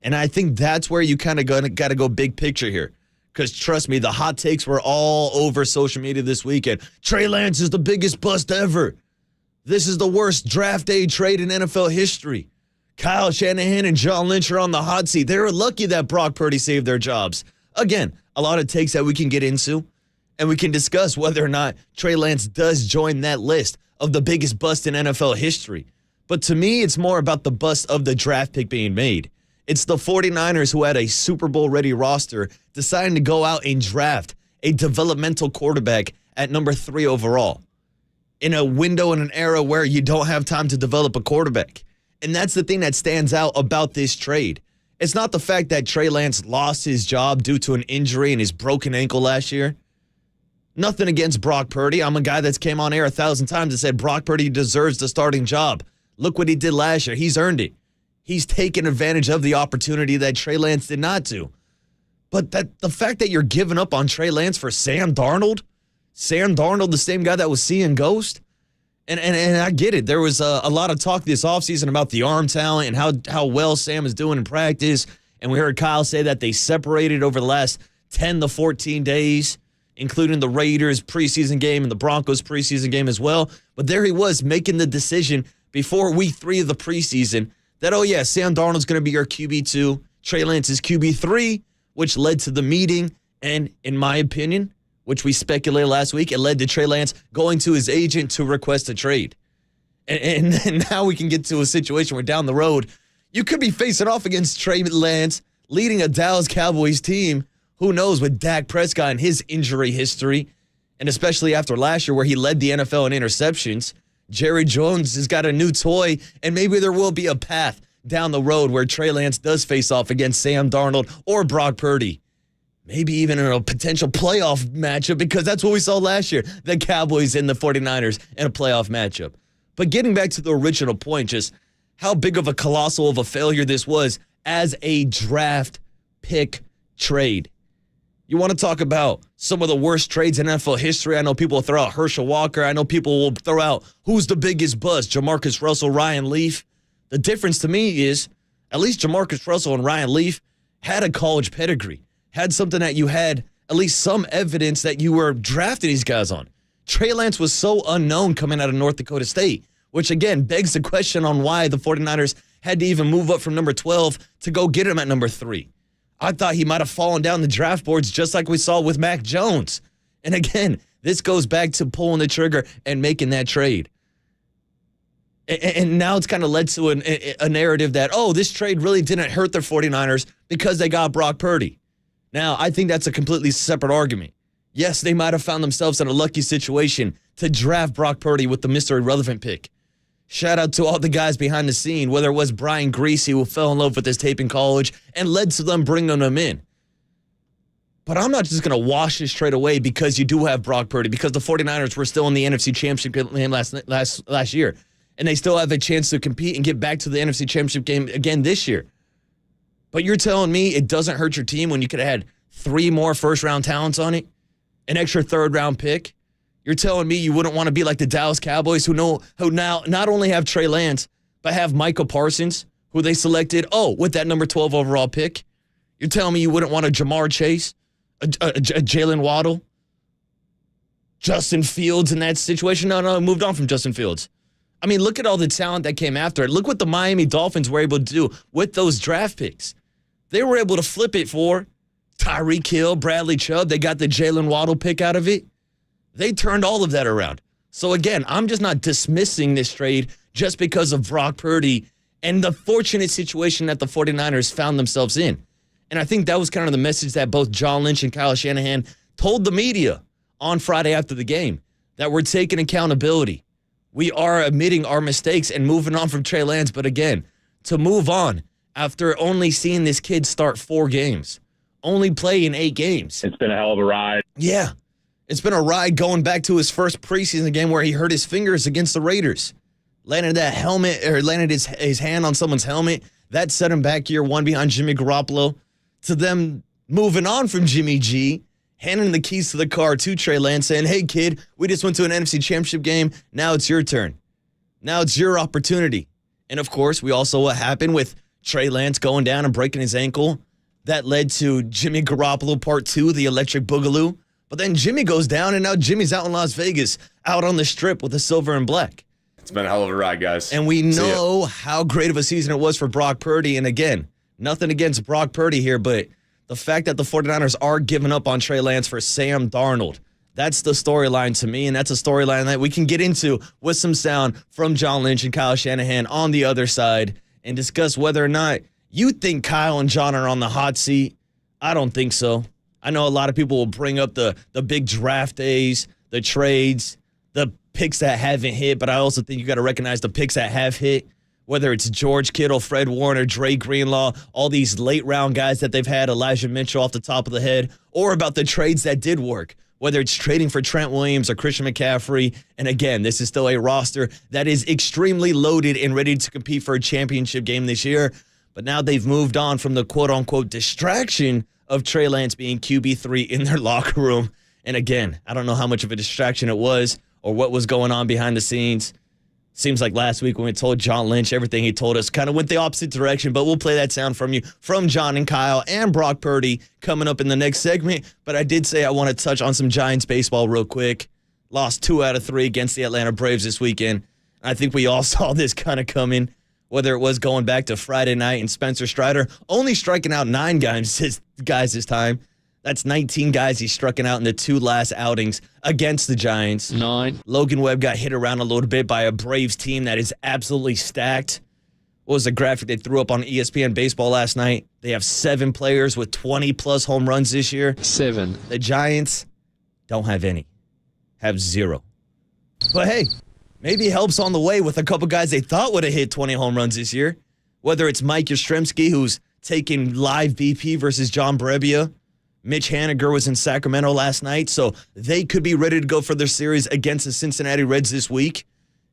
And I think that's where you kind of got to go big picture here. Because trust me, the hot takes were all over social media this weekend. Trey Lance is the biggest bust ever. This is the worst draft day trade in NFL history. Kyle Shanahan and John Lynch are on the hot seat. They were lucky that Brock Purdy saved their jobs. Again, a lot of takes that we can get into, and we can discuss whether or not Trey Lance does join that list of the biggest bust in NFL history. But to me, it's more about the bust of the draft pick being made. It's the 49ers who had a Super Bowl-ready roster deciding to go out and draft a developmental quarterback at number 3 overall in a window in an era where you don't have time to develop a quarterback. And that's the thing that stands out about this trade. It's not the fact that Trey Lance lost his job due to an injury and his broken ankle last year. Nothing against Brock Purdy. I'm a guy that's came on air 1,000 times and said Brock Purdy deserves the starting job. Look what he did last year. He's earned it. He's taken advantage of the opportunity that Trey Lance did not do. But the fact that you're giving up on Trey Lance for Sam Darnold, the same guy that was seeing ghost, and I get it. There was a lot of talk this offseason about the arm talent and how well Sam is doing in practice. And we heard Kyle say that they separated over the last 10 to 14 days, including the Raiders preseason game and the Broncos preseason game as well. But there he was making the decision before week 3 of the preseason that, oh, yeah, Sam Darnold's going to be your QB2, Trey Lance is QB3, which led to the meeting. And in my opinion, which we speculated last week, it led to Trey Lance going to his agent to request a trade. And now we can get to a situation where down the road, you could be facing off against Trey Lance, leading a Dallas Cowboys team, who knows, with Dak Prescott and his injury history, and especially after last year where he led the NFL in interceptions. Jerry Jones has got a new toy, and maybe there will be a path down the road where Trey Lance does face off against Sam Darnold or Brock Purdy. Maybe even in a potential playoff matchup, because that's what we saw last year, the Cowboys and the 49ers in a playoff matchup. But getting back to the original point, just how big of a colossal of a failure this was as a draft pick trade. You want to talk about some of the worst trades in NFL history? I know people will throw out Herschel Walker. I know people will throw out who's the biggest bust, Jamarcus Russell, Ryan Leaf. The difference to me is at least Jamarcus Russell and Ryan Leaf had a college pedigree, had something that you had at least some evidence that you were drafting these guys on. Trey Lance was so unknown coming out of North Dakota State, which again begs the question on why the 49ers had to even move up from number 12 to go get him at number 3. I thought he might have fallen down the draft boards just like we saw with Mac Jones. And again, this goes back to pulling the trigger and making that trade. And now it's kind of led to a narrative that, oh, this trade really didn't hurt the 49ers because they got Brock Purdy. Now, I think that's a completely separate argument. Yes, they might have found themselves in a lucky situation to draft Brock Purdy with the Mr. Irrelevant pick. Shout out to all the guys behind the scene, whether it was Brian Greasy, who fell in love with his tape in college and led to them bringing him in. But I'm not just going to wash this trade away because you do have Brock Purdy, because the 49ers were still in the NFC Championship game last year, and they still have a chance to compete and get back to the NFC Championship game again this year. But you're telling me it doesn't hurt your team when you could have had 3 more first-round talents on it, an extra third-round pick? You're telling me you wouldn't want to be like the Dallas Cowboys who now not only have Trey Lance, but have Michael Parsons, who they selected, with that number 12 overall pick? You're telling me you wouldn't want a Jamar Chase, a Jalen Waddle, Justin Fields in that situation? No, moved on from Justin Fields. I mean, look at all the talent that came after it. Look what the Miami Dolphins were able to do with those draft picks. They were able to flip it for Tyreek Hill, Bradley Chubb. They got the Jalen Waddle pick out of it. They turned all of that around. So again, I'm just not dismissing this trade just because of Brock Purdy and the fortunate situation that the 49ers found themselves in. And I think that was kind of the message that both John Lynch and Kyle Shanahan told the media on Friday after the game, that we're taking accountability. We are admitting our mistakes and moving on from Trey Lance. But again, to move on after only seeing this kid start 4 games, only play in 8 games. It's been a hell of a ride. Yeah. It's been a ride going back to his first preseason game where he hurt his fingers against the Raiders. Landed his hand on someone's helmet. That set him back year 1 behind Jimmy Garoppolo. To them moving on from Jimmy G, handing the keys to the car to Trey Lance, saying, hey, kid, we just went to an NFC Championship game. Now it's your turn. Now it's your opportunity. And, of course, we also what happened with Trey Lance going down and breaking his ankle. That led to Jimmy Garoppolo Part 2, the electric boogaloo. But then Jimmy goes down, and now Jimmy's out in Las Vegas, out on the strip with the silver and black. It's been a hell of a ride, guys. And we know how great of a season it was for Brock Purdy. And again, nothing against Brock Purdy here, but the fact that the 49ers are giving up on Trey Lance for Sam Darnold, that's the storyline to me, and that's a storyline that we can get into with some sound from John Lynch and Kyle Shanahan on the other side and discuss whether or not you think Kyle and John are on the hot seat. I don't think so. I know a lot of people will bring up the big draft days, the trades, the picks that haven't hit, but I also think you got to recognize the picks that have hit, whether it's George Kittle, Fred Warner, Dre Greenlaw, all these late-round guys that they've had, Elijah Mitchell off the top of the head, or about the trades that did work, whether it's trading for Trent Williams or Christian McCaffrey. And again, this is still a roster that is extremely loaded and ready to compete for a championship game this year. But now they've moved on from the quote-unquote distraction of Trey Lance being QB3 in their locker room. And again, I don't know how much of a distraction it was or what was going on behind the scenes. Seems like last week when we told John Lynch, everything he told us kind of went the opposite direction, but we'll play that sound from you, from John and Kyle and Brock Purdy coming up in the next segment. But I did say I want to touch on some Giants baseball real quick. Lost 2 out of 3 against the Atlanta Braves this weekend. I think we all saw this kind of coming, whether it was going back to Friday night and Spencer Strider only striking out 9 guys this time. That's 19 guys he's struck out in the 2 last outings against the Giants. 9. Logan Webb got hit around a little bit by a Braves team that is absolutely stacked. What was the graphic they threw up on ESPN Baseball last night? They have 7 players with 20-plus home runs this year. 7. The Giants don't have any. Have 0. But hey, maybe help's on the way with a couple guys they thought would have hit 20 home runs this year. Whether it's Mike Yastrzemski, who's taking live BP versus John Brebbia. Mitch Haniger was in Sacramento last night, so they could be ready to go for their series against the Cincinnati Reds this week.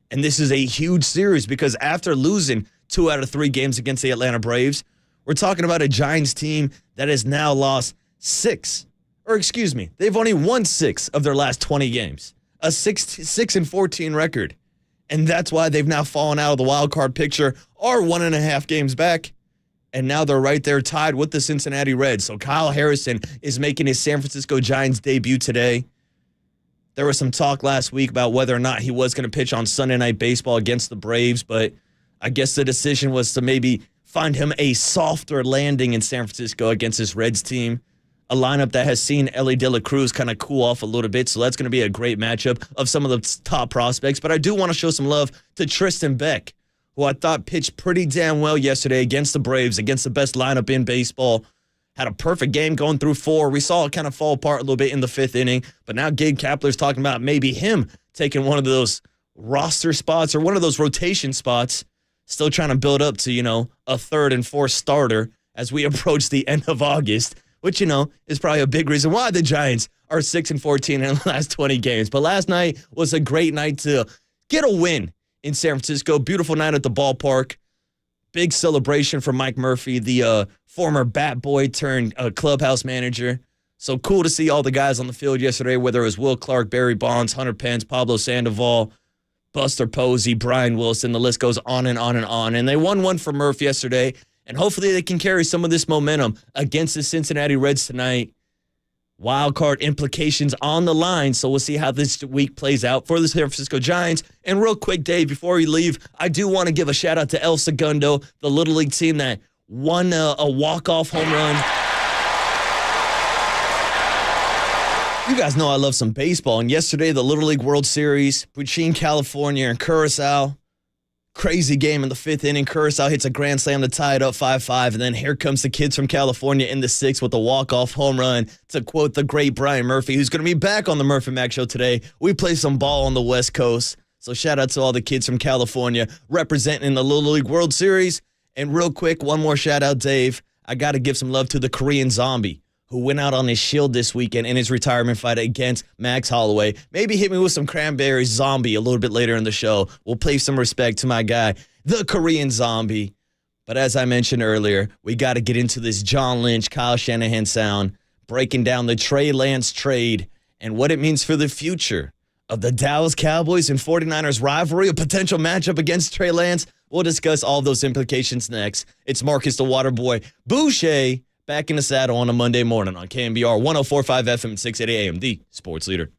And this is a huge series because after losing 2 out of 3 games against the Atlanta Braves, we're talking about a Giants team that has now lost 6. Or excuse me, they've only won 6 of their last 20 games. A 6-14 record. And that's why they've now fallen out of the wild card picture, are 1.5 games back. And now they're right there tied with the Cincinnati Reds. So Kyle Harrison is making his San Francisco Giants debut today. There was some talk last week about whether or not he was going to pitch on Sunday Night Baseball against the Braves, but I guess the decision was to maybe find him a softer landing in San Francisco against this Reds team. A lineup that has seen Ellie De La Cruz kind of cool off a little bit, so that's going to be a great matchup of some of the top prospects. But I do want to show some love to Tristan Beck, who I thought pitched pretty damn well yesterday against the Braves, against the best lineup in baseball. Had a perfect game going through 4. We saw it kind of fall apart a little bit in the 5th inning, but now Gabe Kapler's talking about maybe him taking one of those roster spots or one of those rotation spots, still trying to build up to, a 3rd and 4th starter as we approach the end of August, which, is probably a big reason why the Giants are 6-14 in the last 20 games. But last night was a great night to get a win in San Francisco. Beautiful night at the ballpark. Big celebration for Mike Murphy, the former bat boy turned clubhouse manager. So cool to see all the guys on the field yesterday, whether it was Will Clark, Barry Bonds, Hunter Pence, Pablo Sandoval, Buster Posey, Brian Wilson. The list goes on and on and on. And they won one for Murph yesterday, and hopefully they can carry some of this momentum against the Cincinnati Reds tonight. Wild card implications on the line, so we'll see how this week plays out for the San Francisco Giants. And real quick, Dave, before we leave, I do want to give a shout-out to El Segundo, the Little League team that won a walk-off home run. You guys know I love some baseball, and yesterday the Little League World Series between California and Curacao. Crazy game in the 5th inning. Curacao hits a grand slam to tie it up 5-5, and then here comes the kids from California in the 6th with a walk-off home run. To quote the great Brian Murphy, who's going to be back on the Murph and Mac Show today, we play some ball on the West Coast. So shout out to all the kids from California representing in the Little League World Series. And real quick, one more shout out, Dave. I got to give some love to the Korean Zombie, who went out on his shield this weekend in his retirement fight against Max Holloway. Maybe hit me with some cranberry zombie a little bit later in the show. We'll pay some respect to my guy, the Korean Zombie. But as I mentioned earlier, we got to get into this John Lynch, Kyle Shanahan sound, breaking down the Trey Lance trade and what it means for the future of the Dallas Cowboys and 49ers rivalry, a potential matchup against Trey Lance. We'll discuss all those implications next. It's Marcus the Waterboy Boucher back in the saddle on a Monday morning on KNBR 104.5 FM 680 AM, the sports leader.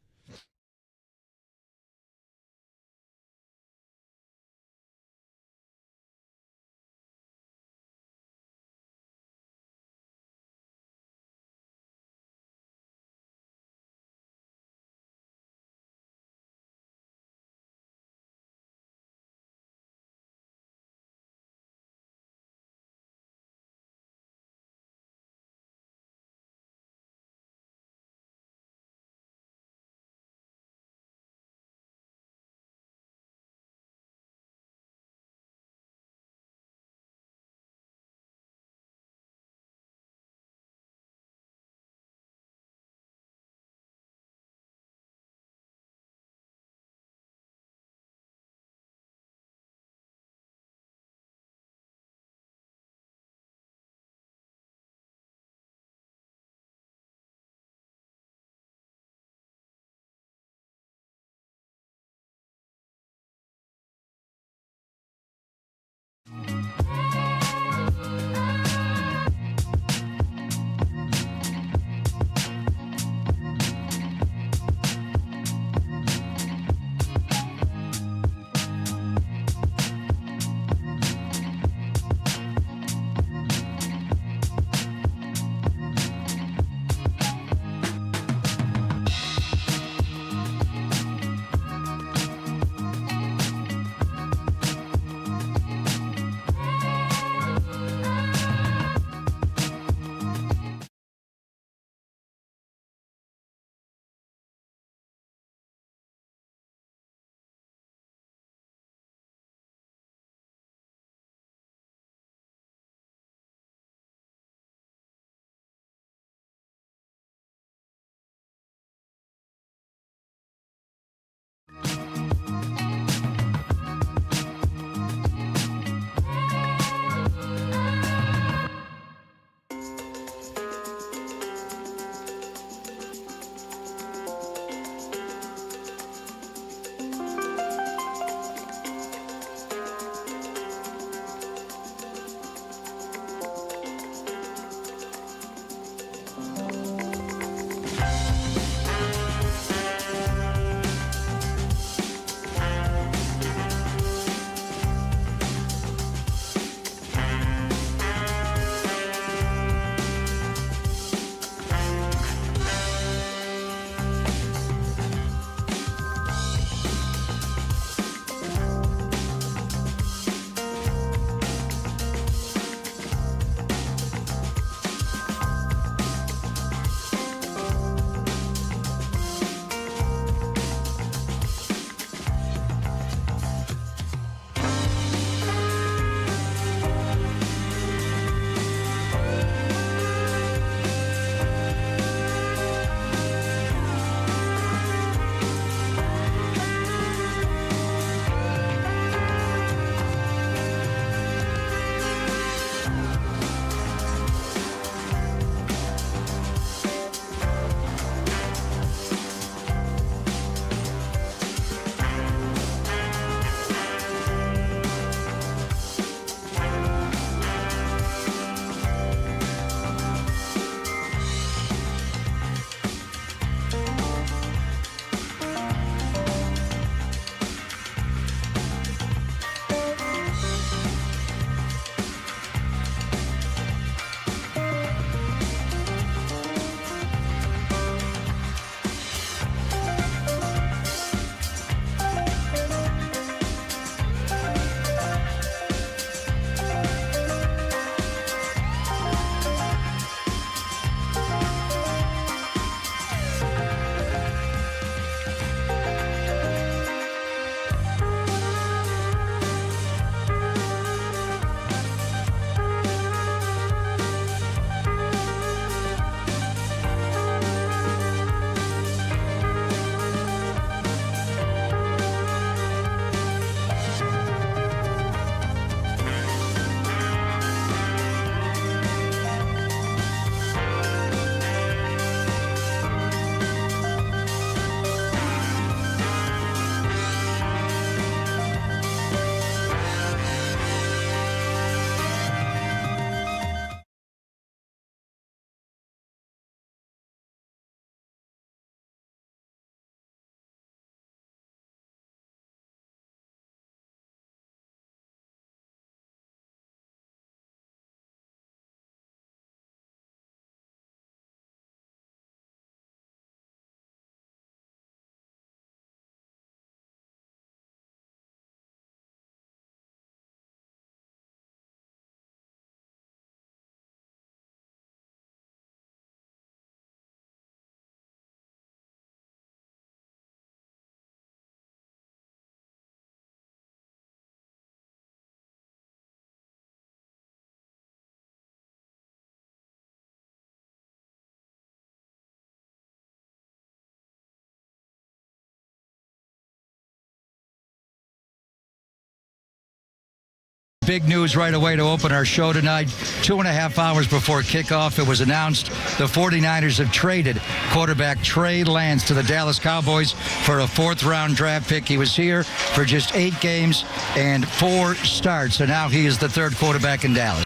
Big news right away to open our show tonight. 2.5 hours before kickoff, it was announced the 49ers have traded quarterback Trey Lance to the Dallas Cowboys for a 4th-round draft pick. He was here for just 8 games and 4 starts, so now he is the 3rd quarterback in Dallas.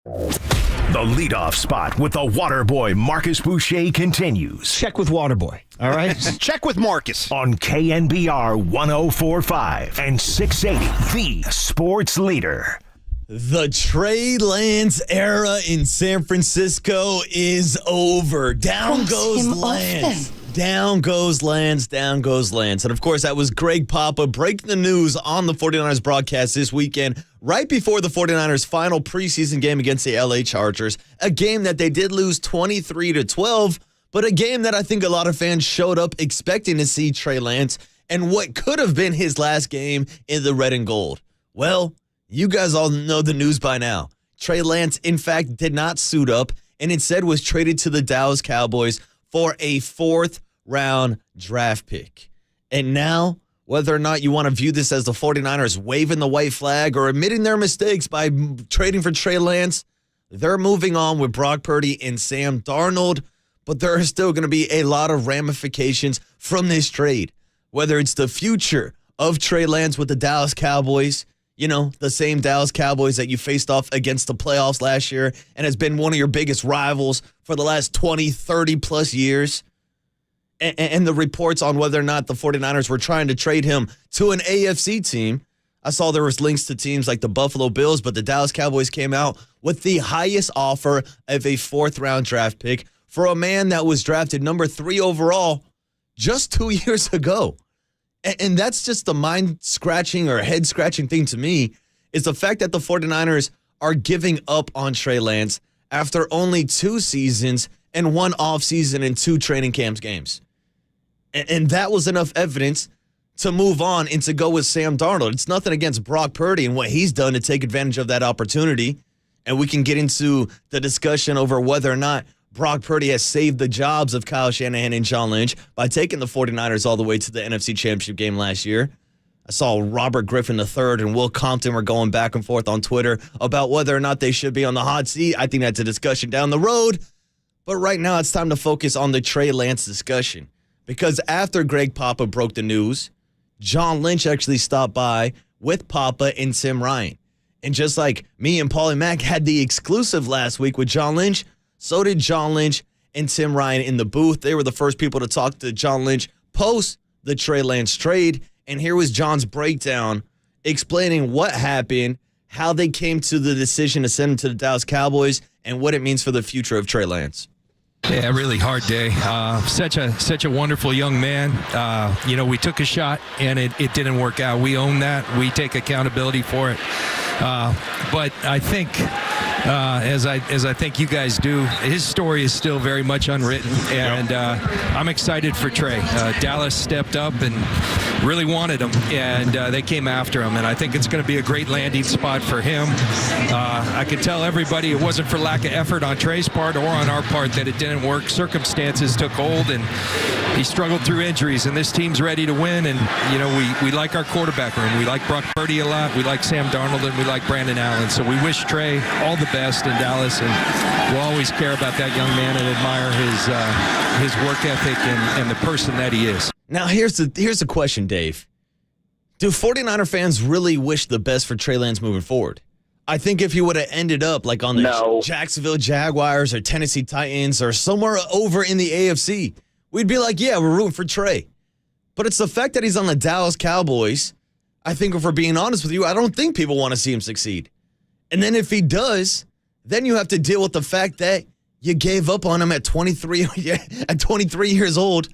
The leadoff spot with the water boy Marcus Boucher continues. Check with Waterboy. All right? Check with Marcus. On KNBR 104.5 and 680, the sports leader. The Trey Lance era in San Francisco is over. Down goes Lance. Down goes Lance. Down goes Lance. And, of course, that was Greg Papa breaking the news on the 49ers broadcast this weekend, right before the 49ers' final preseason game against the LA Chargers, a game that they did lose 23-12, but a game that I think a lot of fans showed up expecting to see Trey Lance and what could have been his last game in the red and gold. Well, you guys all know the news by now. Trey Lance, in fact, did not suit up and instead was traded to the Dallas Cowboys for a 4th-round draft pick. And now, whether or not you want to view this as the 49ers waving the white flag or admitting their mistakes by trading for Trey Lance, they're moving on with Brock Purdy and Sam Darnold, but there are still going to be a lot of ramifications from this trade. Whether it's the future of Trey Lance with the Dallas Cowboys, you know, the same Dallas Cowboys that you faced off against the playoffs last year and has been one of your biggest rivals for the last 20, 30-plus years. And the reports on whether or not the 49ers were trying to trade him to an AFC team. I saw there was links to teams like the Buffalo Bills, but the Dallas Cowboys came out with the highest offer of a 4th-round draft pick for a man that was drafted number 3 overall just 2 years ago. And that's just the mind-scratching or head-scratching thing to me, is the fact that the 49ers are giving up on Trey Lance after only 2 seasons and 1 offseason and 2 training camp games. And that was enough evidence to move on and to go with Sam Darnold. It's nothing against Brock Purdy and what he's done to take advantage of that opportunity. And we can get into the discussion over whether or not Brock Purdy has saved the jobs of Kyle Shanahan and John Lynch by taking the 49ers all the way to the NFC Championship game last year. I saw Robert Griffin III and Will Compton were going back and forth on Twitter about whether or not they should be on the hot seat. I think that's a discussion down the road. But right now it's time to focus on the Trey Lance discussion. Because after Greg Papa broke the news, John Lynch actually stopped by with Papa and Tim Ryan. And just like me and Paulie Mack had the exclusive last week with John Lynch, so did John Lynch and Tim Ryan in the booth. They were the first people to talk to John Lynch post the Trey Lance trade. And here was John's breakdown explaining what happened, how they came to the decision to send him to the Dallas Cowboys, and what it means for the future of Trey Lance. Yeah, really hard day. Such a wonderful young man. We took a shot and it didn't work out. We own that. We take accountability for it. But I think, as I think you guys do, his story is still very much unwritten, and I'm excited for Trey. Dallas stepped up and really wanted him, and they came after him, and I think it's going to be a great landing spot for him. I could tell everybody it wasn't for lack of effort on Trey's part or on our part that it didn't work. Circumstances took hold, and he struggled through injuries, and this team's ready to win, and we like our quarterback room. We like Brock Purdy a lot. We like Sam Darnold, and we like Brandon Allen. So we wish Trey all the best in Dallas, and we'll always care about that young man and admire his work ethic and the person that he is. Now, here's the question, Dave. Do 49er fans really wish the best for Trey Lance moving forward? I think if he would have ended up like on the Jacksonville Jaguars or Tennessee Titans or somewhere over in the AFC, we'd be like, yeah, we're rooting for Trey. But it's the fact that he's on the Dallas Cowboys. I think if we're being honest with you, I don't think people want to see him succeed. And then if he does, then you have to deal with the fact that you gave up on him at 23 years old,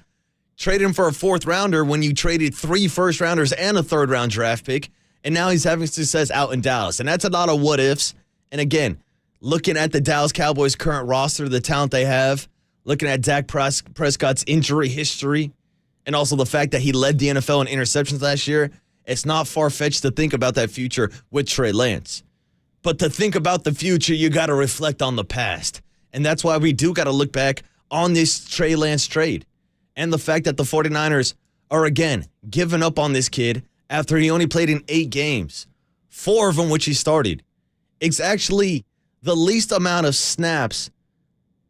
traded him for a 4th-rounder when you traded 3 first-rounders and a 3rd-round draft pick, and now he's having success out in Dallas. And that's a lot of what-ifs. And again, looking at the Dallas Cowboys' current roster, the talent they have, looking at Dak Prescott's injury history, and also the fact that he led the NFL in interceptions last year, it's not far-fetched to think about that future with Trey Lance. But to think about the future, you got to reflect on the past. And that's why we do got to look back on this Trey Lance trade. And the fact that the 49ers are, again, giving up on this kid after he only played in 8 games. 4 of them which he started. It's actually the least amount of snaps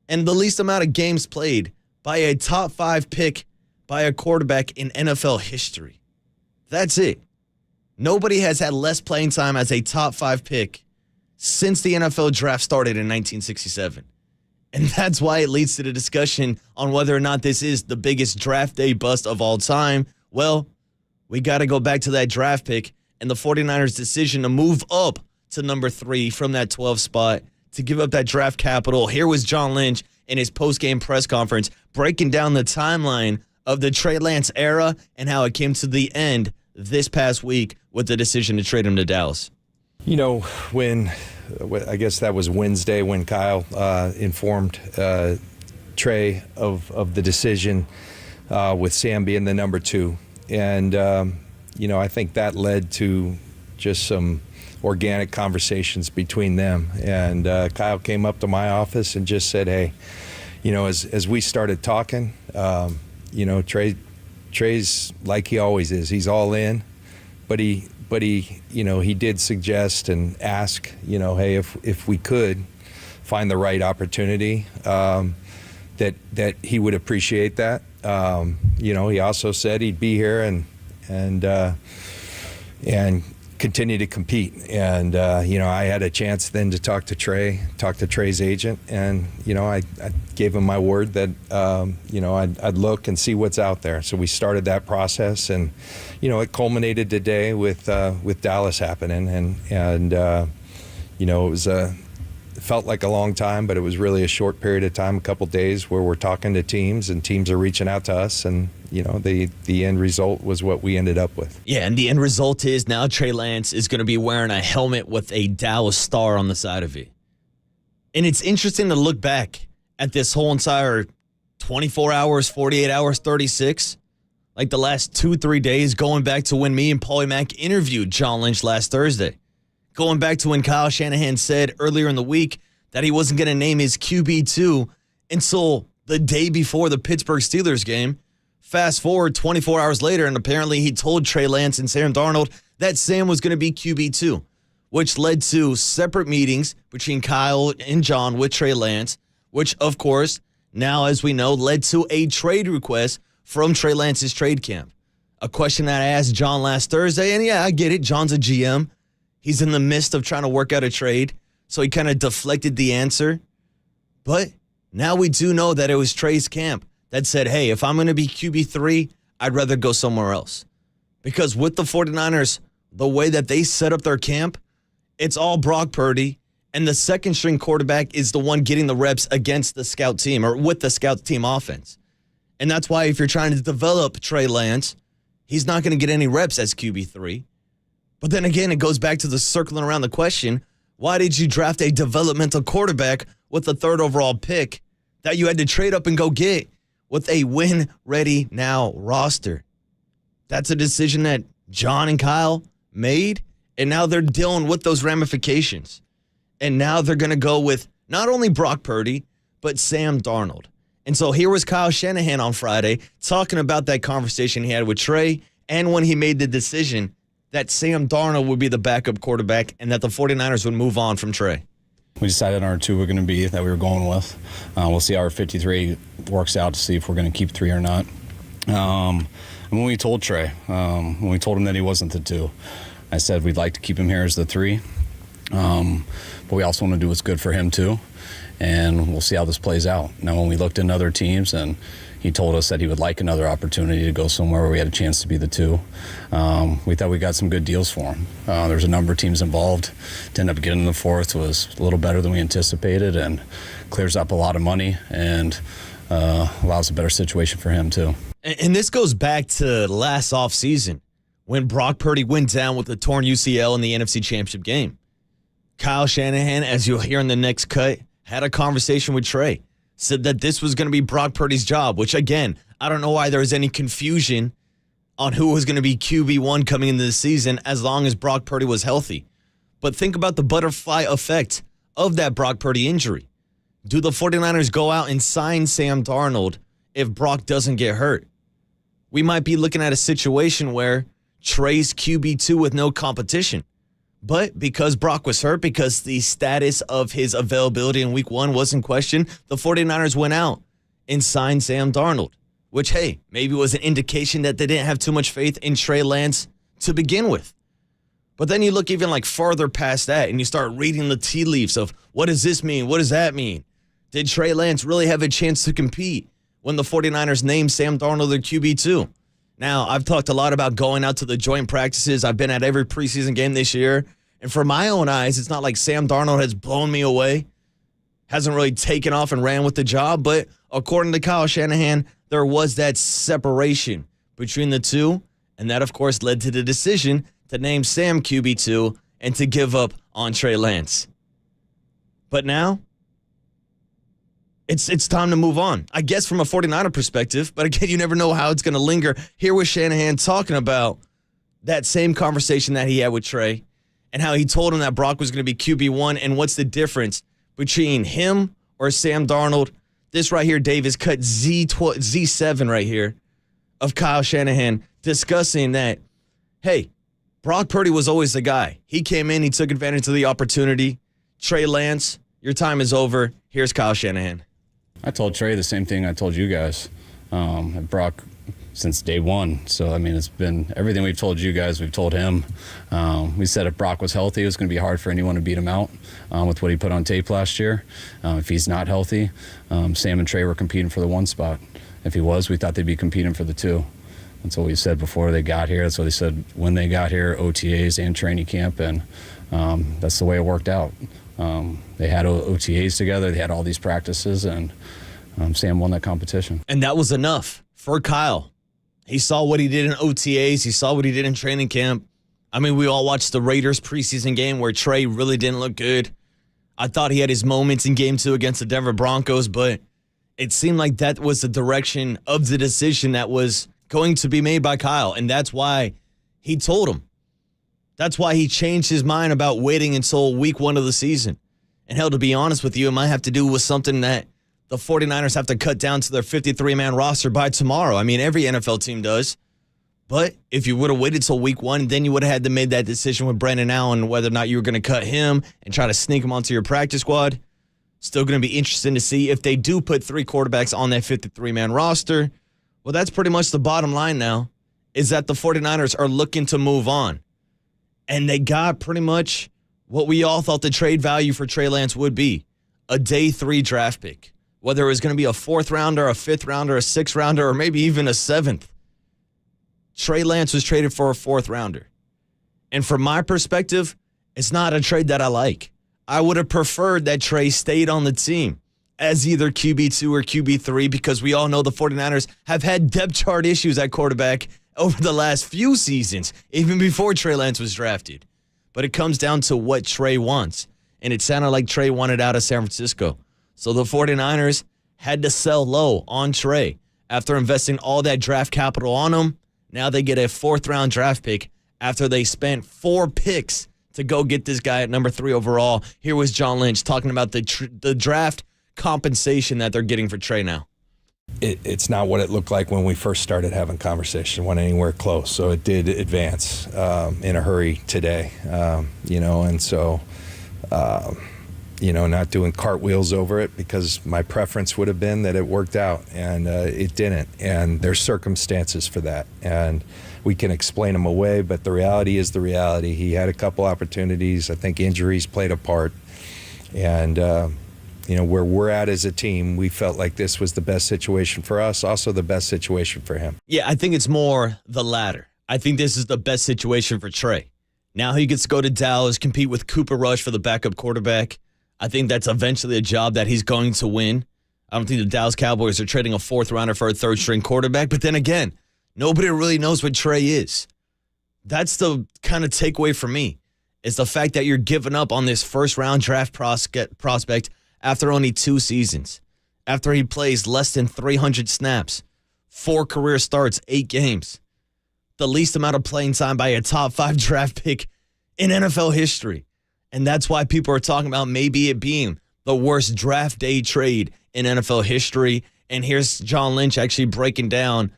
and the least amount of games played by a top 5 pick by a quarterback in NFL history. That's it. Nobody has had less playing time as a top 5 pick since the NFL draft started in 1967. And that's why it leads to the discussion on whether or not this is the biggest draft day bust of all time. Well, we got to go back to that draft pick and the 49ers' decision to move up to number 3 from that 12 spot to give up that draft capital. Here was John Lynch in his post-game press conference breaking down the timeline of the Trey Lance era and how it came to the end this past week with the decision to trade him to Dallas. You know, I guess that was Wednesday when Kyle informed Trey of the decision with Sam being the number 2. And, I think that led to just some organic conversations between them. And Kyle came up to my office and just said, hey, as we started talking, Trey's like he always is. He's all in, but he did suggest and ask, hey, if we could find the right opportunity, that he would appreciate that. He also said he'd be here and continue to compete. And, I had a chance then to talk to Trey's agent, and, I gave him my word that, I'd look and see what's out there. So we started that process, and, it culminated today with Dallas happening. And it felt like a long time, but it was really a short period of time, a couple days where we're talking to teams and teams are reaching out to us, and the end result was what we ended up with. Yeah, and the end result is now Trey Lance is going to be wearing a helmet with a Dallas star on the side of it. And it's interesting to look back at this whole entire 24 hours, 48 hours, 36, like the last 2-3 days, going back to when me and Paulie Mack interviewed John Lynch last Thursday. Going back to when Kyle Shanahan said earlier in the week that he wasn't going to name his QB2 until the day before the Pittsburgh Steelers game. Fast forward 24 hours later, and apparently he told Trey Lance and Sam Darnold that Sam was going to be QB2, which led to separate meetings between Kyle and John with Trey Lance, which, of course, now, as we know, led to a trade request from Trey Lance's trade camp. A question that I asked John last Thursday, and yeah, I get it. John's a GM. He's in the midst of trying to work out a trade, so he kind of deflected the answer. But now we do know that it was Trey's camp that said, hey, if I'm going to be QB3, I'd rather go somewhere else. Because with the 49ers, the way that they set up their camp, it's all Brock Purdy, and the second-string quarterback is the one getting the reps against the scout team or with the scout team offense. And that's why if you're trying to develop Trey Lance, he's not going to get any reps as QB3. But then again, it goes back to the circling around the question, why did you draft a developmental quarterback with the 3rd overall pick that you had to trade up and go get with a win-ready-now roster? That's a decision that John and Kyle made, and now they're dealing with those ramifications. And now they're going to go with not only Brock Purdy, but Sam Darnold. And so here was Kyle Shanahan on Friday talking about that conversation he had with Trey and when he made the decision that Sam Darnold would be the backup quarterback and that the 49ers would move on from Trey. We decided on our 2 we're going to be that we were going with. We'll see how our 53 works out to see if we're going to keep 3 or not. And when we told Trey, when we told him that he wasn't the 2, I said we'd like to keep him here as the 3. But we also want to do what's good for him too. And we'll see how this plays out. Now, when we looked into other teams and he told us that he would like another opportunity to go somewhere where we had a chance to be the 2. We thought we got some good deals for him. There's a number of teams involved. To end up getting the 4th was a little better than we anticipated and clears up a lot of money and allows a better situation for him too. And this goes back to last offseason when Brock Purdy went down with a torn UCL in the NFC Championship game. Kyle Shanahan, as you'll hear in the next cut, had a conversation with Trey. Said that this was going to be Brock Purdy's job, which, again, I don't know why there was any confusion on who was going to be QB1 coming into the season as long as Brock Purdy was healthy. But think about the butterfly effect of that Brock Purdy injury. Do the 49ers go out and sign Sam Darnold if Brock doesn't get hurt? We might be looking at a situation where Trey's QB2 with no competition. But because Brock was hurt, because the status of his availability in week 1 wasn't questioned, the 49ers went out and signed Sam Darnold, which, hey, maybe was an indication that they didn't have too much faith in Trey Lance to begin with. But then you look even like farther past that and you start reading the tea leaves of what does this mean? What does that mean? Did Trey Lance really have a chance to compete when the 49ers named Sam Darnold their QB2? Now, I've talked a lot about going out to the joint practices. I've been at every preseason game this year. And for my own eyes, it's not like Sam Darnold has blown me away, hasn't really taken off and ran with the job. But according to Kyle Shanahan, there was that separation between the two. And that, of course, led to the decision to name Sam QB2 and to give up on Trey Lance. But now, it's time to move on, I guess, from a 49er perspective. But again, you never know how it's going to linger. Here was Shanahan talking about that same conversation that he had with Trey and how he told him that Brock was going to be QB1 and what's the difference between him or Sam Darnold. This right here, Dave, is cut Z7 right here of Kyle Shanahan discussing that, hey, Brock Purdy was always the guy. He came in, he took advantage of the opportunity. Trey Lance, your time is over. Here's Kyle Shanahan. I told Trey the same thing I told you guys. Brock since day one. So, I mean, it's been everything we've told you guys, we've told him. We said if Brock was healthy, it was going to be hard for anyone to beat him out with what he put on tape last year. If he's not healthy, Sam and Trey were competing for the 1 spot. If he was, we thought they'd be competing for the 2. That's what we said before they got here. That's what they said when they got here, OTAs and training camp, and that's the way it worked out. They had OTAs together. They had all these practices, and Sam won that competition. And that was enough for Kyle. He saw what he did in OTAs. He saw what he did in training camp. I mean, we all watched the Raiders preseason game where Trey really didn't look good. I thought he had his moments in game 2 against the Denver Broncos, but it seemed like that was the direction of the decision that was going to be made by Kyle, and that's why he told him. That's why he changed his mind about waiting until week 1 of the season. And hell, to be honest with you, it might have to do with something that the 49ers have to cut down to their 53-man roster by tomorrow. I mean, every NFL team does. But if you would have waited till week 1, then you would have had to make that decision with Brandon Allen, whether or not you were going to cut him and try to sneak him onto your practice squad. Still going to be interesting to see if they do put 3 quarterbacks on that 53-man roster. Well, that's pretty much the bottom line now, is that the 49ers are looking to move on. And they got pretty much what we all thought the trade value for Trey Lance would be, a day 3 draft pick. Whether it was going to be a 4th rounder, a 5th rounder, a 6th rounder, or maybe even a 7th. Trey Lance was traded for a 4th rounder. And from my perspective, it's not a trade that I like. I would have preferred that Trey stayed on the team as either QB2 or QB3 because we all know the 49ers have had depth chart issues at quarterback over the last few seasons, even before Trey Lance was drafted. But it comes down to what Trey wants. And it sounded like Trey wanted out of San Francisco. So the 49ers had to sell low on Trey. After investing all that draft capital on him, now they get a 4th-round draft pick after they spent 4 picks to go get this guy at number 3 overall. Here was John Lynch talking about the draft compensation that they're getting for Trey now. It's not what it looked like when we first started having conversation, went anywhere close. So it did advance in a hurry today, and so... not doing cartwheels over it because my preference would have been that it worked out, and it didn't. And there's circumstances for that, and we can explain them away, but the reality is the reality. He had a couple opportunities. I think injuries played a part. And, where we're at as a team, we felt like this was the best situation for us, also the best situation for him. Yeah, I think it's more the latter. I think this is the best situation for Trey. Now he gets to go to Dallas, compete with Cooper Rush for the backup quarterback. I think that's eventually a job that he's going to win. I don't think the Dallas Cowboys are trading a 4th rounder for a 3rd-string quarterback. But then again, nobody really knows what Trey is. That's the kind of takeaway for me, is the fact that you're giving up on this 1st-round draft prospect after only 2 seasons, after he plays less than 300 snaps, 4 career starts, 8 games, the least amount of playing time by a top 5 draft pick in NFL history. And that's why people are talking about maybe it being the worst draft day trade in NFL history. And here's John Lynch actually breaking down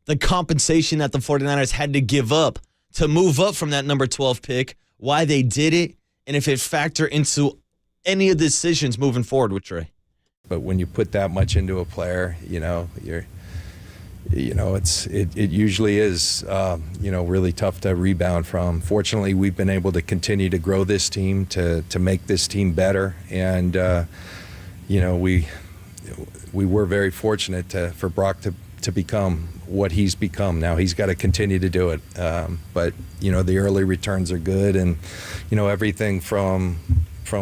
the compensation that the 49ers had to give up to move up from that number 12 pick why they did it, and if it factor into any of the decisions moving forward with Trey. But when you put that much into a player, it usually is, really tough to rebound from. Fortunately, we've been able to continue to grow this team, to make this team better, and we were very fortunate for Brock to become what he's become. Now he's got to continue to do it, but the early returns are good, and everything from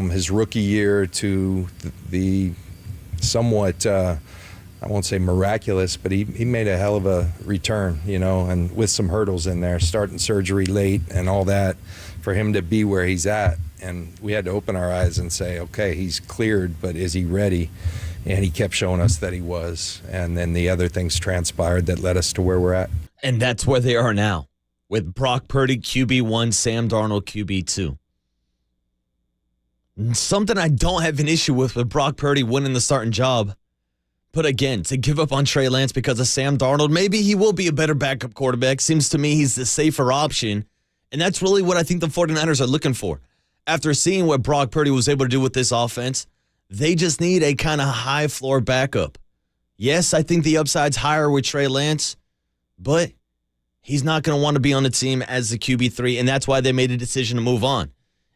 his rookie year to the somewhat I won't say miraculous, but he made a hell of a return, and with some hurdles in there, starting surgery late and all that, for him to be where he's at. And we had to open our eyes and say, okay, he's cleared, but is he ready? And he kept showing us that he was. And then the other things transpired that led us to where we're at. And that's where they are now, with Brock Purdy QB1, Sam Darnold QB2. Something I don't have an issue with Brock Purdy winning the starting job. But again, to give up on Trey Lance because of Sam Darnold, maybe he will be a better backup quarterback. Seems to me he's the safer option. And that's really what I think the 49ers are looking for. After seeing what Brock Purdy was able to do with this offense, they just need a kind of high floor backup. Yes, I think the upside's higher with Trey Lance, but he's not going to want to be on the team as the QB3, and that's why they made a decision to move on.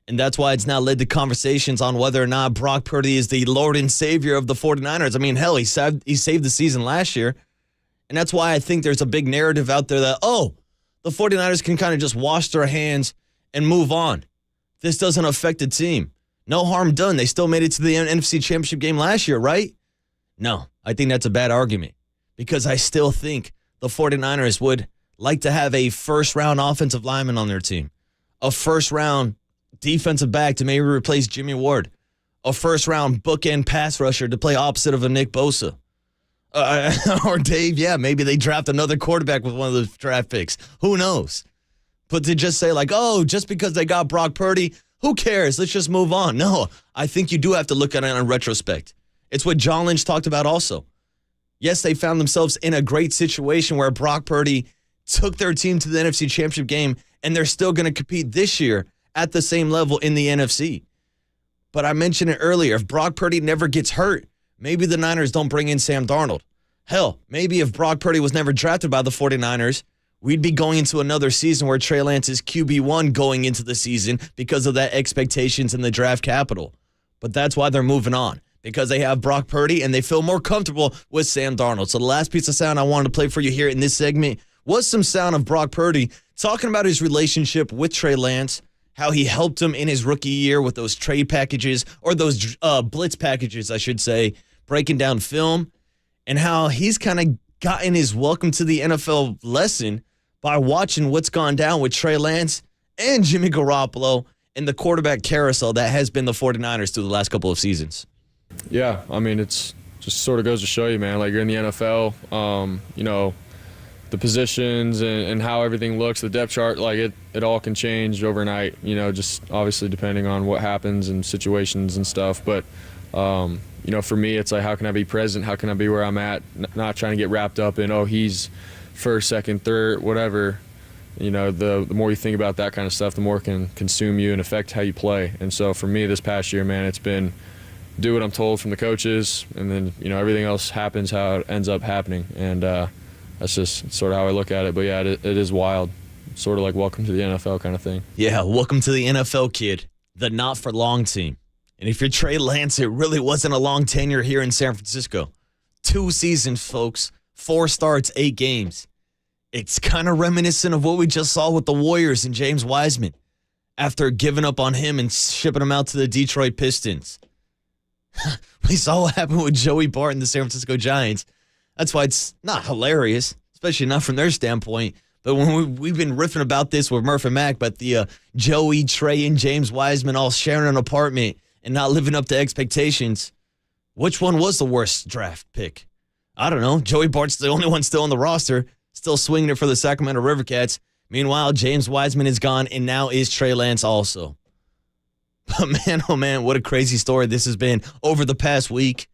And that's why it's now led to conversations on whether or not Brock Purdy is the Lord and Savior of the 49ers. I mean, hell, he saved the season last year. And that's why I think there's a big narrative out there that, the 49ers can kind of just wash their hands and move on. This doesn't affect the team. No harm done. They still made it to the NFC Championship game last year, right? No, I think that's a bad argument because I still think the 49ers would like to have a first-round offensive lineman on their team, a first-round defensive back to maybe replace Jimmy Ward, a first-round bookend pass rusher to play opposite of a Nick Bosa. Or Dave, maybe they draft another quarterback with one of those draft picks. Who knows? But to just say just because they got Brock Purdy, who cares? Let's just move on. No, I think you do have to look at it in retrospect. It's what John Lynch talked about also. Yes, they found themselves in a great situation where Brock Purdy took their team to the NFC Championship game, and they're still going to compete this year at the same level in the NFC. But I mentioned it earlier. If Brock Purdy never gets hurt, maybe the Niners don't bring in Sam Darnold. Hell, maybe if Brock Purdy was never drafted by the 49ers, we'd be going into another season where Trey Lance is QB1 going into the season because of that expectations in the draft capital. But that's why they're moving on, because they have Brock Purdy and they feel more comfortable with Sam Darnold. So the last piece of sound I wanted to play for you here in this segment was some sound of Brock Purdy talking about his relationship with Trey Lance, how he helped him in his rookie year with those trade packages, or those blitz packages, I should say, breaking down film, and how he's kind of gotten his welcome to the NFL lesson by watching what's gone down with Trey Lance and Jimmy Garoppolo in the quarterback carousel that has been the 49ers through the last couple of seasons. Yeah, I mean, it's just sort of goes to show you, man, like you're in the NFL, the positions and how everything looks, the depth chart, like it all can change overnight, just obviously depending on what happens and situations and stuff. But, for me, it's like, how can I be present? How can I be where I'm at? Not trying to get wrapped up in, he's first, second, third, whatever. The more you think about that kind of stuff, the more it can consume you and affect how you play. And so for me this past year, man, it's been do what I'm told from the coaches, and then, everything else happens how it ends up happening. And that's just sort of how I look at it. But, yeah, it is wild. Sort of like welcome to the NFL kind of thing. Yeah, welcome to the NFL, kid. The not-for-long team. And if you're Trey Lance, it really wasn't a long tenure here in San Francisco. 2 seasons, folks. 4 starts, 8 games. It's kind of reminiscent of what we just saw with the Warriors and James Wiseman after giving up on him and shipping him out to the Detroit Pistons. We saw what happened with Joey Bart and the San Francisco Giants. That's why it's not hilarious, especially not from their standpoint. But when we've been riffing about this with Murph and Mac, but the Joey, Trey, and James Wiseman all sharing an apartment and not living up to expectations, which one was the worst draft pick? I don't know. Joey Bart's the only one still on the roster, still swinging it for the Sacramento River Cats. Meanwhile, James Wiseman is gone, and now is Trey Lance also. But man, oh man, what a crazy story this has been over the past week.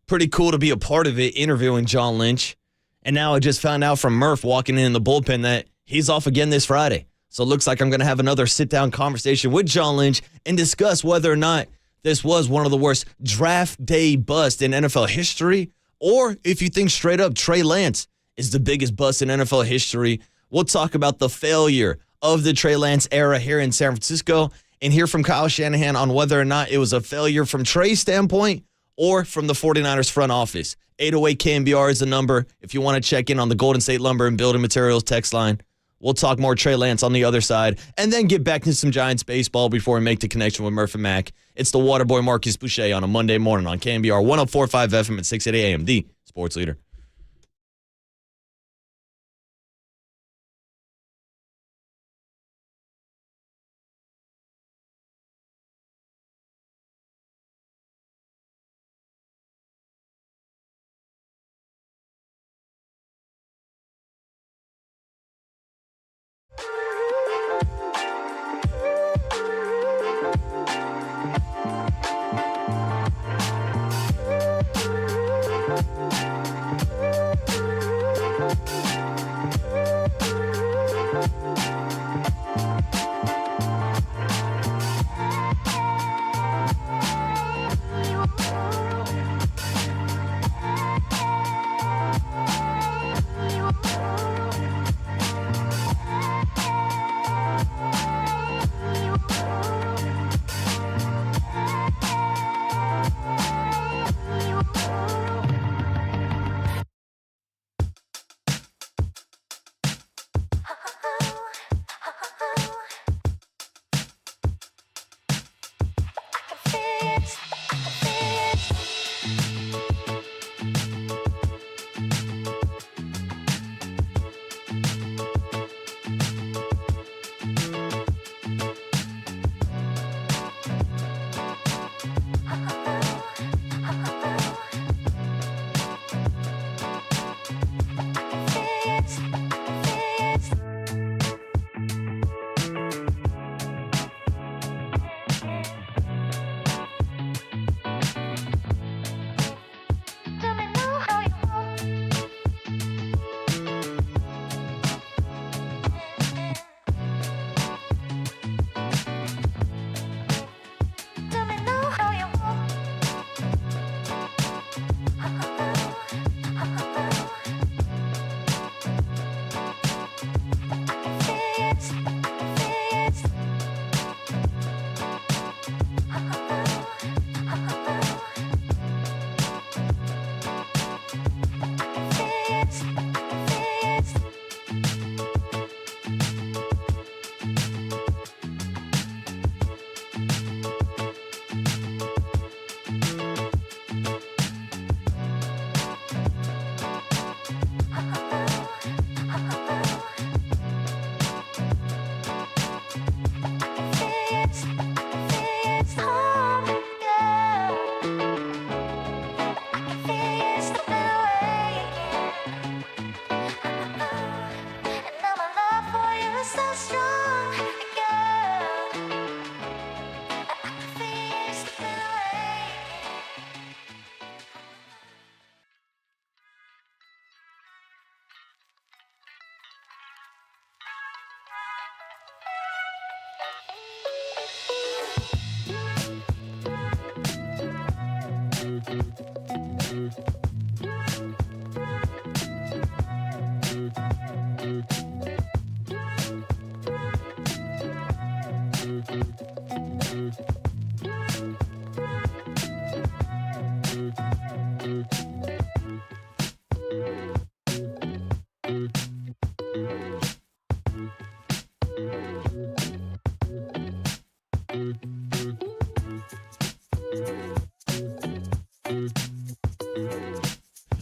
Pretty cool to be a part of it, interviewing John Lynch. And now I just found out from Murph walking in the bullpen that he's off again this Friday. So it looks like I'm going to have another sit-down conversation with John Lynch and discuss whether or not this was one of the worst draft day busts in NFL history, or if you think straight up Trey Lance is the biggest bust in NFL history. We'll talk about the failure of the Trey Lance era here in San Francisco and hear from Kyle Shanahan on whether or not it was a failure from Trey's standpoint or from the 49ers front office. 808 KNBR is the number if you want to check in on the Golden State Lumber and Building Materials text line. We'll talk more Trey Lance on the other side and then get back to some Giants baseball before we make the connection with Murph and Mac. It's the Waterboy Marcus Boucher on a Monday morning on KNBR 104.5 FM at 680 AM, the sports leader.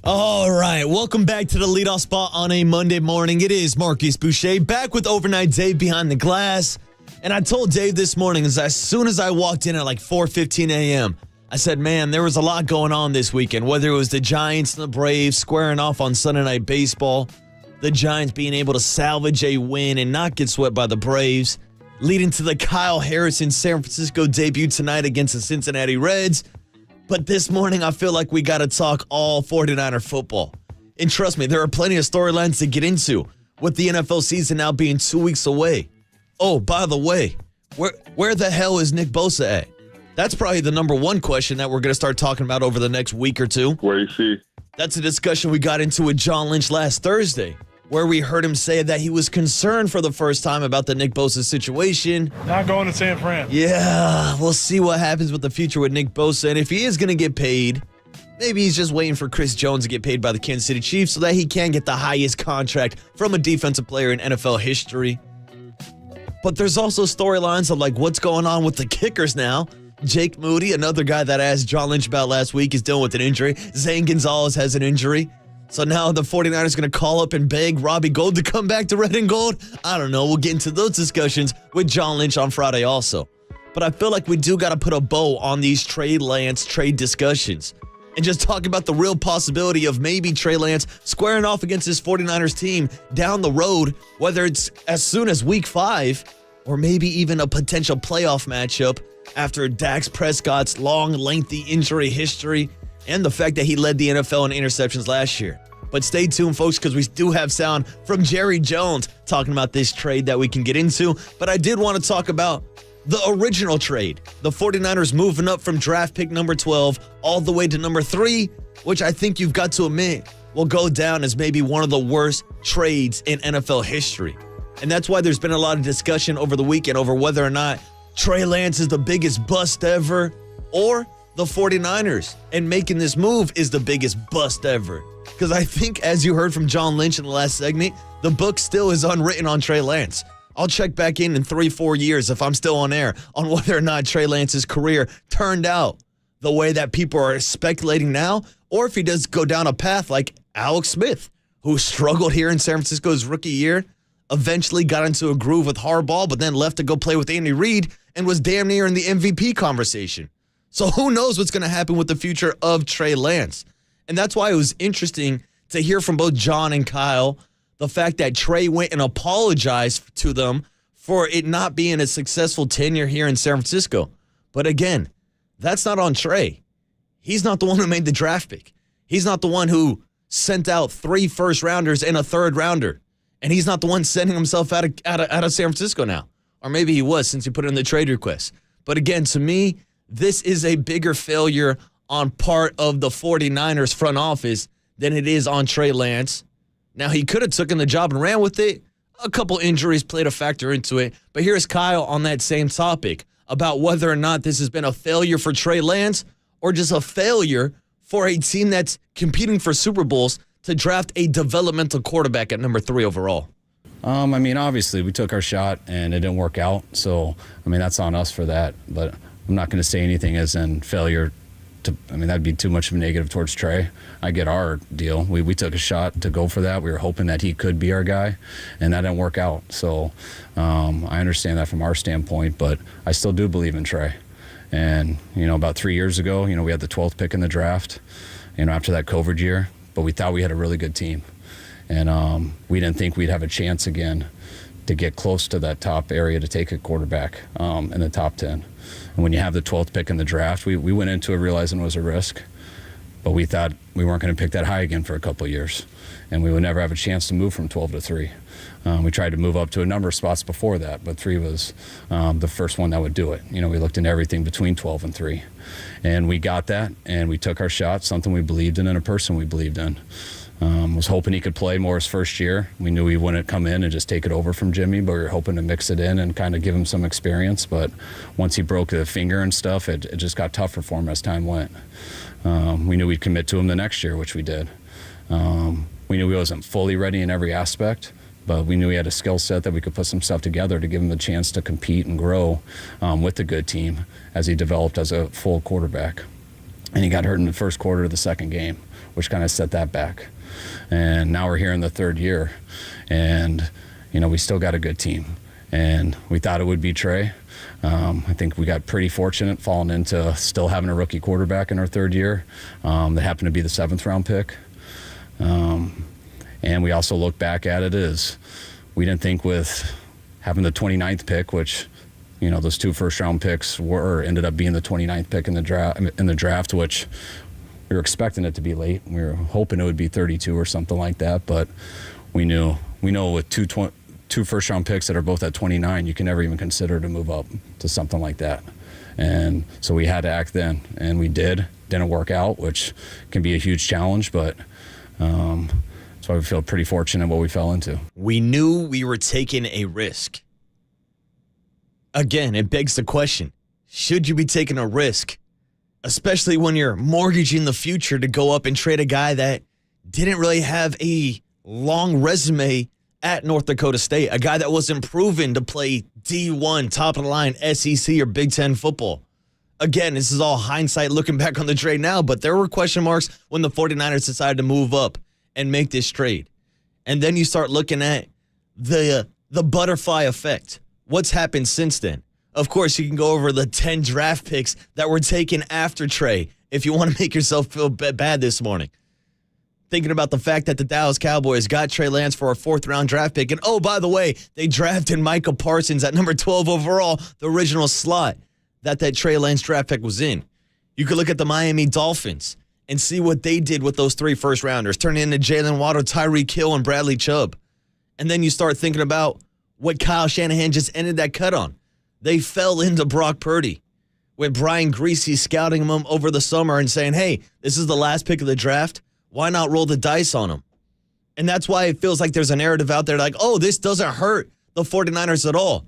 All right, welcome back to the leadoff spot on a Monday morning. It is Marcus Boucher back with Overnight Dave behind the glass. And I told Dave this morning, as soon as I walked in at like 4:15 a.m., I said, man, there was a lot going on this weekend, whether it was the Giants and the Braves squaring off on Sunday Night Baseball, the Giants being able to salvage a win and not get swept by the Braves, leading to the Kyle Harrison San Francisco debut tonight against the Cincinnati Reds. But this morning, I feel like we got to talk all 49er football. And trust me, there are plenty of storylines to get into with the NFL season now being 2 weeks away. Oh, by the way, where the hell is Nick Bosa at? That's probably the number one question that we're going to start talking about over the next week or two. Where you see? That's a discussion we got into with John Lynch last Thursday, where we heard him say that he was concerned for the first time about the Nick Bosa situation. Not going to San Fran. Yeah, we'll see what happens with the future with Nick Bosa. And if he is going to get paid, maybe he's just waiting for Chris Jones to get paid by the Kansas City Chiefs so that he can get the highest contract from a defensive player in NFL history. But there's also storylines of like what's going on with the kickers now. Jake Moody, another guy that I asked John Lynch about last week, is dealing with an injury. Zane Gonzalez has an injury. So now the 49ers going to call up and beg Robbie Gould to come back to red and gold? I don't know. We'll get into those discussions with John Lynch on Friday also. But I feel like we do got to put a bow on these Trey Lance trade discussions and just talk about the real possibility of maybe Trey Lance squaring off against his 49ers team down the road, whether it's as soon as week 5 or maybe even a potential playoff matchup after Dak Prescott's long, lengthy injury history and the fact that he led the NFL in interceptions last year. But stay tuned, folks, because we do have sound from Jerry Jones talking about this trade that we can get into. But I did want to talk about the original trade, the 49ers moving up from draft pick number 12 all the way to number 3, which I think you've got to admit will go down as maybe one of the worst trades in NFL history. And that's why there's been a lot of discussion over the weekend over whether or not Trey Lance is the biggest bust ever or the 49ers and making this move is the biggest bust ever. Because I think, as you heard from John Lynch in the last segment, the book still is unwritten on Trey Lance. I'll check back in 3-4 years if I'm still on air on whether or not Trey Lance's career turned out the way that people are speculating now, or if he does go down a path like Alex Smith, who struggled here in San Francisco's rookie year, eventually got into a groove with Harbaugh, but then left to go play with Andy Reid and was damn near in the MVP conversation. So who knows what's going to happen with the future of Trey Lance. And that's why it was interesting to hear from both John and Kyle the fact that Trey went and apologized to them for it not being a successful tenure here in San Francisco. But again, that's not on Trey. He's not the one who made the draft pick. He's not the one who sent out 3 first-rounders and a third-rounder. And he's not the one sending himself out of San Francisco now. Or maybe he was since he put in the trade request. But again, to me, this is a bigger failure on part of the 49ers front office than it is on Trey Lance. Now, he could have taken the job and ran with it. A couple injuries played a factor into it. But here's Kyle on that same topic about whether or not this has been a failure for Trey Lance or just a failure for a team that's competing for Super Bowls to draft a developmental quarterback at number 3 overall. I mean, obviously, we took our shot and it didn't work out. So, I mean, that's on us for that. But I'm not going to say anything as in failure. That'd be too much of a negative towards Trey. I get our deal. We took a shot to go for that. We were hoping that he could be our guy, and that didn't work out. So I understand that from our standpoint, but I still do believe in Trey. And, about 3 years ago, we had the 12th pick in the draft, after that COVID year, but we thought we had a really good team. And we didn't think we'd have a chance again to get close to that top area to take a quarterback in the top 10. And when you have the 12th pick in the draft, we went into it realizing it was a risk, but we thought we weren't going to pick that high again for a couple of years, and we would never have a chance to move from 12 to 3. We tried to move up to a number of spots before that, but 3 was the first one that would do it. We looked into everything between 12 and 3, and we got that, and we took our shot, something we believed in and a person we believed in. Was hoping he could play more his first year. We knew he wouldn't come in and just take it over from Jimmy, but we were hoping to mix it in and kind of give him some experience. But once he broke the finger and stuff, it just got tougher for him as time went. We knew we'd commit to him the next year, which we did. We knew he wasn't fully ready in every aspect, but we knew he had a skill set that we could put some stuff together to give him the chance to compete and grow with a good team as he developed as a full quarterback. And he got hurt in the first quarter of the second game, which kind of set that back. And now we're here in the 3rd year, and we still got a good team, and we thought it would be Trey. I think we got pretty fortunate falling into still having a rookie quarterback in our 3rd year that happened to be the 7th round pick. And we also look back at it as we didn't think with having the 29th pick, which those 2 first-round picks ended up being the 29th pick in the draft, which we were expecting it to be late. We were hoping it would be 32 or something like that, but we know with two 2 first-round picks that are both at 29, you can never even consider to move up to something like that. And so we had to act then, and we did. Didn't work out, which can be a huge challenge, but that's why we feel pretty fortunate what we fell into. We knew we were taking a risk. Again, it begs the question, should you be taking a risk? Especially when you're mortgaging the future to go up and trade a guy that didn't really have a long resume at North Dakota State, a guy that wasn't proven to play D1, top of the line, SEC or Big Ten football. Again, this is all hindsight looking back on the trade now, but there were question marks when the 49ers decided to move up and make this trade. And then you start looking at the butterfly effect. What's happened since then? Of course, you can go over the 10 draft picks that were taken after Trey if you want to make yourself feel bad this morning. Thinking about the fact that the Dallas Cowboys got Trey Lance for a 4th-round draft pick. And, oh, by the way, they drafted Micah Parsons at number 12 overall, the original slot that Trey Lance draft pick was in. You could look at the Miami Dolphins and see what they did with those 3 first-rounders, turning into Jalen Waddle, Tyreek Hill, and Bradley Chubb. And then you start thinking about what Kyle Shanahan just ended that cut on. They fell into Brock Purdy with Brian Greasy scouting him over the summer and saying, hey, this is the last pick of the draft. Why not roll the dice on him? And that's why it feels like there's a narrative out there like, oh, this doesn't hurt the 49ers at all.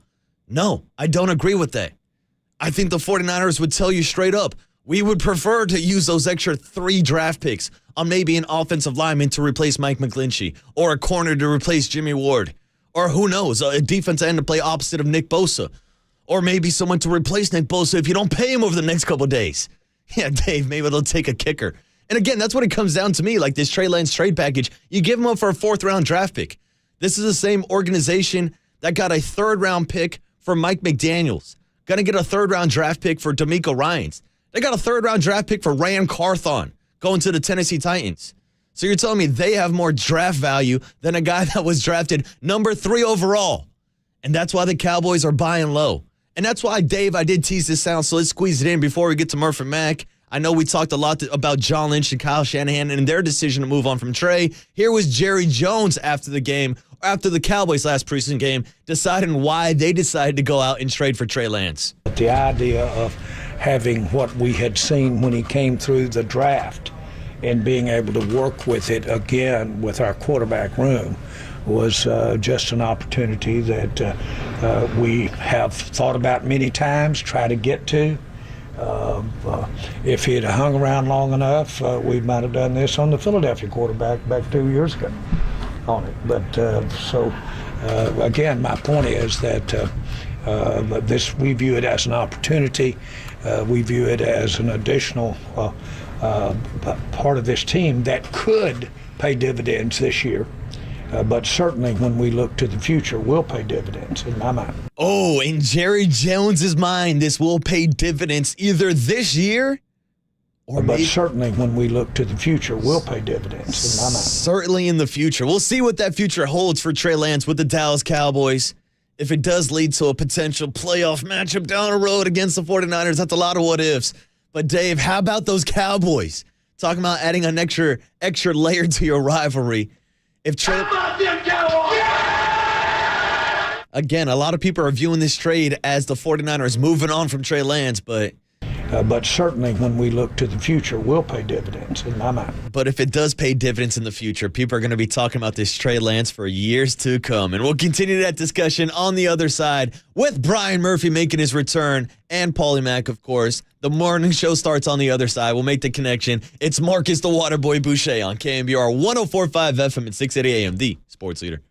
No, I don't agree with that. I think the 49ers would tell you straight up, we would prefer to use those extra 3 draft picks on maybe an offensive lineman to replace Mike McGlinchey or a corner to replace Jimmy Ward or who knows, a defensive end to play opposite of Nick Bosa or maybe someone to replace Nick Bosa if you don't pay him over the next couple of days. Yeah, Dave, maybe they'll take a kicker. And again, that's what it comes down to me, like this Trey Lance trade package. You give him up for a 4th-round draft pick. This is the same organization that got a 3rd-round pick for Mike McDaniels. Going to get a 3rd-round draft pick for D'Amico Ryans. They got a 3rd-round draft pick for Ryan Carthon going to the Tennessee Titans. So you're telling me they have more draft value than a guy that was drafted number 3 overall. And that's why the Cowboys are buying low. And that's why, Dave, I did tease this out, so let's squeeze it in before we get to Murph and Mac. I know we talked a lot about John Lynch and Kyle Shanahan and their decision to move on from Trey. Here was Jerry Jones after the game, after the Cowboys' last preseason game, deciding why they decided to go out and trade for Trey Lance. The idea of having what we had seen when he came through the draft and being able to work with it again with our quarterback room was just an opportunity that we have thought about many times, try to get to. If he had hung around long enough, we might have done this on the Philadelphia quarterback back 2 years ago on it. But again, my point is that this, we view it as an opportunity. We view it as an additional part of this team that could pay dividends this year. But certainly when we look to the future, will pay dividends in my mind. Oh, in Jerry Jones's mind, this will pay dividends either this year or but maybe certainly when we look to the future, will pay dividends in my mind. Certainly in the future. We'll see what that future holds for Trey Lance with the Dallas Cowboys. If it does lead to a potential playoff matchup down the road against the 49ers, that's a lot of what ifs. But Dave, how about those Cowboys? Talking about adding an extra layer to your rivalry. If Trey, again, a lot of people are viewing this trade as the 49ers moving on from Trey Lance, but certainly when we look to the future, will pay dividends in my mind. But if it does pay dividends in the future, people are going to be talking about this Trey Lance for years to come. And we'll continue that discussion on the other side with Brian Murphy making his return and Paulie Mack, of course. The morning show starts on the other side. We'll make the connection. It's Marcus the Waterboy Boucher on KNBR 104.5 FM and 680 AM, the sports leader.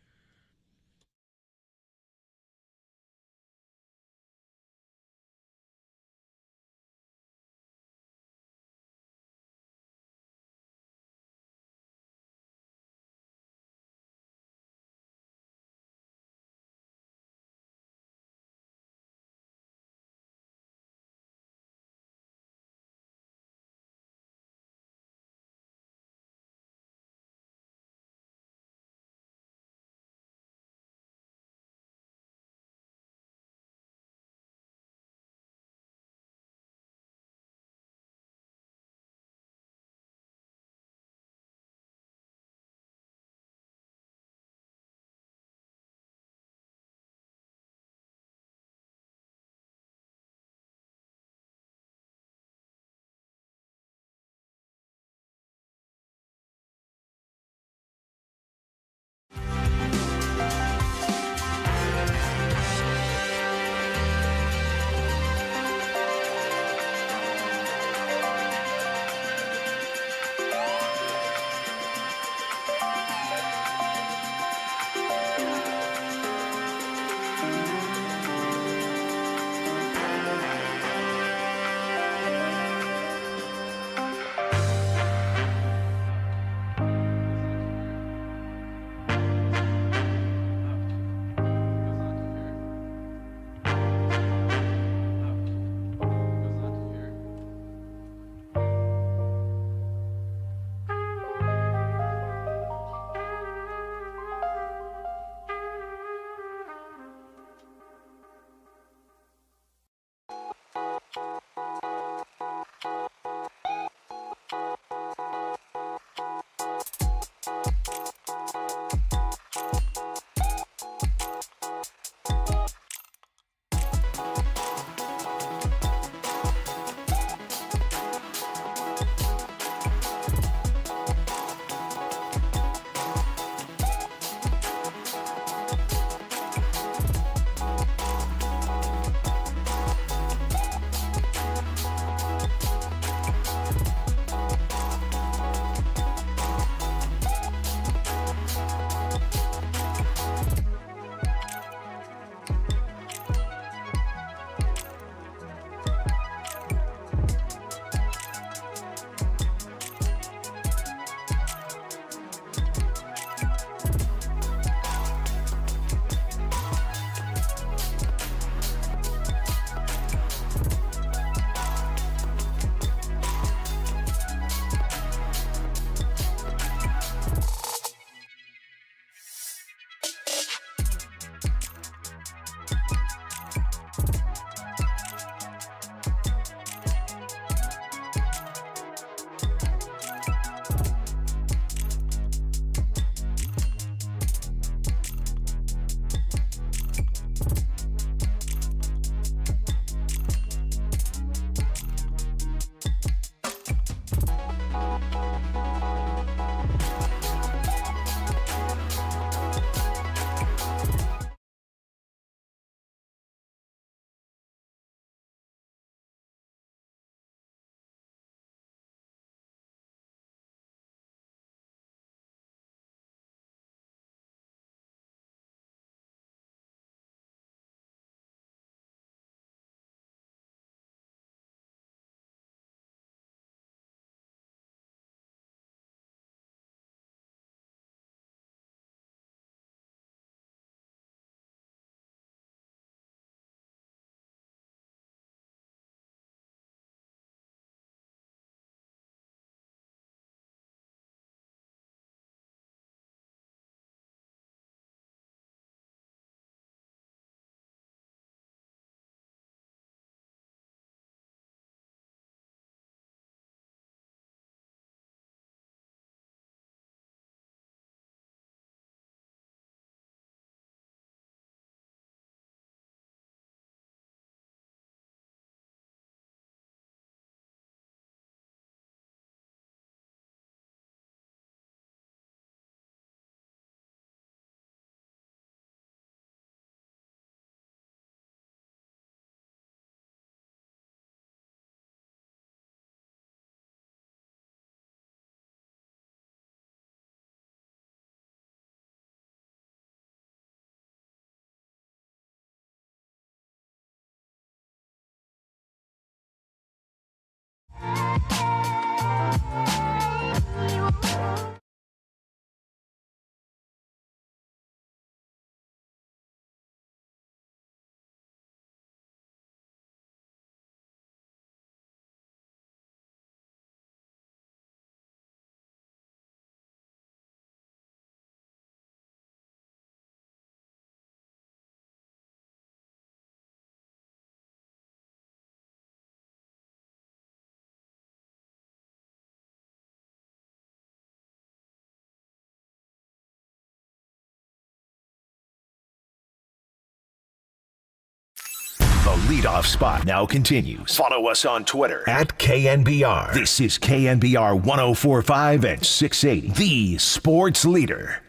leadoff spot now continues. Follow us on Twitter at KNBR. This is KNBR 104.5 and 680, the sports leader.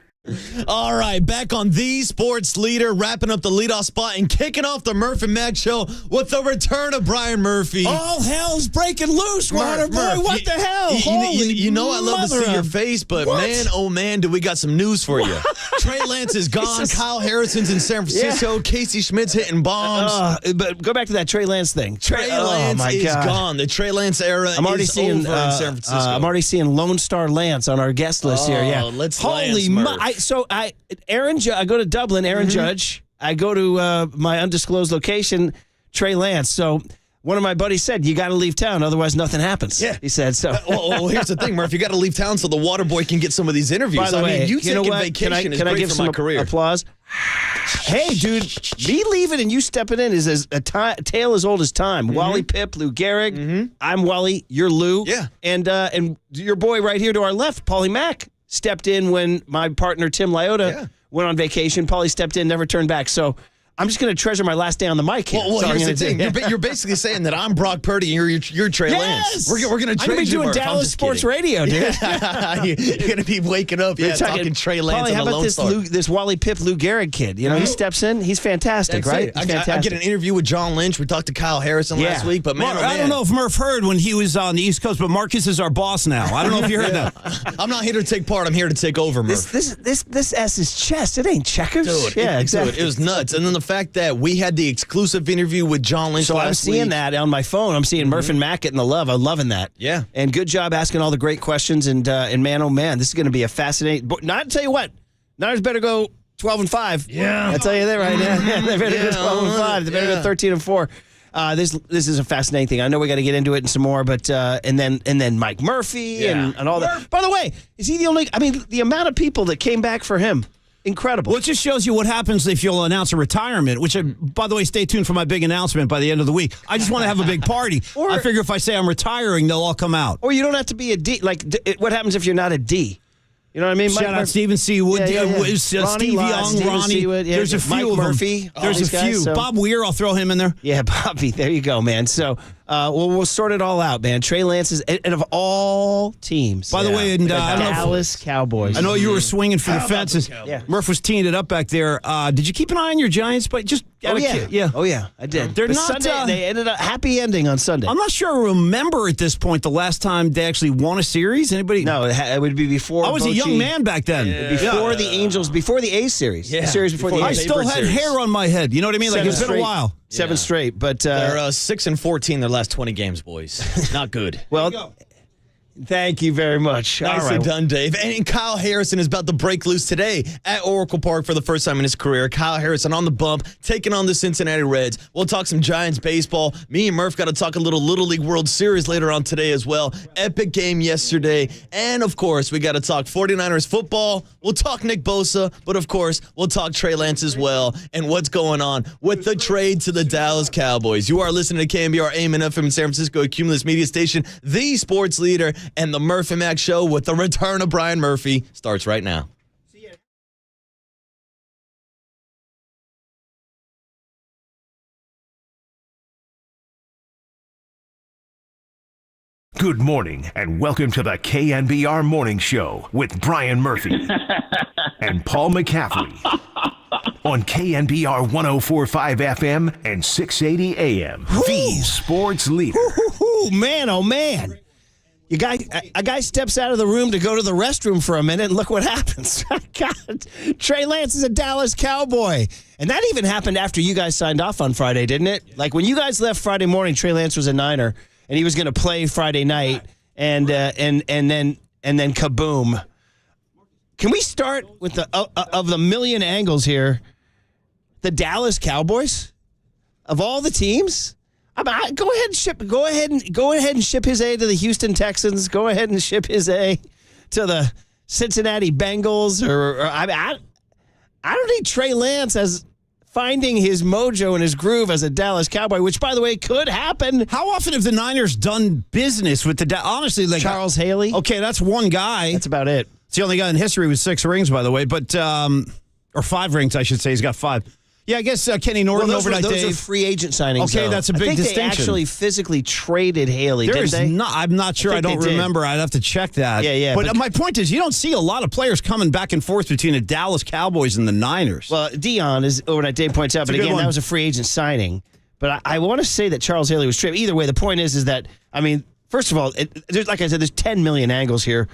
All right, back on the sports leader, wrapping up the leadoff spot and kicking off the Murph and Mac show with the return of Brian Murphy. All hell's breaking loose, Water Boy. What the hell? You know I love to see your face, but man, oh man, do we got some news for you. Trey Lance is gone. Kyle Harrison's in San Francisco. Casey Schmidt's hitting bombs. But go back to that Trey Lance thing. Trey Lance is gone. The Trey Lance era is over in San Francisco. I'm already seeing Lone Star Lance on our guest list here. Yeah, let's holy Lance, I go to Dublin, Aaron Judge. I go to my undisclosed location, Trey Lance. So one of my buddies said, you got to leave town, otherwise nothing happens. Yeah. He said so. Well, here's the thing, Murph. You got to leave town so the water boy can get some of these interviews. By the way, you taking what? vacation is can I great give for some my career. applause? Hey, dude, me leaving and you stepping in is as a tale as old as time. Wally Pip, Lou Gehrig. I'm Wally. You're Lou. Yeah. And your boy right here to our left, Paulie Mack, stepped in when my partner Tim Lyota went on vacation. Paulie stepped in, never turned back. So I'm just going to treasure my last day on the mic here. Well, here's the thing. You're basically saying that I'm Brock Purdy and you're Trey Lance. We're going to trade you. I'm going to be doing Dallas sports radio, dude. You're going to be waking up, talking Trey Lance. Paulie, how about this this Wally Pip, Lou Gehrig kid? You know, he steps in. He's fantastic, right? I get an interview with John Lynch. We talked to Kyle Harrison last week, but man, I don't know if Murph heard when he was on the East Coast, but Marcus is our boss now. I don't know if you heard that. I'm not here to take part. I'm here to take over, Murph. This S is chess. It ain't checkers. Dude, exactly. It was nuts. And then the fact that we had the exclusive interview with John Lynch so last I'm seeing week. that on my phone. I'm seeing Murph and Mac getting the love. I'm loving that. Yeah. And good job asking all the great questions. And man, oh man, this is going to be a fascinating. But not tell you what, Niners better go 12-5. Yeah. I'll tell you that right now. They better go 12-5. They better go 13-4. This is a fascinating thing. I know we got to get into it and some more, but and then Mike Murphy and all that. By the way, is he the only? I mean, the amount of people that came back for him. Incredible. Well, it just shows you what happens if you'll announce a retirement, which, by the way, stay tuned for my big announcement by the end of the week. I just want to have a big party. I figure if I say I'm retiring, they'll all come out. Or you don't have to be a D. Like, what happens if you're not a D? You know what I mean? Shout out Stephen C. Wood, Steve Young, Ronnie. There's a few Mike of them. Murphy. There's a few. Guys, Bob Weir, I'll throw him in there. Yeah, Bobby. There you go, man. So, we'll sort it all out, man. Trey Lance is, and of all teams. By the way, and Dallas Cowboys. I know you were swinging for the fences. Murph was teeing it up back there. Did you keep an eye on your Giants? But just Oh yeah, I did. They're but not. Sunday, they ended up happy ending on Sunday. I'm not sure I remember at this point the last time they actually won a series. Anybody? No, it would be before. I was a young man back then. Before the Angels, before the A's series. Yeah. The series before the A's. I still had hair on my head. You know what I mean? Like it's been a while. 7 straight, but they're 6-14 their last 20 games, boys. Not good. Well, thank you very much. Nicely done, Dave. And Kyle Harrison is about to break loose today at Oracle Park for the first time in his career. Kyle Harrison on the bump, taking on the Cincinnati Reds. We'll talk some Giants baseball. Me and Murph got to talk a little Little League World Series later on today as well. Epic game yesterday. And, of course, we got to talk 49ers football. We'll talk Nick Bosa, but, of course, we'll talk Trey Lance as well and what's going on with the trade to the Dallas Cowboys. You are listening to KNBR AM and FM in San Francisco, a Cumulus media station, the sports leader, and the Murph and Mac show with the return of Brian Murphy starts right now. Good morning and welcome to the KNBR Morning Show with Brian Murphy and Paul McCaffrey on KNBR 104.5 FM and 680 AM. The sports leader. Man, oh man. A guy steps out of the room to go to the restroom for a minute, and look what happens. God, Trey Lance is a Dallas Cowboy. And that even happened after you guys signed off on Friday, didn't it? Like when you guys left Friday morning, Trey Lance was a Niner, and he was going to play Friday night, and then kaboom. Can we start with the of the million angles here? The Dallas Cowboys, of all the teams. Go ahead and ship his A to the Houston Texans. Go ahead and ship his A to the Cincinnati Bengals. I don't need Trey Lance as finding his mojo and his groove as a Dallas Cowboy, which, by the way, could happen. How often have the Niners done business with honestly, like Charles Haley? Okay, that's one guy. That's about it. It's the only guy in history with 6 rings, by the way, but or 5 rings, I should say. He's got 5. Yeah, I guess Kenny Norton overnight. Those Dave. are free agent signings. Okay, though. that's a big I think distinction. They actually physically traded Haley, There didn't is they? not. I'm not sure. I think don't they did. remember. I'd have to check that. Yeah. But my point is, you don't see a lot of players coming back and forth between the Dallas Cowboys and the Niners. Well, Dion, as overnight Dave points out, but a good again, one. that was a free agent signing. But I want to say that Charles Haley was traded. Either way, the point is that, I mean, first of all, there's, like I said, there's 10 million angles here.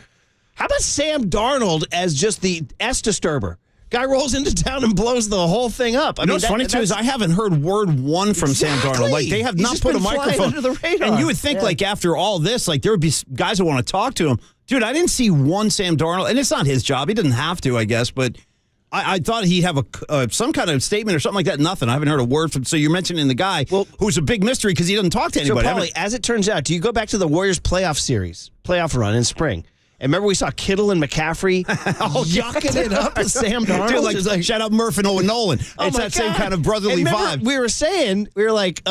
How about Sam Darnold as just the S disturber? Guy rolls into town and blows the whole thing up. I mean, what's funny too is I haven't heard word one from Sam Darnold. Like they have He's not just put a been flying microphone under the radar. And you would think like after all this, like there would be guys that want to talk to him. Dude, I didn't see one Sam Darnold, and it's not his job. He doesn't have to, I guess, but I thought he'd have some kind of statement or something like that. Nothing. I haven't heard a word from. So you're mentioning the guy who's a big mystery because he doesn't talk to anybody. So, Paulie, as it turns out, do you go back to the Warriors playoff run in spring? And remember we saw Kittle and McCaffrey yucking it up with Sam Darnold? Dude, like, shout out Murph and Owen Nolan. It's that same kind of brotherly vibe. We were like,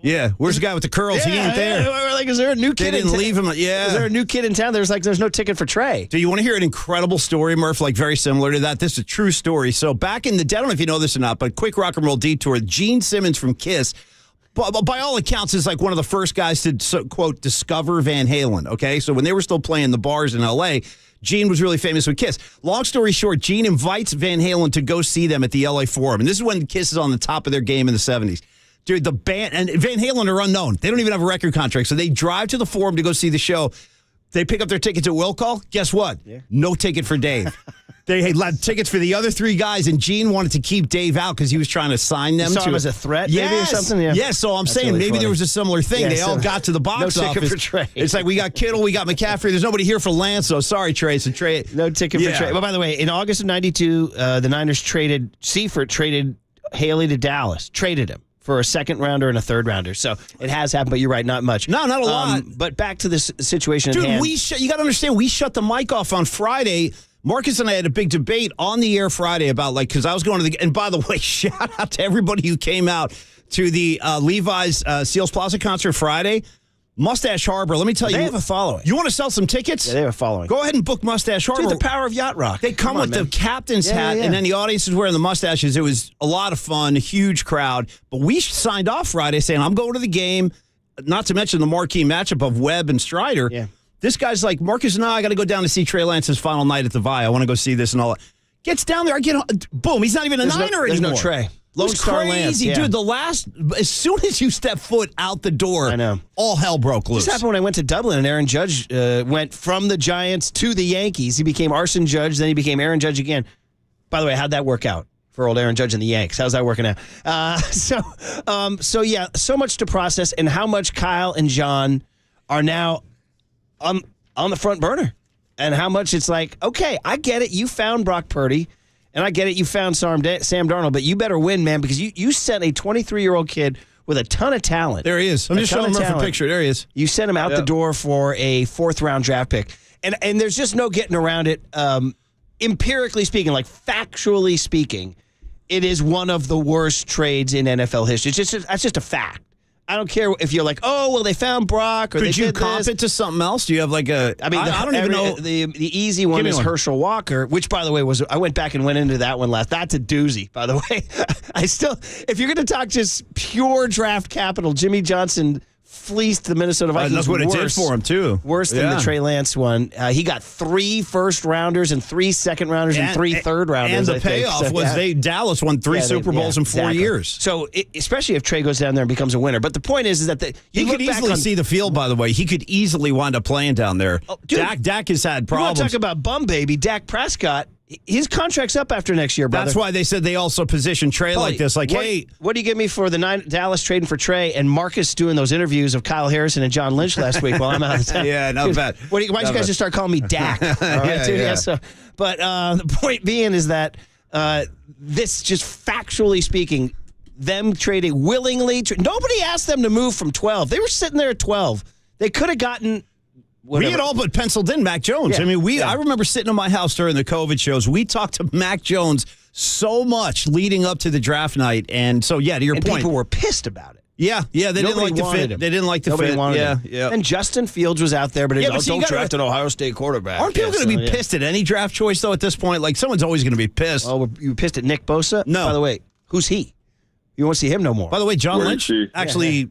yeah, where's the guy with the curls? He ain't there. We were like, is there a new kid? They didn't leave him. Yeah. Is there a new kid in town? There's no ticket for Trey. Do you want to hear an incredible story, Murph? Like very similar to that. This is a true story. So back in the day, I don't know if you know this or not, but quick rock and roll detour. Gene Simmons from Kiss, by all accounts, is like one of the first guys to, quote, discover Van Halen, okay? So when they were still playing the bars in L.A., Gene was really famous with Kiss. Long story short, Gene invites Van Halen to go see them at the L.A. Forum. And this is when Kiss is on the top of their game in the 70s. Dude, the band, and Van Halen are unknown. They don't even have a record contract. So they drive to the Forum to go see the show. They pick up their tickets at Will Call. Guess what? Yeah. No ticket for Dave. They had tickets for the other three guys, and Gene wanted to keep Dave out because he was trying to sign them. You saw him as a threat, maybe, or something? Yeah. Yes, so I'm saying really maybe funny. There was a similar thing. They all got to the box no office. Ticket for Trey. It's like we got Kittle, we got McCaffrey. There's nobody here for Lance, so sorry, Trey. So Trey. No ticket for Trey. Well, by the way, in August of 92, the Niners traded Haley to Dallas, traded him for a second rounder and a third rounder. So it has happened, but you're right, not much. No, not a lot. But back to this situation Dude, at hand. you got to understand, we shut the mic off on Friday. Marcus and I had a big debate on the air Friday about, like, because I was going to and by the way, shout out to everybody who came out to the Levi's Seals Plaza concert Friday. Mustache Harbor, let me tell you. They have a following. You want to sell some tickets? Yeah, they have a following. Go ahead and book Mustache Harbor. Dude, the power of yacht rock. They come with the captain's hat, and then the audience is wearing the mustaches. It was a lot of fun, a huge crowd. But we signed off Friday saying, I'm going to the game, not to mention the marquee matchup of Webb and Strider. Yeah. This guy's like, Marcus and I got to go down to see Trey Lance's final night at the Vi. I want to go see this and all that. Gets down there, boom, he's not even a Niner anymore. There's no Trey. Lone Star Lance, crazy, dude. As soon as you step foot out the door, I know, all hell broke loose. This happened when I went to Dublin, and Aaron Judge went from the Giants to the Yankees. He became Arson Judge, then he became Aaron Judge again. By the way, how'd that work out for old Aaron Judge and the Yanks? How's that working out? So yeah, so much to process, and how much Kyle and John are now on the front burner, and how much it's like, okay, I get it. You found Brock Purdy. And I get it, you found Sam Darnold, but you better win, man, because you sent a 23-year-old kid with a ton of talent. There he is. I'm just showing him a picture. There he is. You sent him out the door for a fourth-round draft pick. And there's just no getting around it. Empirically speaking, like factually speaking, it is one of the worst trades in NFL history. That's just a fact. I don't care if you're like, oh, well, they found Brock, or Could they you did comp this. it to something else? Do you have like a? I mean, I don't even know. The easy one is Herschel Walker, which, by the way, I went back and went into that one last. That's a doozy, by the way. If you're going to talk just pure draft capital, Jimmy Johnson fleeced the Minnesota Vikings. That's what it did for him, too. Worse than the Trey Lance one. He got 3 first-rounders and 3 second-rounders and 3 third-rounders. And the payoff was Dallas won 3 Super Bowls in 4 years. So, especially if Trey goes down there and becomes a winner. But the point is that he could easily see the field, by the way. He could easily wind up playing down there. Oh, dude, Dak has had problems. You want to talk about bum baby, Dak Prescott. His contract's up after next year, brother. That's why they said they also positioned Trey like this. Like, hey. What do you give me for the Dallas trading for Trey and Marcus doing those interviews of Kyle Harrison and John Lynch last week while I'm out of town? Yeah, not bad. Why'd you guys just start calling me Dak? All right, yeah. But the point being is that this, just factually speaking, them trading willingly. Nobody asked them to move from 12. They were sitting there at 12. They could have gotten... Whatever. We had all but penciled in Mac Jones. Yeah. I mean, I remember sitting in my house during the COVID shows. We talked to Mac Jones so much leading up to the draft night. And so, yeah, to your point. People were pissed about it. Yeah, they didn't like the fit. They didn't like the Nobody fit. wanted him. Yeah. And Justin Fields was out there, but don't draft an Ohio State quarterback. Aren't people going to be pissed at any draft choice, though, at this point? Like, someone's always going to be pissed. Oh, you pissed at Nick Bosa? No. By the way, Who's he? You won't see him no more. By the way, John Lynch actually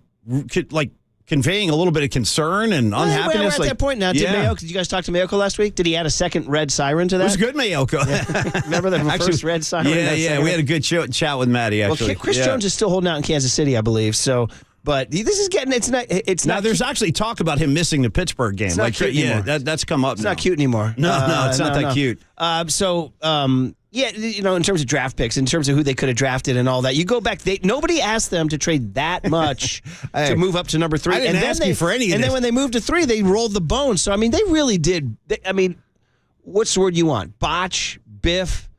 conveying a little bit of concern and unhappiness. We're at that point now. Did you guys talk to Mayoko last week? Did he add a second red siren to that? It was good, Mayoko. Yeah. Remember the first red siren? Yeah. We had a good chat with Maddie, actually. Well, Chris Jones is still holding out in Kansas City, I believe. So, but this is getting, it's now, not. There's actually talk about him missing the Pittsburgh game. It's not cute anymore. That's come up It's now. not cute anymore. No, it's not that cute. Yeah, in terms of draft picks, in terms of who they could have drafted and all that, you go back. Nobody asked them to trade that much to move up to number 3. I didn't ask you for any of this. And then when they moved to 3, they rolled the bones. So, I mean, they really did. What's the word you want? Botch, biff,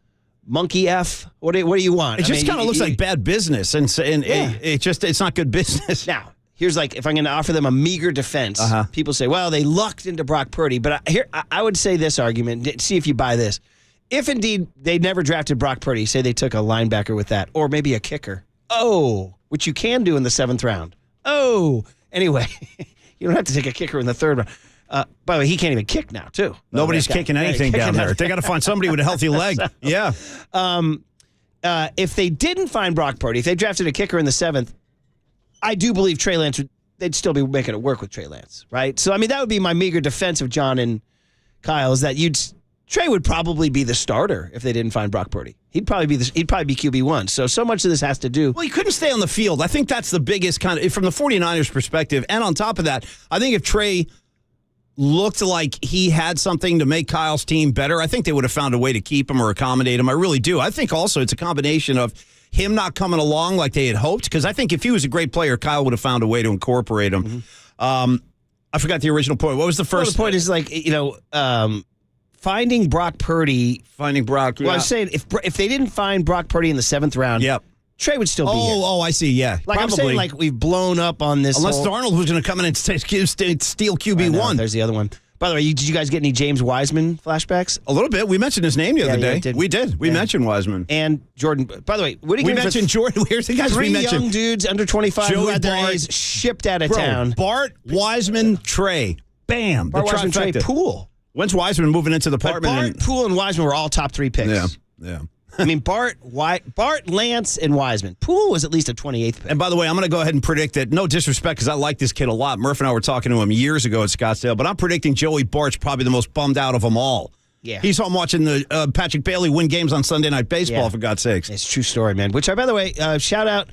monkey F? What do you want? It just kind of looks like bad business, and it's not good business. Now, here's if I'm going to offer them a meager defense, people say, well, they lucked into Brock Purdy. But I would say this argument, see if you buy this. If indeed they never drafted Brock Purdy, say they took a linebacker with that, or maybe a kicker. Which you can do in the 7th round. Anyway, you don't have to take a kicker in the 3rd round. By the way, he can't even kick now, too. Nobody's kicking anything down there. They got to find somebody with a healthy leg. Yeah. If they didn't find Brock Purdy, if they drafted a kicker in the 7th, I do believe Trey Lance they'd still be making it work with Trey Lance, right? So, that would be my meager defense of John and Kyle, is that Trey would probably be the starter if they didn't find Brock Purdy. He'd probably be QB1. So much of this has to do. Well, he couldn't stay on the field. I think that's the biggest kind of, from the 49ers perspective. And on top of that, I think if Trey looked like he had something to make Kyle's team better, I think they would have found a way to keep him or accommodate him. I really do. I think also it's a combination of him not coming along like they had hoped, because I think if he was a great player, Kyle would have found a way to incorporate him. I forgot the original point. What was the first? Well, the point is finding Brock Purdy. Well, I was saying, if they didn't find Brock Purdy in the 7th round, Trey would still be here. I see, yeah. I'm saying, we've blown up on this. Unless Darnold was going to come in and steal QB1. There's the other one. By the way, did you guys get any James Wiseman flashbacks? A little bit. We mentioned his name the other day. We did. We mentioned Wiseman. And Jordan. By the way, we mentioned Jordan. Here's the guys 3 we mentioned. young dudes under 25 who had their A's shipped out of town. Bart, Wiseman, Trey. Bam. Bart, Wiseman, Trey, Poole. When's Wiseman moving into the apartment? Bart, Poole, and Wiseman were all top 3 picks. Yeah. Bart, Lance, and Wiseman. Poole was at least a 28th pick. And by the way, I'm going to go ahead and predict that, no disrespect, because I like this kid a lot. Murph and I were talking to him years ago at Scottsdale, but I'm predicting Joey Bart's probably the most bummed out of them all. Yeah. He's home watching the Patrick Bailey win games on Sunday Night Baseball, for God's sakes. It's a true story, man. Which, by the way, shout out.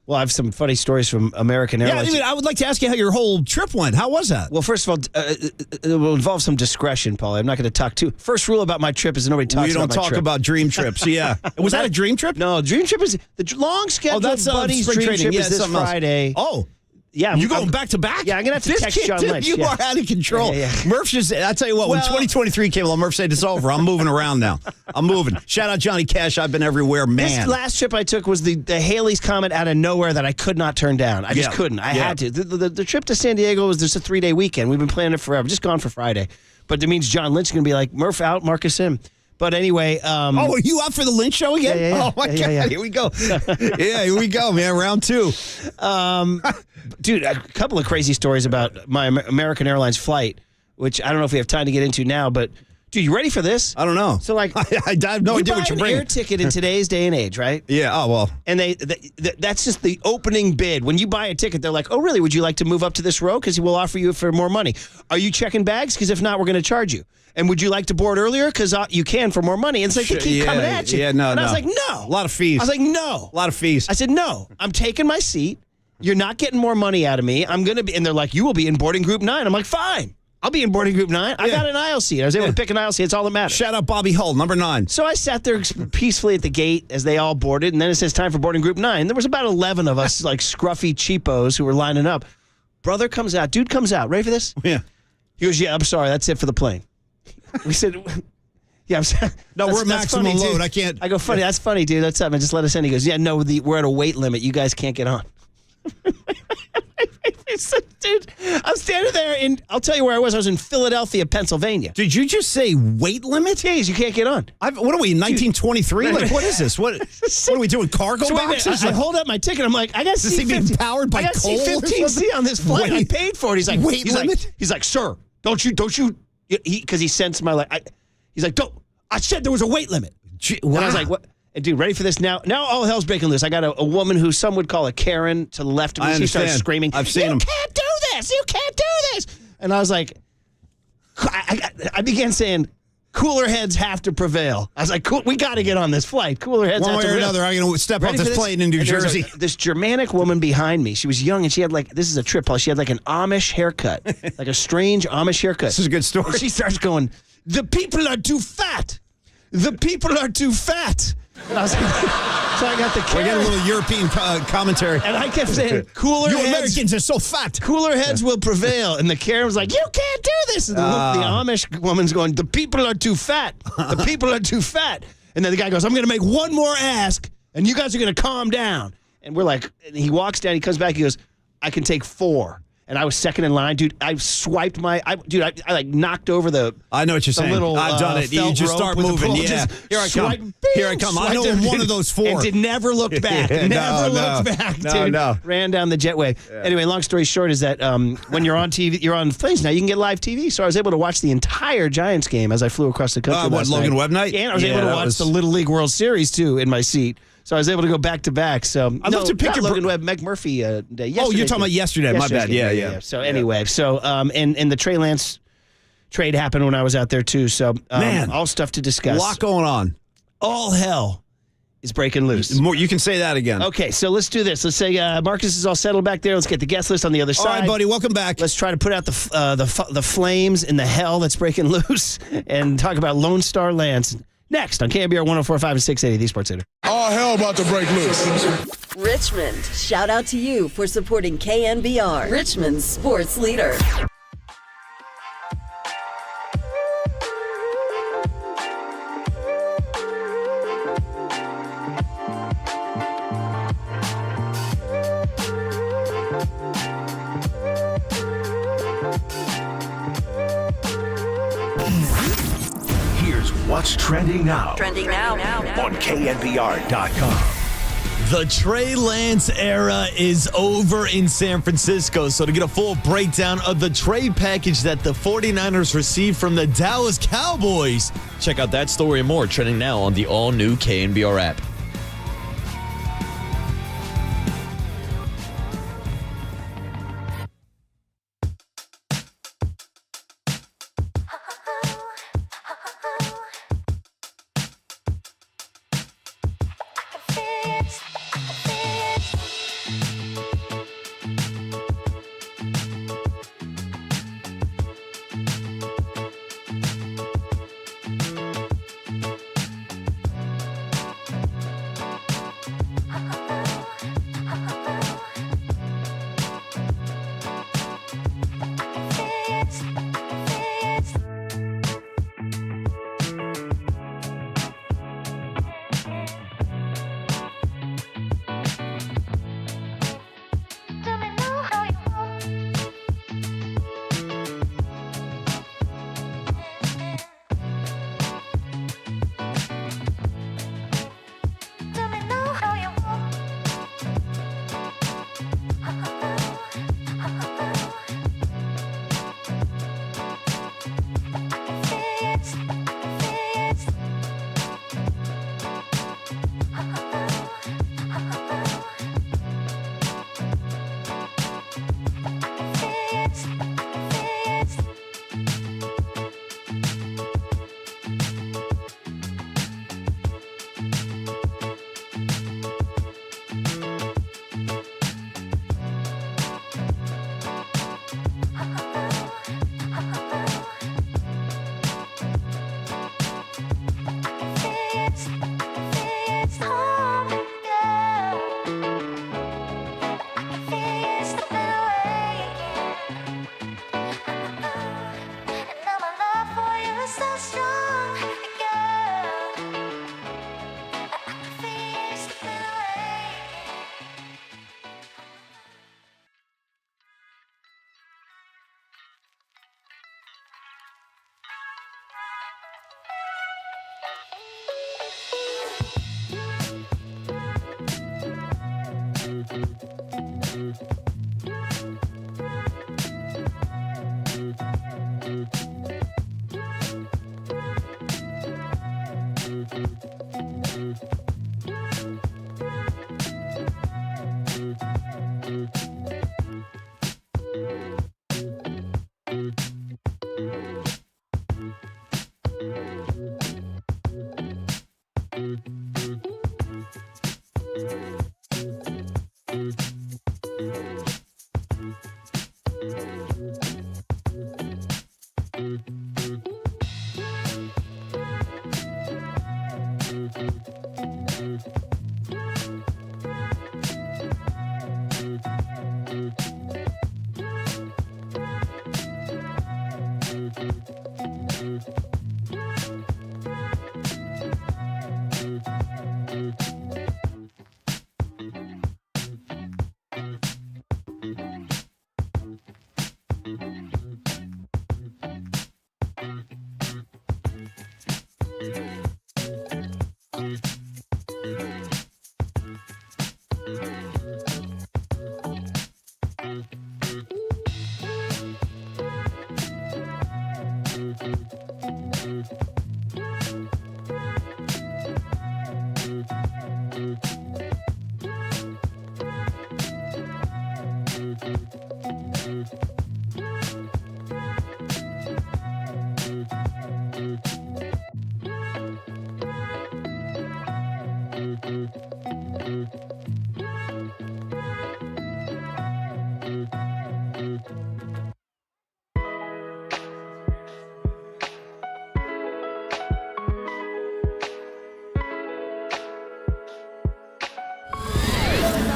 Well, I have some funny stories from American Airlines. Yeah, I would like to ask you how your whole trip went. How was that? Well, first of all, it will involve some discretion, Paul. I'm not going to talk too. First rule about my trip is nobody talks about my trip. We don't talk about dream trips, yeah. Was that a dream trip? No, dream trip is the long scheduled buddies dream trip is this Friday. Oh. Yeah, you going back to back? Yeah, I'm gonna have to text John Lynch. You are out of control. Yeah. Murph just, I tell you what, when 2023 came along, Murph said it's over. I'm moving around now. I'm moving. Shout out Johnny Cash. I've been everywhere, man. This last trip I took was the Haley's Comet out of nowhere that I could not turn down. I just couldn't. I had to. The trip to San Diego was just a 3-day weekend. We've been planning it forever. Just gone for Friday, but it means John Lynch is gonna be like, Murph out, Marcus in. But anyway, are you out for the Lynch show again? Yeah. Oh my God! Yeah. Here we go. Here we go, man. Round 2. Dude, a couple of crazy stories about my American Airlines flight, which I don't know if we have time to get into now. But dude, you ready for this? I don't know. So I have no idea what you're bringing. Air ticket in today's day and age, right? Yeah. Oh well. And that's just the opening bid. When you buy a ticket, they're like, "Oh, really? Would you like to move up to this row? Because we'll offer you for more money. Are you checking bags? Because if not, we're going to charge you." And would you like to board earlier? Because you can for more money. And it's like they keep coming at you. Yeah, no, and I was like, no. A lot of fees. I was like, no. A lot of fees. I said, no. I'm taking my seat. You're not getting more money out of me. I'm going to be, and they're like, you will be in boarding group 9. I'm like, fine. I'll be in boarding group 9. I got an aisle seat. I was able to pick an aisle seat. It's all that matters. Shout out Bobby Hull, number 9. So I sat there peacefully at the gate as they all boarded, and then it says time for boarding group 9. There was about 11 of us, like scruffy cheapos who were lining up. Brother comes out. Dude comes out. Ready for this? Yeah. He goes, yeah, I'm sorry. That's it for the plane. We said, yeah, no, we're maximum funny, load. Dude. I can't. I go, funny. That's funny, dude. That's something. Just let us in. He goes, yeah, no, we're at a weight limit. You guys can't get on. Dude, I'm standing there, and I'll tell you where I was. I was in Philadelphia, Pennsylvania. Did you just say weight limit? Yes, you can't get on. What are we, in 1923? Like, what is this? What are we doing, cargo boxes? I hold up my ticket. I'm like, I got C-15. This thing being powered by coal? C-15C on this flight. I paid for it. He's like, weight limit? He's like, sir, don't you, because he sensed my, he's like, don't, I said there was a weight limit. And I was like, what? And dude, ready for this? Now all hell's breaking loose. I got a woman who some would call a Karen to the left of me. I She starts understand. screaming, I've seen "You them. can't do this! You can't do this!" And I was like, I began saying, cooler heads have to prevail. I was like, cool, we got to get on this flight. Cooler heads One have way to or prevail. another, I'm going to step Ready off for this plane in New And there was Jersey. this Germanic woman behind me. She was young, and she had this is a trip, Paul. She had an Amish haircut, like a strange Amish haircut. This is a good story. And she starts going, "The people are too fat. The people are too fat." And I was like, so I got the We're Karen. getting a little European commentary. And I kept saying, cooler You heads. Americans are so fat. Cooler heads will prevail. And the Karen was like, "You can't do this." And the Amish woman's going, "The people are too fat. The people are too fat." And then the guy goes, "I'm going to make one more ask, and you guys are going to calm down." And we're like, and he walks down, he comes back, he goes, "I can take 4." And I was second in line, dude. I swiped I knocked over the. I know what you're saying. Little, I've done it. You felt just rope start with the moving. pole. Yeah. Just Here I swipe, come. bing, Here I come. I know swiped I'm it, one of those 4. And did never looked back. No, Never no. looked back, No, dude. no. Ran down the jetway. Yeah. Anyway, long story short is that when you're on TV, you're on planes now. You can get live TV. So I was able to watch the entire Giants game as I flew across the country. What, last Logan night. Webb night? Yeah, and I was able to watch the Little League World Series too in my seat. So I was able to go back to back. So I'd love to pick your Logan Webb, Meg Murphy day. Oh, you're talking about yesterday. My bad. Yeah. So anyway, and the Trey Lance trade happened when I was out there too. So Man, all stuff to discuss. A lot going on. All hell is breaking loose. More, you can say that again. Okay, so let's do this. Let's say Marcus is all settled back there. Let's get the guest list on the other side. All right, buddy. Welcome back. Let's try to put out the flames and the hell that's breaking loose, and talk about Lone Star Lance next on KNBR 104.5 and 680, the Sports Center. All hell about to break loose. Richmond, shout out to you for supporting KNBR, Richmond's sports leader. Here's what's trending now. Trending now. On KNBR.com. The Trey Lance era is over in San Francisco. So to get a full breakdown of the trade package that the 49ers received from the Dallas Cowboys, check out that story and more trending now on the all-new KNBR app.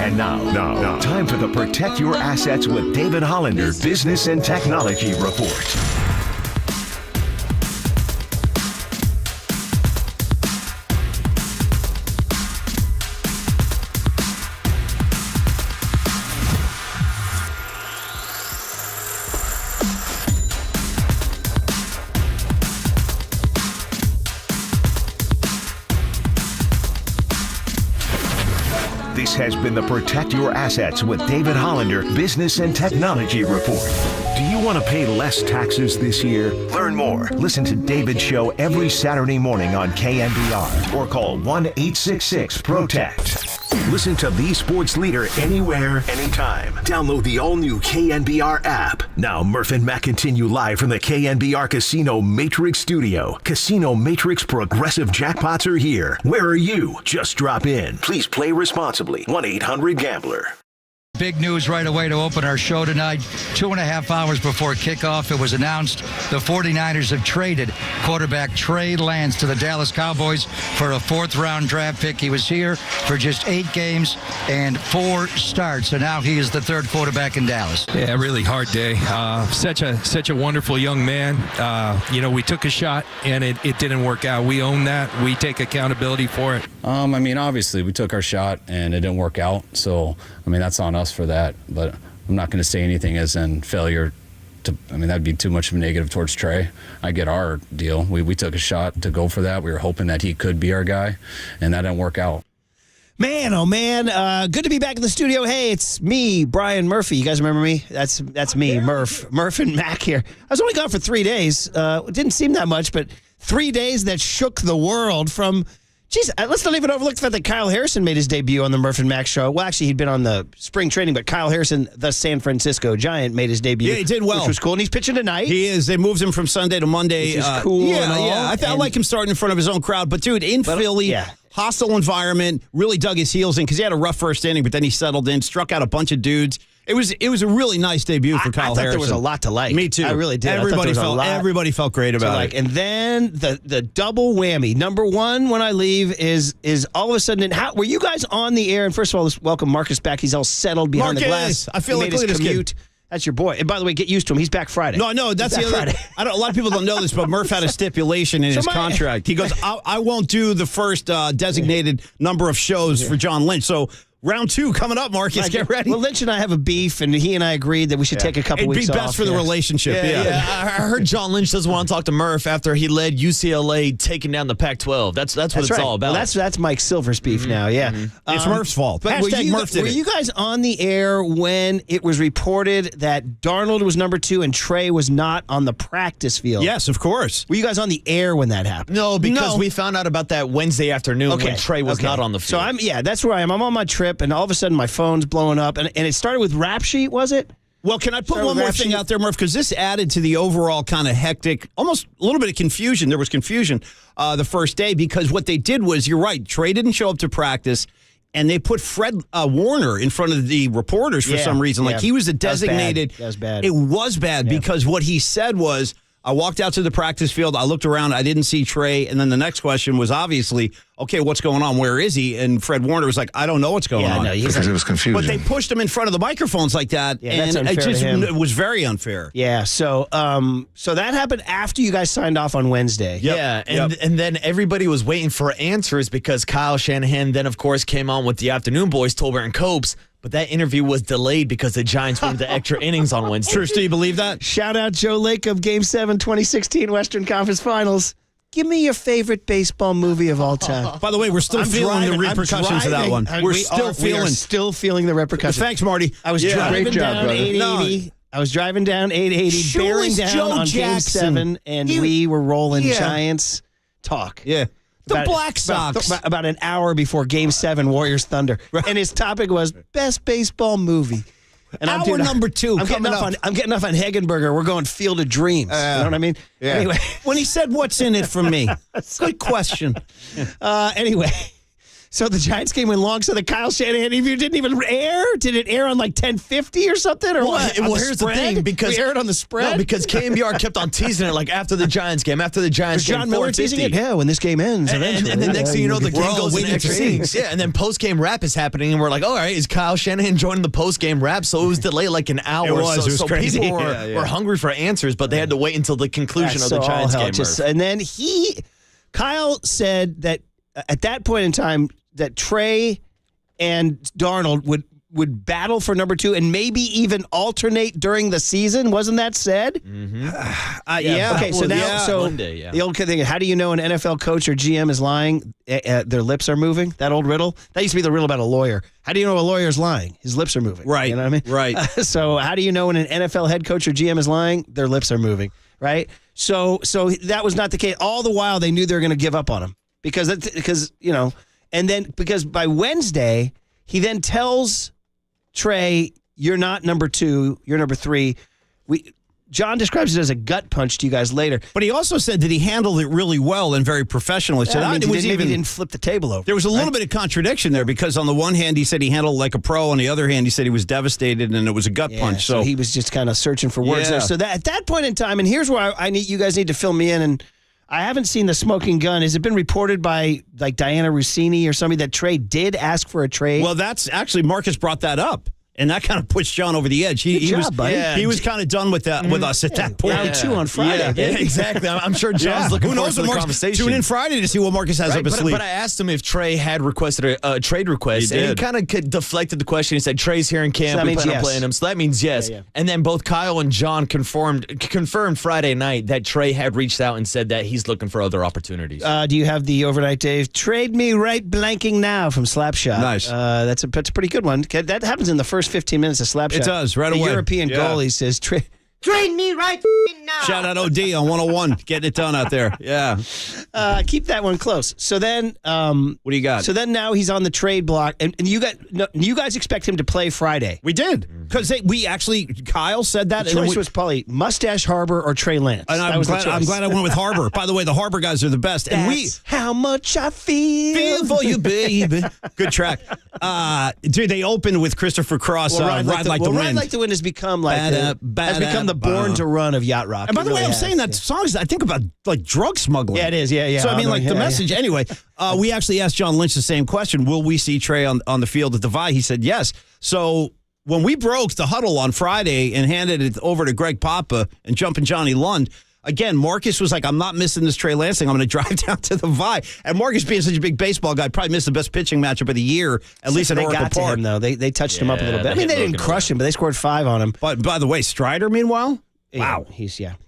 And now, time for the Protect Your Assets with David Hollander Business and Technology Report. This has been the Protect Your Assets with David Hollander Business and Technology Report. Do you want to pay less taxes this year? Learn more. Listen to David's show every Saturday morning on KNBR or call 1-866-PROTECT. Listen to the sports leader anywhere, anytime. Download the all-new KNBR app. Now, Murph and Matt continue live from the KNBR Casino Matrix Studio. Casino Matrix Progressive Jackpots are here. Where are you? Just drop in. Please play responsibly. 1-800-GAMBLER. Big news right away to open our show tonight. 2.5 hours before kickoff, it was announced the 49ers have traded quarterback Trey Lance to the Dallas Cowboys for a fourth-round draft pick. He was here for just 8 games and 4 starts, and now he is the third quarterback in Dallas. Yeah, really hard day. Such a wonderful young man. We took a shot, and it didn't work out. We own that. We take accountability for it. Obviously, we took our shot, and it didn't work out. So, that's on us for that. But I'm not going to say anything as in failure. That'd be too much of a negative towards Trey. I get our deal. We took a shot to go for that. We were hoping that he could be our guy, and that didn't work out. Man, oh man, good to be back in the studio. Hey, it's me, Brian Murphy. You guys remember me? That's me, Murph and Mac here. I was only gone for 3 days. It didn't seem that much, but 3 days that shook the world from... Geez, let's not even overlook the fact that Kyle Harrison made his debut on the Murph and Mac show. Well, actually, he'd been on the spring training, but Kyle Harrison, the San Francisco Giant, made his debut. Yeah, he did well. Which was cool, and he's pitching tonight. He is. They moved him from Sunday to Monday. Which is cool. Yeah. I like him starting in front of his own crowd. But, dude, in Philly, hostile environment, really dug his heels in because he had a rough first inning, but then he settled in, struck out a bunch of dudes. It was a really nice debut for Kyle Harrison. I thought there was a lot to like. Me too. I really did. Everybody felt great about it. And then the double whammy. Number one, when I leave, is all of a sudden. Were you guys on the air? And first of all, let's welcome Marcus back. He's all settled behind the glass. I feel like his commute. That's your boy. And by the way, get used to him. He's back Friday. No, that's the other. Friday. A lot of people don't know this, but Murph had a stipulation in his contract. He goes, I won't do the first designated number of shows for John Lynch. So. Round 2 coming up, Marcus. Get ready. Well, Lynch and I have a beef, and he and I agreed that we should take a couple weeks off. It'd be best for the relationship. Yeah. I heard John Lynch doesn't want to talk to Murph after he led UCLA taking down the Pac-12. That's what it's all about. Well, that's Mike Silver's beef now, yeah. Mm-hmm. It's Murph's fault. But were you guys on the air when it was reported that Darnold was number 2 and Trey was not on the practice field? Yes, of course. Were you guys on the air when that happened? No, because we found out about that Wednesday afternoon when Trey was not on the field. So that's where I am. I'm on my trip, and all of a sudden my phone's blowing up, and it started with Rap Sheet, was it? Well, can I put one more thing out there, Murph? Because this added to the overall kind of hectic, almost a little bit of confusion. There was confusion the first day because what they did was, you're right, Trey didn't show up to practice, and they put Fred Warner in front of the reporters for some reason. Like he was a designated. That was bad. It was bad because what he said was, I walked out to the practice field. I looked around. I didn't see Trey. And then the next question was obviously, okay, what's going on? Where is he? And Fred Warner was like, I don't know what's going on. No, Because it was confusing. But they pushed him in front of the microphones like that. Yeah, and that's unfair to him. it was very unfair. Yeah, so that happened after you guys signed off on Wednesday. Yeah, and then everybody was waiting for answers because Kyle Shanahan then, of course, came on with the Afternoon Boys, Tolbert and Copes, but that interview was delayed because the Giants went the extra innings on Wednesday. Truce, do you believe that? Shout out Joe Lacob, Game 7, 2016 Western Conference Finals. Give me your favorite baseball movie of all time. By the way, we're still feeling the repercussions of that one. We are still feeling the repercussions. Thanks, Marty. I was driving down 880. I was driving down 880, bearing down Joe on Game Jackson. 7, and we were rolling Giants talk. Yeah. The Black Sox. About an hour before Game 7, Warriors Thunder. Right. And his topic was best baseball movie. And Hour number 2 coming up. I'm getting off on Hagenberger. We're going Field of Dreams. You know what I mean? Yeah. Anyway. When he said, what's in it for me? Good question. Anyway. So the Giants game went long, so the Kyle Shanahan interview didn't even air? Did it air on like 10:50 or something? Or what? Well, here's the thing. Because we aired on the spread? No, because KNBR kept on teasing it like after the Giants game, Was John Miller teasing it? 4:50. Yeah, when this game ends eventually. And then next thing you know, the game all goes in waiting to extra see. innings. Yeah, and then post-game rap is happening, and we're like, all right, is Kyle Shanahan joining the post-game rap? So it was delayed like an hour. It was so crazy. people Yeah. were hungry for answers, but they had to wait until the conclusion of the Giants game. And then Kyle said that at that point in time, that Trey and Darnold would battle for number 2 and maybe even alternate during the season. Wasn't that said? Yeah. Okay, so now, Monday, the old thing, how do you know an NFL coach or GM is lying? Their lips are moving. That old riddle. That used to be the riddle about a lawyer. How do you know a lawyer is lying? His lips are moving. Right. You know what I mean? Right. So how do you know when an NFL head coach or GM is lying? Their lips are moving. Right. So that was not the case. All the while they knew they were going to give up on him because you know. And then, because by Wednesday, he then tells Trey, you're not number 2, you're number 3. John describes it as a gut punch to you guys later. But he also said that he handled it really well and very professionally. So Maybe he didn't flip the table over. There was a little bit of contradiction there because on the one hand, he said he handled it like a pro. On the other hand, he said he was devastated and it was a gut punch. So he was just kind of searching for words there. So at that point in time, and here's where you guys need to fill me in, and I haven't seen the smoking gun. Has it been reported by like Diana Rossini or somebody that Trey did ask for a trade? Well, that's actually Marcus brought that up. And that kind of pushed John over the edge. He was kind of done with that with us at that point. Round 2 on Friday. Yeah, exactly. I'm sure John's looking forward to the conversation. Tune in Friday to see what Marcus has up his sleeve. But I asked him if Trey had requested a trade request, and he kind of deflected the question. He said, Trey's here in camp. We plan on playing him. So that means yes. Yeah. And then both Kyle and John confirmed Friday night that Trey had reached out and said that he's looking for other opportunities. Do you have the overnight, Dave? Trade me right blanking now from Slapshot. Nice. That's a pretty good one. That happens in the first 15 minutes of Slapshot. It does, right away. The European goalie says, trade me right now. Shout out OD on 101. Getting it done out there. Yeah. Keep that one close. So then, what do you got? So then now he's on the trade block, and you guys expect him to play Friday. We did. Because Kyle said that. The choice was probably Mustache Harbor or Trey Lance. And I'm glad I went with Harbor. By the way, the Harbor guys are the best. That's how much I feel for you, baby. Good track. Dude, they opened with Christopher Cross. Ride Like the Wind. Ride Like the Wind has become the Born to Run of yacht rock. And by the way, I'm saying that song is, I think, about like drug smuggling. Yeah, it is. Yeah. So I mean, like the message. Anyway, we actually asked John Lynch the same question: will we see Trey on the field at the Vi? He said yes. So when we broke the huddle on Friday and handed it over to Greg Papa and Jumpin' Johnny Lund, again, Marcus was like, I'm not missing this Trey Lance thing. I'm going to drive down to the Vi. And Marcus, being such a big baseball guy, probably missed the best pitching matchup of the year, at least at Oracle Park. To him, though. They touched him up a little bit. I mean, they didn't crush him, but they scored 5 on him. But by the way, Strider, meanwhile? Wow.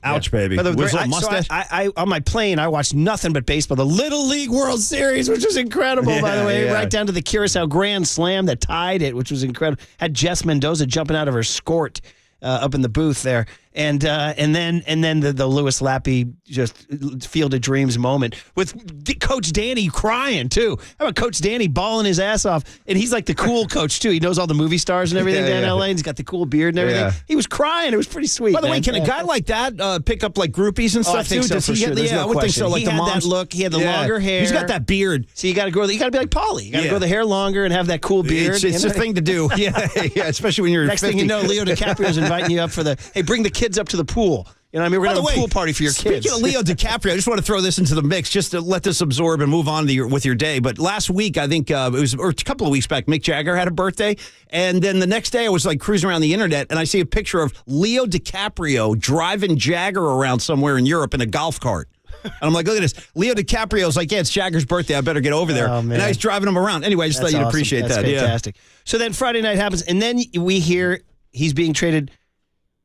Ouch, baby. Mustache. I on my plane, I watched nothing but baseball. The Little League World Series, which was incredible, by the way. Right down to the Curacao Grand Slam that tied it, which was incredible. Had Jess Mendoza jumping out of her skirt up in the booth there. And then the Lewis Lappy just Field of Dreams moment with Coach Danny crying too. How about Coach Danny balling his ass off? And he's like the cool coach too. He knows all the movie stars and everything down in LA. And he's got the cool beard and everything. Yeah. He was crying. It was pretty sweet. By the way, can a guy like that pick up like groupies and stuff I think too? So, Does for he sure. get I would think so. Like he the had moms. that look. He had the longer hair. He's got that beard. So you got to grow. You got to be like Paulie. You got to grow the hair longer and have that cool beard. It's a thing to do. Yeah, especially when you're next 50. thing you know, Leo DiCaprio's inviting you up for the bring the kids up to the pool. You know what I mean? We're going to have a pool party for your kids. Speaking of Leo DiCaprio, I just want to throw this into the mix just to let this absorb and move on with your day. But last week, I think it was, or a couple of weeks back, Mick Jagger had a birthday. And then the next day, I was like cruising around the internet, and I see a picture of Leo DiCaprio driving Jagger around somewhere in Europe in a golf cart. And I'm like, look at this. Leo DiCaprio's like, yeah, it's Jagger's birthday. I better get over there. Oh, man. And now he's driving him around. Anyway, I just thought you'd appreciate That's that. fantastic. So then Friday night happens, and then we hear he's being traded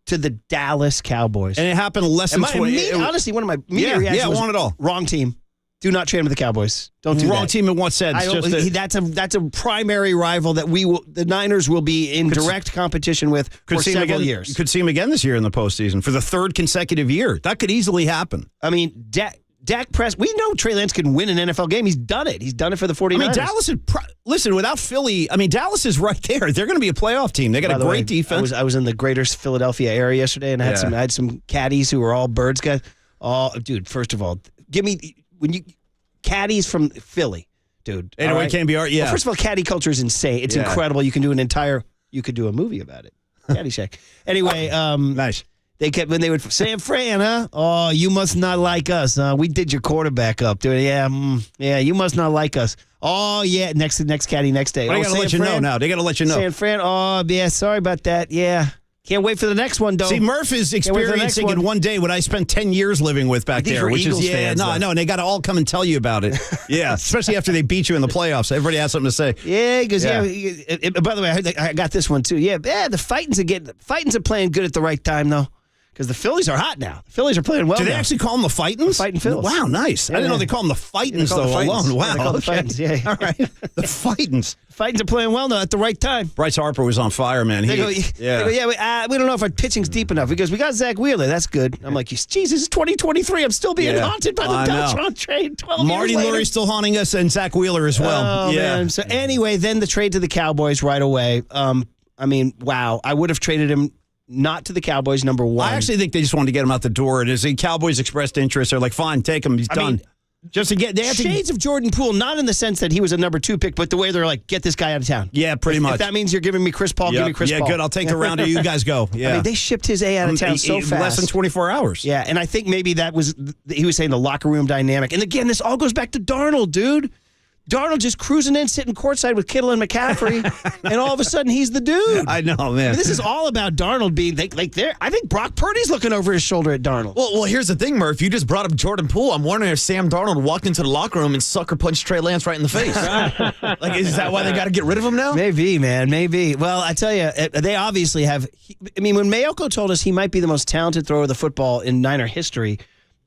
to the Dallas Cowboys. And it happened less than 20. Honestly, one of my media reactions I was, want it all. Wrong team. Do not trade him to the Cowboys. Don't do that. Wrong team in what sense? That's a primary rival that the Niners will be in direct competition with for several years. You could see him again this year in the postseason for the third consecutive year. That could easily happen. I mean, Dak Prescott, we know Trey Lance can win an NFL game. He's done it. He's done it for the 49ers. I mean, Dallas is, listen, without Philly, I mean, Dallas is right there. They're going to be a playoff team. They got a great defense. I was in the greater Philadelphia area yesterday, and I had some caddies who were all Birds guys. Oh, dude, first of all, caddies from Philly, dude. Anyway, KNBR, yeah. Well, first of all, caddy culture is insane. It's incredible. You can do you could do a movie about it. Caddyshack. Anyway, nice. They kept when they would San Fran, huh? Oh, you must not like us, huh? We did your quarterback up, dude. Yeah, you must not like us. Oh yeah, next caddy next day. They got to let you know now. They got to let you know. San Fran. Oh yeah, sorry about that. Yeah. Can't wait for the next one, though. See, Murph is experiencing it one day what I spent 10 years living with back there. Which Eagles is, fans, I know, and they got to all come and tell you about it. Yeah, especially after they beat you in the playoffs. Everybody has something to say. Yeah, because, by the way, I heard I got this one, too. Yeah, the Fightins are playing good at the right time, though. Because the Phillies are hot now. The Phillies are playing well. Do they now. actually call them the Fightins? The Fightin' Phils. Wow, nice. I didn't know they call them the Fightins, though, alone. Wow. They call the Fightins, yeah. All right. The Fightins. Fightins are playing well now at the right time. Bryce Harper was on fire, man. We don't know if our pitching's deep enough. Because we got Zach Wheeler. That's good. I'm like, Jesus, it's 2023. I'm still being haunted by the Beltran trade 12 Marty years later. Lurie's still haunting us, and Zach Wheeler as well. Oh, man. So anyway, then the trade to the Cowboys right away. I mean, wow. I would have traded him not to the Cowboys, number one. I actually think they just wanted to get him out the door. And as the Cowboys expressed interest, they're like, fine, take him. He's done. Just to get shades of Jordan Poole, not in the sense that he was a number 2 pick, but the way they're like, get this guy out of town. Yeah, pretty much. If that means you're giving me Chris Paul, give me Chris Paul. Yeah, good. I'll take the round of you guys go. Yeah. I mean, they shipped his out of town so fast. Less than 24 hours. Yeah, and I think maybe he was saying the locker room dynamic. And again, this all goes back to Darnold, dude. Darnold just cruising in, sitting courtside with Kittle and McCaffrey, and all of a sudden he's the dude. I know, man. I mean, this is all about Darnold being there. I think Brock Purdy's looking over his shoulder at Darnold. Well, here's the thing, Murph. You just brought up Jordan Poole. I'm wondering if Sam Darnold walked into the locker room and sucker punched Trey Lance right in the face. Like, is that why they got to get rid of him now? Maybe, man. Maybe. Well, I tell you, they obviously have. I mean, when Mayoko told us he might be the most talented thrower of the football in Niner history,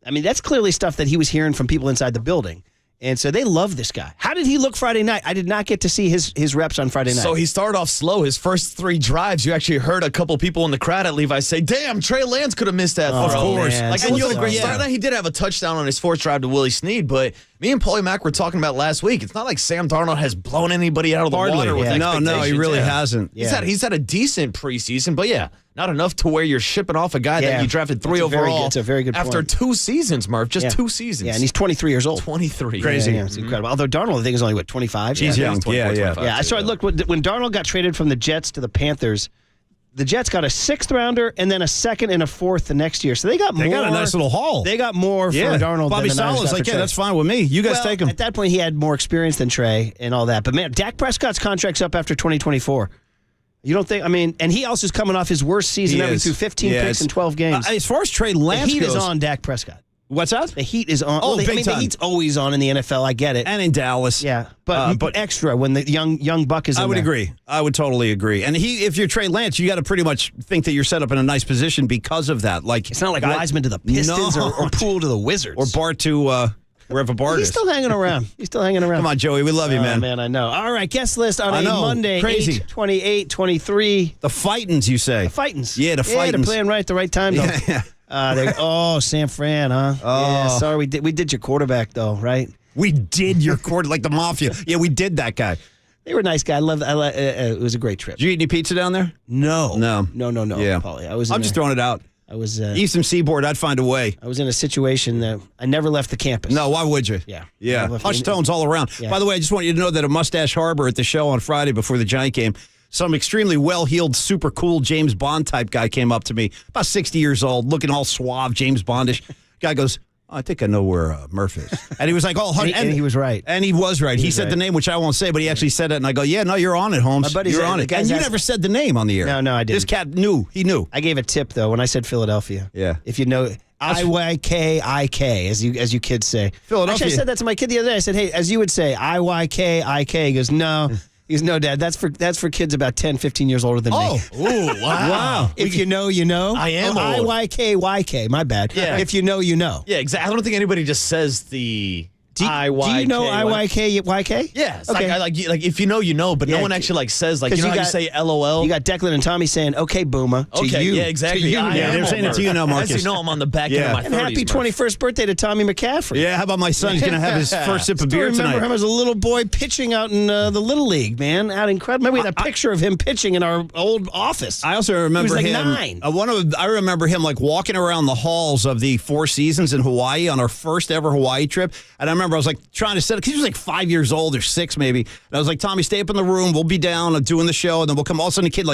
I mean, that's clearly stuff that he was hearing from people inside the building. And so they love this guy. How did he look Friday night? I did not get to see his reps on Friday night. So he started off slow. His first 3 drives, you actually heard a couple people in the crowd at Levi say, damn, Trey Lance could have missed that throw. Of course. Man. Like, it wasn't a great start. He did have a touchdown on his 4th drive to Willie Snead, but me and Paulie Mack were talking about last week. It's not like Sam Darnold has blown anybody out of the water with expectations. No, he really hasn't. He's had a decent preseason, but not enough to where you're shipping off a guy that you drafted 3 overall. It's a very good after point. 2 seasons, Murph. Just 2 seasons. Yeah, and he's 23 years old. 23. Crazy. Yeah, it's incredible. Although Darnold, I think, is only, 25? He's young. 24, Yeah. 25, Yeah, so I looked, when Darnold got traded from the Jets to the Panthers, the Jets got a 6th rounder and then a 2nd and a 4th the next year. So they got more. They got a nice little haul. They got more for Darnold Bobby than the Niners Sala's got like, for Trey. that's fine with me. You guys take him. At that point, he had more experience than Trey and all that. But, man, Dak Prescott's contract's up after 2024. You don't think? I mean, and he also is coming off his worst season ever through 15 picks in 12 games. As far as Trey Lance the heat goes, is on Dak Prescott. What's that? The heat is on. Big time. The heat's always on in the NFL. I get it. And in Dallas. Yeah, but extra when the young buck is in I would there. agree. I would totally agree. And if you're Trey Lance, you got to pretty much think that you're set up in a nice position because of that. Like, it's not like Wiseman to the Pistons or Poole to the Wizards. Or Bart to wherever Bart is. He's still hanging around. Come on, Joey. We love you, man. Man, I know. All right, guest list on a Monday, crazy. 8/28/23. The Fightins, you say? The Fightins. Yeah, the Fightins. Yeah, they're playing right at the right time, though. Yeah. San Fran, huh? Oh. Yeah, sorry, we did your quarterback, though, right? We did your quarter, like the Mafia. Yeah, we did that guy. They were a nice guy. It was a great trip. Did you eat any pizza down there? No. No, Yeah. Paulie. I'm just throwing it out. I was Eastern Seaboard. I'd find a way. I was in a situation that I never left the campus. No, why would you? Yeah. Hush tones all around. Yeah. By the way, I just want you to know that at Mustache Harbor at the show on Friday before the Giant game, some extremely well-heeled, super cool James Bond type guy came up to me, about 60 years old, looking all suave, James Bondish. Guy goes, I think I know where Murph is. And he was like, oh, and he was right. And he was right. He said the name, which I won't say, but he actually said it. And I go, yeah, no, you're on it, Holmes. You're on it. And you never said the name on the air. No, I didn't. This cat knew. He knew. I gave a tip, though, when I said Philadelphia. Yeah. If you know, I-Y-K-I-K, as you kids say. Philadelphia. Actually, I said that to my kid the other day. I said, hey, as you would say, I-Y-K-I-K. He goes, no. He goes, no, Dad, that's for kids about 10, 15 years older than me. Oh, ooh, wow. If you know, you know. I am old. I-Y-K-Y-K, my bad. Yeah. If you know, you know. Yeah, exactly. I don't think anybody just says the Do you know I-Y-K-Y-K? Yeah. It's Okay. like if you know, you know, but no one actually says, like, you know how you say LOL? You got Declan and Tommy saying, okay, Boomer, to Okay, you. yeah, exactly. To you, I they're saying it to you now, Marcus. As you know, I'm on the back end of my 30s. And happy 21st birthday to Tommy McCaffrey. Yeah, how about my son? He's going to have his first sip of beer I remember tonight. him as a little boy pitching out in the Little League, man. Out incredible. Remember we had a picture of him pitching in our old office. I also remember he was like him. 9. I remember him like walking around the halls of the Four Seasons in Hawaii on our first ever Hawaii trip. And I remember I was like trying to set it because he was like 5 years old or 6 maybe. And I was like, Tommy, stay up in the room. We'll be down doing the show, and then we'll come. All of a sudden, the kid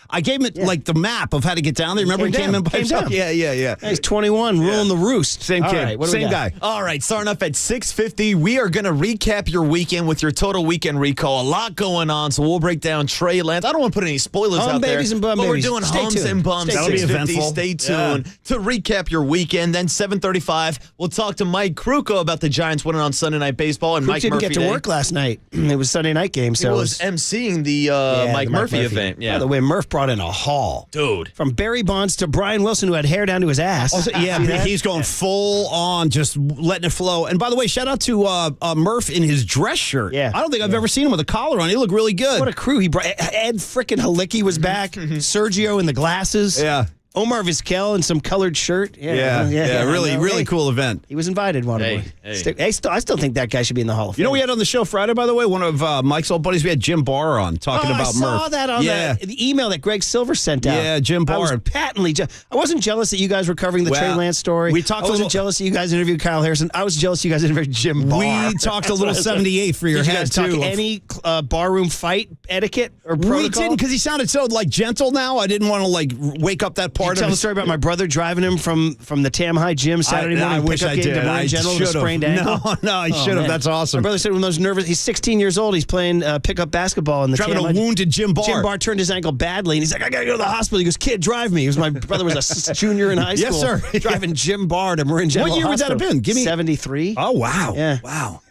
I gave him like the map of how to get down there. Remember, he came in by himself. Yeah. He's 21, ruling the roost. Same All kid, right, what do we same got? guy. All right, starting off at 6:50, we are going to recap your weekend with your total weekend recall. A lot going on, so we'll break down Trey Lance. I don't want to put any spoilers Hum out there, babies and bum but babies. we're doing Stay hums tuned. and bums. Stay That'll be tuned. 6:50. eventful. Stay tuned to recap your weekend. Then 7:35, we'll talk to Mike Krukow about the Giants winning on Sunday Night Baseball and Coop Mike didn't Murphy get to Day. work last night. It was Sunday night game, He so was emceeing the Mike Murphy event. Yeah. By the way, Murph brought in a haul. Dude. From Barry Bonds to Brian Wilson, who had hair down to his ass. Also, yeah, See that? he's going full on, just letting it flow. And by the way, shout out to Murph in his dress shirt. Yeah. I don't think I've ever seen him with a collar on. He looked really good. What a crew he brought. Ed frickin' Halicki was back. Sergio in the glasses. Yeah. Omar Vizquel in some colored shirt. Really cool event. He was invited, Waterboy. Hey. I still think that guy should be in the Hall of Fame. You know, we had on the show Friday, by the way, one of Mike's old buddies. We had Jim Barr on talking about I saw Murph. that on the email that Greg Silver sent out. Yeah, Jim Barr. I was patently I wasn't jealous that you guys were covering the Trey Lance story. We talked I wasn't jealous that you guys interviewed Kyle Harrison. I was jealous you guys interviewed Jim Barr. We talked a little 78 for your Did you head, guys talk too. any barroom fight etiquette or protocol? We didn't, because he sounded so like gentle now. I didn't want to like wake up that part Did you tell of the story about my brother driving him from the Tam High gym Saturday morning. I wish pickup I game did. to Marin General with a sprained ankle. No, I should have. man. That's awesome. My brother said when those nervous, he's 16 years old. He's playing pickup basketball in the Driving Tam a High. wounded Jim Barr. Jim Barr turned his ankle badly, and he's like, I gotta go to the hospital. He goes, kid, drive me. My brother was a junior in high school. Yes, sir. Driving Jim Barr to Marin General What year would that have Hospital. been? Give me 73. Oh wow. Yeah. Wow.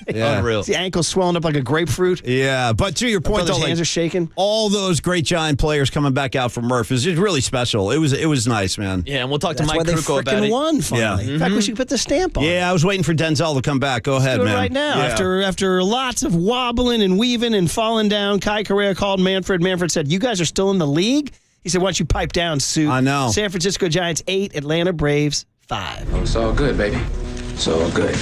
Yeah. Unreal. The ankle swelling up like a grapefruit. Yeah, but to your point, Brother's though, hands are shaking. all those great Giant players coming back out from Murph is just really special. It was nice, man. Yeah, and we'll talk That's to why Mike they Krukow about freaking it. won finally. Yeah. In fact, we should put the stamp on. Yeah, I was waiting for Denzel to come back. Go ahead, Do it man. right now. Yeah. After lots of wobbling and weaving and falling down, Kai Correa called Manfred. Manfred said, "You guys are still in the league." He said, "Why don't you pipe down, Sue?" I know. San Francisco Giants 8, Atlanta Braves 5. Oh, it's all good, baby. It's all good.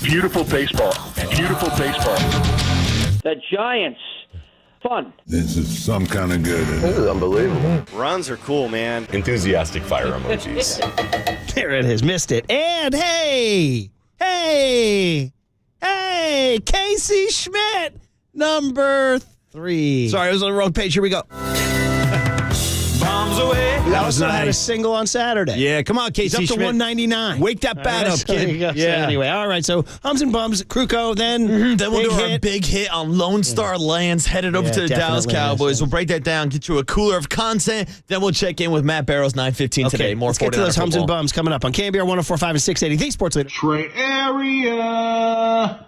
Beautiful baseball. Beautiful baseball. The Giants. Fun. This is some kind of good. This is unbelievable. Runs are cool, man. Enthusiastic fire emojis. There it is. Missed it. And hey, Casey Schmidt, number 3. Sorry, I was on the wrong page. Here we go. Bombs away. That was also had a nice. single on Saturday. Yeah, come on, Casey He's up to Schmidt. 199. Wake that bat up, There kid. you go. So Yeah. anyway, all right. So Hums and Bums, Krukow, then Then we'll big do our hit. big hit on Lone Star Lance, headed over Yeah, to the Dallas definitely, Cowboys. yes. We'll break that down, get you a cooler of content. Then we'll check in with Matt Barrows, 9:15 Okay, today. More let's get to those 49er Hums and football. Bums coming up on KNBR 104.5 and 680, the Sports Leader. Trey area.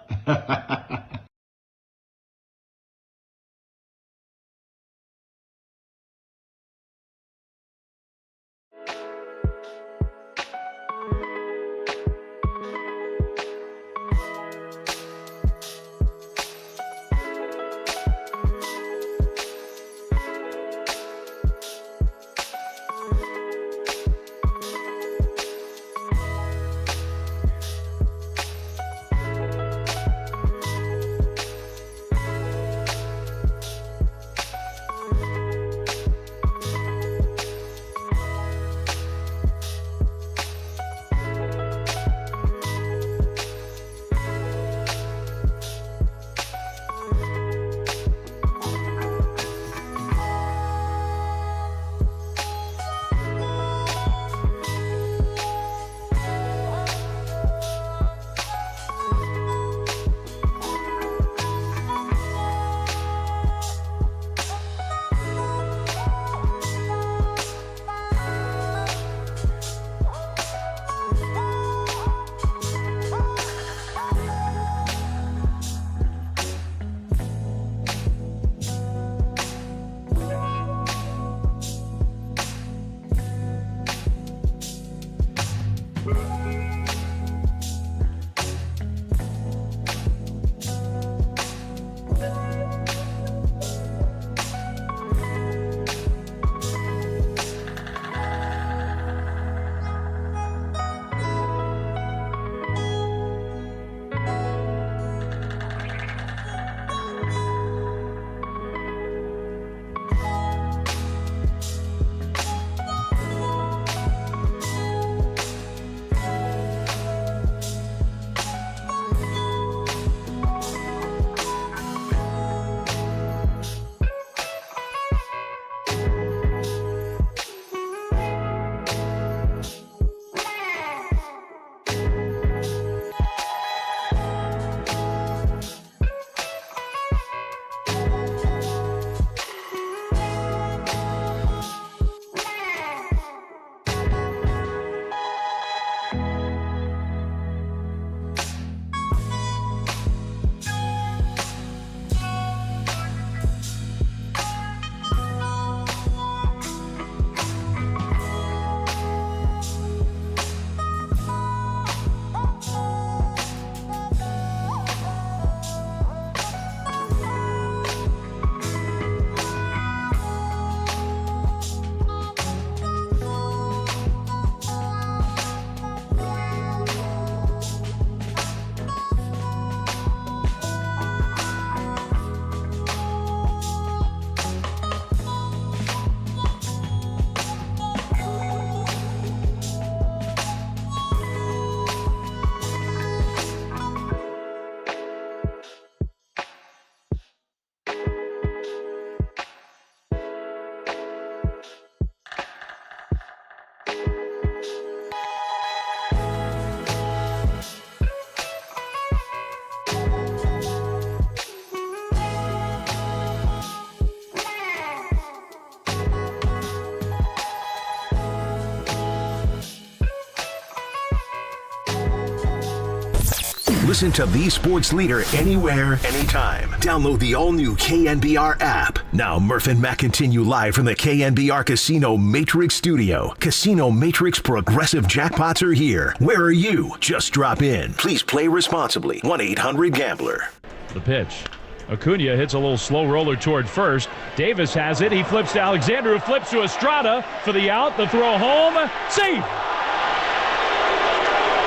Listen to the sports leader anywhere, anytime. Download the all-new KNBR app. Now, Murph and Matt continue live from the KNBR Casino Matrix Studio. Casino Matrix Progressive Jackpots are here. Where are you? Just drop in. Please play responsibly. 1-800-GAMBLER. The pitch. Acuna hits a little slow roller toward first. Davis has it. He flips to Alexander, who flips to Estrada for the out. The throw home. Safe!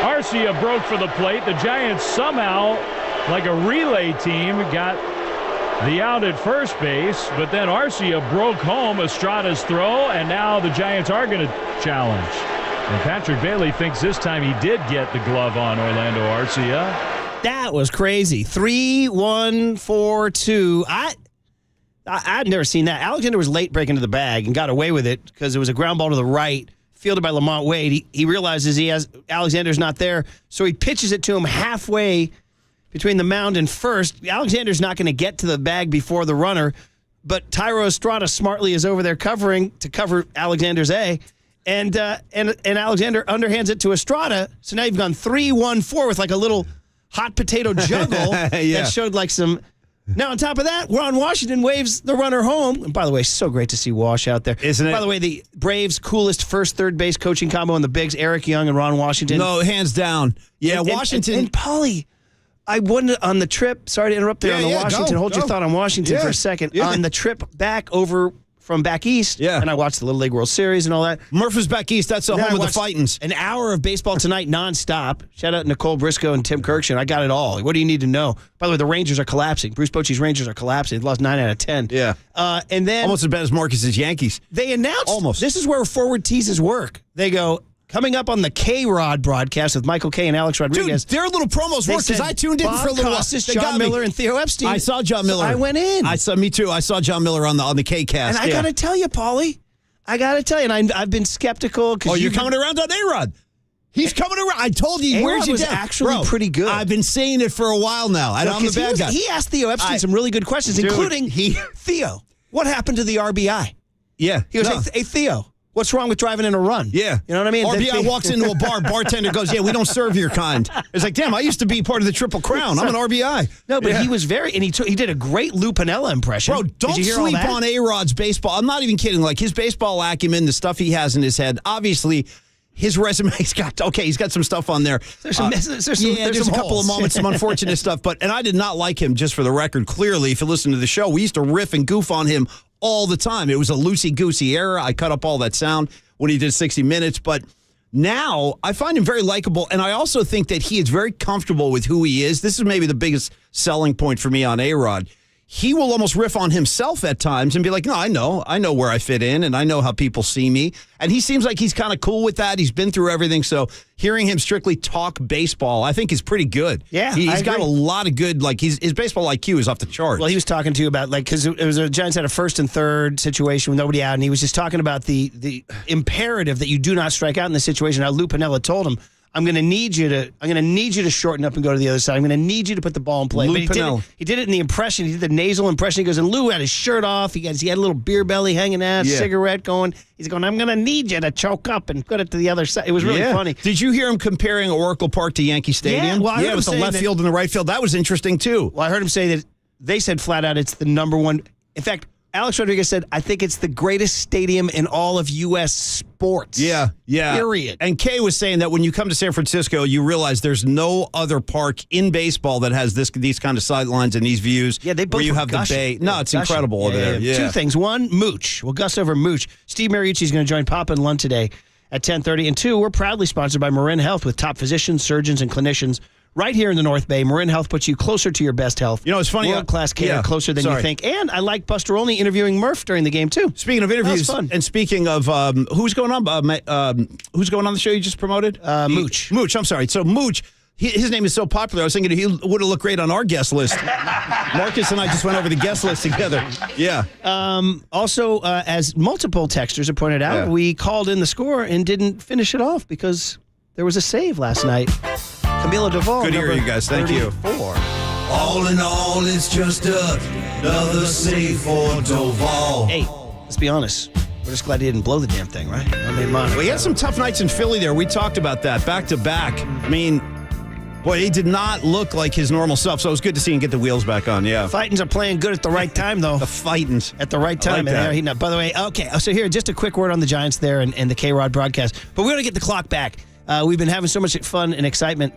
Arcia broke for the plate. The Giants somehow, like a relay team, got the out at first base, but then Arcia broke home Estrada's throw, and now the Giants are going to challenge. And Patrick Bailey thinks this time he did get the glove on Orlando Arcia. That was crazy. 3-1-4-2. I'd never seen that. Alexander was late breaking to the bag and got away with it because it was a ground ball to the right, fielded by Lamont Wade. He realizes Alexander's not there, so he pitches it to him halfway between the mound and first. Alexander's not going to get to the bag before the runner, but Thairo Estrada smartly is over there to cover Alexander's A, and Alexander underhands it to Estrada. So now you've gone 3-1-4 with like a little hot potato juggle that showed like some. Now, on top of that, Ron Washington waves the runner home. And by the way, so great to see Wash out there. Isn't it? By the way, the Braves' coolest first third base coaching combo in the Bigs, Eric Young and Ron Washington. No, hands down. Yeah, Washington. And Paulie, I wouldn't, on the trip, sorry to interrupt there on the Washington. Hold your thought on Washington for a second. Yeah. On the trip back over from back east, and I watched the Little League World Series and all that. Murph is back east. That's the home of the Fightins. An hour of baseball tonight nonstop. Shout out Nicole Briscoe and Tim Kirkshin. I got it all. What do you need to know? By the way, the Rangers are collapsing. Bruce Bochy's Rangers are collapsing. They lost 9 out of 10. Yeah. And then almost as bad as Marcus's Yankees. They announced, this is where forward teases work. They go, coming up on the K-Rod broadcast with Michael K. and Alex Rodriguez. Dude, their little promos work because I tuned in for a little while. John Miller and Theo Epstein. I saw John Miller. So I went in. Me too. I saw John Miller on the K-Cast. And I got to tell you, Paulie, and I've been skeptical. Oh, you're coming around on A-Rod. He's coming around. I told you. Where's your dad? Actually pretty good. I've been saying it for a while now. I'm the bad guy. He asked Theo Epstein some really good questions, including Theo, what happened to the RBI? Yeah. He goes, hey, Theo, what's wrong with driving in a run? Yeah. You know what I mean? RBI walks into a bar, bartender goes, yeah, we don't serve your kind. It's like, damn, I used to be part of the Triple Crown. I'm an RBI. No, but he was he did a great Lou Piniella impression. Bro, don't sleep on A-Rod's baseball. I'm not even kidding. Like, his baseball acumen, the stuff he has in his head, obviously, his resume's got, he's got some stuff on there. There's a couple of moments, some unfortunate stuff, and I did not like him, just for the record. Clearly, if you listen to the show, we used to riff and goof on him all the time. It was a loosey-goosey era. I cut up all that sound when he did 60 Minutes, but now I find him very likable, and I also think that he is very comfortable with who he is. This is maybe the biggest selling point for me on A-Rod. He will almost riff on himself at times and be like, no, I know where I fit in, and I know how people see me. And he seems like he's kind of cool with that. He's been through everything, so hearing him strictly talk baseball, I think is pretty good. Yeah, he's got a lot of good, his baseball IQ is off the charts. Well, he was talking to you about, because it was the Giants had a first and third situation with nobody out, and he was just talking about the imperative that you do not strike out in this situation. Now, Lou Piniella told him, I'm going to need you to shorten up and go to the other side. I'm going to need you to put the ball in play. But he did it in the impression. He did the nasal impression. He goes, and Lou had his shirt off. He had a little beer belly hanging out, cigarette going. He's going, I'm going to need you to choke up and put it to the other side. It was really funny. Did you hear him comparing Oracle Park to Yankee Stadium? Yeah, well, I heard him with the left field and the right field. That was interesting, too. Well, I heard him say that they said flat out it's the number one. In fact, Alex Rodriguez said, I think it's the greatest stadium in all of U.S. sports. Yeah. Period. And Kay was saying that when you come to San Francisco, you realize there's no other park in baseball that has these kind of sidelines and these views. Yeah, they both where you have gushing. the bay. No, it's incredible over there. Yeah. Two things. One, Mooch. We'll gush over Mooch. Steve Mariucci is going to join Papa and Lund today at 10:30. And two, we're proudly sponsored by Marin Health with top physicians, surgeons, and clinicians right here in the North Bay. Marin Health puts you closer to your best health. You know, it's funny. World-class care, closer than you think. And I like Buster Olney interviewing Murph during the game, too. Speaking of interviews, and speaking of who's going on the show you just promoted? Mooch. Mooch, I'm sorry. So Mooch, his name is so popular, I was thinking he would have looked great on our guest list. Marcus and I just went over the guest list together. Yeah. Also, as multiple texters have pointed out, we called in the score and didn't finish it off because there was a save last night. Camila Duvall. Good to hear you guys. Thank 34. you. All in all, it's just another save for Duvall. Hey, let's be honest. We're just glad he didn't blow the damn thing, right? I mean, well, he had some tough nights in Philly there. We talked about that back to back. I mean, Boy, he did not look like his normal self, so it was good to see him get the wheels back on, yeah. Fightins are playing good at the right time, though. The Fightins. At the right time. I like And that. by the way, okay, so here, just a quick word on the Giants there and the K-Rod broadcast. But we're going to get the clock back. We've been having so much fun and excitement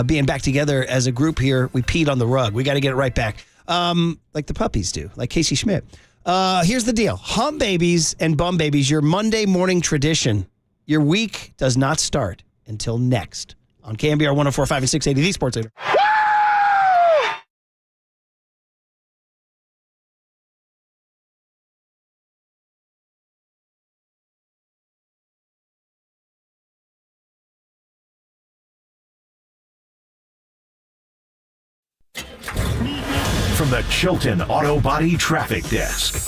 being back together as a group here. We peed on the rug. We got to get it right back. Like the puppies do, like Casey Schmidt. Here's the deal. Hum babies and bum babies, your Monday morning tradition. Your week does not start until next on KNBR 104.5 and 680, the Sports Leader. From the Chilton Auto Body Traffic Desk.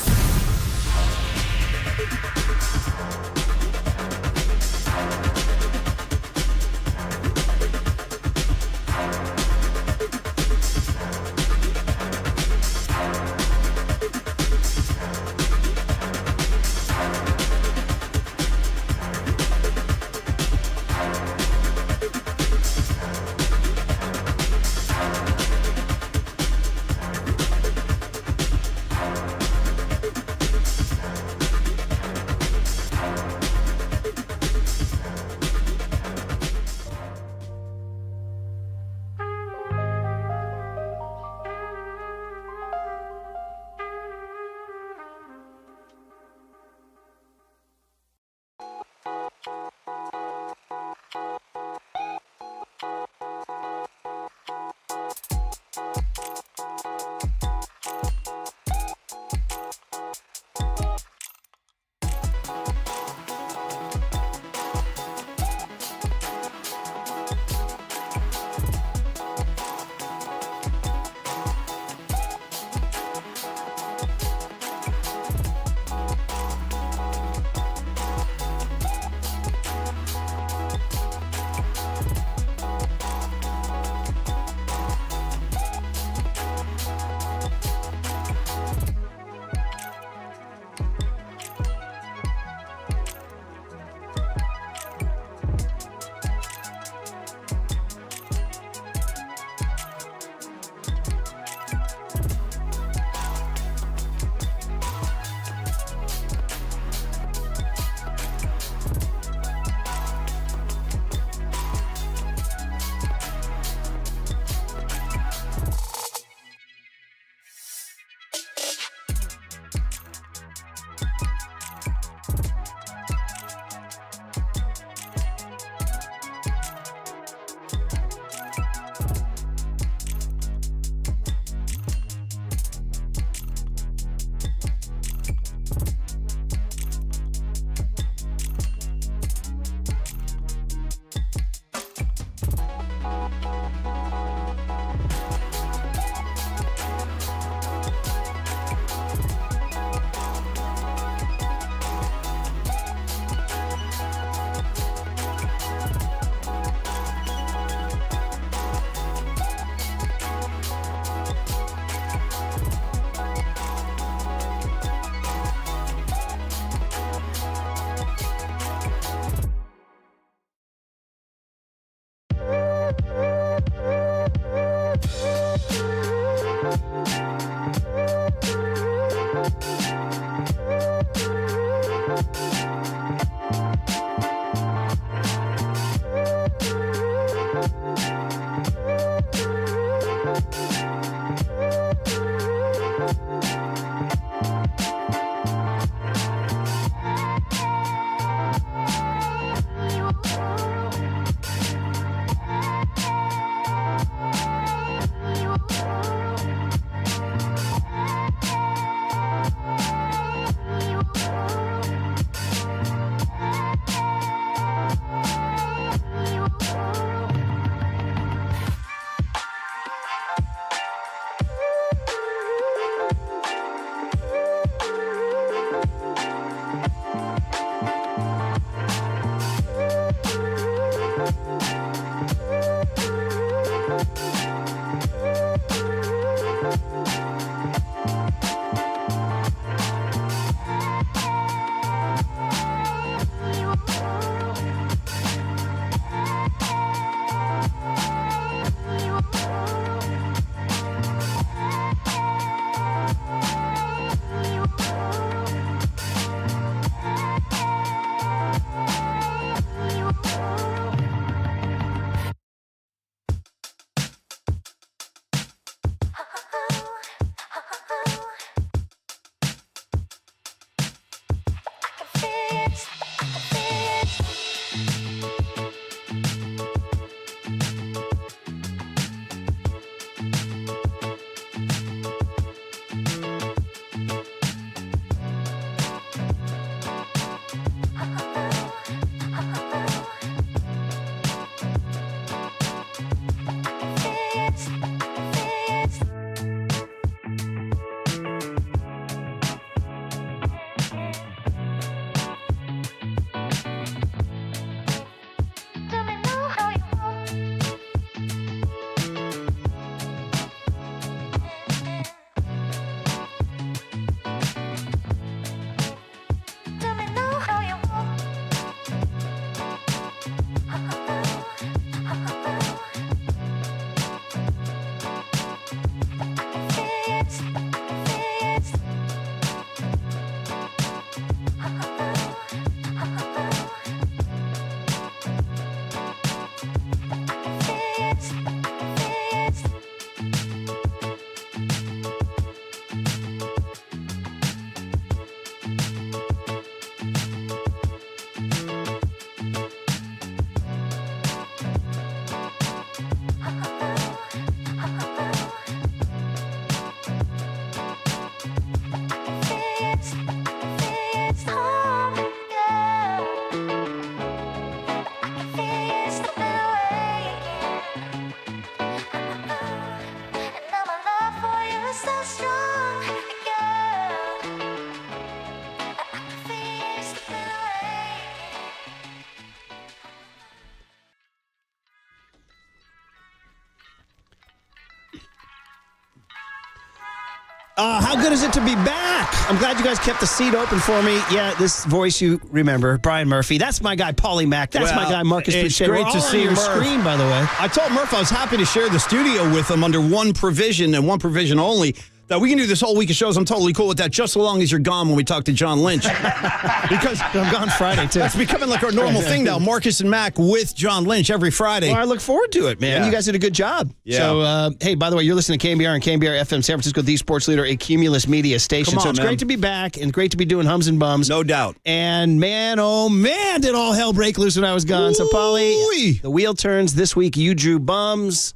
How good is it to be back? I'm glad you guys kept the seat open for me. Yeah, this voice you remember, Brian Murphy. That's my guy, Paulie Mack. That's my guy, Marcus It's Boucher. great We're to all see on your Murph. screen, by the way. I told Murph I was happy to share the studio with him under one provision and one provision only, that we can do this whole week of shows. I'm totally cool with that, just so long as you're gone when we talk to John Lynch. Because I'm gone Friday, too. That's becoming like our normal thing now, Marcus and Mac with John Lynch every Friday. Well, I look forward to it, man. Yeah. You guys did a good job. Yeah. So, hey, by the way, you're listening to KNBR and KNBR FM, San Francisco, the sports leader, a Cumulus media station. Come on, so it's man. great to be back and great to be doing hums and bums. No doubt. And man, oh man, did all hell break loose when I was gone. So, Paulie, the wheel turns this week. You drew bums.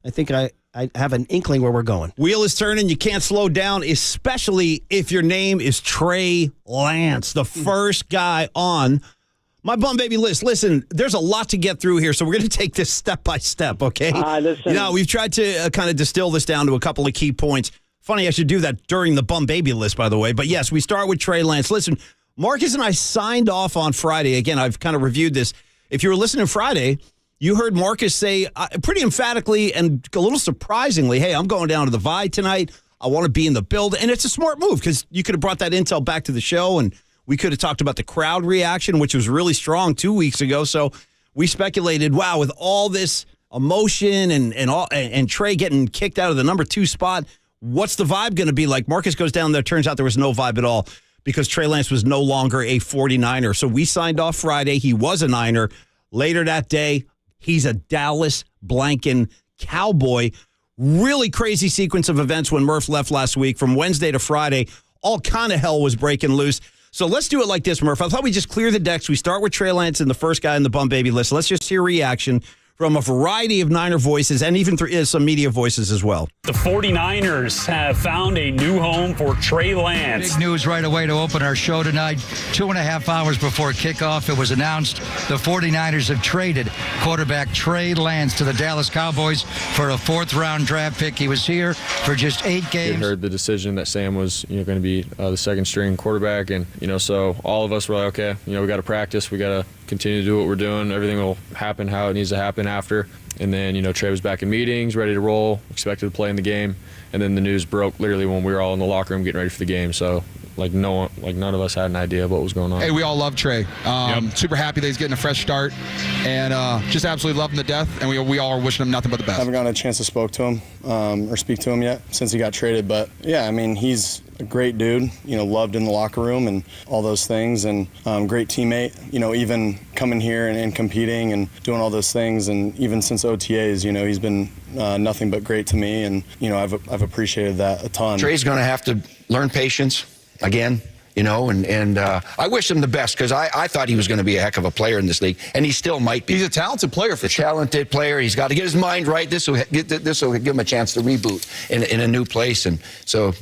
I think I have an inkling where we're going. Wheel is turning. You can't slow down, especially if your name is Trey Lance, the first guy on my bum baby list. Listen, there's a lot to get through here, so we're going to take this step by step, okay? Listen. You know, we've tried to kind of distill this down to a couple of key points. Funny, I should do that during the bum baby list, by the way. But yes, we start with Trey Lance. Listen, Marcus and I signed off on Friday. Again, I've kind of reviewed this. If you were listening Friday, you heard Marcus say pretty emphatically and a little surprisingly, hey, I'm going down to the Vi tonight. I want to be in the build. And it's a smart move because you could have brought that intel back to the show and we could have talked about the crowd reaction, which was really strong 2 weeks ago. So we speculated, wow, with all this emotion and Trey getting kicked out of the number 2 spot, what's the vibe going to be like? Marcus goes down there. Turns out there was no vibe at all because Trey Lance was no longer a 49er. So we signed off Friday. He was a Niner. Later that day, he's a Dallas blanking Cowboy. Really crazy sequence of events when Murph left last week. From Wednesday to Friday, all kind of hell was breaking loose. So let's do it like this, Murph. I thought we'd just clear the decks. We start with Trey Lance and the first guy in the bum baby list. Let's just hear reaction from a variety of Niner voices and even some media voices as well. The 49ers have found a new home for Trey Lance. Big news right away to open our show tonight. 2.5 hours before kickoff, it was announced the 49ers have traded quarterback Trey Lance to the Dallas Cowboys for a 4th-round draft pick. He was here for just 8 games. We heard the decision that Sam was going to be the second-string quarterback, and so all of us were like, okay, we got to practice, we got to continue to do what we're doing. Everything will happen how it needs to happen after. And then, Trey was back in meetings, ready to roll, expected to play in the game. And then the news broke literally when we were all in the locker room getting ready for the game. So, none of us had an idea of what was going on. Hey, we all love Trey. Super happy that he's getting a fresh start. And just absolutely love him to death. And we all are wishing him nothing but the best. I haven't gotten a chance to speak to him yet since he got traded. But, yeah, I mean, he's a great dude, loved in the locker room and all those things. And great teammate, even coming here and competing and doing all those things. And even since OTAs, he's been nothing but great to me. And, I've appreciated that a ton. Trey's going to have to learn patience again, and I wish him the best because I thought he was going to be a heck of a player in this league, and he still might be. He's a talented player for sure. Talented player. He's got to get his mind right. This will give him a chance to reboot in a new place, and so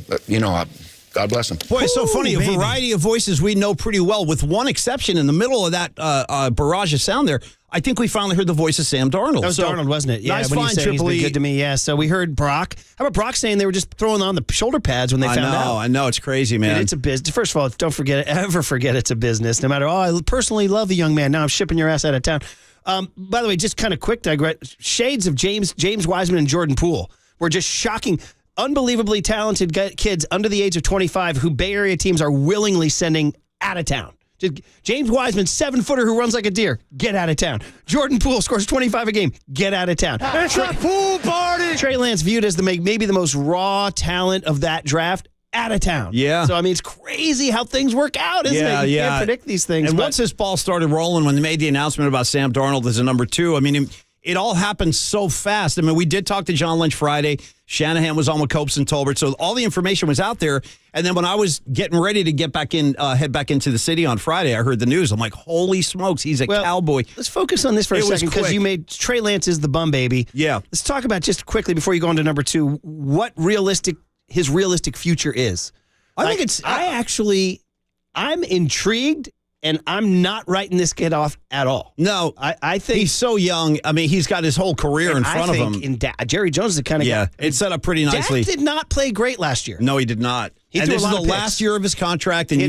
God bless him. Boy, it's so funny. A variety of voices we know pretty well, with one exception. In the middle of that barrage of sound there, I think we finally heard the voice of Sam Darnold. That was Darnold, wasn't it? Yeah, nice when find, he's saying he's Triple been E. good to me. Yeah, so we heard Brock. How about Brock saying they were just throwing on the shoulder pads when they found out? I know. It's crazy, man. Dude, it's a business. First of all, don't ever forget it's a business. No matter, I personally love the young man. Now I'm shipping your ass out of town. By the way, just kind of quick digress. Shades of James Wiseman and Jordan Poole were just shocking. Unbelievably talented kids under the age of 25 who Bay Area teams are willingly sending out of town. James Wiseman, 7-footer who runs like a deer, get out of town. Jordan Poole scores 25 a game, get out of town. It's a pool party. Trey Lance viewed as maybe the most raw talent of that draft, out of town. Yeah. So, I mean, it's crazy how things work out, isn't it? You can't predict these things. And once this ball started rolling, when they made the announcement about Sam Darnold as a number 2, I mean, it all happened so fast. I mean, we did talk to John Lynch Friday. Shanahan was on with Copes and Tolbert. So all the information was out there. And then when I was getting ready to get back in, head back into the city on Friday, I heard the news. I'm like, holy smokes, he's a Cowboy. Let's focus on this for a second because you made Trey Lance is the bum baby. Yeah. Let's talk about just quickly before you go on to number 2, what his realistic future is. I think it's... I'm intrigued. And I'm not writing this kid off at all. No, I think he's so young. I mean, he's got his whole career in front of him. Jerry Jones is the kind of guy. It's set up pretty nicely. Dak did not play great last year. No, he did not. And this is the last year of his contract, and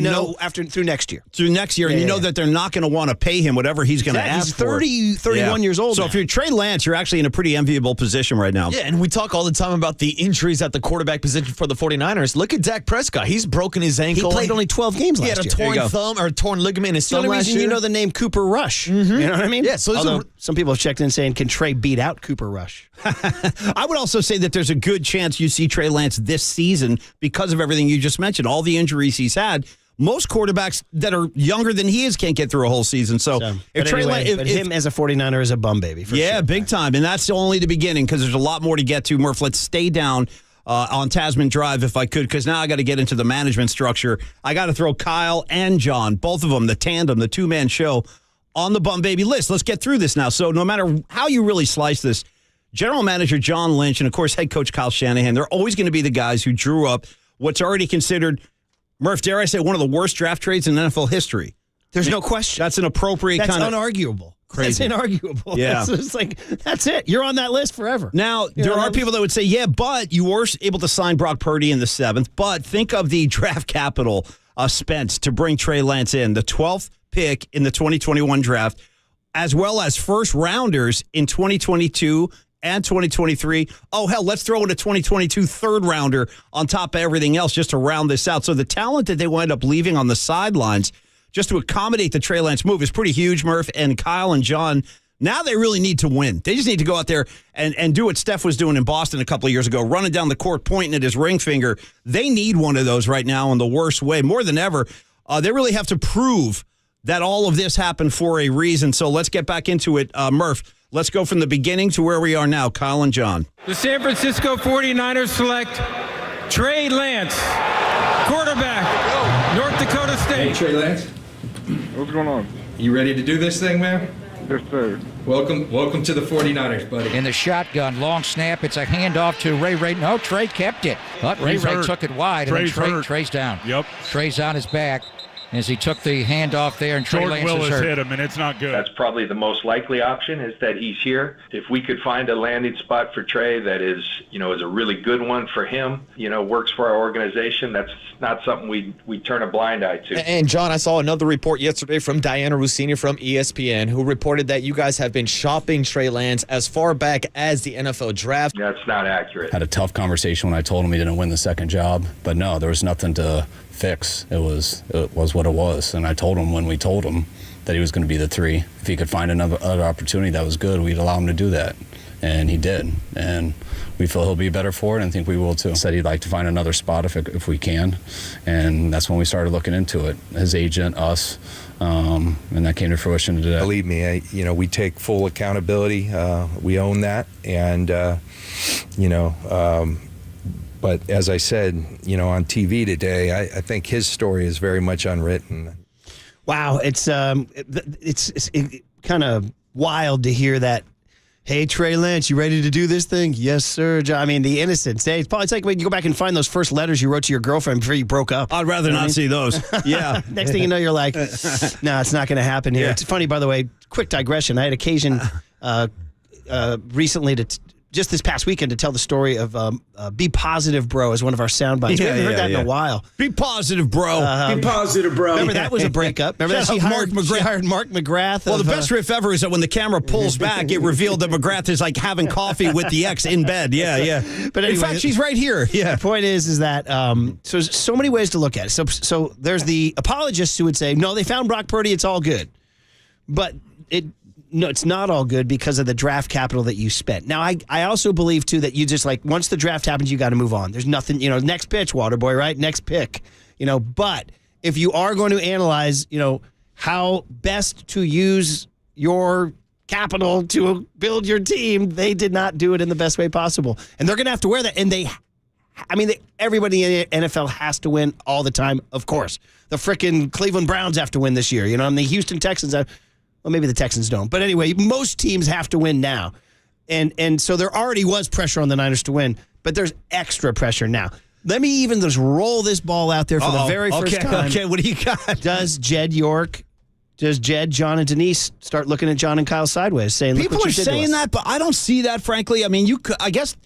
through next year. Through next year, and you know that they're not going to want to pay him whatever he's going to ask for. He's 31 years old. So if you're Trey Lance, you're actually in a pretty enviable position right now. Yeah, and we talk all the time about the injuries at the quarterback position for the 49ers. Look at Dak Prescott. He's broken his ankle. He played only 12 games last year. He had a torn thumb or a torn ligament in his thumb last year. The only reason you know the name Cooper Rush. You know what I mean? Yeah, so some people have checked in saying, can Trey beat out Cooper Rush? I would also say that there's a good chance you see Trey Lance this season because of everything you just mentioned, all the injuries he's had. Most quarterbacks that are younger than he is can't get through a whole season. So if Trey Lance, him as a 49er is a bum baby. For sure. Big time. And that's only the beginning because there's a lot more to get to. Murph, let's stay down on Tasman Drive if I could, because now I got to get into the management structure. I got to throw Kyle and John, both of them, the tandem, the two-man show, on the bum baby list. Let's get through this now. So no matter how you really slice this, General Manager John Lynch and, of course, head coach Kyle Shanahan, they're always going to be the guys who drew up what's already considered, Murph, dare I say, one of the worst draft trades in NFL history. There's no question. That's an appropriate kind of... That's unarguable. Crazy. That's inarguable. Yeah. It's like, that's it. You're on that list forever. Now, there are people that would say, yeah, but you were able to sign Brock Purdy in the 7th, but think of the draft capital spent to bring Trey Lance in, the 12th pick in the 2021 draft, as well as first rounders in 2022 and 2023. Oh, hell, let's throw in a 2022 third rounder on top of everything else just to round this out. So the talent that they wind up leaving on the sidelines just to accommodate the Trey Lance move is pretty huge, Murph. And Kyle and John, now they really need to win. They just need to go out there and do what Steph was doing in Boston a couple of years ago, running down the court, pointing at his ring finger. They need one of those right now in the worst way. More than ever, they really have to prove that all of this happened for a reason. So let's get back into it. Murph, let's go from the beginning to where we are now. Kyle and John. The San Francisco 49ers select Trey Lance, quarterback, North Dakota State. Hey, Trey Lance. What's going on? You ready to do this thing, man? Yes, sir. Welcome to the 49ers, buddy. In the shotgun, long snap. It's a handoff to Ray. No, Trey kept it. But Ray took it wide, and then Trey's down. Yep. Trey's on his back as he took the handoff there, and Trey Lance Willis is hurt. hit him, and it's not good. That's probably the most likely option, is that he's here. If we could find a landing spot for Trey that is a really good one for him, works for our organization, that's not something we turn a blind eye to. And John, I saw another report yesterday from Diana Rossini from ESPN, who reported that you guys have been shopping Trey Lance as far back as the NFL draft. That's not accurate. Had a tough conversation when I told him he didn't win the second job, but no, there was nothing to fix. It was what it was, and I told him when we told him that he was going to be the 3. If he could find another opportunity that was good, we'd allow him to do that, and he did. And we feel he'll be better for it, and I think we will too. Said he'd like to find another spot if we can, and that's when we started looking into it. His agent, us, and that came to fruition today. Believe me, we take full accountability. We own that, and but as I said, on TV today, I think his story is very much unwritten. Wow, it's kind of wild to hear that. Hey, Trey Lance, you ready to do this thing? Yes, sir. I mean, the innocence. Hey, it's like when you go back and find those first letters you wrote to your girlfriend before you broke up. I'd rather not see those. Yeah. Next thing you know, you're like, no, it's not going to happen here. Yeah. It's funny, by the way, quick digression. I had occasion recently just this past weekend to tell the story of Be Positive Bro as one of our sound bites. We haven't heard that in a while. Be positive, bro. Be positive, bro. Remember, that was a breakup. Remember that? She hired Mark McGrath. Well, the best riff ever is that when the camera pulls back, it revealed that McGrath is like having coffee with the ex in bed. Yeah. But anyway, in fact, she's right here. Yeah. The point is that so there's so many ways to look at it. So there's the apologists who would say, no, they found Brock Purdy, it's all good. But no, it's not all good because of the draft capital that you spent. Now, I also believe, too, that you just, once the draft happens, you got to move on. There's nothing, next pitch, Waterboy, right? Next pick. But if you are going to analyze, how best to use your capital to build your team, they did not do it in the best way possible. And they're going to have to wear that. And everybody in the NFL has to win all the time, of course. The frickin' Cleveland Browns have to win this year, and the Houston Texans have. Well, maybe the Texans don't. But anyway, most teams have to win now. And so there already was pressure on the Niners to win, but there's extra pressure now. Let me even just roll this ball out there for the very first time. Okay, what do you got? Does Jed, John, and Denise start looking at John and Kyle sideways, saying, people look what are you did saying to us. that, but I don't see that, frankly. I mean, I guess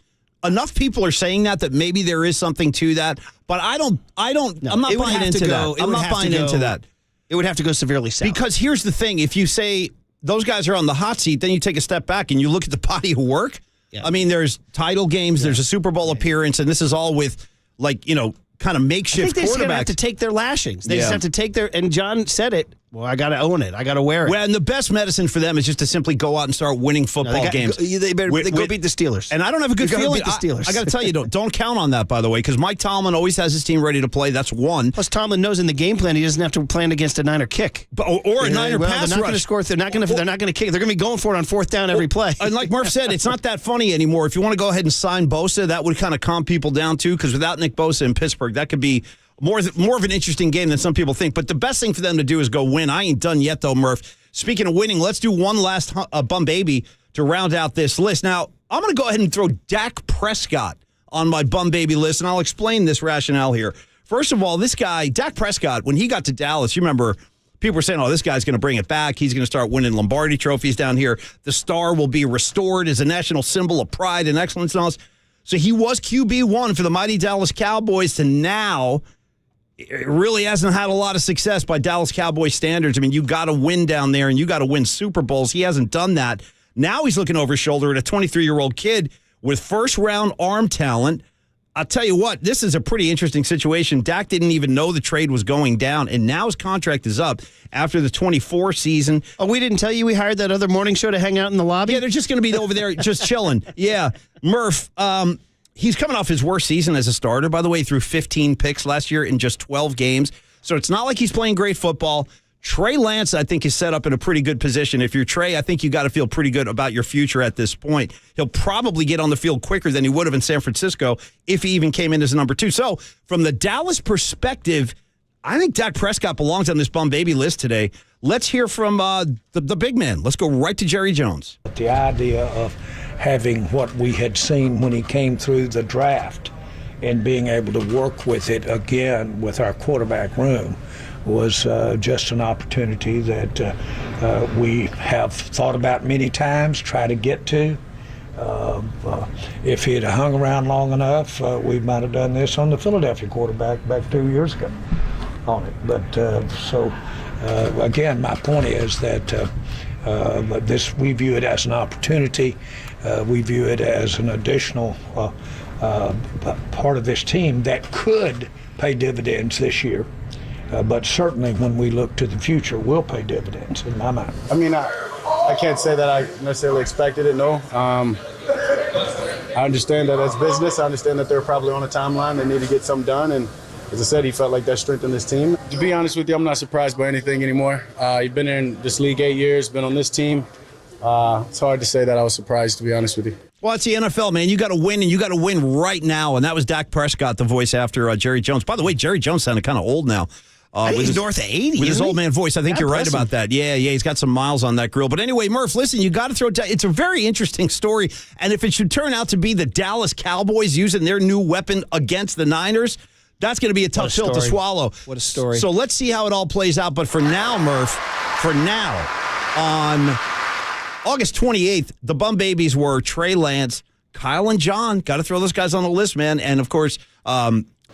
enough people are saying that maybe there is something to that. But no, I'm not buying into that. I'm not buying into that. It would have to go severely south. Because here's the thing. If you say those guys are on the hot seat, then you take a step back and you look at the body of work. Yeah. I mean, there's title games, there's a Super Bowl appearance, and this is all with, kind of makeshift quarterbacks. I think they just have to take their lashings. They just have to take and John said it, well, I got to own it. I got to wear it. Well, and the best medicine for them is just to simply go out and start winning football games. They better go beat the Steelers. And I don't have a good feeling. Beat the Steelers. I got to tell you, don't count on that, by the way, because Mike Tomlin always has his team ready to play. That's one. Plus, Tomlin knows in the game plan he doesn't have to plan against a Niner kick. Or a Niner pass they're not rush. Gonna score, they're not going to kick. They're going to be going for it on fourth down every play. And like Murph said, it's not that funny anymore. If you want to go ahead and sign Bosa, that would kind of calm people down, too, because without Nick Bosa in Pittsburgh, that could be more of an interesting game than some people think. But the best thing for them to do is go win. I ain't done yet, though, Murph. Speaking of winning, let's do one last bum baby to round out this list. Now, I'm going to go ahead and throw Dak Prescott on my bum baby list, and I'll explain this rationale here. First of all, this guy, Dak Prescott, when he got to Dallas, you remember people were saying, oh, this guy's going to bring it back. He's going to start winning Lombardi trophies down here. The star will be restored as a national symbol of pride and excellence and all this. So he was QB1 for the mighty Dallas Cowboys to now. It really hasn't had a lot of success by Dallas Cowboys standards. I mean, you got to win down there, and you got to win Super Bowls. He hasn't done that. Now he's looking over his shoulder at a 23-year-old kid with first-round arm talent. I'll tell you what, this is a pretty interesting situation. Dak didn't even know the trade was going down, and now his contract is up after the 24 season. Oh, we didn't tell you we hired that other morning show to hang out in the lobby? Yeah, they're just going to be over there just chilling. Yeah. Murph, he's coming off his worst season as a starter, by the way, threw 15 picks last year in just 12 games. So it's not like he's playing great football. Trey Lance, I think, is set up in a pretty good position. If you're Trey, I think you got to feel pretty good about your future at this point. He'll probably get on the field quicker than he would have in San Francisco if he even came in as number 2. So from the Dallas perspective, I think Dak Prescott belongs on this bum baby list today. Let's hear from the big man. Let's go right to Jerry Jones. The idea of having what we had seen when he came through the draft and being able to work with it again with our quarterback room was just an opportunity that we have thought about many times, try to get to. If he had hung around long enough, we might have done this on the Philadelphia quarterback back 2 years ago on it. But again, my point is that we view it as an opportunity. We view it as an additional part of this team that could pay dividends this year. But certainly when we look to the future, will pay dividends in my mind. I mean, I can't say that I necessarily expected it, no. I understand that that's business. I understand that they're probably on a timeline. They need to get something done. And as I said, he felt like that strengthened his team. To be honest with you, I'm not surprised by anything anymore. He's been in this league 8 years, been on this team. It's hard to say that I was surprised, to be honest with you. Well, it's the NFL, man. You got to win, and you got to win right now. And that was Dak Prescott, the voice after Jerry Jones. By the way, Jerry Jones sounded kind of old now. I think he's north of 80. With his old man voice. I think you're right about that. Yeah, he's got some miles on that grill. But anyway, Murph, listen, you got to throw down. It's a very interesting story. And if it should turn out to be the Dallas Cowboys using their new weapon against the Niners, that's going to be a tough pill to swallow. What a story. So let's see how it all plays out. But for now, Murph, on August 28th, the bum babies were Trey Lance, Kyle and John. Got to throw those guys on the list, man. And, of course,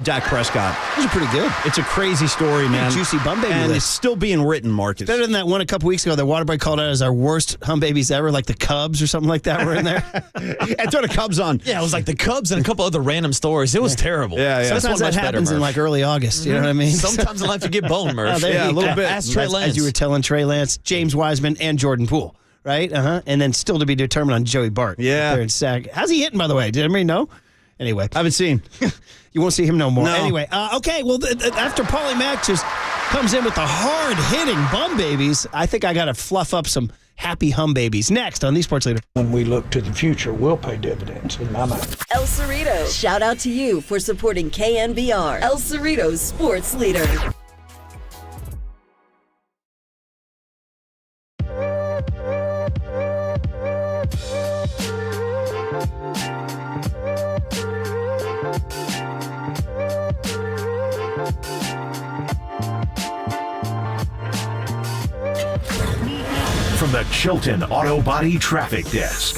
Dak Prescott. Those are pretty good. It's a crazy story, man. Juicy bum baby and list. It's still being written, Marcus. Better than that one a couple weeks ago that Waterboy called out as our worst hum babies ever, like the Cubs or something like that were in there. And throw the Cubs on. Yeah, it was like the Cubs and a couple other random stories. It was terrible. Yeah. Sometimes that happens in like early August. You know what I mean? Sometimes in life you get bone, Murph. A little bit. Ask Trey Lance. As you were telling Trey Lance, James Wiseman, and Jordan Poole. Right? And then still to be determined on Joey Bart. Yeah. There in Sac. How's he hitting, by the way? Did anybody know? Anyway. I haven't seen. You won't see him no more. No. Anyway, okay, well, after Paulie Mack just comes in with the hard-hitting bum babies, I think I got to fluff up some happy hum babies. Next on the Sports Leader. When we look to the future, will pay dividends in my mind. El Cerrito, shout out to you for supporting KNBR, El Cerrito's Sports Leader. From the Chilton Auto Body Traffic Desk.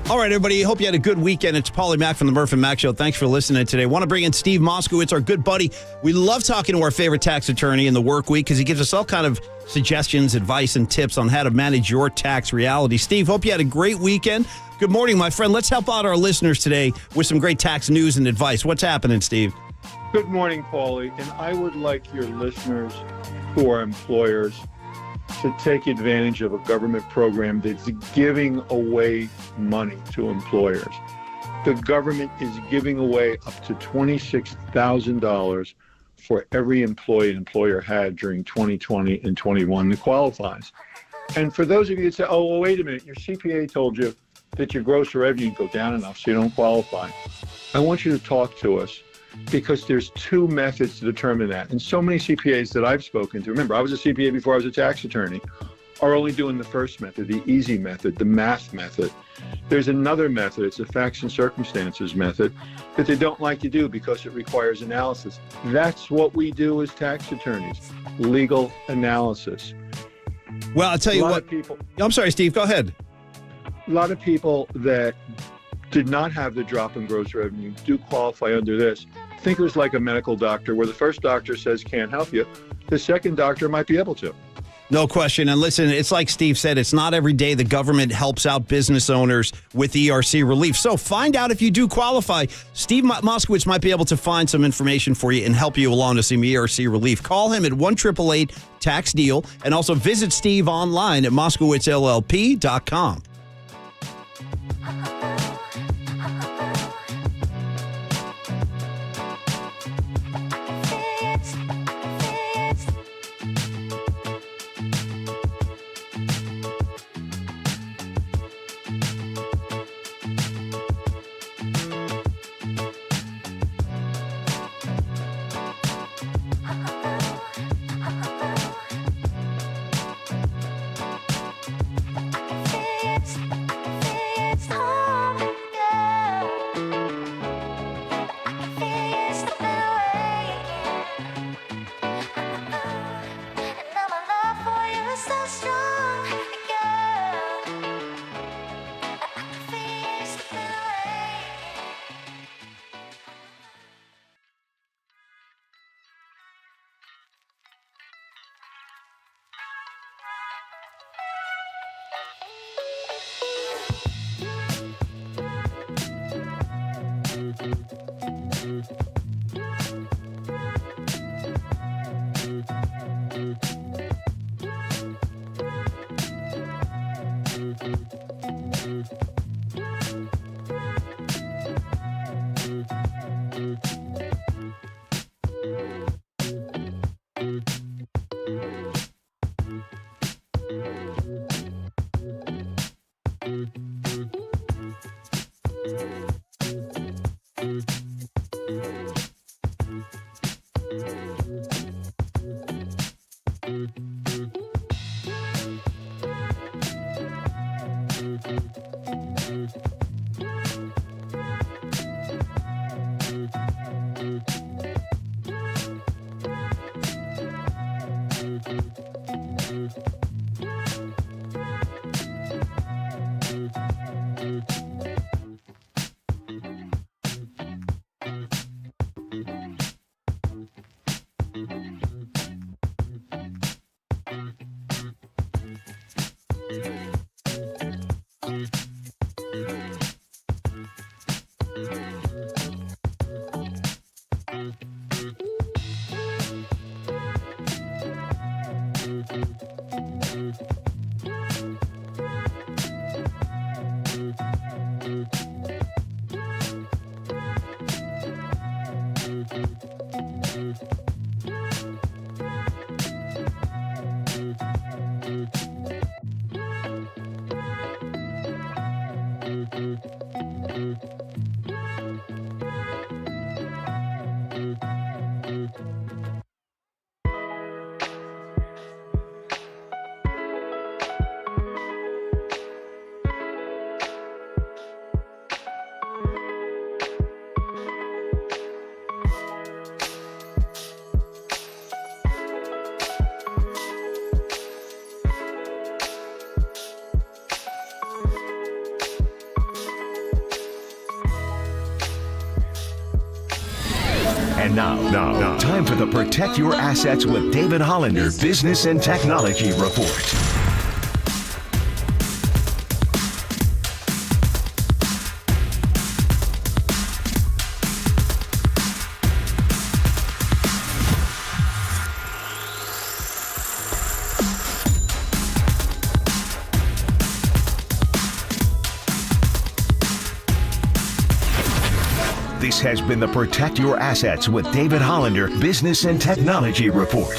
All right, everybody. Hope you had a good weekend. It's Paulie Mack from the Murph and Mack Show. Thanks for listening today. Want to bring in Steve Moskowitz, our good buddy. We love talking to our favorite tax attorney in the work week because he gives us all kind of suggestions, advice, and tips on how to manage your tax reality. Steve, hope you had a great weekend. Good morning, my friend. Let's help out our listeners today with some great tax news and advice. What's happening, Steve? Good morning, Paulie. And I would like your listeners who are employers to take advantage of a government program that's giving away money to employers. The government is giving away up to $26,000 for every employee an employer had during 2020 and 21 that qualifies. And for those of you that say, oh, well, wait a minute, your CPA told you that your gross revenue go down enough so you don't qualify. I want you to talk to us because there's two methods to determine that. And so many CPAs that I've spoken to, remember, I was a CPA before I was a tax attorney, are only doing the first method, the easy method, the math method. There's another method, it's a facts and circumstances method, that they don't like to do because it requires analysis. That's what we do as tax attorneys, legal analysis. Well, I'll tell you what. I'm sorry, Steve, go ahead. A lot of people that did not have the drop in gross revenue do qualify under this. Think it was like a medical doctor where the first doctor says can't help you. The second doctor might be able to. No question. And listen, it's like Steve said, it's not every day the government helps out business owners with ERC relief. So find out if you do qualify. Steve Moskowitz might be able to find some information for you and help you along to some ERC relief. Call him at 1-888-TAX-DEAL and also visit Steve online at moskowitzllp.com. Now, time for the Protect Your Assets with David Hollander Business and Technology Report. This has been the Protect Your Assets with David Hollander Business and Technology Report.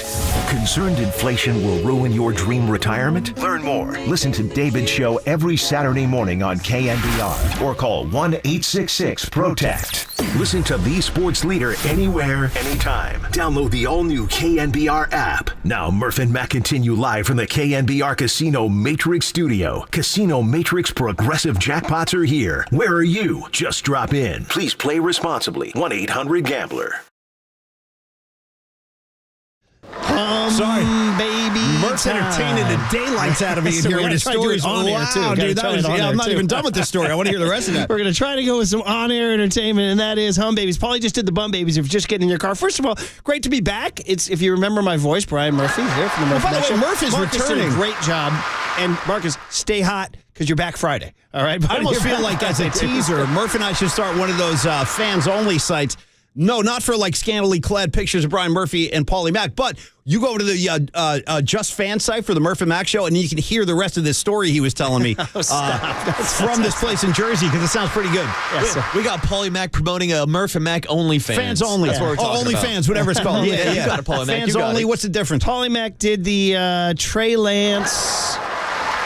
Concerned inflation will ruin your dream retirement? Learn more. Listen to David's show every Saturday morning on KNBR or call 1-866-PROTECT. Listen to the sports leader anywhere, anytime. Download the all-new KNBR app. Now, Murph and Matt continue live from the KNBR Casino Matrix Studio. Casino Matrix Progressive Jackpots are here. Where are you? Just drop in. Please play responsibly. 1-800-GAMBLER. Sorry, baby. Murph's entertaining the daylights out of me in here with his stories. Wow, dude, that was, I'm not even done with this story. I want to hear the rest of that. We're going to try to go with some on-air entertainment, and that is Hum Babies. Paulie just did the Bum Babies. If you're just getting in your car, first of all, great to be back. It's, if you remember my voice, Brian Murphy here from the Murph. By the way, Show. Murph is Marcus returning. did a great job, and Marcus, stay hot because you're back Friday. All right, I almost feel like as a teaser, Murph and I should start one of those fans-only sites. No, not for like scantily clad pictures of Brian Murphy and Paulie Mack, but you go to the Just Fan site for the Murph and Mack show, and you can hear the rest of this story he was telling me from this place in Jersey, because it sounds pretty good. Yes, we got Paulie Mack promoting a Murph and Mack OnlyFans. Fans only. That's what we're talking about. OnlyFans, whatever it's called. Yeah, you got it, Paulie Mack. Fans only. What's the difference? Paulie Mack did the Trey Lance.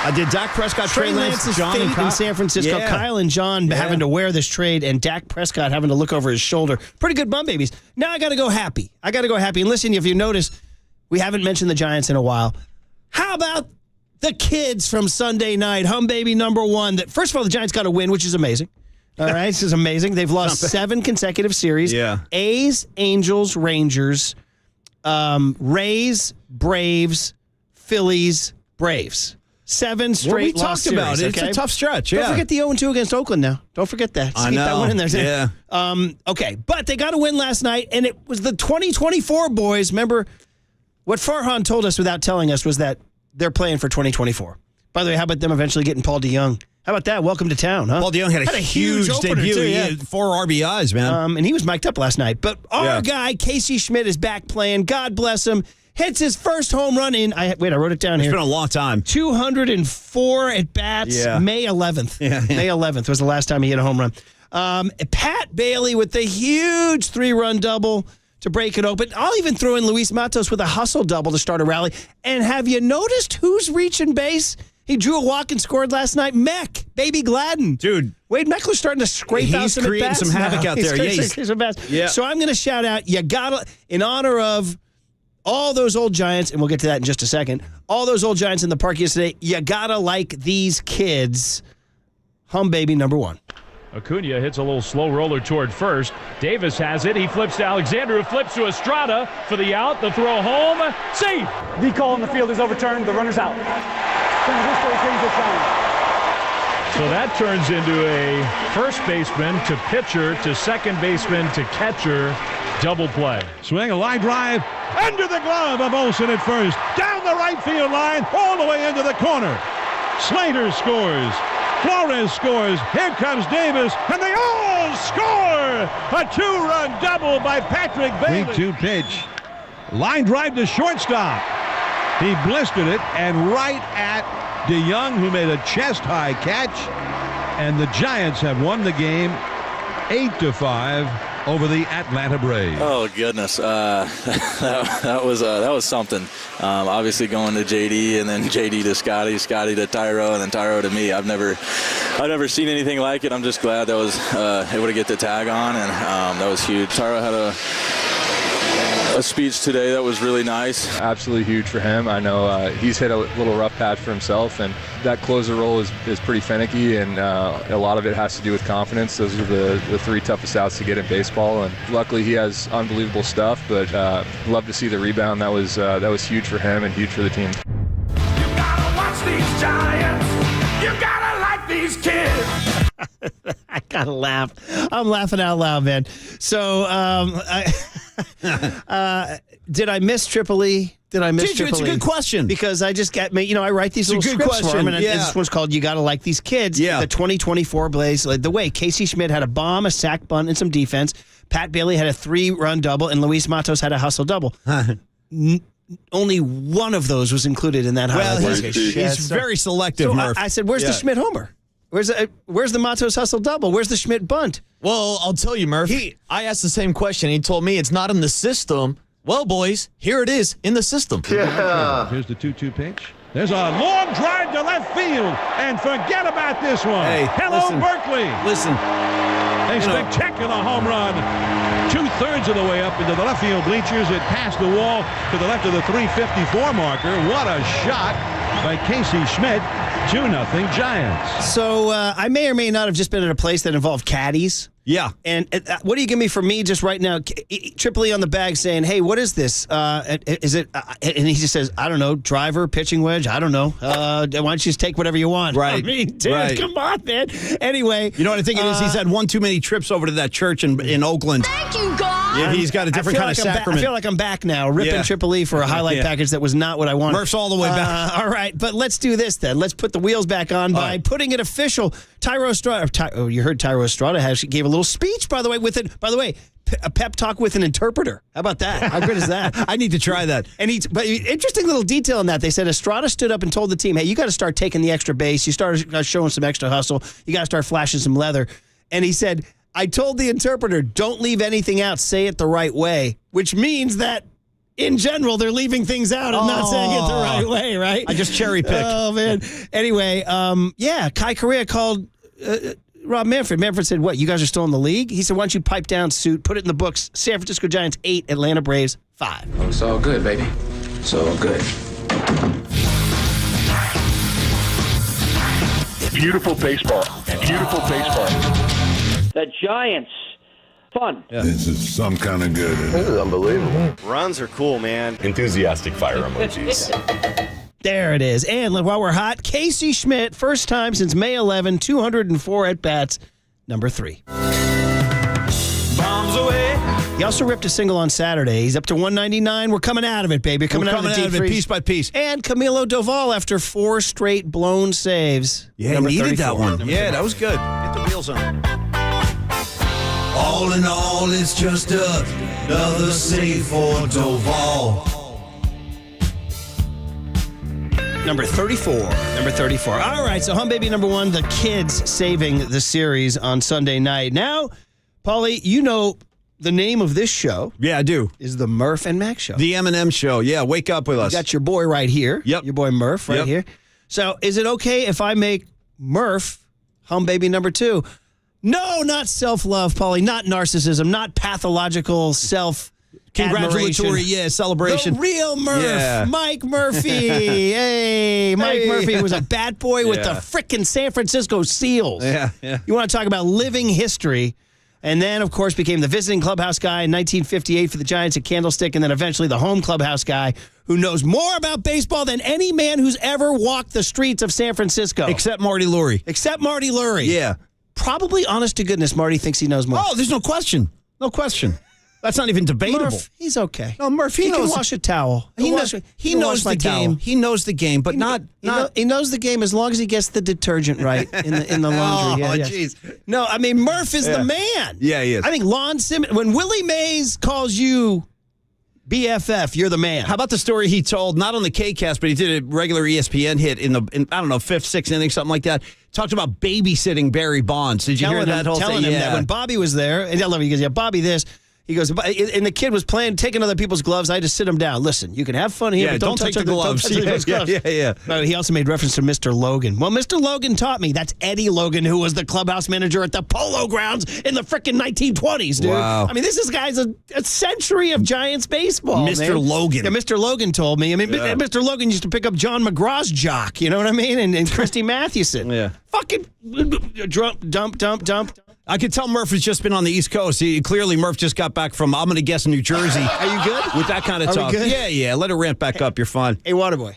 I did Dak Prescott, Trey Lance's John fate and in San Francisco. Yeah. Kyle and John having to wear this trade, and Dak Prescott having to look over his shoulder. Pretty good Bum Babies. Now I got to go happy. And listen, if you notice, we haven't mentioned the Giants in a while. How about the kids from Sunday night? Hum Baby number one. First of all, the Giants got a win, which is amazing. All right, this is amazing. They've lost 7 consecutive series. Yeah. A's, Angels, Rangers, Rays, Braves, Phillies, Braves. 7 straight talked loss about series, it. okay? It's a tough stretch. Don't forget the 0-2 against Oakland now. Don't forget that. I Keep that know. one in there. Yeah. Okay, but they got a win last night, and it was the 2024 boys. Remember, what Farhan told us without telling us was that they're playing for 2024. By the way, how about them eventually getting Paul DeYoung? How about that? Welcome to town, huh? Paul DeYoung had a huge opener, debut. too, He yeah. had 4 RBIs, man. And he was mic'd up last night. But our guy, Casey Schmidt, is back playing. God bless him. Hits his first home run in, I wrote it down here. It's been a long time. 204 at bats, May 11th. May 11th was the last time he hit a home run. Pat Bailey with the huge 3-run double to break it open. I'll even throw in Luis Matos with a hustle double to start a rally. And have you noticed who's reaching base? He drew a walk and scored last night. Mech, Baby Gladden. Dude. Wade Meckler's starting to scrape out some creating at-bats some havoc now. out there. He's some bats. Yeah. So I'm going to shout out, in honor of all those old Giants, and we'll get to that in just a second, all those old Giants in the park yesterday, you gotta like these kids. Hum Baby number one. Acuna hits a little slow roller toward first. Davis has it. He flips to Alexander, who flips to Estrada for the out. The throw home. Safe. The call on the field is overturned. The runner's out. So that turns into a first baseman to pitcher to second baseman to catcher double play. Swing a line drive under the glove of Olsen at first. Down the right field line, all the way into the corner. Slater scores. Flores scores. Here comes Davis, and they all score! A 2-run double by Patrick Bailey. 3-2 pitch. Line drive to shortstop. He blistered it, and right at DeYoung, who made a chest-high catch. And the Giants have won the game 8-5 over the Atlanta Braves. Oh goodness, that was something. Obviously going to JD and then JD to Scotty, Scotty to Tyro, and then Tyro to me. I've never seen anything like it. I'm just glad that was able to get the tag on, and that was huge. Tyro had a speech today that was really nice. Absolutely huge for him. I know he's hit a little rough patch for himself, and that closer role is pretty finicky, and a lot of it has to do with confidence. Those are the 3 toughest outs to get in baseball, and luckily he has unbelievable stuff, but love to see the rebound. That was huge for him and huge for the team. You gotta watch these Giants. You gotta like these kids. I gotta laugh. I'm laughing out loud, man. So Did I miss Tripoli? Did I miss Tripoli? It's a good question. Because I just got, I write these little scripts for them, and this one's called "You Gotta Like These Kids." Yeah. The 2024 Blaze led the way. Casey Schmidt had a bomb, a sack bunt, and some defense. Pat Bailey had a 3-run double, and Luis Matos had a hustle double. Only one of those was included in that highlight. Well, he's very selective, Murph. I said, "Where's the Schmidt homer? Where's the Matos hustle double? Where's the Schmidt bunt?" Well, I'll tell you, Murph. I asked the same question. He told me it's not in the system. Well, boys, here it is in the system. Yeah. Here's the 2-2 pitch. There's a long drive to left field, and forget about this one. Hey, hello, listen, Berkeley. Listen. A spectacular home run. 2/3 of the way up into the left field bleachers. It passed the wall to the left of the 354 marker. What a shot by Casey Schmidt. 2-0 Giants. So I may or may not have just been at a place that involved caddies. Yeah. And what do you give me for me just right now? Tripoli on the bag saying, "Hey, what is this? Is it?" And he just says, "I don't know. Driver, pitching wedge. I don't know. Why don't you just take whatever you want?" Right. I mean, dude, come on, man. Anyway, you know what I think it is? He's had one too many trips over to that church in Oakland. Thank you, God. Yeah, he's got a different kind of sacrament. I feel like I'm back now, ripping Tripoli for a highlight package that was not what I wanted. Murph's all the way back. All right, but let's do this then. Let's put the wheels back on by putting it official. Tyro Estrada. You heard Tyro Estrada gave a little speech, by the way, a pep talk with an interpreter. How about that? How good is that? I need to try that. But interesting little detail in that. They said Estrada stood up and told the team, "Hey, you got to start taking the extra base. You start showing some extra hustle. You got to start flashing some leather." And he said, "I told the interpreter, don't leave anything out. Say it the right way," which means that in general, they're leaving things out and not saying it the right way, right? I just cherry picked. Oh, man. Anyway, Kai Correa called Rob Manfred. Manfred said, "What, you guys are still in the league?" He said, "Why don't you pipe down, suit, put it in the books. San Francisco Giants 8, Atlanta Braves 5. Oh, it's all good, baby. It's all good. Beautiful baseball. Beautiful baseball. The Giants. Fun. Yeah. This is some kind of good. This is unbelievable. Runs are cool, man. Enthusiastic fire emojis. There it is. And while we're hot, Casey Schmidt, first time since May 11, 204 at-bats, number 3. Bombs away. He also ripped a single on Saturday. He's up to 199. We're coming out of it, baby. Coming out of it piece by piece. And Camilo Doval after 4 straight blown saves. Yeah, he needed that one. Yeah, that was good. Get the wheels on. All in all, it's just another save for Doval. Number 34. All right, so hum baby number 1, the kids saving the series on Sunday night. Now, Paulie, you know the name of this show. Yeah, I do. Is the Murph and Max Show. The M&M Show. Yeah, wake up with us. You got your boy right here. Yep. Your boy Murph right here. So is it okay if I make Murph hum baby number 2? No, not self-love, Paulie. Not narcissism. Not pathological congratulatory, celebration. The real Murph, Mike Murphy. Hey, Mike Murphy was a bat boy with the frickin' San Francisco Seals. Yeah. You want to talk about living history. And then, of course, became the visiting clubhouse guy in 1958 for the Giants at Candlestick, and then eventually the home clubhouse guy who knows more about baseball than any man who's ever walked the streets of San Francisco. Except Marty Lurie. Yeah. Probably, honest to goodness, Marty thinks he knows more. Oh, there's no question. No question. That's not even debatable. Murph, he's okay. No, Murph, he knows. Can wash a towel. He knows the game. He knows the game, but he knows the game as long as he gets the detergent right in the laundry. Oh, jeez. No, I mean, Murph is the man. Yeah, he is. I think Lon Simmons, when Willie Mays calls you BFF, you're the man. How about the story he told, not on the K-Cast, but he did a regular ESPN hit in I don't know, 5th, 6th inning, something like that. Talked about babysitting Barry Bonds. Did you hear that whole thing? Telling him that when Bobby was there, and I love it, he goes, Bobby this. He goes, and the kid was taking other people's gloves. I had to sit him down. Listen, you can have fun here, but don't touch the gloves. Yeah. But he also made reference to Mr. Logan. Well, Mr. Logan taught me. That's Eddie Logan, who was the clubhouse manager at the Polo Grounds in the frickin' 1920s, dude. Wow. I mean, this guy's a century of Giants baseball, Mr. man. Logan. Yeah, Mr. Logan told me. I mean, Mr. Logan used to pick up John McGraw's jock, you know what I mean? And Christy Mathewson. Yeah. Fucking dump. I could tell Murph has just been on the East Coast. Clearly, Murph just got back from, I'm going to guess, New Jersey. Are you good? With that kind of talk. Yeah. Let it ramp back up. You're fine. Hey, Waterboy.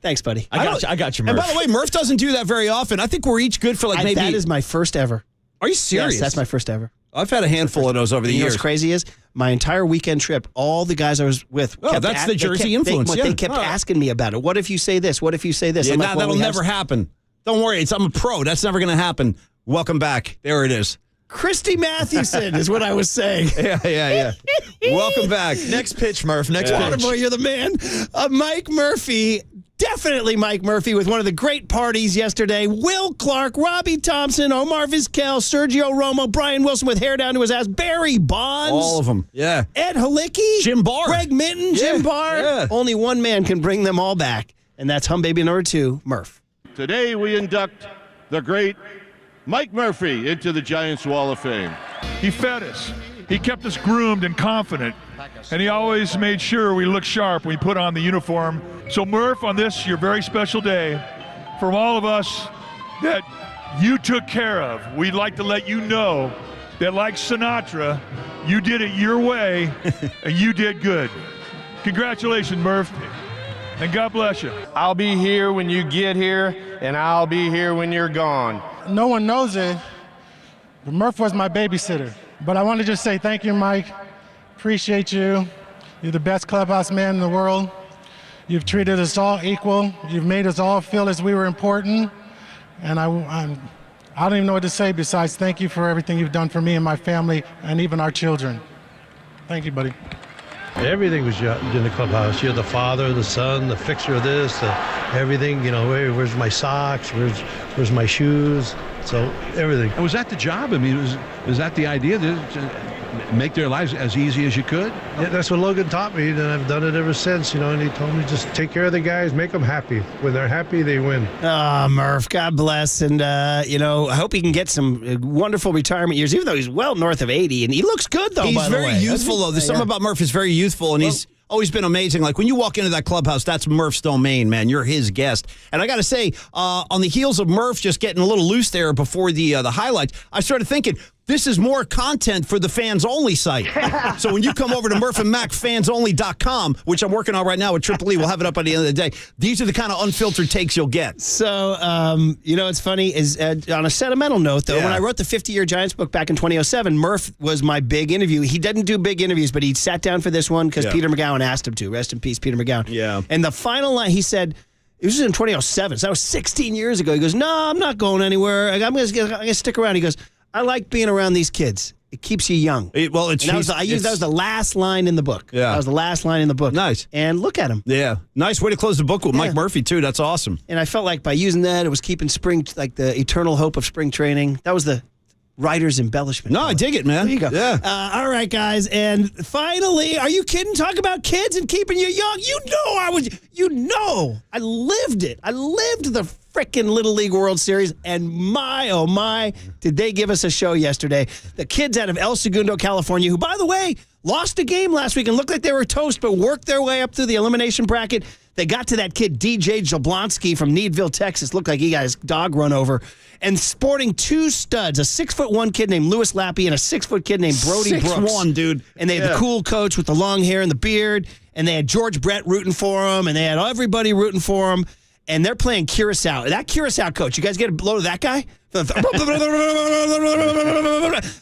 Thanks, buddy. I got you, Murph. And by the way, Murph doesn't do that very often. I think we're each good for maybe. That is my first ever. Are you serious? Yes, that's my first ever. I've had a handful of those over the You know years. what's crazy is my entire weekend trip, all the guys I was with. That's the Jersey influence. They kept asking me about it. What if you say this? What if you say this? Yeah, I'm like, that'll never happen. Don't worry. I'm a pro. That's never going to happen. Welcome back. There it is. Christy Mathewson is what I was saying. Yeah. Welcome back. Next pitch, Murph. Next pitch. Waterboy, you're the man. Mike Murphy. Definitely Mike Murphy with one of the great parties yesterday. Will Clark, Robbie Thompson, Omar Vizquel, Sergio Romo, Brian Wilson with hair down to his ass, Barry Bonds. All of them. Yeah. Ed Halicki. Jim Barr. Greg Minton. Jim Barr. Yeah. Only one man can bring them all back, and that's Humbaby number 2, Murph. Today we induct the great Mike Murphy into the Giants Wall of Fame. He fed us. He kept us groomed and confident, and he always made sure we looked sharp when we put on the uniform. So Murph, on this, your very special day, from all of us that you took care of, we'd like to let you know that like Sinatra, you did it your way, and you did good. Congratulations, Murph, and God bless you. I'll be here when you get here, and I'll be here when you're gone. No one knows it, but Murph was my babysitter. But I want to just say thank you, Mike. Appreciate you. You're the best clubhouse man in the world. You've treated us all equal. You've made us all feel as we were important. And I don't even know what to say besides thank you for everything you've done for me and my family and even our children. Thank you, buddy. Everything was in the clubhouse. You're the father, the son, the fixer of this, everything. You know, where's my socks? Where's my shoes? So everything. And was that the job? I mean, was that the idea to make their lives as easy as you could? Yeah, that's what Logan taught me, and I've done it ever since. You know, and he told me just take care of the guys, make them happy. When they're happy, they win. Murph, God bless. And, I hope he can get some wonderful retirement years, even though he's well north of 80. And he looks good, though, He's by the very way. youthful, though. There's something about Murph is very youthful, and he's always been amazing. Like, when you walk into that clubhouse, that's Murph's domain, man. You're his guest. And I got to say, on the heels of Murph just getting a little loose there before the highlights, I started thinking, this is more content for the fans-only site. So when you come over to Murph and Mac fansonly.com, which I'm working on right now with Triple E, we'll have it up by the end of the day. These are the kind of unfiltered takes you'll get. So, it's funny, is on a sentimental note, though, when I wrote the 50-year Giants book back in 2007, Murph was my big interview. He didn't do big interviews, but he sat down for this one because Peter McGowan asked him to. Rest in peace, Peter McGowan. Yeah. And the final line, he said, it was in 2007, so that was 16 years ago. He goes, no, I'm not going anywhere. I'm going to stick around. He goes, I like being around these kids. It keeps you young. That was the last line in the book. Yeah. That was the last line in the book. Nice. And look at him. Yeah. Nice way to close the book with Mike Murphy, too. That's awesome. And I felt like by using that, it was keeping spring, like the eternal hope of spring training. That was the writer's embellishment. No, I dig it, man. There you go. Yeah. All right, guys. And finally, are you kidding? Talk about kids and keeping you young. I lived it. I lived the frickin' Little League World Series, and my, oh my, did they give us a show yesterday. The kids out of El Segundo, California, who, by the way, lost a game last week and looked like they were toast, but worked their way up through the elimination bracket. They got to that kid, DJ Jablonski from Needville, Texas. Looked like he got his dog run over. And sporting two studs, a 6'1" kid named Louis Lappy and a 6' kid named Brody Brooks. 6'1", dude. And they had the cool coach with the long hair and the beard. And they had George Brett rooting for him. And they had everybody rooting for him. And they're playing Curacao. That Curacao coach, you guys get a blow to that guy?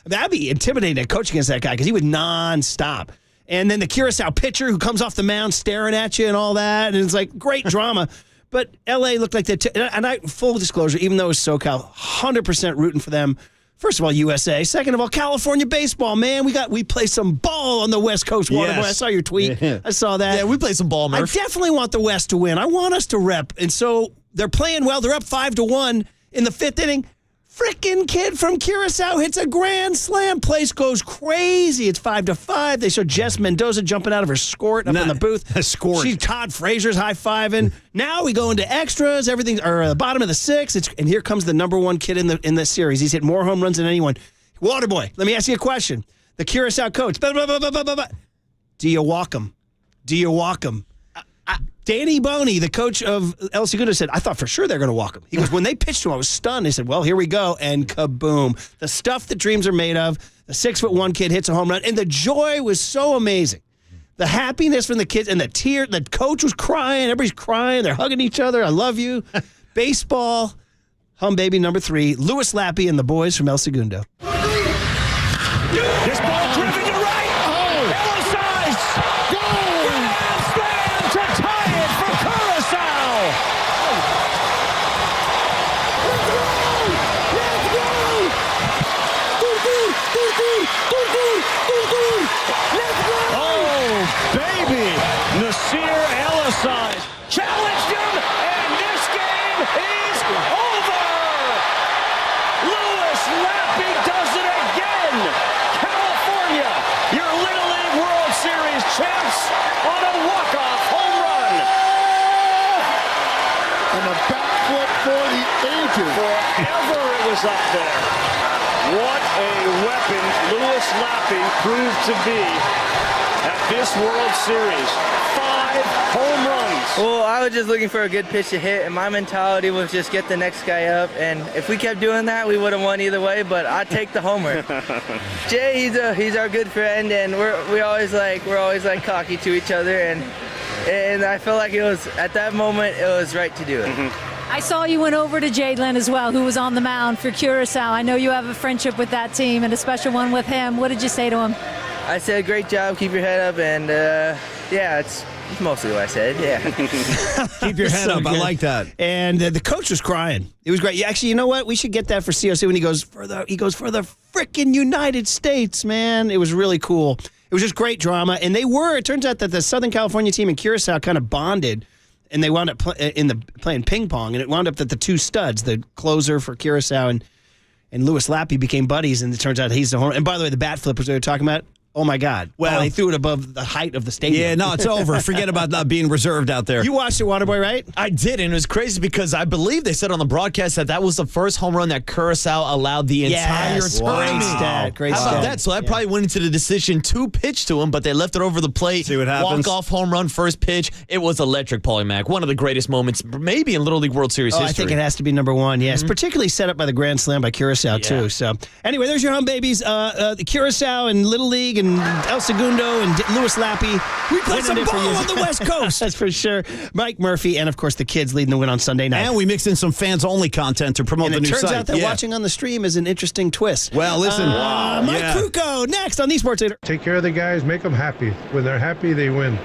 That'd be intimidating to coach against that guy because he was nonstop. And then the Curacao pitcher who comes off the mound staring at you and all that. And it's like great drama. But L.A. looked like that. And I, full disclosure, even though it was SoCal, 100% rooting for them. First of all, USA. Second of all, California baseball, man. We play some ball on the West Coast. Waterboy. Yes. I saw your tweet. Yeah. I saw that. Yeah, we play some ball, Murph. I definitely want the West to win. I want us to rep. And so they're playing well. They're up 5-1 in the fifth inning. Frickin' kid from Curacao hits a grand slam. Place goes crazy. It's 5-5. They show Jess Mendoza jumping out of her skort up in the booth. Skort. Todd Frazier's high-fiving. Now we go into extras. Everything's the bottom of the sixth. And here comes the number one kid in the series. He's hit more home runs than anyone. Waterboy, let me ask you a question. The Curacao coach. Do you walk him? Do you walk him? Danny Boney, the coach of El Segundo, said, I thought for sure they're going to walk him. He goes, when they pitched him, I was stunned. They said, well, here we go. And kaboom. The stuff that dreams are made of. The 6'1" kid hits a home run. And the joy was so amazing. The happiness from the kids and the tear. The coach was crying. Everybody's crying. They're hugging each other. I love you. Baseball. Hum baby number 3. Louis Lappy and the boys from El Segundo. This ball driven to right. Ellis Grand slam to tie it for Krukow. Let's go! Oh, baby. Nasir Ellis challenged him, and this game is over. Louis Lappy does it again. California, your Little League World Series champs on a walk-off home run. And a backflip for the ages. Forever it was up there. What a weapon Louis Lappy proved to be at this World Series. 5 home runs. Well, I was just looking for a good pitch to hit, and my mentality was just get the next guy up. And if we kept doing that, we would have won either way. But I'd take the homer. Jay, he's our good friend, and we're always like cocky to each other, and I felt like it was at that moment it was right to do it. I saw you went over to Jalen as well, who was on the mound for Krukow. I know you have a friendship with that team and a special one with him. What did you say to him? I said, great job, keep your head up, and yeah, it's mostly what I said, yeah. Keep your head up. I like that. And the coach was crying. It was great. Yeah, actually, you know what? We should get that for COC when he goes for the freaking United States, man. It was really cool. It was just great drama. And it turns out that the Southern California team and Krukow kind of bonded, and they wound up playing ping pong, and it wound up that the two studs, the closer for Krukow and Louis Lappy, became buddies, and it turns out he's the home. And by the way, the bat flippers they were talking about, oh my God. Well, they threw it above the height of the stadium. Yeah, no, it's over. Forget about not being reserved out there. You watched it, Waterboy, right? I did, and it was crazy because I believe they said on the broadcast that was the first home run that Krukow allowed the entire tournament. Great How stat. about that? So that probably went into the decision to pitch to him, but they left it over the plate. See what happens. Walk-off home run, first pitch. It was electric, Paulie Mack. One of the greatest moments, maybe in Little League World Series history. I think it has to be number one, yes. Particularly set up by the Grand Slam by Krukow, too. So, anyway, there's your home babies. The Krukow and Little League and El Segundo and Louis Lappy. We played some ball on on the West Coast. That's for sure. Mike Murphy and, of course, the kids leading the win on Sunday night. And we mixed in some fans-only content to promote and the new site. it turns out that watching on the stream is an interesting twist. Well, listen. Mike Krukow next on the Sports Leader. Take care of the guys. Make them happy. When they're happy, they win.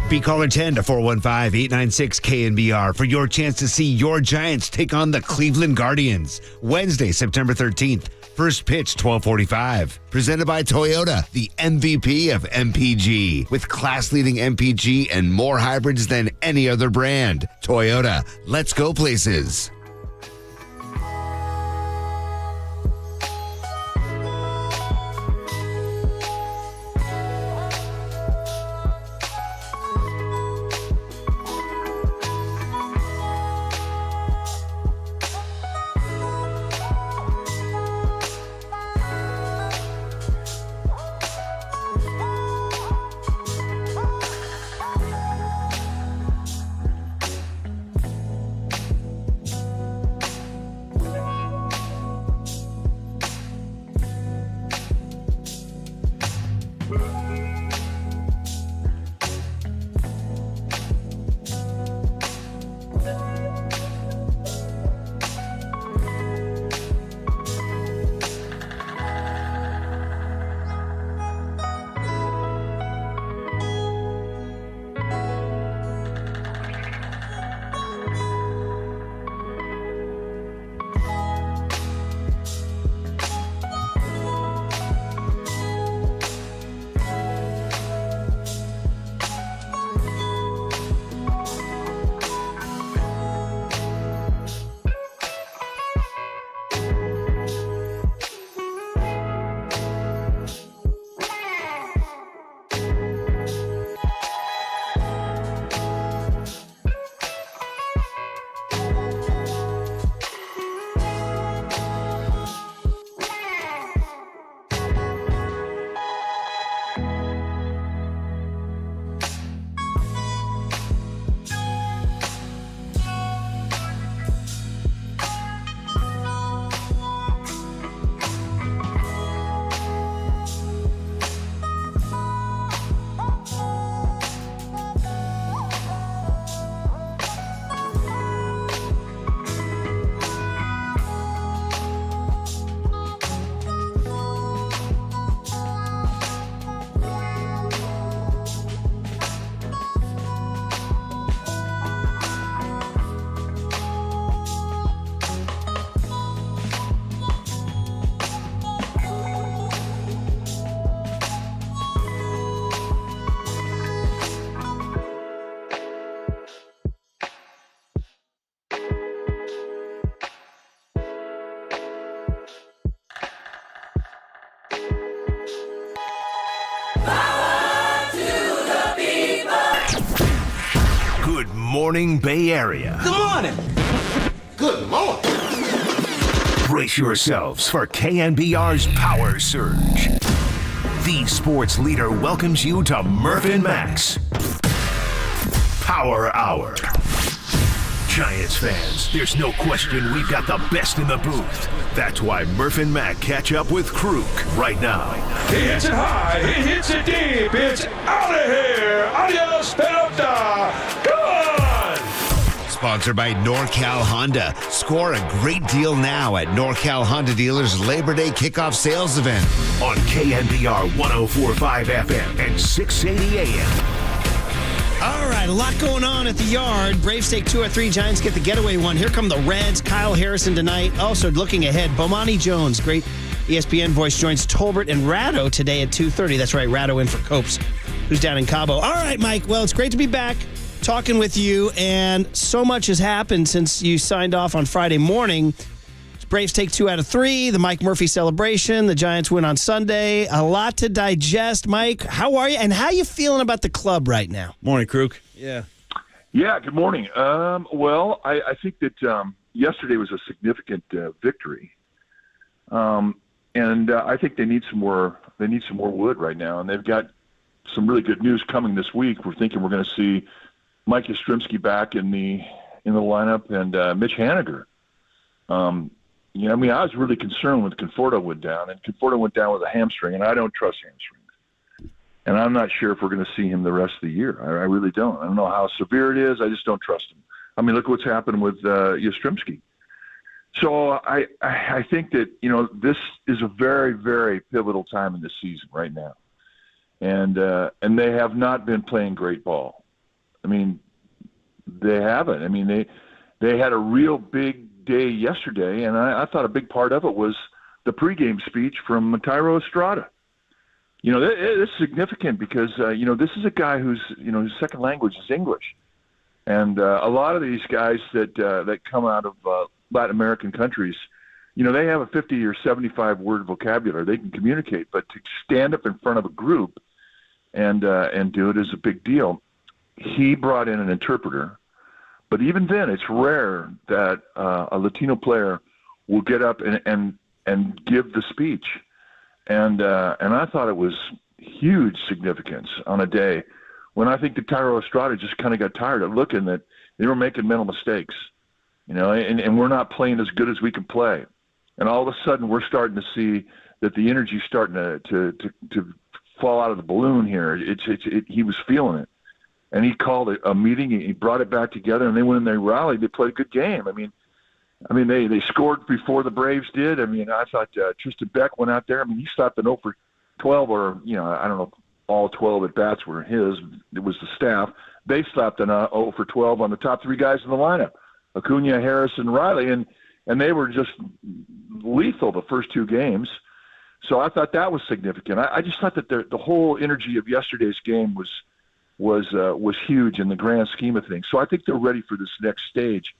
Be caller 10 to 415-896-KNBR for your chance to see your Giants take on the Cleveland Guardians. Wednesday, September 13th. First pitch, 12:45. Presented by Toyota, the MVP of MPG. With class-leading MPG and more hybrids than any other brand. Toyota, let's go places. morning, Bay Area. Good morning. Good morning. Brace yourselves for KNBR's Power Surge. The sports leader welcomes you to Murph and Max Power Hour. Giants fans, there's no question we've got the best in the booth. That's why Murph and Mac catch up with Kruk right now. He hits it high, he hits it deep, it's out of here. Adios, pelota. Gone! Sponsored by NorCal Honda. Score a great deal now at NorCal Honda Dealers Labor Day Kickoff Sales Event. On KNBR 104.5 FM and 680 AM. All right, a lot going on at the Yard. Braves take 2 or 3. Giants get the getaway one. Here come the Reds. Kyle Harrison tonight. Also looking ahead, Bomani Jones, great ESPN voice, joins Tolbert and Ratto today at 2:30. That's right, Ratto in for Copes, who's down in Cabo. All right, Mike. Well, it's great to be back talking with you, and so much has happened since you signed off on Friday morning. Braves take 2 out of 3. The Mike Murphy celebration. The Giants win on Sunday. A lot to digest. Mike, how are you? And how you feeling about the club right now? Morning, Kruk. Yeah. Yeah, good morning. Well, I think that yesterday was a significant victory. And I think they need some more wood right now. And they've got some really good news coming this week. We're thinking we're going to see Mike Yastrzemski back in the lineup and Mitch Haniger. I was really concerned when Conforto went down, and Conforto went down with a hamstring, and I don't trust hamstrings. And I'm not sure if we're going to see him the rest of the year. I really don't. I don't know how severe it is. I just don't trust him. I mean, look what's happened with Yastrzemski. So I think that, this is a very, very pivotal time in the season right now. And they have not been playing great ball. I mean, they haven't. I mean, they had a real big day yesterday, and I thought a big part of it was the pregame speech from Thairo Estrada. It's significant because, this is a guy whose second language is English. And a lot of these guys that come out of Latin American countries, they have a 50 or 75 word vocabulary. They can communicate, but to stand up in front of a group and do it is a big deal. He brought in an interpreter. But even then, it's rare that a Latino player will get up and give the speech, and I thought it was huge significance on a day when I think that Thairo Estrada just kind of got tired of looking that they were making mental mistakes, and we're not playing as good as we can play, and all of a sudden we're starting to see that the energy's starting to fall out of the balloon here. He was feeling it. And he called a meeting. He brought it back together, and they went in there, rallied. They played a good game. I mean, they scored before the Braves did. I mean, I thought Tristan Beck went out there. I mean, he stopped an 0 for 12, or I don't know if all 12 at bats were his. It was the staff. They slapped an 0 for 12 on the top 3 guys in the lineup, Acuna, Harris, and Riley, and they were just lethal the first 2 games. So I thought that was significant. I just thought that the whole energy of yesterday's game was huge in the grand scheme of things. So I think they're ready for this next stage.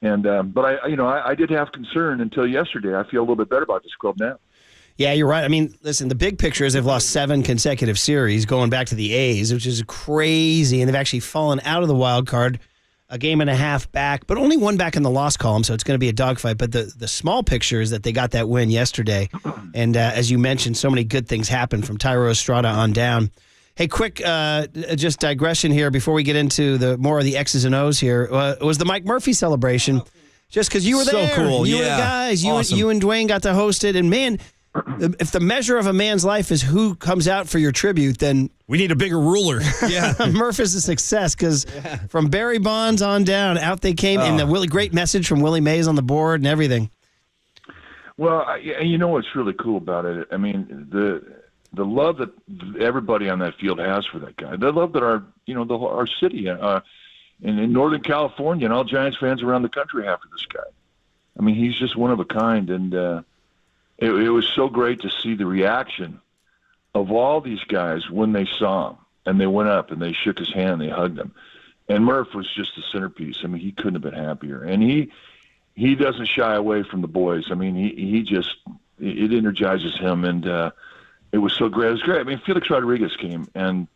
And but I did have concern until yesterday. I feel a little bit better about this club now. Yeah, you're right. I mean, listen, the big picture is they've lost 7 consecutive series going back to the A's, which is crazy. And they've actually fallen out of the wild card, a game and a half back, but only 1 back in the loss column. So it's going to be a dogfight. But the small picture is that they got that win yesterday. And as you mentioned, so many good things happened from Thairo Estrada on down. Hey, quick, just digression here before we get into the more of the X's and O's here. It was the Mike Murphy celebration, just because you were there. So cool, you were the guys. Awesome. You and Dwayne got to host it, and man, if the measure of a man's life is who comes out for your tribute, then we need a bigger ruler. Yeah, Murph is a success because from Barry Bonds on down, out they came, and the great message from Willie Mays on the board and everything. Well, what's really cool about it? I mean, the love that everybody on that field has for that guy, the love that our city in Northern California and all Giants fans around the country have for this guy. I mean, he's just one of a kind, and it was so great to see the reaction of all these guys when they saw him, and they went up and they shook his hand, they hugged him, and Murph was just the centerpiece. I mean, he couldn't have been happier, and he doesn't shy away from the boys. I mean, it energizes him, and it was so great. It was great. I mean, Felix Rodriguez came, and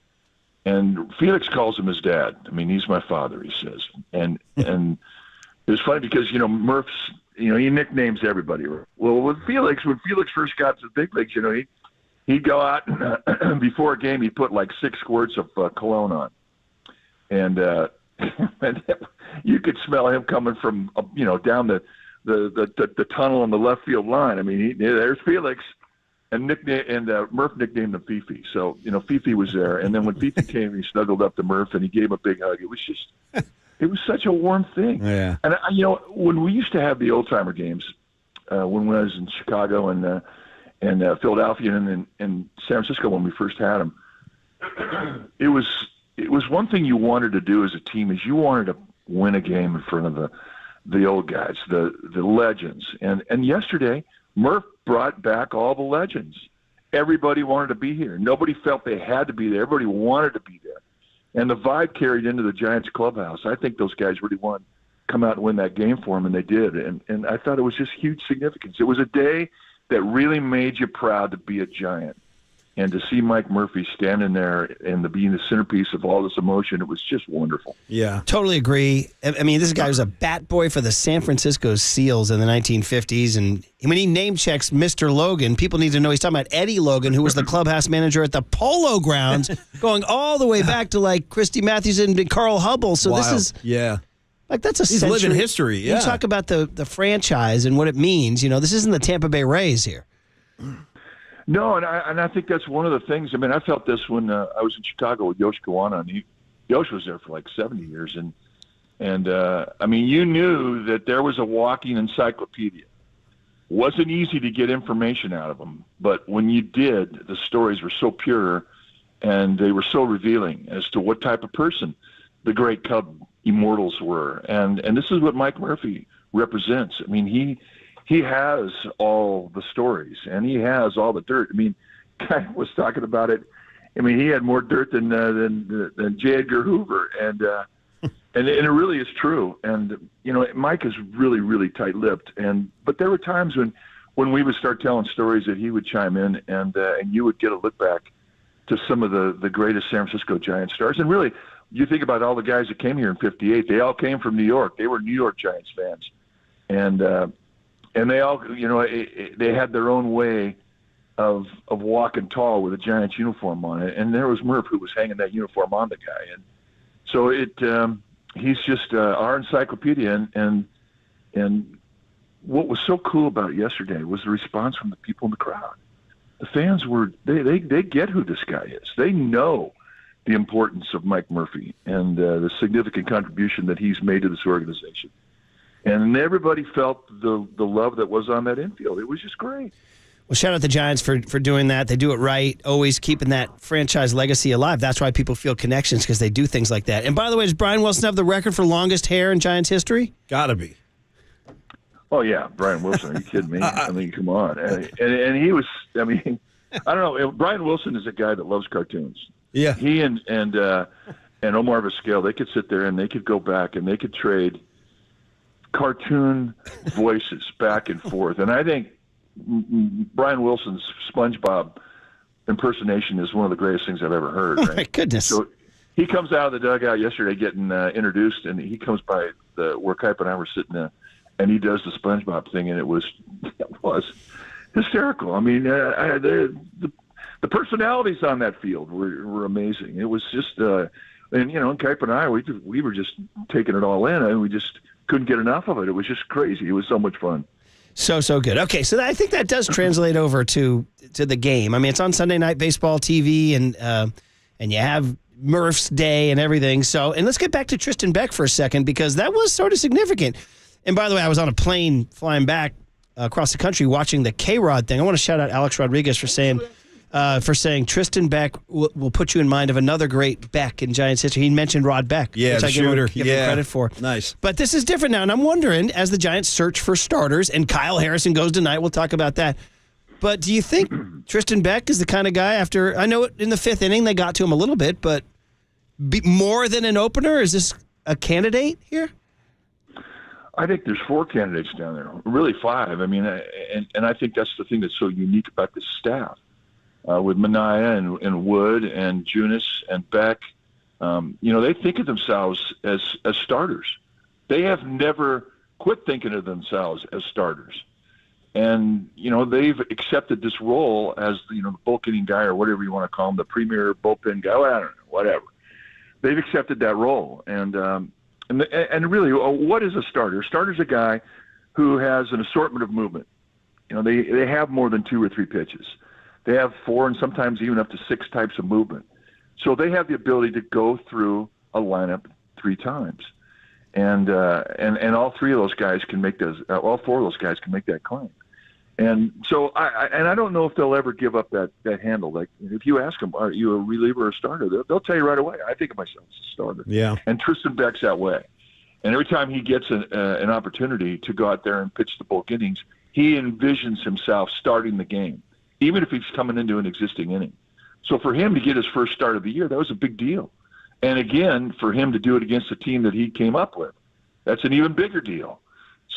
And Felix calls him his dad. I mean, he's my father, he says. And it was funny because, Murph's, he nicknames everybody. Well, when Felix first got to the big leagues, he'd go out and before a game, he'd put like 6 squirts of cologne on. And you could smell him coming from, down the tunnel on the left field line. I mean, there's Felix. And Murph nicknamed him Fifi. So, Fifi was there. And then when Fifi came, he snuggled up to Murph and he gave him a big hug. It was such a warm thing. Yeah. And, when we used to have the old-timer games, when I was in Chicago and Philadelphia and San Francisco when we first had them, it was one thing you wanted to do as a team is you wanted to win a game in front of the old guys, the legends. And yesterday, Murph brought back all the legends. Everybody wanted to be here. Nobody felt they had to be there. Everybody wanted to be there. And the vibe carried into the Giants clubhouse. I think those guys really wanted to come out and win that game for them, and they did. And I thought it was just huge significance. It was a day that really made you proud to be a Giant. And to see Mike Murphy standing there and being the centerpiece of all this emotion, it was just wonderful. Yeah. Totally agree. I mean, this guy was a bat boy for the San Francisco Seals in the 1950s. And when he name checks Mr. Logan, people need to know he's talking about Eddie Logan, who was the clubhouse manager at the Polo Grounds, going all the way back to like Christy Matthews and Carl Hubble. So Wild. this is... Yeah. Like, that's a He's century. living history, yeah. You talk about the franchise and what it means. This isn't the Tampa Bay Rays here. No, and I think that's one of the things. I mean, I felt this when I was in Chicago with Yosh Kawana, and Yosh was there for like 70 years, and I mean, you knew that there was a walking encyclopedia. Wasn't easy to get information out of them, but when you did, the stories were so pure, and they were so revealing as to what type of person the great Cub immortals were, and this is what Mike Murphy represents. I mean, he has all the stories, and he has all the dirt. I mean, Guy was talking about it. I mean, he had more dirt than J. Edgar Hoover, and it really is true. And Mike is really, really tight-lipped. But there were times when we would start telling stories that he would chime in, and you would get a look back to some of the greatest San Francisco Giants stars. And really, you think about all the guys that came here in '58. They all came from New York. They were New York Giants fans, and they all, they had their own way of walking tall with a Giants uniform on it. And there was Murph who was hanging that uniform on the guy. And so he's just our encyclopedia. And what was so cool about it yesterday was the response from the people in the crowd. The fans they get who this guy is. They know the importance of Mike Murphy and the significant contribution that he's made to this organization. And everybody felt the love that was on that infield. It was just great. Well, shout out the Giants for doing that. They do it right, always keeping that franchise legacy alive. That's why people feel connections, because they do things like that. And by the way, does Brian Wilson have the record for longest hair in Giants history? Gotta be. Oh, yeah, Brian Wilson. Are you kidding me? I mean, come on. And he was, I mean, I don't know. Brian Wilson is a guy that loves cartoons. Yeah. He and Omar Vizquel, they could sit there and they could go back and they could trade cartoon voices back and forth. And I think Brian Wilson's SpongeBob impersonation is one of the greatest things I've ever heard. Right? Oh, my goodness. So he comes out of the dugout yesterday getting introduced, and he comes by where Kipe and I were sitting there, and he does the SpongeBob thing, and it was hysterical. I mean, the personalities on that field were amazing. It was just, and Kipe and I, we were just taking it all in, and we just couldn't get enough of it. It was just crazy. It was so much fun. So good. Okay, so I think that does translate over to the game. I mean, it's on Sunday Night Baseball TV, and you have Murph's Day and everything. So, and let's get back to Tristan Beck for a second, because that was sort of significant. And by the way, I was on a plane flying back across the country watching the K-Rod thing. I want to shout out Alex Rodriguez for saying Tristan Beck will put you in mind of another great Beck in Giants history. He mentioned Rod Beck, which I give him credit for. Nice. But this is different now, and I'm wondering, as the Giants search for starters, and Kyle Harrison goes tonight, we'll talk about that. But do you think Tristan Beck is the kind of guy after, I know in the fifth inning they got to him a little bit, but more than an opener? Is this a candidate here? I think there's 4 candidates down there, really 5. I mean, and I think that's the thing that's so unique about this staff. with Minaya and Wood and Junis and Beck. They think of themselves as starters. They have never quit thinking of themselves as starters. And, they've accepted this role as, the bulk inning guy or whatever you want to call him, the premier bullpen guy. I don't know, whatever. They've accepted that role. And really, what is a starter? A starter's a guy who has an assortment of movement. They have more than 2 or 3 pitches. They have 4 and sometimes even up to 6 types of movement. So they have the ability to go through a lineup 3 times. And all 3 of those guys can make those. All 4 of those guys can make that claim. And so I don't know if they'll ever give up that handle. Like if you ask them, are you a reliever or a starter? They'll tell you right away. I think of myself as a starter. Yeah. And Tristan Beck's that way. And every time he gets an opportunity to go out there and pitch the bulk innings, he envisions himself starting the game, even if he's coming into an existing inning. So for him to get his first start of the year, that was a big deal. And again, for him to do it against the team that he came up with, that's an even bigger deal.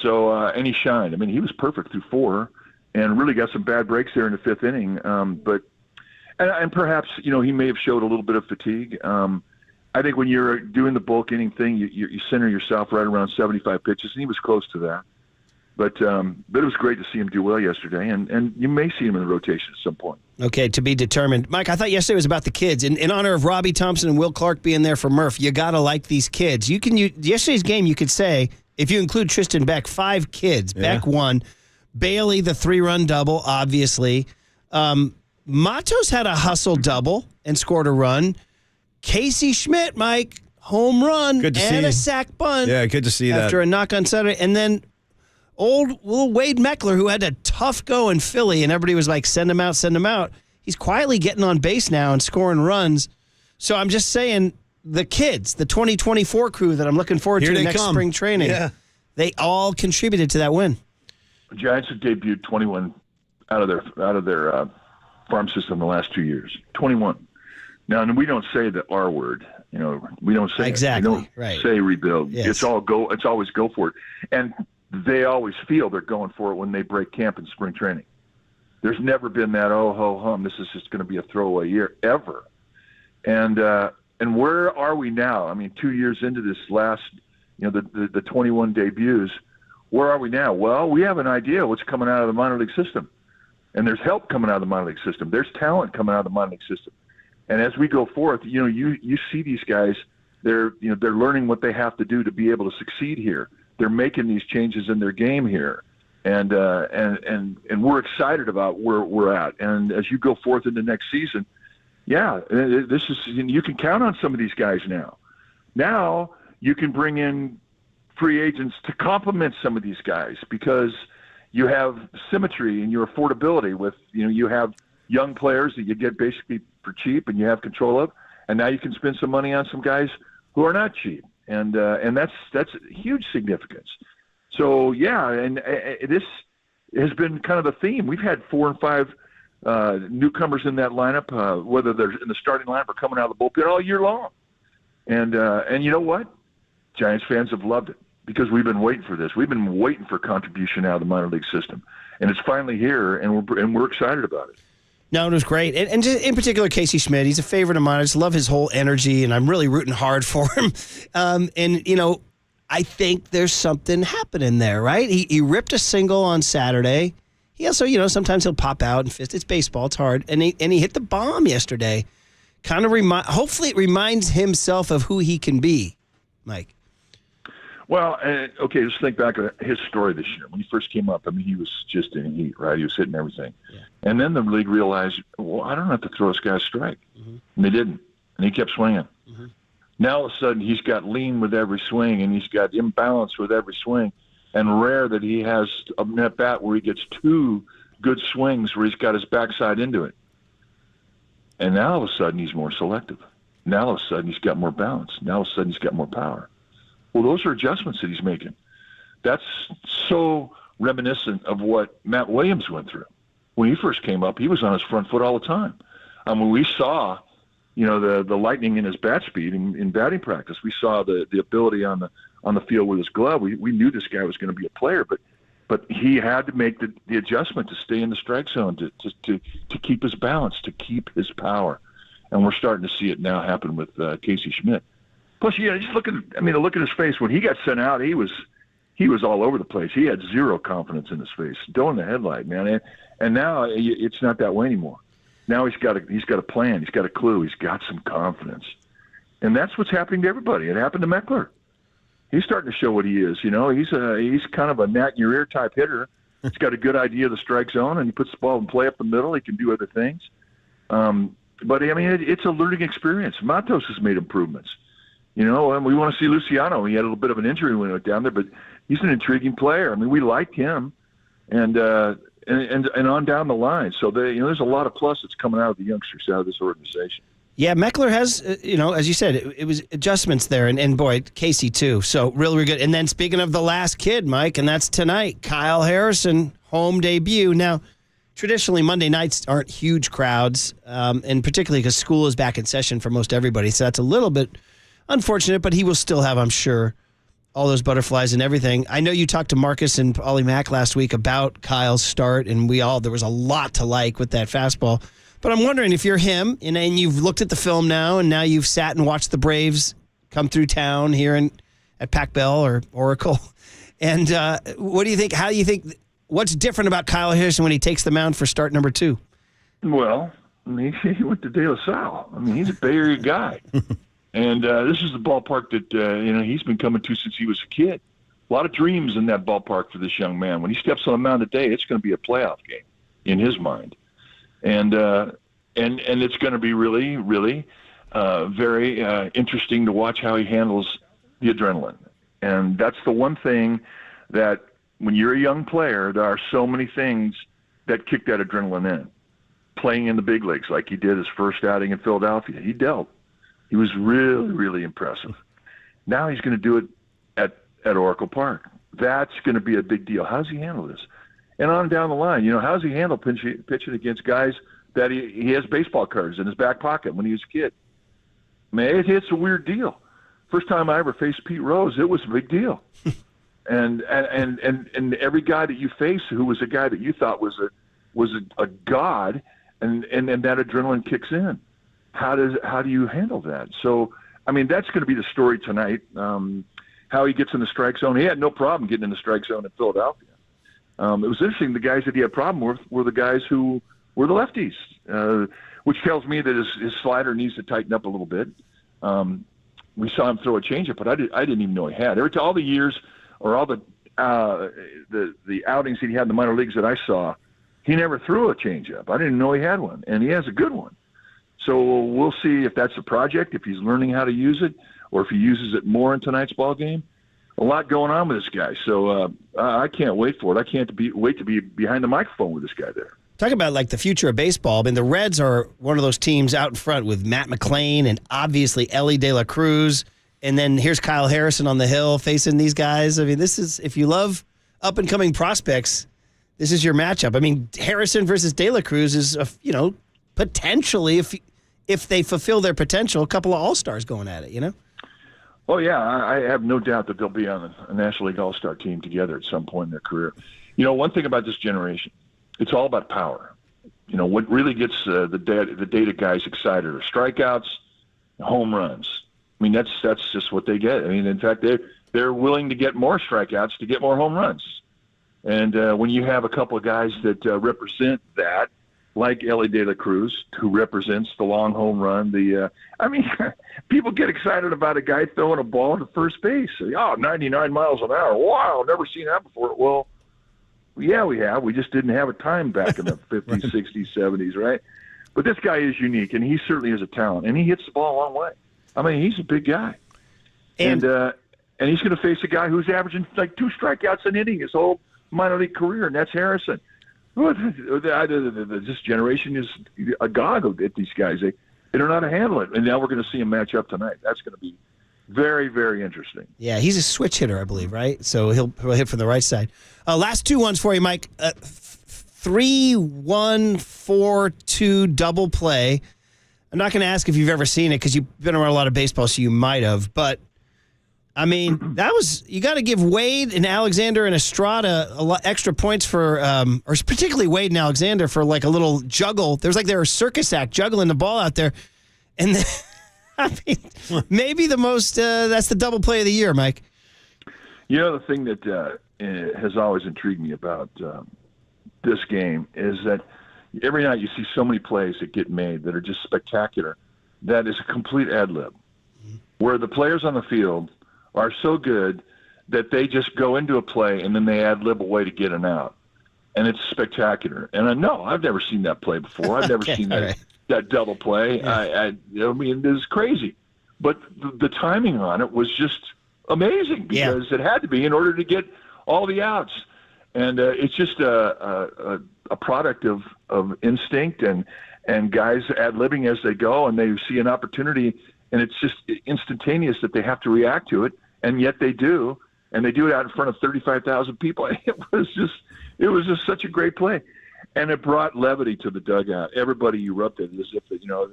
So, and he shined. I mean, he was perfect through 4 and really got some bad breaks there in the 5th inning. But perhaps, he may have showed a little bit of fatigue. I think when you're doing the bulk inning thing, you center yourself right around 75 pitches, and he was close to that. But it was great to see him do well yesterday, and you may see him in the rotation at some point. Okay, to be determined. Mike, I thought yesterday was about the kids. In honor of Robbie Thompson and Will Clark being there for Murph, you got to like these kids. Yesterday's game, you could say, if you include Tristan Beck, 5 kids. Yeah. Beck won. Bailey, the 3-run double, obviously. Matos had a hustle double and scored a run. Casey Schmidt, Mike, home run and a sack bunt. Yeah, good to see that. After a knock on Saturday. And then old little Wade Meckler, who had a tough go in Philly, and everybody was like, send him out, send him out. He's quietly getting on base now and scoring runs. So I'm just saying, the kids, the 2024 crew that I'm looking forward to next spring training, they all contributed to that win. The Giants have debuted 21 out of their farm system in the last 2 years. 21. Now, and we don't say the R word. We don't say exactly. We don't say rebuild. Yes. It's always go for it. And they always feel they're going for it when they break camp in spring training. There's never been that oh ho hum. This is just going to be a throwaway year ever. And where are we now? I mean, 2 years into this last, the 21 debuts. Where are we now? Well, we have an idea what's coming out of the minor league system, and there's help coming out of the minor league system. There's talent coming out of the minor league system. And as we go forth, you see these guys. They're learning what they have to do to be able to succeed here. They're making these changes in their game here, and we're excited about where we're at. And as you go forth into next season, this is you can count on some of these guys now. Now you can bring in free agents to complement some of these guys because you have symmetry in your affordability with you have young players that you get basically for cheap and you have control of, and now you can spend some money on some guys who are not cheap, and that's huge significance. So and this has been kind of a theme. We've had 4 and 5 newcomers in that lineup, whether they're in the starting lineup or coming out of the bullpen all year long, and you know what, Giants fans have loved it because we've been waiting for this. We've been waiting for contribution out of the minor league system, and it's finally here, and we're excited about it. No, it was great. And just in particular, Casey Schmidt, he's a favorite of mine. I just love his whole energy, and I'm really rooting hard for him. I think there's something happening there, right? He ripped a single on Saturday. He also, sometimes he'll pop out and fist. It's baseball. It's hard. And he hit the bomb yesterday. Kind of hopefully it reminds himself of who he can be, Mike. Well, okay, just think back at his story this year. When he first came up, I mean, he was just in heat, right? He was hitting everything. Yeah. And then the league realized, well, I don't have to throw this guy a strike. Mm-hmm. And they didn't. And he kept swinging. Mm-hmm. Now all of a sudden he's got lean with every swing, and he's got imbalance with every swing. And rare that he has a net bat where he gets 2 good swings where he's got his backside into it. And now all of a sudden he's more selective. Now all of a sudden he's got more balance. Now all of a sudden he's got more power. Well, those are adjustments that he's making. That's so reminiscent of what Matt Williams went through. When he first came up, he was on his front foot all the time. When we saw, the lightning in his bat speed in batting practice, we saw the ability on the field with his glove. We knew this guy was going to be a player, but But he had to make the adjustment to stay in the strike zone, to keep his balance, to keep his power. And we're starting to see it now happen with Casey Schmidt. Plus, just look at his face. When he got sent out, he was all over the place. He had zero confidence in his face. Doe in the headlight, man. And now it's not that way anymore. Now he's got a plan. He's got a clue. He's got some confidence. And that's what's happening to everybody. It happened to Meckler. He's starting to show what he is. He's kind of a gnat in your ear type hitter. He's got a good idea of the strike zone, and he puts the ball in play up the middle. He can do other things. But it's a learning experience. Matos has made improvements. And we want to see Luciano. He had a little bit of an injury when he went down there, but he's an intriguing player. I mean, we like him, and on down the line. So there's a lot of pluses coming out of the youngsters out of this organization. Yeah, Meckler has, as you said, it was adjustments there, and boy, Casey too. So really good. And then speaking of the last kid, Mike, and that's tonight, Kyle Harrison, home debut. Now, traditionally Monday nights aren't huge crowds, and particularly because school is back in session for most everybody. So that's a little bit unfortunate, but he will still have, I'm sure, all those butterflies and everything. I know you talked to Marcus and Ollie Mack last week about Kyle's start, and there was a lot to like with that fastball. But I'm wondering if you're him, and you've looked at the film now, and now you've sat and watched the Braves come through town here at Pac Bell or Oracle. And what do you think? How do you think? What's different about Kyle Harrison when he takes the mound for start number 2? Well, he went to De La Salle. He's a Bay Area guy. And this is the ballpark that he's been coming to since he was a kid. A lot of dreams in that ballpark for this young man. When he steps on the mound today, it's going to be a playoff game in his mind, and it's going to be really, really very interesting to watch how he handles the adrenaline. And that's the one thing that when you're a young player, there are so many things that kick that adrenaline in. Playing in the big leagues like he did his first outing in Philadelphia, he dealt. He was really, really impressive. Now he's going to do it at Oracle Park. That's going to be a big deal. How does he handle this? And on down the line, how does he handle pitching against guys that he has baseball cards in his back pocket when he was a kid? Man, it's a weird deal. First time I ever faced Pete Rose, it was a big deal. and every guy that you face who was a guy that you thought was a god, and that adrenaline kicks in. How do you handle that? So, that's going to be the story tonight. How he gets in the strike zone. He had no problem getting in the strike zone in Philadelphia. It was interesting. The guys that he had a problem with were the guys who were the lefties, which tells me that his slider needs to tighten up a little bit. We saw him throw a changeup, but I didn't even know he had. All the years or all the outings that he had in the minor leagues that I saw, he never threw a changeup. I didn't know he had one, and he has a good one. So we'll see if that's a project, if he's learning how to use it, or if he uses it more in tonight's ball game. A lot going on with this guy, so I can't wait for it. I can't wait to be behind the microphone with this guy there. Talk about the future of baseball. The Reds are one of those teams out in front with Matt McClain and obviously Ellie De La Cruz, and then here's Kyle Harrison on the hill facing these guys. This is, if you love up and coming prospects, this is your matchup. Harrison versus De La Cruz is potentially, if they fulfill their potential, a couple of all-stars going at it, Oh, yeah, I have no doubt that they'll be on a National League All-Star team together at some point in their career. One thing about this generation, it's all about power. What really gets the data guys excited are strikeouts, home runs. That's just what they get. In fact, they're willing to get more strikeouts to get more home runs. And when you have a couple of guys that represent that, like Ellie De La Cruz, who represents the long home run. People get excited about a guy throwing a ball to first base. 99 miles an hour. Wow, never seen that before. Well, yeah, we have. We just didn't have a time back in the 50s, 60s, 70s, right? But this guy is unique, and he certainly has a talent, and he hits the ball a long way. He's a big guy. And he's going to face a guy who's averaging 2 strikeouts an inning his whole minor league career, and that's Harrison. This generation is a god at these guys. They don't know how to handle it. And now we're going to see them match up tonight. That's going to be very, very interesting. Yeah, he's a switch hitter, I believe, right? So he'll hit from the right side. Last 2 ones for you, Mike. 3-1-4-2 double play. I'm not going to ask if you've ever seen it because you've been around a lot of baseball, so you might have. But I mean, you got to give Wade and Alexander and Estrada a lot extra points for, or particularly Wade and Alexander for like a little juggle. There's like they're a circus act juggling the ball out there. And then, I mean, maybe that's the double play of the year, Mike. The thing that has always intrigued me about this game is that every night you see so many plays that get made that are just spectacular. That is a complete ad lib, where the players on the field are so good that they just go into a play and then they ad lib a way to get an out, and it's spectacular. And I've never seen that play before. I've never seen that double play. Yeah. I mean, it was crazy, but the timing on it was just amazing because it had to be in order to get all the outs. And it's just a product of instinct and guys ad-libbing as they go, and they see an opportunity, and it's just instantaneous that they have to react to it, and yet they do, and they do it out in front of 35,000 people. It was just such a great play, and it brought levity to the dugout. Everybody erupted as if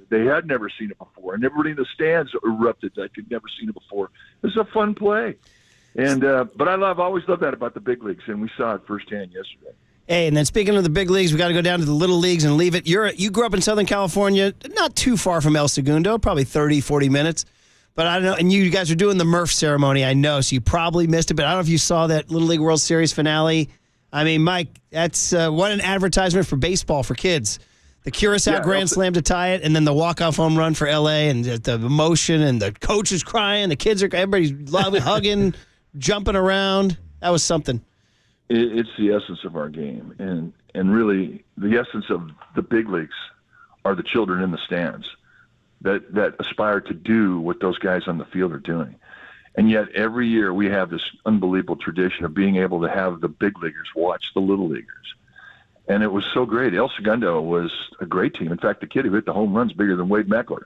they had never seen it before, and everybody in the stands erupted like they'd never seen it before. It was a fun play. And but I've always loved that about the big leagues, and we saw it firsthand yesterday. Hey, and then speaking of the big leagues, we got to go down to the little leagues and leave it. You grew up in Southern California, not too far from El Segundo, probably 30, 40 minutes. But I don't know, and you guys are doing the Murph ceremony, I know, so you probably missed it. But I don't know if you saw that Little League World Series finale. I mean, Mike, that's what an advertisement for baseball for kids. The Curaçao Grand Slam to tie it, and then the walk-off home run for L.A., and the emotion, and the coach is crying, the kids are, everybody's loving, hugging, jumping around. That was something. It's the essence of our game, and really the essence of the big leagues are the children in the stands that aspire to do what those guys on the field are doing. And yet every year we have this unbelievable tradition of being able to have the big leaguers watch the little leaguers. And it was so great. El Segundo was a great team. In fact, the kid who hit the home run's bigger than Wade Meckler.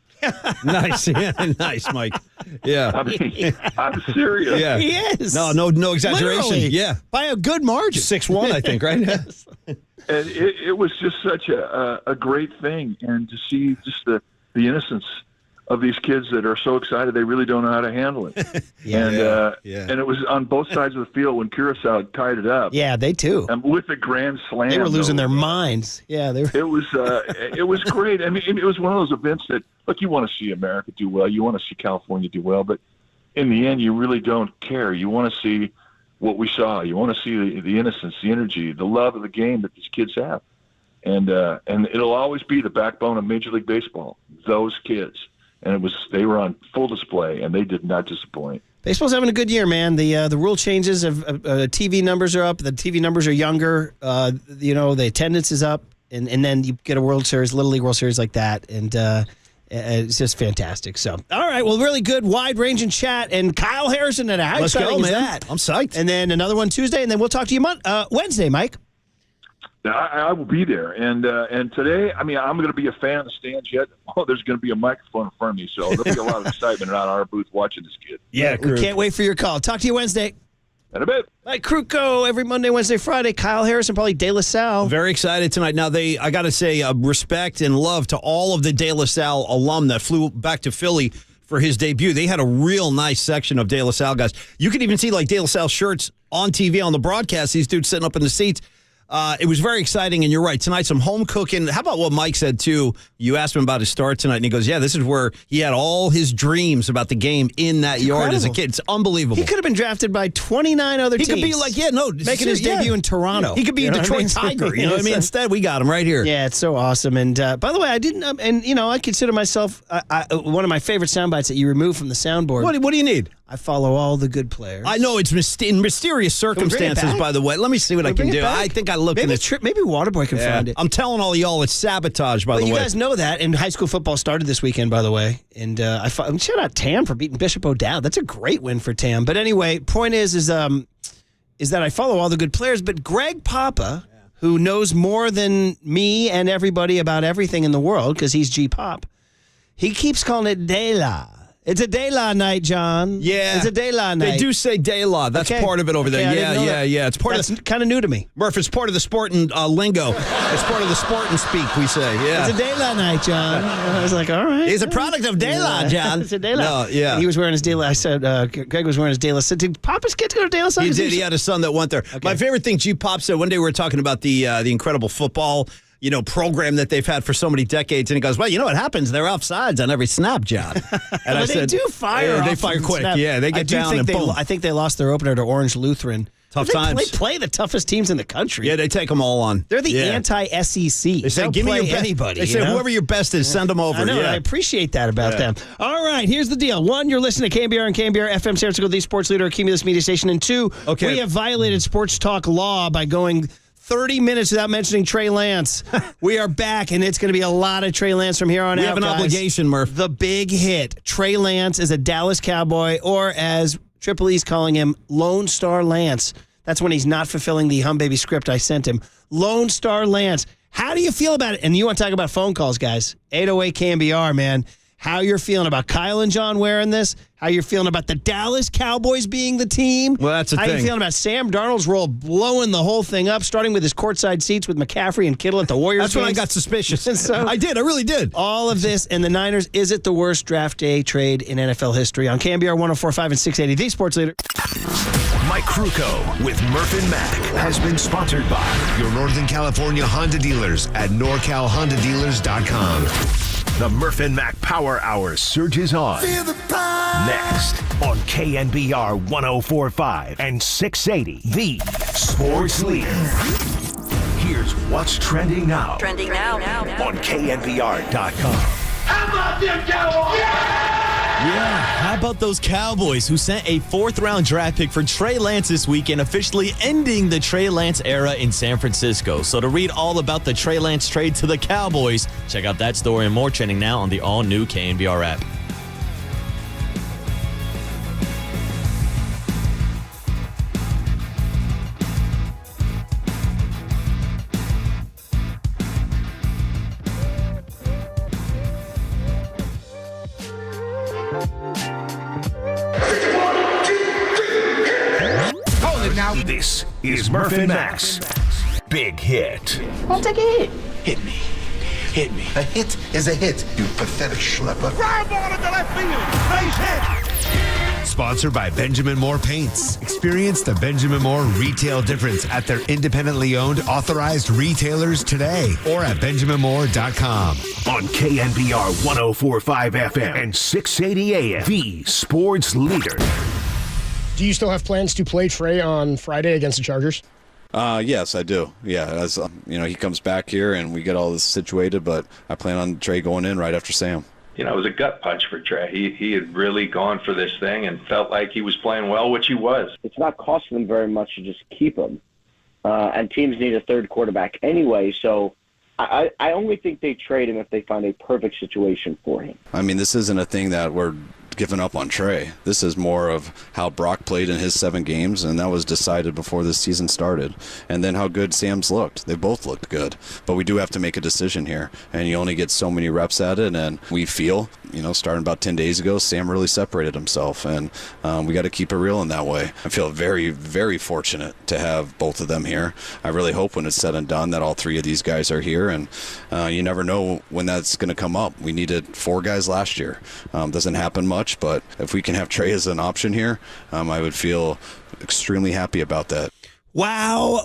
Nice. Yeah, nice, Mike. Yeah. I mean, I'm serious. Yeah. He is. No exaggeration. Literally, yeah. by a good margin. 6'1", I think, right? Yes. And it was just such a great thing. And to see just the innocence of these kids that are so excited they really don't know how to handle it. And it was on both sides of the field when Curaçao tied it up. Yeah, they too. And with the grand slam. They were losing their minds. Yeah, they were. It was great. I mean, it was one of those events that, look, you want to see America do well. You want to see California do well. But in the end, you really don't care. You want to see what we saw. You want to see the innocence, the energy, the love of the game that these kids have. And it'll always be the backbone of Major League Baseball, those kids. And they were on full display, and they did not disappoint. Baseball's having a good year, man. The rule changes of TV numbers are up. The TV numbers are younger. The attendance is up, and then you get a World Series, Little League World Series like that, and it's just fantastic. So, all right, well, really good, wide-ranging chat, and Kyle Harrison and how Let's exciting go, is man. that? I'm psyched. And then another one Tuesday, and then we'll talk to you Wednesday, Mike. I will be there, and today, I mean, I'm going to be a fan of the stands yet. Oh, there's going to be a microphone in front of me, so there'll be a lot of excitement around our booth watching this kid. Yeah, we can't wait for your call. Talk to you Wednesday. In a bit. Mike Krukow every Monday, Wednesday, Friday. Kyle Harrison, probably De La Salle. Very excited tonight. Now, I got to say respect and love to all of the De La Salle alum that flew back to Philly for his debut. They had a real nice section of De La Salle guys. You could even see like De La Salle shirts on TV on the broadcast. These dudes sitting up in the seats. It was very exciting, and you're right. Tonight, some home cooking. How about what Mike said, too? You asked him about his start tonight, and he goes, yeah, this is where he had all his dreams about the game in that yard as a kid. It's unbelievable. He could have been drafted by 29 other teams. He could be like, making his debut in Toronto. He could be a Detroit Tiger. You know what I mean? Instead, we got him right here. Yeah, it's so awesome. And by the way, I didn't, I consider myself one of my favorite sound bites that you removed from the soundboard. What do you need? I follow all the good players. I know it's in mysterious circumstances, by the way. Let me see what I can do. I think I looked in the maybe Waterboy can find it. I'm telling all of y'all it's sabotage, by the way. You guys know that, and high school football started this weekend, by the way. And shout out Tam for beating Bishop O'Dowd. That's a great win for Tam. But anyway, point is that I follow all the good players. But Greg Papa, who knows more than me and everybody about everything in the world, because he's G-Pop, he keeps calling it De La. It's a De La night, John. Yeah. It's a De La night. They do say De La. That's Okay. part of it over there. Okay, Yeah. It's part That's of kind of new to me. Murph, it's part of the sporting lingo. It's part of the sporting speak, we say. Yeah. It's a De La night, John. I was like, all right. He's a product of De La, John. It's a De La. No, yeah. And he was wearing his De La. I said, Greg was wearing his De La. I said, did Papa's kids go to De La? He did. He had a son that went there. Okay. My favorite thing, G Pop said, one day we were talking about the incredible football program that they've had for so many decades. And he goes, well, you know what happens? They're offsides on every snap, John. And I said, they do fire. Yeah, they fire quick. Snap. Yeah, they get down and boom. I think they lost their opener to Orange Lutheran. Tough times. They play the toughest teams in the country. Yeah, they take them all on. They're the anti-SEC. They say, They'll give me play your anybody. They say, whoever your best is, send them over. I know. Yeah. I appreciate that about them. All right, here's the deal. One, you're listening to KNBR and KNBR FM San Francisco, the sports leader, Cumulus Media Station. And two, we have violated sports talk law by going 30 minutes without mentioning Trey Lance. We are back, and it's going to be a lot of Trey Lance from here on out. We have an obligation, Murph. The big hit. Trey Lance is a Dallas Cowboy, or as Triple E's calling him, Lone Star Lance. That's when he's not fulfilling the Hum Baby script I sent him. Lone Star Lance. How do you feel about it? And you want to talk about phone calls, guys. 808 KNBR, man. How you're feeling about Kyle and John wearing this? How you're feeling about the Dallas Cowboys being the team? Well, that's the thing. How you feeling about Sam Darnold's role blowing the whole thing up, starting with his courtside seats with McCaffrey and Kittle at the Warriors That's games? when I got suspicious. So, I really did. All of this and the Niners, is it the worst draft day trade in NFL history? On KNBR 104.5 and 680, the sports leader. Mike Krukow with Murph and Mac has been sponsored by your Northern California Honda dealers at NorCalHondaDealers.com. The Murph and Mac Power Hour surges on. Next on KNBR 104.5 and 680, the sports leader. Here's what's trending now. Trending now. On KNBR.com. How about them Cowboys? Yeah, how about those Cowboys who sent a 4th-round draft pick for Trey Lance this weekend, officially ending the Trey Lance era in San Francisco. So to read all about the Trey Lance trade to the Cowboys, check out that story and more trending now on the all-new KNBR app. This is Murph and Mac's Big Hit. I'll take a hit. Hit me. Hit me. A hit is a hit, you pathetic schlepper. Fly ball into left field. Base hit. Sponsored by Benjamin Moore Paints. Experience the Benjamin Moore retail difference at their independently owned authorized retailers today or at benjaminmoore.com. On KNBR 104.5 FM and 680 AM, the sports leader. Do you still have plans to play Trey on Friday against the Chargers? Yes, I do. Yeah, as he comes back here and we get all this situated, but I plan on Trey going in right after Sam. It was a gut punch for Trey. He had really gone for this thing and felt like he was playing well, which he was. It's not costing them very much to just keep him. And teams need a third quarterback anyway, so I only think they trade him if they find a perfect situation for him. I mean, this isn't a thing that we're giving up on Trey. This is more of how Brock played in his 7 games, and that was decided before the season started. And then how good Sam's looked. They both looked good. But we do have to make a decision here, and you only get so many reps at it, and we feel, starting about 10 days ago, Sam really separated himself, and we got to keep it real in that way. I feel very, very fortunate to have both of them here. I really hope when it's said and done that all 3 of these guys are here, and you never know when that's going to come up. We needed 4 guys last year. Doesn't happen much, but if we can have Trey as an option here, I would feel extremely happy about that. Wow.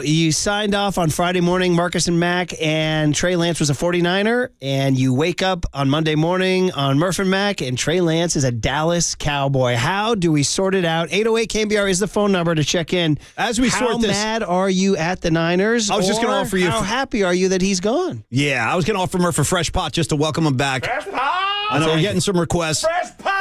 You signed off on Friday morning, Marcus and Mac, and Trey Lance was a 49er, and you wake up on Monday morning on Murph and Mac, and Trey Lance is a Dallas Cowboy. How do we sort it out? 808 KNBR is the phone number to check in. As we sort this, how mad are you at the Niners? I was just going to offer you. How happy are you that he's gone? Yeah, I was going to offer Murph a fresh pot just to welcome him back. I know we're getting some requests,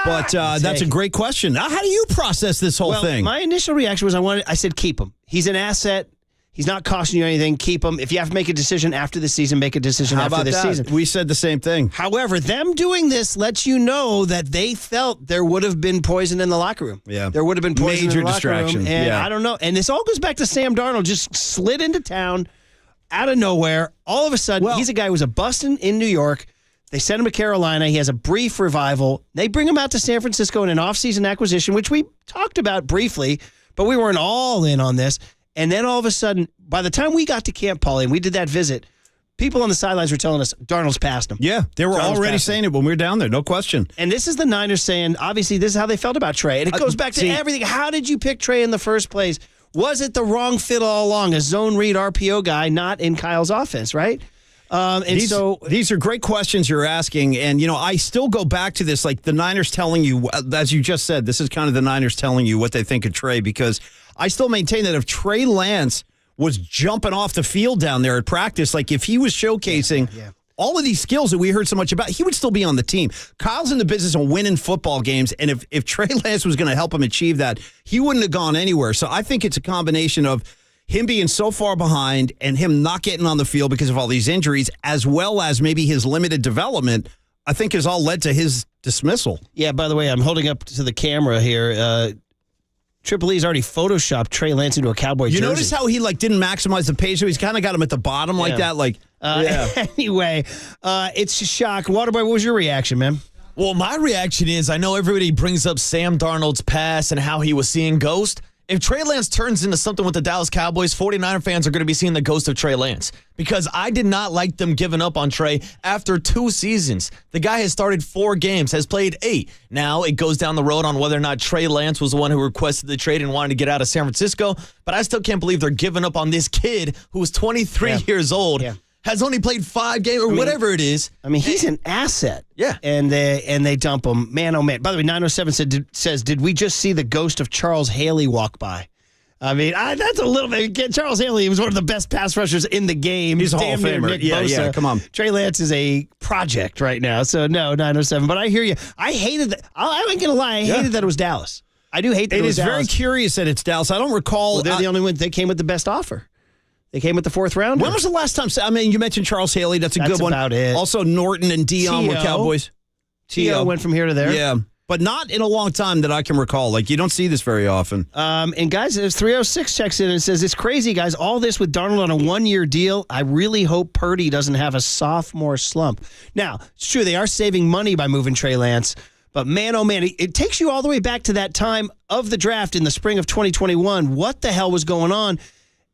but that's a great question. How do you process this whole thing? My initial reaction was I said keep him. He's an asset. He's not costing you anything. Keep him. If you have to make a decision after the season, make a decision after the season. We said the same thing. However, them doing this lets you know that they felt there would have been poison in the locker room. Yeah. There would have been poison Major in the locker distraction. room. And yeah. I don't know. And this all goes back to Sam Darnold just slid into town out of nowhere. All of a sudden, he's a guy who was a bust in New York. They send him to Carolina. He has a brief revival. They bring him out to San Francisco in an offseason acquisition, which we talked about briefly, but we weren't all in on this. And then all of a sudden, by the time we got to Camp Pauly and we did that visit, people on the sidelines were telling us Darnold's passed him. Yeah, they were already saying it when we were down there, no question. And this is the Niners saying, obviously, this is how they felt about Trey. And it goes back to everything. How did you pick Trey in the first place? Was it the wrong fit all along? A zone read RPO guy, not in Kyle's offense, right? These are great questions you're asking. And, I still go back to this, like the Niners telling you, as you just said, this is kind of the Niners telling you what they think of Trey, because I still maintain that if Trey Lance was jumping off the field down there at practice, like if he was showcasing all of these skills that we heard so much about, he would still be on the team. Kyle's in the business of winning football games, and if Trey Lance was going to help him achieve that, he wouldn't have gone anywhere. So I think it's a combination of him being so far behind and him not getting on the field because of all these injuries, as well as maybe his limited development, I think has all led to his dismissal. Yeah, by the way, I'm holding up to the camera here. Triple E's already photoshopped Trey Lance into a Cowboy jersey. You notice how he didn't maximize the page, so he's kind of got him at the bottom like that? Anyway, it's a shock. Waterboy, what was your reaction, man? Well, my reaction is I know everybody brings up Sam Darnold's past and how he was seeing ghost. If Trey Lance turns into something with the Dallas Cowboys, 49er fans are going to be seeing the ghost of Trey Lance, because I did not like them giving up on Trey after 2 seasons. The guy has started 4 games, has played 8. Now it goes down the road on whether or not Trey Lance was the one who requested the trade and wanted to get out of San Francisco, but I still can't believe they're giving up on this kid who was 23 years old. Has only played 5 games or whatever it is. I mean, he's an asset. Yeah. And they dump him. Man, oh, man. By the way, 907 says, did we just see the ghost of Charles Haley walk by? I mean, that's a little bit. Charles Haley was one of the best pass rushers in the game. He's a Hall of Famer. Nick Bosa. Yeah, come on. Trey Lance is a project right now. So, no, 907. But I hear you. I hated that. I ain't going to lie. I hated that it was Dallas. I do hate that it was Dallas. It is very curious that it's Dallas. I don't recall. Well, they're the only one. They came with the best offer. They came with the 4th round. When was the last time? I mean, you mentioned Charles Haley. That's a good one. That's about it. Also, Norton and Dion were Cowboys. T.O. went from here to there. Yeah, but not in a long time that I can recall. Like, you don't see this very often. And, guys, 306 checks in and says, it's crazy, guys. All this with Darnold on a 1-year deal. I really hope Purdy doesn't have a sophomore slump. Now, it's true. They are saving money by moving Trey Lance. But, man, oh, man, it takes you all the way back to that time of the draft in the spring of 2021. What the hell was going on?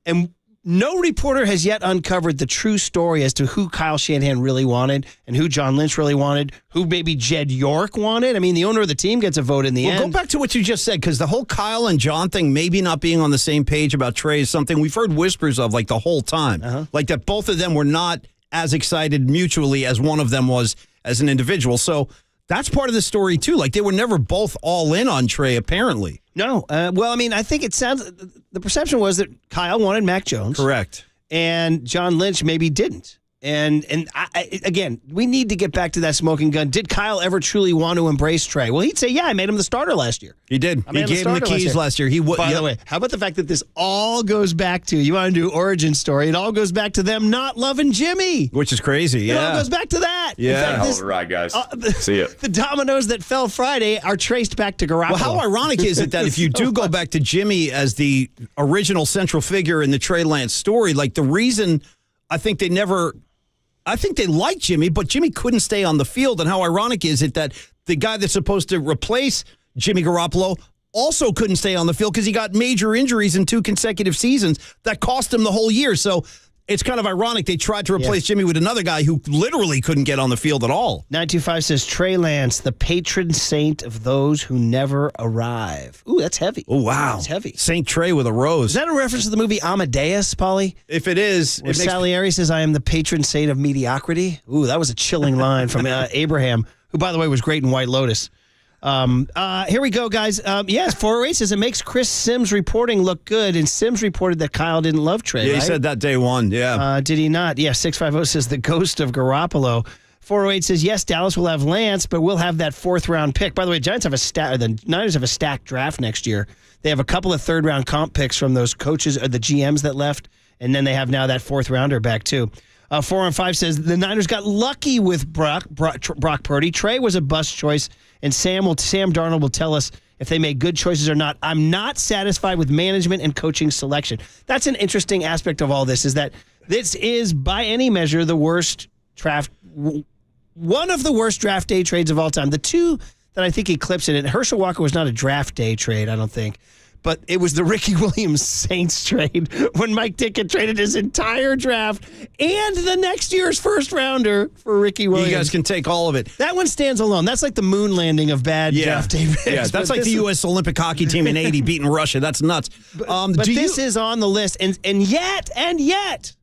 And no reporter has yet uncovered the true story as to who Kyle Shanahan really wanted and who John Lynch really wanted, who maybe Jed York wanted. I mean, the owner of the team gets a vote in the end. Go back to what you just said, because the whole Kyle and John thing, maybe not being on the same page about Trey, is something we've heard whispers of like the whole time. Like that both of them were not as excited mutually as one of them was as an individual. So that's part of the story, too. Like, they were never both all in on Trey, apparently. No. Well, I mean, I think it sounds... The perception was that Kyle wanted Mac Jones. Correct. And John Lynch maybe didn't. And again, we need to get back to that smoking gun. Did Kyle ever truly want to embrace Trey? Well, he'd say, yeah, I made him the starter last year. He did. He gave him the keys last year. By the way, how about the fact that this all goes back to, you want to do origin story, it all goes back to them not loving Jimmy. Which is crazy, It all goes back to that. Yeah. All right, guys. See ya. The dominoes that fell Friday are traced back to Garoppolo. Well, how ironic is it that if you do go back to Jimmy as the original central figure in the Trey Lance story, like the reason I think they liked Jimmy, but Jimmy couldn't stay on the field. And how ironic is it that the guy that's supposed to replace Jimmy Garoppolo also couldn't stay on the field because he got major injuries in 2 consecutive seasons that cost him the whole year. So it's kind of ironic they tried to replace Jimmy with another guy who literally couldn't get on the field at all. 925 says, Trey Lance, the patron saint of those who never arrive. Ooh, that's heavy. Oh, wow. That's heavy. Saint Trey with a rose. Is that a reference to the movie Amadeus, Pauly? If it is. Where Salieri says, I am the patron saint of mediocrity. Ooh, that was a chilling line from Abraham, who, by the way, was great in White Lotus. Here we go, guys. Yes, 408 says it makes Chris Sims' reporting look good, and Sims reported that Kyle didn't love Trey, Yeah, right? he said that day one, yeah. Did he not? Yeah, 650 says the ghost of Garoppolo. 408 says, yes, Dallas will have Lance, but we'll have that 4th-round pick. By the way, the Niners have a stacked draft next year. They have a couple of 3rd-round comp picks from those coaches or the GMs that left, and then they have now that 4th-rounder back, too. 415 says the Niners got lucky with Brock Purdy. Trey was a bust choice, and Sam Darnold will tell us if they made good choices or not. I'm not satisfied with management and coaching selection. That's an interesting aspect of all this, is that this is, by any measure, the worst draft one of the worst draft day trades of all time. The two that I think eclipsed it, Herschel Walker was not a draft day trade, I don't think. But it was the Ricky Williams Saints trade when Mike Ditka traded his entire draft and the next year's first rounder for Ricky Williams. You guys can take all of it. That one stands alone. That's like the moon landing of bad draft day picks. Yeah, that's like the U.S. Olympic hockey team in 80 beating Russia. That's nuts. But this is on the list, and yet,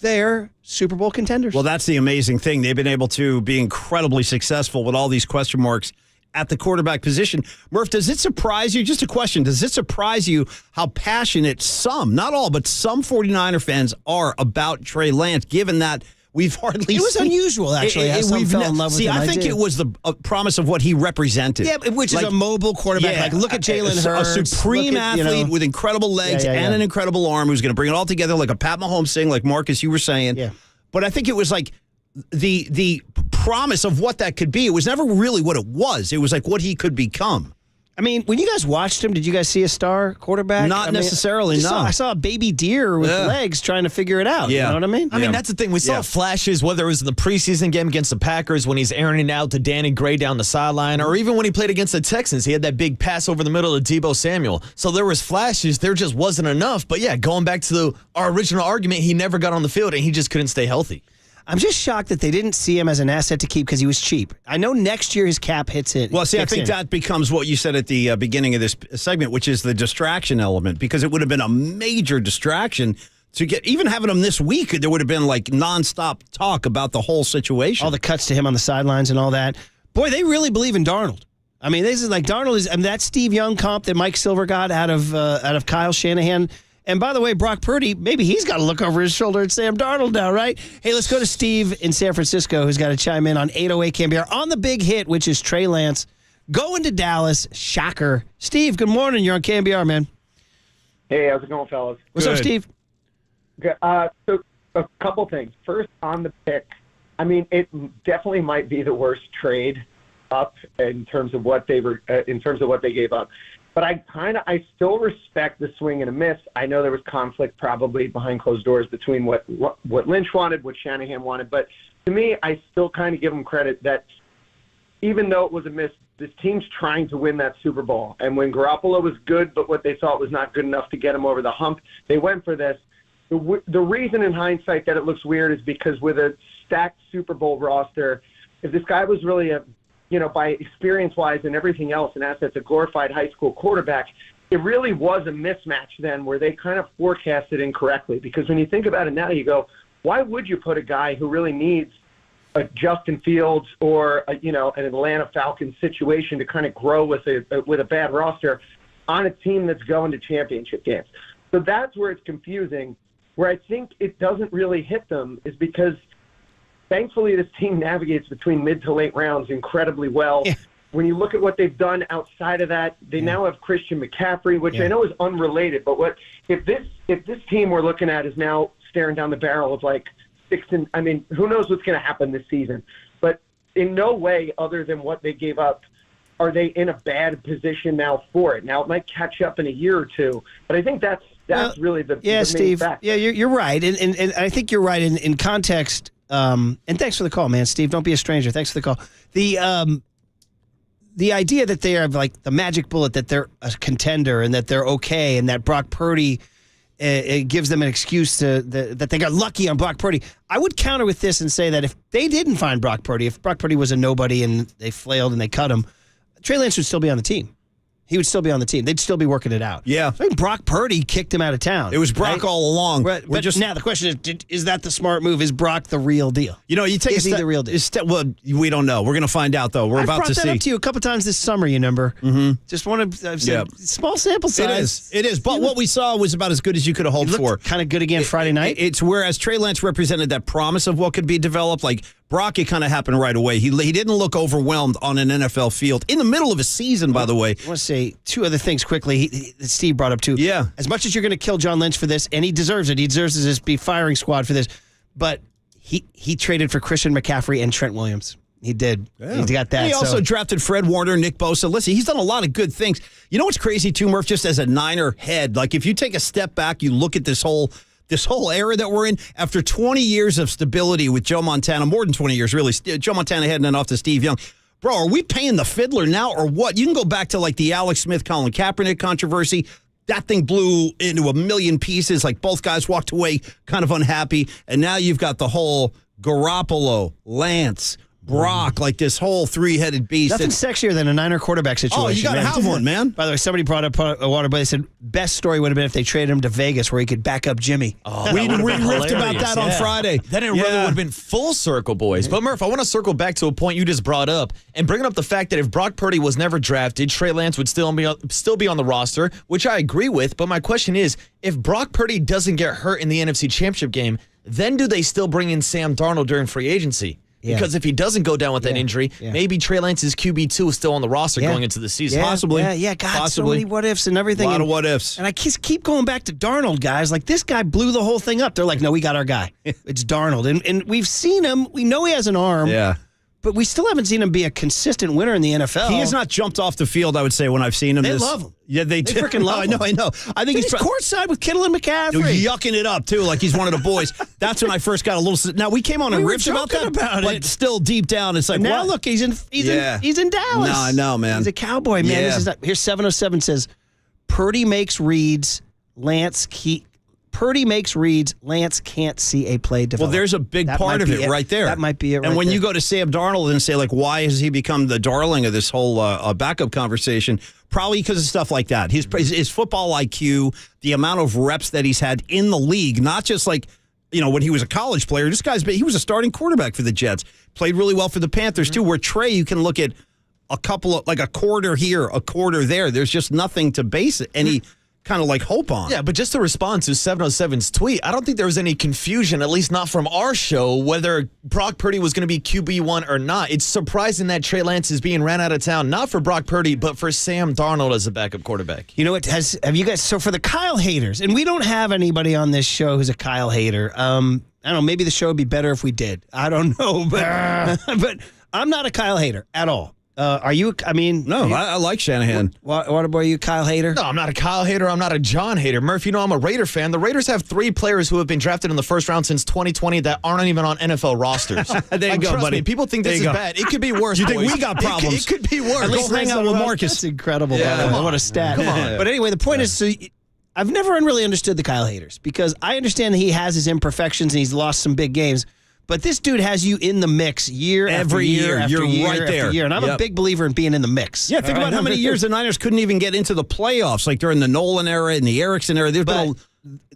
they're Super Bowl contenders. Well, that's the amazing thing. They've been able to be incredibly successful with all these question marks at the quarterback position. Murph, does it surprise you? Just a question. Does it surprise you how passionate some, not all, but some 49er fans are about Trey Lance, given that we've hardly It was unusual, actually. Some fell in love with him. I think it was the promise of what he represented. Yeah, which is a mobile quarterback. Like, look at Jalen Hurts. A supreme athlete with incredible legs and an incredible arm who's going to bring it all together like a Pat Mahomes thing, like Marcus, you were saying. Yeah. But I think it was like the promise of what that could be. It was never really what it was. It was like what he could become. I mean, when you guys watched him, did you guys see a star quarterback? Not necessarily, no. I saw a baby deer with legs trying to figure it out. Yeah. You know what I mean? I mean, that's the thing. We saw flashes, whether it was in the preseason game against the Packers when he's airing it out to Danny Gray down the sideline, or even when he played against the Texans. He had that big pass over the middle to Deebo Samuel. So there was flashes. There just wasn't enough. But, yeah, going back to our original argument, he never got on the field, and he just couldn't stay healthy. I'm just shocked that they didn't see him as an asset to keep because he was cheap. I know next year his cap hits it. Well, see, I think that becomes what you said at the beginning of this segment, which is the distraction element, because it would have been a major distraction to get, even having him this week, there would have been like nonstop talk about the whole situation. All the cuts to him on the sidelines and all that. Boy, they really believe in Darnold. I mean, this is like Darnold is, I mean, that Steve Young comp that Mike Silver got out of Kyle Shanahan. And by the way, Brock Purdy, maybe he's got to look over his shoulder at Sam Darnold now, right? Hey, let's go to Steve in San Francisco, who's got to chime in on 808 KNBR on the big hit, which is Trey Lance going to Dallas. Shocker. Steve, good morning. You're on KNBR, man. Hey, how's it going, fellas? What's up, Steve? Good. So a couple things. First, on the pick, I mean, it definitely might be the worst trade up in terms of what they were, what they gave up. But I still respect the swing and a miss. I know there was conflict probably behind closed doors between what Lynch wanted, what Shanahan wanted. But to me, I still kind of give them credit that even though it was a miss, this team's trying to win that Super Bowl. And when Garoppolo was good, but what they thought was not good enough to get him over the hump, they went for this. The reason in hindsight that it looks weird is because with a stacked Super Bowl roster, if this guy was really by experience-wise and everything else, and assets, a glorified high school quarterback, it really was a mismatch then where they kind of forecasted incorrectly. Because when you think about it now, you go, why would you put a guy who really needs a Justin Fields or an Atlanta Falcons situation to kind of grow with a bad roster on a team that's going to championship games? So that's where it's confusing. Where I think it doesn't really hit them is because thankfully, this team navigates between mid to late rounds incredibly well. Yeah. When you look at what they've done outside of that, they now have Christian McCaffrey, which I know is unrelated. But if this team we're looking at is now staring down the barrel of like who knows what's going to happen this season? But in no way, other than what they gave up, are they in a bad position now for it. Now it might catch up in a year or two, but I think that's really the main Steve. factor. Yeah, you're right, and I think you're right in context. And thanks for the call, man, Steve. Don't be a stranger. Thanks for the call. The idea that they are like the magic bullet, that they're a contender and that they're okay, and that Brock Purdy it gives them an excuse that they got lucky on Brock Purdy. I would counter with this and say that if they didn't find Brock Purdy, if Brock Purdy was a nobody and they flailed and they cut him, Trey Lance would still be on the team. He would still be on the team. They'd still be working it out. Yeah. I think Brock Purdy kicked him out of town. It was Brock all along. But now the question is that the smart move? Is Brock the real deal? You take is he the real deal? Well, we don't know. We're going to find out, though. We're about to see. I've brought that up to you a couple times this summer, you remember. Mm-hmm. Just want to say small sample size. It is. But what we saw was about as good as you could have hoped for. Kind of good again Friday night. It's whereas Trey Lance represented that promise of what could be developed, like Brock, it kind of happened right away. He didn't look overwhelmed on an NFL field in the middle of a season, by the way. I want to say two other things quickly that Steve brought up, too. Yeah. As much as you're going to kill John Lynch for this, and he deserves it. He deserves to just be firing squad for this. But he traded for Christian McCaffrey and Trent Williams. He did. Yeah. He got that. And he also drafted Fred Warner, Nick Bosa. Listen, he's done a lot of good things. You know what's crazy, too, Murph, just as a Niner head? Like, if you take a step back, you look at this whole this whole era that we're in, after 20 years of stability with Joe Montana, more than 20 years, really, Joe Montana heading off to Steve Young. Bro, are we paying the fiddler now or what? You can go back to like the Alex Smith, Colin Kaepernick controversy. That thing blew into a million pieces. Like both guys walked away kind of unhappy. And now you've got the whole Garoppolo, Lance, Brock, like this whole three-headed beast. Nothing sexier than a Niner quarterback situation. Oh, you got to have one, man. By the way, somebody brought up a water boy. They said best story would have been if they traded him to Vegas where he could back up Jimmy. Oh, we riffed about that on Friday. Then it really would have been full circle, boys. But Murph, I want to circle back to a point you just brought up and bringing up the fact that if Brock Purdy was never drafted, Trey Lance would still be on the roster, which I agree with. But my question is, if Brock Purdy doesn't get hurt in the NFC Championship game, then do they still bring in Sam Darnold during free agency? Yeah. Because if he doesn't go down with that injury, maybe Trey Lance's QB2 is still on the roster going into the season. Possibly. Yeah, God, so many what ifs and everything. A lot of what ifs. And I keep going back to Darnold, guys. Like, this guy blew the whole thing up. They're like, no, we got our guy. It's Darnold. And we've seen him. We know he has an arm. Yeah. But we still haven't seen him be a consistent winner in the NFL. He has not jumped off the field, I would say, when I've seen him. They love him. Yeah, they do. freaking love him. I know. I think he's courtside with Kittle and McCaffrey. Yucking it up, too, like he's one of the boys. That's when I first got a little... Now, we came on and riffed about that, but still deep down, it's like, now what? look, he's in Dallas. No, I know, man. He's a Cowboy, man. Yeah. This is not, here's 707 says, Purdy makes reads, Lance can't see a play develop. Well, there's a big part of it right there. That might be it right And when there. you go to Sam Darnold and say, like, why has he become the darling of this whole backup conversation? Probably because of stuff like that. His football IQ, the amount of reps that he's had in the league, not just like, when he was a college player. He was a starting quarterback for the Jets. Played really well for the Panthers, too, where Trey, you can look at a couple of, like a quarter here, a quarter there. There's just nothing to base any kind of like hope on. Yeah, but just to respond to 707's tweet, I don't think there was any confusion, at least not from our show, whether Brock Purdy was going to be QB1 or not. It's surprising that Trey Lance is being ran out of town, not for Brock Purdy, but for Sam Darnold as a backup quarterback. You know what? Have you guys, so for the Kyle haters, and we don't have anybody on this show who's a Kyle hater. I don't know, maybe the show would be better if we did. I don't know, but but I'm not a Kyle hater at all. Are you? I mean, no, I like Shanahan. What boy, are you a Kyle hater? No, I'm not a Kyle hater. I'm not a John hater. Murph, I'm a Raider fan. The Raiders have 3 players who have been drafted in the first round since 2020 that aren't even on NFL rosters. There you go, trust buddy. Me, people think this is bad. It could be worse. You think boys. we got problems? It could be worse. At least hang out with Marcus. That's incredible. Yeah, what a stat. Come on. But anyway, the point is, so I've never really understood the Kyle haters because I understand that he has his imperfections and he's lost some big games. But this dude has you in the mix every year after You're year right after there. year. And I'm a big believer in being in the mix. Yeah, think about how many years the Niners couldn't even get into the playoffs, like during the Nolan era and the Erickson era.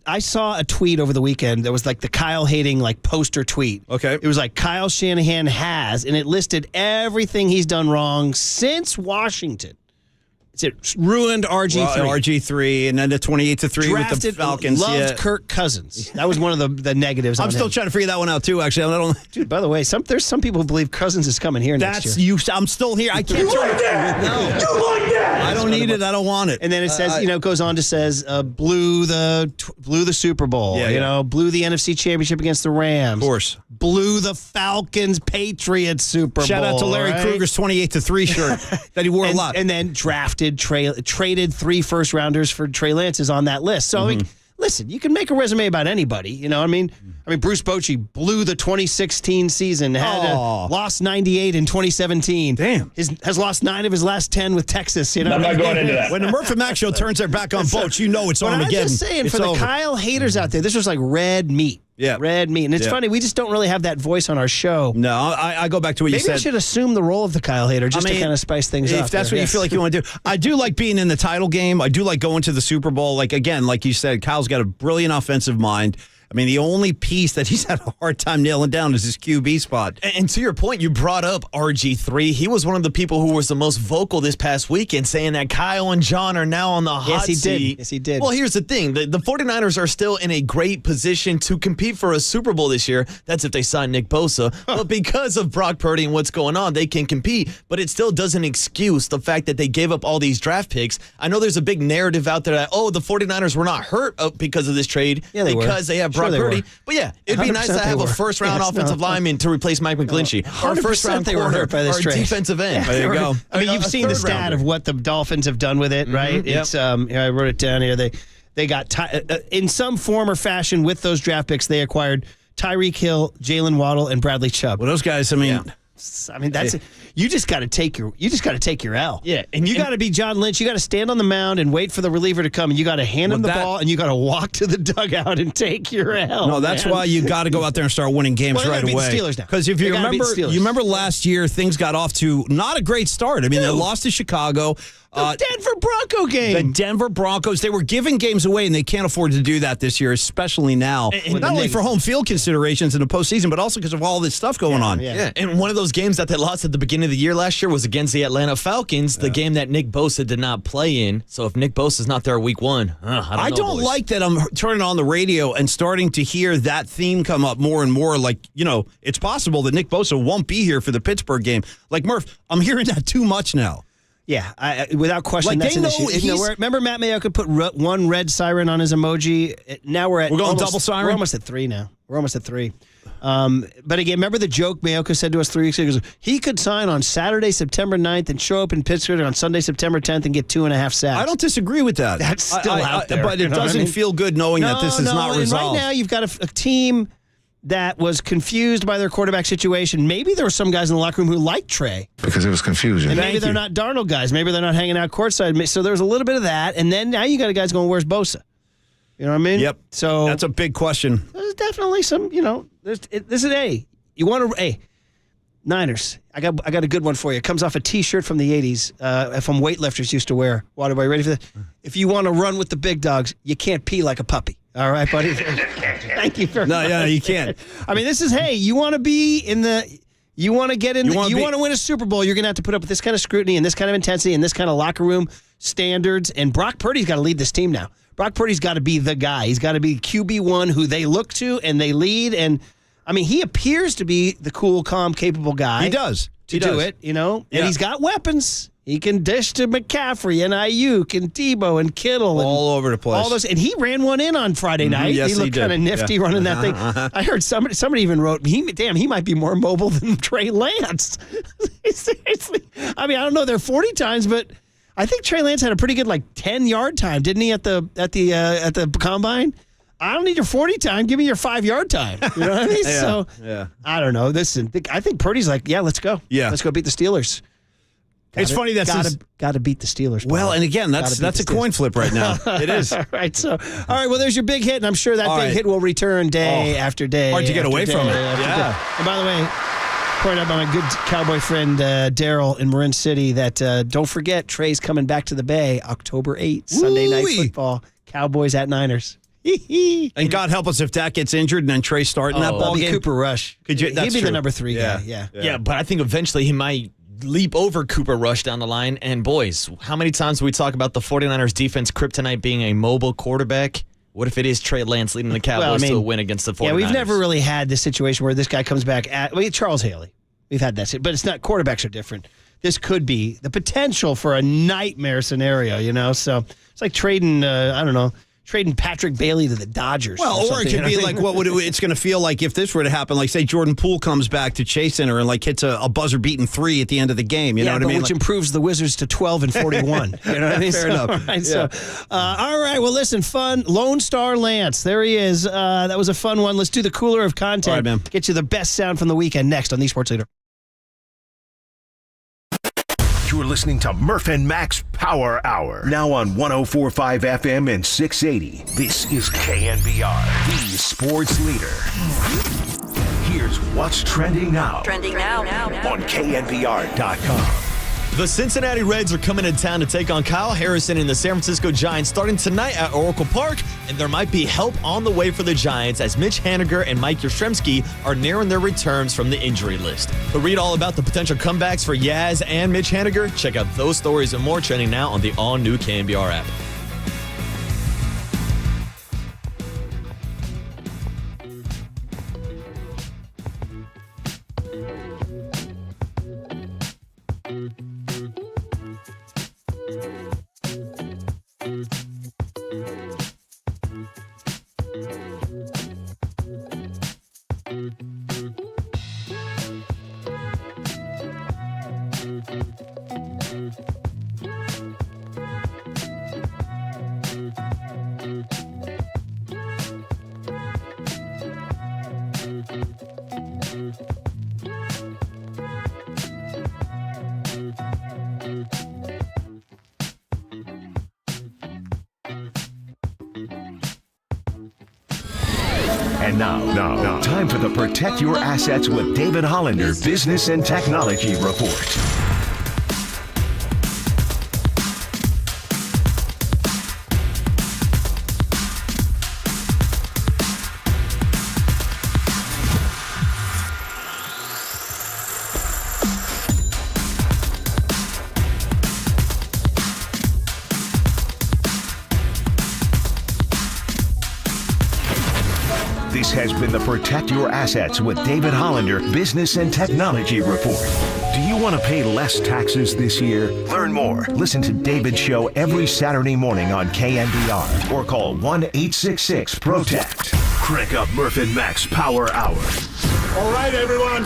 I saw a tweet over the weekend that was like the Kyle hating like poster tweet. Okay. It was like Kyle Shanahan has, and it listed everything he's done wrong since Washington. It ruined RG3. RG3, and then the 28-3 with the Falcons. Loved Kirk Cousins. That was one of the negatives. I'm still trying to figure that one out too. Actually, Dude, by the way, there's some people who believe Cousins is coming here next year. I'm still here. I can't. You like that? No, You like that? I don't need it. I don't want it. And then it says, it goes on to says, blew the Super Bowl. Blew the NFC Championship against the Rams. Of course. Blew the Falcons Patriots Super Bowl. Shout out to Larry Kruger's 28-3 shirt that he wore a lot. And then traded 3 first rounders for Trey Lance is on that list. So I mean, listen, you can make a resume about anybody. You know what I mean? Bruce Bochy blew the 2016 season, lost 98 in 2017. Damn. Has lost 9 of his last 10 with Texas. I'm not going into that. When the Murph and Mac show turns their back on Boch, it's Armageddon. I'm just saying, for the Kyle haters out there, this was like red meat. Yeah. Red meat. And it's funny, we just don't really have that voice on our show. No, I go back to what you said. Maybe I should assume the role of the Kyle hater just to kind of spice things up. If that's what you feel like you want to do. I do like being in the title game. I do like going to the Super Bowl. Like, again, like you said, Kyle's got a brilliant offensive mind. I mean, the only piece that he's had a hard time nailing down is his QB spot. And to your point, you brought up RG3. He was one of the people who was the most vocal this past weekend, saying that Kyle and John are now on the hot seat. Yes, he did. Well, here's the thing. The 49ers are still in a great position to compete for a Super Bowl this year. That's if they sign Nick Bosa. But because of Brock Purdy and what's going on, they can compete. But it still doesn't excuse the fact that they gave up all these draft picks. I know there's a big narrative out there that, the 49ers were not hurt because of this trade because they have Brock Purdy. But yeah, it'd be nice to have a first-round offensive lineman to replace Mike McGlinchey. Or a first-round corner or defensive end. There you go. I mean, you've seen the stat of what the Dolphins have done with it, right? It's I wrote it down here. They got, in some form or fashion with those draft picks, they acquired Tyreek Hill, Jalen Waddle, and Bradley Chubb. Well, those guys, I mean, that's you just got to take your L. Yeah, and you got to be John Lynch. You got to stand on the mound and wait for the reliever to come, and you got to hand him the ball, and you got to walk to the dugout and take your L. No, that's why you got to go out there and start winning games right away. Beat the Steelers now. Because if you remember last year, things got off to not a great start. I mean, they lost to Chicago. The Denver Bronco game. The Denver Broncos. They were giving games away, and they can't afford to do that this year, especially now. And not only for home field considerations in the postseason, but also because of all this stuff going on. Yeah, and one of those games that they lost at the beginning of the year last year was against the Atlanta Falcons, the game that Nick Bosa did not play in. So if Nick Bosa's not there week 1, I don't know, like that I'm turning on the radio and starting to hear that theme come up more and more. Like, it's possible that Nick Bosa won't be here for the Pittsburgh game. Like, Murph, I'm hearing that too much now. Yeah, without question, that's an issue. Remember Matt Mayoka put one red siren on his emoji? Now we're going double siren? We're almost at 3 now. We're almost at 3. But again, remember the joke Mayoka said to us 3 weeks ago? He could sign on Saturday, September 9th and show up in Pittsburgh on Sunday, September 10th and get 2.5 sacks. I don't disagree with that. That's still out there. But it doesn't feel good knowing that this is not resolved. Right now, you've got a team that was confused by their quarterback situation. Maybe there were some guys in the locker room who liked Trey. Because it was confusion. And maybe they're not Darnold guys. Maybe they're not hanging out courtside. So there was a little bit of that. And then now you got guys going, where's Bosa? You know what I mean? Yep. So that's a big question. There's definitely some, this is you want to, Niners. I got a good one for you. It comes off a T-shirt from the 80s from weightlifters used to wear. Waterboy, ready for this? If you want to run with the big dogs, you can't pee like a puppy. All right, buddy? Thank you very much. No, yeah, you can't. I mean, this is, you want to be in the... You want to get in, you want to win a Super Bowl, you're going to have to put up with this kind of scrutiny and this kind of intensity and this kind of locker room standards. And Brock Purdy's got to lead this team now. Brock Purdy's got to be the guy. He's got to be QB1 who they look to and they lead. And, I mean, he appears to be the cool, calm, capable guy. He does. To do it, And he's got weapons. He can dish to McCaffrey and Ayuk and Debo and Kittle. All over the place. All those, and he ran one in on Friday night. Yes, he looked kind of nifty running that thing. I heard somebody even wrote, he might be more mobile than Trey Lance. Seriously. I mean, I don't know their 40 times, but I think Trey Lance had a pretty good 10-yard time, didn't he, at the combine? I don't need your 40 time. Give me your 5-yard time. You know what I mean? So I don't know. Listen, I think Purdy's let's go. Yeah. Let's go beat the Steelers. It's funny got to beat the Steelers. Well, and again, that's a coin flip right now. It is. All right. So, all right. Well, there's your big hit, and I'm sure that big hit will return day after day. Hard to get away from it. Yeah. And by the way, pointed out by my good Cowboy friend Daryl in Marin City that don't forget Trey's coming back to the Bay October 8th, Sunday Night Football. Cowboys at Niners. And God help us if Dak gets injured and then Trey starting that ball game. Cooper Rush. He'd be the number 3 guy. Yeah, but I think eventually he might leap over Cooper Rush down the line. And boys, how many times do we talk about the 49ers defense kryptonite being a mobile quarterback? What if it is Trey Lance leading the Cowboys to a win against the 49ers? Yeah, we've never really had this situation where this guy comes back Charles Haley. We've had that, but it's not. Quarterbacks are different. This could be the potential for a nightmare scenario, So it's like trading, trading Patrick Bailey to the Dodgers. Well, or it could be like it's going to feel like if this were to happen, like say Jordan Poole comes back to Chase Center and hits a buzzer-beating 3 at the end of the game. You know what I mean? Which improves the Wizards to 12-41. You know what I mean? Fair enough. Right, all right. Well, listen, fun. Lone Star Lance. There he is. That was a fun one. Let's do the cooler of content. All right, man. Get you the best sound from the weekend next on the Sports Leader. You're listening to Murph and Max Power Hour. Now on 104.5 FM and 680. This is KNBR, the sports leader. Here's what's trending now. On KNBR.com. The Cincinnati Reds are coming to town to take on Kyle Harrison and the San Francisco Giants starting tonight at Oracle Park, and there might be help on the way for the Giants as Mitch Haniger and Mike Yastrzemski are nearing their returns from the injury list. To read all about the potential comebacks for Yaz and Mitch Haniger, check out those stories and more trending now on the all-new KNBR app. And now, time for the Protect Your Assets with David Hollander Business and Technology Report. This has been the Protect Your Assets with David Hollander Business and Technology Report. Do you want to pay less taxes this year? Learn more. Listen to David's show every Saturday morning on KNBR or call 1-866-PROTECT. Crank up Murph and Max Power Hour. All right, everyone,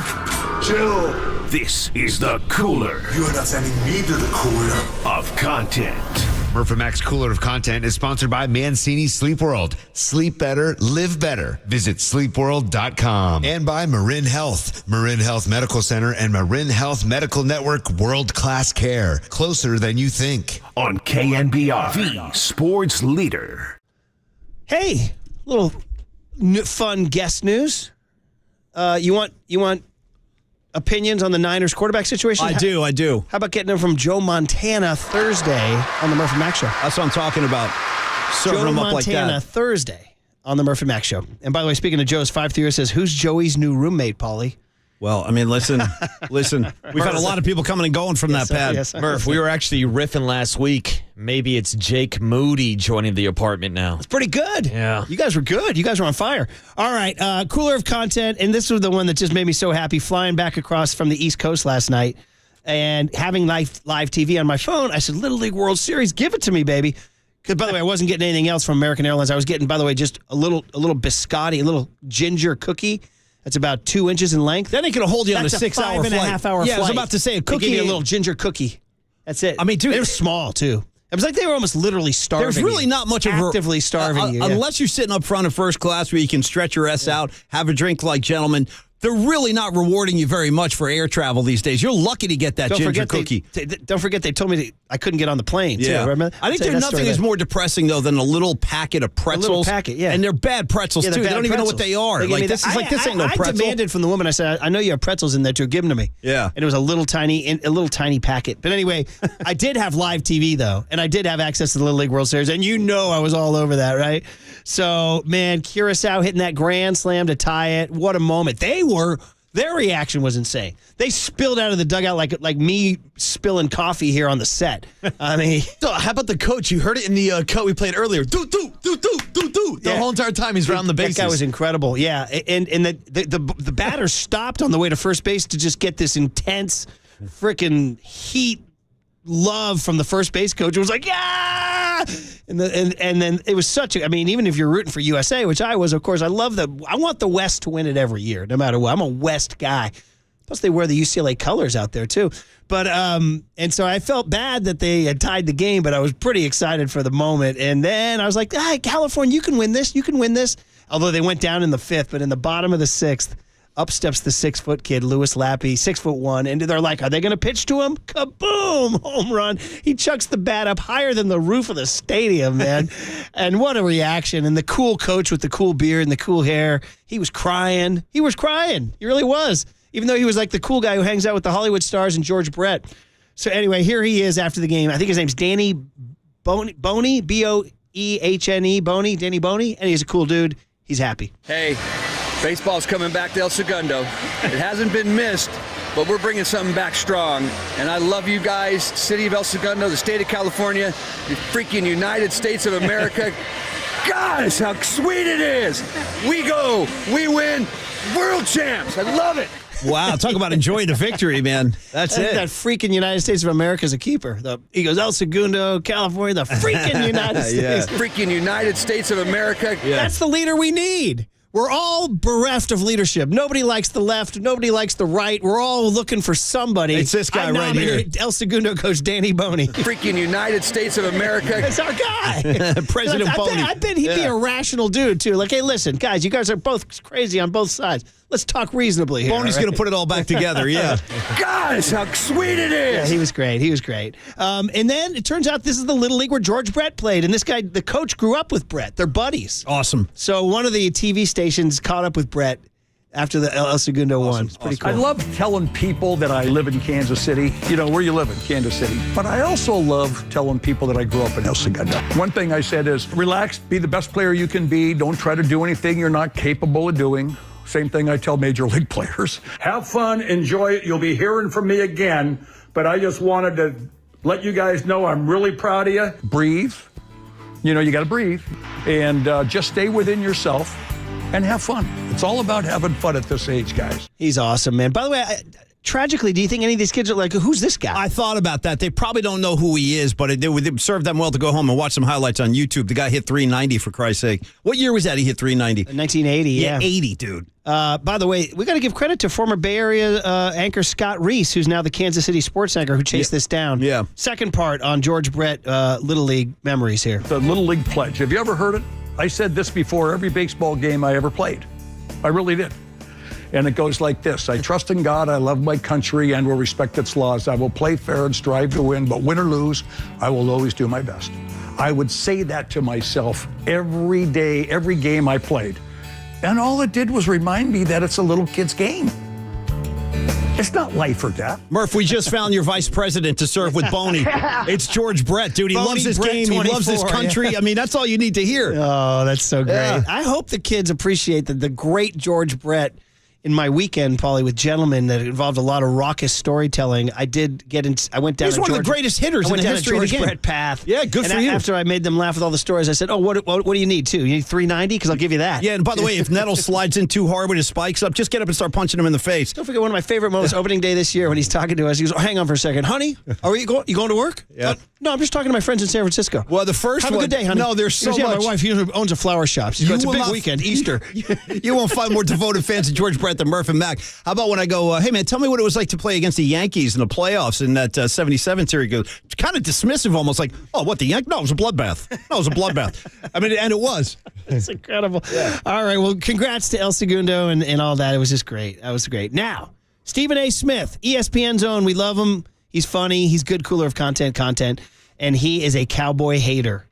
chill. This is the cooler. You are not sending me to the cooler of content. Murph and Max Cooler of Content is sponsored by Mancini Sleep World. Sleep better, live better. Visit sleepworld.com. And by Marin Health. Marin Health Medical Center and Marin Health Medical Network world-class care. Closer than you think. On KNBR, the sports leader. Hey, little fun guest news. You want opinions on the Niners quarterback situation? I do. How about getting them from Joe Montana Thursday on the Murph and Max Show? That's what I'm talking about. Serving Joe them up like Montana that. Thursday on the Murph and Max Show. And by the way, speaking of Joe's 5-3 says, who's Joey's new roommate, Paulie? Well, I mean, listen. We've had a lot of people coming and going from that pad. Yes, Murph, we were actually riffing last week. Maybe it's Jake Moody joining the apartment now. It's pretty good. Yeah. You guys were good. You guys were on fire. All right. Cooler of content. And this was the one that just made me so happy. Flying back across from the East Coast last night and having live TV on my phone. I said, Little League World Series, give it to me, baby. Because, by the way, I wasn't getting anything else from American Airlines. I was getting, by the way, just a little biscotti, a little ginger cookie. That's about 2 inches in length. That ain't going to hold you on a 6-hour flight. 5.5 hour flight. Yeah, I was about to say a cookie. They gave you a little ginger cookie. That's it. I mean, dude, they were small, too. It was like they were almost literally starving. There's really not much of actively starving you. Unless you're sitting up front of first class where you can stretch your ass out, have a drink like gentlemen. They're really not rewarding you very much for air travel these days. You're lucky to get that ginger cookie. Don't forget, they told me I couldn't get on the plane, too. Remember? I think there's nothing is more depressing, though, than a little packet of pretzels. A little packet, yeah. And they're bad pretzels, too. They don't even know what they are. Like, this ain't no pretzel. I demanded from the woman, I said, I know you have pretzels in there, too. Give them to me. Yeah. And it was a little tiny packet. But anyway, I did have live TV, though, and I did have access to the Little League World Series, and you know I was all over that, right? So, man, Curaçao hitting that grand slam to tie it. What a moment. Their reaction was insane. They spilled out of the dugout like me spilling coffee here on the set. I mean, how about the coach? You heard it in the cut we played earlier. Do. The whole entire time he's round the bases. That guy was incredible. Yeah, and the batter stopped on the way to first base to just get this intense freaking heat love from the first base coach. It was like, yeah! And then it was even if you're rooting for USA, which I was, of course, I want the West to win it every year, no matter what. I'm a West guy. Plus, they wear the UCLA colors out there, too. But, and so I felt bad that they had tied the game, but I was pretty excited for the moment. And then I was like, California, you can win this. You can win this. Although they went down in the fifth, but in the bottom of the sixth, up steps the 6-foot kid, Louis Lappy, 6'1", and they're like, are they going to pitch to him? Kaboom! Home run. He chucks the bat up higher than the roof of the stadium, man. And what a reaction. And the cool coach with the cool beard and the cool hair, he was crying. He really was. Even though he was like the cool guy who hangs out with the Hollywood stars and George Brett. So anyway, here he is after the game. I think his name's Danny Boney, Boehne, Boney, Danny Boney, and he's a cool dude. He's happy. Hey. Baseball's coming back to El Segundo. It hasn't been missed, but we're bringing something back strong. And I love you guys, City of El Segundo, the state of California, the freaking United States of America. Gosh, how sweet it is. We go, we win, world champs. I love it. Wow, talk about enjoying the victory, man. That's it. That freaking United States of America is a keeper. He goes, El Segundo, California, the freaking United States. Freaking United States of America. Yeah. That's the leader we need. We're all bereft of leadership. Nobody likes the left. Nobody likes the right. We're all looking for somebody. It's this guy right here. El Segundo coach Danny Boney. Freaking United States of America. That's our guy. President Boney. I bet he'd be a rational dude, too. Like, hey, listen, guys, you guys are both crazy on both sides. let's talk reasonably here. Boney's going to put it all back together, yeah. Gosh, how sweet it is. Yeah, he was great. And then it turns out this is the Little League where George Brett played. And this guy, the coach, grew up with Brett. They're buddies. Awesome. So one of the TV stations caught up with Brett after the El Segundo won. It's pretty cool. I love telling people that I live in Kansas City. You know, where you live in, Kansas City. But I also love telling people that I grew up in El Segundo. One thing I said is, relax, be the best player you can be. Don't try to do anything you're not capable of doing. Same thing I tell major league players. Have fun, enjoy it. You'll be hearing from me again. But I just wanted to let you guys know I'm really proud of you. Breathe. You know, you got to breathe. And just stay within yourself. And have fun. It's all about having fun at this age, guys. He's awesome, man. By the way, tragically, do you think any of these kids are like, who's this guy? I thought about that. They probably don't know who he is, but it would serve them well to go home and watch some highlights on YouTube. The guy hit 390, for Christ's sake. What year was that he hit 390? 1980, yeah. 80, dude. By the way, we got to give credit to former Bay Area anchor Scott Reese, who's now the Kansas City sports anchor, who chased this down. Yeah. Second part on George Brett Little League memories here. The Little League Pledge. Have you ever heard it? I said this before every baseball game I ever played. I really did. And it goes like this. I trust in God, I love my country, and will respect its laws. I will play fair and strive to win, but win or lose, I will always do my best. I would say that to myself every day, every game I played. And all it did was remind me that it's a little kid's game. It's not life or death. Murph, we just found your vice president to serve with Boney. It's George Brett, dude. He Boney loves his Brett game. 24, he loves his country. yeah. I mean, that's all you need to hear. Oh, that's so great. Yeah. I hope the kids appreciate the great George Brett. In my weekend, Paulie, with gentlemen that involved a lot of raucous storytelling, I did get in. I went down. He's one of the greatest hitters in the history of the game. Brett path. Yeah, good for you. After I made them laugh with all the stories, I said, "Oh, what do you need too? You need 390 because I'll give you that." Yeah, and by the way, if Nettle slides in too hard with his spikes up, just get up and start punching him in the face. Don't forget one of my favorite moments, opening day this year, when he's talking to us. He goes, "Oh, hang on for a second, honey. Are you going to work?" Yeah. No, I'm just talking to my friends in San Francisco. Well, the first Have one. a good day, honey. No, there's so He goes, much. Yeah, my wife owns a flower shop. She's it's a big weekend, Easter. You won't find more devoted fans of George Brett than Murph and Mac. How about when I go, hey, man, tell me what it was like to play against the Yankees in the playoffs in that 77 series? He goes, kind of dismissive, almost like, oh, what, the Yankees? No, it was a bloodbath. No, it was a bloodbath. I mean, and it was. It's incredible. Yeah. All right, well, congrats to El Segundo and all that. It was just great. That was great. Now, Stephen A. Smith, ESPN Zone. We love him. He's funny. He's good cooler of content. And he is a Cowboy hater.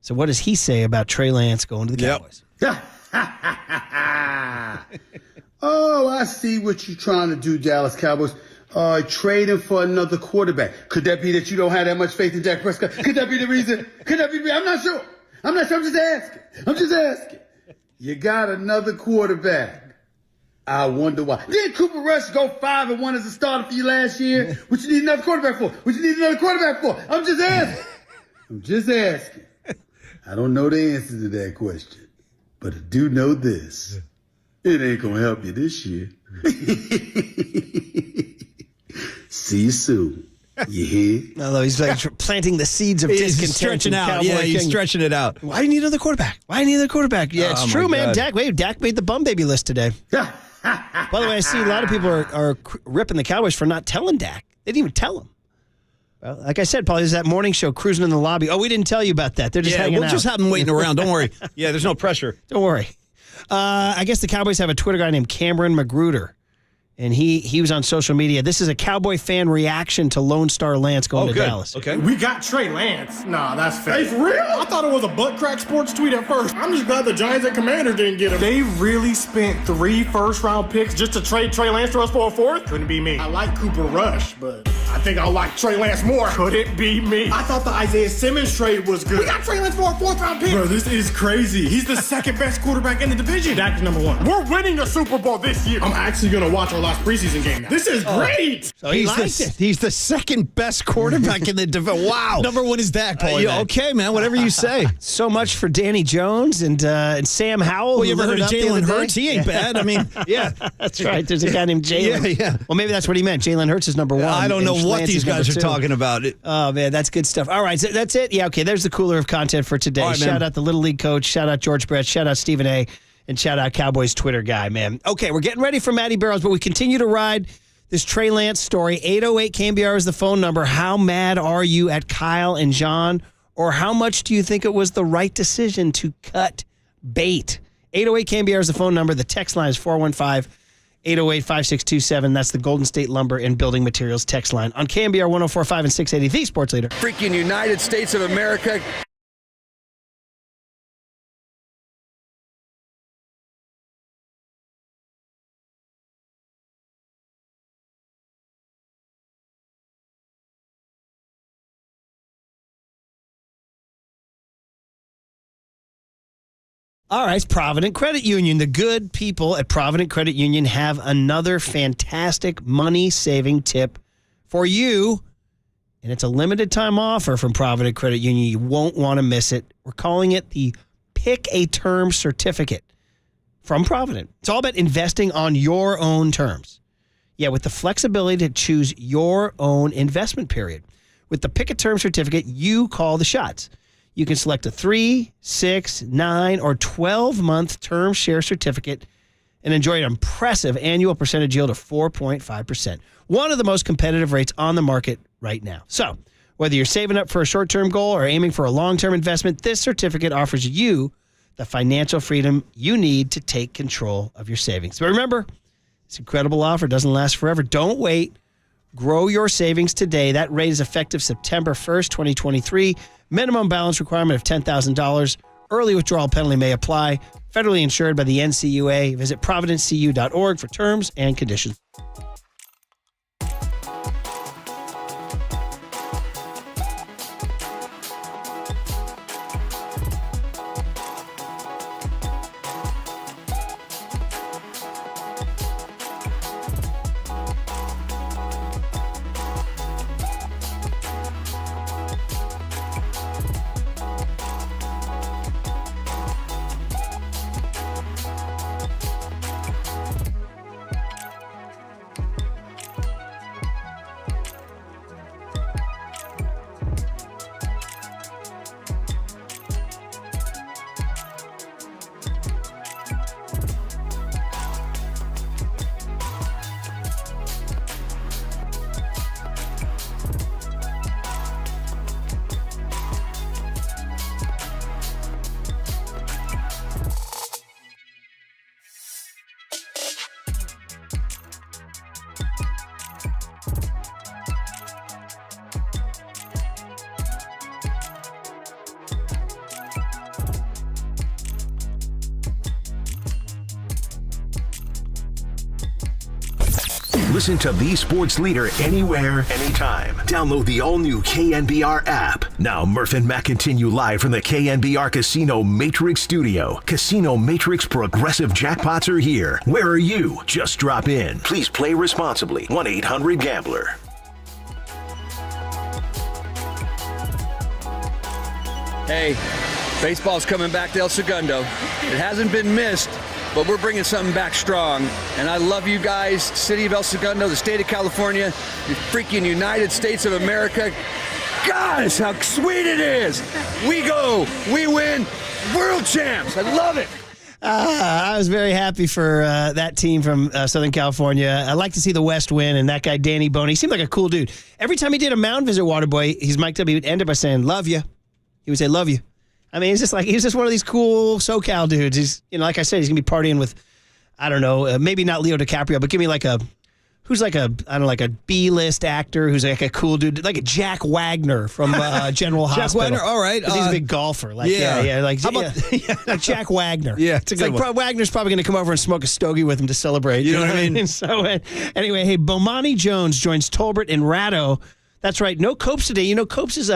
So what does he say about Trey Lance going to the Cowboys? Oh, I see what you're trying to do, Dallas Cowboys. Trade him for another quarterback. Could that be that you don't have that much faith in Dak Prescott? Could that be the reason? Could that be? I'm not sure. I'm just asking. You got another quarterback. I wonder why. Did Cooper Rush go 5-1 as a starter for you last year? What you need another quarterback for? I'm just asking. I don't know the answer to that question, but I do know this. It ain't gonna help you this year. See you soon. You hear? Although he's like planting the seeds of discontent. He's stretching out. Yeah, he's stretching it out. Why do you need another quarterback? Yeah, it's true, man. Dak made the bum baby list today. By the way, I see a lot of people are ripping the Cowboys for not telling Dak. They didn't even tell him. Well, like I said, Paul, there's that morning show cruising in the lobby. Oh, we didn't tell you about that. They're just hanging out. We'll just have them waiting around. Don't worry. Yeah, there's no pressure. Don't worry. I guess the Cowboys have a Twitter guy named Cameron Magruder. And he was on social media. This is a Cowboy fan reaction to Lone Star Lance going to Dallas. Okay. We got Trey Lance. Nah, that's fake. Hey, for real? I thought it was a butt crack sports tweet at first. I'm just glad the Giants and Commanders didn't get him. They really spent 3 first-round picks just to trade Trey Lance to us for a 4th? Couldn't be me. I like Cooper Rush, but I think I like Trey Lance more. Couldn't be me. I thought the Isaiah Simmons trade was good. We got Trey Lance for a 4th-round pick. Bro, this is crazy. He's the second best quarterback in the division. Dak is number 1. We're winning the Super Bowl this year. I'm actually going to watch our last preseason game now. This is great. So he's the second best quarterback in the division. Wow. Number 1 is Dak, Paul. Okay, man. Whatever you say. So much for Danny Jones and Sam Howell. Well, you ever heard of Jalen Hurts? He ain't bad. I mean, yeah. That's right. There's a guy named Jalen. Yeah. Well, maybe that's what he meant. Jalen Hurts is number 1. I don't know what these guys are talking about. Oh, man. That's good stuff. All right. So that's it. Yeah, okay. There's the cooler of content for today. Right, shout out the Little League coach. Shout out George Brett. Shout out Stephen A. And shout out Cowboys Twitter guy, man. Okay, we're getting ready for Matty Barrows, but we continue to ride this Trey Lance story. 808 KNBR is the phone number. How mad are you at Kyle and John? Or how much do you think it was the right decision to cut bait? 808 KNBR is the phone number. The text line is 808-5627. That's the Golden State Lumber and Building Materials text line on KNBR 104.5 and 680, the sports leader. Freaking United States of America. All right, Provident Credit Union. The good people at Provident Credit Union have another fantastic money-saving tip for you, and it's a limited-time offer from Provident Credit Union. You won't want to miss it. We're calling it the Pick a Term Certificate from Provident. It's all about investing on your own terms. Yeah, with the flexibility to choose your own investment period. With the Pick a Term Certificate, you call the shots. You can select a 3, 6, 9, or 12-month term share certificate and enjoy an impressive annual percentage yield of 4.5%. One of the most competitive rates on the market right now. So, whether you're saving up for a short-term goal or aiming for a long-term investment, this certificate offers you the financial freedom you need to take control of your savings. But remember, this incredible offer doesn't last forever. Don't wait. Grow your savings today. That rate is effective September 1st, 2023. Minimum balance requirement of $10,000. Early withdrawal penalty may apply. Federally insured by the NCUA. Visit providencecu.org for terms and conditions. Listen to the sports leader anywhere, anytime. Download the all-new KNBR app. Now, Murph and Matt continue live from the KNBR Casino Matrix Studio. Casino Matrix Progressive Jackpots are here. Where are you? Just drop in. Please play responsibly. 1-800-GAMBLER. Hey, baseball's coming back to El Segundo. It hasn't been missed, but we're bringing something back strong. And I love you guys, City of El Segundo, the state of California, the freaking United States of America. Gosh, how sweet it is. We go, we win, world champs. I love it. I was very happy for that team from Southern California. I like to see the West win, and that guy, Danny Boney, he seemed like a cool dude. Every time he did a mound visit, Waterboy, he's mic'd up, he would end it by saying, love you. He would say, love you. I mean, he's just one of these cool SoCal dudes. He's, like I said, he's going to be partying with, I don't know, maybe not Leo DiCaprio, but give me who's like a B-list actor who's like a cool dude, like a Jack Wagner from General Hospital. Jack Wagner, all right. He's a big golfer. Like Jack Wagner. Yeah, it's a good one. Wagner's probably going to come over and smoke a stogie with him to celebrate. You know what I mean? So anyway, hey, Bomani Jones joins Tolbert and Ratto. That's right. No Copes today. Copes is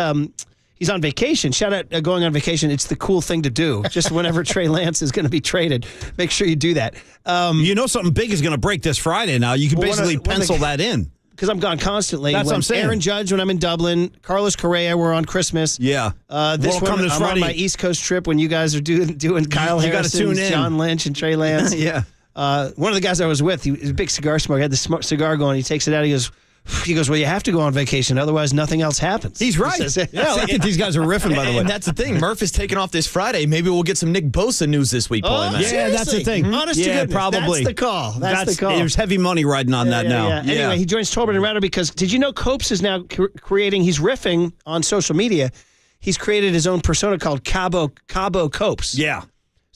he's on vacation. Shout out going on vacation. It's the cool thing to do. Just whenever Trey Lance is going to be traded, make sure you do that. Something big is going to break this Friday now. You can basically pencil that in. Because I'm gone constantly. That's what I'm saying. Aaron Judge when I'm in Dublin. Carlos Correa, we're on Christmas. Yeah. This Friday. On my East Coast trip when you guys are doing Kyle Harrison, tune in. John Lynch, and Trey Lance. Yeah. One of the guys I was with, he was a big cigar smoker. He had the cigar going. He takes it out. He goes, well, you have to go on vacation. Otherwise, nothing else happens. He's right. He says, I think these guys are riffing, by the way. And that's the thing. Murph is taking off this Friday. Maybe we'll get some Nick Bosa news this week, Paul. Yeah, that's the thing. Honest to goodness, probably. That's the call. That's the call. There's heavy money riding on that now. Yeah. Anyway, he joins Tolbert and Ratto because did you know Copes is now creating, he's riffing on social media. He's created his own persona called Cabo Copes. Yeah.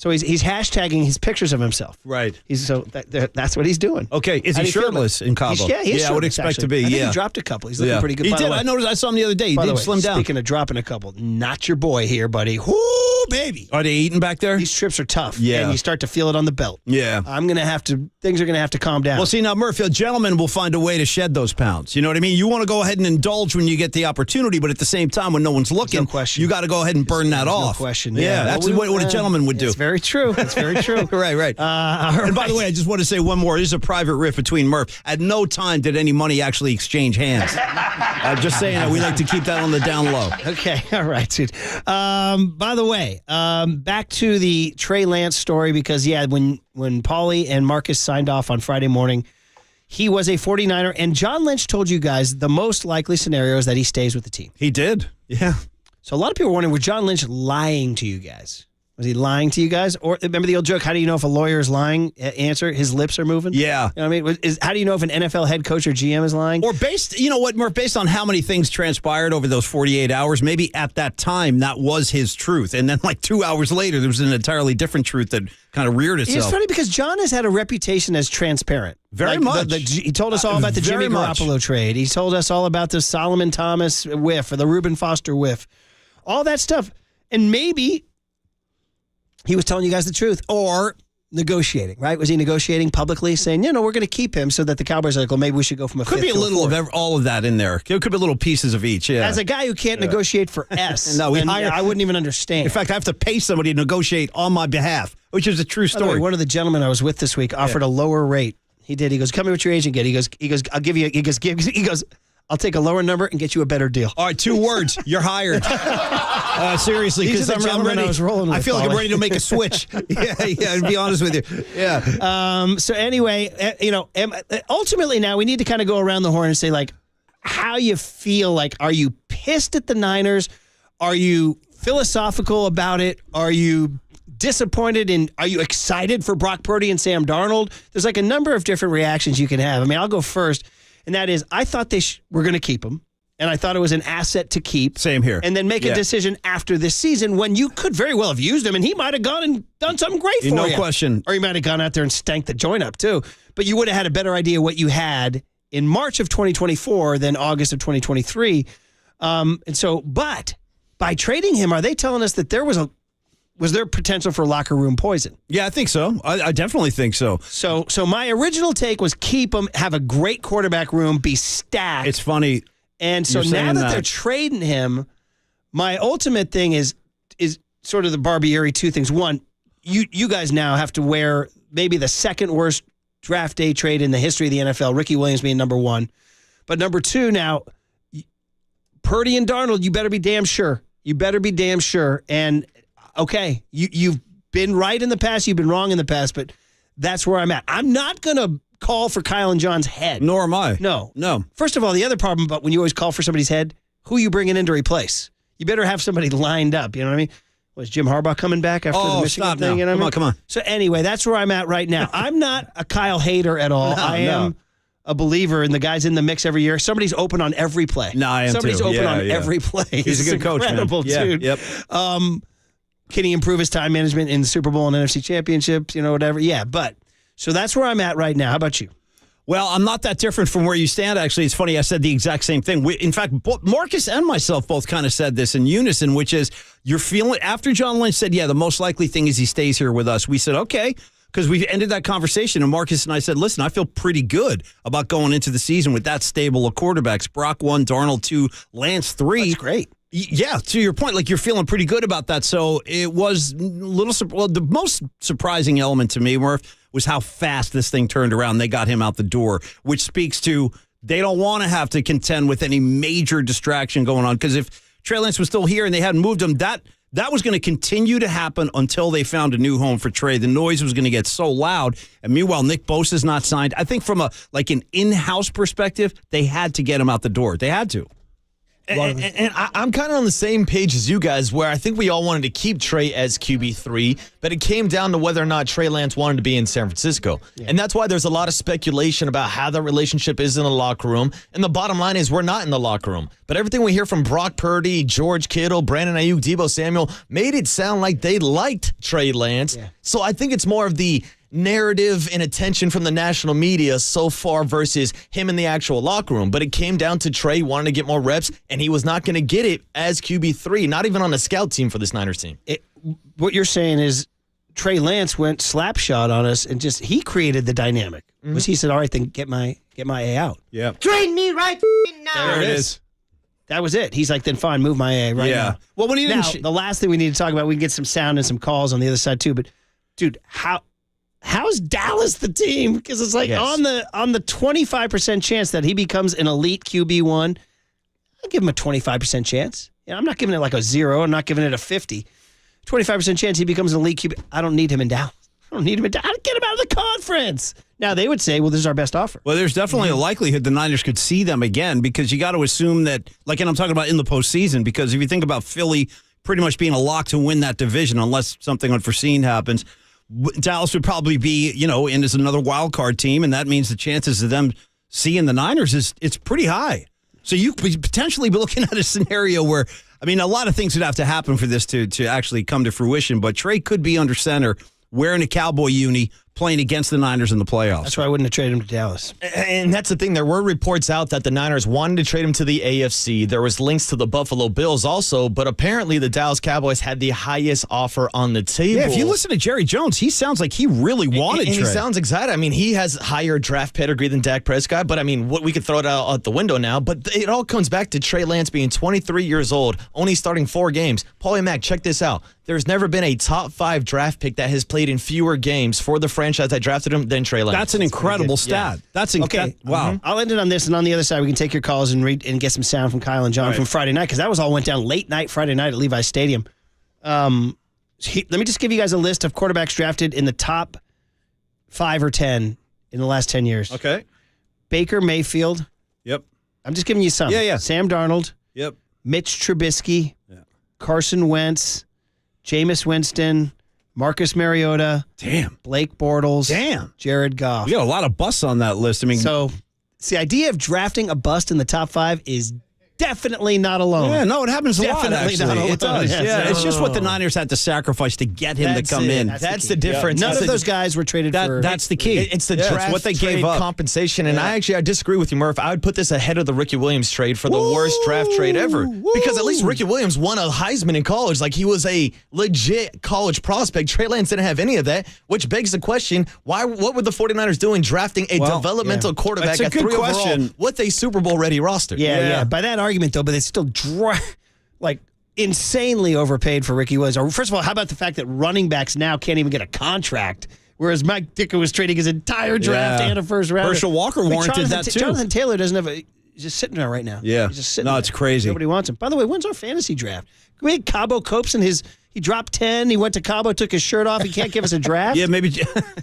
So he's hashtagging his pictures of himself. Right. That's what he's doing. Okay. Is he shirtless in Cabo? He is I would shirtless, expect actually. to be. I think Yeah. he dropped a couple. He's looking pretty good. He By did. the way, I noticed. I saw him the other day. He by the did way, slim down. Speaking of dropping a couple, not your boy here, buddy. Whoo, baby. Are they eating back there? These trips are tough. Yeah. And you start to feel it on the belt. Yeah. Things are going to have to calm down. Well, see, now, Murph, a gentleman will find a way to shed those pounds. You know what I mean? You want to go ahead and indulge when you get the opportunity, but at the same time, when no one's looking, you got to go ahead and burn that off. No question. Yeah, that's what a gentleman would do. It's very true. It's very true. Right. And by the way, I just want to say one more. This is a private riff between Murph. At no time did any money actually exchange hands. I'm just saying that we like to keep that on the down low. Okay. All right, dude. By the way, back to the Trey Lance story, because, when Paulie and Marcus signed off on Friday morning, he was a 49er, and John Lynch told you guys the most likely scenario is that he stays with the team. He did. Yeah. So a lot of people were wondering, was John Lynch lying to you guys? Was he lying to you guys? Or remember the old joke, how do you know if a lawyer is lying? Answer, his lips are moving? Yeah. You know what I mean? How do you know if an NFL head coach or GM is lying? Or Murph, based on how many things transpired over those 48 hours, maybe at that time that was his truth. And then like 2 hours later, there was an entirely different truth that kind of reared itself. It's funny because John has had a reputation as transparent. Very much. He told us all about the Jimmy Garoppolo trade. He told us all about the Solomon Thomas whiff or the Reuben Foster whiff. All that stuff. And maybe he was telling you guys the truth, or negotiating, right? Was he negotiating publicly, saying, we're going to keep him, so that the Cowboys are like, well, maybe we should go from a could fifth be a to little fourth. of all of that in there. There could be little pieces of each. Yeah. As a guy who can't negotiate for S, No, I wouldn't even understand. In fact, I have to pay somebody to negotiate on my behalf, which is a true By the way, story. one of the gentlemen I was with this week offered a lower rate. He did. He goes, "Come here with your agent get." He goes, "I'll give you." He goes, "I'll take a lower number and get you a better deal." All right, 2 words. You're hired. Seriously, These are because the I'm gentlemen ready. I was rolling with, I feel like I'm Paulie. ready to make a switch. Yeah. To be honest with you. Yeah. So anyway, ultimately now we need to kind of go around the horn and say, like, how you feel. Like, are you pissed at the Niners? Are you philosophical about it? Are you disappointed? Are you excited for Brock Purdy and Sam Darnold? There's like a number of different reactions you can have. I mean, I'll go first, and that is, I thought they were going to keep him, and I thought it was an asset to keep. Same here. And then make a decision after this season when you could very well have used him, and he might have gone and done something great for you. No question. Or he might have gone out there and stank the joint up too. But you would have had a better idea what you had in March of 2024 than August of 2023. But by trading him, are they telling us that there was there potential for locker room poison? Yeah, I think so. I definitely think so. So my original take was keep him, have a great quarterback room, be stacked. It's funny. And so now that they're trading him, my ultimate thing is sort of the Barbieri 2 things. One, you guys now have to wear maybe the second worst draft day trade in the history of the NFL, Ricky Williams being number 1. But number 2 now, Purdy and Darnold, you better be damn sure. You better be damn sure. And okay, you've been right in the past, you've been wrong in the past, but that's where I'm at. I'm not going to call for Kyle and John's head. Nor am I. No. No. First of all, the other problem about when you always call for somebody's head, who are you bringing in to replace? You better have somebody lined up. You know what I mean? Was Jim Harbaugh coming back after the Michigan stop thing? now. You know what I mean? Come on. So anyway, that's where I'm at right now. I'm not a Kyle hater at all. I am a believer in the guys in the mix every year. Somebody's open on every play. No, I am Somebody's too. open Yeah, on yeah. every play. He's a good coach, man. Incredible, Yeah, dude. yep. Can he improve his time management in the Super Bowl and NFC championships? Whatever. Yeah, but so that's where I'm at right now. How about you? Well, I'm not that different from where you stand, actually. It's funny, I said the exact same thing. In fact, Marcus and myself both kind of said this in unison, which is you're feeling, after John Lynch said, the most likely thing is he stays here with us, we said, okay, because we ended that conversation, and Marcus and I said, listen, I feel pretty good about going into the season with that stable of quarterbacks. Brock 1, Darnold 2, Lance 3. That's great. Yeah, to your point, like you're feeling pretty good about that. So it was the most surprising element to me, Murph, was how fast this thing turned around. They got him out the door, which speaks to they don't want to have to contend with any major distraction going on. Because if Trey Lance was still here and they hadn't moved him, that was going to continue to happen until they found a new home for Trey. The noise was going to get so loud. And meanwhile, Nick Bosa's not signed. I think from an in-house perspective, they had to get him out the door. They had to. And I'm kind of on the same page as you guys, where I think we all wanted to keep Trey as QB3, but it came down to whether or not Trey Lance wanted to be in San Francisco. Yeah. And that's why there's a lot of speculation about how the relationship is in the locker room. And the bottom line is we're not in the locker room. But everything we hear from Brock Purdy, George Kittle, Brandon Ayuk, Deebo Samuel made it sound like they liked Trey Lance. Yeah. So I think it's more of the narrative and attention from the national media so far versus him in the actual locker room. But it came down to Trey wanting to get more reps, and he was not going to get it as QB3, not even on a scout team for this Niners team. What you're saying is Trey Lance went slapshot on us and he created the dynamic. Mm-hmm. Was he said, all right, then get my A out. Yeah. Trade me right now. There it is. That was it. He's like, then fine, move my A right now. Well, when he didn't the last thing we need to talk about, we can get some sound and some calls on the other side too, but dude, how's Dallas the team? Because it's like on the 25% chance that he becomes an elite QB1, I'll give him a 25% chance. I'm not giving it like a 0. I'm not giving it a 50. 25% chance he becomes an elite QB. I don't need him in Dallas. I don't need him in Dallas. Get him out of the conference. Now, they would say, well, this is our best offer. Well, there's definitely a likelihood the Niners could see them again because you got to assume that, and I'm talking about in the postseason, because if you think about Philly pretty much being a lock to win that division unless something unforeseen happens, Dallas would probably be, in as another wild card team, and that means the chances of them seeing the Niners it's pretty high. So you could potentially be looking at a scenario where, a lot of things would have to happen for this to actually come to fruition, but Trey could be under center wearing a Cowboy uni, playing against the Niners in the playoffs. That's why I wouldn't have traded him to Dallas. And that's the thing. There were reports out that the Niners wanted to trade him to the AFC. There was links to the Buffalo Bills also, but apparently the Dallas Cowboys had the highest offer on the table. Yeah, if you listen to Jerry Jones, he sounds like he really wanted Trey. And he sounds excited. He has higher draft pedigree than Dak Prescott, but what we could throw it out the window now. But it all comes back to Trey Lance being 23 years old, only starting 4 games. Paulie Mack, check this out. There's never been a top 5 draft pick that has played in fewer games for the franchise that drafted him than Trey Lance. That's an incredible stat. Yeah. That's okay. Wow. Mm-hmm. I'll end it on this, and on the other side, we can take your calls and read and get some sound from Kyle and John from Friday night, because that all went down late night Friday night at Levi's Stadium. Let me just give you guys a list of quarterbacks drafted in the top 5 or 10 in the last 10 years. Okay. Baker Mayfield. Yep. I'm just giving you some. Yeah. Sam Darnold. Yep. Mitch Trubisky. Yeah. Carson Wentz. Jameis Winston. Marcus Mariota. Damn. Blake Bortles. Damn. Jared Goff. We got a lot of busts on that list. So it's the idea of drafting a bust in the top 5 is definitely not alone. Yeah, no, it happens a lot, Definitely actually. not alone. It does. Yes. Yeah, it's just what the Niners had to sacrifice to get him to come in. That's the difference. None of those guys were traded for. That's the key. It's the draft what they trade gave up. compensation. And I disagree with you, Murph. I would put this ahead of the Ricky Williams trade for the worst draft trade ever. Because at least Ricky Williams won a Heisman in college. Like, he was a legit college prospect. Trey Lance didn't have any of that, which begs the question, what were the 49ers doing drafting a developmental quarterback at 3 overall with a Super Bowl ready roster? Yeah. By that argument, though, but they still insanely overpaid for Ricky Williams. Or first of all, how about the fact that running backs now can't even get a contract, whereas Mike Ditka was trading his entire draft and a first round. Herschel Walker warranted that too. Jonathan Taylor doesn't have he's just sitting there right now. Yeah. He's just sitting there. It's crazy. Nobody wants him. By the way, when's our fantasy draft? We had Cabo Copes and he dropped 10. He went to Cabo, took his shirt off. He can't give us a draft. Yeah, maybe.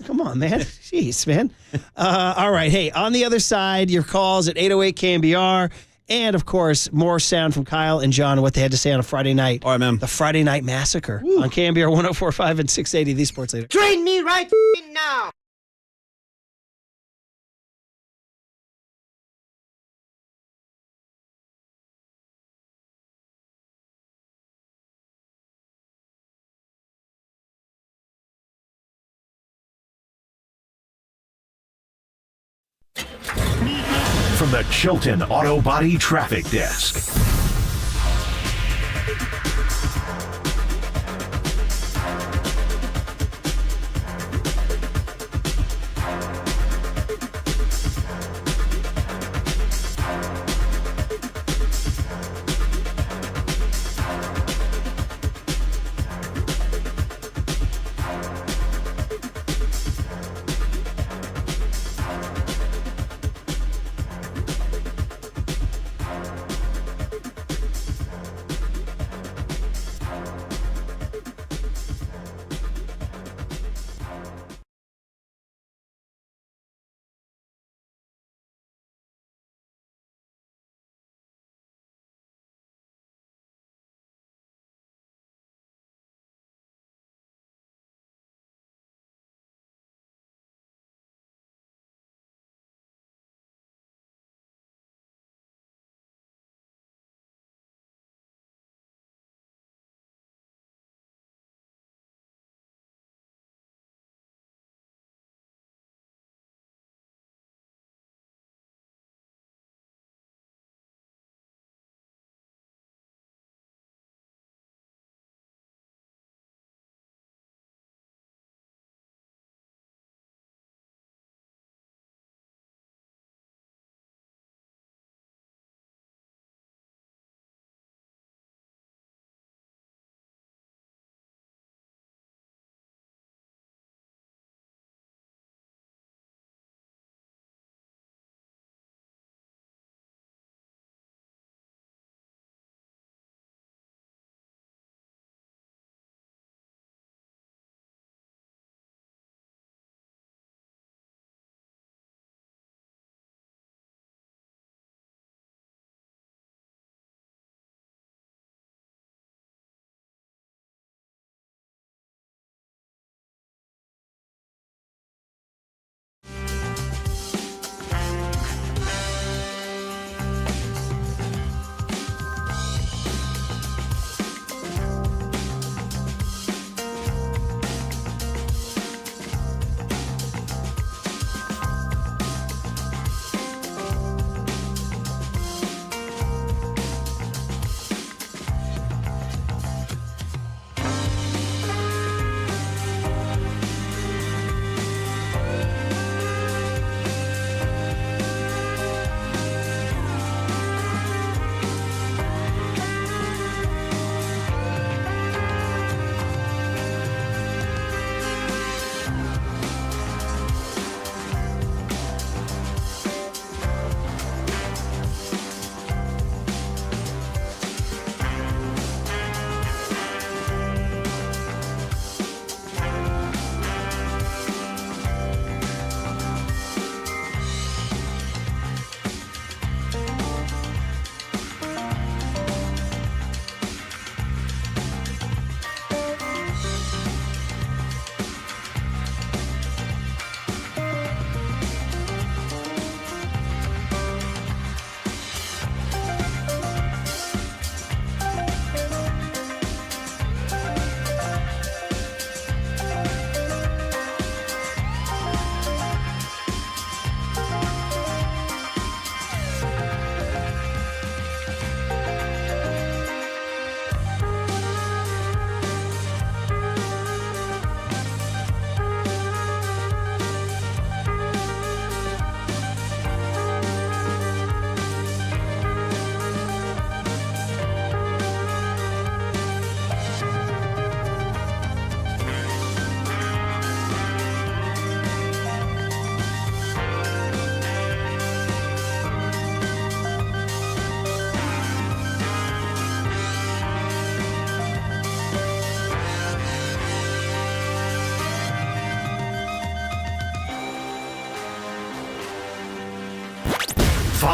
Come on, man. Jeez, man. All right. Hey, on the other side, your calls at 808 KNBR. And, of course, more sound from Kyle and John and what they had to say on a Friday night. All right, man. The Friday Night Massacre on KNBR 104.5 and 680, the Sports Leader. Trade me right now. From the Chilton Auto Body Traffic Desk.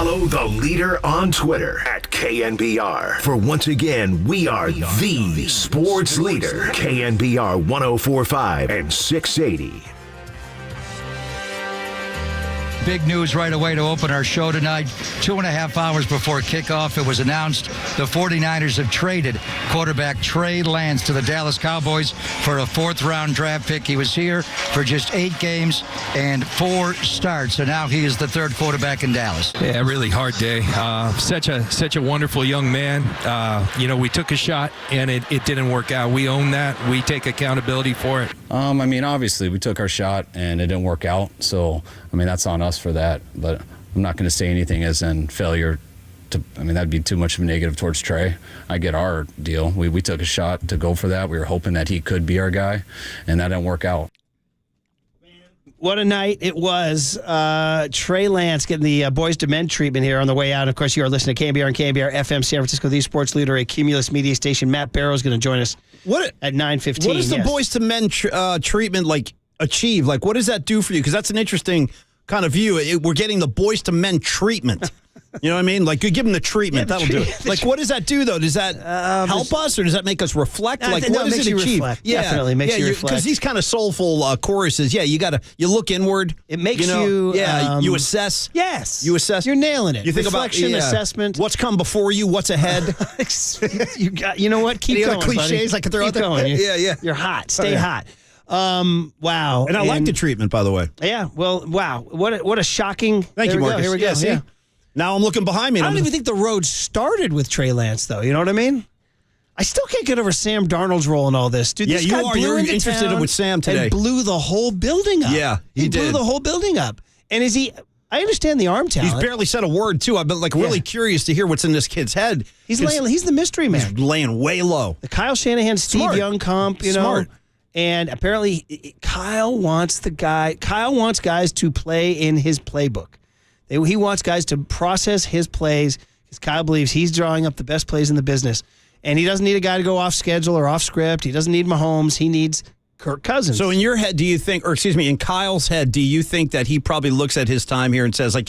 Follow the leader on Twitter at KNBR. For once again, we are the sports leader. KNBR 1045 and 680. Big news right away to open our show tonight. 2.5 hours before kickoff, it was announced the 49ers have traded quarterback Trey Lance to the Dallas Cowboys for a 4th-round draft pick. He was here for just 8 games and 4 starts, so now he is the 3rd quarterback in Dallas. Yeah, really hard day. Such a wonderful young man. We took a shot, and it didn't work out. We own that. We take accountability for it. Obviously, we took our shot, and it didn't work out, so, that's on us for that, but I'm not going to say anything as in failure that'd be too much of a negative towards Trey. I get our deal. We took a shot to go for that. We were hoping that he could be our guy, and that didn't work out. What a night it was. Trey Lance getting the Boys to Men treatment here on the way out. Of course, you are listening to KNBR and KNBR FM San Francisco, the sports leader, a Cumulus media station. Matt Barrow is going to join us at 9:15. What does the Boys to Men treatment achieve? What does that do for you? Because that's an interesting kind of view. We're getting the Boys to Men treatment. You know what I mean? You give them the treatment. That'll do it. What does that do, though? Does that help us, or does that make us reflect? What does it achieve? Definitely makes you reflect. Because these kind of soulful choruses, you look inward. It makes you... you assess. Yes. You assess. You're nailing it. You think Reflection, about assessment. What's come before you, what's ahead. You know what? Keep going, cliches buddy. I could throw out there? Going. Yeah. You're hot. Stay hot. Wow. And I like the treatment, by the way. Yeah. Well, wow. What a shocking... Thank you, Marcus. Here we go. See? Now I'm looking behind me. I don't even think the road started with Trey Lance, though. You know what I mean? I still can't get over Sam Darnold's role in all this. Dude, this guy blew You're into interested town with Sam today. and blew the whole building up. Yeah, he blew the whole building up. And is he... I understand the arm talent. He's barely said a word, too. I've been really curious to hear what's in this kid's head. He's the mystery man. He's laying way low. The Kyle Shanahan, Steve Young comp, Smart. And apparently Kyle wants guys to play in his playbook. He wants guys to process his plays because Kyle believes he's drawing up the best plays in the business. And he doesn't need a guy to go off schedule or off script. He doesn't need Mahomes. He needs Kirk Cousins. So in your head, in Kyle's head, do you think that he probably looks at his time here and says, I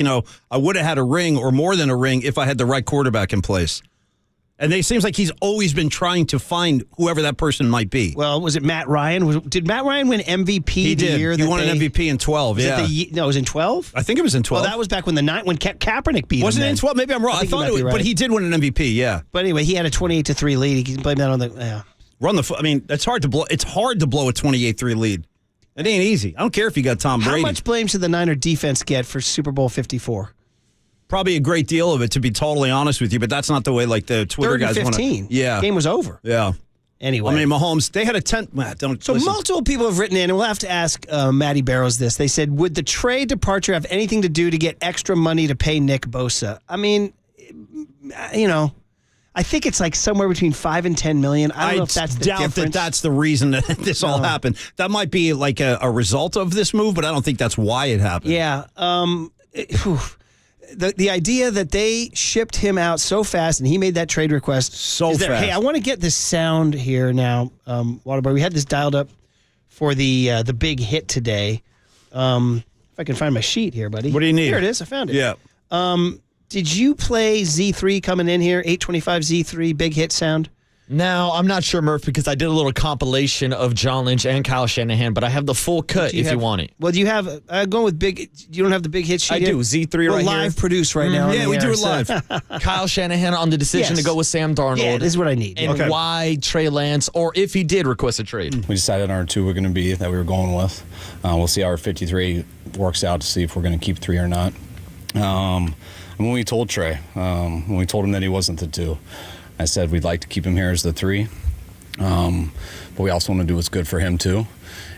would have had a ring or more than a ring if I had the right quarterback in place? And it seems like he's always been trying to find whoever that person might be. Well, was it Matt Ryan? Did Matt Ryan win MVP he the did. year He won an MVP in 12, it was in 12? I think it was in 12. Well, that was back when Kaepernick beat him. Wasn't it in 12? Maybe I'm wrong. I thought it was, but he did win an MVP, yeah. But anyway, he had a 28-3 lead. He can blame that on the... it's hard to blow. It's hard to blow a 28-3 lead. It ain't easy. I don't care if you got Tom Brady. How much blame should the Niner defense get for Super Bowl 54? Probably a great deal of it, to be totally honest with you, but that's not the way the Twitter guys want to. Yeah. Game was over. Yeah. Anyway. Mahomes, they had a 10. Multiple people have written in, and we'll have to ask Matty Barrows this. They said, would the Trey departure have anything to do to get extra money to pay Nick Bosa? I think it's somewhere between $5 and $10 million. I don't know if that's the difference. That that's the reason that this all happened. That might be a result of this move, but I don't think that's why it happened. Yeah. The idea that they shipped him out so fast and he made that trade request fast. Hey, I want to get this sound here now, Waterboy. We had this dialed up for the big hit today. If I can find my sheet here, buddy. What do you need? Here it is. I found it. Yeah. Did you play Z3 coming in here? 825 Z3 big hit sound? No, I'm not sure, Murph, because I did a little compilation of John Lynch and Kyle Shanahan, but I have the full cut if you want it. Well, do you have, going with big, you don't have the big hit sheet? I do, Z3 We're right live here. produced right now. Yeah, we do it live. Kyle Shanahan on the decision to go with Sam Darnold. Yeah, this is what I need. And why Trey Lance, or if he did request a trade. We decided on our 2 we're going to be that we were going with. We'll see how our 53 works out to see if we're going to keep 3 or not. When we told Trey, when we told him that he wasn't the 2, I said we'd like to keep him here as the 3. But we also want to do what's good for him too,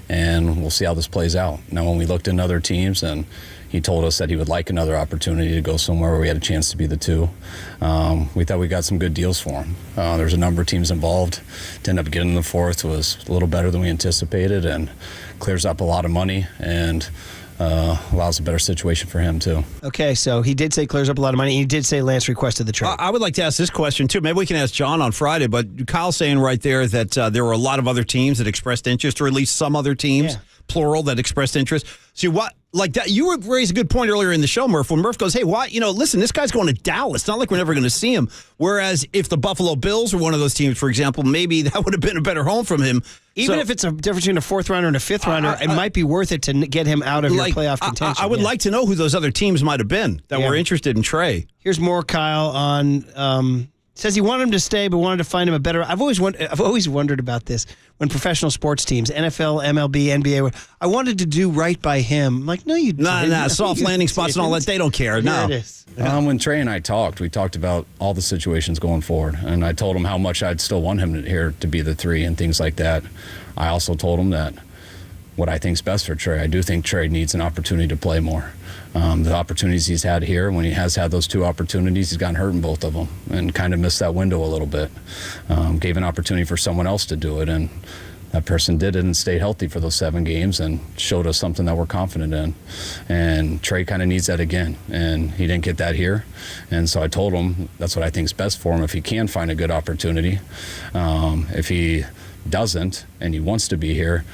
and we'll see how this plays out. Now, when we looked into other teams, and he told us that he would like another opportunity to go somewhere where we had a chance to be the 2, we thought we got some good deals for him. There's a number of teams involved. To end up getting the 4th was a little better than we anticipated, and clears up a lot of money and allows a better situation for him too. Okay, so he did say clears up a lot of money. He did say Lance requested the trade. I would like to ask this question too. Maybe we can ask John on Friday, but Kyle's saying right there that there were a lot of other teams that expressed interest, or at least some other teams, plural, that expressed interest. See, like that. You raised a good point earlier in the show, Murph, when Murph goes, hey, why? Listen, this guy's going to Dallas. It's not like we're never going to see him. Whereas if the Buffalo Bills were one of those teams, for example, maybe that would have been a better home from him. Even if it's a difference between a fourth rounder and a fifth rounder, it might be worth it to get him out of your playoff contention. I would like to know who those other teams might have been that were interested in Trey. Here's more Kyle on. Says he wanted him to stay, but wanted to find him a better. I've always wondered about this when professional sports teams, NFL, MLB, NBA. I wanted to do right by him. I'm like, no, you didn't. Nah, soft landing spots and all that. They don't care. No. It is. When Trey and I talked, we talked about all the situations going forward, and I told him how much I'd still want him here to be the 3 and things like that. I also told him that what I think is best for Trey. I do think Trey needs an opportunity to play more. The opportunities he's had here, when he has had those 2 opportunities, he's gotten hurt in both of them and kind of missed that window a little bit. Gave an opportunity for someone else to do it, and that person did it and stayed healthy for those 7 games and showed us something that we're confident in. And Trey kind of needs that again, and he didn't get that here. And so I told him that's what I think is best for him if he can find a good opportunity. If he doesn't and he wants to be here,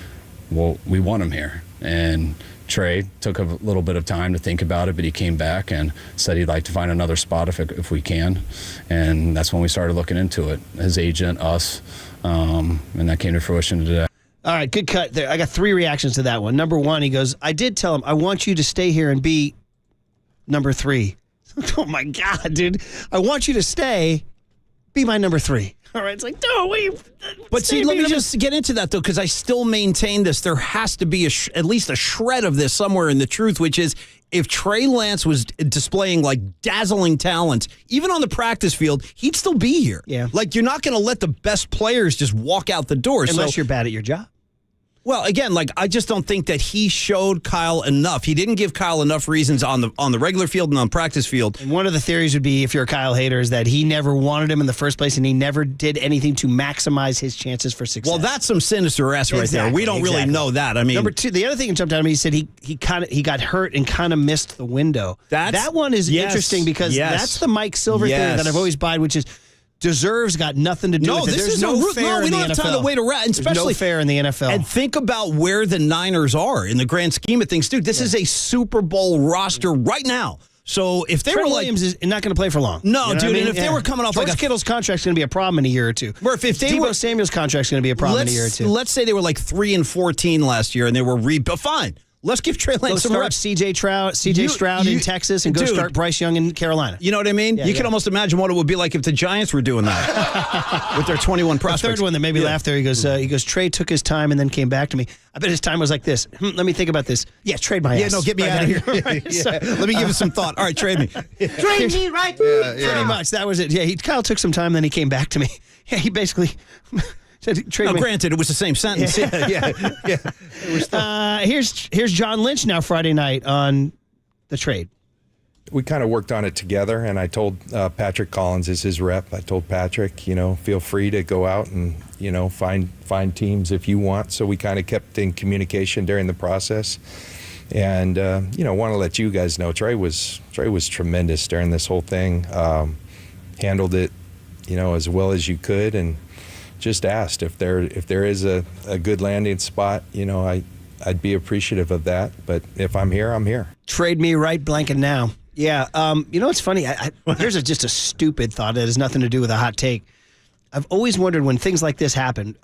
well, we want him here. And Trey took a little bit of time to think about it, but he came back and said he'd like to find another spot if we can. And that's when we started looking into it, his agent, us, and that came to fruition today. All right, good cut there. I got 3 reactions to that one. Number 1, he goes, I did tell him, I want you to stay here and be number 3. Oh, my God, dude. I want you to stay, be my number 3. All right, it's like, no, wait. But see, let me just get into that, though, because I still maintain this. There has to be at least a shred of this somewhere in the truth, which is if Trey Lance was displaying like dazzling talent, even on the practice field, he'd still be here. Yeah. Like, you're not going to let the best players just walk out the door. Unless you're bad at your job. Well, again, like, I just don't think that he showed Kyle enough. He didn't give Kyle enough reasons on the regular field and on practice field. And one of the theories would be, if you're a Kyle hater, is that he never wanted him in the first place and he never did anything to maximize his chances for success. Well, that's some sinister ass right there. We don't really know that. I mean, number 2, the other thing that jumped out at me, he said he got hurt and kind of missed the window. That one is interesting because that's the Mike Silver theory that I've always bought, which is deserves got nothing to do with it. There's no fair in the NFL. We don't have time to wait around, especially no fair in the NFL. And think about where the Niners are in the grand scheme of things. Dude, this is a Super Bowl roster right now. So if they Trent were Williams is not going to play for long. No, you know dude, I mean? and if they were coming off George Kittle's contract's going to be a problem in a year or 2. Murph, if they Deebo Samuel's contract's going to be a problem in a year or 2. Let's say they were like 3-14 last year and they were rebuilt. Fine. Let's give Trey Lance some reps. C.J. Stroud in Texas and go start Bryce Young in Carolina. You know what I mean? You can almost imagine what it would be like if the Giants were doing that with their 21 prospects. The third one that made me laugh there, he goes, Trey took his time and then came back to me. I bet his time was like this. Let me think about this. Yeah, trade my ass. Yeah, no, get me out of here. Let me give it some thought. All right, trade me. Trade me right Pretty much. That was it. Yeah, Kyle took some time, then he came back to me. Yeah, he basically... Granted, it was the same sentence. Yeah. Here's John Lynch now Friday night on the trade. We kind of worked on it together, and I told Patrick Collins is his rep. I told Patrick, feel free to go out and, find teams if you want. So we kind of kept in communication during the process. And, want to let you guys know, Trey was tremendous during this whole thing. Handled it, as well as you could, and just asked if there is a good landing spot. I'd be appreciative of that. But if I'm here, I'm here. Trade me right blanket now. Yeah. It's funny. Here's just a stupid thought that has nothing to do with a hot take. I've always wondered when things like this happen,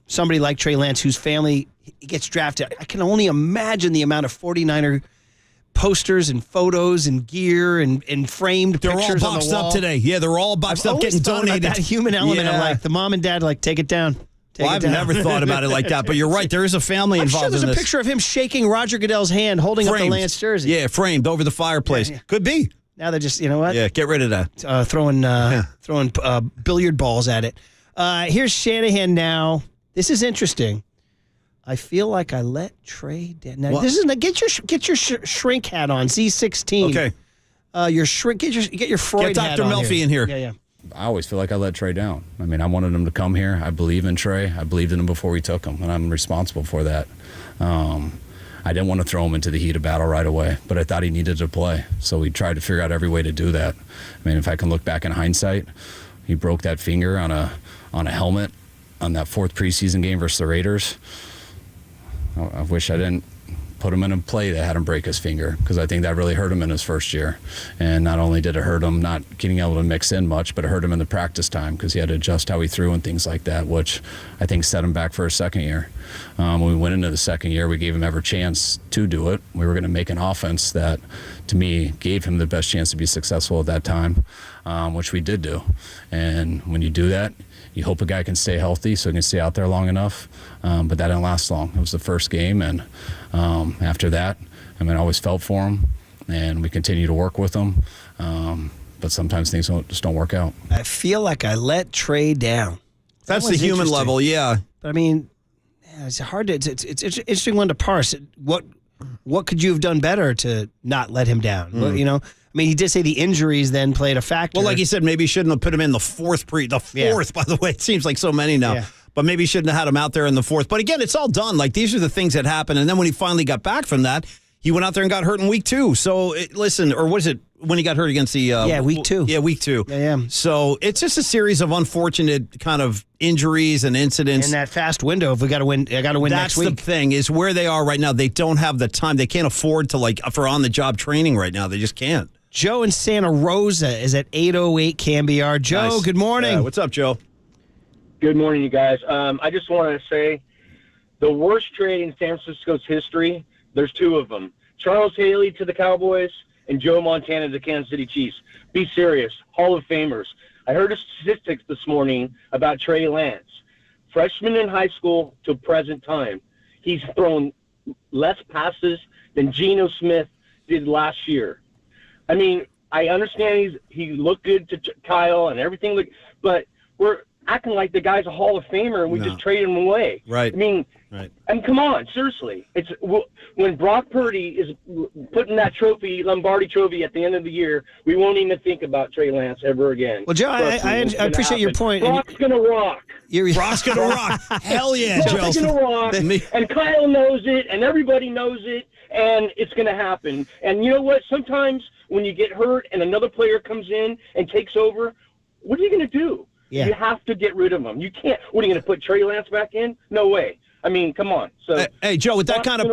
somebody like Trey Lance, whose family gets drafted, I can only imagine the amount of 49er posters and photos and gear and framed pictures on the wall. They're all boxed up today. Yeah, they're all boxed up, getting donated. That human element of like the mom and dad, like, take it down. I've never thought about it like that, but you're right. There is a family involved in this. I'm sure there's a picture of him shaking Roger Goodell's hand, holding up the Lance jersey. Yeah, framed over the fireplace. Yeah. Could be. Now they're just, you know what? Yeah, get rid of that. Throwing billiard balls at it. Here's Shanahan now. This is interesting. I feel like I let Trey down. Now, this is get your shrink hat on. Z16. Okay. Your shrink. Get your Freud hat on. Get Dr. Melfi in here. Yeah. I always feel like I let Trey down. I mean, I wanted him to come here. I believe in Trey. I believed in him before we took him, and I'm responsible for that. I didn't want to throw him into the heat of battle right away, but I thought he needed to play. So we tried to figure out every way to do that. I mean, if I can look back in hindsight, he broke that finger on a helmet on that 4th preseason game versus the Raiders. I wish I didn't put him in a play that had him break his finger, because I think that really hurt him in his first year. And not only did it hurt him not getting able to mix in much, but it hurt him in the practice time because he had to adjust how he threw and things like that, which I think set him back for his second year. When we went into the second year, we gave him every chance to do it. We were going to make an offense that, to me, gave him the best chance to be successful at that time, which we did do. And when you do that, you hope a guy can stay healthy so he can stay out there long enough, but that didn't last long. It was the first game, and after that, I always felt for him, and we continue to work with him, but sometimes things just don't work out. I feel like I let Trey down. That's the human level, yeah. But I mean, it's hard to. It's an interesting one to parse. What could you have done better to not let him down? Well, you know, I mean, he did say the injuries then played a factor. Well, like you said, maybe he shouldn't have put him in the fourth. By the way, it seems like so many now. Yeah. But maybe he shouldn't have had him out there in the fourth. But again, it's all done. Like, these are the things that happen. And then when he finally got back from that, he went out there and got hurt in week 2. So, or was it when he got hurt against the... week 2. Yeah, week 2. Yeah. So, it's just a series of unfortunate kind of injuries and incidents. In that fast window, if we got to win, I got to win next week. That's the thing, is where they are right now. They don't have the time. They can't afford to, for on-the-job training right now. They just can't. Joe in Santa Rosa is at 808 KNBR. Joe, Nice. Good morning. What's up, Joe? Good morning, you guys. I just want to say the worst trade in San Francisco's history, there's 2 of them. Charles Haley to the Cowboys and Joe Montana to the Kansas City Chiefs. Be serious. Hall of Famers. I heard a statistics this morning about Trey Lance. Freshman in high school to present time, he's thrown less passes than Geno Smith did last year. I mean, I understand he looked good to Kyle and everything, but we're acting like the guy's a Hall of Famer and we just trade him away. Right. I mean, come on, seriously. It's when Brock Purdy is putting that Lombardi trophy at the end of the year, we won't even think about Trey Lance ever again. Well, Joe, I appreciate your point. Brock's going to rock. Brock's going to rock. Hell yeah, Joe. Brock's going to rock, and Kyle knows it, and everybody knows it, and it's going to happen. And you know what? Sometimes when you get hurt and another player comes in and takes over, what are you going to do? Yeah. You have to get rid of him. You can't. What are you going to put Trey Lance back in? No way. I mean, come on. So, hey, Joe, with that kind of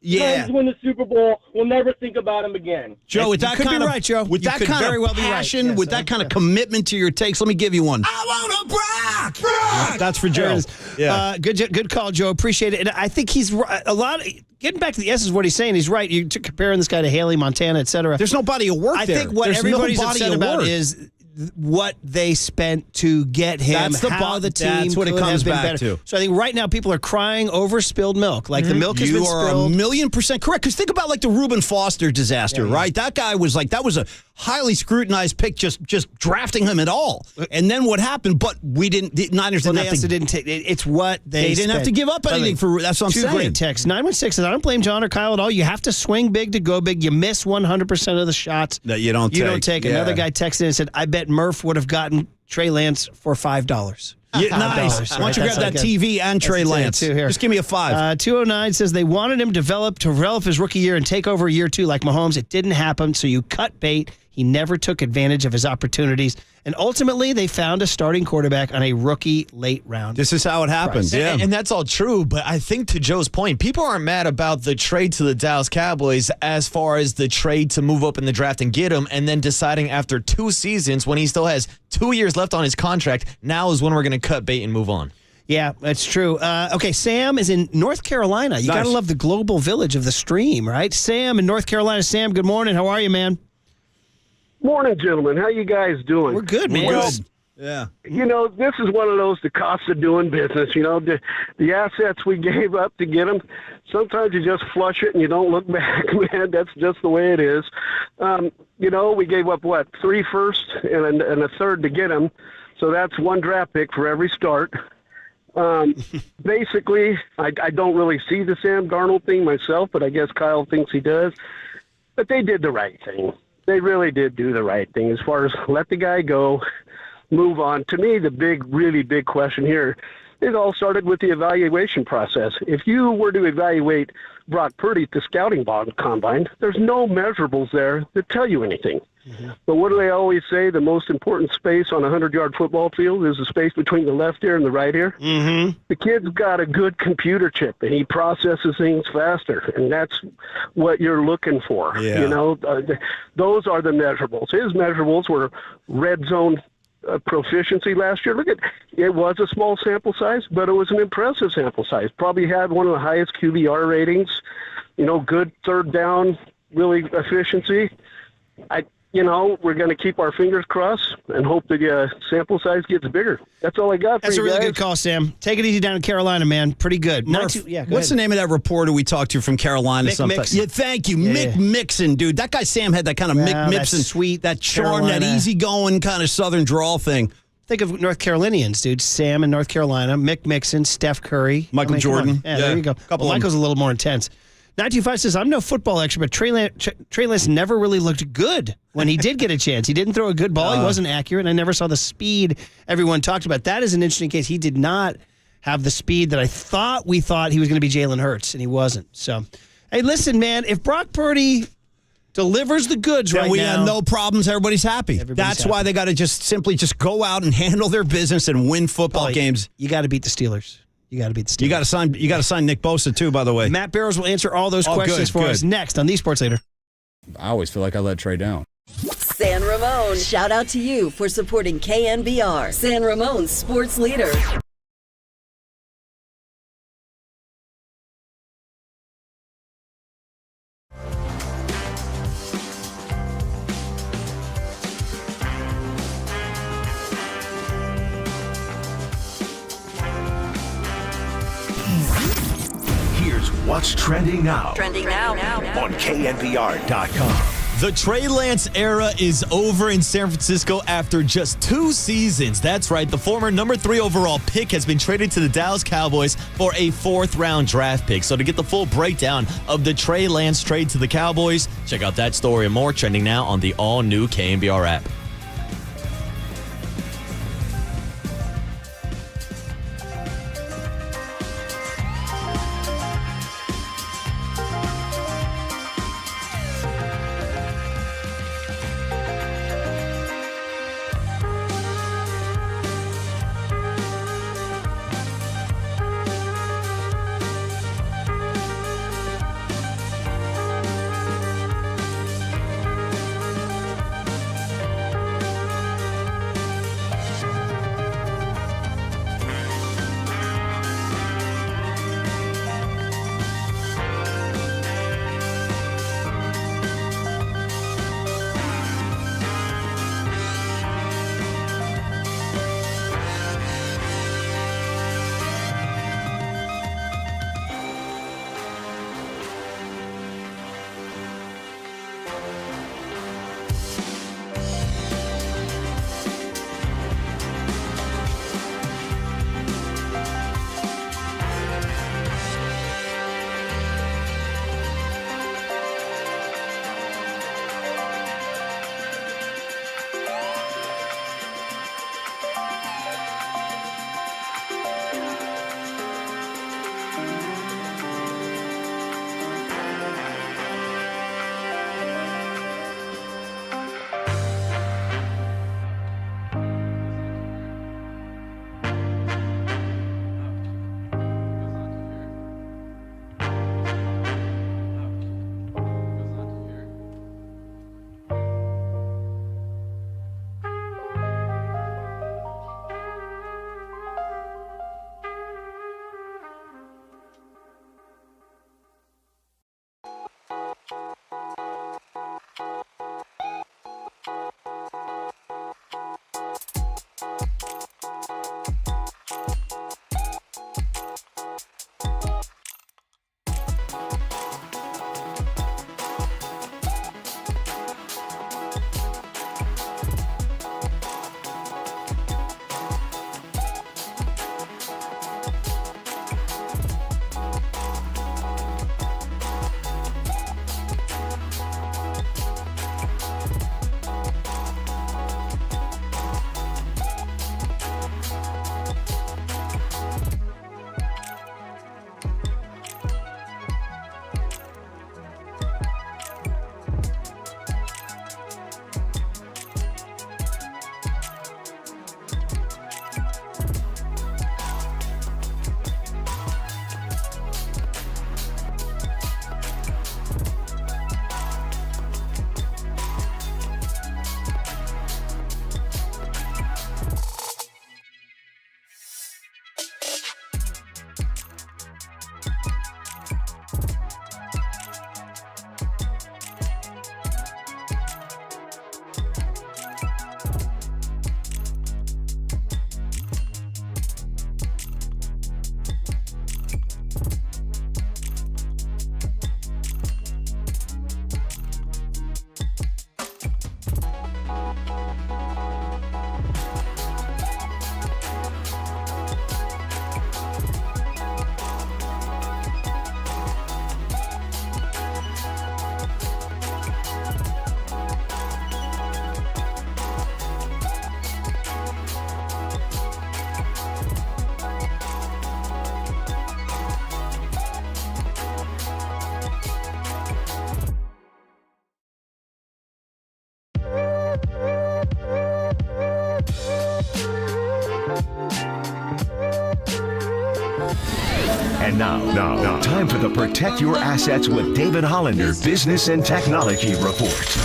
Lions win the Super Bowl, we'll never think about him again. Joe, with that kind of right, Joe. With that kind of passion, with that kind of commitment to your takes, let me give you one. I want a Brock. That's for Joe. Yeah. Good call, Joe. Appreciate it. And I think he's a lot. Getting back to the essence of what he's saying, he's right. You're comparing this guy to Haley, Montana, et cetera. There's no body of work there. I think what everybody's upset about is what they spent to get him, that's the the team that's what it comes back to. So I think right now people are crying over spilled milk. Like the milk has been spilled. You are 1,000,000% correct. Because think about the Reuben Foster disaster, right? That guy was that was a highly scrutinized pick, just drafting him at all. And then what happened? But we didn't. Niners didn't have to. Didn't take. It's what they didn't have to give up anything for. That's what I'm saying. 2 great texts. 916 says, I don't blame John or Kyle at all. You have to swing big to go big. You miss 100% of the shots that you don't take. Yeah. Another guy texted and said, I bet Murph would have gotten Trey Lance for $5. Nice. Why don't you grab that TV and Trey Lance? Just give me a 5. 209 says they wanted him to develop his rookie year and take over year 2 like Mahomes. It didn't happen, so you cut bait. He never took advantage of his opportunities. And ultimately, they found a starting quarterback on a rookie late round. This is how it happened. Yeah. And that's all true. But I think to Joe's point, people aren't mad about the trade to the Dallas Cowboys as far as the trade to move up in the draft and get him, and then deciding after 2 seasons when he still has 2 years left on his contract, now is when we're going to cut bait and move on. Yeah, that's true. Okay, Sam is in North Carolina. You got to love the global village of the stream, right? Sam in North Carolina. Sam, good morning. How are you, man? Morning, gentlemen. How you guys doing? We're good, man. Well, yeah. This is one of those, the cost of doing business. The assets we gave up to get them, sometimes you just flush it and you don't look back, man. That's just the way it is. We gave up, 3 firsts and a third to get them. So that's 1 draft pick for every start. Basically, I don't really see the Sam Darnold thing myself, but I guess Kyle thinks he does. But they did the right thing. They really did do the right thing as far as let the guy go, move on. To me, the really big question here, it all started with the evaluation process. If you were to evaluate Brock Purdy at the scouting combine, there's no measurables there that tell you anything. But what do they always say? The most important space on a 100-yard football field is the space between the left ear and the right ear. Mm-hmm. The kid's got a good computer chip, and he processes things faster, and that's what you're looking for. Yeah. You know, those are the measurables. His measurables were red zone proficiency last year. Look at it was a small sample size, but it was an impressive sample size. Probably had one of the highest QBR ratings. You know, good third down, really efficiency. We're going to keep our fingers crossed and hope the sample size gets bigger. That's all I got for That's you a really guys. good call, Sam. Take it easy down in Carolina, man. Pretty good. Murph, Go what's the ahead. name of that reporter we talked to from Carolina? Mick Mixon. Yeah, thank you. Yeah. Mick Mixon, dude. That guy Sam had that kind of Mick Wow, that Mixon, sweet that charm, Carolina. that easygoing kind of Southern drawl thing. Think of North Carolinians, dude. Sam in North Carolina, Mick Mixon, Steph Curry. Michael come Jordan. on. Yeah, there you go. Couple of Michael's a little more intense. 925 says, I'm no football expert, but Trey Lance never really looked good when he did get a chance. He didn't throw a good ball. He wasn't accurate. I never saw the speed everyone talked about. That is an interesting case. He did not have the speed that we thought he was going to be Jalen Hurts, and he wasn't. So, hey, listen, man, if Brock Purdy delivers the goods Then right we now. have no problems. Everybody's happy. That's why they got to simply go out and handle their business and win football games. You got to beat the Steelers. You got to beat the Steelers. You got to sign Nick Bosa too, by the way. Matt Barrows will answer all those questions for us next on the Sports Leader. I always feel like I let Trey down. San Ramon, shout out to you for supporting KNBR, San Ramon's sports leader. Here's what's trending now. Trending now. On KNBR.com. The Trey Lance era is over in San Francisco after just 2 seasons. That's right, the former number 3 overall pick has been traded to the Dallas Cowboys for a 4th-round draft pick. So to get the full breakdown of the Trey Lance trade to the Cowboys, check out that story and more trending now on the all-new KNBR app. And now, time for the Protect Your Assets with David Hollander Business and Technology Report.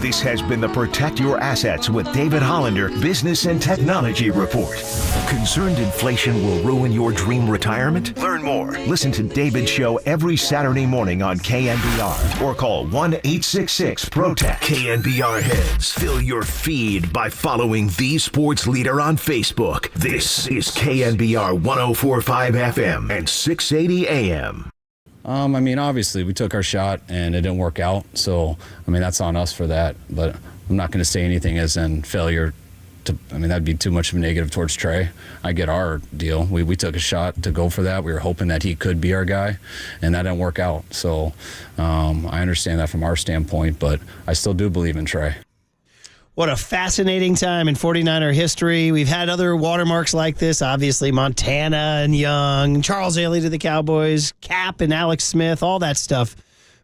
This has been the Protect Your Assets with David Hollander Business and Technology Report. Concerned inflation will ruin your dream retirement? Learn more. Listen to David's show every Saturday morning on KNBR or call 1-866-PROTECT. KNBR heads, fill your feed by following the sports leader on Facebook. This is KNBR 104.5 FM and 680 AM. I mean, obviously, we took our shot and it didn't work out. So, I mean, that's on us for that. But I'm not going to say anything as in failure. That'd be too much of a negative towards Trey. I get our deal. We took a shot to go for that. We were hoping that he could be our guy, and that didn't work out. So, I understand that from our standpoint, but I still do believe in Trey. What a fascinating time in 49er history. We've had other watermarks like this, obviously Montana and Young, Charles Haley to the Cowboys, Cap and Alex Smith, all that stuff.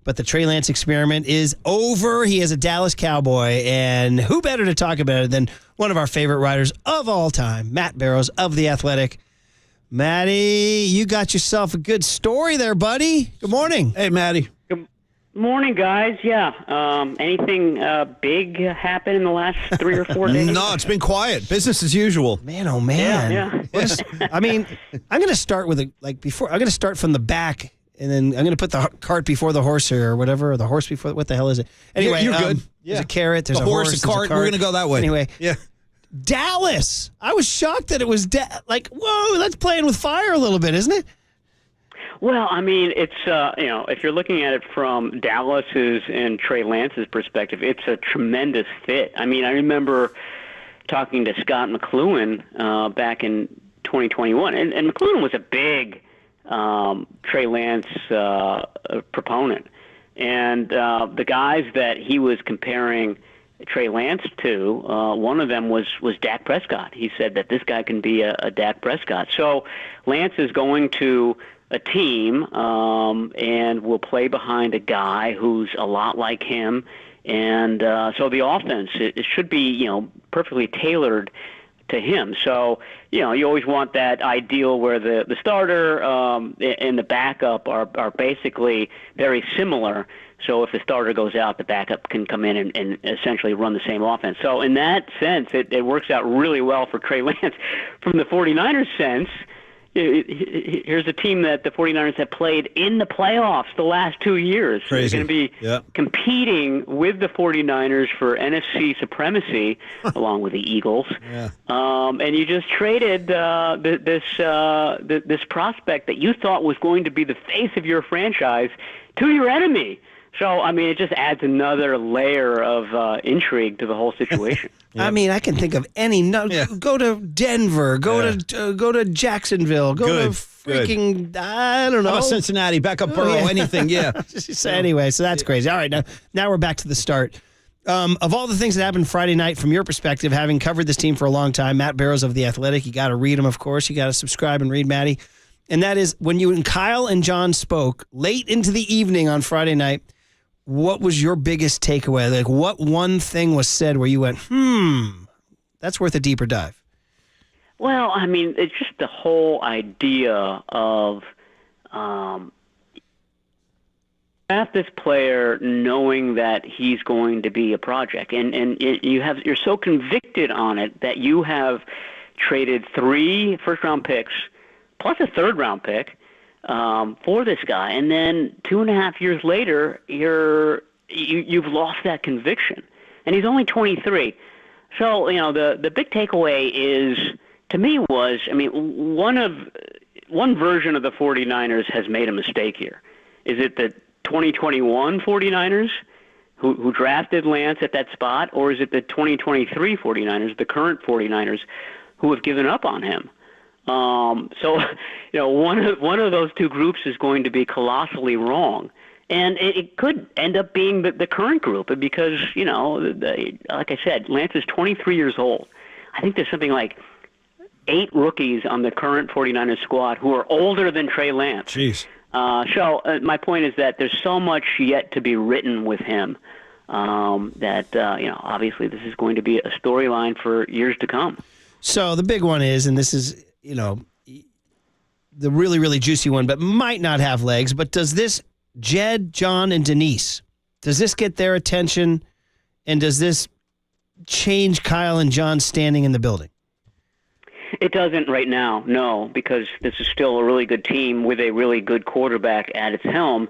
But the Trey Lance experiment is over. He is a Dallas Cowboy, and who better to talk about it than one of our favorite writers of all time, Matt Barrows of The Athletic. Matty, you got yourself a good story there, buddy. Good morning. Hey, Matty. Morning, guys. Yeah. Anything big happen in the last 3 or 4 days? No, it's been quiet. Business as usual. Man, oh man. Yeah. I mean, I'm going to start with I'm going to start from the back, and then I'm going to put the cart before the horse or whatever, or the horse before. What the hell is it? Anyway, you're good. There's a carrot. There's a horse, a cart. We're going to go that way. Anyway, yeah. Dallas. I was shocked that it was whoa. That's playing with fire a little bit, isn't it? Well, I mean, it's, if you're looking at it from Dallas's and Trey Lance's perspective, it's a tremendous fit. I mean, I remember talking to Scott McLuhan back in 2021, and McLuhan was a big Trey Lance proponent. And the guys that he was comparing Trey Lance to, one of them was Dak Prescott. He said that this guy can be a Dak Prescott. So Lance is going to a team and will play behind a guy who's a lot like him, and so the offense it should be perfectly tailored to him. So you always want that ideal where the starter and the backup are basically very similar. So if the starter goes out, the backup can come in and essentially run the same offense. So in that sense, it works out really well for Trey Lance. From the 49ers sense, here's a team that the 49ers have played in the playoffs the last 2 years. Crazy. They're going to be competing with the 49ers for NFC supremacy, along with the Eagles. Yeah. And you just traded this prospect that you thought was going to be the face of your franchise to your enemy. So, I mean, it just adds another layer of intrigue to the whole situation. I mean, I can think of any. Go to Denver. Go to Jacksonville. Go to freaking. I don't know. How about Cincinnati? Back up Burrow. Anything? Yeah. So anyway, so that's crazy. All right, now we're back to the start. Of all the things that happened Friday night, from your perspective, having covered this team for a long time, Matt Barrows of The Athletic. You got to read him, of course. You got to subscribe and read Matty. And that is when you and Kyle and John spoke late into the evening on Friday night. What was your biggest takeaway? Like, what one thing was said where you went, that's worth a deeper dive? Well, I mean, it's just the whole idea of at this player knowing that he's going to be a project, and you're so convicted on it that you have traded 3 first-round picks plus a third-round pick for this guy, and then 2.5 years later, you've lost that conviction, and he's only 23. So the big takeaway is, to me, was one version of the 49ers has made a mistake here. Is it the 2021 49ers who drafted Lance at that spot, or is it the 2023 49ers, the current 49ers, who have given up on him? So one of those two groups is going to be colossally wrong, And it could end up being the current group because, like I said, Lance is 23 years old. I think there's something like 8 rookies on the current 49ers squad who are older than Trey Lance. Jeez. So my point is that there's so much yet to be written with him that, obviously this is going to be a storyline for years to come. So the big one is, and this is, the really, really juicy one, but might not have legs, but does this Jed, John, and Denise, does this get their attention, and does this change Kyle and John's standing in the building? It doesn't right now, no, because this is still a really good team with a really good quarterback at its helm.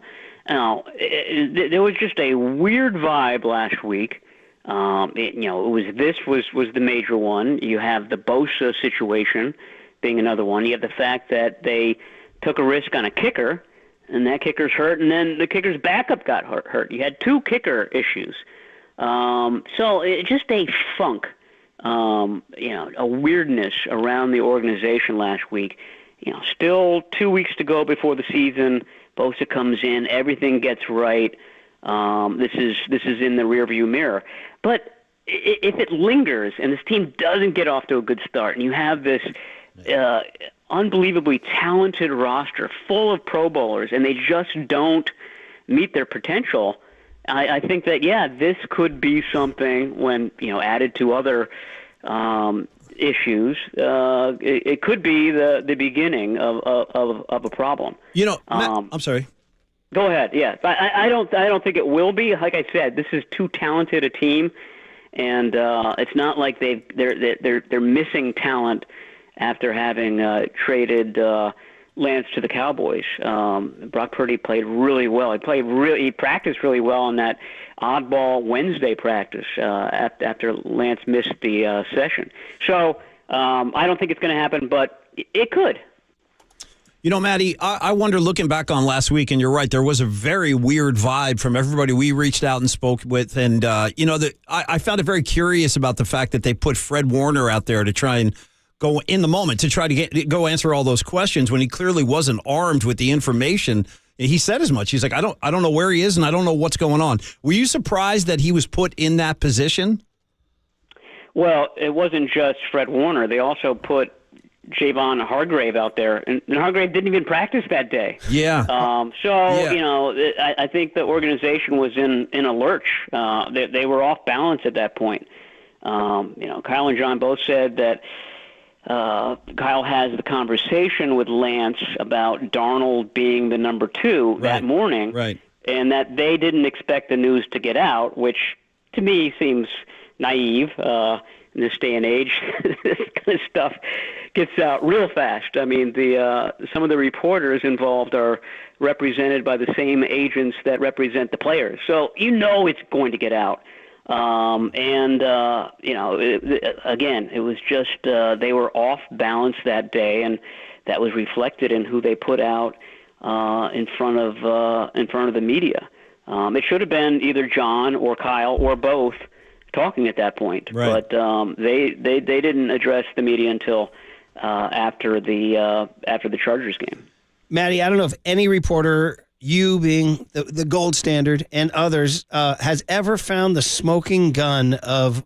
Now, there was just a weird vibe last week. This was the major one. You have the Bosa situation being another one. You have the fact that they took a risk on a kicker, and that kicker's hurt, and then the kicker's backup got hurt. You had 2 kicker issues. So it's just a funk, a weirdness around the organization last week. Still 2 weeks to go before the season. Bosa comes in, everything gets right. This is in the rearview mirror. But if it lingers and this team doesn't get off to a good start, and you have this unbelievably talented roster full of Pro Bowlers, and they just don't meet their potential, I think that, this could be something when, added to other issues, it could be the beginning of a problem. Matt, I'm sorry. Go ahead. Yeah, I don't think it will be. Like I said, this is too talented a team, and it's not like they're missing talent after having traded Lance to the Cowboys. Brock Purdy played really well. He practiced really well on that oddball Wednesday practice after Lance missed the session. So I don't think it's going to happen, but it could. Matty, I wonder, looking back on last week, and you're right, there was a very weird vibe from everybody we reached out and spoke with. And, I found it very curious about the fact that they put Fred Warner out there to try and go in the moment to try to go answer all those questions when he clearly wasn't armed with the information. He said as much. He's like, I don't know where he is, and I don't know what's going on. Were you surprised that he was put in that position? Well, it wasn't just Fred Warner. They also put Javon Hargrave out there, and Hargrave didn't even practice that day. Yeah. I think the organization was in a lurch. They were off balance at that point. Kyle and John both said that Kyle has the conversation with Lance about Darnold being the number 2 that morning, right? And that they didn't expect the news to get out, which to me seems naive. In this day and age, this kind of stuff gets out real fast. I mean, some of the reporters involved are represented by the same agents that represent the players, so it's going to get out. Again, it was just they were off balance that day, and that was reflected in who they put out in front of the media. It should have been either John or Kyle or both talking at that point, right. But they didn't address the media until after the Chargers game. Matty, I don't know if any reporter, you being the gold standard, and others, has ever found the smoking gun of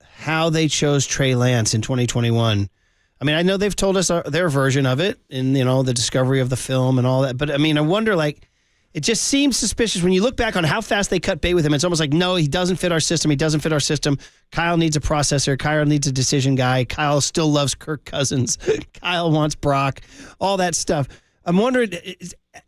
how they chose Trey Lance in 2021. I mean, I know they've told us their version of it in, the discovery of the film and all that. But, I mean, I wonder, it just seems suspicious when you look back on how fast they cut bait with him. It's almost like, no, he doesn't fit our system. He doesn't fit our system. Kyle needs a processor. Kyle needs a decision guy. Kyle still loves Kirk Cousins. Kyle wants Brock, all that stuff. I'm wondering,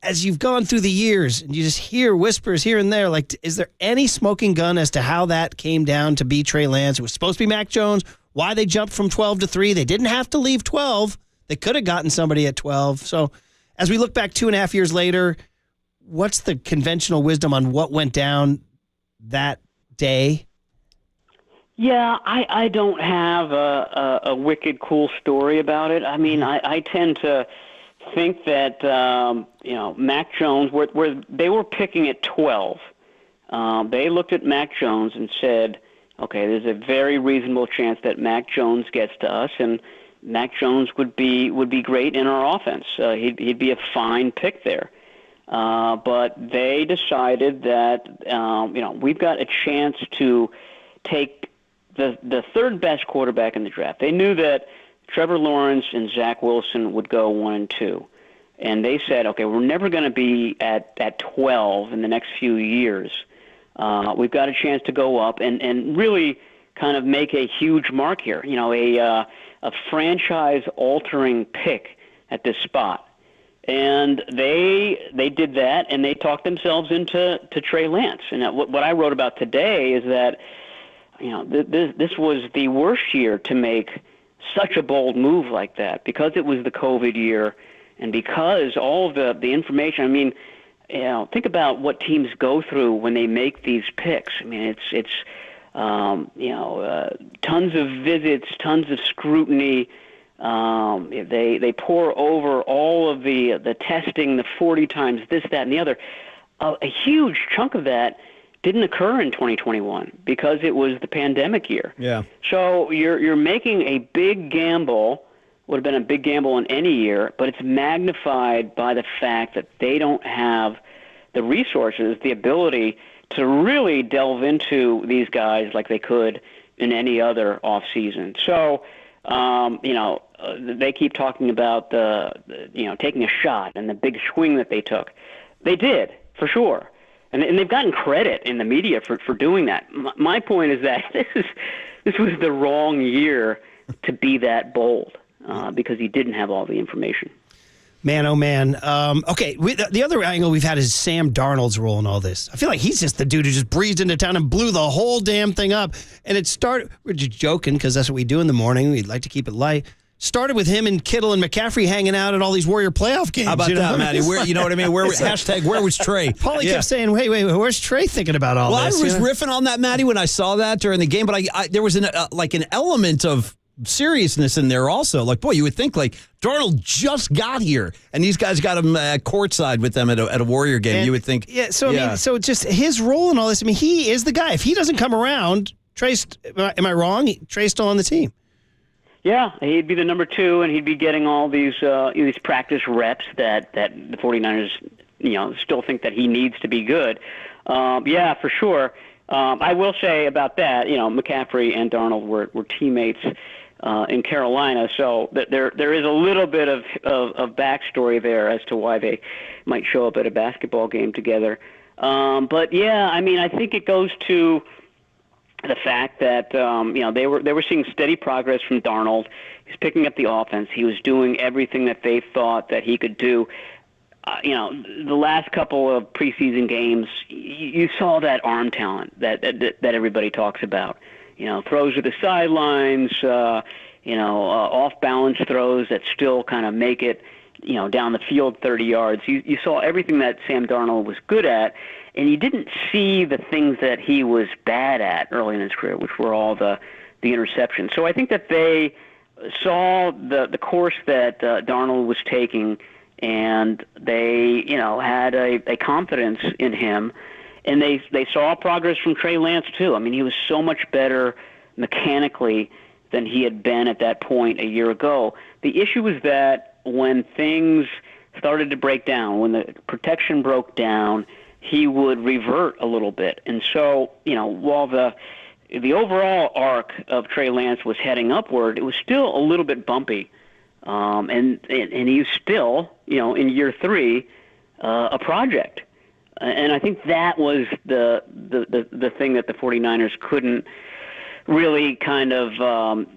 as you've gone through the years and you just hear whispers here and there, is there any smoking gun as to how that came down to be Trey Lance? It was supposed to be Mac Jones. Why they jumped from 12 to 3? They didn't have to leave 12. They could have gotten somebody at 12. So as we look back 2.5 years later, what's the conventional wisdom on what went down that day? Yeah, I don't have a wicked cool story about it. I mean, I tend to think that Mac Jones, where they were picking at 12, they looked at Mac Jones and said, okay, there's a very reasonable chance that Mac Jones gets to us, and Mac Jones would be great in our offense. He'd be a fine pick there. But they decided that, we've got a chance to take the third best quarterback in the draft. They knew that Trevor Lawrence and Zach Wilson would go 1 and 2. And they said, okay, we're never going to be at 12 in the next few years. We've got a chance to go up and really kind of make a huge mark here, a franchise-altering pick at this spot. And they did that, and they talked themselves into Trey Lance. And what I wrote about today is that, this was the worst year to make such a bold move like that because it was the COVID year and because all of the information. I mean, think about what teams go through when they make these picks. I mean, it's tons of visits, tons of scrutiny. They pour over all of the testing, the 40 times this, that, and the other. A huge chunk of that didn't occur in 2021 because it was the pandemic year. Yeah. So you're making a big gamble. Would have been a big gamble in any year, but it's magnified by the fact that they don't have the resources, the ability to really delve into these guys like they could in any other offseason. So, they keep talking about taking a shot and the big swing that they took. They did, for sure. And they've gotten credit in the media for doing that. My point is that this was the wrong year to be that bold because he didn't have all the information. Man, oh man. Okay, the other angle we've had is Sam Darnold's role in all this. I feel like he's just the dude who just breezed into town and blew the whole damn thing up. And it started, we're just joking because that's what we do in the morning. We'd like to keep it light. Started with him and Kittle and McCaffrey hanging out at all these Warrior playoff games. How about that, Matty? Where, you know what I mean? Where was Trey? Paulie kept saying, wait, where's Trey thinking about all this? Well, I was riffing on that, Matty, when I saw that during the game, but I there was an element of seriousness in there also. Like, boy, you would think like Darnold just got here and these guys got him courtside with them at a Warrior game. You would think. Yeah, so I mean, so just his role in all this, I mean, he is the guy. If he doesn't come around, Trey's, am I wrong? Trey's still on the team. Yeah, he'd be the number 2, and he'd be getting all these practice reps that the 49ers, still think that he needs to be good. Yeah, for sure. I will say about that, McCaffrey and Darnold were teammates in Carolina, so there is a little bit of backstory there as to why they might show up at a basketball game together. But yeah, I mean, I think it goes to the fact that they were seeing steady progress from Darnold. He's picking up the offense. He was doing everything that they thought that he could do. The last couple of preseason games, you saw that arm talent that everybody talks about. Throws to the sidelines, off balance throws that still kind of make it, down the field 30 yards. You saw everything that Sam Darnold was good at. And you didn't see the things that he was bad at early in his career, which were all the interceptions. So I think that they saw the course that Darnold was taking, and they had a confidence in him, and they saw progress from Trey Lance too. I mean, he was so much better mechanically than he had been at that point a year ago. The issue was that when things started to break down, when the protection broke down, he would revert a little bit. And so, while the overall arc of Trey Lance was heading upward, it was still a little bit bumpy. And he's still, in year 3, a project. And I think that was the thing that the 49ers couldn't really kind of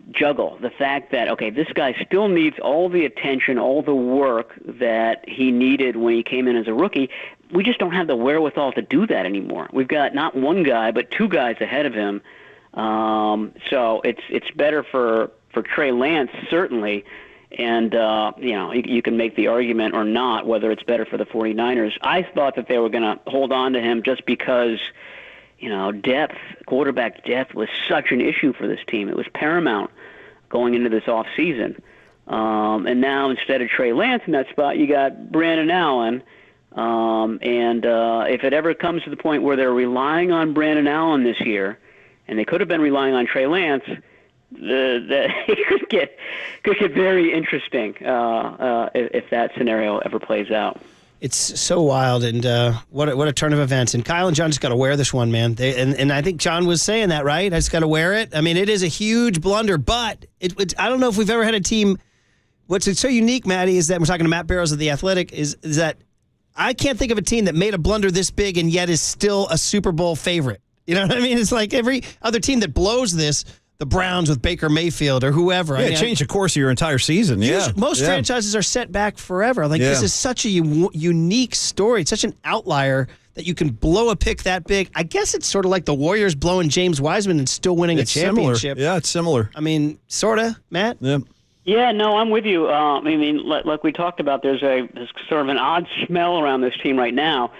juggle. The fact that, okay, this guy still needs all the attention, all the work that he needed when he came in as a rookie. We just don't have the wherewithal to do that anymore. We've got not one guy, but 2 guys ahead of him. So it's better for Trey Lance, certainly. And, you can make the argument or not whether it's better for the 49ers. I thought that they were going to hold on to him just because, quarterback depth was such an issue for this team. It was paramount going into this offseason. And now instead of Trey Lance in that spot, you got Brandon Allen. And if it ever comes to the point where they're relying on Brandon Allen this year, and they could have been relying on Trey Lance, it could get very interesting if that scenario ever plays out. It's so wild, and what a turn of events. And Kyle and John just got to wear this one, man. And I think John was saying that, right? I just got to wear it. I mean, it is a huge blunder, but I don't know if we've ever had a team. What's so unique, Maddie, is that we're talking to Matt Barrows of The Athletic, is that I can't think of a team that made a blunder this big and yet is still a Super Bowl favorite. You know what I mean? It's like every other team that blows this, the Browns with Baker Mayfield or whoever. Yeah, change the course of your entire season. Yeah, most franchises are set back forever. Like this is such a unique story. It's such an outlier that you can blow a pick that big. I guess it's sort of like the Warriors blowing James Wiseman and still winning a championship. Similar. Yeah, it's similar. I mean, sort of, Matt. Yeah. Yeah, no, I'm with you. I mean, like we talked about, there's sort of an odd smell around this team right now.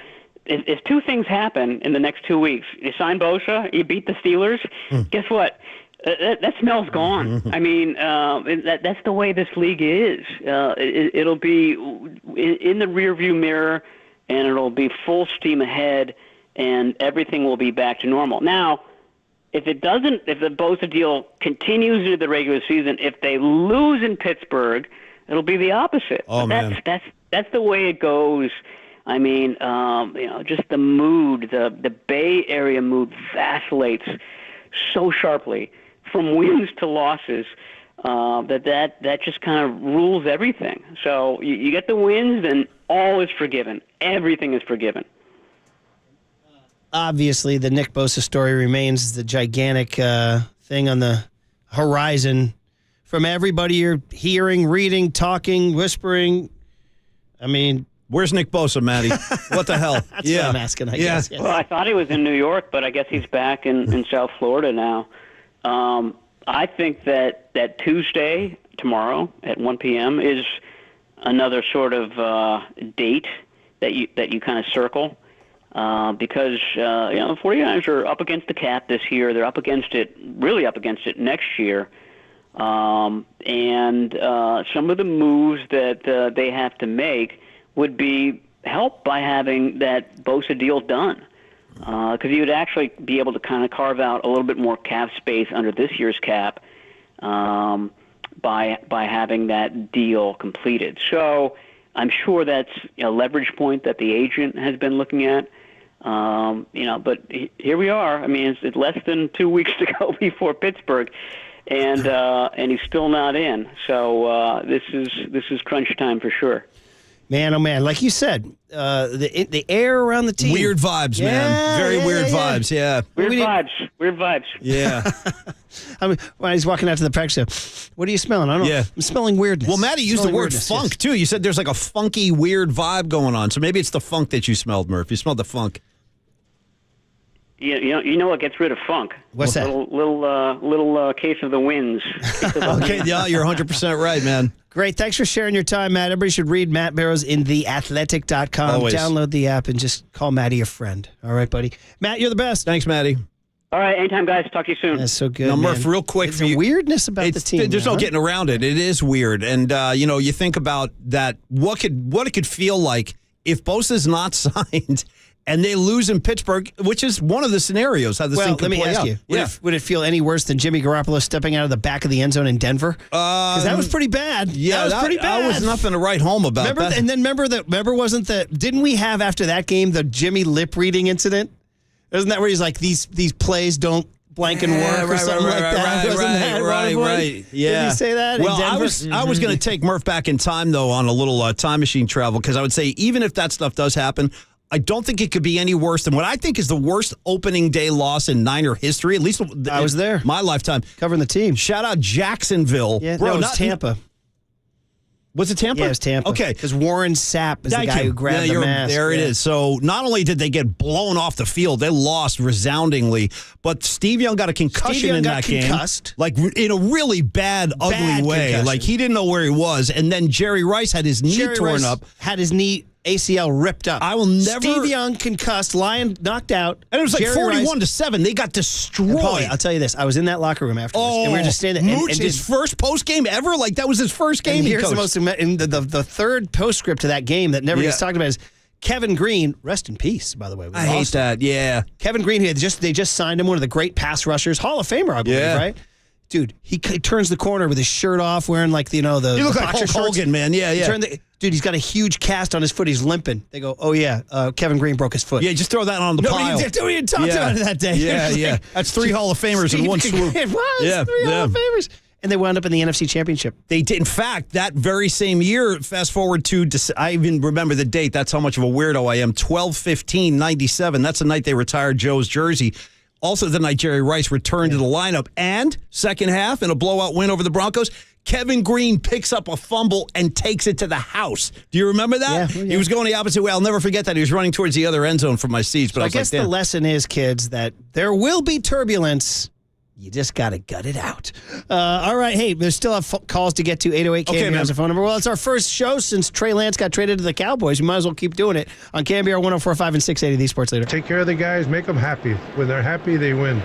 If two things happen in the next 2 weeks, you sign Bosa, you beat the Steelers, guess what? That smell's gone. I mean, that's the way this league is. It'll be in the rearview mirror, and it'll be full steam ahead, and everything will be back to normal. Now, if the Bosa deal continues into the regular season, if they lose in Pittsburgh, it'll be the opposite. Oh, man. That's the way it goes. I mean, just the mood, the Bay Area mood vacillates so sharply from wins to losses that just kind of rules everything. So you get the wins, then all is forgiven. Everything is forgiven. Obviously, the Nick Bosa story remains the gigantic thing on the horizon from everybody you're hearing, reading, talking, whispering. I mean, where's Nick Bosa, Maddie? What the hell? That's what I'm asking, I guess. Yes. Well, I thought he was in New York, but I guess he's back in South Florida now. I think that Tuesday, tomorrow at 1 p.m. is another sort of date that you kind of circle. Because the 49ers are up against the cap this year. They're really up against it next year. And some of the moves that they have to make would be helped by having that Bosa deal done. Because you would actually be able to kind of carve out a little bit more cap space under this year's cap by having that deal completed. So I'm sure that's a leverage point that the agent has been looking at. But here we are. I mean, it's less than 2 weeks to go before Pittsburgh, and he's still not in. So this is crunch time for sure. Man, oh man, like you said, the air around the team. Weird vibes, man. Very weird vibes. Yeah. Weird vibes. Yeah. I mean, when he's walking out to the practice field, what are you smelling? I don't know. I'm smelling weirdness. Well, Maddie used the word funk, too. You said there's like a funky, weird vibe going on. So maybe it's the funk that you smelled, Murph. You smelled the funk. You know what gets rid of funk? What's that? Little case of the winds. Okay, yeah, you're 100% right, man. Great. Thanks for sharing your time, Matt. Everybody should read Matt Barrows in theathletic.com. Always. Download the app and just call Matty a friend. All right, buddy. Matt, you're the best. Thanks, Maddie. All right, anytime, guys. Talk to you soon. That's so good. Now, Murph, man. real quick. There's a weirdness about the team. There's no getting around it. It is weird. And, you think about that, what it could feel like if Bosa's not signed and they lose in Pittsburgh, which is one of the scenarios how this thing could play out. Let me ask you, would it feel any worse than Jimmy Garoppolo stepping out of the back of the end zone in Denver? Because that was pretty bad. Yeah, that was pretty bad. That was nothing to write home about. Didn't we have after that game the Jimmy lip reading incident? Isn't that where he's like, these plays don't blank and work or something like that? Right. Yeah. Did he say that in Denver? I was going to take Murph back in time, though, on a little time machine travel, because I would say even if that stuff does happen, I don't think it could be any worse than what I think is the worst opening day loss in Niner history. At least I was there. My lifetime. Covering the team. Shout out Jacksonville. Yeah, it was Tampa. Was it Tampa? Yeah, it was Tampa. Okay. Because Warren Sapp is the guy who grabbed the mask. There it is. So not only did they get blown off the field, they lost resoundingly, but Steve Young got a concussion in that game. Like in a really bad, ugly way. Concussion. Like he didn't know where he was. And then Jerry Rice had his knee torn up. Had his knee ACL ripped up. I will never. Steve Young concussed, Lion knocked out. And it was like Jerry 41-7. They got destroyed. Paulie, I'll tell you this. I was in that locker room afterwards. And we were just standing there. Mooch, his first post game ever? Like that was his first game. And he here's coached. the third postscript to that game that never gets talked about is Kevin Green, rest in peace, by the way. I hate that, yeah. Kevin Green, they just signed him, one of the great pass rushers, Hall of Famer, I believe, right? Dude, he turns the corner with his shirt off, wearing like, the You look like boxer Hulk shorts. Hogan, man. Yeah. dude, he's got a huge cast on his foot. He's limping. They go, oh, yeah, Kevin Green broke his foot. Yeah, just throw that on the pile. Nobody even talked about it that day. Yeah. That's 3 Hall of Famers in one swoop. It was 3 Hall of Famers. And they wound up in the NFC Championship. They did. In fact, that very same year, fast forward to, I even remember the date. That's how much of a weirdo I am. 12/15/97. That's the night they retired Joe's jersey. Also the night Jerry Rice returned to the lineup. And second half, in a blowout win over the Broncos, Kevin Green picks up a fumble and takes it to the house. Do you remember that? Yeah. He was going the opposite way. I'll never forget that. He was running towards the other end zone from my seats. But I guess the lesson is, kids, that there will be turbulence. You just got to gut it out. All right. Hey, there's still have calls to get to. 808 KNBR is the phone number. Well, it's our first show since Trey Lance got traded to the Cowboys. You might as well keep doing it on KNBR 104.5 and 680, the Sports Leader. Take care of the guys. Make them happy. When they're happy, they win.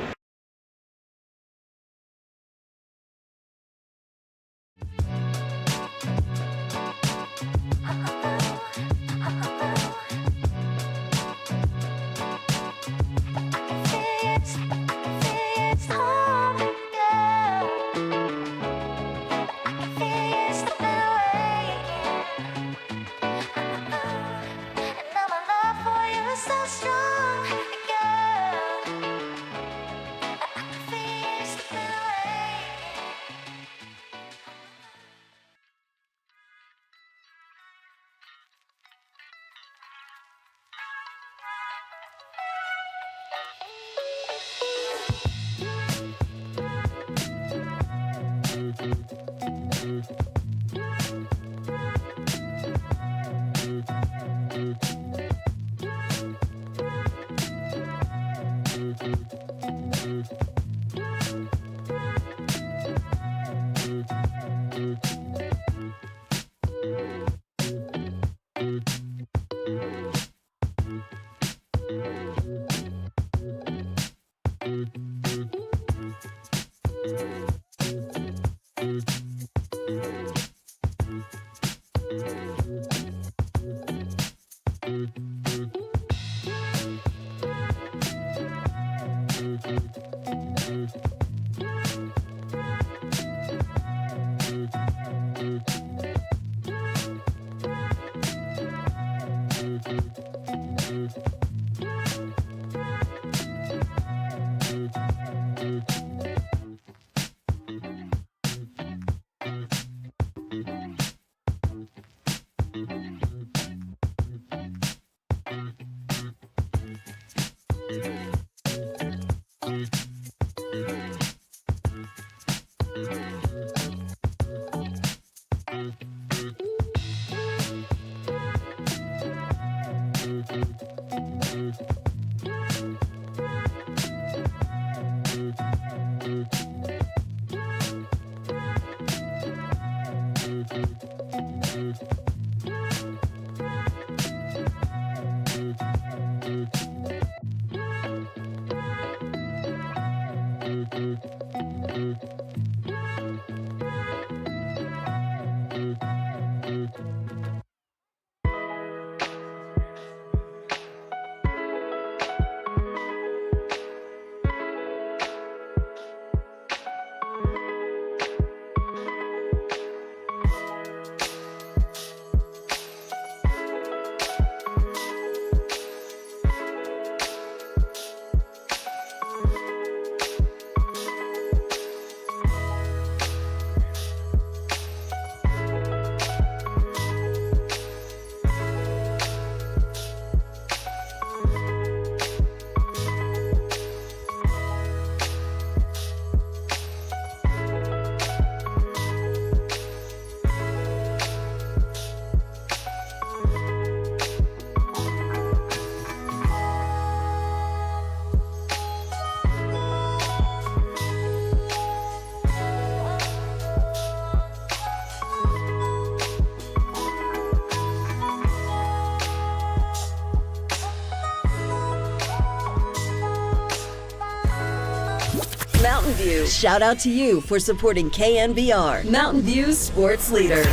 Mountain View, shout out to you for supporting KNBR, Mountain View's sports leader.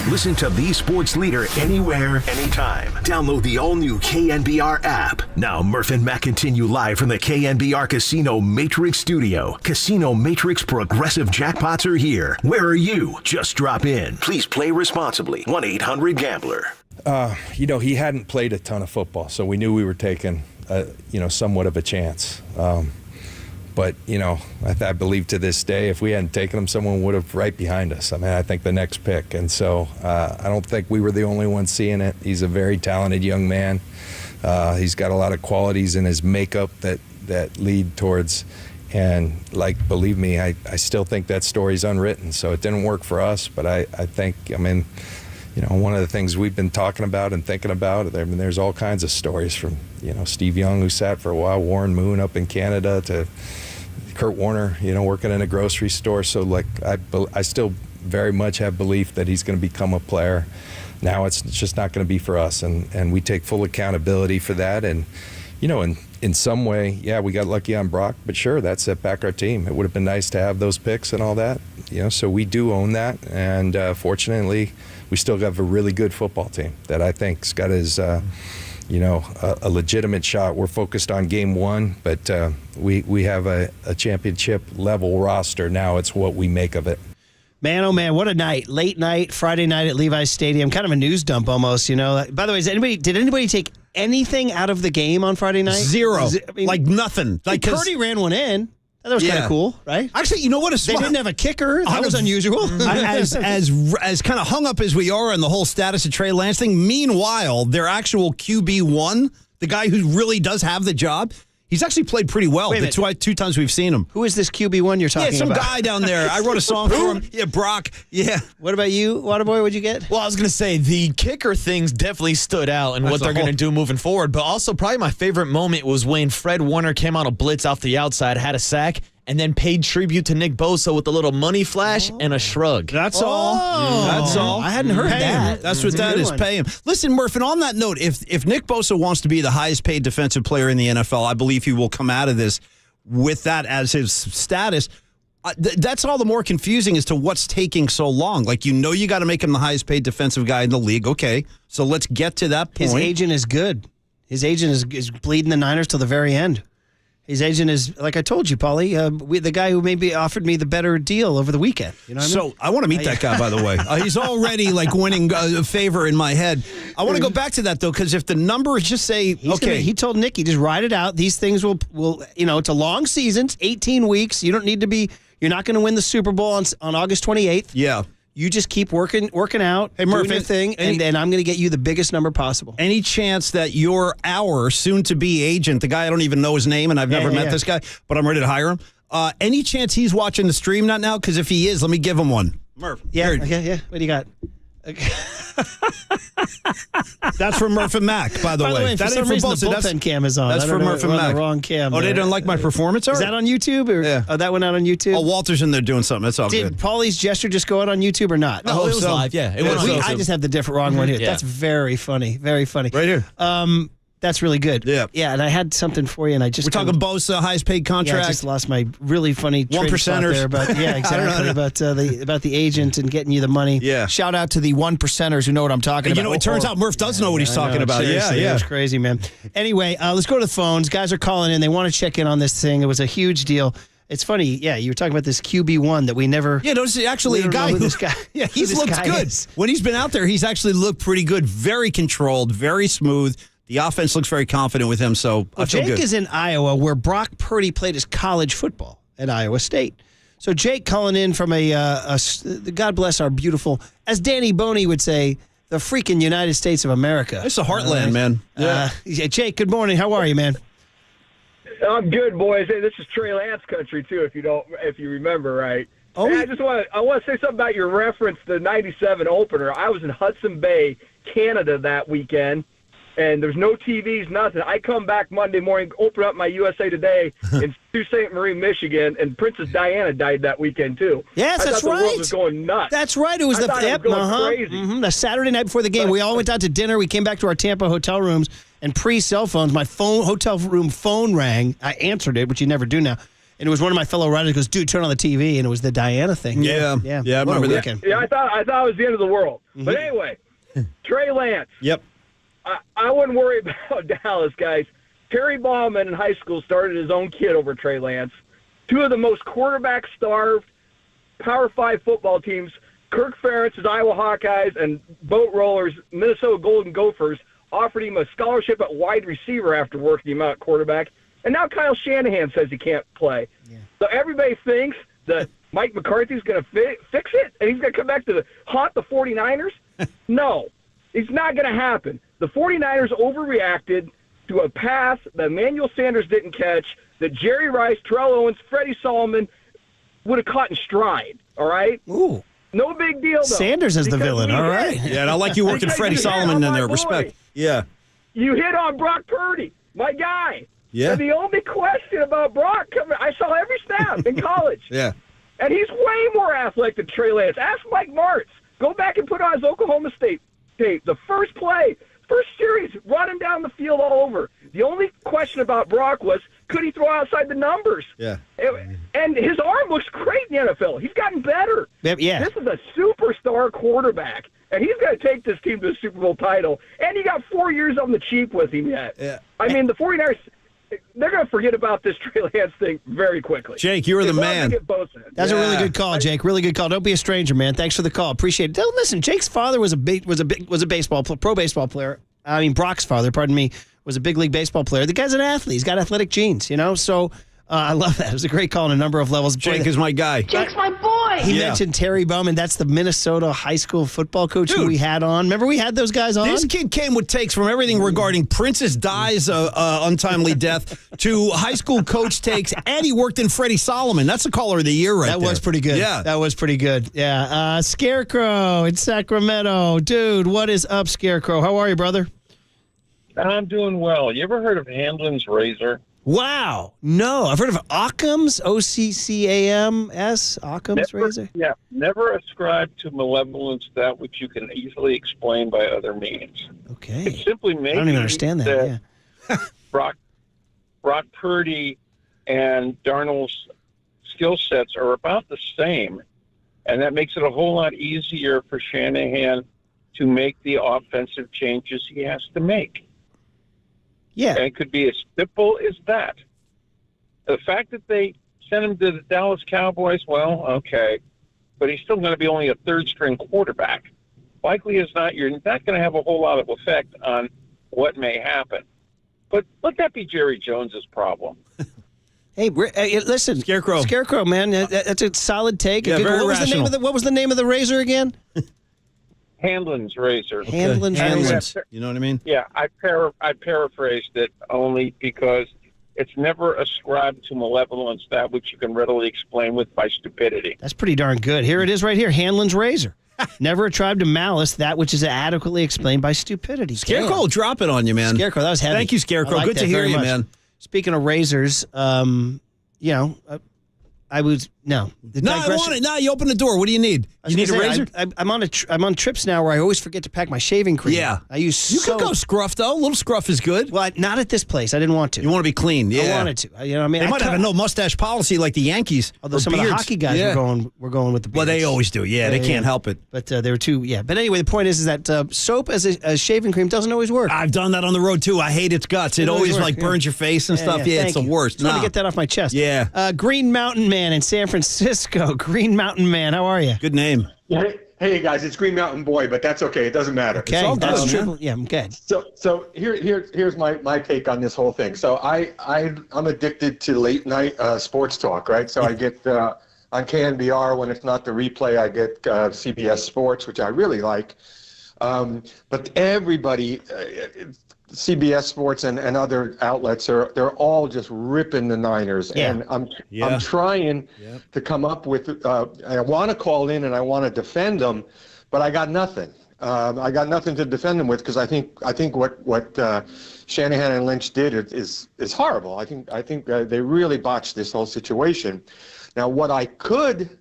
Listen to the sports leader anywhere, anytime. Download the all-new KNBR app. Now, Murph and Matt continue live from the KNBR Casino Matrix Studio. Casino Matrix Progressive Jackpots are here. Where are you? Just drop in. Please play responsibly. 1-800-GAMBLER. He hadn't played a ton of football, so we knew we were taking, somewhat of a chance. But, I believe to this day, if we hadn't taken him, someone would have right behind us. I think the next pick. And so I don't think we were the only ones seeing it. He's a very talented young man. He's got a lot of qualities in his makeup that lead towards, and believe me, I still think that story's unwritten. So it didn't work for us, but I think, one of the things we've been talking about and thinking about, there's all kinds of stories from, Steve Young, who sat for a while, Warren Moon up in Canada, to Kurt Warner, working in a grocery store. So, I still very much have belief that he's going to become a player. Now it's just not going to be for us, and we take full accountability for that. And, in some way, we got lucky on Brock, but sure, that set back our team. It would have been nice to have those picks and all that, so we do own that. And fortunately, we still have a really good football team that I think's got his, a legitimate shot. We're focused on game one, but we have a championship level roster now. It's what we make of it. Man, oh man, what a night. Late night, Friday night at Levi's Stadium. Kind of a news dump almost, By the way, did anybody take anything out of the game on Friday night? Zero. Nothing. Purdy ran one in. That was kind of cool, right? Actually, you know what? They didn't have a kicker. That was unusual. As kind of hung up as we are on the whole status of Trey Lance thing, meanwhile, their actual QB1, the guy who really does have the job, he's actually played pretty well the two times we've seen him. Who is this QB1 you're talking about? Yeah, some guy down there. I wrote a song for him. Yeah, Brock. Yeah. What about you, Waterboy? What'd you get? Well, I was going to say the kicker things definitely stood out and what they're going to do moving forward. But also probably my favorite moment was when Fred Warner came on a blitz off the outside, had a sack, and then paid tribute to Nick Bosa with a little money flash and a shrug. That's all. That's all. I hadn't heard that. That's what that is. Pay him. Listen, Murph, and on that note, if Nick Bosa wants to be the highest paid defensive player in the NFL, I believe he will come out of this with that as his status. That's all the more confusing as to what's taking so long. You got to make him the highest paid defensive guy in the league. Okay, so let's get to that point. His agent is good. His agent is bleeding the Niners till the very end. His agent is, like I told you, Paulie, the guy who maybe offered me the better deal over the weekend. You know what I mean? I want to meet that guy, by the way. He's already winning a favor in my head. I want to go back to that, though, because if the numbers just say, he told Nicky, just ride it out. These things will it's a long season, 18 weeks. You don't need to be, you're not going to win the Super Bowl on August 28th. Yeah. You just keep working out, Murph, doing your thing, and then I'm going to get you the biggest number possible. Any chance that our soon-to-be agent, the guy I don't even know his name, and I've never met this guy, but I'm ready to hire him, any chance he's watching the stream not now? Because if he is, let me give him one. Murph. Yeah, okay. What do you got? Okay. That's for Murph and Mac, by the way. For some reason, the bullpen cam is on. That's for Murph and Mac. The wrong cam. Oh, they don't like my performance? Is that on YouTube? Or that went out on YouTube? Oh, Walter's in there doing something. That's all good. Did Paulie's gesture just go out on YouTube or not? No, it was live. Yeah, it was. I just have the wrong one here. Yeah. That's very funny. Very funny. Right here. That's really good. Yeah. Yeah, and I had something for you, and I just... We're talking Bosa, highest paid contract. Yeah, I just lost my really funny train of thought there. But yeah, exactly. about the agent and getting you the money. Yeah. Shout out to the 1%ers who know what I'm talking about. It turns out Murph does know what he's talking about. Seriously, Yeah. It was crazy, man. Anyway, let's go to the phones. Guys are calling in. They want to check in on this thing. It was a huge deal. It's funny, you were talking about this QB1 that we never... Yeah, there's actually a guy this guy... Yeah, he's looked good. When he's been out there, he's actually looked pretty good. Very controlled, very smooth. The offense looks very confident with him, so I feel good. Jake is in Iowa, where Brock Purdy played his college football at Iowa State. So Jake calling in from God bless our beautiful, as Danny Boney would say, the freaking United States of America. It's the heartland, man. Jake, good morning. How are you, man? I'm good, boys. Hey, this is Trey Lance country too. If you remember right. Oh, hey, I want to say something about your reference to the '97 opener. I was in Hudson Bay, Canada that weekend. And there's no TVs, nothing. I come back Monday morning, open up my USA Today in Sault Ste. Marie, Michigan, and Princess Diana died that weekend too. Yes, that's right. The world was going nuts. That's right. It was crazy. The Saturday night before the game. We all went out to dinner. We came back to our Tampa hotel rooms, and pre-cell phones, my hotel room phone rang. I answered it, which you never do now. And it was one of my fellow writers goes, dude, turn on the TV. And it was the Diana thing. Yeah. I remember that. Yeah, I thought it was the end of the world. But anyway, Trey Lance. Yep. I wouldn't worry about Dallas, guys. Terry Bauman in high school started his own kid over Trey Lance. Two of the most quarterback-starved Power 5 football teams, Kirk Ferentz's Iowa Hawkeyes and Boat Rollers, Minnesota Golden Gophers, offered him a scholarship at wide receiver after working him out at quarterback. And now Kyle Shanahan says he can't play. Yeah. So everybody thinks that Mike McCarthy's going to fix it, and he's going to come back to haunt the 49ers? No, it's not going to happen. The 49ers overreacted to a pass that Emmanuel Sanders didn't catch, that Jerry Rice, Terrell Owens, Freddie Solomon would have caught in stride, all right? Ooh. No big deal, though. Sanders is the villain, all right. Yeah, and I like you working Freddie Solomon in there. Respect. Yeah. You hit on Brock Purdy, my guy. Yeah. And the only question about Brock, I saw every snap in college. Yeah. And he's way more athletic than Trey Lance. Ask Mike Martz. Go back and put on his Oklahoma State tape. The first play, first series, running down the field all over. The only question about Brock was, could he throw outside the numbers? Yeah. And his arm looks great in the NFL. He's gotten better. Yeah. This is a superstar quarterback, and he's going to take this team to a Super Bowl title. And he got 4 years on the cheap with him yet. Yeah. I mean, the 49ers, they're going to forget about this Trey Lance thing very quickly. Jake, you were the man. That's a really good call, Jake. Really good call. Don't be a stranger, man. Thanks for the call. Appreciate it. Listen, Jake's father was a pro baseball player. I mean, Brock's father, pardon me, was a big league baseball player. The guy's an athlete. He's got athletic genes, So I love that. It was a great call on a number of levels. Jake is my guy. Jake's my boy. He mentioned Terry Bauman. That's the Minnesota high school football coach who we had on. Remember we had those guys on? This kid came with takes from everything regarding Princess Di's untimely death to high school coach takes, and he worked in Freddie Solomon. That's the caller of the year That was pretty good. Yeah. That was pretty good. Yeah. Scarecrow in Sacramento. Dude, what is up, Scarecrow? How are you, brother? I'm doing well. You ever heard of Handlin's Razor? Wow. No. I've heard of Occam's, Occams, Occam's Razor. Yeah. Never ascribe to malevolence that which you can easily explain by other means. Okay. It simply makes I don't even understand that. Yeah. Brock Purdy and Darnold's skill sets are about the same, and that makes it a whole lot easier for Shanahan to make the offensive changes he has to make. Yeah. And it could be as simple as that. The fact that they sent him to the Dallas Cowboys, well, okay. But he's still going to be only a third-string quarterback. Likely as not, you're not going to have a whole lot of effect on what may happen. But let that be Jerry Jones's problem. Hey, listen, Scarecrow, man, that's a solid take. Yeah, very what was rational. what was the name of the razor again? Handlin's Razor. Handlin's Razor. You know what I mean? Yeah, I paraphrased it only because it's never ascribed to malevolence that which you can readily explain by stupidity. That's pretty darn good. Here it is right here, Handlin's Razor. Never ascribe to malice that which is adequately explained by stupidity. Scarecrow will drop it on you, man. Scarecrow, that was heavy. Thank you, Scarecrow. Good to hear you, man. Speaking of razors, I was no. I want it. No, you open the door. What do you need? You need a razor? I'm on trips now where I always forget to pack my shaving cream. Yeah. I use. You could go scruff though. A little scruff is good. Well, not at this place. I didn't want to. You want to be clean. Yeah. I wanted to. You know what I mean? They might have a no mustache policy like the Yankees. Although some of the hockey guys were going with the beards. Well, they always do. Yeah, they can't help it. But they were too. Yeah. But anyway, the point is that soap as a shaving cream doesn't always work. I've done that on the road too. I hate its guts. It always burns your face and stuff. Yeah, it's the worst. Just want to get that off my chest. Yeah. Green Mountain Man in San Francisco. Green Mountain Man, how are you? Good name. Hey guys, it's Green Mountain Boy, but that's okay. It doesn't matter. Okay, that's true. Yeah, I'm good. So here's my take on this whole thing. So I'm addicted to late night sports talk, right? So I get on KNBR when it's not the replay. I get CBS Sports, which I really like. But everybody. CBS Sports and other outlets they're all just ripping the Niners, and I'm trying to come up with. I want to call in and I want to defend them, but I got nothing. I got nothing to defend them with because I think what Shanahan and Lynch did is horrible. I think they really botched this whole situation. Now, what I could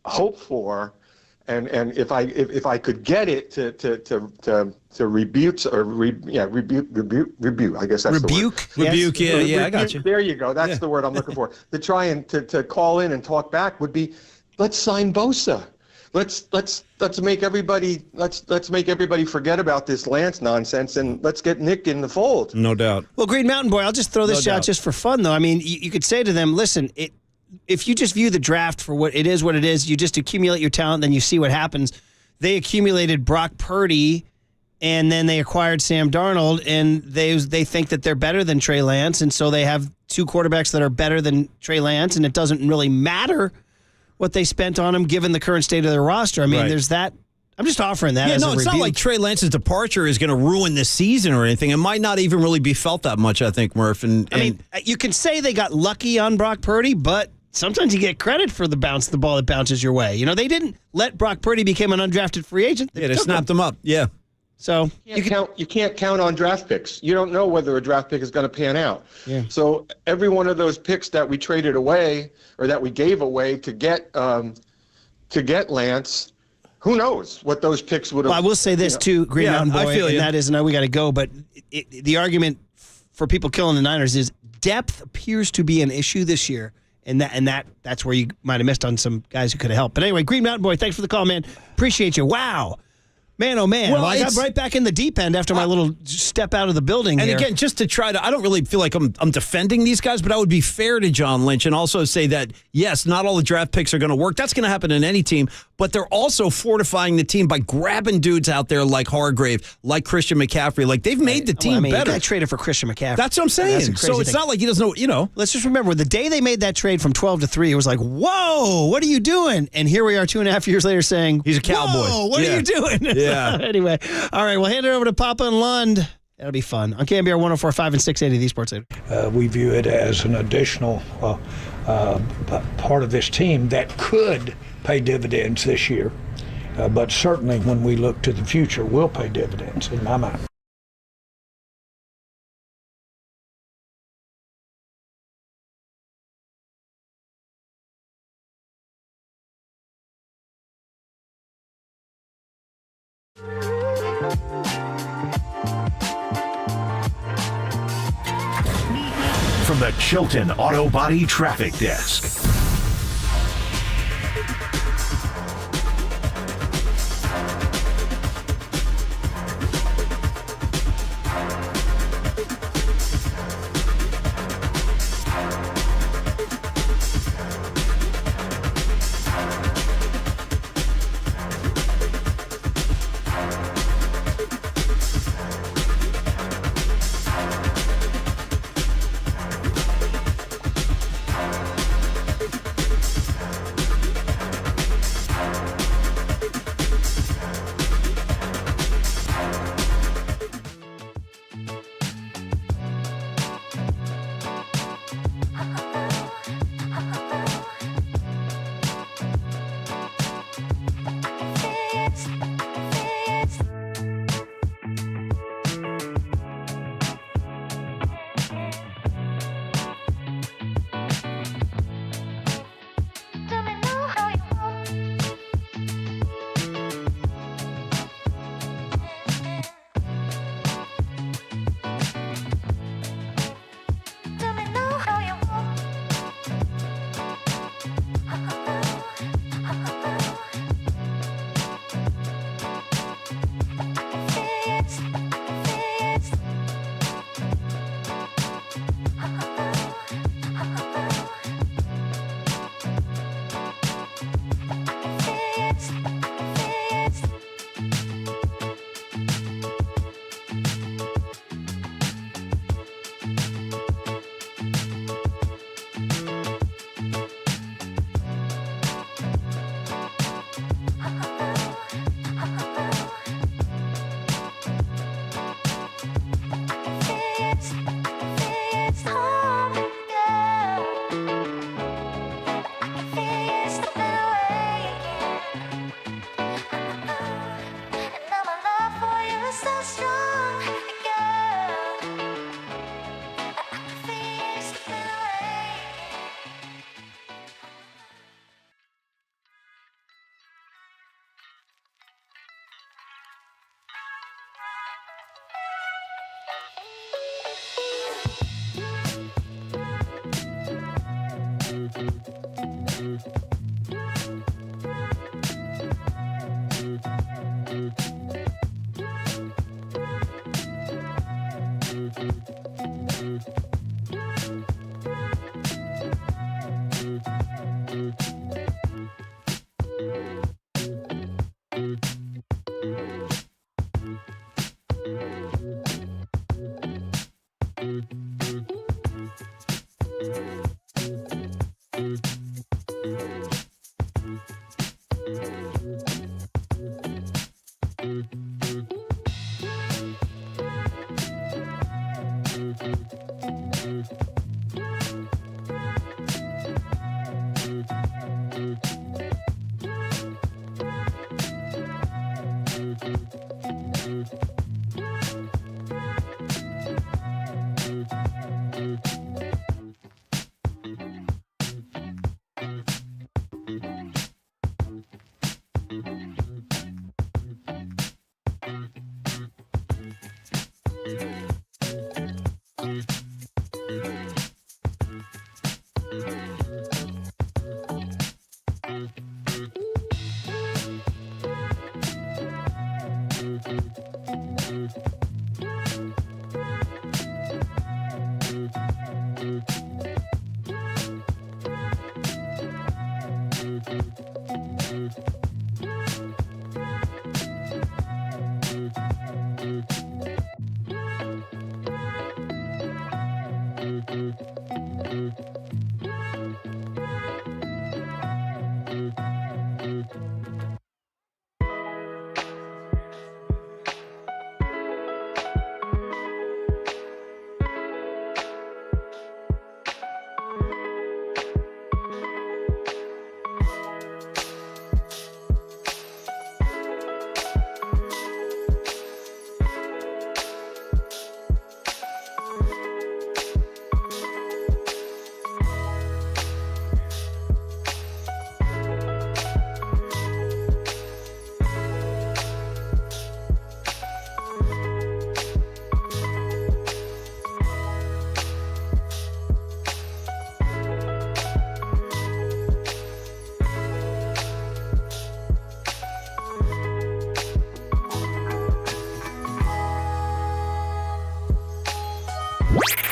hope for And if I could get it to rebuke or rebuke, I guess that's the word. Rebuke, yeah, I got you. There you go. That's the word I'm looking for. To try and to call in and talk back would be, let's sign Bosa. Let's make everybody forget about this Lance nonsense, and let's get Nick in the fold. No doubt. Well, Green Mountain Boy, I'll just throw this out just for fun, though. I mean, you could say to them, listen, if you just view the draft for what it is, you just accumulate your talent, then you see what happens. They accumulated Brock Purdy, and then they acquired Sam Darnold, and they think that they're better than Trey Lance, and so they have two quarterbacks that are better than Trey Lance, and it doesn't really matter what they spent on him given the current state of their roster. I mean, there's that. I'm just offering that as a it's rebuke. not like Trey Lance's departure is going to ruin this season or anything. It might not even really be felt that much, I think, Murph. I mean, you can say they got lucky on Brock Purdy, but sometimes you get credit for the ball that bounces your way. You know, they didn't let Brock Purdy become an undrafted free agent. They snapped him up. Yeah. So you can't count on draft picks. You don't know whether a draft pick is going to pan out. Yeah. So every one of those picks that we traded away or that we gave away to get Lance, who knows what those picks would have. Well, I will say this too, Green Mountain Boy, I feel and you. that is, now we got to go. But the argument for people killing the Niners is depth appears to be an issue this year. And that's where you might have missed on some guys who could have helped. But anyway, Green Mountain Boy, thanks for the call, man. Appreciate you. Wow. Man, oh, man. Well, I got right back in the deep end after my little step out of the building And here. again, just to try to, I don't really feel like I'm defending these guys, but I would be fair to John Lynch and also say that, yes, not all the draft picks are going to work. That's going to happen in any team, but they're also fortifying the team by grabbing dudes out there like Hargrave, like Christian McCaffrey. Like, they've made the team better. I traded for Christian McCaffrey. That's what I'm saying. So it's not like he doesn't know, Let's just remember, the day they made that trade from 12 to 3, it was like, whoa, what are you doing? And here we are 2.5 years later saying, he's a cowboy. Whoa, what are you doing? Yeah. Anyway, all right, we'll hand it over to Papa and Lund. That'll be fun. On KNBR 104.5 and 680, the Sports Leader. We view it as an additional part of this team that could pay dividends this year. But certainly when we look to the future, will pay dividends in my mind. From the Chilton Auto Body Traffic Desk.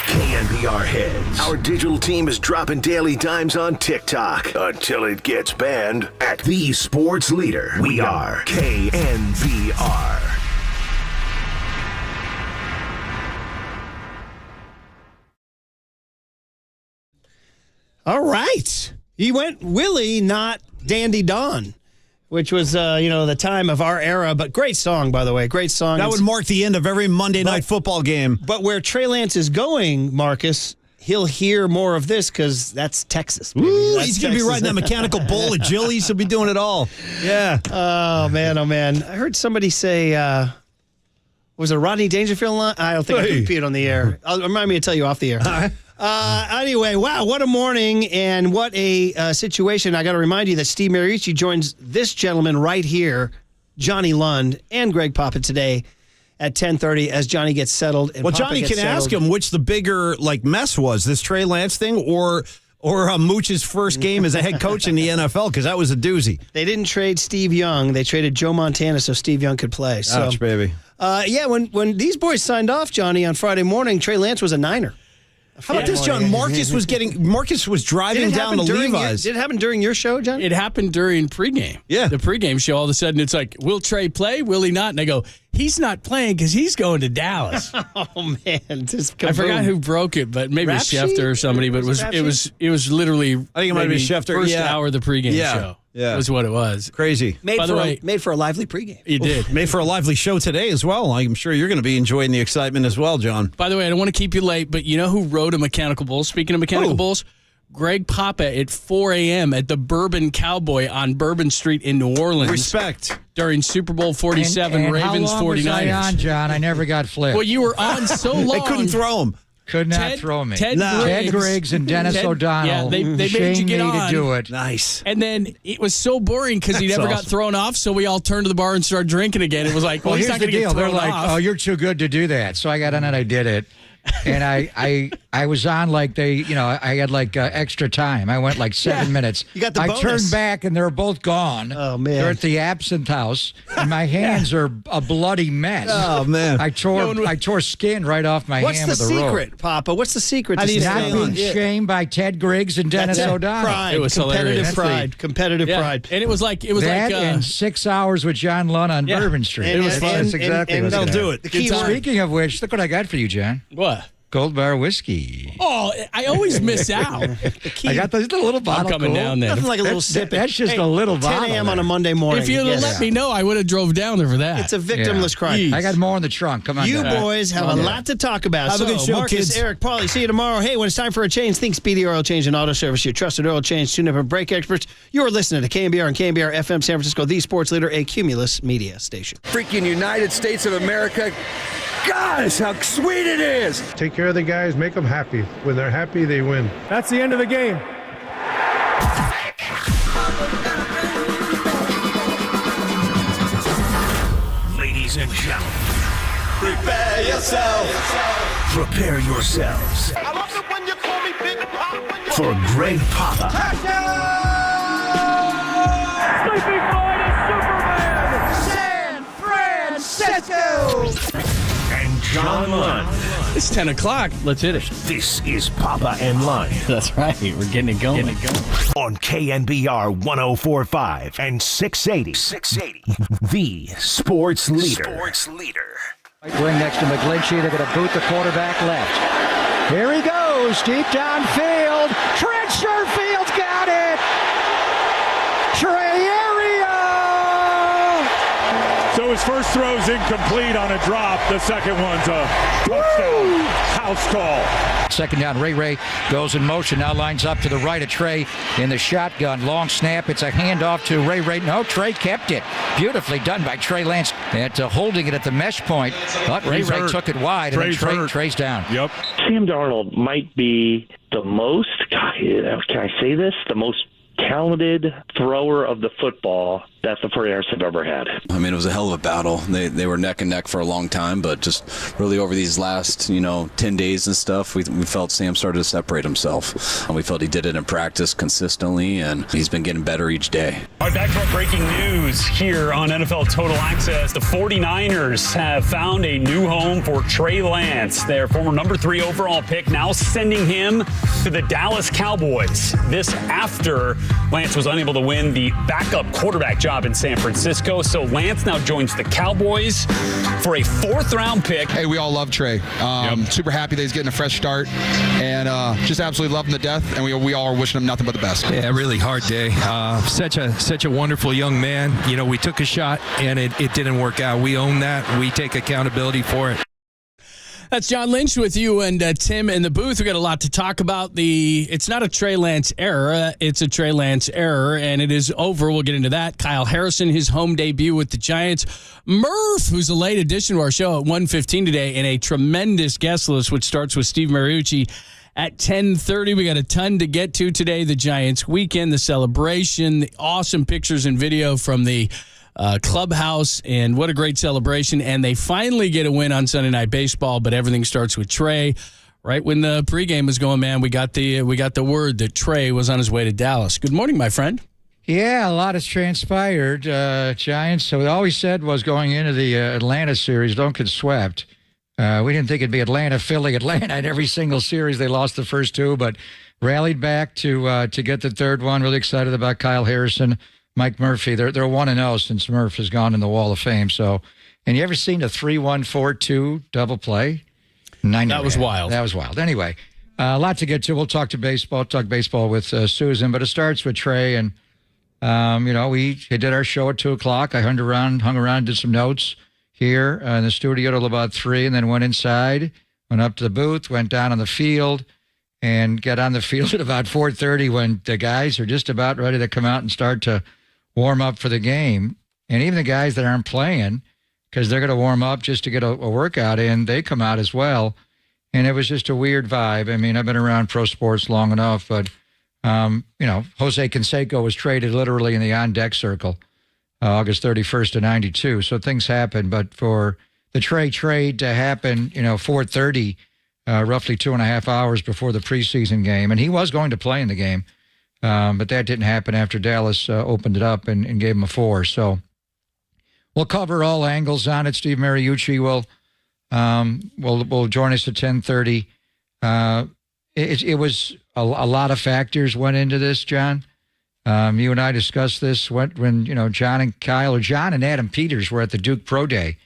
KNBR heads. Our digital team is dropping daily dimes on TikTok until it gets banned at the sports leader. We are KNBR. All right. He went Willie, not Dandy Don, which was, the time of our era. But great song, by the way. Great song. That would mark the end of every Monday night football game. But where Trey Lance is going, Marcus, he'll hear more of this because that's Texas. Baby. Ooh, That's he's going to be riding that mechanical bull at Jilly's. He'll be doing it all. Yeah. Oh, man. I heard somebody say, was it Rodney Dangerfield line? I don't think I can repeat it on the air. Remind me to tell you off the air. All right. Anyway, wow, what a morning and what a situation. I got to remind you that Steve Mariucci joins this gentleman right here, Johnny Lund, and Greg Papa today at 10:30 as Johnny gets settled. And well, Papa Johnny gets can ask settled. him which the bigger mess was, this Trey Lance thing or Mooch's first game as a head coach in the NFL, because that was a doozy. They didn't trade Steve Young. They traded Joe Montana so Steve Young could play. So, ouch, baby. When these boys signed off, Johnny, on Friday morning, Trey Lance was a Niner. How about this, John? Marcus was driving down to Levi's. Did it happen during your show, John? It happened during pregame. Yeah. The pregame show, all of a sudden, it's like, will Trey play? Will he not? And I go, he's not playing because he's going to Dallas. Oh, man. Just I forgot who broke it, but maybe Schefter or somebody, but it was literally I think it might be Schefter. First hour of the pregame show. Yeah. Was what it was. Crazy. Made for a lively pregame. It did. Made for a lively show today as well. I'm sure you're going to be enjoying the excitement as well, John. By the way, I don't want to keep you late, but you know who rode a mechanical bull? Speaking of mechanical bulls, Greg Papa at 4 a.m. at the Bourbon Cowboy on Bourbon Street in New Orleans. Respect. During Super Bowl 47, and Ravens how long 49ers. was I on, John? I never got flipped. Well, you were on so long. They couldn't throw him. Could not throw me. Ted Griggs and Dennis O'Donnell. Yeah, they made you get on to do it. Nice. And then it was so boring because he never got thrown off, so we all turned to the bar and started drinking again. It was like, well, he's here's not the going to get deal. thrown They're like, off. oh, you're too good to do that. So I got on and I did it. and I was on like I had like extra time. I went like 7 minutes. You got the bonus. I turned back and they're both gone. Oh, man. They're at the absinthe house, and my hands are a bloody mess. Oh, man. I tore skin right off my hand with the rope. What's the secret, Papa? What's the secret? Not to being shamed by Ted Griggs and Dennis O'Donnell. Pride. It was hilarious. Competitive pride. And it was like and 6 hours with John Lunn on Bourbon Street. It was fun. That's exactly and what's they'll gonna do it. Speaking of which, look what I got for you, John. What? Gold Bar whiskey. Oh, I always miss out. I got the little bottle. I'm coming down there. Nothing like a little sip. That's just a little 10 bottle. 10 a.m. on a Monday morning. If you'd have let me know, I would have drove down there for that. It's a victimless crime. I got more in the trunk. Come on, You down. boys have a lot to talk about. Have a good show, Marcus, kids. Eric, Paulie, see you tomorrow. Hey, when it's time for a change, think Speedy Oil Change and Auto Service. Your trusted oil change, tune-up, and brake experts. You're listening to KNBR and KNBR FM San Francisco, the sports leader, a Cumulus media station. Freaking United States of America. Gosh, how sweet it is. Take care of the guys, make them happy. When they're happy, they win. That's the end of the game. Ladies and gentlemen, Prepare yourself. prepare yourselves I love it when you call me Big Pop. for Greg Papa Sleeping Florida Superman. San Francisco. and John Lund. It's 10 o'clock. Let's hit it. This is Papa and Lund That's right. We're getting it going. on KNBR 104.5 and 680. The sports leader. Right wing next to McGlinchey. They're going to boot the quarterback left. Here he goes, deep downfield. Trent Sherfield's got it. Trey area. So his first throw's incomplete on a drop. The second one's a touchdown. House call. Second down, Ray goes in motion, now lines up to the right of Trey in the shotgun. Long snap, it's a handoff to Ray. No, Trey kept it. Beautifully done by Trey Lance at holding it at the mesh point. But Ray took it wide, and then Trey's down. Yep. Sam Darnold might be the most, can I say this? The most talented thrower of the football that the 49ers have ever had. I mean, it was a hell of a battle. They were neck and neck for a long time, but just really over these last, 10 days and stuff, we felt Sam started to separate himself. And we felt he did it in practice consistently, and he's been getting better each day. All right, back to our breaking news here on NFL Total Access. The 49ers have found a new home for Trey Lance, their former number 3 overall pick, now sending him to the Dallas Cowboys. This after Lance was unable to win the backup quarterback job in San Francisco. So Lance now joins the Cowboys for a 4th-round pick. Hey, we all love Trey. Super happy that he's getting a fresh start, and just absolutely love him to death. And we all are wishing him nothing but the best. Yeah, really hard day. Such a wonderful young man. We took a shot and it didn't work out. We own that. We take accountability for it. That's John Lynch with you and Tim in the booth. We got a lot to talk about. It's not a Trey Lance error. It's a Trey Lance error, and it is over. We'll get into that. Kyle Harrison, his home debut with the Giants. Murph, who's a late addition to our show at 1:15 today, and a tremendous guest list, which starts with Steve Mariucci at 10:30. We got a ton to get to today. The Giants weekend, the celebration, the awesome pictures and video from the clubhouse, and what a great celebration. And they finally get a win on Sunday Night Baseball, but everything starts with Trey. Right when the pregame was going, man, we got the word that Trey was on his way to Dallas. Good morning, my friend. Yeah, a lot has transpired, Giants. So all we said was going into the Atlanta series, don't get swept. We didn't think it'd be Atlanta, Philly, Atlanta in every single series. They lost the first 2, but rallied back to get the third one. Really excited about Kyle Harrison, Mike Murphy. They're 1-0 since Murph has gone in the Wall of Fame. So, and you ever seen a 3-1-4-2 double play? That was wild. That was wild. Anyway, a lot to get to. We'll talk baseball with Susan, but it starts with Trey. And, we did our show at 2 o'clock. I hung around, did some notes here in the studio till about 3, and then went inside, went up to the booth, went down on the field, and got on the field at about 4:30 when the guys are just about ready to come out and start to warm up for the game. And even the guys that aren't playing, because they're going to warm up just to get a workout in, they come out as well. And it was just a weird vibe. I mean, I've been around pro sports long enough, but, Jose Canseco was traded literally in the on-deck circle, August 31st of 92. So things happen. But for the Trey trade to happen, 4:30 roughly 2.5 hours before the preseason game. And he was going to play in the game, but that didn't happen after Dallas opened it up and gave him a 4. So we'll cover all angles on it. Steve Mariucci will join us at 10:30. It was a lot of factors went into this, John. You and I discussed this when John and Kyle, or John and Adam Peters were at the Duke Pro Day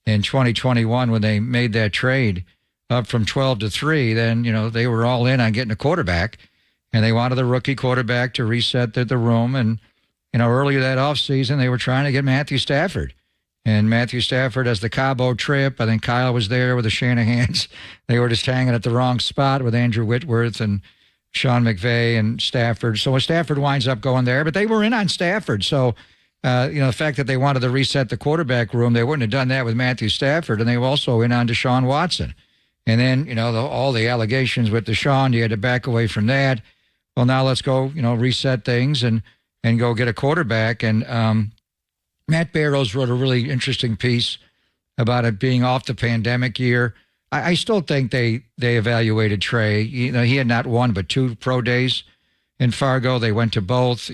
in 2021 when they made that trade up from 12 to 3. Then, they were all in on getting a quarterback, and they wanted the rookie quarterback to reset the room. And, earlier that offseason, they were trying to get Matthew Stafford. And Matthew Stafford has the Cabo trip. I think Kyle was there with the Shanahans. They were just hanging at the wrong spot with Andrew Whitworth and Sean McVay and Stafford. So Stafford winds up going there, but they were in on Stafford. So, the fact that they wanted to reset the quarterback room, they wouldn't have done that with Matthew Stafford. And they were also in on Deshaun Watson. And then, all the allegations with Deshaun, you had to back away from that. Well, now let's go, reset things and go get a quarterback. And Matt Barrows wrote a really interesting piece about it being off the pandemic year. I still think they evaluated Trey. He had not one but 2 pro days in Fargo. They went to both.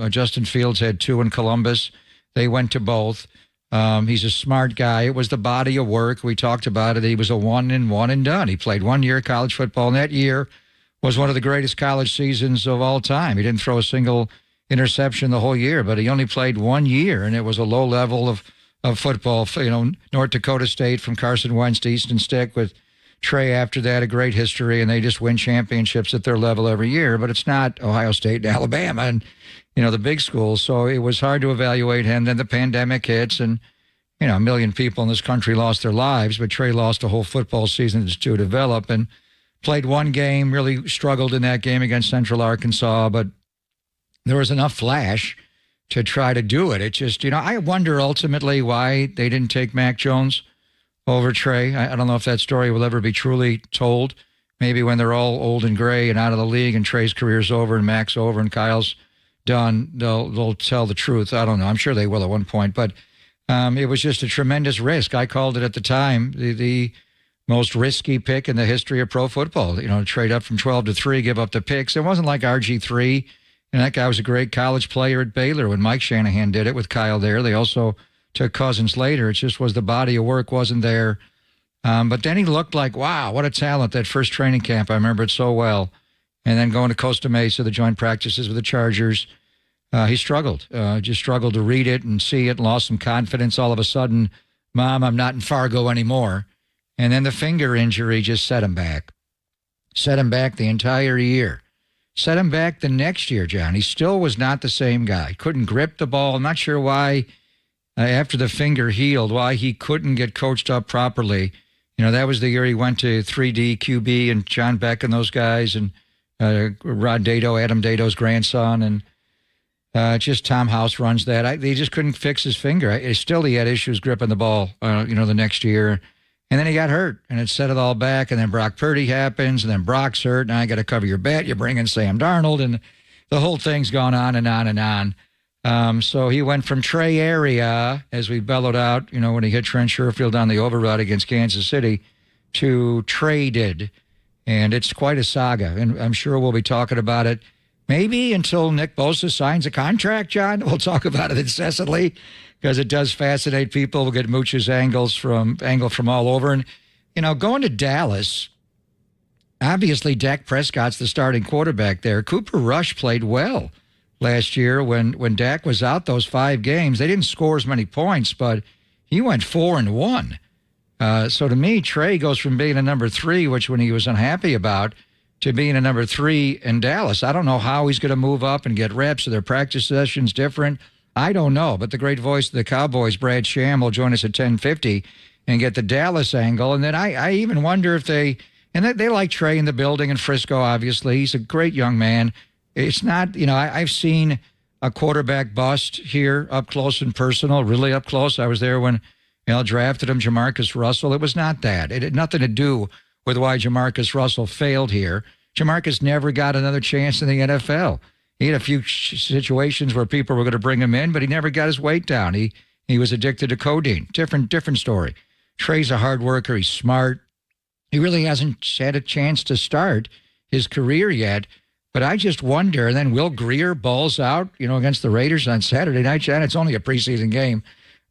Justin Fields had 2 in Columbus. They went to both. He's a smart guy. It was the body of work. We talked about it. He was a one and done. He played 1 year of college football, and that year was one of the greatest college seasons of all time. He didn't throw a single interception the whole year, but he only played 1 year, and it was a low level of football. North Dakota State from Carson Wentz to Easton Stick with Trey after that, a great history, and they just win championships at their level every year. But it's not Ohio State and Alabama and, the big schools. So it was hard to evaluate him. Then the pandemic hits, and, a million people in this country lost their lives, but Trey lost a whole football season to develop and played 1 game, really struggled in that game against Central Arkansas, but there was enough flash to try to do it. It just, I wonder ultimately why they didn't take Mac Jones over Trey. I don't know if that story will ever be truly told. Maybe when they're all old and gray and out of the league and Trey's career's over and Mac's over and Kyle's done, they'll tell the truth. I don't know. I'm sure they will at one point. But it was just a tremendous risk. I called it at the time the most risky pick in the history of pro football. Trade up from 12 to 3, give up the picks. It wasn't like RG3. And that guy was a great college player at Baylor when Mike Shanahan did it with Kyle there. They also took Cousins later. It just was the body of work wasn't there. But then he looked like, wow, what a talent, that first training camp. I remember it so well. And then going to Costa Mesa, the joint practices with the Chargers, he struggled. Just struggled to read it and see it, lost some confidence. All of a sudden, Mom, I'm not in Fargo anymore. And then the finger injury just set him back. Set him back the entire year. Set him back the next year, John. He still was not the same guy. Couldn't grip the ball. I'm not sure why, after the finger healed, why he couldn't get coached up properly. That was the year he went to 3D, QB, and John Beck and those guys, and Rod Dato, Adam Dato's grandson, and just Tom House runs that. They just couldn't fix his finger. Still, he had issues gripping the ball, the next year. And then he got hurt, and it set it all back. And then Brock Purdy happens, and then Brock's hurt. Now I got to cover your bet. You bring in Sam Darnold, and the whole thing's gone on and on and on. So he went from Trey area, as we bellowed out, when he hit Trent Sherfield on the override against Kansas City, to traded. And it's quite a saga, and I'm sure we'll be talking about it maybe until Nick Bosa signs a contract, John. We'll talk about it incessantly, because it does fascinate people. We'll get Mooch's angle from all over. And, going to Dallas, obviously Dak Prescott's the starting quarterback there. Cooper Rush played well last year when Dak was out those 5 games. They didn't score as many points, but he went 4-1. So to me, Trey goes from being a number 3, which when he was unhappy about, to being a number 3 in Dallas. I don't know how he's going to move up and get reps. Are their practice sessions different? I don't know, but the great voice of the Cowboys, Brad Sham, will join us at 10:50 and get the Dallas angle. And then I even wonder if they like Trey in the building in Frisco, obviously. He's a great young man. It's not, I've seen a quarterback bust here up close and personal, really up close. I was there when drafted him, Jamarcus Russell. It was not that. It had nothing to do with why Jamarcus Russell failed here. Jamarcus never got another chance in the NFL. He had a few situations where people were going to bring him in, but he never got his weight down. He was addicted to codeine. Different story. Trey's a hard worker. He's smart. He really hasn't had a chance to start his career yet. But I just wonder, and then Will Greer balls out, against the Raiders on Saturday night. And it's only a preseason game,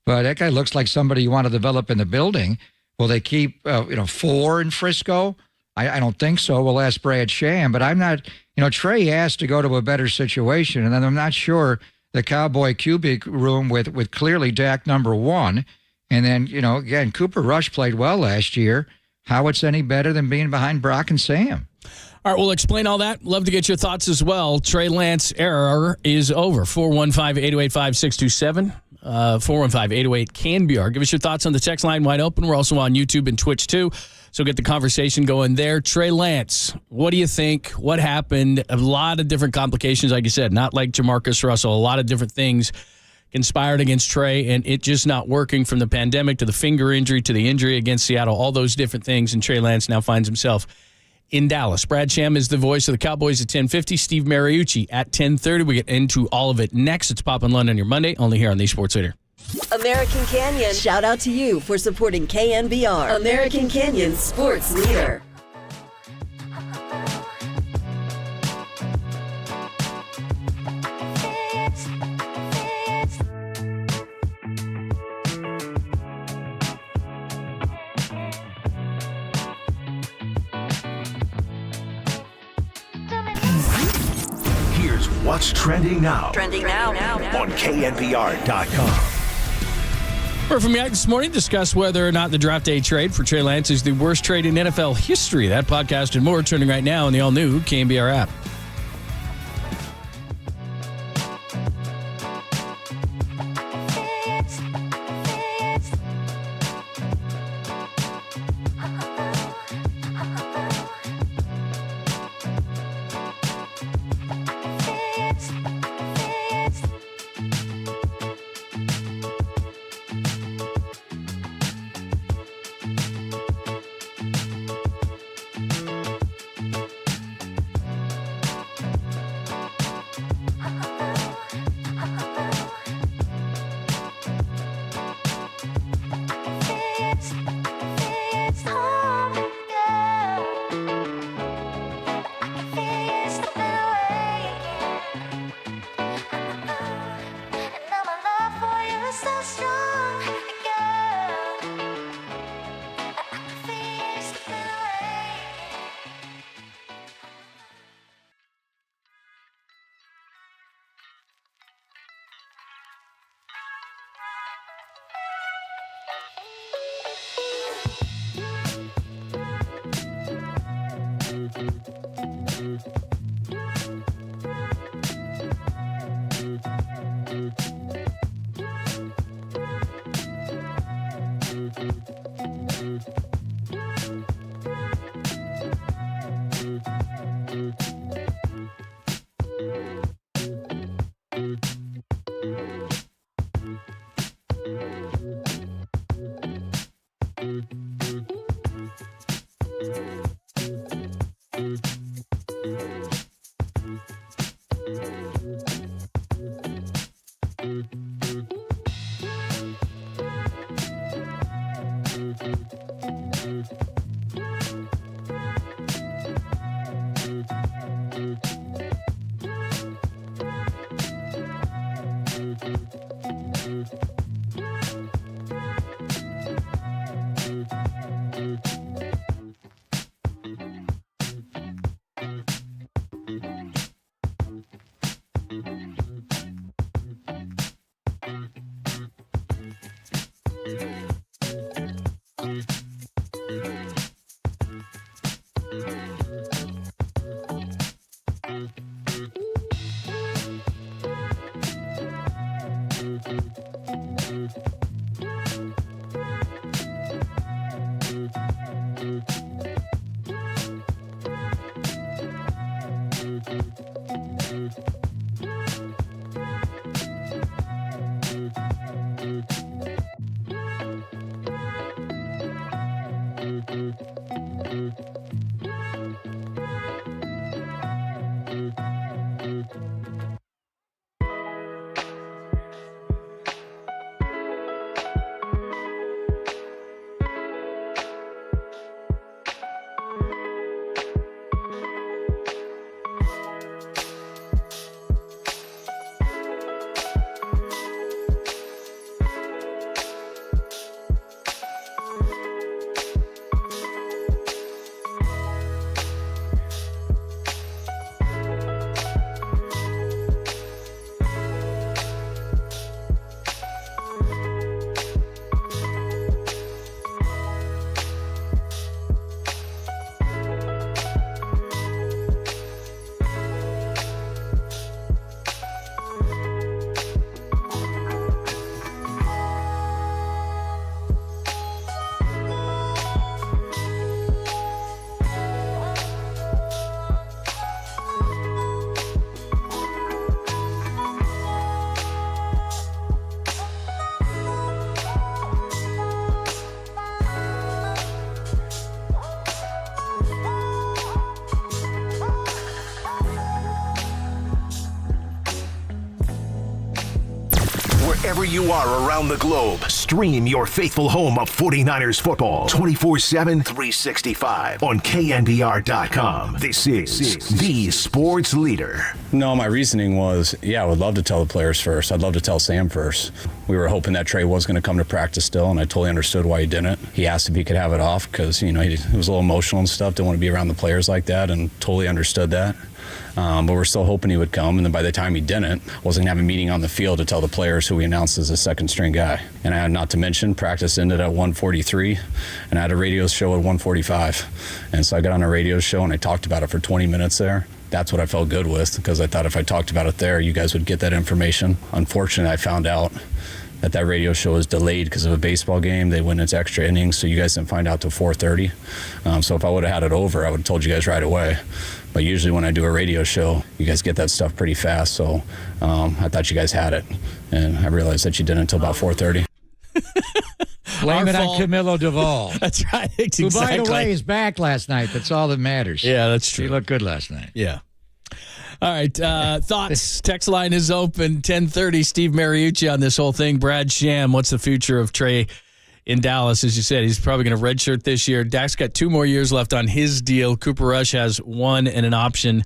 but that guy looks like somebody you want to develop in the building. Will they keep, 4 in Frisco? I don't think so. We'll ask Brad Sham, but I'm not, Trey has to go to a better situation. And then I'm not sure the Cowboy QB room with clearly Dak number 1. And then, again, Cooper Rush played well last year. How it's any better than being behind Brock and Sam? All right, we'll explain all that. Love to get your thoughts as well. Trey Lance era is over. 415-808-5627. 415-808-KNBR. Give us your thoughts on the text line wide open. We're also on YouTube and Twitch too, so get the conversation going there. Trey Lance, what do you think? What happened? A lot of different complications, like you said, not like Jamarcus Russell. A lot of different things conspired against Trey, and it just not working, from the pandemic to the finger injury to the injury against Seattle, all those different things, and Trey Lance now finds himself in Dallas. Brad Sham is the voice of the Cowboys at 10:50. Steve Mariucci at 10:30. We get into all of it next. It's Pop and London on your Monday, only here on the Sports Leader. American Canyon, shout out to you for supporting KNBR, American Canyon Sports Leader. Here's what's trending now. Trending now. On KNBR.com. Murph and Mike this morning discuss whether or not the draft day trade for Trey Lance is the worst trade in NFL history. That podcast and more trending right now on the all-new KNBR app. wherever you are around the globe. Stream your faithful home of 49ers football 24/7, 365 on KNBR.com. This is the sports leader. No, my reasoning was, I would love to tell the players first. I'd love to tell Sam first. We were hoping that Trey was going to come to practice still, and I totally understood why he didn't. He asked if he could have it off because, he was a little emotional and stuff. Didn't want to be around the players like that, and totally understood that. But we're still hoping he would come, and then by the time he didn't, wasn't going to have a meeting on the field to tell the players who we announced as a second-string guy. And I had, not to mention, practice ended at 1:43, and I had a radio show at 1:45. And so I got on a radio show, and I talked about it for 20 minutes there. That's what I felt good with, because I thought if I talked about it there, you guys would get that information. Unfortunately, I found out that radio show was delayed because of a baseball game. They went into extra innings, so you guys didn't find out till 4:30. So if I would have had it over, I would have told you guys right away. But usually when I do a radio show, you guys get that stuff pretty fast. So I thought you guys had it, and I realized that you didn't until about 4:30. Blame it on Camilo Duvall. That's right. Who, by the way, is back last night. That's all that matters. Yeah, that's true. He looked good last night. Yeah. All right. Thoughts? Text line is open. 10:30. Steve Mariucci on this whole thing. Brad Sham, what's the future of Trey in Dallas? As you said, he's probably going to redshirt this year. Dak's got 2 more years left on his deal. Cooper Rush has 1 and an option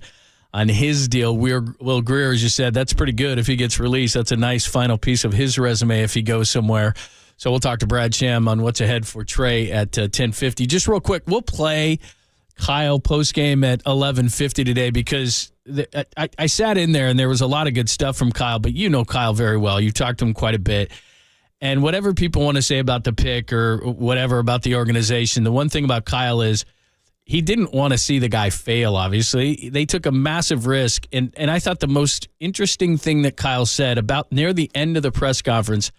on his deal. Will Greer, as you said, that's pretty good if he gets released. That's a nice final piece of his resume if he goes somewhere. So we'll talk to Brad Sham on what's ahead for Trey at 10:50. Just real quick, we'll play Kyle postgame at 11:50 today because I sat in there and there was a lot of good stuff from Kyle, but you know Kyle very well. You've talked to him quite a bit. And whatever people want to say about the pick or whatever about the organization, the one thing about Kyle is he didn't want to see the guy fail, obviously. They took a massive risk. And I thought the most interesting thing that Kyle said about near the end of the press conference,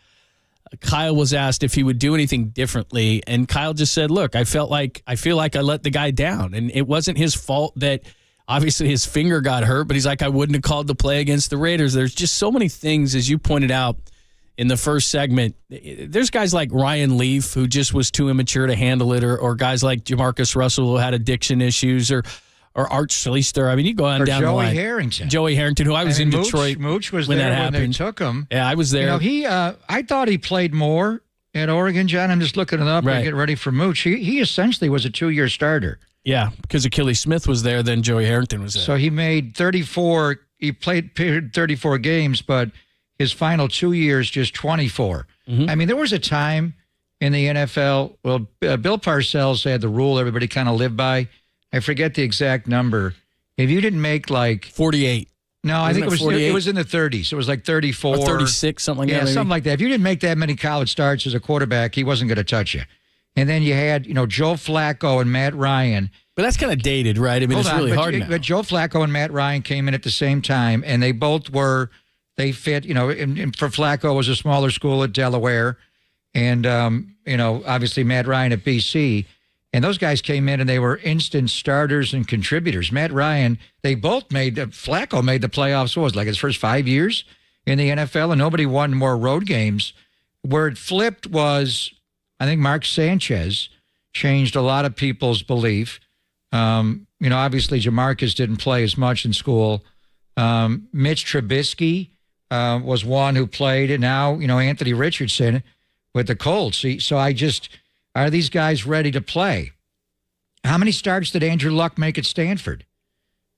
Kyle was asked if he would do anything differently. And Kyle just said, look, I feel like I let the guy down. And it wasn't his fault that obviously his finger got hurt, but he's like, I wouldn't have called the play against the Raiders. There's just so many things, as you pointed out in the first segment. There's guys like Ryan Leaf who just was too immature to handle it, or guys like Jamarcus Russell who had addiction issues, or Art Schleister. I mean, you go on down the line. Joey Harrington, who I was in Detroit. Mooch was when there that when happened. they took him. Yeah, I was there. I thought he played more at Oregon, John. I'm just looking it up Right. and get ready for Mooch. He essentially was a 2-year starter. Yeah, because Achilles Smith was there, then Joey Harrington was there. So he made 34. He played 34 games, but his final 2 years, just 24. Mm-hmm. I mean, there was a time in the NFL, well, Bill Parcells had the rule everybody kind of lived by. I forget the exact number. If you didn't make like 48. No, I think it was in the 30s. It was like 34. Or 36, something like that. Yeah, maybe. something like that. If you didn't make that many college starts as a quarterback, he wasn't going to touch you. And then you had, Joe Flacco and Matt Ryan. But that's kind of dated, right? I mean, it's really hard now. But Joe Flacco and Matt Ryan came in at the same time, and they both they fit, and for Flacco, it was a smaller school at Delaware, and, obviously Matt Ryan at BC. And those guys came in and they were instant starters and contributors. Matt Ryan, Flacco made the playoffs, what was it, like his first 5 years in the NFL, and nobody won more road games. Where it flipped was, I think Mark Sanchez changed a lot of people's belief. Obviously Jamarcus didn't play as much in school. Mitch Trubisky was one who played, and now, Anthony Richardson with the Colts. So are these guys ready to play? How many starts did Andrew Luck make at Stanford?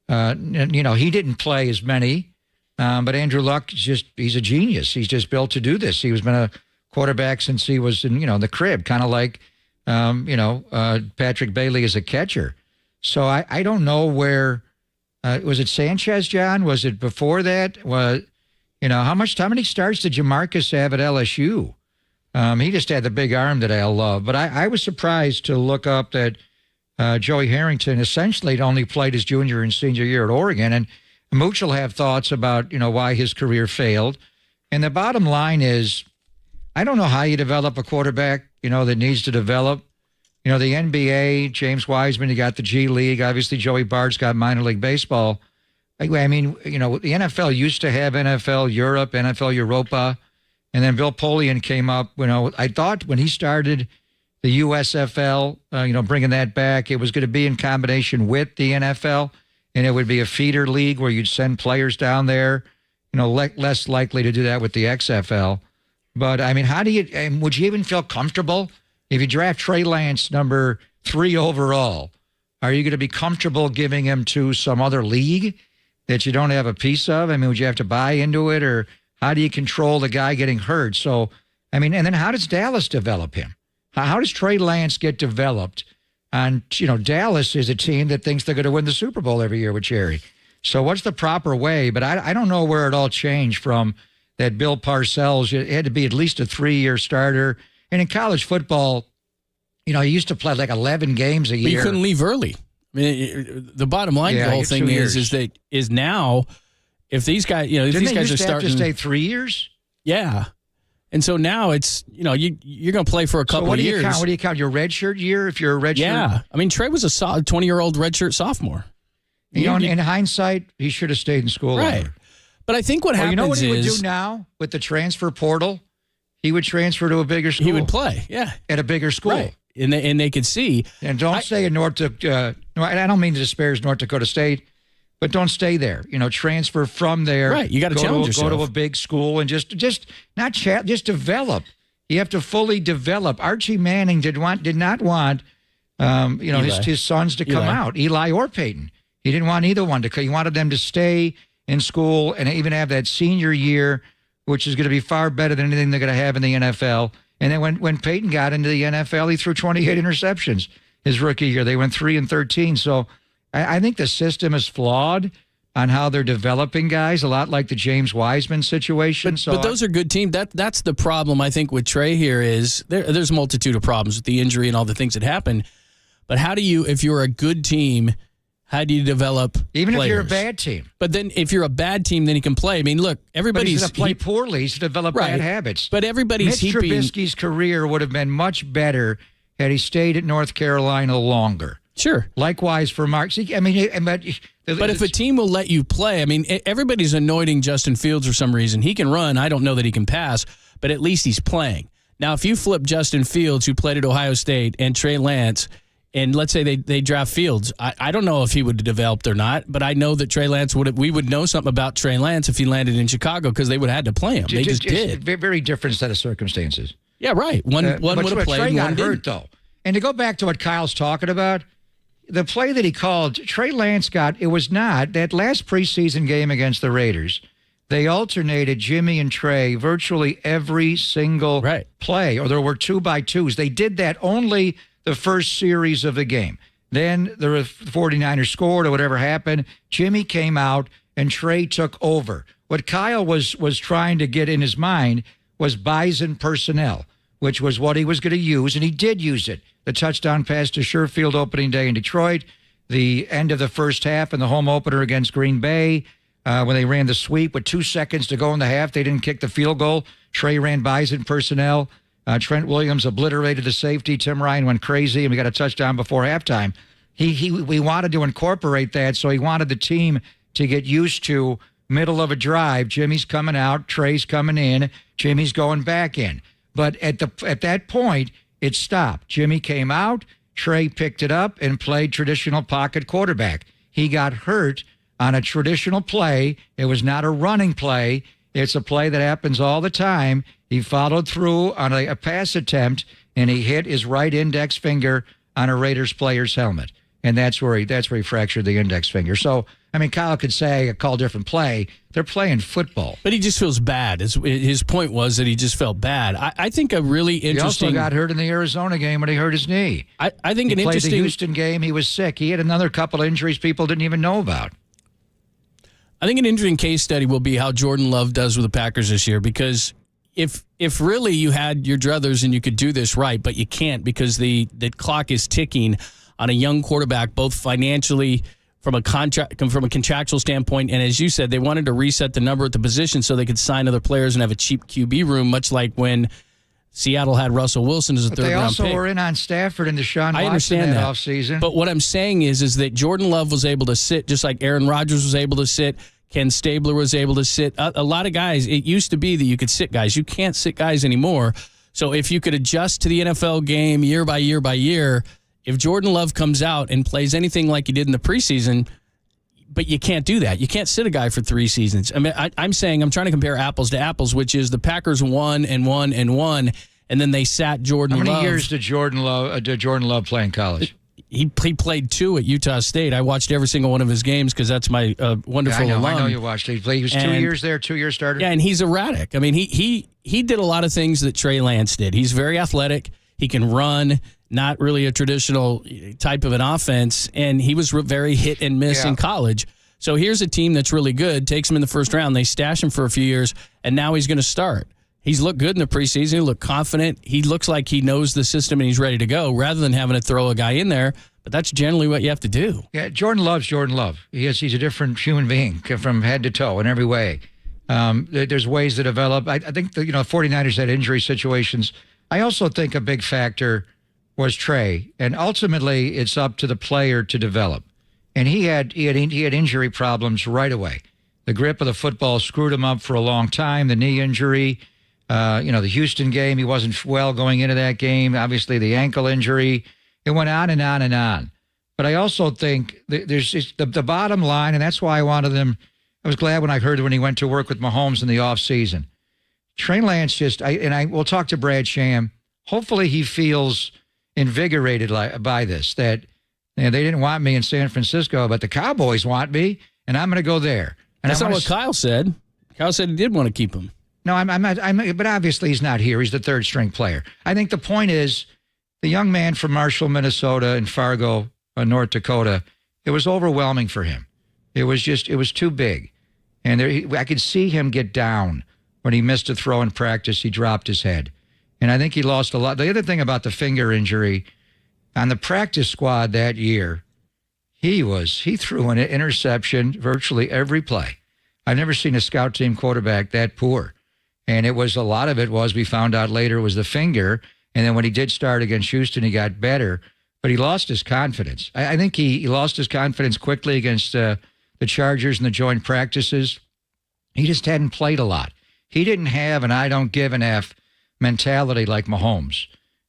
He didn't play as many, but Andrew Luck he's a genius. He's just built to do this. He's been a quarterback since he was in, the crib, kind of like, Patrick Bailey as a catcher. So I don't know where, was it Sanchez, John? Was it before that? How many starts did Jamarcus have at LSU? He just had the big arm that I love. But I was surprised to look up that Joey Harrington essentially had only played his junior and senior year at Oregon. And Mooch will have thoughts about, why his career failed. And the bottom line is, I don't know how you develop a quarterback, that needs to develop. The NBA, James Wiseman, you got the G League. Obviously, Joey Bart's got minor league baseball. I mean, the NFL used to have NFL Europe, NFL Europa. And then Bill Polian came up. I thought when he started the USFL, bringing that back, it was going to be in combination with the NFL, and it would be a feeder league where you'd send players down there. Less likely to do that with the XFL. But, I mean, would you even feel comfortable if you draft Trey Lance number 3 overall? Are you going to be comfortable giving him to some other league that you don't have a piece of? I mean, would you have to buy into it, or how do you control the guy getting hurt? So, I mean, and then how does Dallas develop him? How does Trey Lance get developed? And, Dallas is a team that thinks they're going to win the Super Bowl every year with Jerry. So what's the proper way? But I don't know where it all changed from that Bill Parcells. It had to be at least a 3-year starter. And in college football, he used to play like 11 games a year. But you couldn't leave early. I mean, the bottom line of the whole thing is now, if these guys, if these guys are starting to stay 3 years. Yeah. And so now it's, you're going to play for a couple of years. What do you count? Your redshirt year? If you're a redshirt? Yeah. I mean, Trey was a 20-year-old redshirt sophomore. In hindsight, he should have stayed in school. Right. Longer. But I think what happens is... You know what he would do now with the transfer portal? He would transfer to a bigger school. He would play, yeah. At a bigger school. Right. And they could see... And don't stay in North Dakota... I don't mean to disparage North Dakota State, but don't stay there. Transfer from there. Right, you got to challenge yourself. Go to a big school and just develop. You have to fully develop. Archie Manning did not want his sons to come out, Eli or Peyton. He didn't want either one to come. He wanted them to stay in school and even have that senior year, which is going to be far better than anything they're going to have in the NFL. And then when Peyton got into the NFL, he threw 28 interceptions his rookie year. They went 3-13. So I think the system is flawed on how they're developing guys, a lot like the James Wiseman situation. But those are good teams. That's the problem, I think, with Trey here is there's a multitude of problems with the injury and all the things that happen. But how do you, if you're a good team, how do you develop even players? If you're a bad team? But then if you're a bad team, then he can play. I mean, look, everybody's... But he's going to play poorly. He's developed bad habits. But everybody's Mitch Trubisky's career would have been much better had he stayed at North Carolina longer. Sure. Likewise for Mark. I mean, but if a team will let you play, I mean, everybody's anointing Justin Fields for some reason. He can run. I don't know that he can pass, but at least he's playing. Now, if you flip Justin Fields, who played at Ohio State, and Trey Lance... And let's say they draft Fields. I don't know if he would have developed or not, but I know that Trey Lance we would know something about Trey Lance if he landed in Chicago because they would have had to play him. They just did. Very different set of circumstances. Yeah, right. One would have played. Trey got hurt, didn't. though. And to go back to what Kyle's talking about, the play that he called, Trey Lance it was not that last preseason game against the Raiders. They alternated Jimmy and Trey virtually every single play, or there were 2-by-2s. They did that only the first series of the game. Then the 49ers scored or whatever happened. Jimmy came out and Trey took over. What Kyle was trying to get in his mind was bison personnel, which was what he was going to use, and he did use it. The touchdown pass to Sherfield opening day in Detroit, the end of the first half and the home opener against Green Bay, when they ran the sweep with 2 seconds to go in the half. They didn't kick the field goal. Trey ran bison personnel. Trent Williams obliterated the safety. Tim Ryan went crazy, and we got a touchdown before halftime. We wanted to incorporate that, so he wanted the team to get used to middle of a drive. Jimmy's coming out, Trey's coming in, Jimmy's going back in. But at that point, it stopped. Jimmy came out, Trey picked it up and played traditional pocket quarterback. He got hurt on a traditional play. It was not a running play. It's a play that happens all the time. He followed through on a pass attempt, and he hit his right index finger on a Raiders player's helmet. And that's where he fractured the index finger. So, I mean, Kyle could say, call different play. They're playing football. But he just feels bad. His point was that he just felt bad. I think a really interesting... He also got hurt in the Arizona game when he hurt his knee. I think he played the Houston game. He was sick. He had another couple of injuries people didn't even know about. I think an interesting case study will be how Jordan Love does with the Packers this year, because if really you had your druthers and you could do this right, but you can't because the clock is ticking on a young quarterback, both financially from a contractual standpoint, and as you said, they wanted to reset the number at the position so they could sign other players and have a cheap QB room, much like when Seattle had Russell Wilson as a third-round pick. They also were in on Stafford and Deshaun Watson I understand that offseason. But what I'm saying is that Jordan Love was able to sit just like Aaron Rodgers was able to sit. Ken Stabler was able to sit. A lot of guys, it used to be that you could sit guys. You can't sit guys anymore. So if you could adjust to the NFL game year by year by year, if Jordan Love comes out and plays anything like he did in the preseason, but you can't do that. You can't sit a guy for 3 seasons. I mean, I'm trying to compare apples to apples, which is the Packers won, and then they sat Jordan Love. How many years did Jordan Love play in college? He played 2 at Utah State. I watched every single one of his games because that's my wonderful alum. I know you watched. He was 2 years there, 2 year starter. Yeah, and he's erratic. I mean, he did a lot of things that Trey Lance did. He's very athletic. He can run, not really a traditional type of an offense, and he was very hit and miss in college. So here's a team that's really good, takes him in the first round, they stash him for a few years, and now he's going to start. He's looked good in the preseason. He looked confident. He looks like he knows the system and he's ready to go rather than having to throw a guy in there. But that's generally what you have to do. Yeah, Jordan Love's Jordan Love. He's a different human being from head to toe in every way. There's ways to develop. I think the 49ers had injury situations. I also think a big factor was Trey, and ultimately it's up to the player to develop. And he had injury problems right away. The grip of the football screwed him up for a long time. The knee injury, the Houston game, he wasn't well going into that game. Obviously, the ankle injury. It went on and on and on. But I also think there's just the bottom line, and that's why I wanted him. I was glad when I heard when he went to work with Mahomes in the offseason. Trey Lance we'll talk to Brad Sham. Hopefully he feels invigorated by this, that they didn't want me in San Francisco, but the Cowboys want me, and I'm going to go there. And that's not what Kyle said. Kyle said he did want to keep him. No, I'm not. But obviously he's not here. He's the third string player. I think the point is the young man from Marshall, Minnesota, and Fargo, North Dakota, it was overwhelming for him. It was too big. And I could see him get down when he missed a throw in practice. He dropped his head. And I think he lost a lot. The other thing about the finger injury, on the practice squad that year, he threw an interception virtually every play. I've never seen a scout team quarterback that poor. And a lot of it was, we found out later, was the finger. And then when he did start against Houston, he got better. But he lost his confidence. I think he lost his confidence quickly against the Chargers in the joint practices. He just hadn't played a lot. He didn't have an I don't give an F mentality like Mahomes.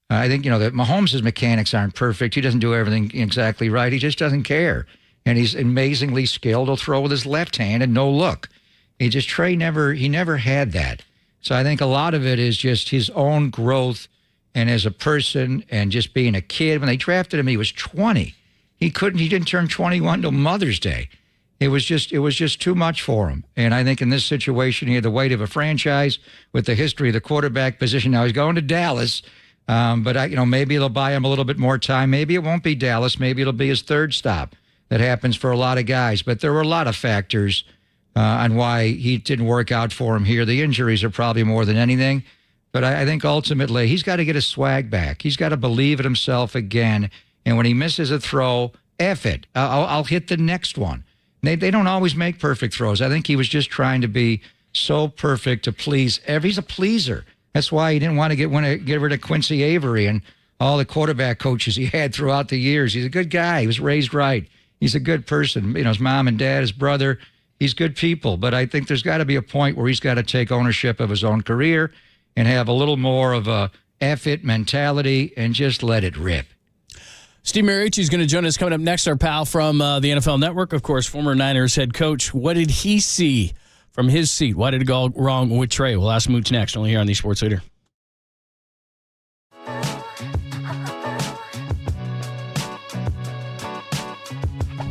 I think, that Mahomes' mechanics aren't perfect. He doesn't do everything exactly right. He just doesn't care. And he's amazingly skilled. He'll throw with his left hand and no look. Trey never had that. So I think a lot of it is just his own growth and as a person and just being a kid. When they drafted him, he was 20. He didn't turn 21 till Mother's Day. It was just too much for him. And I think in this situation, he had the weight of a franchise with the history of the quarterback position. Now he's going to Dallas, but maybe they'll buy him a little bit more time. Maybe it won't be Dallas. Maybe it'll be his third stop. That happens for a lot of guys. But there were a lot of factors on why he didn't work out for him here. The injuries are probably more than anything. But I think ultimately he's got to get his swag back. He's got to believe in himself again. And when he misses a throw, F it. I'll hit the next one. They don't always make perfect throws. I think he was just trying to be so perfect to please. He's a pleaser. That's why he didn't want to get rid of Quincy Avery and all the quarterback coaches he had throughout the years. He's a good guy. He was raised right. He's a good person. His mom and dad, his brother, he's good people. But I think there's got to be a point where he's got to take ownership of his own career and have a little more of a F it mentality and just let it rip. Steve Mariucci is going to join us coming up next, our pal from the NFL Network, of course, former Niners head coach. What did he see from his seat? Why did it go wrong with Trey? We'll ask Mooch next, only here on the Sports Leader.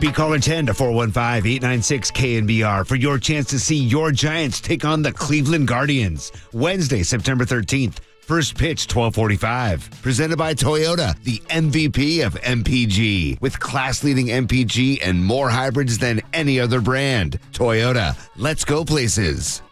Be caller 10 to 415-896-KNBR for your chance to see your Giants take on the Cleveland Guardians. Wednesday, September 13th. First pitch, 12:45. Presented by Toyota, the MVP of MPG. With class-leading MPG and more hybrids than any other brand. Toyota, let's go places.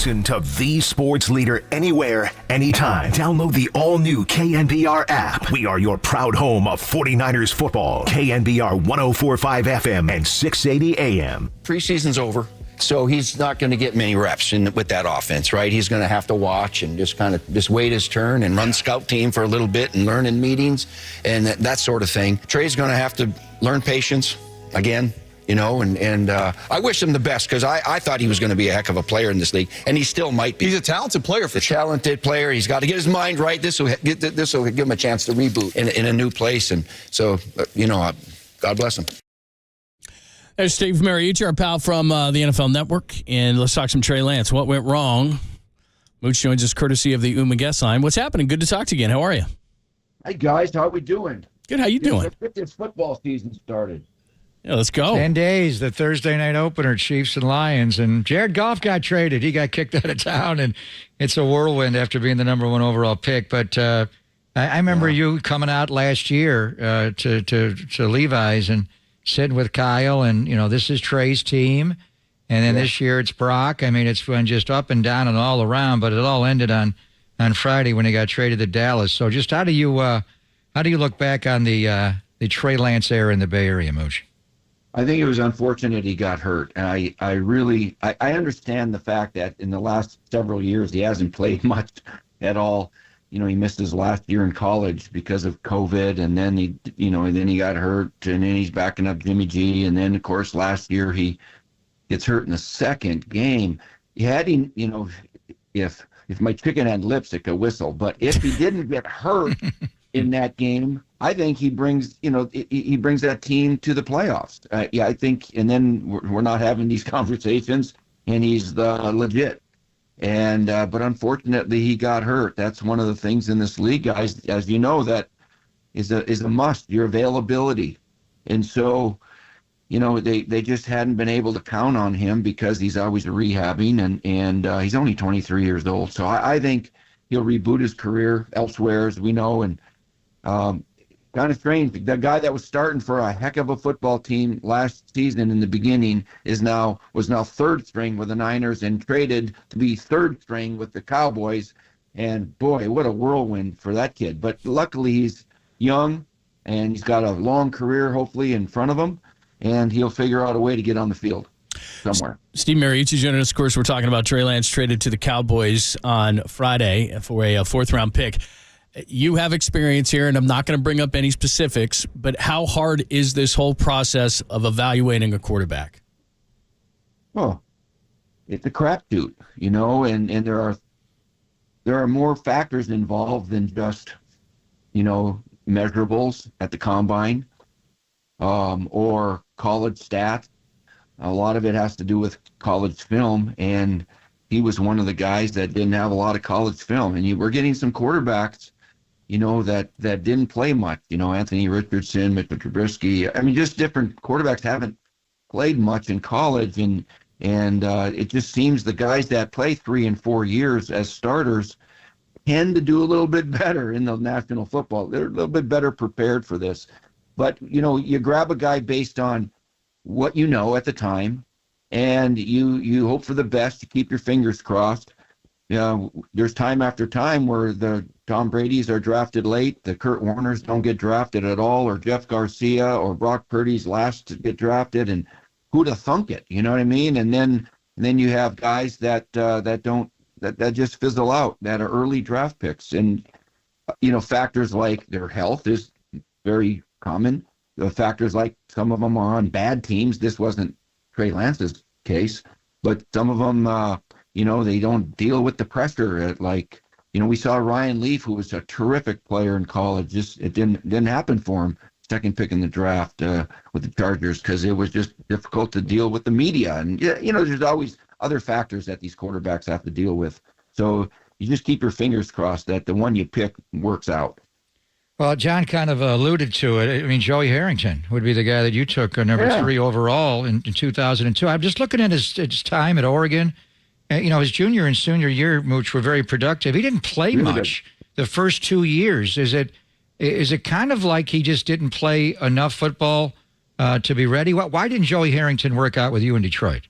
Listen to the sports leader anywhere, anytime. Download the all-new KNBR app. We are your proud home of 49ers football. KNBR 104.5 FM and 680 AM. Preseason's over, so he's not going to get many reps with that offense, right? He's going to have to watch and just wait his turn and run scout team for a little bit and learn in meetings and that sort of thing. Trey's going to have to learn patience again. And I wish him the best because I thought he was going to be a heck of a player in this league, and he still might be. He's a talented player for sure. Talented player. He's got to get his mind right. This will give him a chance to reboot in a new place, and so God bless him. There's Steve Mariucci, our pal from the NFL Network, and let's talk some Trey Lance. What went wrong? Mooch joins us courtesy of the UMA guest line. What's happening? Good to talk to you again. How are you? Hey guys, how are we doing? Good. How you doing? Let's get this football season started. Yeah, let's go. 10 days, the Thursday night opener, Chiefs and Lions. And Jared Goff got traded. He got kicked out of town, and it's a whirlwind after being the number 1 overall pick. But I remember you coming out last year to Levi's and sitting with Kyle, and, this is Trey's team. And then this year it's Brock. I mean, it's been just up and down and all around, but it all ended on Friday when he got traded to Dallas. So just how do you look back on the Trey Lance era in the Bay Area, Mooch? I think it was unfortunate he got hurt. And I understand the fact that in the last several years he hasn't played much at all. He missed his last year in college because of COVID, and then he got hurt, and then he's backing up Jimmy G, and then of course last year he gets hurt in the second game. If my chicken had lips, it could whistle. But if he didn't get hurt in that game, I think he brings that team to the playoffs. I think, and then we're not having these conversations, and he's legit. And but unfortunately, he got hurt. That's one of the things in this league, guys, as you know, that is a must. Your availability, and so they just hadn't been able to count on him because he's always rehabbing, and he's only 23 years old. So I think he'll reboot his career elsewhere, as we know, and. Kind of strange. The guy that was starting for a heck of a football team last season in the beginning was now third string with the Niners and traded to be third string with the Cowboys. And boy, what a whirlwind for that kid. But luckily he's young and he's got a long career hopefully in front of him, and he'll figure out a way to get on the field somewhere. Steve Mariucci joining us. Of course, we're talking about Trey Lance traded to the Cowboys on Friday for a 4th-round pick. You have experience here, and I'm not going to bring up any specifics, but how hard is this whole process of evaluating a quarterback? Well, it's a crapshoot, and there are more factors involved than just, measurables at the combine or college stats. A lot of it has to do with college film, and he was one of the guys that didn't have a lot of college film. And we're getting some quarterbacks that didn't play much. Anthony Richardson, Mitchell Trubisky. I mean, just different quarterbacks haven't played much in college, and it just seems the guys that play 3 and 4 years as starters tend to do a little bit better in the National Football. They're a little bit better prepared for this. But, you grab a guy based on what you know at the time, and you hope for the best. You keep your fingers crossed. There's time after time where the Tom Brady's are drafted late, the Kurt Warners don't get drafted at all, or Jeff Garcia or Brock Purdy's last to get drafted, and who'd have thunk it? You know what I mean? And then you have guys that just fizzle out, that are early draft picks, and factors like their health is very common. The factors like some of them are on bad teams. This wasn't Trey Lance's case, but some of them. They don't deal with the pressure. We saw Ryan Leaf, who was a terrific player in college. It didn't happen for him. Second pick in the draft with the Chargers because it was just difficult to deal with the media. And, there's always other factors that these quarterbacks have to deal with. So you just keep your fingers crossed that the one you pick works out. Well, John kind of alluded to it. I mean, Joey Harrington would be the guy that you took number 3 overall in 2002. I'm just looking at his time at Oregon. His junior and senior year, Mooch, were very productive. He didn't play much the first 2 years. Is it kind of like he just didn't play enough football to be ready? Why didn't Joey Harrington work out with you in Detroit?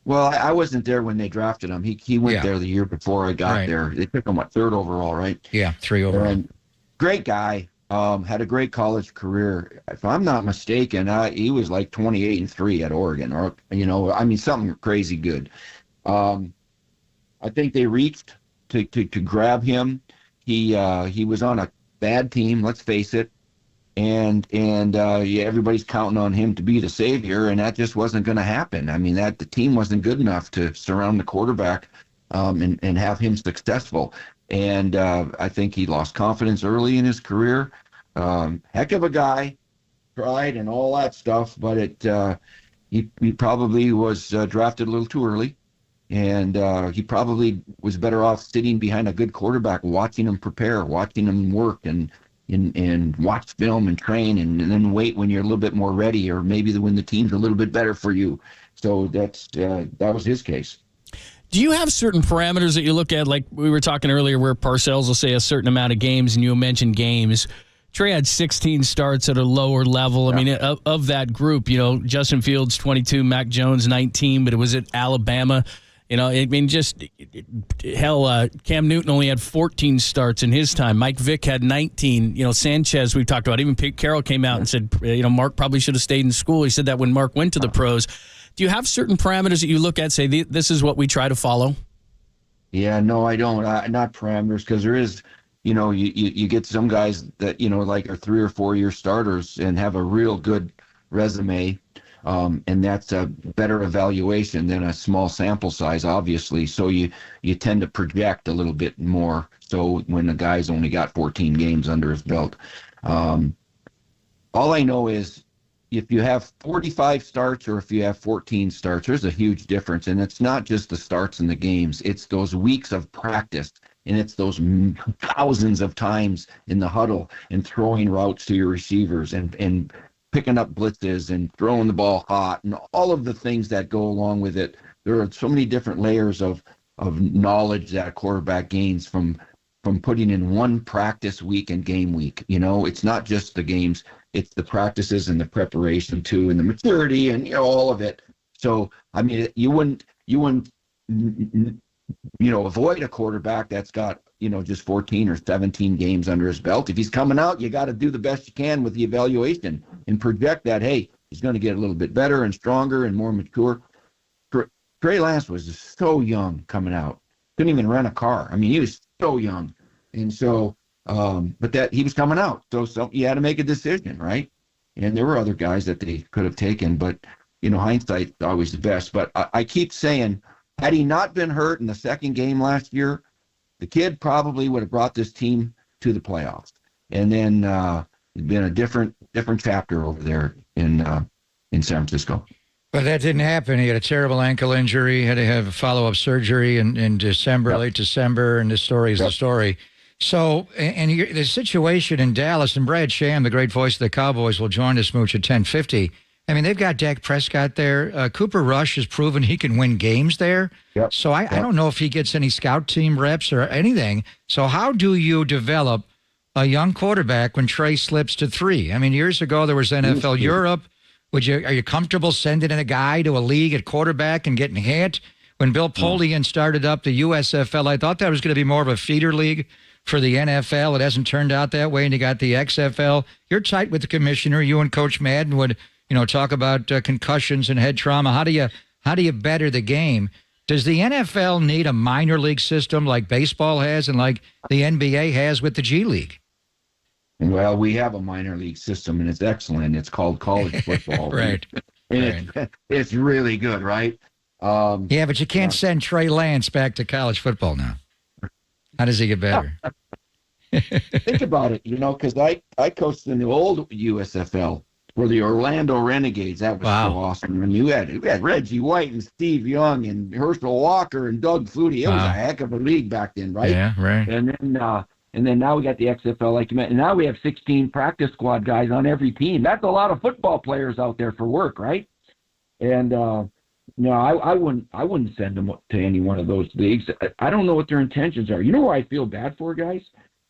Well, I wasn't there when they drafted him. He went there the year before I got there. They took him, 3rd overall, right? Yeah, 3 overall. And great guy. Had a great college career. If I'm not mistaken, he was like 28-3 at Oregon, or something crazy good. I think they reached to grab him. He was on a bad team, let's face it, and everybody's counting on him to be the savior, and that just wasn't going to happen. I mean, the team wasn't good enough to surround the quarterback and have him successful. And I think he lost confidence early in his career. Heck of a guy, tried and all that stuff, but he probably was drafted a little too early, and he probably was better off sitting behind a good quarterback, watching him prepare, watching him work, and watch film and train, and then wait when you're a little bit more ready, or maybe when the team's a little bit better for you. So that was his case. Do you have certain parameters that you look at? Like we were talking earlier where Parcells will say a certain amount of games, and you mentioned games. Trey had 16 starts at a lower level. I mean, of that group, Justin Fields, 22, Mac Jones, 19, but it was at Alabama. Cam Newton only had 14 starts in his time. Mike Vick had 19. Sanchez, we've talked about. Even Pete Carroll came out and said, Mark probably should have stayed in school. He said that when Mark went to the pros. Do you have certain parameters that you look at, say, this is what we try to follow? Yeah, no, I don't. Not parameters, because there is, you get some guys that, like are 3 or 4 year starters and have a real good resume. And that's a better evaluation than a small sample size, obviously. So you tend to project a little bit more. So when a guy's only got 14 games under his belt, all I know is if you have 45 starts or if you have 14 starts, there's a huge difference. And it's not just the starts in the games. It's those weeks of practice, and it's those thousands of times in the huddle and throwing routes to your receivers and picking up blitzes and throwing the ball hot and all of the things that go along with it. There are so many different layers of knowledge that a quarterback gains from putting in one practice week and game week. It's not just the games, it's the practices and the preparation too, and the maturity and all of it. So I mean, you wouldn't avoid a quarterback that's got just 14 or 17 games under his belt. If he's coming out, you got to do the best you can with the evaluation and project that, hey, he's going to get a little bit better and stronger and more mature. Trey Lance was so young coming out. Couldn't even rent a car. I mean, he was so young. And so, but that he was coming out. So you had to make a decision, right? And there were other guys that they could have taken, but, hindsight's always the best. But I keep saying, had he not been hurt in the second game last year, the kid probably would have brought this team to the playoffs. And then it'd been a different chapter over there in San Francisco. But that didn't happen. He had a terrible ankle injury. He had to have a follow-up surgery in December, late December, and this story is the story. So, and the situation in Dallas, and Brad Sham, the great voice of the Cowboys, will join us, Mooch, at 10:50. I mean, they've got Dak Prescott there. Cooper Rush has proven he can win games there. Yep. So I don't know if he gets any scout team reps or anything. So how do you develop a young quarterback when Trey slips to 3? I mean, years ago there was NFL Europe. Are you comfortable sending in a guy to a league at quarterback and getting hit? When Bill Polian started up the USFL, I thought that was going to be more of a feeder league for the NFL. It hasn't turned out that way, and you got the XFL. You're tight with the commissioner. You and Coach Madden would talk about concussions and head trauma. How do you better the game? Does the NFL need a minor league system like baseball has and like the NBA has with the G League? Well, we have a minor league system, and it's excellent. It's called college football. Right. And it's really good, right? Yeah, but you can't send Trey Lance back to college football now. How does he get better? Think about it, because I coached in the old USFL. For the Orlando Renegades, that was so awesome. And you had Reggie White and Steve Young and Herschel Walker and Doug Flutie. It was a heck of a league back then, right? Yeah, right. And then now we got the XFL, like you mentioned. And now we have 16 practice squad guys on every team. That's a lot of football players out there for work, right? And I wouldn't send them to any one of those leagues. I don't know what their intentions are. You know where I feel bad for, guys,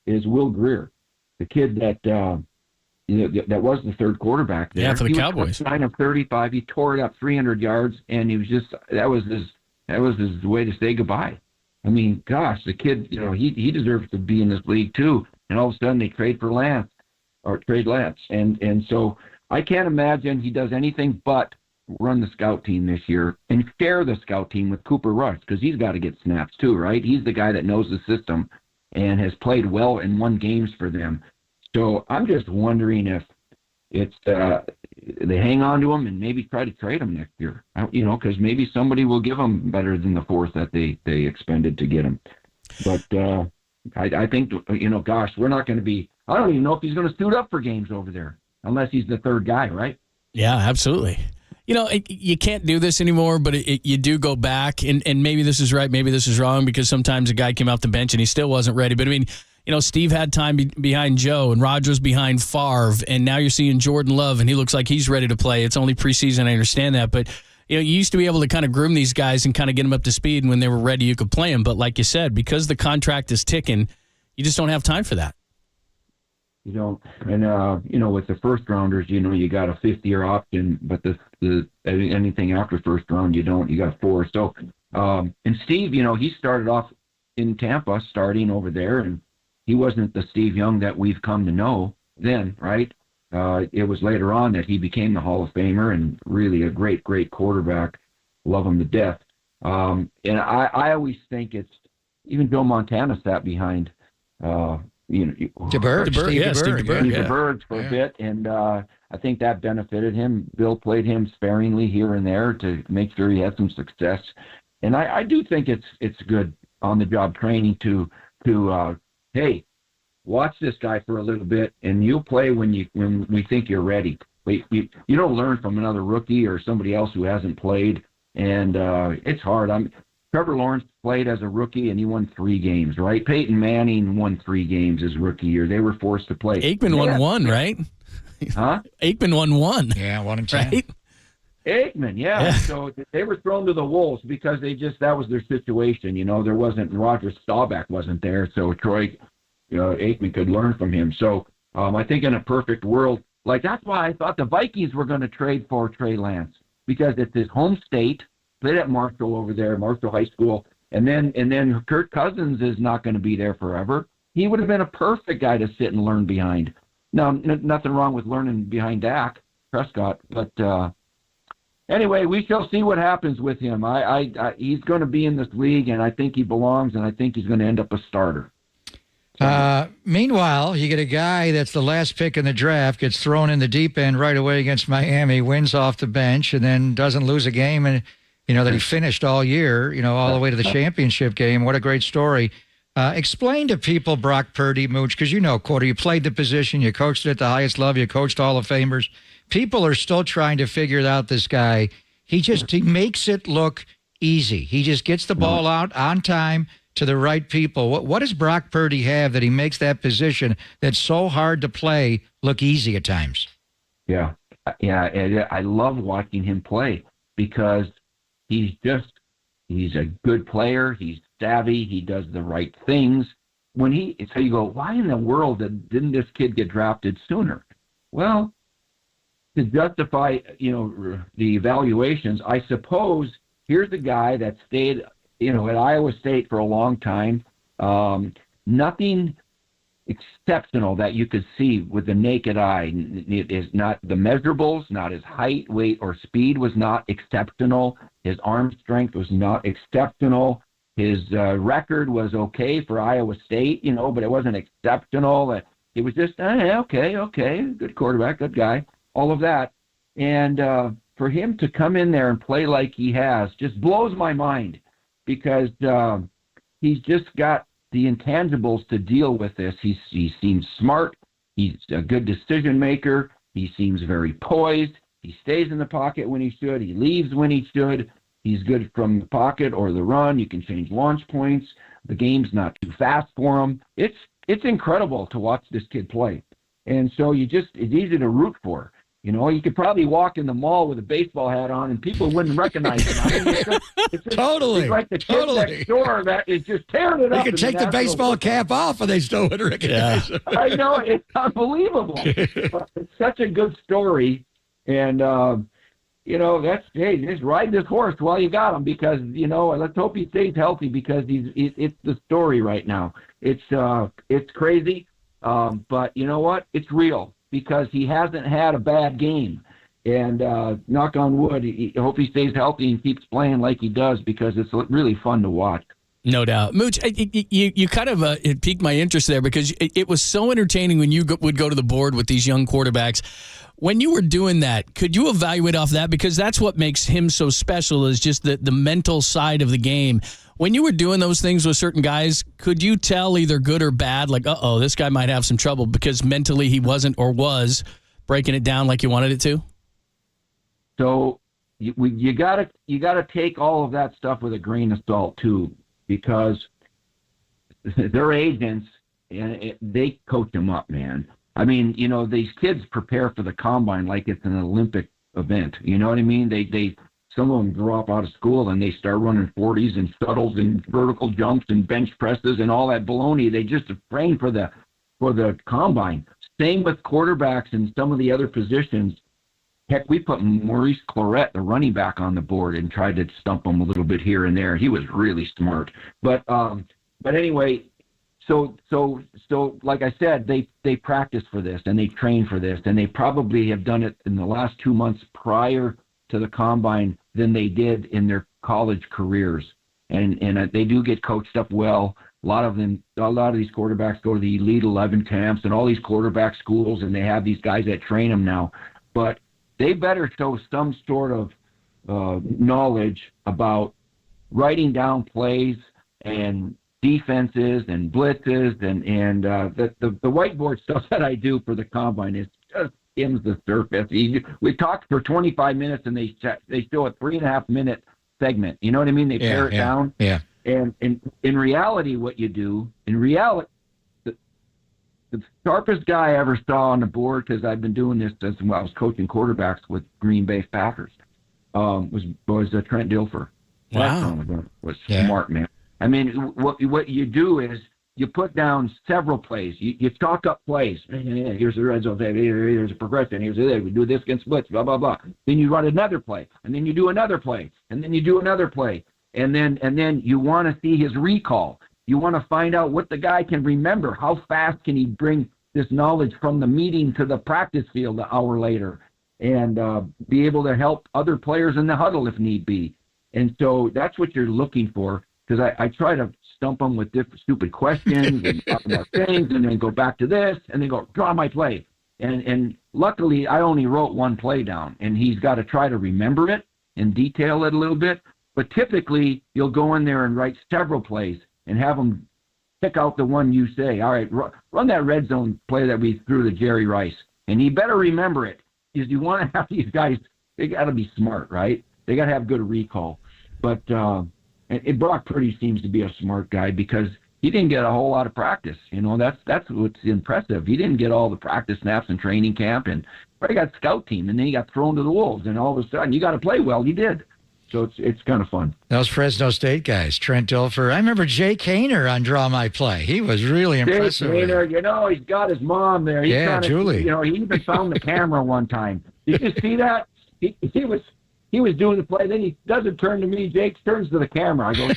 is Will Greer, the kid that that was the third quarterback there. Yeah, for the He was Cowboys. 29 of 35. He tore it up 300 yards, and he was just that was his way to say goodbye. I mean, gosh, the kid, he deserves to be in this league too. And all of a sudden they trade Lance, and so I can't imagine he does anything but run the scout team this year and share the scout team with Cooper Rush, because he's got to get snaps too, right? He's the guy that knows the system and has played well and won games for them. So I'm just wondering if it's they hang on to him and maybe try to trade him next year, because maybe somebody will give him better than the fourth that they expended to get him. But I think, gosh, we're not going to be – I don't even know if he's going to suit up for games over there unless he's the third guy, right? Yeah, absolutely. You can't do this anymore, but you do go back, and maybe this is right, maybe this is wrong, because sometimes a guy came off the bench and he still wasn't ready. But, I mean, Steve had time behind Joe and Rodgers behind Favre, and now you're seeing Jordan Love, and he looks like he's ready to play. It's only preseason, I understand that. But, you used to be able to kind of groom these guys and kind of get them up to speed, and when they were ready, you could play them. But like you said, because the contract is ticking, you just don't have time for that. You don't, and with the first rounders, you got a 5th-year option, but the anything after first round, you don't. You got 4. So, and Steve, he started off in Tampa, starting over there, and he wasn't the Steve Young that we've come to know then, right? It was later on that he became the Hall of Famer and really a great, great quarterback. Love him to death. And I always think it's even Joe Montana sat behind. DeBerg, Steve DeBerg for a bit, and I think that benefited him. Bill played him sparingly here and there to make sure he had some success, and I do think it's good on-the-job training to hey, watch this guy for a little bit, and you'll play when we think you're ready. You don't learn from another rookie or somebody else who hasn't played, and it's hard. Trevor Lawrence played as a rookie, and he won 3 games, right? Peyton Manning won 3 games his rookie year. They were forced to play. Aikman won 1, right? Huh? Aikman won 1. Yeah, 1 and 10. Right? Aikman, yeah. So they were thrown to the wolves because that was their situation. There wasn't Roger Staubach wasn't there, so Troy Aikman could learn from him. So I think in a perfect world, that's why I thought the Vikings were going to trade for Trey Lance, because it's his home state. Played at Marshall over there, Marshall High School, and then Kirk Cousins is not going to be there forever. He would have been a perfect guy to sit and learn behind. Now, nothing wrong with learning behind Dak Prescott, but anyway, we shall see what happens with him. He's going to be in this league, and I think he belongs, and I think he's going to end up a starter. Meanwhile, you get a guy that's the last pick in the draft, gets thrown in the deep end right away against Miami, wins off the bench, and then doesn't lose a game, and that he finished all year, all the way to the championship game. What a great story. Explain to people Brock Purdy, Mooch, because Quarter, you played the position, you coached it at the highest level, you coached Hall of Famers. People are still trying to figure out this guy. He makes it look easy. He just gets the ball out on time to the right people. What does Brock Purdy have that he makes that position that's so hard to play look easy at times? Yeah. I love watching him play because he's a good player. He's savvy. He does the right things. So you go, why in the world didn't this kid get drafted sooner? Well, to justify, the evaluations, I suppose here's a guy that stayed, at Iowa State for a long time. Nothing exceptional that you could see with the naked eye. It is not the measurables, not his height, weight, or speed was not exceptional. His arm strength was not exceptional. His record was okay for Iowa State, but it wasn't exceptional. It was just, okay, good quarterback, good guy, all of that. And for him to come in there and play like he has just blows my mind, because he's just got the intangibles to deal with this. He seems smart. He's a good decision maker. He seems very poised. He stays in the pocket when he should. He leaves when he should. He's good from the pocket or the run. You can change launch points. The game's not too fast for him. It's incredible to watch this kid play. And so it's easy to root for. You know, you could probably walk in the mall with a baseball hat on and people wouldn't recognize him. I mean, it's just Totally. like the kid next door that is just tearing it They up. could take the baseball cap off and they still wouldn't recognize him. I know, it's unbelievable. But it's such a good story. And, you know, just ride this horse while you got him because, you know, let's hope he stays healthy because it's the story right now. It's crazy, but you know what? It's real because he hasn't had a bad game. And knock on wood, I hope he stays healthy and keeps playing like he does because it's really fun to watch. No doubt. Mooch, you kind of it piqued my interest there because it was so entertaining when you would go to the board with these young quarterbacks. When you were doing that, could you evaluate off that? Because that's what makes him so special is just the mental side of the game. When you were doing those things with certain guys, could you tell either good or bad, like, uh-oh, this guy might have some trouble because mentally he wasn't or was breaking it down like you wanted it to? So you gotta take all of that stuff with a grain of salt too, because they're agents and they coach them up, man. I mean, you know, these kids prepare for the combine like it's an Olympic event. You know what I mean? They some of them drop out of school and they start running 40s and shuttles and vertical jumps and bench presses and all that baloney. They just train for the combine. Same with quarterbacks and some of the other positions. Heck, we put Maurice Clarett, the running back, on the board and tried to stump him a little bit here and there. He was really smart. But anyway, so like I said, they practice for this and they train for this, and they probably have done it in the last 2 months prior to the combine than they did in their college careers. And they do get coached up well. A lot of these quarterbacks go to the Elite 11 camps and all these quarterback schools, and they have these guys that train them now. But they better show some sort of knowledge about writing down plays and defenses and blitzes and the whiteboard stuff that I do for the combine is just skims the surface. We talked for 25 minutes and they show a 3.5 minute segment. You know what I mean? They pare it down. Yeah. And in reality, what you do, the sharpest guy I ever saw on the board, because I've been doing this since I was coaching quarterbacks with Green Bay Packers, was Trent Dilfer. Wow. That was smart, man. I mean, what you do is you put down several plays. You chalk up plays. Here's the red zone. Here's a progression. Here's the we do this against blitz. Blah blah blah. Then you run another play, and then you do another play, and then you do another play, and then you want to see his recall. You want to find out what the guy can remember. How fast can he bring this knowledge from the meeting to the practice field an hour later, and be able to help other players in the huddle if need be. And so that's what you're looking for, because I try to stump them with different stupid questions and talk about things, and then go back to this, and then go, draw my play. And luckily, I only wrote one play down, and he's got to try to remember it and detail it a little bit. But typically, you'll go in there and write several plays and have them pick out the one you say. All right, run that red zone play that we threw to Jerry Rice. And he better remember it, because you want to have these guys, they got to be smart, right? They got to have good recall. But Brock Purdy seems to be a smart guy because he didn't get a whole lot of practice. You know, that's what's impressive. He didn't get all the practice snaps in training camp, and he got scout team, and then he got thrown to the wolves, and all of a sudden, you got to play well. He did. So it's kind of fun. Those Fresno State guys, Trent Dilfer. I remember Jay Kaner on Draw My Play. He was really impressive. Jay Kaner, you know, he's got his mom there. Julie. You know, he even found the camera one time. Did you see that? He was doing the play. Then he doesn't turn to me. Jake turns to the camera. I go,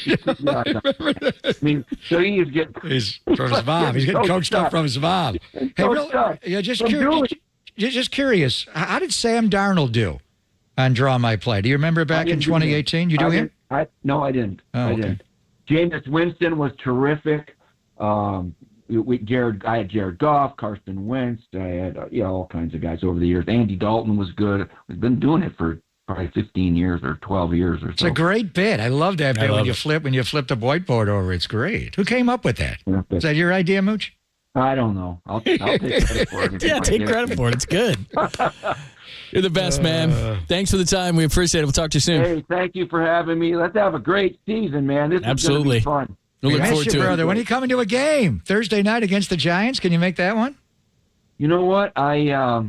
I mean, so he's getting. He's from his mom. He's getting coached up from his mom. Hey, just curious. How did Sam Darnold do on Draw My Play? Do you remember back in 2018? You do him? No, I didn't. Oh, I didn't. Jameis Winston was terrific. I had Jared Goff, Carson Wentz. I had all kinds of guys over the years. Andy Dalton was good. We've been doing it for probably 15 years or 12 years or so. It's a great bit. I love that bit when you flip the whiteboard over. It's great. Who came up with that? Is that your idea, Mooch? I don't know. I'll take credit for it. Yeah, take credit for it. It's good. You're the best, man. Thanks for the time. We appreciate it. We'll talk to you soon. Hey, thank you for having me. Let's have a great season, man. This is going to be fun. We'll look forward to it. Brother. When are you coming to a game? Thursday night against the Giants? Can you make that one? You know what? I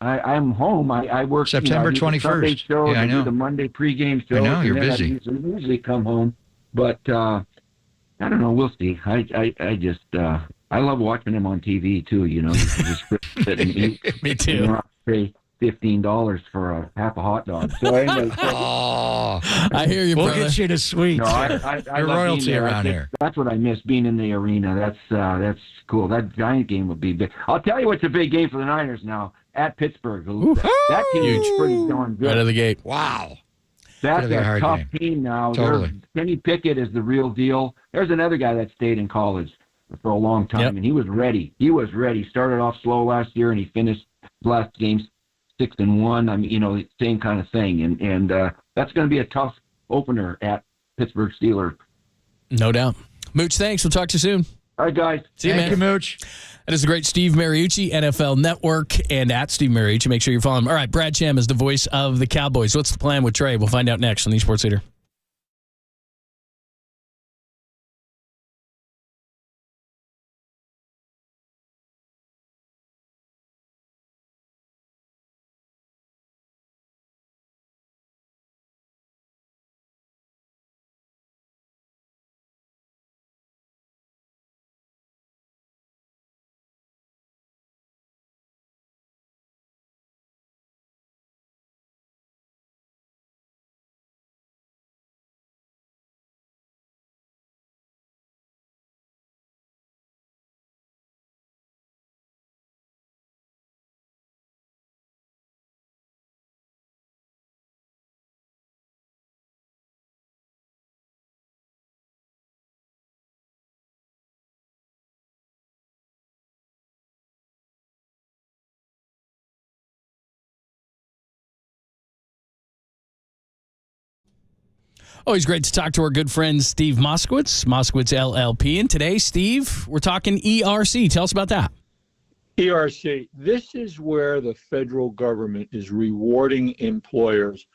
I'm home. I work September 21st. Show, yeah, I know. Do the Monday pregame show. I know, you're and then busy. I usually come home, but I don't know. We'll see. I just I love watching him on TV too. You know, you can just sit and eat. Me too. You know, pay $15 for half a hot dog. So anyway, I hear you, We'll brother. get you to sweets. No, I You're love royalty being there. around here. That's what I miss, being in the arena. That's cool. That Giant game would be big. I'll tell you what's a big game for the Niners now at Pittsburgh. That team is pretty darn good. Right out of the gate. Wow. That's Gonna be a a hard tough game. team now. Totally. Kenny Pickett is the real deal. There's another guy that stayed in college for a long time, and he was ready. Started off slow last year, and he finished his last games 6-1. I mean, you know, same kind of thing. And that's going to be a tough opener at Pittsburgh Steelers. No doubt. Mooch, thanks. We'll talk to you soon. All right, guys. See you, Thank man. you, Mooch. That is the great Steve Mariucci, NFL Network, and at Steve Mariucci. Make sure you follow him. All right, Brad Sham is the voice of the Cowboys. What's the plan with Trey? We'll find out next on the Sports Leader. Always great to talk to our good friend Steve Moskowitz, Moskowitz LLP. And today, Steve, we're talking ERC. Tell us about that. ERC, this is where the federal government is rewarding employers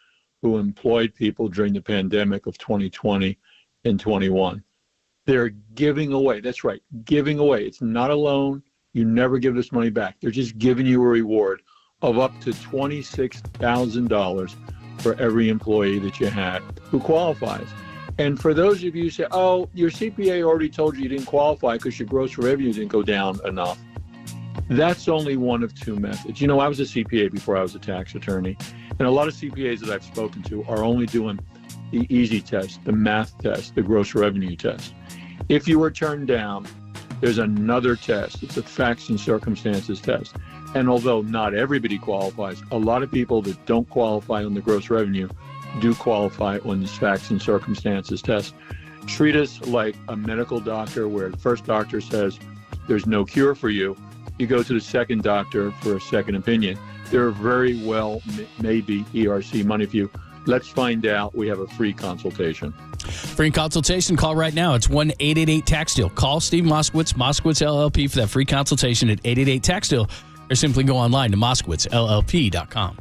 who employed people during the pandemic of 2020 and 21. They're giving away, that's right, giving away. It's not a loan. You never give this money back. They're just giving you a reward of up to $26,000 for every employee that you had who qualifies. And for those of you who say, oh, your CPA already told you didn't qualify because your gross revenue didn't go down enough. That's only one of two methods. You know, I was a CPA before I was a tax attorney, and a lot of CPAs that I've spoken to are only doing the easy test, the math test, the gross revenue test. If you were turned down, there's another test. It's a facts and circumstances test. And although not everybody qualifies, a lot of people that don't qualify on the gross revenue do qualify on this facts and circumstances test. Treat us like a medical doctor where the first doctor says there's no cure for you. You go to the second doctor for a second opinion. There very well may be ERC money for you. Let's find out. We have a free consultation. Free consultation. Call right now. It's 1-888-TAX-DEAL. Call Steve Moskowitz, Moskowitz LLP, for that free consultation at 888-TAX-DEAL. Or simply go online to MoskowitzLLP.com.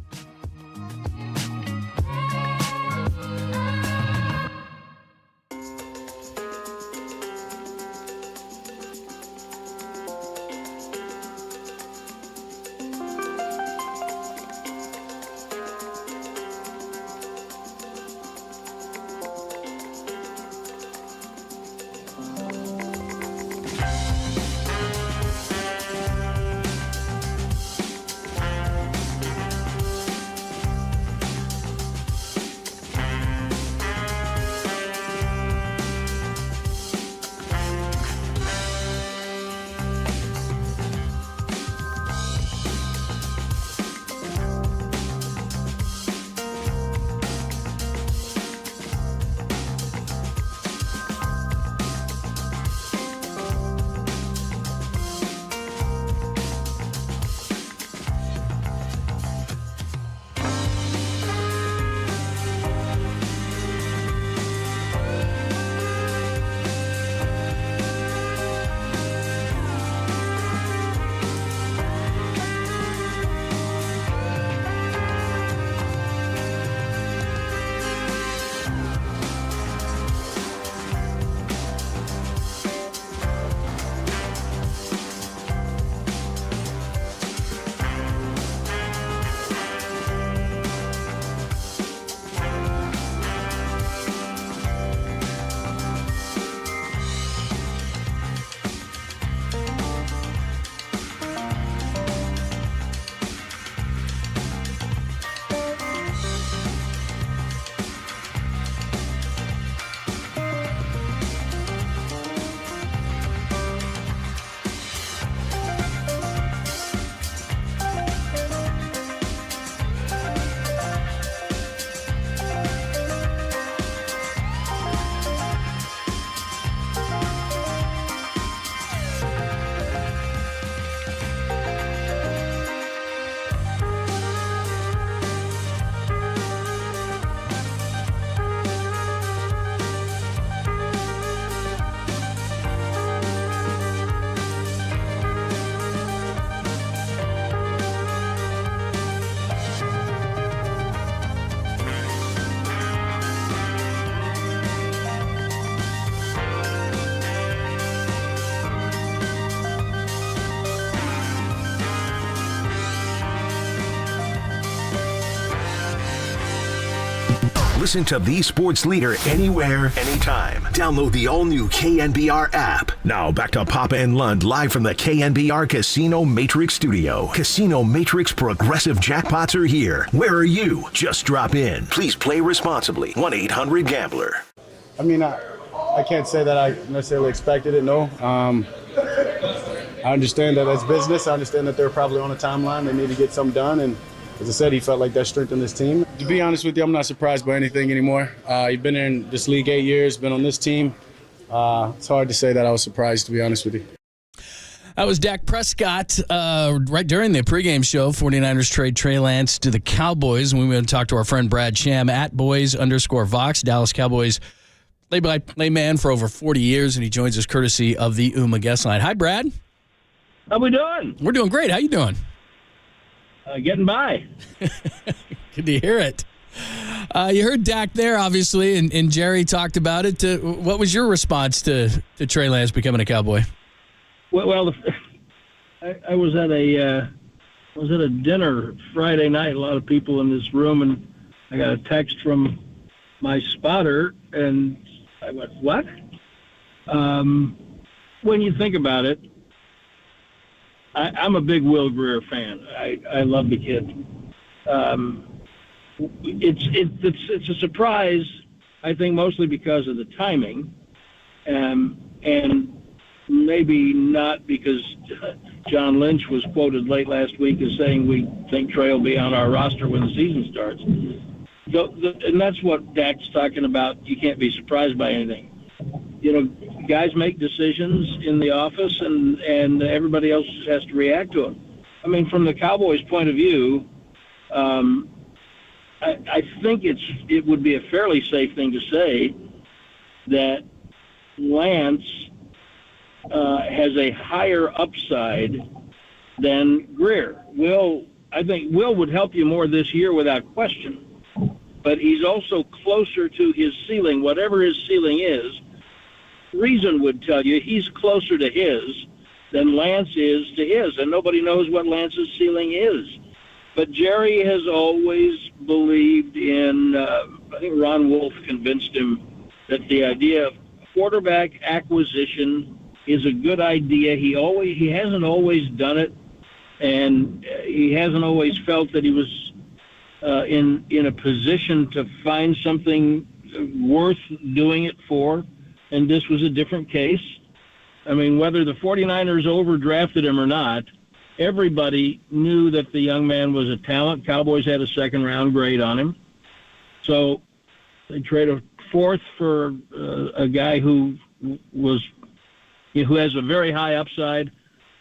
Listen to the sports leader anywhere, anytime. Download the all-new KNBR app. Now back to Papa and Lund live from the KNBR Casino Matrix Studio. Casino Matrix Progressive Jackpots are here. Where are you? Just drop in. Please play responsibly. 1-800-GAMBLER. I mean, I can't say that I necessarily expected it, no. I understand that it's business. I understand that they're probably on a timeline. They need to get something done. And as I said, he felt like that strengthened his team. To be honest with you, I'm not surprised by anything anymore. He's been in this league 8 years, been on this team. It's hard to say that I was surprised, to be honest with you. That was Dak Prescott right during the pregame show. 49ers trade Trey Lance to the Cowboys. And we went to talk to our friend Brad Sham at boys_Vox, Dallas Cowboys play-by-play man for over 40 years, and he joins us courtesy of the UMA guest line. Hi, Brad. How we doing? We're doing great. How you doing? Getting by. Good to hear it. You heard Dak there, obviously, and Jerry talked about it. What was your response to Trey Lance becoming a Cowboy? Well, I was at a dinner Friday night. A lot of people in this room, and I got a text from my spotter, and I went, "What?" When you think about it, I'm a big Will Grier fan. I love the kid. It's a surprise, I think, mostly because of the timing, and maybe not because John Lynch was quoted late last week as saying we think Trey will be on our roster when the season starts. And that's what Dak's talking about. You can't be surprised by anything. You know, guys make decisions in the office, and everybody else just has to react to them. I mean, from the Cowboys' point of view, I think it would be a fairly safe thing to say that Lance has a higher upside than Grier. I think Will would help you more this year without question, but he's also closer to his ceiling, whatever his ceiling is. Reason would tell you he's closer to his than Lance is to his, and nobody knows what Lance's ceiling is. But Jerry has always believed in, I think Ron Wolf convinced him that the idea of quarterback acquisition is a good idea. He hasn't always done it, and he hasn't always felt that he was in a position to find something worth doing it for. And this was a different case. I mean, whether the 49ers overdrafted him or not, everybody knew that the young man was a talent. Cowboys had a second-round grade on him. So they traded a fourth for a guy who has a very high upside,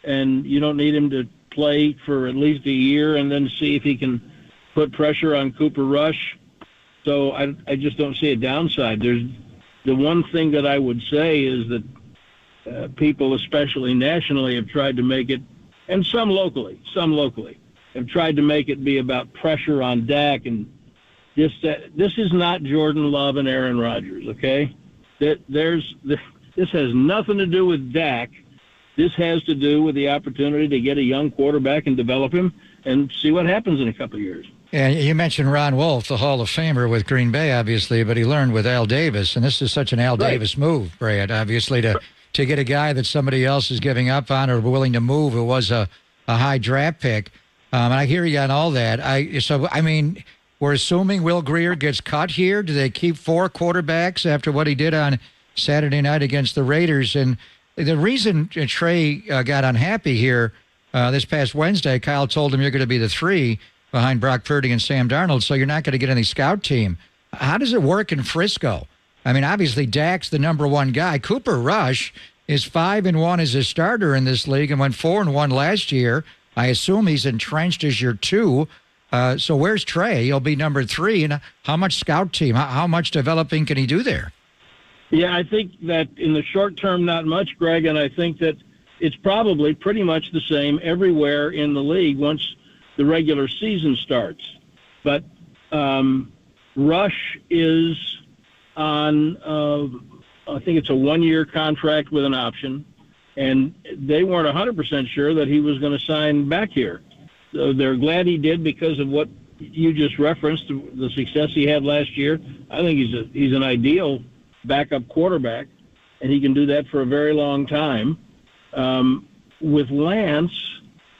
and you don't need him to play for at least a year and then see if he can put pressure on Cooper Rush. So I just don't see a downside. The one thing that I would say is that people, especially nationally, have tried to make it, and some locally, have tried to make it be about pressure on Dak. And this is not Jordan Love and Aaron Rodgers, okay? This has nothing to do with Dak. This has to do with the opportunity to get a young quarterback and develop him and see what happens in a couple of years. And you mentioned Ron Wolf, the Hall of Famer with Green Bay, obviously, but he learned with Al Davis, and this is such an Al Davis move, Brad, obviously, to get a guy that somebody else is giving up on or willing to move. It was a high draft pick. And I hear you on all that. I mean, we're assuming Will Grier gets cut here. Do they keep 4 quarterbacks after what he did on Saturday night against the Raiders? And the reason Trey got unhappy here this past Wednesday, Kyle told him you're going to be the 3 behind Brock Purdy and Sam Darnold, so you're not going to get any scout team. How does it work in Frisco? I mean, obviously, Dak's the number 1 guy. Cooper Rush is 5-1 as a starter in this league and went 4-1 last year. I assume he's entrenched as your 2. So where's Trey? He'll be number 3. And how much scout team? How much developing can he do there? Yeah, I think that in the short term, not much, Greg, and I think that it's probably pretty much the same everywhere in the league once the regular season starts. But Rush is on, I think it's a 1-year contract with an option, and they weren't 100% sure that he was going to sign back here. So they're glad he did because of what you just referenced the success he had last year. I think he's an ideal backup quarterback, and he can do that for a very long time. With Lance,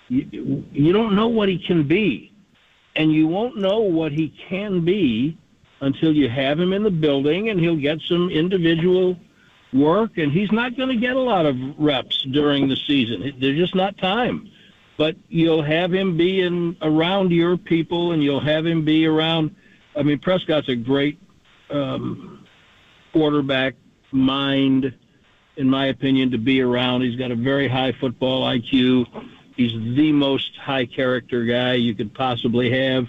you don't know what he can be, and you won't know what he can be until you have him in the building, and he'll get some individual work, and he's not going to get a lot of reps during the season. There's just not time. But you'll have him be around your people, and you'll have him be around. I mean, Prescott's a great quarterback mind, in my opinion, to be around. He's got a very high football IQ. He's the most high-character guy you could possibly have.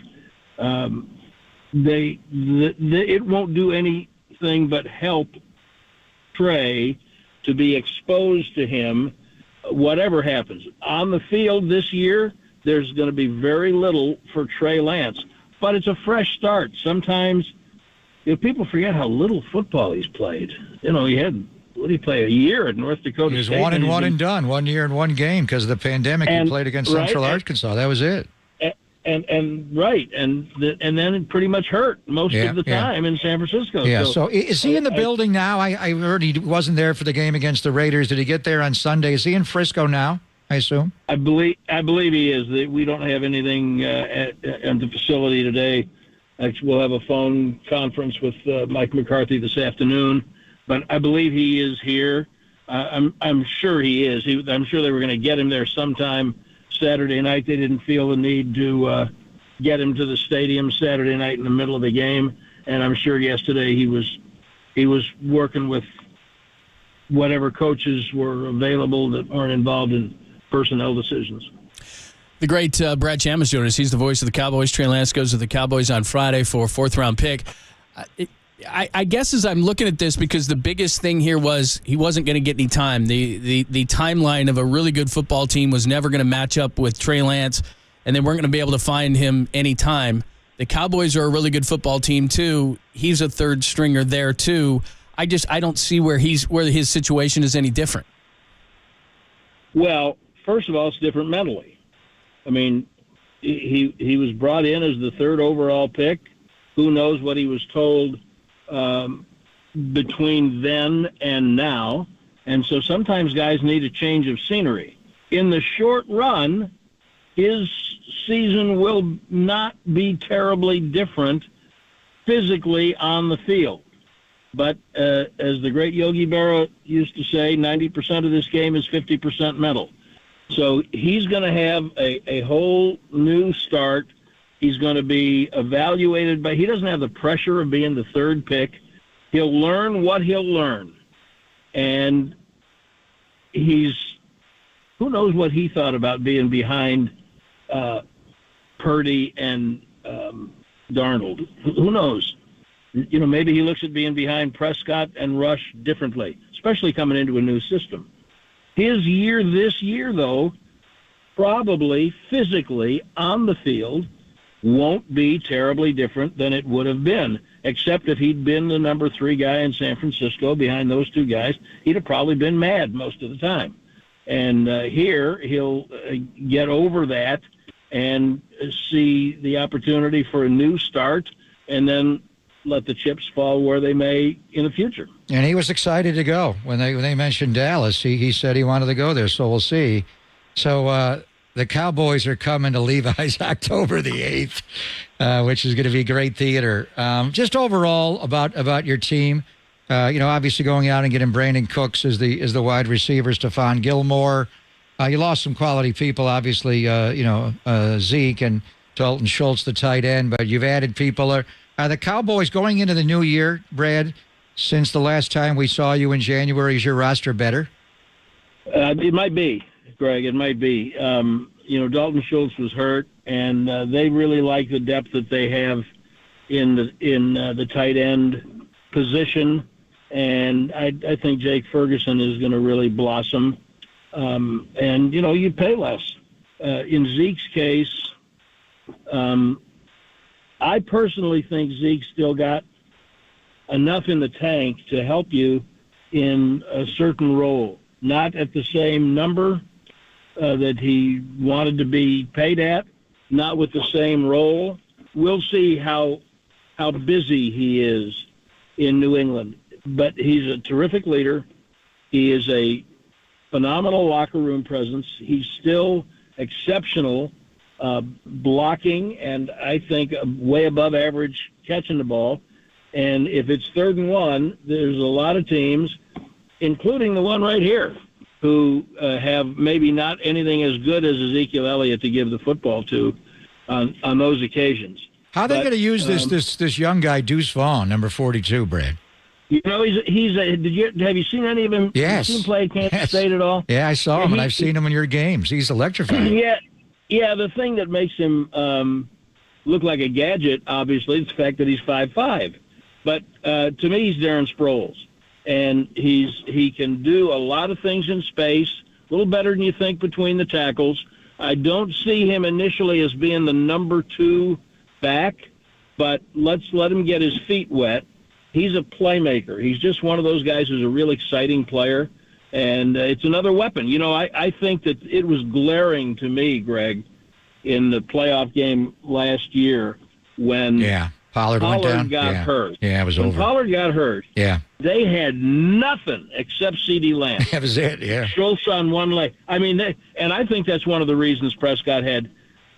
It won't do anything but help Trey to be exposed to him, whatever happens. On the field this year, there's going to be very little for Trey Lance, but it's a fresh start. Sometimes people forget how little football he's played. He had, what did he play, a year at North Dakota He was State? 1 and done, 1 year and 1 game because of the pandemic. He played against Central Arkansas. That was it. And then pretty much hurt most of the time in San Francisco. Yeah. So is he in the building now? I heard he wasn't there for the game against the Raiders. Did he get there on Sunday? Is he in Frisco now, I assume? I believe he is. We don't have anything at the facility today. Actually, we'll have a phone conference with Mike McCarthy this afternoon, but I believe he is here. I'm sure he is. I'm sure they were going to get him there sometime Saturday night. They didn't feel the need to get him to the stadium Saturday night in the middle of the game, and I'm sure yesterday he was working with whatever coaches were available that aren't involved in personnel decisions. The great Brad Cham is joining us. He's the voice of the Cowboys. Trey Lance goes to the Cowboys on Friday for a 4th-round pick. I guess as I'm looking at this, because the biggest thing here was he wasn't going to get any time. The timeline of a really good football team was never going to match up with Trey Lance, and they weren't going to be able to find him any time. The Cowboys are a really good football team too. He's a third stringer there too. I don't see where his situation is any different. Well, first of all, it's different mentally. I mean, he was brought in as the 3rd overall pick. Who knows what he was told between then and now. And so sometimes guys need a change of scenery. In the short run, his season will not be terribly different physically on the field. But as the great Yogi Berra used to say, 90% of this game is 50% mental. So he's going to have a whole new start. He's going to be evaluated, but he doesn't have the pressure of being the 3rd pick. He'll learn what he'll learn. And who knows what he thought about being behind Purdy and Darnold. Who knows? Maybe he looks at being behind Prescott and Rush differently, especially coming into a new system. His year this year, though, probably physically on the field won't be terribly different than it would have been, except if he'd been the number 3 guy in San Francisco behind those 2 guys, he'd have probably been mad most of the time. And here he'll get over that and see the opportunity for a new start and then let the chips fall where they may in the future. And he was excited to go. When they mentioned Dallas, he said he wanted to go there, so we'll see. So the Cowboys are coming to Levi's October the 8th, which is going to be great theater. Just overall about your team, obviously going out and getting Brandon Cooks as the wide receiver, Stephon Gilmore. You lost some quality people, obviously, Zeke and Dalton Schultz, the tight end, but you've added people. Are the Cowboys going into the new year, Brad, since the last time we saw you in January, is your roster better? It might be, Greg. It might be. Dalton Schultz was hurt, and they really like the depth that they have in the tight end position. And I think Jake Ferguson is going to really blossom. And you pay less. In Zeke's case, I personally think Zeke still got enough in the tank to help you in a certain role. Not at the same number that he wanted to be paid at, not with the same role, we'll see how busy he is in New England. But he's a terrific leader. He is a phenomenal locker room presence. He's still exceptional blocking, and I think way above average catching the ball. And if it's 3rd and 1, there's a lot of teams, including the one right here, who have maybe not anything as good as Ezekiel Elliott to give the football to on those occasions. How are they going to use this young guy, Deuce Vaughn, number 42, Brad? You know, have you seen any of him? Yes. Have you seen him play at Kansas State at all? Yeah, I saw him, and I've seen him in your games. He's electrifying. Yeah. The thing that makes him look like a gadget, obviously, is the fact that he's 5'5". But to me, he's Darren Sproles, and he can do a lot of things in space, a little better than you think between the tackles. I don't see him initially as being the number 2 back, but let's let him get his feet wet. He's a playmaker. He's just one of those guys who's a real exciting player, and it's another weapon. You know, I think that it was glaring to me, Greg, in the playoff game last year when Pollard went down. got hurt. Yeah, it was when over. Pollard got hurt, they had nothing except C.D. Lamb. That was it, yeah. Schultz on one leg. I mean, and I think that's one of the reasons Prescott had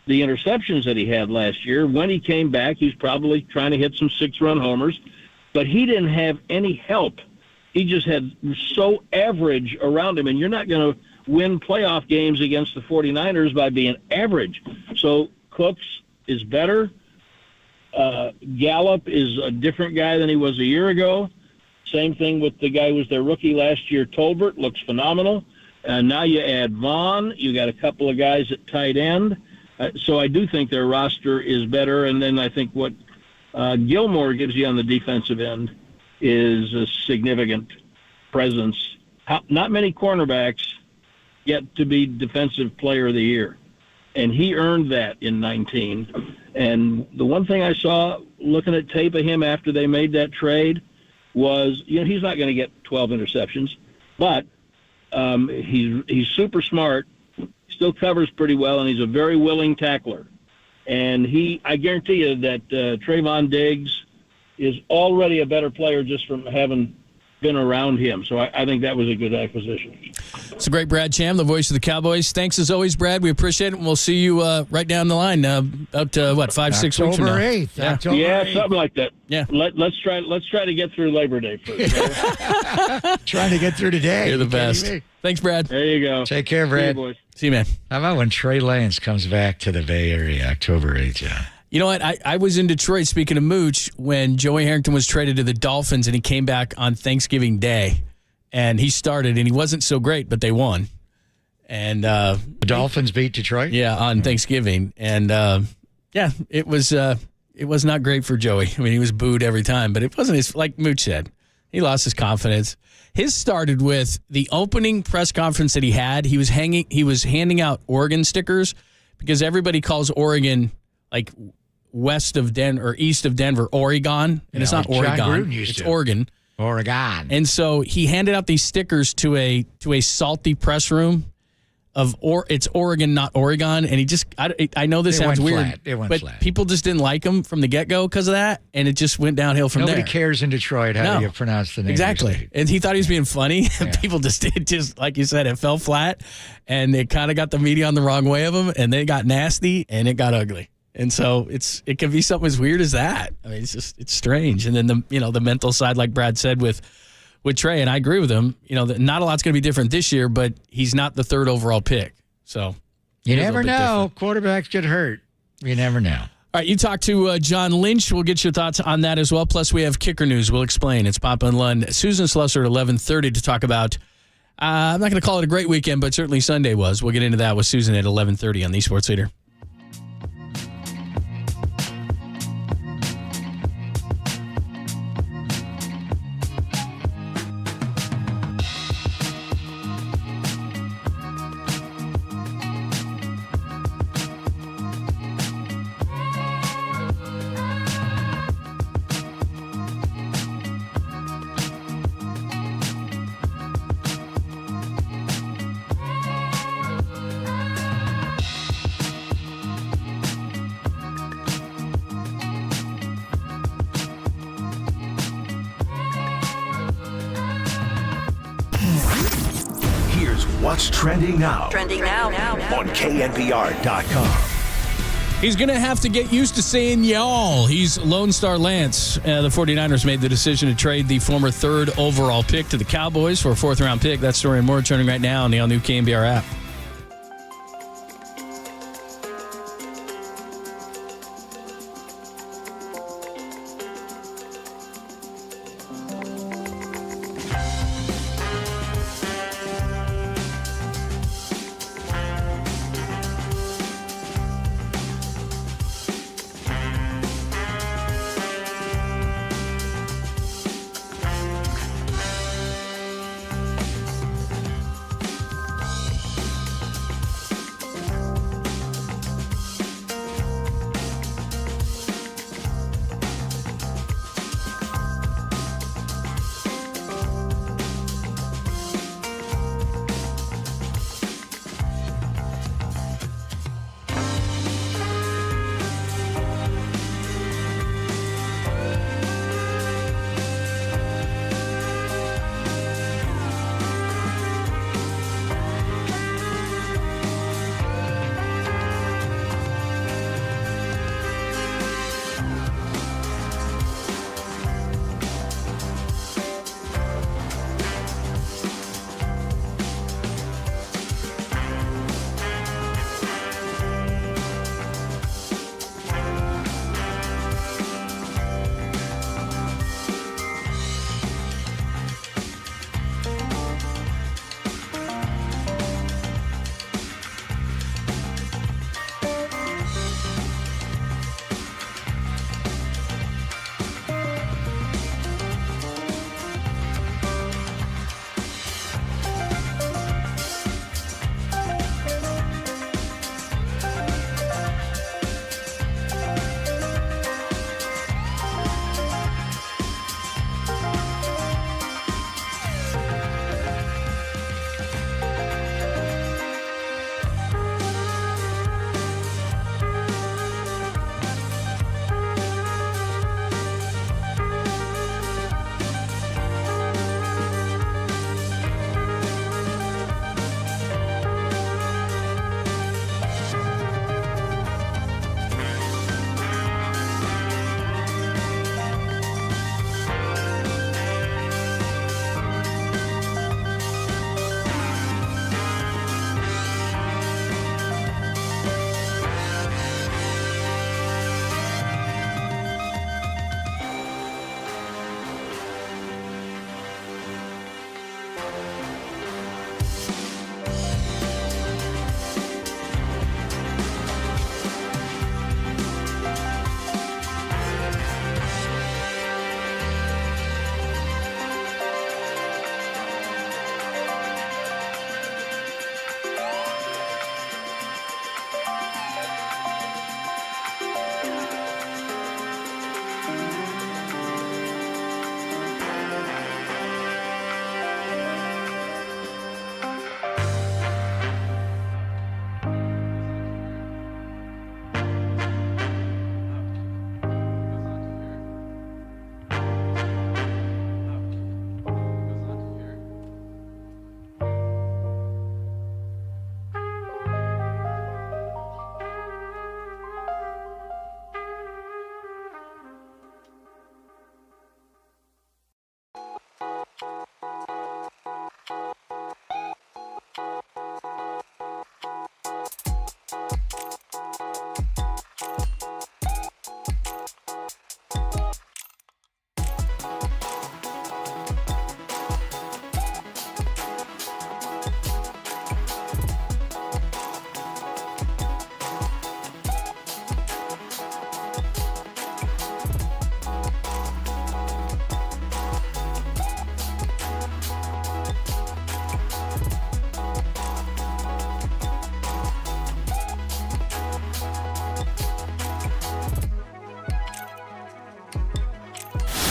the interceptions that he had last year. When he came back, he's probably trying to hit some 6-run homers, but he didn't have any help. He just had so average around him, and you're not going to win playoff games against the 49ers by being average. So Cooks is better. Gallup is a different guy than he was a year ago. Same thing with the guy who was their rookie last year, Tolbert, looks phenomenal. Now you add Vaughn. You got a couple of guys at tight end. So I do think their roster is better. And then I think what Gilmore gives you on the defensive end is a significant presence. Not many cornerbacks get to be Defensive Player of the Year, and he earned that in 19. And the one thing I saw looking at tape of him after they made that trade was, you know, he's not going to get 12 interceptions, but he's super smart, still covers pretty well, and he's a very willing tackler. And I guarantee you that Trayvon Diggs is already a better player just from having been around him. So I think that was a good acquisition. It's a great Brad Cham, the voice of the Cowboys. Thanks as always, Brad. We appreciate it. And we'll see you right down the line about 5-6 weeks from now. October 8th. Yeah. October 8th. Something like that. Yeah. Let's try to get through Labor Day first. Trying to get through today. You're the You best. kidding me? Thanks, Brad. There you go. Take care, See you, Brad. boys. See you, man. How about when Trey Lance comes back to the Bay Area, October 8th, John? You know what? I was in Detroit, speaking of Mooch, when Joey Harrington was traded to the Dolphins, and he came back on Thanksgiving Day. And he started, and he wasn't so great, but they won. And the Dolphins beat Detroit? Yeah, on Thanksgiving. And, it was not great for Joey. I mean, he was booed every time, but it wasn't like Mooch said. He lost his confidence. His started with the opening press conference that he had. He was handing out Oregon stickers because everybody calls Oregon like west of Denver or east of Denver, Oregon, and it's not Oregon. It's Oregon. Oregon. And so he handed out these stickers to a salty press room it's Oregon, not Oregon. And he just, I know this sounds weird, but people just didn't like him from the get-go because of that. And it just went downhill from there. Nobody cares in Detroit how you pronounce the name. Exactly. And he thought he was being funny. And people just, like you said, it fell flat. And it kind of got the media on the wrong way of him. And then it got nasty and it got ugly. And so it can be something as weird as that. I mean, it's strange. And then the mental side, like Brad said with Trey, and I agree with him. Not a lot's going to be different this year, but he's not the 3rd overall pick. So you never know. Quarterbacks get hurt. You never know. All right, you talk to John Lynch. We'll get your thoughts on that as well. Plus, we have kicker news. We'll explain. It's Papa and Lund, Susan Slusser at 11:30 to talk about. I'm not going to call it a great weekend, but certainly Sunday was. We'll get into that with Susan at 11:30 on the Sports Leader. What's trending now? Trending now. On KNBR.com. He's going to have to get used to saying y'all. He's Lone Star Lance. The 49ers made the decision to trade the former 3rd overall pick to the Cowboys for a 4th-round pick. That story and more turning right now on the all-new KNBR app.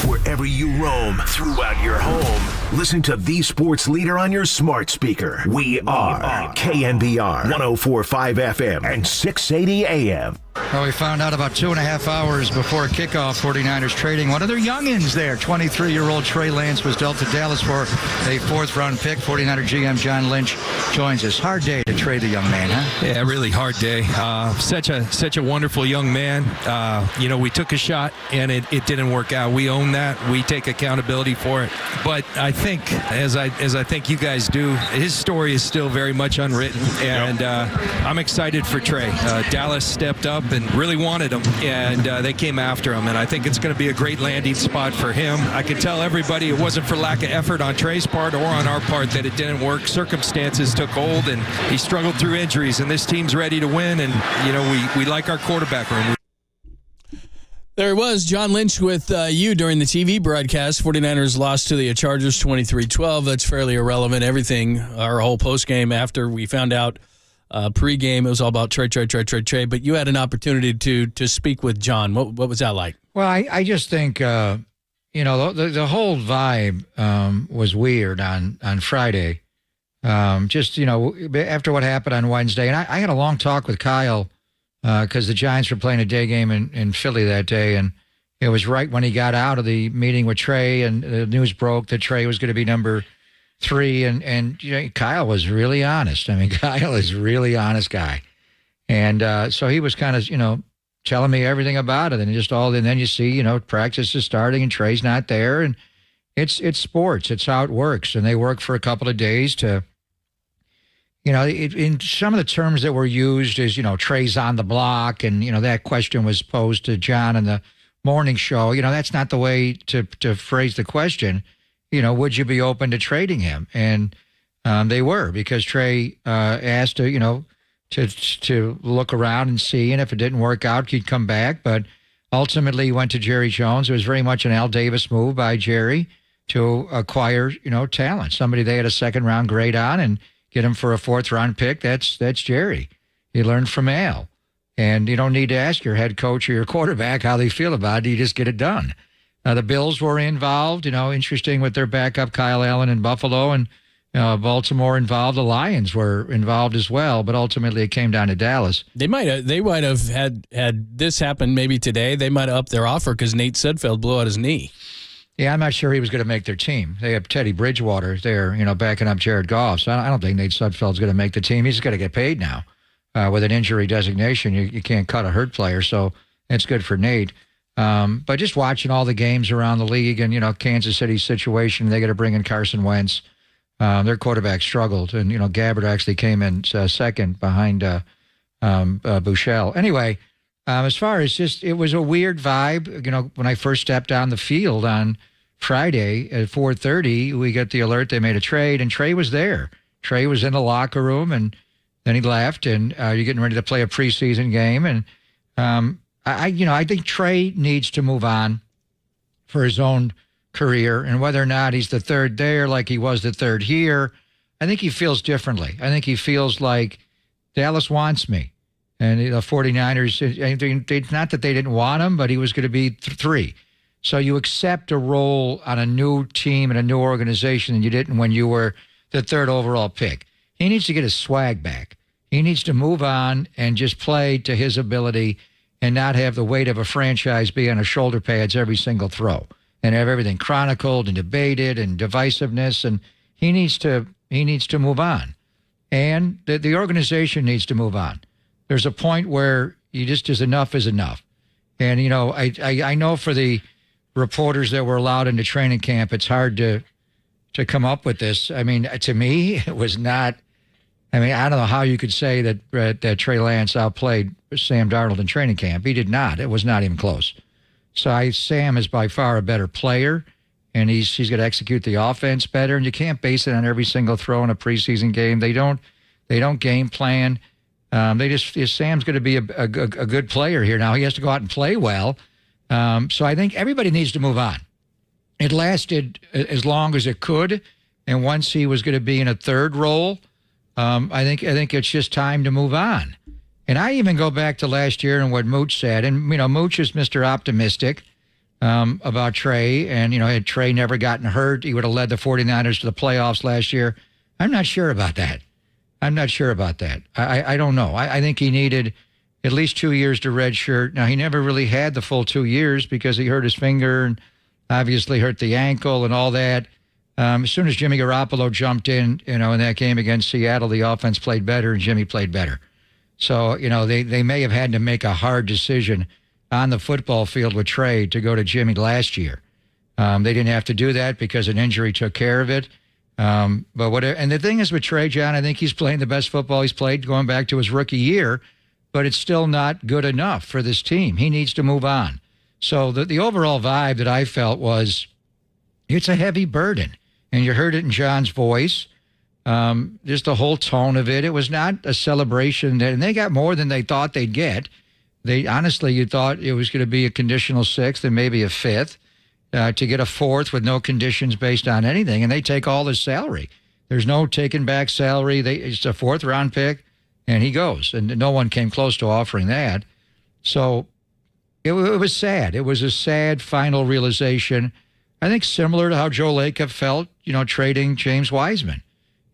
Wherever you roam, throughout your home, listen to the sports leader on your smart speaker. We are KNBR 104.5 FM and 680 AM. Well, we found out about 2.5 hours before kickoff, 49ers trading one of their youngins there. 23-year-old Trey Lance was dealt to Dallas for a 4th-round pick. 49er GM John Lynch joins us. Hard day to trade the young man, huh? Yeah, really hard day. Such a wonderful young man. We took a shot, and it didn't work out. We own that. We take accountability for it. But I think, as I think you guys do, his story is still very much unwritten, and I'm excited for Trey. Dallas stepped up and really wanted him, and they came after him, and I think it's going to be a great landing spot for him. I can tell everybody it wasn't for lack of effort on Trey's part or on our part that it didn't work. Circumstances took hold, and he struggled through injuries, and this team's ready to win, and we like our quarterback room. There he was, John Lynch with you during the TV broadcast. 49ers lost to the Chargers 23-12. That's fairly irrelevant. Everything, our whole postgame after we found out pregame, it was all about Trey. But you had an opportunity to speak with John. What was that like? Well, I just think, the whole vibe was weird on Friday. After what happened on Wednesday. And I had a long talk with Kyle because the Giants were playing a day game in Philly that day. And it was right when he got out of the meeting with Trey and the news broke that Trey was going to be number 3. And Kyle was really honest. I mean, Kyle is a really honest guy. And so he was kind of, telling me everything about it. And then you see, practice is starting and Trey's not there. And it's sports. It's how it works. And they work for a couple of days to, in some of the terms that were used is, Trey's on the block. And, that question was posed to John in the morning show. That's not the way to phrase the question. Would you be open to trading him? And they were, because Trey asked to look around and see, and if it didn't work out, he'd come back. But ultimately, he went to Jerry Jones. It was very much an Al Davis move by Jerry to acquire, talent, somebody they had a 2nd-round grade on, and get him for a 4th-round pick. That's Jerry. He learned from Al. And you don't need to ask your head coach or your quarterback how they feel about it. You just get it done. The Bills were involved, interesting with their backup, Kyle Allen in Buffalo, and Baltimore involved. The Lions were involved as well, but ultimately it came down to Dallas. They might have had this happen maybe today. They might have upped their offer because Nate Sudfeld blew out his knee. Yeah, I'm not sure he was going to make their team. They have Teddy Bridgewater there, backing up Jared Goff. So I don't think Nate Sudfeld's going to make the team. He's going to get paid now. With an injury designation, you can't cut a hurt player, so it's good for Nate. But just watching all the games around the league and, Kansas City's situation, they got to bring in Carson Wentz. Their quarterback struggled, and, Gabbard actually came in second behind Bouchel. Anyway, as far as it was a weird vibe. When I first stepped on the field on Friday at 4:30, we got the alert they made a trade, and Trey was there. Trey was in the locker room, and then he left, and you're getting ready to play a preseason game. And I think Trey needs to move on for his own career, and whether or not he's the 3rd there like he was the 3rd here, I think he feels differently. I think he feels like Dallas wants me. And the 49ers, it's not that they didn't want him, but he was going to be 3. So you accept a role on a new team and a new organization, and you didn't when you were the 3rd overall pick. He needs to get his swag back. He needs to move on and just play to his ability and not have the weight of a franchise be on his shoulder pads every single throw and have everything chronicled and debated and divisiveness. And he needs to move on. And the organization needs to move on. There's a point where enough is enough. And, I know for the reporters that were allowed into training camp, it's hard to come up with this. I mean, to me, it was not. I don't know how you could say that Trey Lance outplayed Sam Darnold in training camp. He did not. It was not even close. So Sam is by far a better player, and he's going to execute the offense better. And you can't base it on every single throw in a preseason game. They don't game plan. Sam's going to be a good player here. Now he has to go out and play well. So I think everybody needs to move on. It lasted as long as it could, and once he was going to be in a 3rd role, I think it's just time to move on. And I even go back to last year and what Mooch said. And, Mooch is Mr. Optimistic about Trey. And, had Trey never gotten hurt, he would have led the 49ers to the playoffs last year. I'm not sure about that. I don't know. I think he needed at least 2 years to redshirt. Now, he never really had the full 2 years because he hurt his finger and obviously hurt the ankle and all that. As soon as Jimmy Garoppolo jumped in, in that game against Seattle, the offense played better and Jimmy played better. So, they may have had to make a hard decision on the football field with Trey to go to Jimmy last year. They didn't have to do that because an injury took care of it. And the thing is with Trey, John, I think he's playing the best football he's played going back to his rookie year, but it's still not good enough for this team. He needs to move on. So the overall vibe that I felt was it's a heavy burden. And you heard it in John's voice. Just the whole tone of it. It was not a celebration. And they got more than they thought they'd get. You thought it was going to be a conditional sixth and maybe a fifth. To get a fourth with no conditions based on anything. And they take all his salary. There's no taking back salary. It's a fourth-round pick, and he goes. And no one came close to offering that. So it was sad. It was a sad final realization. I think similar to how Joe Lacob felt, trading James Wiseman.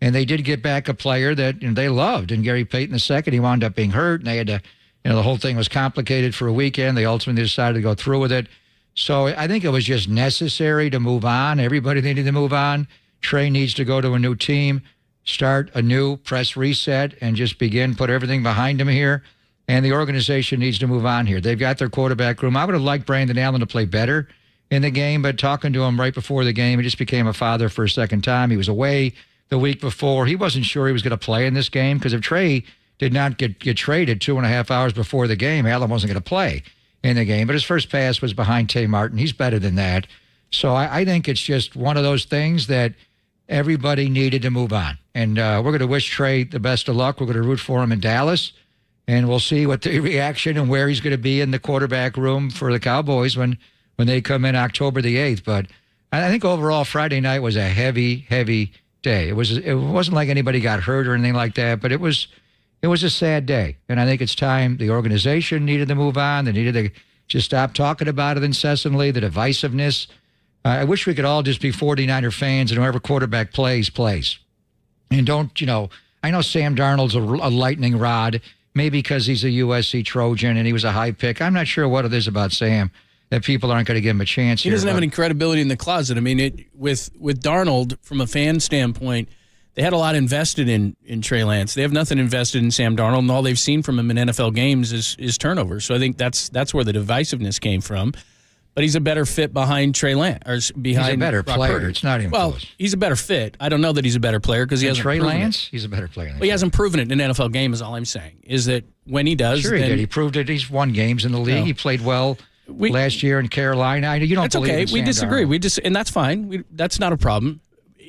And they did get back a player that they loved. And Gary Payton II, he wound up being hurt. And they had to, the whole thing was complicated for a weekend. They ultimately decided to go through with it. So I think it was just necessary to move on. Everybody needed to move on. Trey needs to go to a new team, start a new press reset, and just put everything behind him here. And the organization needs to move on here. They've got their quarterback room. I would have liked Brandon Allen to play better in the game, but talking to him right before the game, he just became a father for a second time. He was away the week before. He wasn't sure he was going to play in this game because if Trey did not get traded 2.5 hours before the game, Allen wasn't going to play in the game. But his first pass was behind Tay Martin. He's better than that. So I think it's just one of those things that everybody needed to move on. And we're going to wish Trey the best of luck. We're going to root for him in Dallas. And we'll see what the reaction and where he's going to be in the quarterback room for the Cowboys when they come in October the 8th. But I think overall Friday night was a heavy, heavy day. It wasn't like anybody got hurt or anything like that, but it was a sad day. And I think it's time the organization needed to move on. They needed to just stop talking about it incessantly, the divisiveness. I wish we could all just be 49er fans and whoever quarterback plays. And don't, I know Sam Darnold's a lightning rod, maybe because he's a USC Trojan and he was a high pick. I'm not sure what it is about Sam that people aren't going to give him a chance. He doesn't have any credibility in the closet. I mean, with Darnold, from a fan standpoint, they had a lot invested in Trey Lance. They have nothing invested in Sam Darnold, and all they've seen from him in NFL games is turnovers. So I think that's where the divisiveness came from. But he's a better fit behind Trey Lance. He's a better Brock player. Purdy. It's not even close. He's a better fit. I don't know that he's a better player because he hasn't Trey proven Lance, it. he's a better player. Well, he hasn't proven it in an NFL game is all I'm saying. Is that when he does. Sure he did. He proved it. He's won games in the league. No. He played well last year in Carolina. You don't That's believe okay. in Sam We disagree. Darnold. And that's fine. That's not a problem.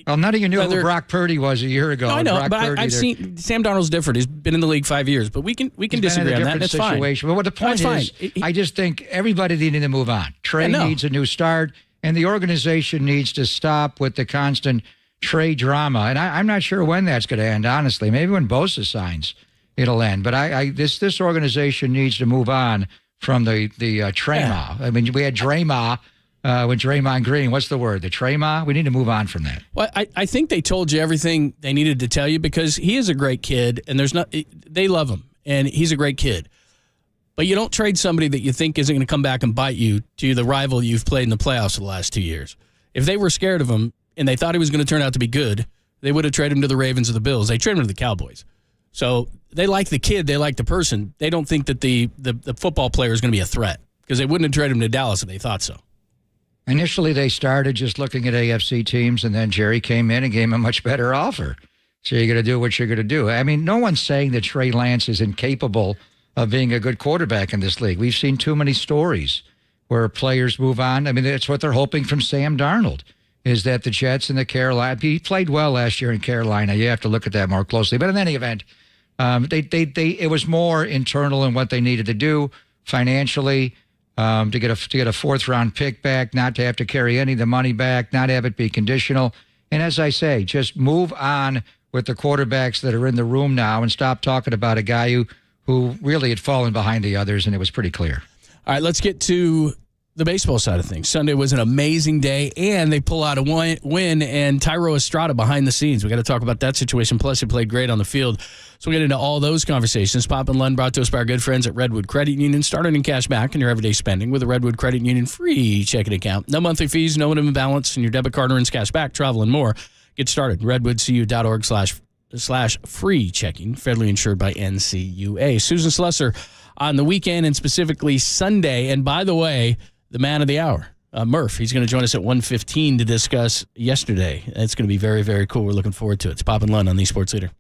Well, none of you knew who Brock Purdy was a year ago. No, I know, Brock but Purdy, I've seen Sam Darnold's different. He's been in the league 5 years, but we can disagree on that. That's fine. But what the point is, I just think everybody needed to move on. Trey needs a new start, and the organization needs to stop with the constant Trey drama. And I'm not sure when that's going to end, honestly. Maybe when Bosa signs, it'll end. But this organization needs to move on from the Trey-ma. I mean, we had Dre-ma. When Draymond Green, what's the word? The Trey-ma? We need to move on from that. Well, I think they told you everything they needed to tell you because he is a great kid, and they love him, and he's a great kid. But you don't trade somebody that you think isn't going to come back and bite you to the rival you've played in the playoffs for the last 2 years. If they were scared of him and they thought he was going to turn out to be good, they would have traded him to the Ravens or the Bills. They traded him to the Cowboys. So they like the kid. They like the person. They don't think that the football player is going to be a threat because they wouldn't have traded him to Dallas if they thought so. Initially, they started just looking at AFC teams, and then Jerry came in and gave him a much better offer. So you're going to do what you're going to do. I mean, no one's saying that Trey Lance is incapable of being a good quarterback in this league. We've seen too many stories where players move on. I mean, that's what they're hoping from Sam Darnold, is that the Jets and the Carolina, he played well last year in Carolina. You have to look at that more closely. But in any event, it was more internal in what they needed to do financially. To get a fourth-round pick back, not to have to carry any of the money back, not have it be conditional. And as I say, just move on with the quarterbacks that are in the room now and stop talking about a guy who really had fallen behind the others, and it was pretty clear. All right, let's get to the baseball side of things. Sunday was an amazing day, and they pull out a win, and Tyro Estrada behind the scenes. We got to talk about that situation. Plus, he played great on the field. So we'll get into all those conversations. Pop and Lund brought to us by our good friends at Redwood Credit Union. Start earning cash back in your everyday spending with a Redwood Credit Union free checking account. No monthly fees, no minimum balance, and your debit card earns cash back, travel, and more. Get started. redwoodcu.org/free checking. Federally insured by NCUA. Susan Slusser on the weekend and specifically Sunday. And by the way, the man of the hour, Murph. He's going to join us at 1:15 to discuss yesterday. It's going to be very, very cool. We're looking forward to it. It's Pop and Lund on the Sports Leader.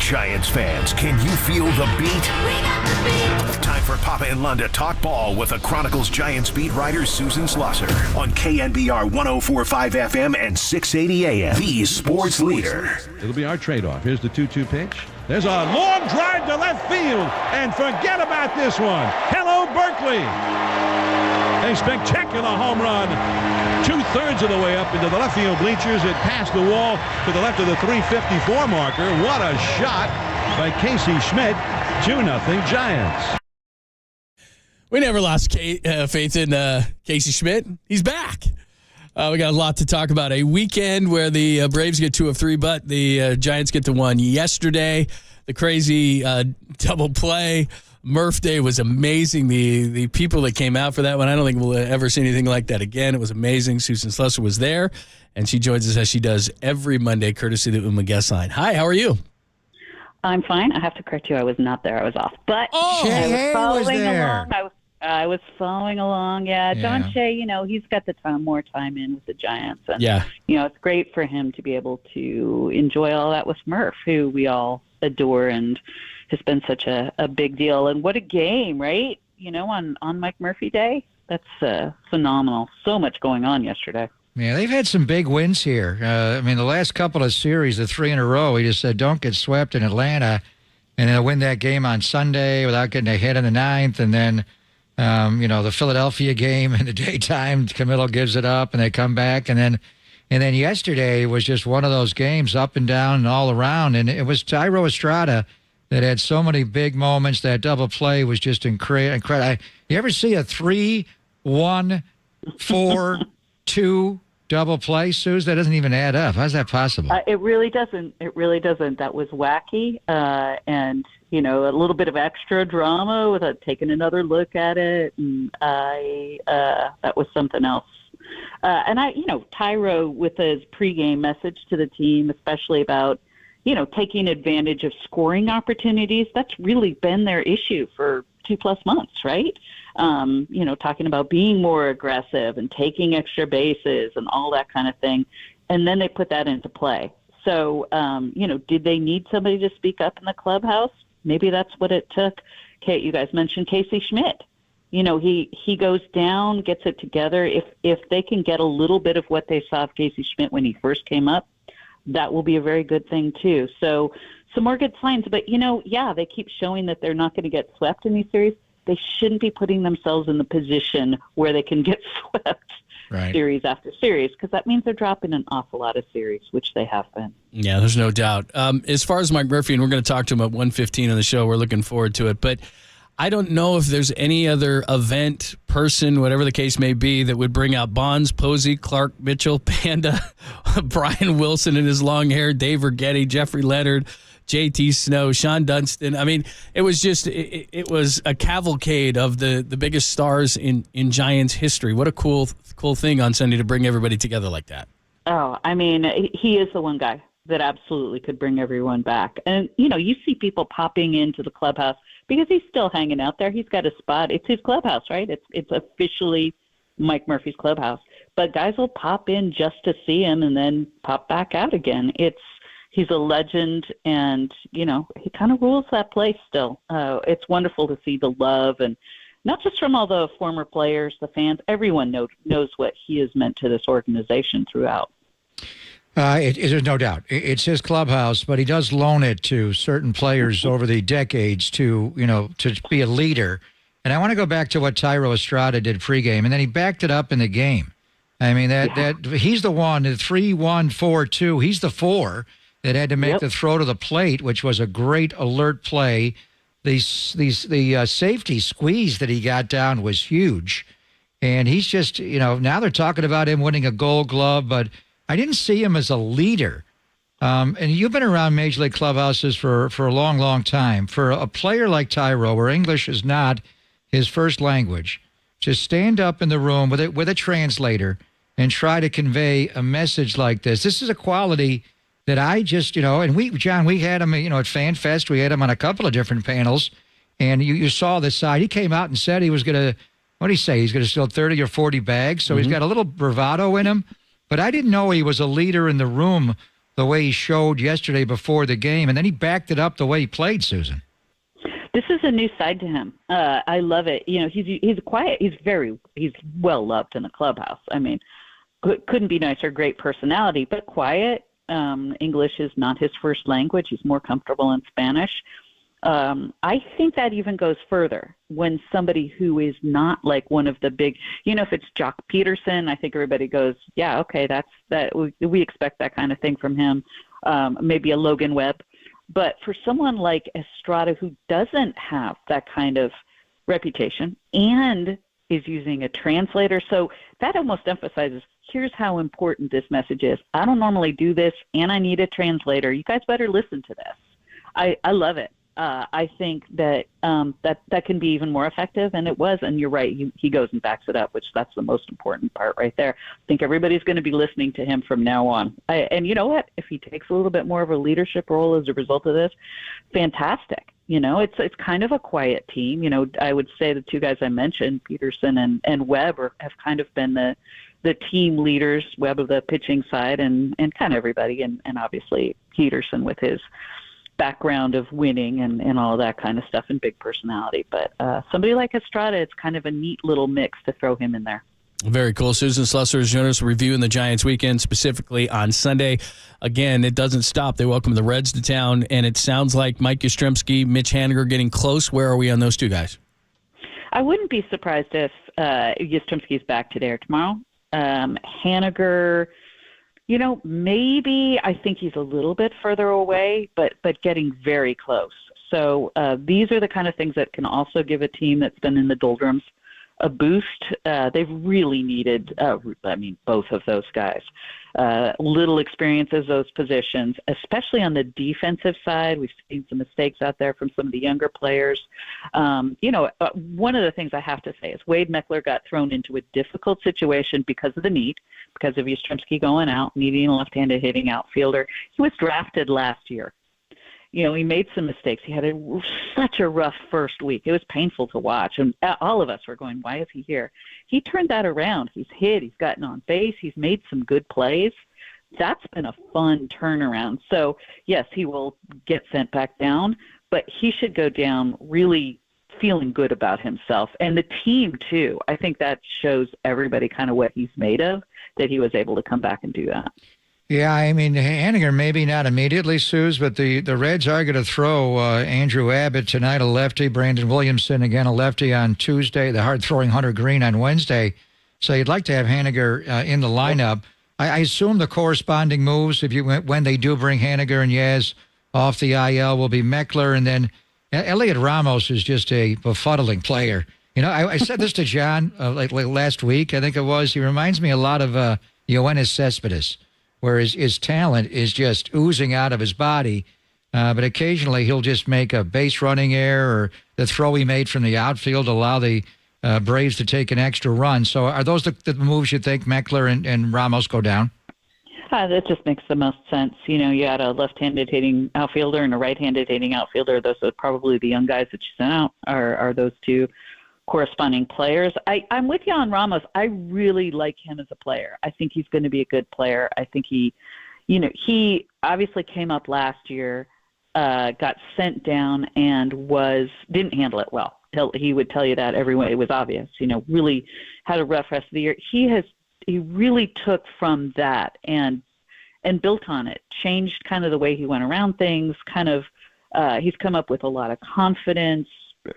Giants fans, can you feel the beat? Time for Papa and Lund to talk ball with the Chronicles Giants beat writer Susan Schlosser on KNBR 104.5 FM and 680 AM. The sports leader. It'll be our trade-off. Here's the 2-2 pitch. There's a long drive to left field, and forget about this one. Hello, Berkeley. A spectacular home run. 2/3 of the way up into the left field bleachers. It passed the wall to the left of the 354 marker. What a shot by Casey Schmidt. 2-0 Giants. We never lost faith in Casey Schmidt. He's back. We got a lot to talk about. A weekend where the Braves get 2 of 3, but the Giants get to 1 yesterday. The crazy double play. Murph Day was amazing. The people that came out for that one, I don't think we'll ever see anything like that again. It was amazing. Susan Schlosser was there, and she joins us as she does every Monday, courtesy of the UMA guest line. Hi, how are you? I'm fine. I have to correct you. I was not there. I was off. But I was following along. I was following along. Yeah. Dante, he's got the more time in with the Giants. And, it's great for him to be able to enjoy all that with Murph, who we all adore and has been such a big deal. And what a game, right? On Mike Murphy Day. That's phenomenal. So much going on yesterday. Yeah, they've had some big wins here. The last couple of series, the 3 in a row, he just said, don't get swept in Atlanta. And they'll win that game on Sunday without getting a hit in the 9th. And then, the Philadelphia game in the daytime, Camilo gives it up and they come back. And then yesterday was just one of those games up and down and all around. And it was Thairo Estrada that had so many big moments. That double play was just incredible. You ever see a 3-1-4-2 double play, Suze? That doesn't even add up. How's that possible? It really doesn't. It really doesn't. That was wacky, and a little bit of extra drama with taking another look at it, and that was something else. And Thairo with his pregame message to the team, especially about taking advantage of scoring opportunities. That's really been their issue for 2+ months, right? Talking about being more aggressive and taking extra bases and all that kind of thing. And then they put that into play. So, did they need somebody to speak up in the clubhouse? Maybe that's what it took. Kate, you guys mentioned Casey Schmidt. He goes down, gets it together. If they can get a little bit of what they saw of Casey Schmidt when he first came up, that will be a very good thing too. So some more good signs. But, they keep showing that they're not going to get swept in these series. They shouldn't be putting themselves in the position where they can get swept series after series, because that means they're dropping an awful lot of series, which they have been. Yeah, there's no doubt. As far as Mike Murphy, and we're going to talk to him at 1:15 on the show, we're looking forward to it. But I don't know if there's any other event, person, whatever the case may be, that would bring out Bonds, Posey, Clark, Mitchell, Panda, Brian Wilson and his long hair, Dave Righetti, Jeffrey Leonard, JT Snow, Sean Dunston. It was just it was a cavalcade of the biggest stars in Giants history. What a cool thing on Sunday to bring everybody together like that. Oh, he is the one guy that absolutely could bring everyone back. And, you see people popping into the clubhouse because he's still hanging out there. He's got a spot. It's his clubhouse, right? It's officially Mike Murphy's clubhouse. But guys will pop in just to see him and then pop back out again. He's a legend, and, he kind of rules that place still. It's wonderful to see the love, and not just from all the former players, the fans. Everyone knows what he has meant to this organization throughout. There's no doubt. It's his clubhouse, but he does loan it to certain players over the decades to be a leader. And I want to go back to what Thairo Estrada did pregame, and then he backed it up in the game. That he's the one, the 3-1-4-2. He's the 4 that had to make the throw to the plate, which was a great alert play. The safety squeeze that he got down was huge. And he's just, now they're talking about him winning a Gold Glove, but I didn't see him as a leader. And you've been around Major League clubhouses for a long, long time. For a player like Thairo, where English is not his first language, just stand up in the room with a translator and try to convey a message like this. This is a quality that I just, and we had him, at Fan Fest. We had him on a couple of different panels, and you saw this side. He came out and said he was going to, what did he say? He's going to steal 30 or 40 bags. So he's got a little bravado in him. But I didn't know he was a leader in the room the way he showed yesterday before the game, and then he backed it up the way he played, Susan. This is a new side to him. I love it. You know, he's quiet. He's well loved in the clubhouse. I mean, couldn't be nicer. Great personality, but quiet. English is not his first language. He's more comfortable in Spanish. I think that even goes further when somebody who is not like one of the big, you know, if it's Jock Peterson, I think everybody goes, yeah, okay, we expect that kind of thing from him. Maybe a Logan Webb. But for someone like Estrada who doesn't have that kind of reputation and is using a translator, so that almost emphasizes, here's how important this message is. I don't normally do this, and I need a translator. You guys better listen to this. I love it. I think that that can be even more effective, and it was. And you're right, he goes and backs it up, which that's the most important part right there. I think everybody's going to be listening to him from now on. And you know what? If he takes a little bit more of a leadership role as a result of this, fantastic. You know, it's kind of a quiet team. You know, I would say the two guys I mentioned, Peterson and Webb, have kind of been the team leaders, Webb of the pitching side, and kind of everybody, and obviously Peterson with his background of winning and all of that kind of stuff, and big personality. But somebody like Estrada, it's kind of a neat little mix to throw him in there. Very cool. Susan Slusser is joining us reviewing the Giants weekend, specifically on Sunday. Again, it doesn't stop. They welcome the Reds to town, and it sounds like Mike Yastrzemski, Mitch Haniger getting close. Where are we on those two guys? I wouldn't be surprised if Yastrzemski's back today or tomorrow. Haniger, you know, maybe I think he's a little bit further away, but getting very close. So these are the kind of things that can also give a team that's been in the doldrums a boost. They've really needed, both of those guys. Little experience as those positions, especially on the defensive side. We've seen some mistakes out there from some of the younger players. One of the things I have to say is Wade Meckler got thrown into a difficult situation because of the need, because of Yastrzemski going out, needing a left-handed hitting outfielder. He was drafted last year. You know, he made some mistakes. He had such a rough first week. It was painful to watch. And all of us were going, why is he here? He turned that around. He's hit. He's gotten on base. He's made some good plays. That's been a fun turnaround. So, yes, he will get sent back down, but he should go down really feeling good about himself. And the team, too. I think that shows everybody kind of what he's made of, that he was able to come back and do that. Yeah, I mean, Haniger maybe not immediately, Suze, but the Reds are going to throw Andrew Abbott tonight, a lefty, Brandon Williamson, again, a lefty on Tuesday, the hard-throwing Hunter Green on Wednesday. So you'd like to have Haniger in the lineup. I assume the corresponding moves, when they do bring Haniger and Yaz off the IL, will be Meckler, and then Elliot Ramos is just a befuddling player. You know, I said this to John like last week, I think it was. He reminds me a lot of Yoenis Cespedes, where his talent is just oozing out of his body. But occasionally he'll just make a base running error, or the throw he made from the outfield allow the Braves to take an extra run. So are those the moves you think Meckler and Ramos go down? That just makes the most sense. You know, you had a left-handed hitting outfielder and a right-handed hitting outfielder. Those are probably the young guys that you sent out are those two corresponding players. I'm with you on Ramos. I really like him as a player. I think he's going to be a good player. I think he obviously came up last year, got sent down, and didn't handle it well. He would tell you that every way. It was obvious. You know, really had a rough rest of the year. He really took from that and built on it. Changed kind of the way he went around things. He's come up with a lot of confidence.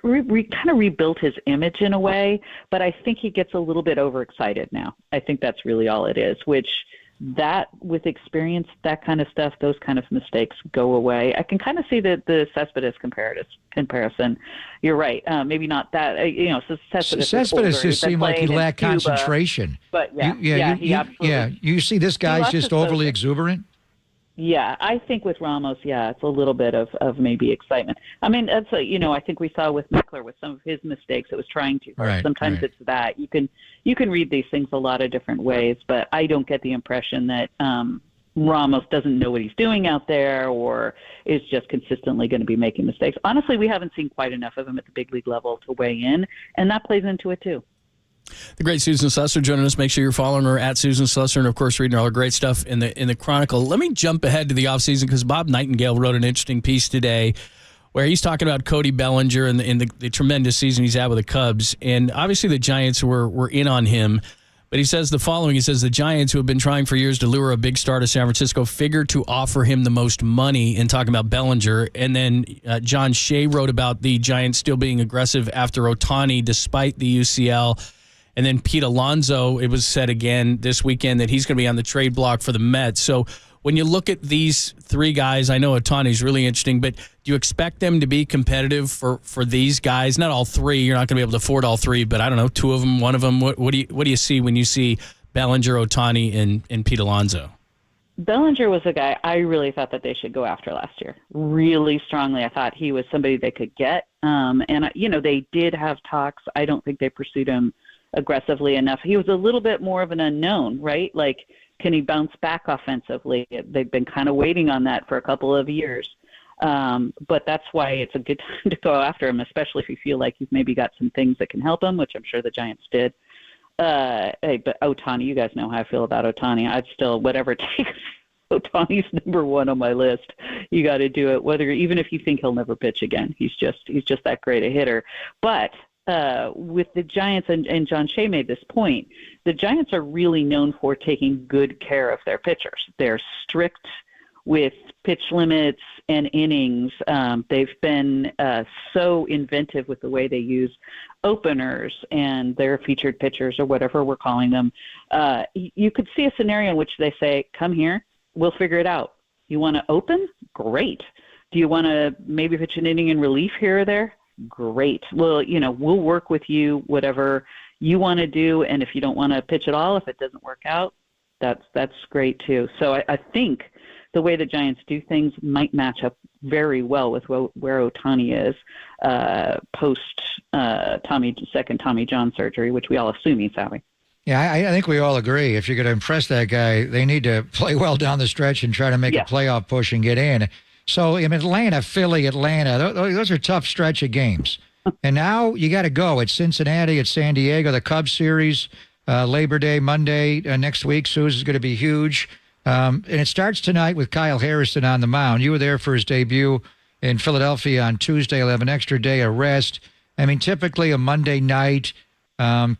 Kind of rebuilt his image in a way, but I think he gets a little bit overexcited now. I think that's really all it is, which that with experience, that kind of stuff, those kind of mistakes go away. I can kind of see the Cespedes comparison. You're right. Maybe not that, Cespedes just seemed like he lacked concentration. But you see this guy's just overly exuberant. Yeah, I think with Ramos, it's a little bit of maybe excitement. I mean, that's I think we saw with Meckler with some of his mistakes, it was trying too hard. Right, Sometimes it's that you can read these things a lot of different ways, but I don't get the impression that Ramos doesn't know what he's doing out there or is just consistently going to be making mistakes. Honestly, we haven't seen quite enough of him at the big league level to weigh in, and that plays into it too. The great Susan Slusser joining us. Make sure you're following her at Susan Slusser, and of course reading all her great stuff in the Chronicle. Let me jump ahead to the offseason because Bob Nightingale wrote an interesting piece today where he's talking about Cody Bellinger and the tremendous season he's had with the Cubs. And obviously the Giants were in on him. But he says the following. He says the Giants, who have been trying for years to lure a big star to San Francisco, figured to offer him the most money in talking about Bellinger. And then John Shea wrote about the Giants still being aggressive after Ohtani despite the UCL. And then Pete Alonso, it was said again this weekend that he's going to be on the trade block for the Mets. So when you look at these three guys, I know Ohtani's really interesting, but do you expect them to be competitive for these guys? Not all three. You're not going to be able to afford all three, but I don't know, two of them, one of them. What do you see when you see Bellinger, Ohtani, and Pete Alonso? Bellinger was a guy I really thought that they should go after last year. Really strongly. I thought he was somebody they could get. And, they did have talks. I don't think they pursued him aggressively enough. He was a little bit more of an unknown, right? Like, can he bounce back offensively? They've been kind of waiting on that for a couple of years. But that's why it's a good time to go after him, especially if you feel like you've maybe got some things that can help him, which I'm sure the Giants did. But Ohtani, you guys know how I feel about Ohtani. I'd still, whatever it takes, Ohtani's number one on my list. You got to do it, even if you think he'll never pitch again. He's just that great a hitter. But with the Giants, and John Shea made this point, the Giants are really known for taking good care of their pitchers. They're strict with pitch limits and innings. They've been so inventive with the way they use openers and their featured pitchers or whatever we're calling them. You could see a scenario in which they say, come here, we'll figure it out. You want to open? Great. Do you want to maybe pitch an inning in relief here or there? Great. Well, we'll work with you, whatever you want to do. And if you don't want to pitch at all, if it doesn't work out, that's great too. So I think the way the Giants do things might match up very well with where Ohtani is post second Tommy John surgery, which we all assume he's having. Yeah, I think we all agree. If you're going to impress that guy, they need to play well down the stretch and try to make a playoff push and get in. So in Atlanta, Philly, Atlanta, those are tough stretch of games. And now you got to go. It's Cincinnati, it's San Diego, the Cubs series, Labor Day, Monday, next week. Suze is going to be huge. And it starts tonight with Kyle Harrison on the mound. You were there for his debut in Philadelphia on Tuesday. He'll have an extra day of rest. I mean, typically a Monday night,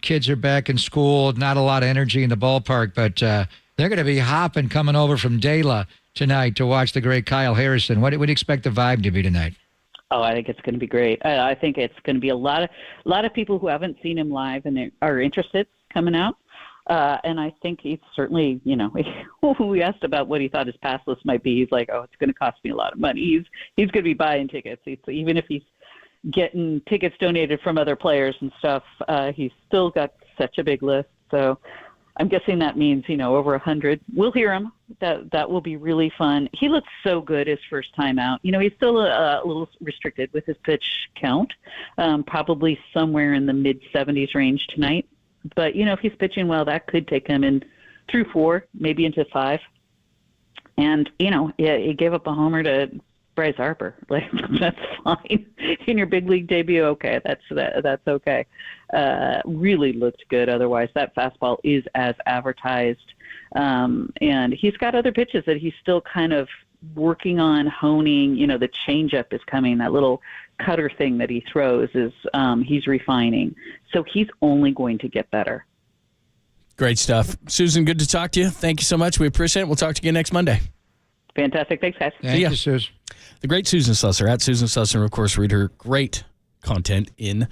kids are back in school, not a lot of energy in the ballpark, but they're going to be hopping coming over from Dela tonight to watch the great Kyle Harrison. What do you expect the vibe to be tonight? Oh, I think it's going to be great. I think it's going to be a lot of people who haven't seen him live and are interested coming out. And I think he's certainly, we asked about what he thought his pass list might be. He's like, oh, it's going to cost me a lot of money. He's going to be buying tickets. Even if he's getting tickets donated from other players and stuff, he's still got such a big list. So I'm guessing that means, over 100. We'll hear him. That will be really fun. He looks so good his first time out. He's still a little restricted with his pitch count, probably somewhere in the mid-70s range tonight. But, if he's pitching well, that could take him in through 4, maybe into 5. And, he gave up a homer to Bryce Harper. Like, that's fine. In your big league debut, okay, that's okay. Really looked good otherwise. That fastball is as advertised. And he's got other pitches that he's still kind of working on honing. The changeup is coming. That little cutter thing that he throws is he's refining. So he's only going to get better. Great stuff. Susan, good to talk to you. Thank you so much. We appreciate it. We'll talk to you next Monday. Fantastic. Thanks, guys. Thank you, Susan. The great Susan Slusser, at Susan Slusser, and of course, read her great content in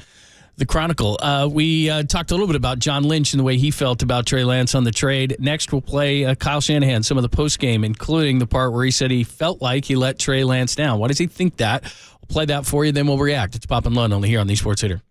the Chronicle. We talked a little bit about John Lynch and the way he felt about Trey Lance on the trade. Next, we'll play Kyle Shanahan, some of the postgame, including the part where he said he felt like he let Trey Lance down. Why does he think that? We'll play that for you, then we'll react. It's Pop and Lund only here on the Sports Hitter.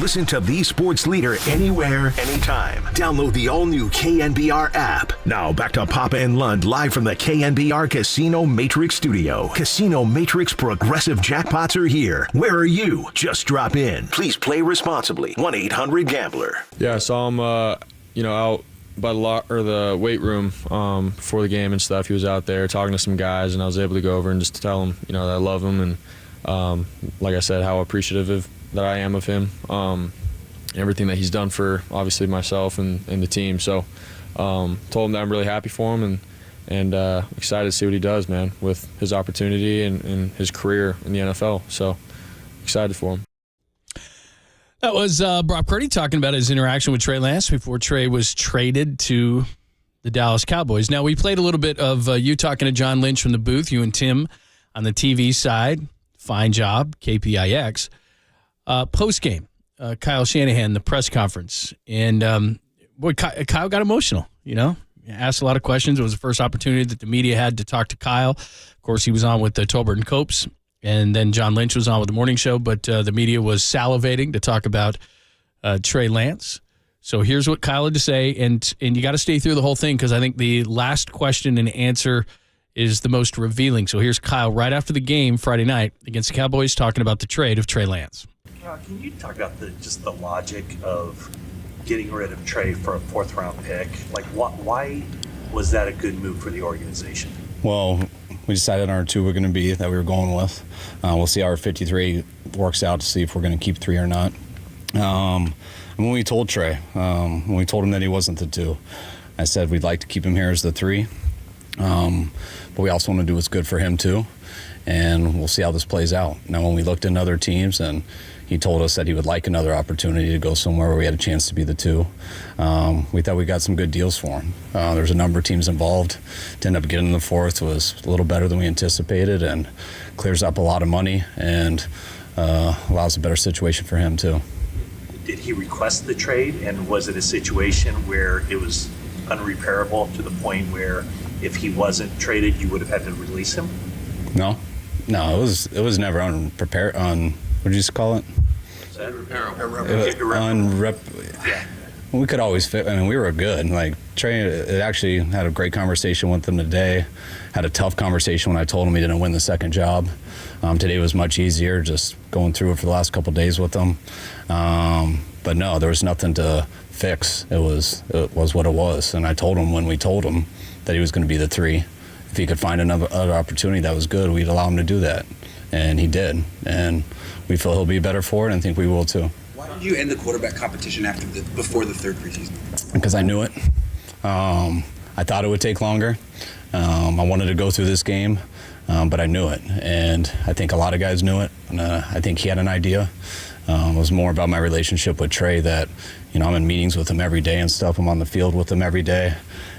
Listen to the sports leader anywhere, anytime. Download the all-new KNBR app. Now back to Papa and Lund live from the KNBR Casino Matrix Studio. Casino Matrix Progressive Jackpots are here. Where are you? Just drop in. Please play responsibly. 1-800-GAMBLER. Yeah, I saw him, out by the weight room before the game and stuff. He was out there talking to some guys, and I was able to go over and just tell him, that I love him, and like I said, how appreciative that I am of him, everything that he's done for obviously myself and the team. So told him that I'm really happy for him and excited to see what he does, man, with his opportunity and his career in the NFL. So excited for him. That was Brock Purdy talking about his interaction with Trey Lance before Trey was traded to the Dallas Cowboys. Now, we played a little bit of you talking to John Lynch from the booth, you and Tim on the TV side. Fine job, KPIX. Post-game, Kyle Shanahan, the press conference. And, Kyle got emotional, Asked a lot of questions. It was the first opportunity that the media had to talk to Kyle. Of course, he was on with Tolbert and Copes. And then John Lynch was on with the morning show, but the media was salivating to talk about Trey Lance. So here's what Kyle had to say, and you got to stay through the whole thing because I think the last question and answer is the most revealing. So here's Kyle right after the game Friday night against the Cowboys talking about the trade of Trey Lance. Can you talk about just the logic of getting rid of Trey for a fourth-round pick? Like, why was that a good move for the organization? Well, we decided on our two we're going to be that we were going with. We'll see how our 53 works out to see if we're going to keep 3 or not. When we told Trey, when we told him that he wasn't the 2, I said we'd like to keep him here as the 3. But we also want to do what's good for him too. And we'll see how this plays out. Now, when we looked into other teams and he told us that he would like another opportunity to go somewhere where we had a chance to be the 2. We thought we got some good deals for him. There's a number of teams involved. To end up getting the 4th was a little better than we anticipated and clears up a lot of money and allows a better situation for him too. Did he request the trade, and was it a situation where it was unrepairable to the point where if he wasn't traded, you would have had to release him? No, it was never what did you call it? We could always fit. I mean, we were good. Like Trey, actually had a great conversation with him today. Had a tough conversation when I told him he didn't win the second job. Today was much easier, just going through it for the last couple of days with him. But no, there was nothing to fix. It was what it was. And I told him when we told him that he was going to be the 3. If he could find another opportunity that was good, we'd allow him to do that. And he did. And we feel he'll be better for it, and think we will too. Why did you end the quarterback competition before the 3rd preseason? Because I knew it. I thought it would take longer. I wanted to go through this game, but I knew it. And I think a lot of guys knew it. And I think he had an idea. It was more about my relationship with Trey that, I'm in meetings with him every day and stuff. I'm on the field with him every day.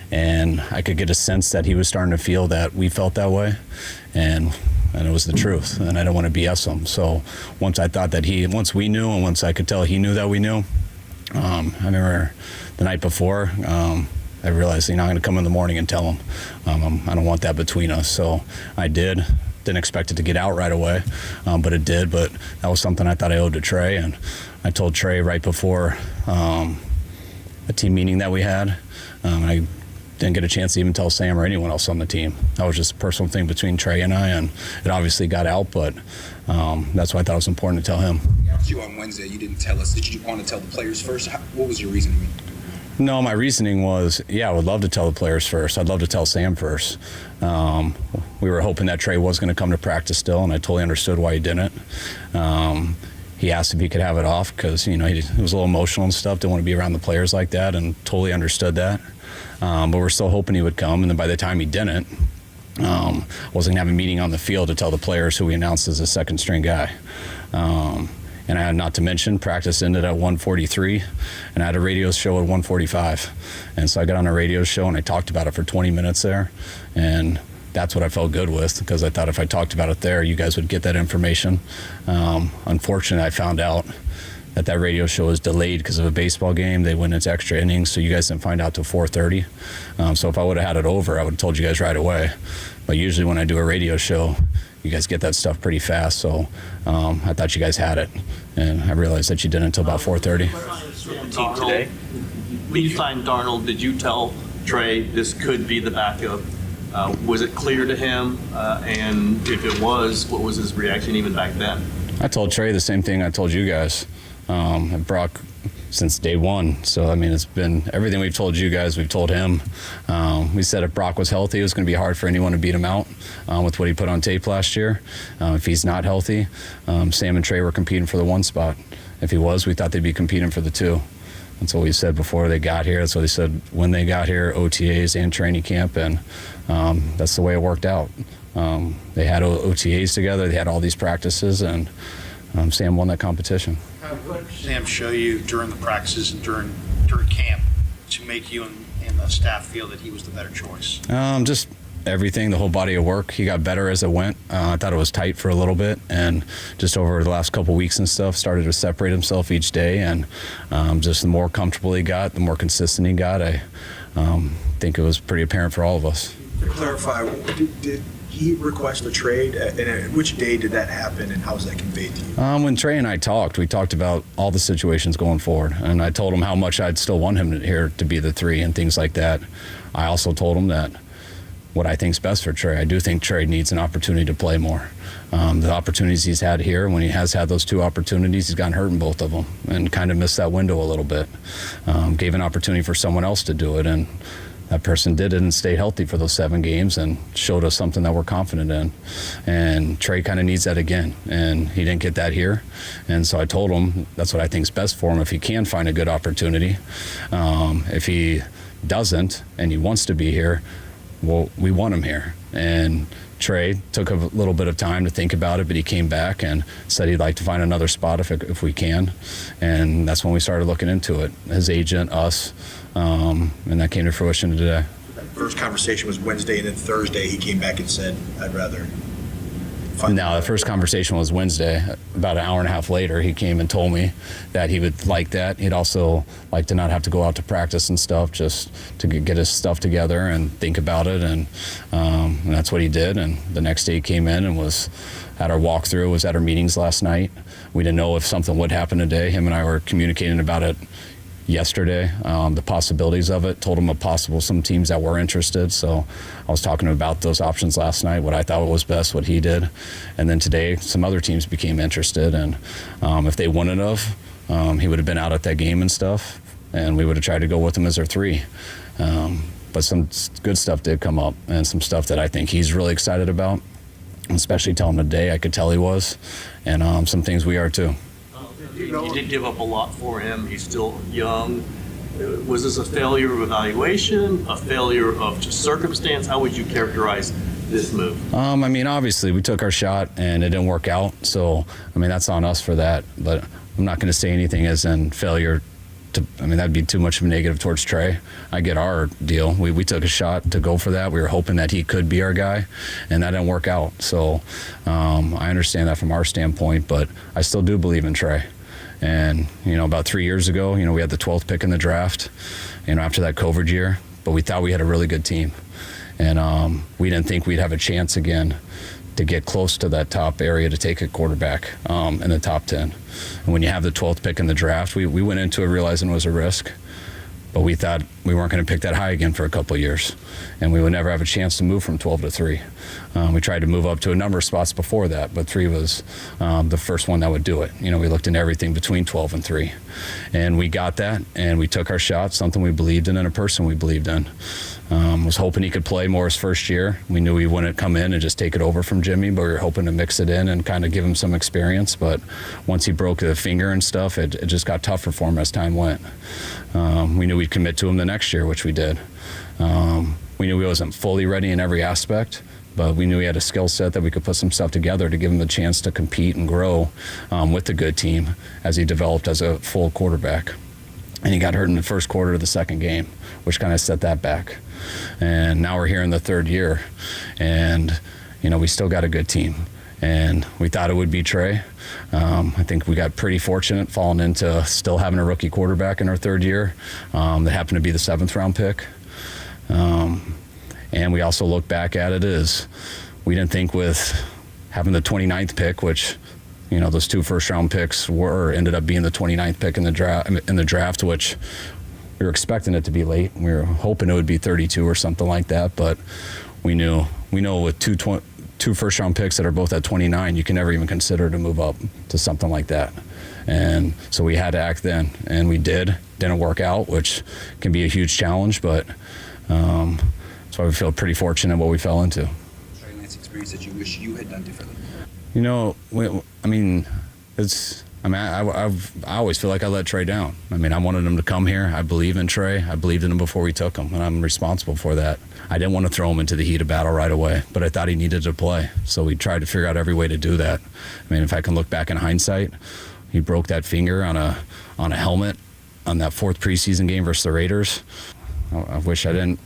And I could get a sense that he was starting to feel that we felt that way. And it was the truth. And I don't want to BS him. So once we knew and once I could tell he knew that we knew, I remember the night before, I realized, I'm going to come in the morning and tell him. I don't want that between us. So I did. Didn't expect it to get out right away, but it did. But that was something I thought I owed to Trey. And I told Trey right before a team meeting that we had. I didn't get a chance to even tell Sam or anyone else on the team. That was just a personal thing between Trey and I, and it obviously got out, but that's why I thought it was important to tell him. After you on Wednesday, you didn't tell us. Did you want to tell the players first? What was your reasoning? No, my reasoning was, I would love to tell the players first. I'd love to tell Sam first. We were hoping that Trey was going to come to practice still, and I totally understood why he didn't. He asked if he could have it off because, he was a little emotional and stuff, didn't want to be around the players like that, and totally understood that. But we're still hoping he would come, and then by the time he didn't, wasn't going to have a meeting on the field to tell the players who we announced as a second-string guy. And I had not to mention, practice ended at 1:43, and I had a radio show at 1:45. And so I got on a radio show, and I talked about it for 20 minutes there. And that's what I felt good with, because I thought if I talked about it there, you guys would get that information. Unfortunately, I found out that radio show was delayed because of a baseball game. They went into extra innings, so you guys didn't find out till 4:30. So if I would have had it over, I would have told you guys right away. But usually when I do a radio show, you guys get that stuff pretty fast. So I thought you guys had it, and I realized that you didn't until about 4:30. Team today. When you signed Darnold, did you tell Trey this could be the backup? Was it clear to him? And if it was, what was his reaction even back then? I told Trey the same thing I told you guys. And Brock since day one. So, I mean, it's been everything we've told you guys, we've told him. We said if Brock was healthy, it was going to be hard for anyone to beat him out with what he put on tape last year. If he's not healthy, Sam and Trey were competing for the 1 spot. If he was, we thought they'd be competing for the 2. That's what we said before they got here. That's what they said when they got here, OTAs and training camp, and that's the way it worked out. They had OTAs together, they had all these practices, and Sam won that competition. What did Sam show you during the practices and during camp to make you and the staff feel that he was the better choice? Just everything, the whole body of work. He got better as it went. I thought it was tight for a little bit, and just over the last couple weeks and stuff, started to separate himself each day, and just the more comfortable he got, the more consistent he got. I think it was pretty apparent for all of us. To clarify, did he request a trade? And which day did that happen, and how was that conveyed to you? When Trey and I talked, we talked about all the situations going forward, and I told him how much I'd still want him here to be the 3 and things like that. I also told him that what I think is best for Trey. I do think Trey needs an opportunity to play more. The opportunities he's had here, when he has had those 2 opportunities, he's gotten hurt in both of them and kind of missed that window a little bit. Gave an opportunity for someone else to do it, and that person did it and stayed healthy for those 7 games and showed us something that we're confident in. And Trey kind of needs that again, and he didn't get that here. And so I told him that's what I think is best for him if he can find a good opportunity. If he doesn't and he wants to be here, well, we want him here. And Trey took a little bit of time to think about it, but he came back and said he'd like to find another spot if we can. And that's when we started looking into it, his agent, us, and that came to fruition today. First conversation was Wednesday, and then Thursday he came back and said, I'd rather No, the first conversation was Wednesday. About an hour and a half later, he came and told me that he would like that. He'd also like to not have to go out to practice and stuff, just to get his stuff together and think about it. And that's what he did. And the next day he came in and was at our walkthrough, was at our meetings last night. We didn't know if something would happen today. Him and I were communicating about it yesterday, the possibilities of it, told him some teams that were interested. So I was talking about those options last night, what I thought was best, what he did. And then today, some other teams became interested. And if they wouldn't have, he would have been out at that game and stuff. And we would have tried to go with him as our 3. But some good stuff did come up, and some stuff that I think he's really excited about, especially telling him today, I could tell he was. And some things we are too. You did give up a lot for him. He's still young. Was this a failure of evaluation, a failure of just circumstance? How would you characterize this move? I mean, obviously, we took our shot and it didn't work out. So, I mean, that's on us for that. But I'm not going to say anything as in failure. That'd be too much of a negative towards Trey. I get our deal. We took a shot to go for that. We were hoping that he could be our guy, and that didn't work out. So I understand that from our standpoint, but I still do believe in Trey. And, about 3 years ago, we had the 12th pick in the draft, after that COVID year, but we thought we had a really good team. And we didn't think we'd have a chance again to get close to that top area to take a quarterback in the top 10. And when you have the 12th pick in the draft, we went into it realizing it was a risk, but we thought we weren't going to pick that high again for a couple of years, and we would never have a chance to move from 12 to 3. We tried to move up to a number of spots before that, but 3 was the first one that would do it. We looked into everything between 12 and 3, and we got that, and we took our shot, something we believed in and a person we believed in. Was hoping he could play more his first year. We knew he wouldn't come in and just take it over from Jimmy, but we were hoping to mix it in and kind of give him some experience. But once he broke the finger and stuff, it just got tougher for him as time went. We knew we'd commit to him the next year, which we did. We knew he wasn't fully ready in every aspect, but we knew he had a skill set that we could put some stuff together to give him the chance to compete and grow with a good team as he developed as a full quarterback. And he got hurt in the first quarter of the second game, which kind of set that back. And now we're here in the 3rd year, and we still got a good team. And we thought it would be Trey. I think we got pretty fortunate falling into still having a rookie quarterback in our 3rd year that happened to be the 7th round pick. And we also look back at it as we didn't think with having the 29th pick, which, you know, those 2 first-round picks ended up being the 29th pick in the draft, which we were expecting it to be late. We were hoping it would be 32 or something like that, but we know with two first-round picks that are both at 29, you can never even consider to move up to something like that. And so we had to act then, and we did. Didn't work out, which can be a huge challenge, but that's why we feel pretty fortunate what we fell into. Trey Lance experience that you wish you had done differently? You know, I always feel like I let Trey down. I mean, I wanted him to come here. I believe in Trey. I believed in him before we took him, and I'm responsible for that. I didn't want to throw him into the heat of battle right away, but I thought he needed to play, so we tried to figure out every way to do that. I mean, if I can look back in hindsight, he broke that finger on a helmet on that 4th preseason game versus the Raiders. I wish I didn't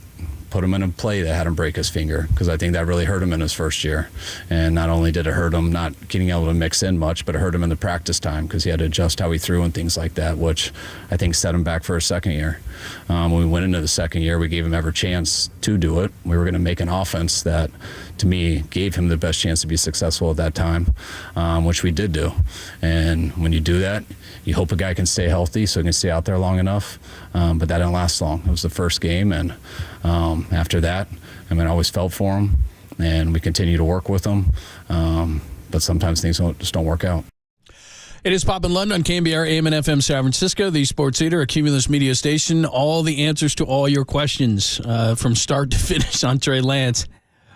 put him in a play that had him break his finger, because I think that really hurt him in his first year. And not only did it hurt him not getting able to mix in much, but it hurt him in the practice time, because he had to adjust how he threw and things like that, which I think set him back for his second year. When we went into the second year, we gave him every chance to do it. We were going to make an offense that, to me, gave him the best chance to be successful at that time, which we did do. And when you do that, you hope a guy can stay healthy so he can stay out there long enough, but that didn't last long. It was the first game, and after that, I always felt for him, and we continue to work with him, but sometimes things just don't work out. It is Pop and London on KNBR AM and FM San Francisco, the sports leader, a Cumulus media station. All the answers to all your questions from start to finish on Trey Lance.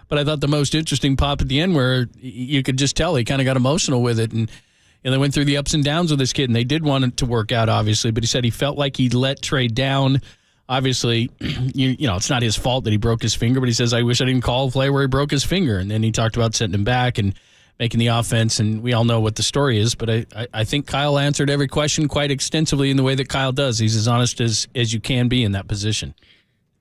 But I thought the most interesting pop at the end, where you could just tell he kind of got emotional with it, and they went through the ups and downs with this kid, and they did want it to work out, obviously. But he said he felt like he let Trey down. Obviously, you know, it's not his fault that he broke his finger, but he says, I wish I didn't call a play where he broke his finger. And then he talked about setting him back and making the offense, and we all know what the story is. But I think Kyle answered every question quite extensively in the way that Kyle does. He's as honest as you can be in that position.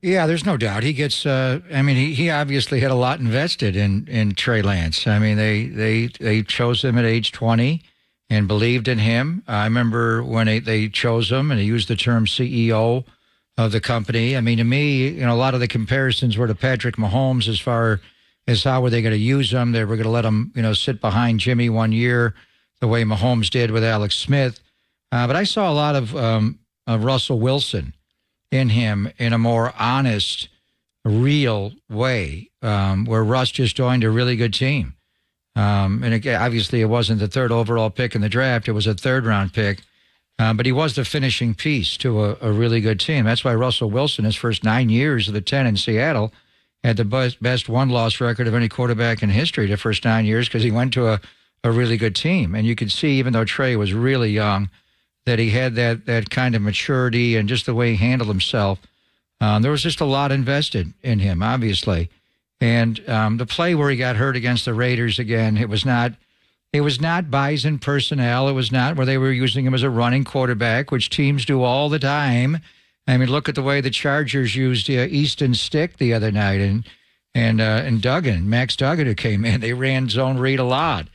Yeah, there's no doubt. He gets, he obviously had a lot invested in Trey Lance. I mean, they chose him at age 20 and believed in him. I remember when they chose him, and he used the term CEO of the company. I mean, to me, you know, a lot of the comparisons were to Patrick Mahomes as far as how were they going to use him. They were going to let him, you know, sit behind Jimmy 1 year the way Mahomes did with Alex Smith. But I saw a lot of Russell Wilson in him in a more honest, real way, where Russ just joined a really good team. And again, obviously it wasn't the 3rd overall pick in the draft. It was a 3rd-round pick. But he was the finishing piece to a really good team. That's why Russell Wilson, his first 9 years of the 10 in Seattle, had the best one-loss record of any quarterback in history the first 9 years, because he went to a really good team. And you could see, even though Trey was really young, that he had that kind of maturity and just the way he handled himself. There was just a lot invested in him, obviously. And the play where he got hurt against the Raiders again, it was not Bison personnel. It was not where they were using him as a running quarterback, which teams do all the time. I mean, look at the way the Chargers used Easton Stick the other night, and Duggan, Max Duggan, who came in. They ran zone read a lot.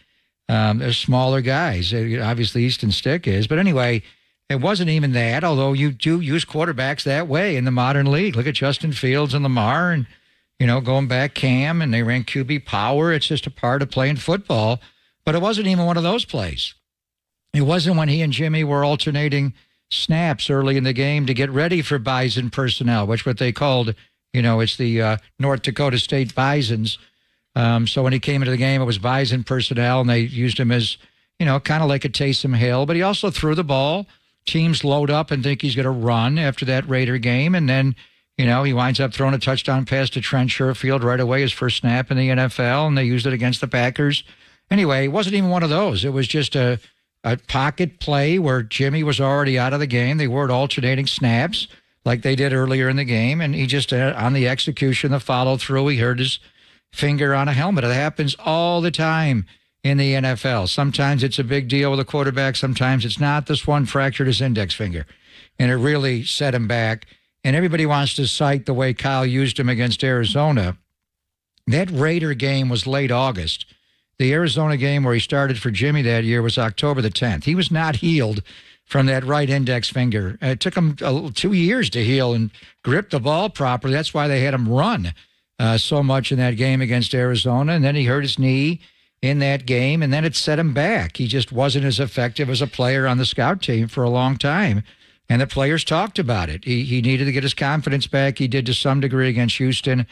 They're smaller guys. Obviously, Easton Stick is. But anyway, it wasn't even that, although you do use quarterbacks that way in the modern league. Look at Justin Fields and Lamar, and, you know, going back Cam, and they ran QB power. It's just a part of playing football. But it wasn't even one of those plays. It wasn't when he and Jimmy were alternating snaps early in the game to get ready for Bison personnel, which what they called, you know, it's the North Dakota State Bisons. So when he came into the game, it was Bison personnel, and they used him as, you know, kind of like a Taysom Hill. But he also threw the ball. Teams load up and think he's going to run after that Raider game, and then, you know, he winds up throwing a touchdown pass to Trent Sherfield right away, his first snap in the NFL, and they used it against the Packers. Anyway, it wasn't even one of those. It was just a pocket play where Jimmy was already out of the game. They weren't alternating snaps like they did earlier in the game, and he just, on the execution, the follow-through, he hurt his finger on a helmet. It happens all the time in the NFL. Sometimes it's a big deal with a quarterback. Sometimes it's not. This one fractured his index finger, and it really set him back. And everybody wants to cite the way Kyle used him against Arizona. That Raider game was late August. The Arizona game where he started for Jimmy that year was October the 10th. He was not healed from that right index finger. It took him 2 years to heal and grip the ball properly. That's why they had him run so much in that game against Arizona. And then he hurt his knee, in that game, and then it set him back. He just wasn't as effective as a player on the scout team for a long time, and the players talked about it. He needed to get his confidence back. He did to some degree against Houston.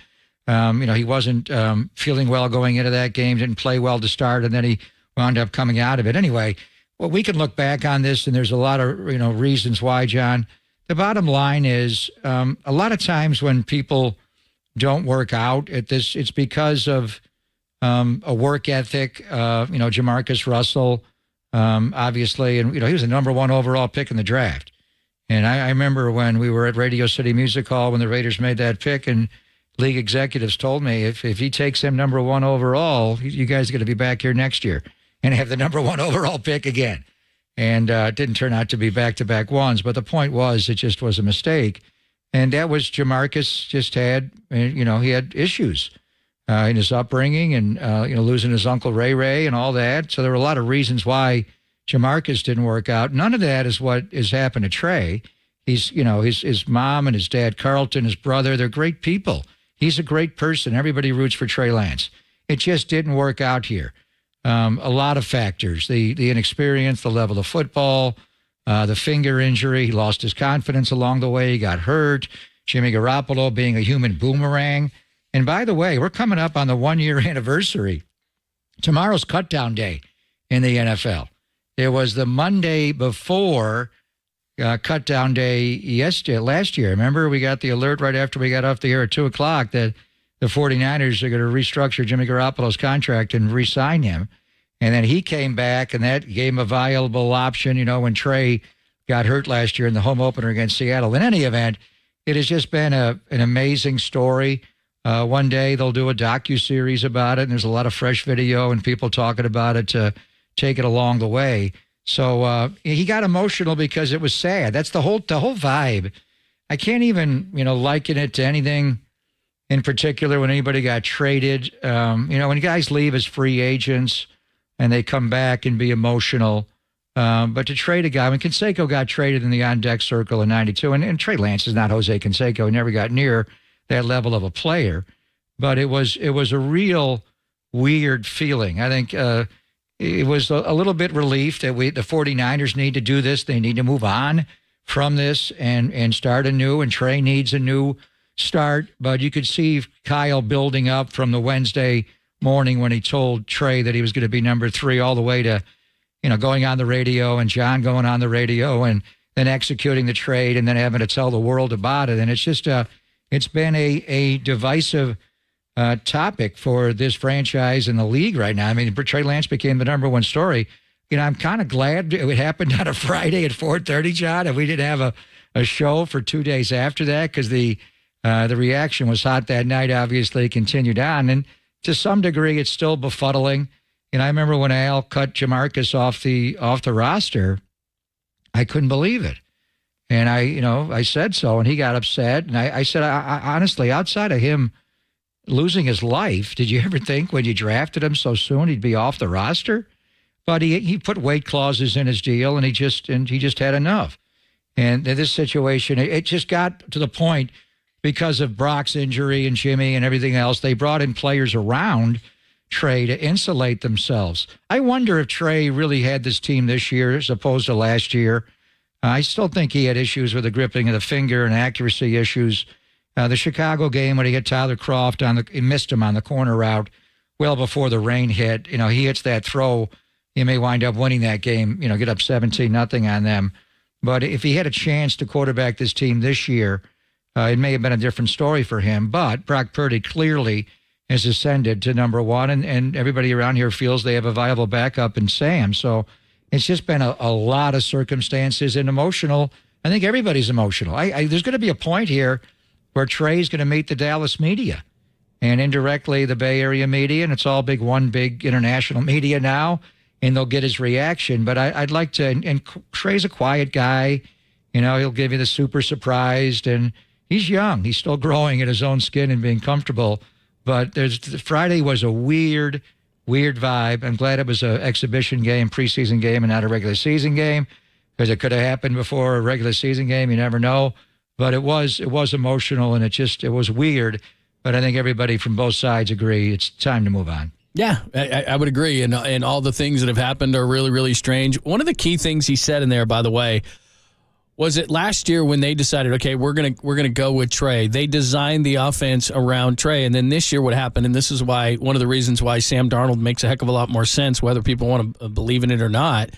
He wasn't feeling well going into that game, didn't play well to start, and then he wound up coming out of it. Anyway, well, we can look back on this, and there's a lot of reasons why, John. The bottom line is a lot of times when people don't work out at this, it's because of a work ethic. Jamarcus Russell, obviously, and he was the number 1 overall pick in the draft. And I remember when we were at Radio City Music Hall when the Raiders made that pick, and league executives told me if he takes him number 1 overall, you guys are going to be back here next year and have the number 1 overall pick again. And it didn't turn out to be back-to-back ones. But the point was, it just was a mistake. And that was Jamarcus just had, he had issues in his upbringing and, losing his uncle Ray and all that. So there were a lot of reasons why Jamarcus didn't work out. None of that is what has happened to Trey. He's, his mom and his dad, Carlton, his brother, they're great people. He's a great person. Everybody roots for Trey Lance. It just didn't work out here. A lot of factors, the inexperience, the level of football, the finger injury. He lost his confidence along the way. He got hurt. Jimmy Garoppolo being a human boomerang. And by the way, we're coming up on the 1-year anniversary. Tomorrow's cutdown day in the NFL. It was the Monday before cutdown day last year. Remember, we got the alert right after we got off the air at 2 o'clock that the 49ers are going to restructure Jimmy Garoppolo's contract and re-sign him. And then he came back, and that gave him a viable option, when Trey got hurt last year in the home opener against Seattle. In any event, it has just been an amazing story. One day they'll do a docuseries about it, and there's a lot of fresh video and people talking about it to take it along the way. So he got emotional because it was sad. That's the whole vibe. I can't even, liken it to anything in particular when anybody got traded. When guys leave as free agents and they come back and be emotional. But to trade a guy, when Canseco got traded in the on-deck circle in 92, and Trey Lance is not Jose Canseco. He never got near that level of a player. But it was a real weird feeling. I think it was a little bit relief that the 49ers need to do this. They need to move on from this and start anew, and Trey needs a new start. But you could see Kyle building up from the Wednesday morning when he told Trey that he was going to be number 3 all the way to, going on the radio and John going on the radio and then executing the trade and then having to tell the world about it. And it's just it's been a divisive topic for this franchise and the league right now. I mean, Trey Lance became the number 1 story. I'm kind of glad it happened on a Friday at 4:30, John, and we didn't have a show for 2 days after that because the reaction was hot that night, obviously continued on. And to some degree, it's still befuddling. I remember when Al cut Jamarcus off the roster, I couldn't believe it. And I said so, and he got upset. And I said, I honestly, outside of him losing his life, did you ever think when you drafted him so soon he'd be off the roster? But he put weight clauses in his deal, and he just had enough. And in this situation, it just got to the point because of Brock's injury and Jimmy and everything else. They brought in players around Trey to insulate themselves. I wonder if Trey really had this team this year as opposed to last year. I still think he had issues with the gripping of the finger and accuracy issues. The Chicago game when he hit Tyler Kroft he missed him on the corner route well before the rain hit. He hits that throw. He may wind up winning that game, get up 17-0 on them. But if he had a chance to quarterback this team this year, it may have been a different story for him. But Brock Purdy clearly has ascended to number 1, and everybody around here feels they have a viable backup in Sam. So it's just been a lot of circumstances and emotional. I think everybody's emotional. There's going to be a point here where Trey's going to meet the Dallas media and indirectly the Bay Area media, and it's all one big international media now, and they'll get his reaction. But I'd like to, and Trey's a quiet guy. He'll give you the super surprised, and he's young. He's still growing in his own skin and being comfortable. But Friday was a weird vibe. I'm glad it was an exhibition game, preseason game, and not a regular season game, because it could have happened before a regular season game. You never know. But it was emotional, and it was weird. But I think everybody from both sides agree it's time to move on. Yeah, I would agree. And all the things that have happened are really, really strange. One of the key things he said in there, by the way, was it last year when they decided, okay, we're gonna go with Trey. They designed the offense around Trey, and then this year what happened, and this is why one of the reasons why Sam Darnold makes a heck of a lot more sense, whether people want to believe in it or not,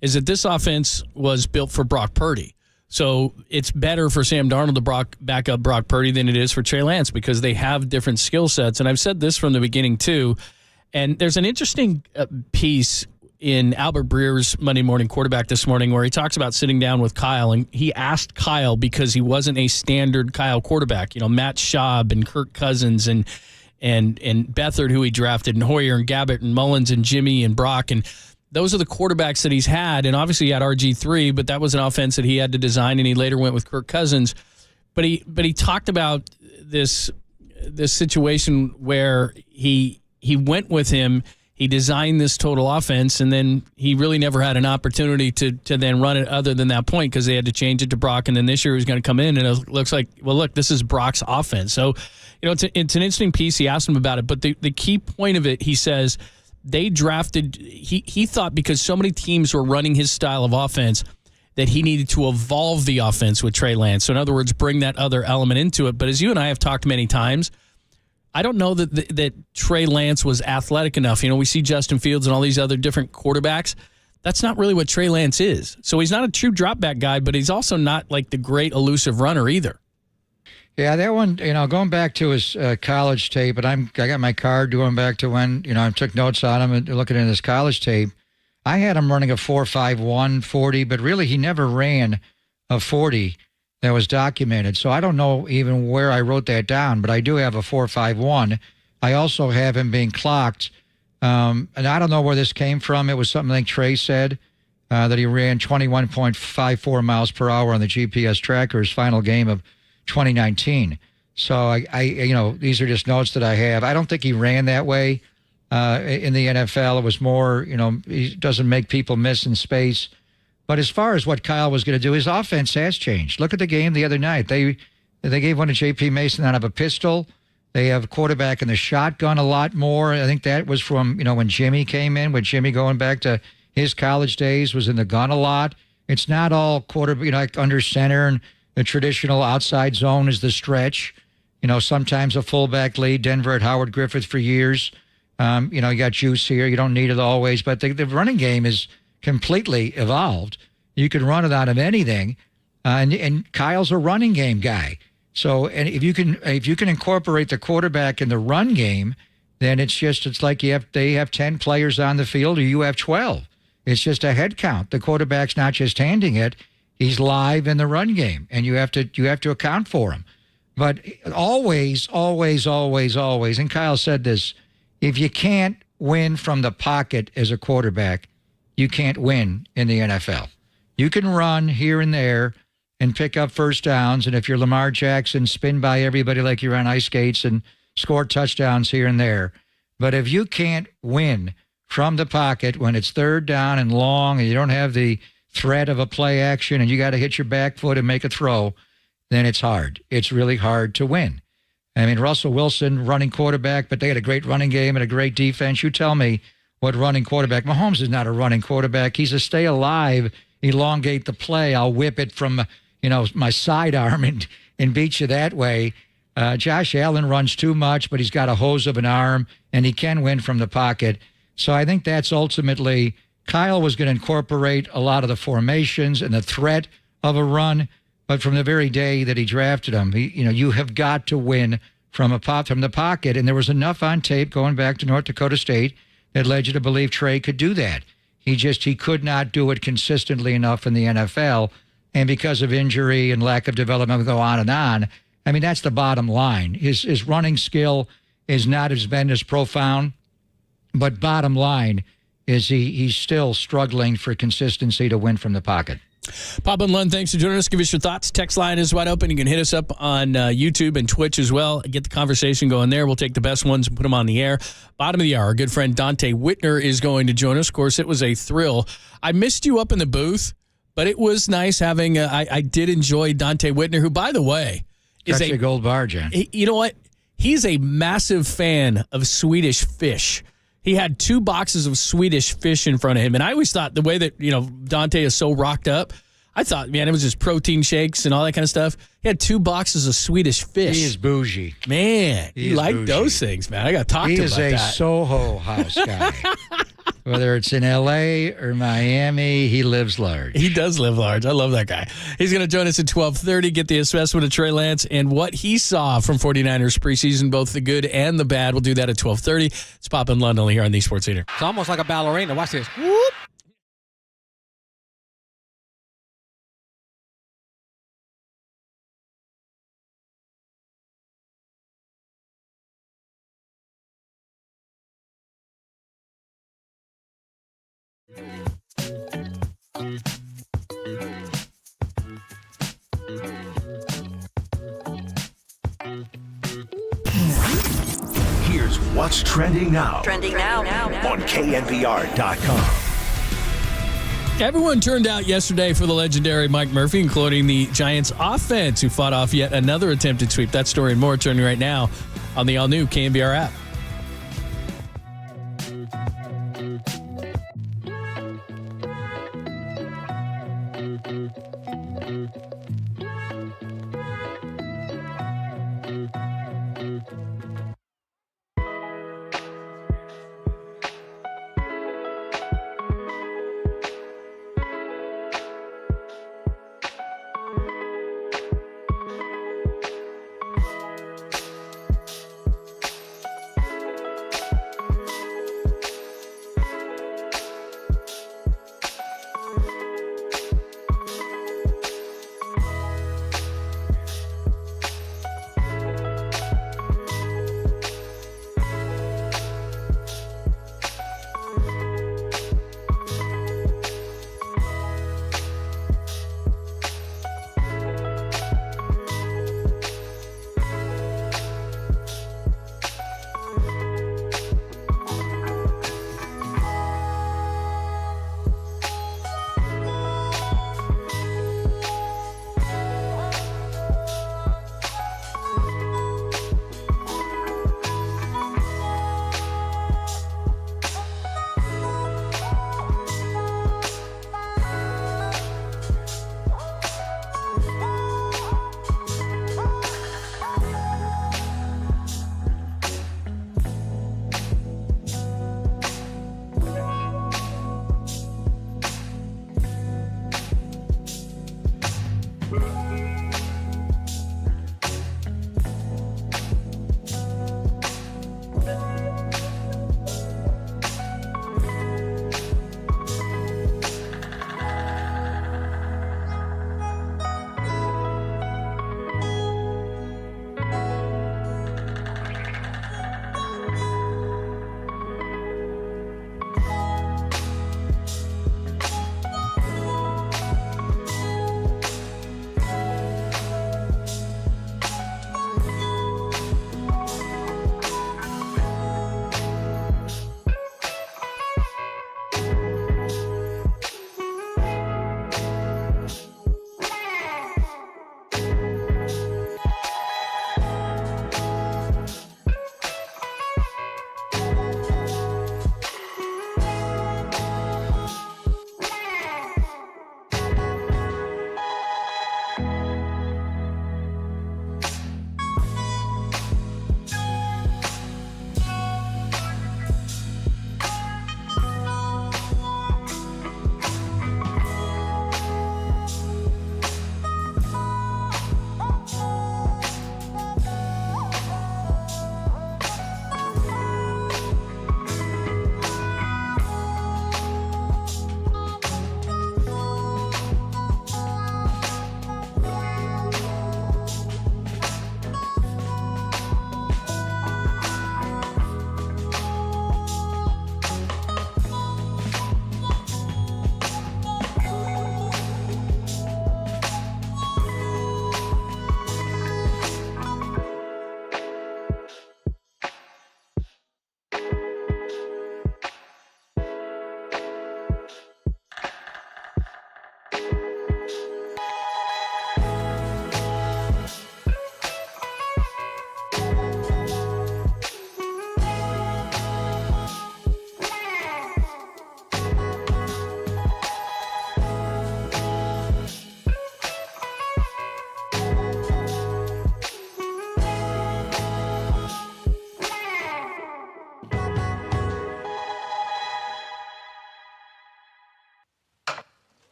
is that this offense was built for Brock Purdy. So it's better for Sam Darnold to back up Brock Purdy than it is for Trey Lance because they have different skill sets. And I've said this from the beginning too. And there's an interesting piece in Albert Breer's Monday Morning Quarterback this morning where he talks about sitting down with Kyle, and he asked Kyle because he wasn't a standard Kyle quarterback. You know, Matt Schaub and Kirk Cousins and Beathard, who he drafted, and Hoyer and Gabbert and Mullins and Jimmy and Brock, and those are the quarterbacks that he's had. And obviously he had RG3, but that was an offense that he had to design, and he later went with Kirk Cousins. But he talked about this situation where he went with him. He designed this total offense, and then he really never had an opportunity to then run it other than that point because they had to change it to Brock. And then this year he was going to come in, and it looks like, well, look, this is Brock's offense. So, you know, it's an interesting piece. He asked him about it, but the key point of it, he says, they drafted. He thought because so many teams were running his style of offense that he needed to evolve the offense with Trey Lance. So, in other words, bring that other element into it. But as you and I have talked many times, I don't know that Trey Lance was athletic enough. You know, we see Justin Fields and all these other different quarterbacks. That's not really what Trey Lance is. So he's not a true drop back guy, but he's also not like the great elusive runner either. Yeah, that one, you know, going back to his college tape, and I got my card going back to when, you know, I took notes on him and looking at his college tape. I had him running a 4.51 40, but really he never ran a 40 that was documented. So I don't know even where I wrote that down, but I do have a 4.51. I also have him being clocked. And I don't know where this came from. It was something like Trey said, that he ran 21.54 miles per hour on the GPS tracker, his final game of 2019. So I you know, these are just notes that I have. I don't think he ran that way in the NFL. It was more, you know, he doesn't make people miss in space. But as far as what Kyle was going to do, his offense has changed. Look at the game the other night. They gave one to J.P. Mason out of a pistol. They have quarterback in the shotgun a lot more. I think that was from, you know, when Jimmy came in, with Jimmy going back to his college days, was in the gun a lot. It's not all quarterback, you know, like under center, and the traditional outside zone is the stretch. You know, sometimes a fullback lead. Denver had Howard Griffith for years. You know, you got juice here. You don't need it always. But the running game is completely evolved. You can run it out of anything, and Kyle's a running game guy. So, and if you can incorporate the quarterback in the run game, then it's like they have 10 players on the field, or you have 12. It's just a head count. The quarterback's not just handing it; he's live in the run game, and you have to account for him. But always, and Kyle said this: if you can't win from the pocket as a quarterback, you can't win in the NFL. You can run here and there and pick up first downs, and if you're Lamar Jackson, spin by everybody like you're on ice skates and score touchdowns here and there. But if you can't win from the pocket when it's third down and long, and you don't have the threat of a play action, and you got to hit your back foot and make a throw, then it's hard. It's really hard to win. I mean, Russell Wilson, running quarterback, but they had a great running game and a great defense. You tell me what running quarterback. Mahomes is not a running quarterback. He's a stay alive, elongate the play. I'll whip it from, you know, my sidearm and beat you that way. Josh Allen runs too much, but he's got a hose of an arm, and he can win from the pocket. So I think that's ultimately, Kyle was going to incorporate a lot of the formations and the threat of a run, but from the very day that he drafted him, you have got to win from the pocket, and there was enough on tape going back to North Dakota State that led you to believe Trey could do that. He could not do it consistently enough in the NFL, and because of injury and lack of development, we go on and on. I mean, that's the bottom line. His running skill is not been as profound, but bottom line is he's still struggling for consistency to win from the pocket. Pop and Lund, thanks for joining us. Give us your thoughts. Text line is wide open. You can hit us up on YouTube and Twitch as well. Get the conversation going there. We'll take the best ones and put them on the air. Bottom of the hour, our good friend Dante Whitner is going to join us. Of course, it was a thrill. I missed you up in the booth, but it was nice having I did enjoy Dante Whitner, who, by the way, is a gold bar, Jen. You know what? He's a massive fan of Swedish fish. he had 2 boxes of Swedish fish in front of him. And I always thought the way that, Dante is so rocked up, I thought, man, it was just protein shakes and all that kind of stuff. He had 2 boxes of Swedish fish. He is bougie. Man, he liked those things, man. I got to talk to him about that. He is a Soho house guy. Whether it's in L.A. or Miami, he lives large. He does live large. I love that guy. He's going to join us at 12:30, get the assessment of Trey Lance and what he saw from 49ers preseason, both the good and the bad. We'll do that at 12:30. It's Pop in London here on the Sports Leader. It's almost like a ballerina. Watch this. Whoop. Here's what's trending now. Trending now. On KNBR.com. Everyone turned out yesterday for the legendary Mike Murphy, including the Giants offense, who fought off yet another attempted sweep. That story and more turning right now on the all-new KNBR app.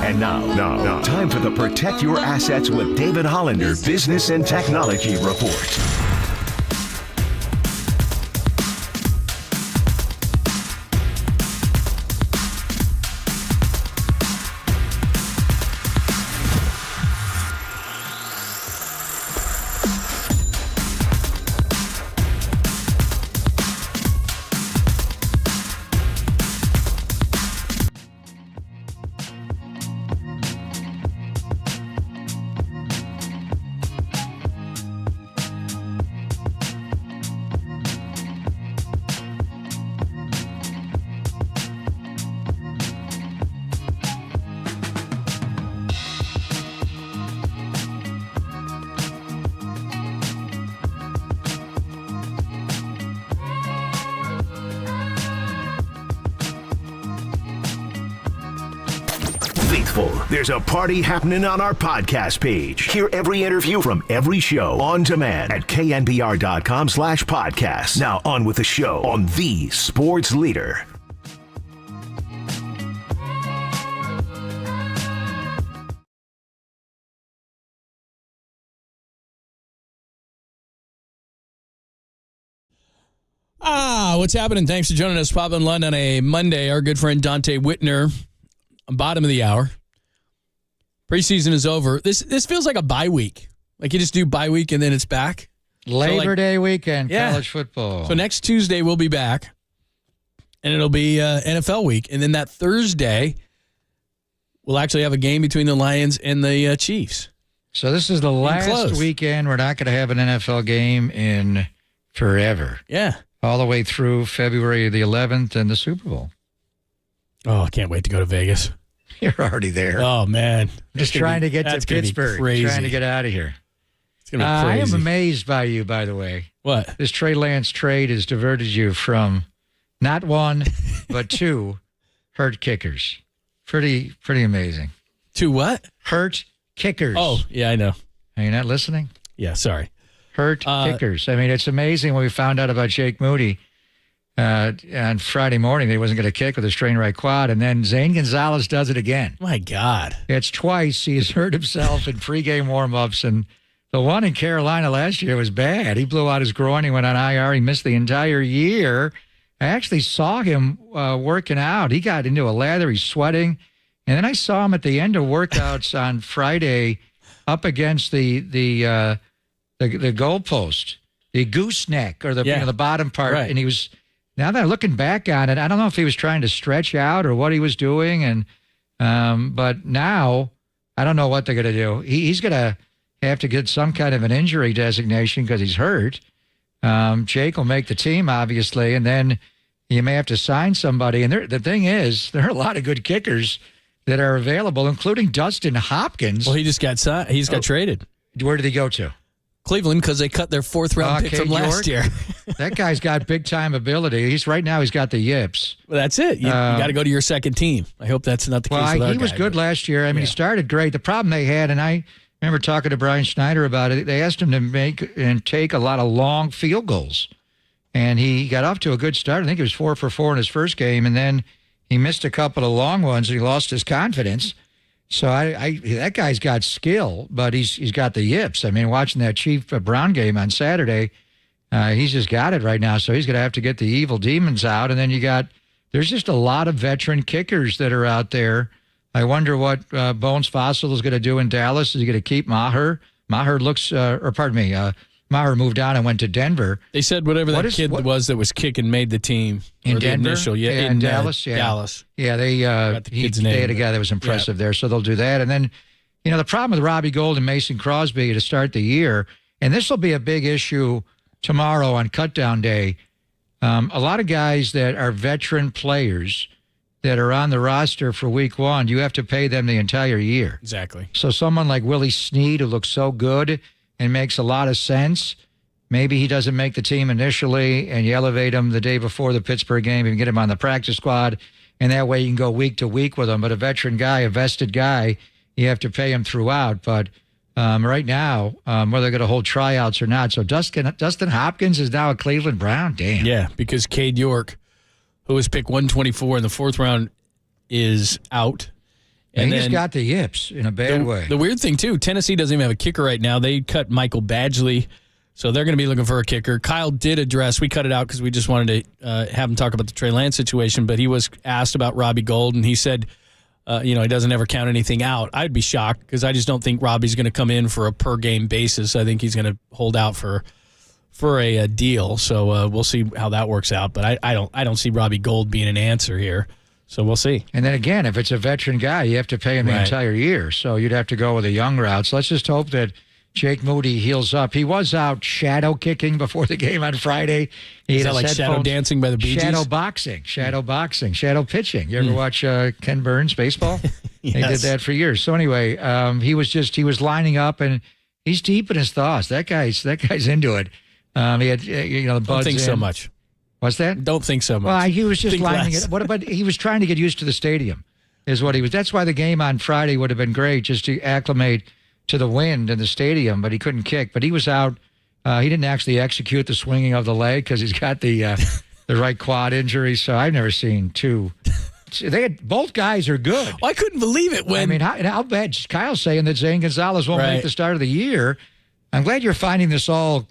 And now, time for the Protect Your Assets with David Hollander Business and Technology Report. There's a party happening on our podcast page. Hear every interview from every show on demand at knbr.com/podcast. Now on with the show on the Sports Leader. What's happening? Thanks for joining us, Pop and Lund, on a Monday. Our good friend Dante Whitner, bottom of the hour. Preseason is over. This feels like a bye week. Like you just do bye week and then it's back. Labor Day weekend, yeah. College football. So next Tuesday we'll be back, and it'll be NFL week. And then that Thursday, we'll actually have a game between the Lions and the Chiefs. So this is the last weekend we're not going to have an NFL game in forever. Yeah. All the way through February the 11th and the Super Bowl. Oh, I can't wait to go to Vegas. You're already there. Oh, man. Just trying to get to Pittsburgh. Trying to get out of here. It's going to be crazy. I am amazed by you, by the way. What? This Trey Lance trade has diverted you from not one, but two hurt kickers. Pretty amazing. Two what? Hurt kickers. Oh, yeah, I know. Are you not listening? Yeah, sorry. Hurt kickers. I mean, it's amazing when we found out about Jake Moody on Friday morning that he wasn't going to kick with a strained right quad, and then Zane Gonzalez does it again. My God. It's twice he's hurt himself in pregame warm-ups, and the one in Carolina last year was bad. He blew out his groin. He went on IR. He missed the entire year. I actually saw him working out. He got into a lather. He's sweating. And then I saw him at the end of workouts on Friday up against the goalpost, the gooseneck, or the bottom part. Right. And he was, now that I'm looking back on it, I don't know if he was trying to stretch out or what he was doing. And but now I don't know what they're going to do. He's going to have to get some kind of an injury designation because he's hurt. Jake will make the team, obviously, and then you may have to sign somebody. And the thing is, there are a lot of good kickers that are available, including Dustin Hopkins. Well, he just got signed. He's got traded. Where did he go to? Cleveland, because they cut their fourth-round pick from last year. That guy's got big-time ability. He's got the yips. Well, that's it. You got to go to your second team. I hope that's not the case with our he was guy, good last year. I mean, he started great. The problem they had, and I remember talking to Brian Schneider about it, they asked him to make and take a lot of long field goals. And he got off to a good start. I think he was 4 for 4 in his first game, and then he missed a couple of long ones, and he lost his confidence. So that guy's got skill, but he's got the yips. I mean, watching that Chief Brown game on Saturday, he's just got it right now. So he's going to have to get the evil demons out. And then there's just a lot of veteran kickers that are out there. I wonder what Bones Fossil is going to do in Dallas. Is he going to keep Maher? Maher moved on and went to Denver. They said whatever that kid was that was kicking made the team. In Denver? In Dallas? Yeah. Dallas. Yeah, they had a guy that was impressive there, so they'll do that. And then, the problem with Robbie Gould and Mason Crosby to start the year, and this will be a big issue tomorrow on Cutdown Day, a lot of guys that are veteran players that are on the roster for week one, you have to pay them the entire year. Exactly. So someone like Willie Snead, who looks so good and makes a lot of sense, maybe he doesn't make the team initially, and you elevate him the day before the Pittsburgh game and get him on the practice squad, and that way you can go week to week with him. But a veteran guy, a vested guy, you have to pay him throughout. But right now, whether they're going to hold tryouts or not. So Dustin Hopkins is now a Cleveland Brown? Damn. Yeah, because Cade York, who was picked 124 in the fourth round, is out. And he just then got the yips in a bad way. The weird thing, too, Tennessee doesn't even have a kicker right now. They cut Michael Badgley, so they're going to be looking for a kicker. Kyle did address, we cut it out because we just wanted to have him talk about the Trey Lance situation, but he was asked about Robbie Gould, and he said, he doesn't ever count anything out. I'd be shocked because I just don't think Robbie's going to come in for a per-game basis. I think he's going to hold out for a deal, so we'll see how that works out. But I don't see Robbie Gould being an answer here. So we'll see. And then again, if it's a veteran guy, you have to pay him the entire year. So you'd have to go with a young route. So let's just hope that Jake Moody heals up. He was out shadow kicking before the game on Friday. Is that like shadow dancing by the Bee Gees? Shadow boxing, shadow pitching. You ever watch Ken Burns baseball? Yes. They did that for years. So anyway, he was lining up, and he's deep in his thoughts. That guy's into it. He had the buds. Don't think so in. much. What's that? Don't think so much. Well, he was just Think lining less. it. But he was trying to get used to the stadium, is what he was. That's why the game on Friday would have been great, just to acclimate to the wind in the stadium. But he couldn't kick. But he was out. He didn't actually execute the swinging of the leg because he's got the right quad injury. So I've never seen two. Both guys are good. Well, I couldn't believe it when. I mean, how bad? Kyle's saying that Zane Gonzalez won't make the start of the year. I'm glad you're finding this all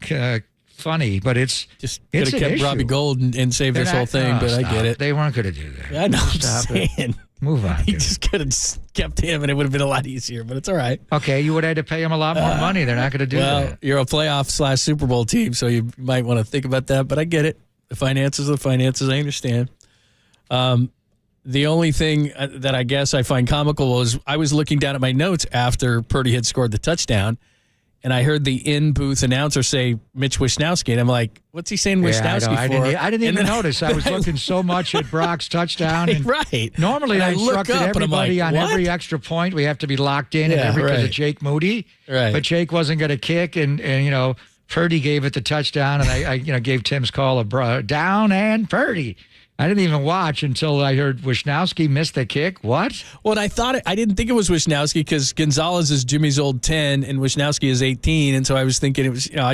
funny, but it's could have kept issue. Robbie Gould and saved this whole thing, but I get it. They weren't going to do that. I know. Stop I'm saying. Move on. He just could have kept him, and it would have been a lot easier. But it's all right. Okay, you would have had to pay him a lot more money. They're not going to do that. Well, you're a playoff / Super Bowl team, so you might want to think about that. But I get it. The finances are the finances. I understand. The only thing that I guess I find comical was I was looking down at my notes after Purdy had scored the touchdown, and I heard the in-booth announcer say Mitch Wishnowsky, and I'm like, what's he saying Wishnowsky for? I didn't even notice. I was looking so much at Brock's touchdown. And right. Normally, And I look instructed up and I'm everybody like, on what? every extra point. We have to be locked in Yeah, because right. of Jake Moody. Right. But Jake wasn't going to kick, and Purdy gave it the touchdown, and I gave Tim's call down and Purdy. I didn't even watch until I heard Wishnowsky missed the kick. What? Well, I didn't think it was Wishnowsky because Gonzalez is Jimmy's old 10 and Wishnowsky is 18. And so I was thinking it was, I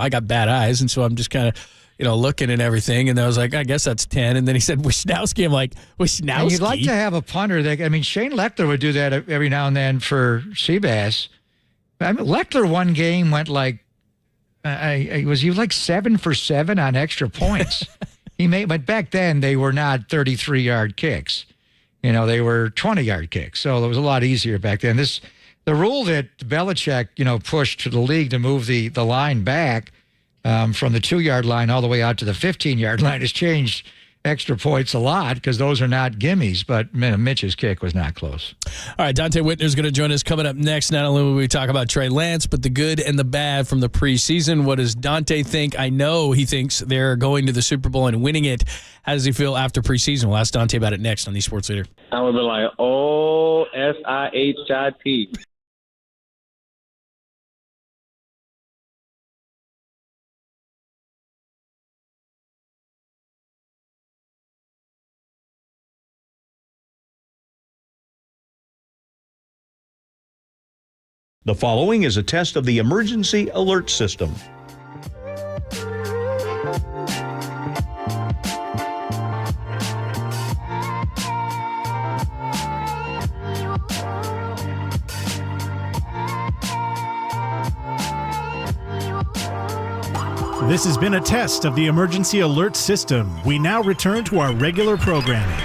got bad eyes. And so I'm just kind of, looking at everything. And I was like, I guess that's 10. And then he said Wishnowsky. I'm like, Wishnowsky? And you'd like to have a punter Shane Lechtler would do that every now and then for Seabass. Lechtler one game went like, he was like 7 for 7 on extra points. But back then they were not 33-yard kicks. They were 20-yard kicks. So it was a lot easier back then. The rule that Belichick, pushed to the league to move the line back from the 2-yard line all the way out to the 15-yard line has changed extra points a lot because those are not gimmies, but Mitch's kick was not close. All right, Dante Whitner is going to join us coming up next. Not only will we talk about Trey Lance, but the good and the bad from the preseason. What does Dante think? I know he thinks they're going to the Super Bowl and winning it. How does he feel after preseason? We'll ask Dante about it next on the Sports Leader. I would be like, SIHIT. The following is a test of the emergency alert system. This has been a test of the emergency alert system. We now return to our regular programming.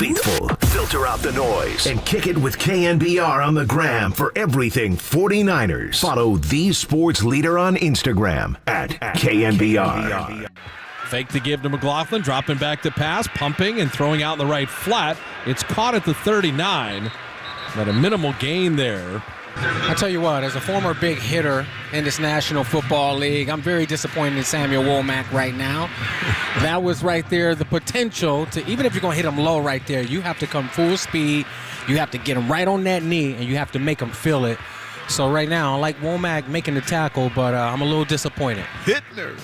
Faithful, filter out the noise, and kick it with KNBR on the gram for everything 49ers. Follow the sports leader on Instagram at KNBR. Fake the give to McLaughlin, dropping back to pass, pumping and throwing out in the right flat. It's caught at the 39. But a minimal gain there. I tell you what, as a former big hitter in this National Football League, I'm very disappointed in Samuel Womack right now. That was right there, the potential to, even if you're going to hit him low right there, you have to come full speed, you have to get him right on that knee, and you have to make him feel it. So right now, I like Womack making the tackle, but I'm a little disappointed. Whitner.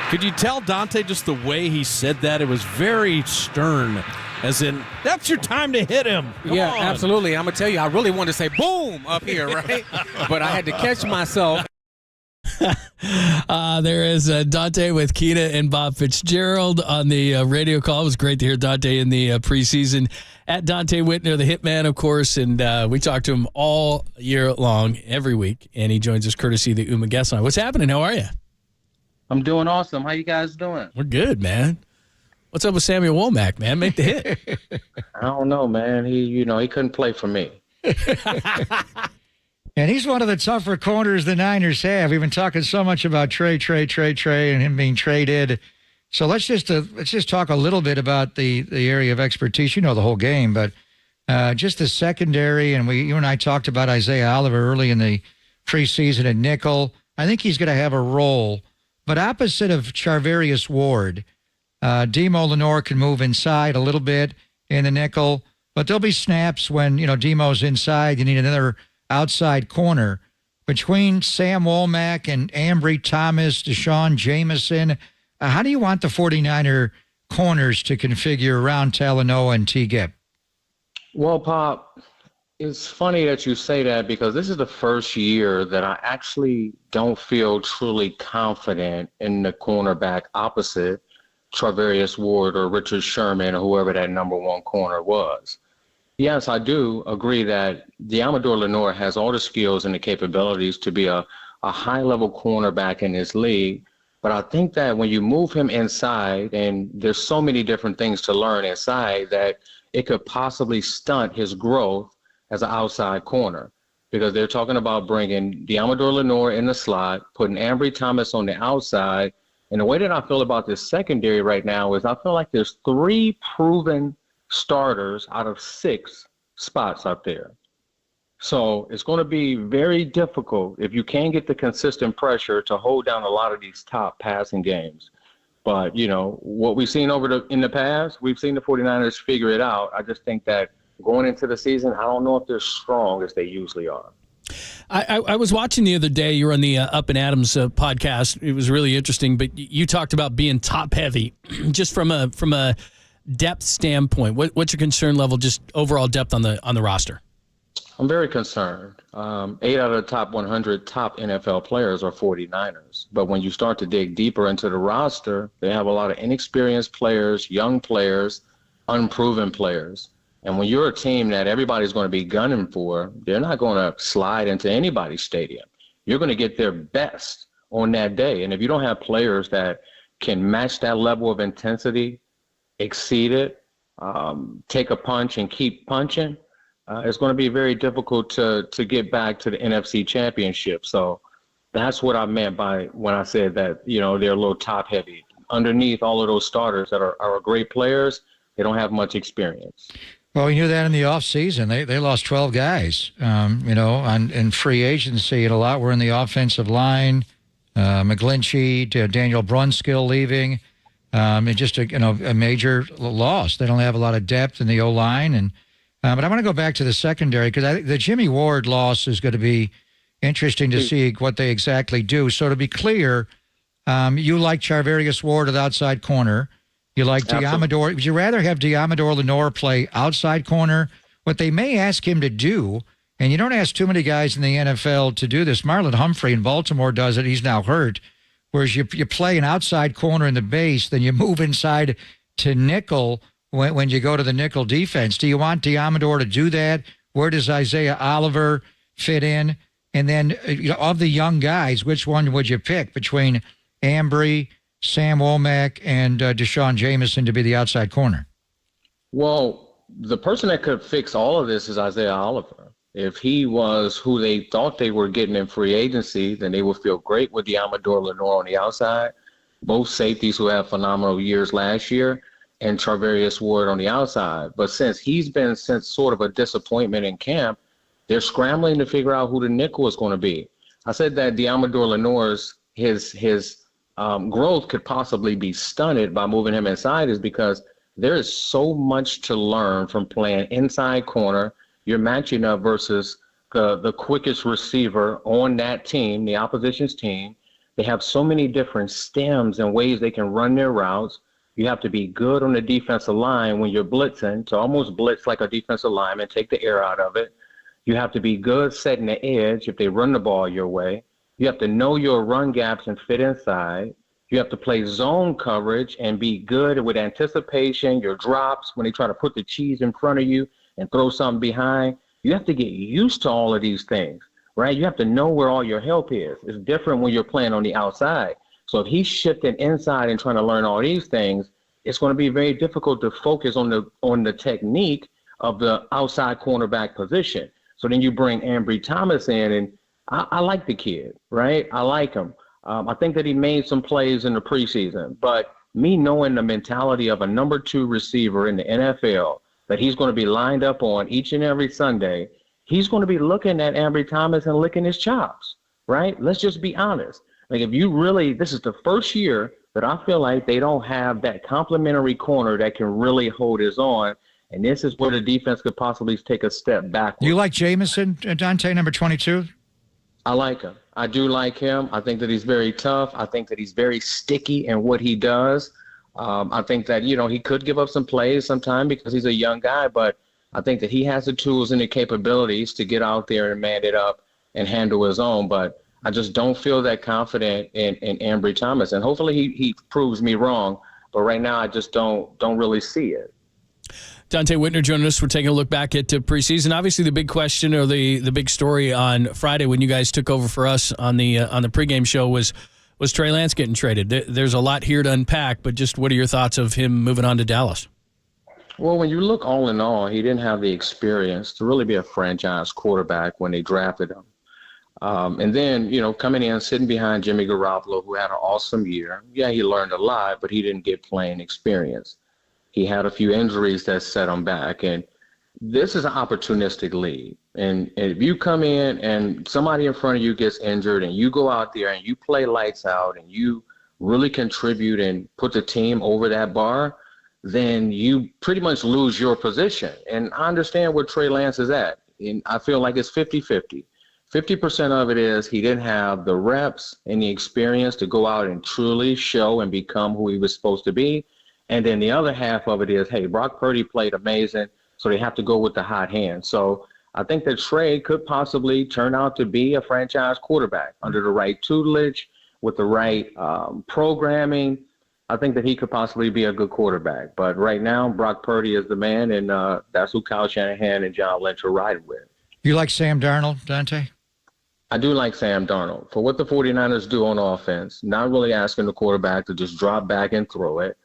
Could you tell Dante just the way he said that? It was very stern. As in, that's your time to hit him. Come on. Absolutely. I'm going to tell you, I really wanted to say boom up here, right? But I had to catch myself. There is Dante with Keena and Bob Fitzgerald on the radio call. It was great to hear Dante in the preseason. At Dante Whitner, the hitman, of course, and we talk to him all year long, every week, and he joins us courtesy of the Uma Guest Line. What's happening? How are you? I'm doing awesome. How you guys doing? We're good, man. What's up with Samuel Womack, man? Make the hit. I don't know, man. He couldn't play for me. And he's one of the tougher corners the Niners have. We've been talking so much about Trey, and him being traded. So let's just talk a little bit about the area of expertise. You know the whole game, but just the secondary. And you and I talked about Isaiah Oliver early in the preseason at nickel. I think he's going to have a role, but opposite of Charvarius Ward. Demo Lenore can move inside a little bit in the nickel, but there'll be snaps when, Demo's inside. You need another outside corner. Between Sam Womack and Ambry Thomas, Deshaun Jameson, how do you want the 49er corners to configure around Talanoa and T-Gip? Well, Pop, it's funny that you say that because this is the first year that I actually don't feel truly confident in the cornerback opposite Charvarius Ward or Richard Sherman or whoever that number one corner was. Yes, I do agree that Deamador Lenore has all the skills and the capabilities to be a high-level cornerback in this league, but I think that when you move him inside, and there's so many different things to learn inside, that it could possibly stunt his growth as an outside corner, because they're talking about bringing Deamador Lenore in the slot, putting Ambry Thomas on the outside. And the way that I feel about this secondary right now is I feel like there's 3 proven starters out of 6 spots up there. So it's going to be very difficult if you can't get the consistent pressure to hold down a lot of these top passing games. But, what we've seen in the past, we've seen the 49ers figure it out. I just think that going into the season, I don't know if they're strong as they usually are. I was watching the other day. You were on the Up and Adams podcast. It was really interesting, but you talked about being top heavy, just from a depth standpoint. What's your concern level, just overall depth on the roster? I'm very concerned. 8 out of the top 100 top NFL players are 49ers. But when you start to dig deeper into the roster, they have a lot of inexperienced players, young players, unproven players. And when you're a team that everybody's going to be gunning for, they're not going to slide into anybody's stadium. You're going to get their best on that day. And if you don't have players that can match that level of intensity, exceed it, take a punch and keep punching, it's going to be very difficult to get back to the NFC Championship. So that's what I meant by when I said that, you know, they're a little top heavy. Underneath all of those starters that are great players, they don't have much experience. Well, we knew that in the offseason. They lost 12 guys, you know, in free agency, and a lot were in the offensive line. McGlinchey, Daniel Brunskill leaving. And just a major loss. They don't have a lot of depth in the O-line. And but I want to go back to the secondary because the Jimmy Ward loss is going to be interesting to see what they exactly do. So to be clear, you like Charvarius Ward at outside corner. You like Diamador. Would you rather have Diamador Lenore play outside corner? What they may ask him to do, and you don't ask too many guys in the NFL to do this. Marlon Humphrey in Baltimore does it. He's now hurt. Whereas you play an outside corner in the base, then you move inside to nickel when you go to the nickel defense. Do you want Diamador to do that? Where does Isaiah Oliver fit in? And then, you know, of the young guys, which one would you pick between Ambry, Sam Womack, and Deshaun Jameson to be the outside corner? Well, the person that could fix all of this is Isaiah Oliver. If he was who they thought they were getting in free agency, then they would feel great with Diamador Lenore on the outside, both safeties who had phenomenal years last year, and Charvarius Ward on the outside. But since he's been sort of a disappointment in camp, they're scrambling to figure out who the nickel is going to be. I said that Diamador Lenore's his growth could possibly be stunted by moving him inside is because there is so much to learn from playing inside corner. You're matching up versus the quickest receiver on that team, the opposition's team. They have so many different stems and ways they can run their routes. You have to be good on the defensive line when you're blitzing, to almost blitz like a defensive lineman, take the air out of it. You have to be good setting the edge if they run the ball your way. You have to know your run gaps and fit inside. You have to play zone coverage and be good with anticipation, your drops when they try to put the cheese in front of you and throw something behind. You have to get used to all of these things, right? You have to know where all your help is. It's different when you're playing on the outside. So if he's shifting inside and trying to learn all these things, it's going to be very difficult to focus on the technique of the outside cornerback position. So then you bring Ambry Thomas in, and I like the kid, right? I like him. I think that he made some plays in the preseason, but me knowing the mentality of a number 2 receiver in the NFL that he's going to be lined up on each and every Sunday, he's going to be looking at Ambry Thomas and licking his chops, right? Let's just be honest. Like, if you really, this is the first year that I feel like they don't have that complimentary corner that can really hold his own. And this is where the defense could possibly take a step backwards. You like Jameson, Dante, number 22? I like him. I do like him. I think that he's very tough. I think that he's very sticky in what he does. I think that, you know, he could give up some plays sometime because he's a young guy, but I think that he has the tools and the capabilities to get out there and man it up and handle his own. But I just don't feel that confident in Ambry Thomas. And hopefully he proves me wrong. But right now I just don't really see it. Dante Whitner joining us. We're taking a look back at preseason. Obviously, the big question or the big story on Friday when you guys took over for us on the pregame show was Trey Lance getting traded. There's a lot here to unpack, but just what are your thoughts of him moving on to Dallas? Well, when you look all in all, he didn't have the experience to really be a franchise quarterback when they drafted him. And then, you know, coming in, sitting behind Jimmy Garoppolo, who had an awesome year. Yeah, he learned a lot, but he didn't get playing experience. He had a few injuries that set him back. And this is an opportunistic league. And if you come in and somebody in front of you gets injured and you go out there and you play lights out and you really contribute and put the team over that bar, then you pretty much lose your position. And I understand where Trey Lance is at. And I feel like it's 50-50. 50% of it is he didn't have the reps and the experience to go out and truly show and become who he was supposed to be. And then the other half of it is, hey, Brock Purdy played amazing, so they have to go with the hot hand. So I think that Trey could possibly turn out to be a franchise quarterback under the right tutelage, with the right programming. I think that he could possibly be a good quarterback. But right now, Brock Purdy is the man, and that's who Kyle Shanahan and John Lynch are riding with. You like Sam Darnold, Dante? I do like Sam Darnold. For what the 49ers do on offense, not really asking the quarterback to just drop back and throw it.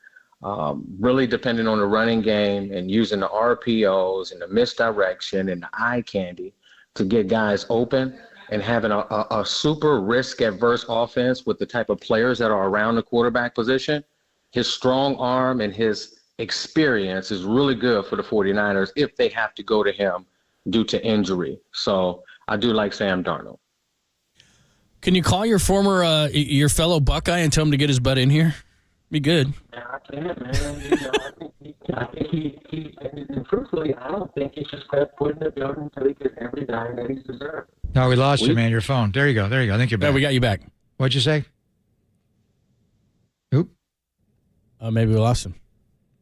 really depending on the running game and using the RPOs and the misdirection and the eye candy to get guys open, and having a super risk-averse offense with the type of players that are around the quarterback position. His strong arm and his experience is really good for the 49ers if they have to go to him due to injury. So I do like Sam Darnold. Can you call your your fellow Buckeye and tell him to get his butt in here? Be good. Yeah, I can, man. I think he and truthfully, I don't think he should step foot in the building until he gets every dime that he's deserved. No, we lost you, man. Your phone. There you go. I think you're back. Yeah, we got you back. What'd you say? Oop. Maybe we lost him.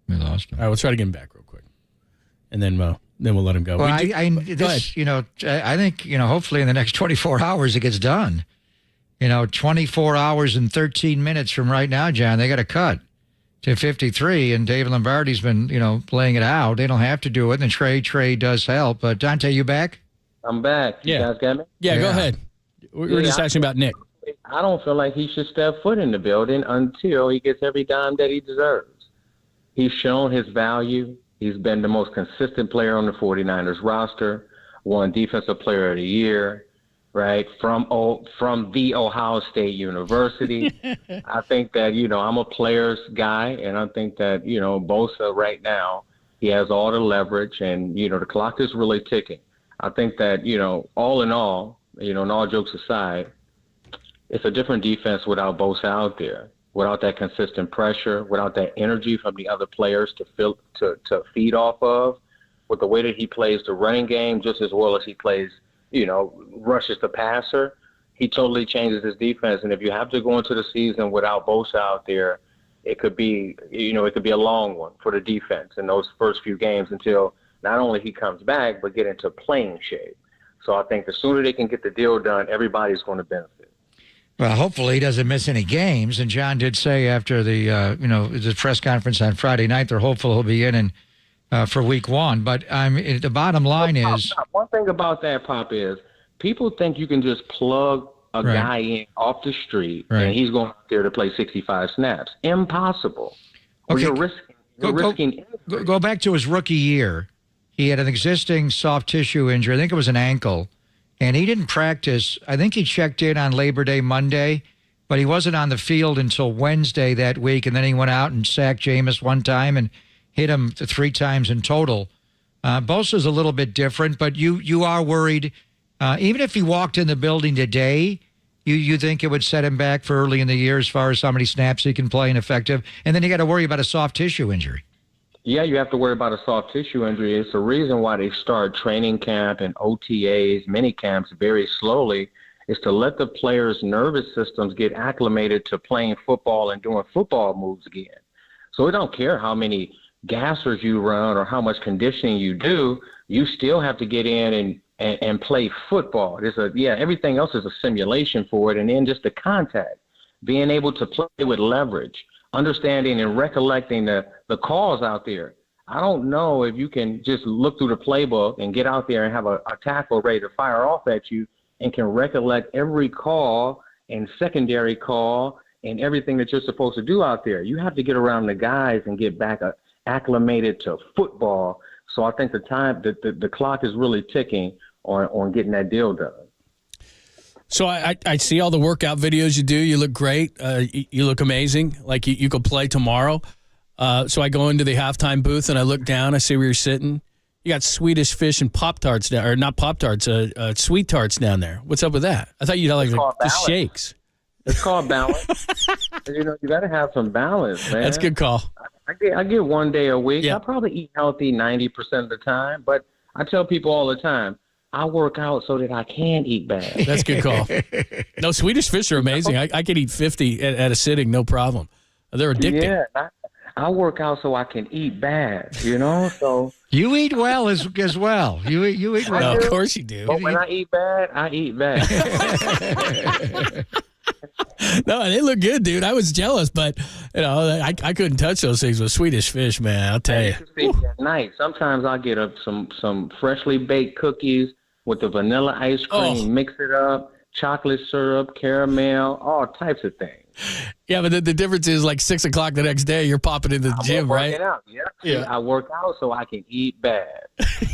We lost him. All right, we'll try to get him back real quick, and then we'll let him go. Well, I think, hopefully in the next 24 hours it gets done. 24 hours and 13 minutes from right now, John, they got to cut to 53, and Dave Lombardi's been, playing it out. They don't have to do it, and Trey does help. But Dante, you back? I'm back. You guys got me? Yeah, go ahead. We're just asking about Nick. I don't feel like he should step foot in the building until he gets every dime that he deserves. He's shown his value. He's been the most consistent player on the 49ers roster, won Defensive Player of the Year, right, from the Ohio State University. I think that, I'm a player's guy, and I think that, Bosa right now, he has all the leverage, and, the clock is really ticking. I think that, all in all, and all jokes aside, it's a different defense without Bosa out there, without that consistent pressure, without that energy from the other players to feed off of, with the way that he plays the running game just as well as he plays, rushes the passer. He totally changes his defense. And if you have to go into the season without Bosa out there, it could be, a long one for the defense in those first few games until not only he comes back, but get into playing shape. So I think the sooner they can get the deal done, everybody's going to benefit. Well, hopefully he doesn't miss any games. And John did say after the press conference on Friday night, they're hopeful he'll be in for week one. But the bottom line is... One thing about that, Pop, is people think you can just plug a guy in off the street and he's going out there to play 65 snaps. Impossible. Okay. You're risking go back to his rookie year. He had an existing soft tissue injury. I think it was an ankle. And he didn't practice. I think he checked in on Labor Day Monday, but he wasn't on the field until Wednesday that week. And then he went out and sacked Jameis one time and hit him 3 times in total. Bosa's a little bit different, but you are worried. Even if he walked in the building today, you think it would set him back for early in the year as far as how many snaps he can play and effective. And then you got to worry about a soft tissue injury. Yeah, you have to worry about a soft tissue injury. It's the reason why they start training camp and OTAs, mini camps very slowly, is to let the players' nervous systems get acclimated to playing football and doing football moves again. So it don't care how many gassers you run or how much conditioning you do, you still have to get in and play football. Everything else is a simulation for it, and then just the contact, being able to play with leverage, understanding and recollecting the calls out there. I don't know if you can just look through the playbook and get out there and have a tackle ready to fire off at you and can recollect every call and secondary call and everything that you're supposed to do out there. You have to get around the guys and get back acclimated to football. So I think the clock is really ticking on getting that deal done. So I see all the workout videos you do. You look great. You look amazing. Like you could play tomorrow. So I go into the halftime booth and I look down. I see where you're sitting. You got Swedish fish and Pop-Tarts down, or not Pop-Tarts, Sweet Tarts down there. What's up with that? I thought you'd have the shakes. It's called balance. You got to have some balance, man. That's a good call. I get one day a week. Yeah. I probably eat healthy 90% of the time, but I tell people all the time, I work out so that I can eat bad. That's a good call. No, Swedish fish are amazing. I could eat 50 at a sitting, no problem. They're addicting. Yeah, I work out so I can eat bad, so. You eat well as well. You eat well. No, of course you do. But when I eat bad, I eat bad. No, they look good, dude. I was jealous, but I couldn't touch those things with Swedish fish, man. I'll tell you. At night, sometimes I get some freshly baked cookies with the vanilla ice cream, mix it up, chocolate syrup, caramel, all types of things. Yeah, but the difference is like 6 o'clock the next day, you're popping into the gym, right? Working out. Yeah. I work out so I can eat bad.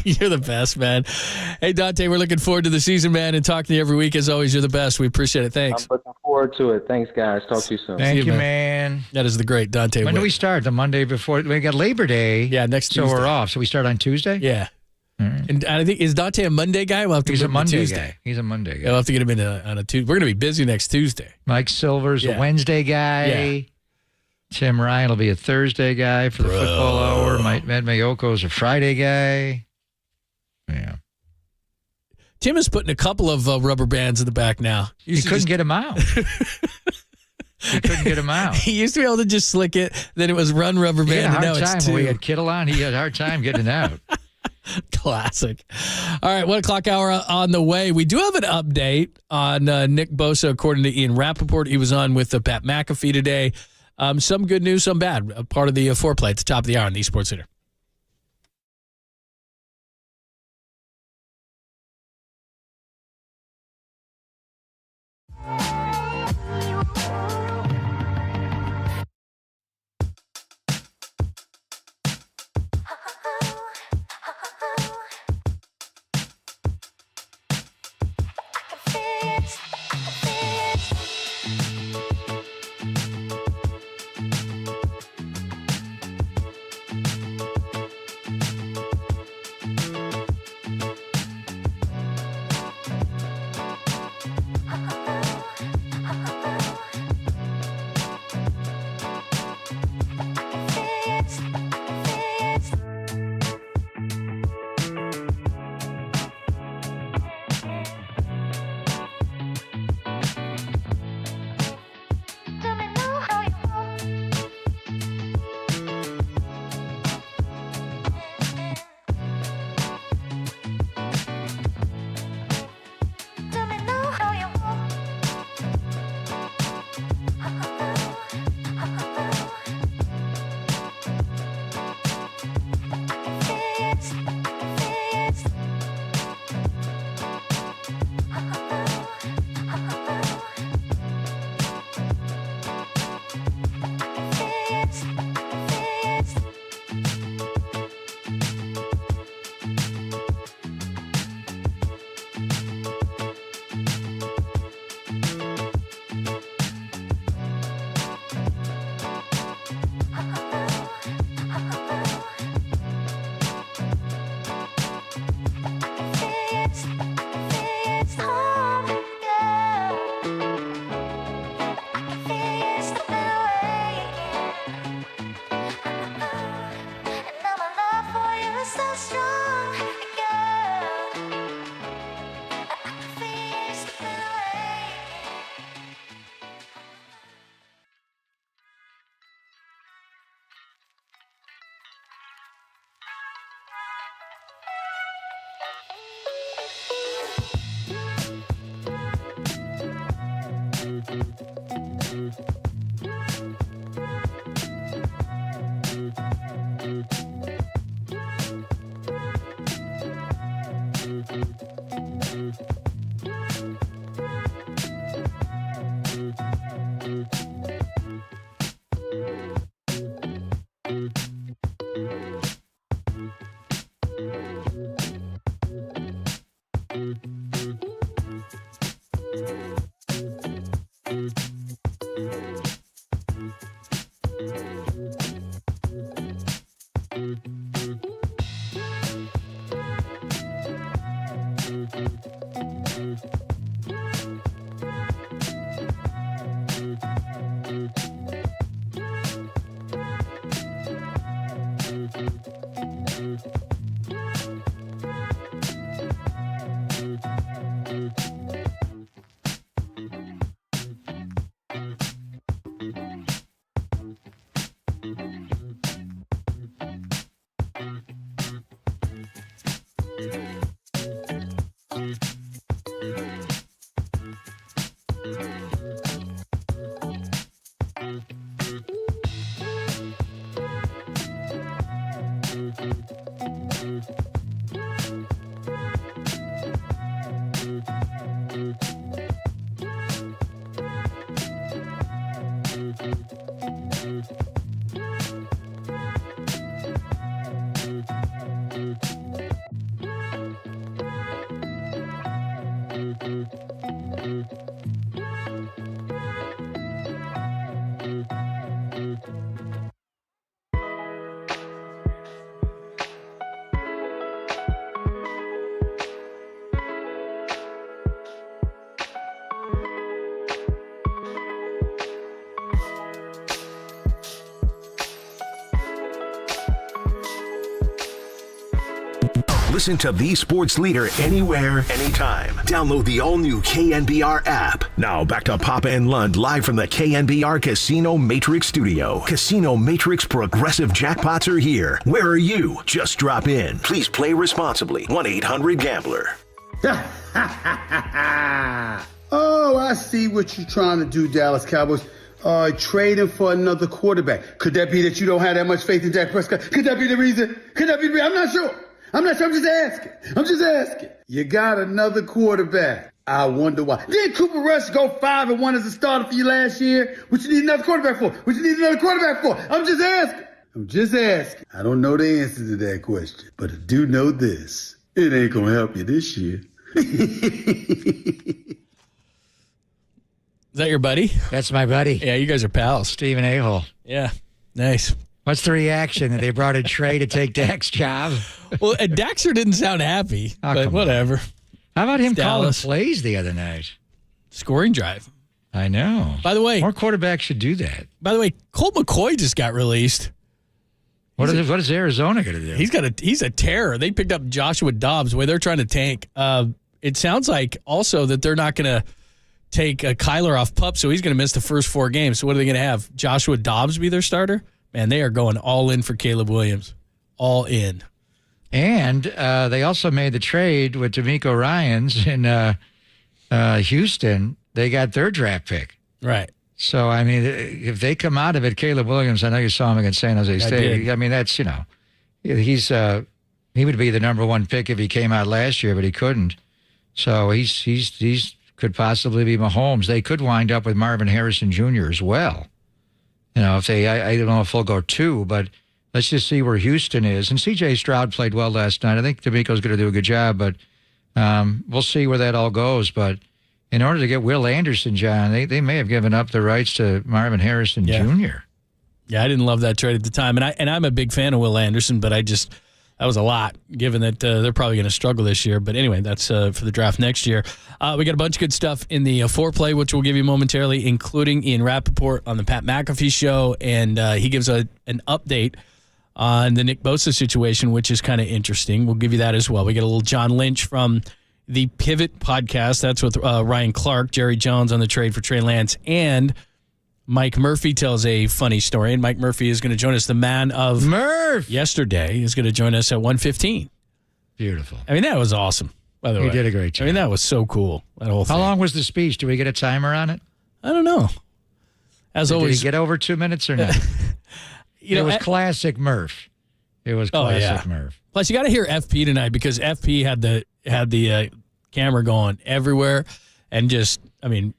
You're the best, man. Hey, Dante, we're looking forward to the season, man, and talking to you every week. As always, you're the best. We appreciate it. Thanks. I'm looking forward to it. Thanks, guys. Talk to you soon. Thank you, man. That is the great Dante When Whitner. do we start? The Monday before? We got Labor Day. Yeah, next So Tuesday. we're off. So we start on Tuesday? Yeah. And I think, is Dante a Monday guy? We'll have to He's put a him to Monday Tuesday. guy. He's a Monday guy. We'll have to get him in on a Tuesday. We're going to be busy next Tuesday. Mike Silver's a Wednesday guy. Yeah. Tim Ryan will be a Thursday guy for the football hour. Matt Mayoko's a Friday guy. Yeah. Tim is putting a couple of rubber bands in the back now. He couldn't get him out. He couldn't get him out. He used to be able to just slick it. Then it was run rubber He band. had a and hard now time it's when we two. had Kittle on. He had a hard time getting it out. Classic. All right, 1 o'clock hour on the way. We do have an update on Nick Bosa, according to Ian Rappaport. He was on with Pat McAfee today. Some good news, some bad. Part of the foreplay at the top of the hour on the Esports Center. Listen to the sports leader anywhere, anytime. Download the all-new KNBR app. Now back to Papa and Lund live from the KNBR Casino Matrix studio. Casino Matrix Progressive Jackpots are here. Where are you? Just drop in. Please play responsibly. 1-800-GAMBLER. Oh, I see what you're trying to do, Dallas Cowboys. Trading for another quarterback. Could that be that you don't have that much faith in Dak Prescott? Could that be the reason? Could that be the reason? I'm not sure. I'm just asking. You got another quarterback. I wonder why. Did Cooper Rush go 5-1 as a starter for you last year? What you need another quarterback for? I'm just asking. I don't know the answer to that question, but I do know this. It ain't gonna help you this year. Is that your buddy? That's my buddy. Yeah, you guys are pals. Stephen A-hole. Yeah, nice. What's the reaction that they brought in Trey to take Dak's job? Well, Daxter didn't sound happy, but whatever. How about him calling Dallas plays the other night? Scoring drive. I know. By the way, more quarterbacks should do that. By the way, Colt McCoy just got released. What is Arizona going to do? He's a terror. They picked up Joshua Dobbs. The way they're trying to tank. It sounds like also that they're not going to take Kyler off PUP, so he's going to miss the first 4 games. So what are they going to have? Joshua Dobbs be their starter? Man, they are going all in for Caleb Williams. All in. And they also made the trade with D'Amico Ryans in Houston. They got their draft pick. Right. So, I mean, if they come out of it, Caleb Williams, I know you saw him against San Jose State. I mean, that's, he would be the number 1 pick if he came out last year, but he couldn't. So he's could possibly be Mahomes. They could wind up with Marvin Harrison Jr. as well. If I don't know if they'll go 2, but let's just see where Houston is. And C.J. Stroud played well last night. I think D'Amico's going to do a good job, but we'll see where that all goes. But in order to get Will Anderson, John, they may have given up the rights to Marvin Harrison Jr. Yeah, I didn't love that trade at the time. And I'm a big fan of Will Anderson, but that was a lot, given that they're probably going to struggle this year. But anyway, that's for the draft next year. We got a bunch of good stuff in the foreplay, which we'll give you momentarily, including Ian Rappaport on the Pat McAfee show. And he gives an update on the Nick Bosa situation, which is kind of interesting. We'll give you that as well. We get a little John Lynch from the Pivot podcast. That's with Ryan Clark, Jerry Jones on the trade for Trey Lance, and Mike Murphy tells a funny story, and Mike Murphy is going to join us. The man of Murph yesterday is going to join us at 1:15. Beautiful. I mean, that was awesome, by the way. He did a great job. I mean, that was so cool, that whole thing. How long was the speech? Do we get a timer on it? I don't know. As always. Did he get over 2 minutes or not? It was classic Murph. It was classic Murph. Plus, you got to hear FP tonight, because FP had the camera going everywhere, and just, I mean,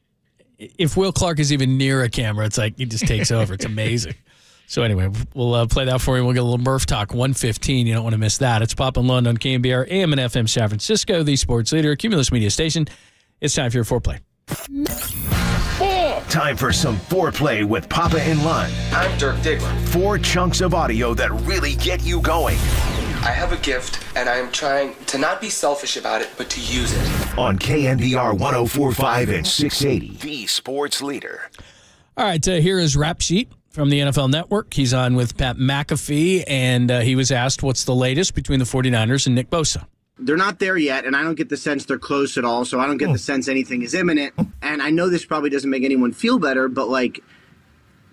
if Will Clark is even near a camera, it's like he just takes over. It's amazing. So anyway, we'll play that for you. We'll get a little Murph talk, 1:15. You don't want to miss that. It's Pop and Lund on KNBR, AM and FM San Francisco, the sports leader, Cumulus Media Station. It's time for your foreplay. Time for some foreplay with Papa and Lund. I'm Dirk Diggler. 4 chunks of audio that really get you going. I have a gift, and I am trying to not be selfish about it, but to use it. On KNBR 104.5 and 680, the sports leader. All right, here is Rap Sheet from the NFL Network. He's on with Pat McAfee, and he was asked what's the latest between the 49ers and Nick Bosa. They're not there yet, and I don't get the sense they're close at all, so I don't get the sense anything is imminent. And I know this probably doesn't make anyone feel better, but,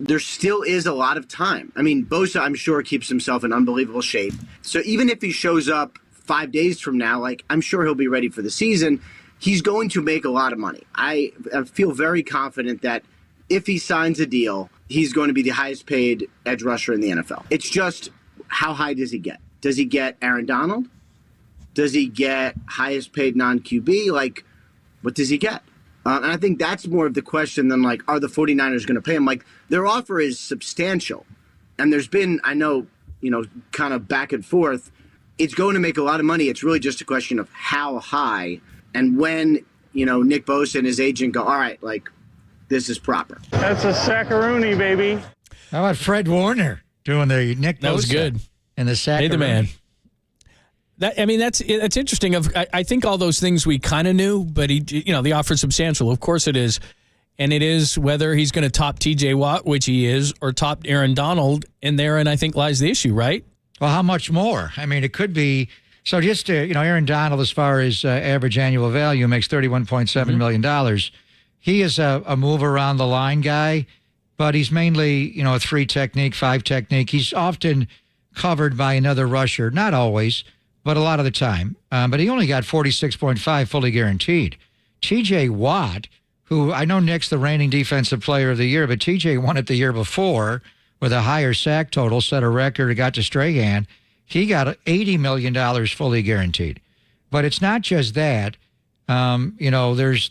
there still is a lot of time. I mean, Bosa, I'm sure, keeps himself in unbelievable shape. So even if he shows up 5 days from now, I'm sure he'll be ready for the season. He's going to make a lot of money. I feel very confident that if he signs a deal, he's going to be the highest paid edge rusher in the NFL. It's just, how high does he get? Does he get Aaron Donald? Does he get highest paid non-QB? What does he get? And I think that's more of the question than, are the 49ers going to pay him? Their offer is substantial. And there's been, I know, kind of back and forth. It's going to make a lot of money. It's really just a question of how high and when Nick Bosa and his agent go, all right, like, this is proper. That's a sackaroonie, baby. How about Fred Warner doing the Nick Bosa? That was good. And the sack. Hey, the man. That's interesting. I think all those things we kind of knew, but the offer's substantial. Of course it is. And it is whether he's going to top T.J. Watt, which he is, or top Aaron Donald. And therein, I think, lies the issue, right? Well, how much more? I mean, it could be. So just, Aaron Donald, as far as average annual value, makes $31.7 million. He is a move around the line guy, but he's mainly, a 3 technique, 5 technique. He's often covered by another rusher. Not always, but a lot of the time. But he only got 46.5 fully guaranteed. T.J. Watt, who I know Nick's the reigning defensive player of the year, but T.J. won it the year before with a higher sack total, set a record, got to Strahan. He got $80 million fully guaranteed. But it's not just that. There's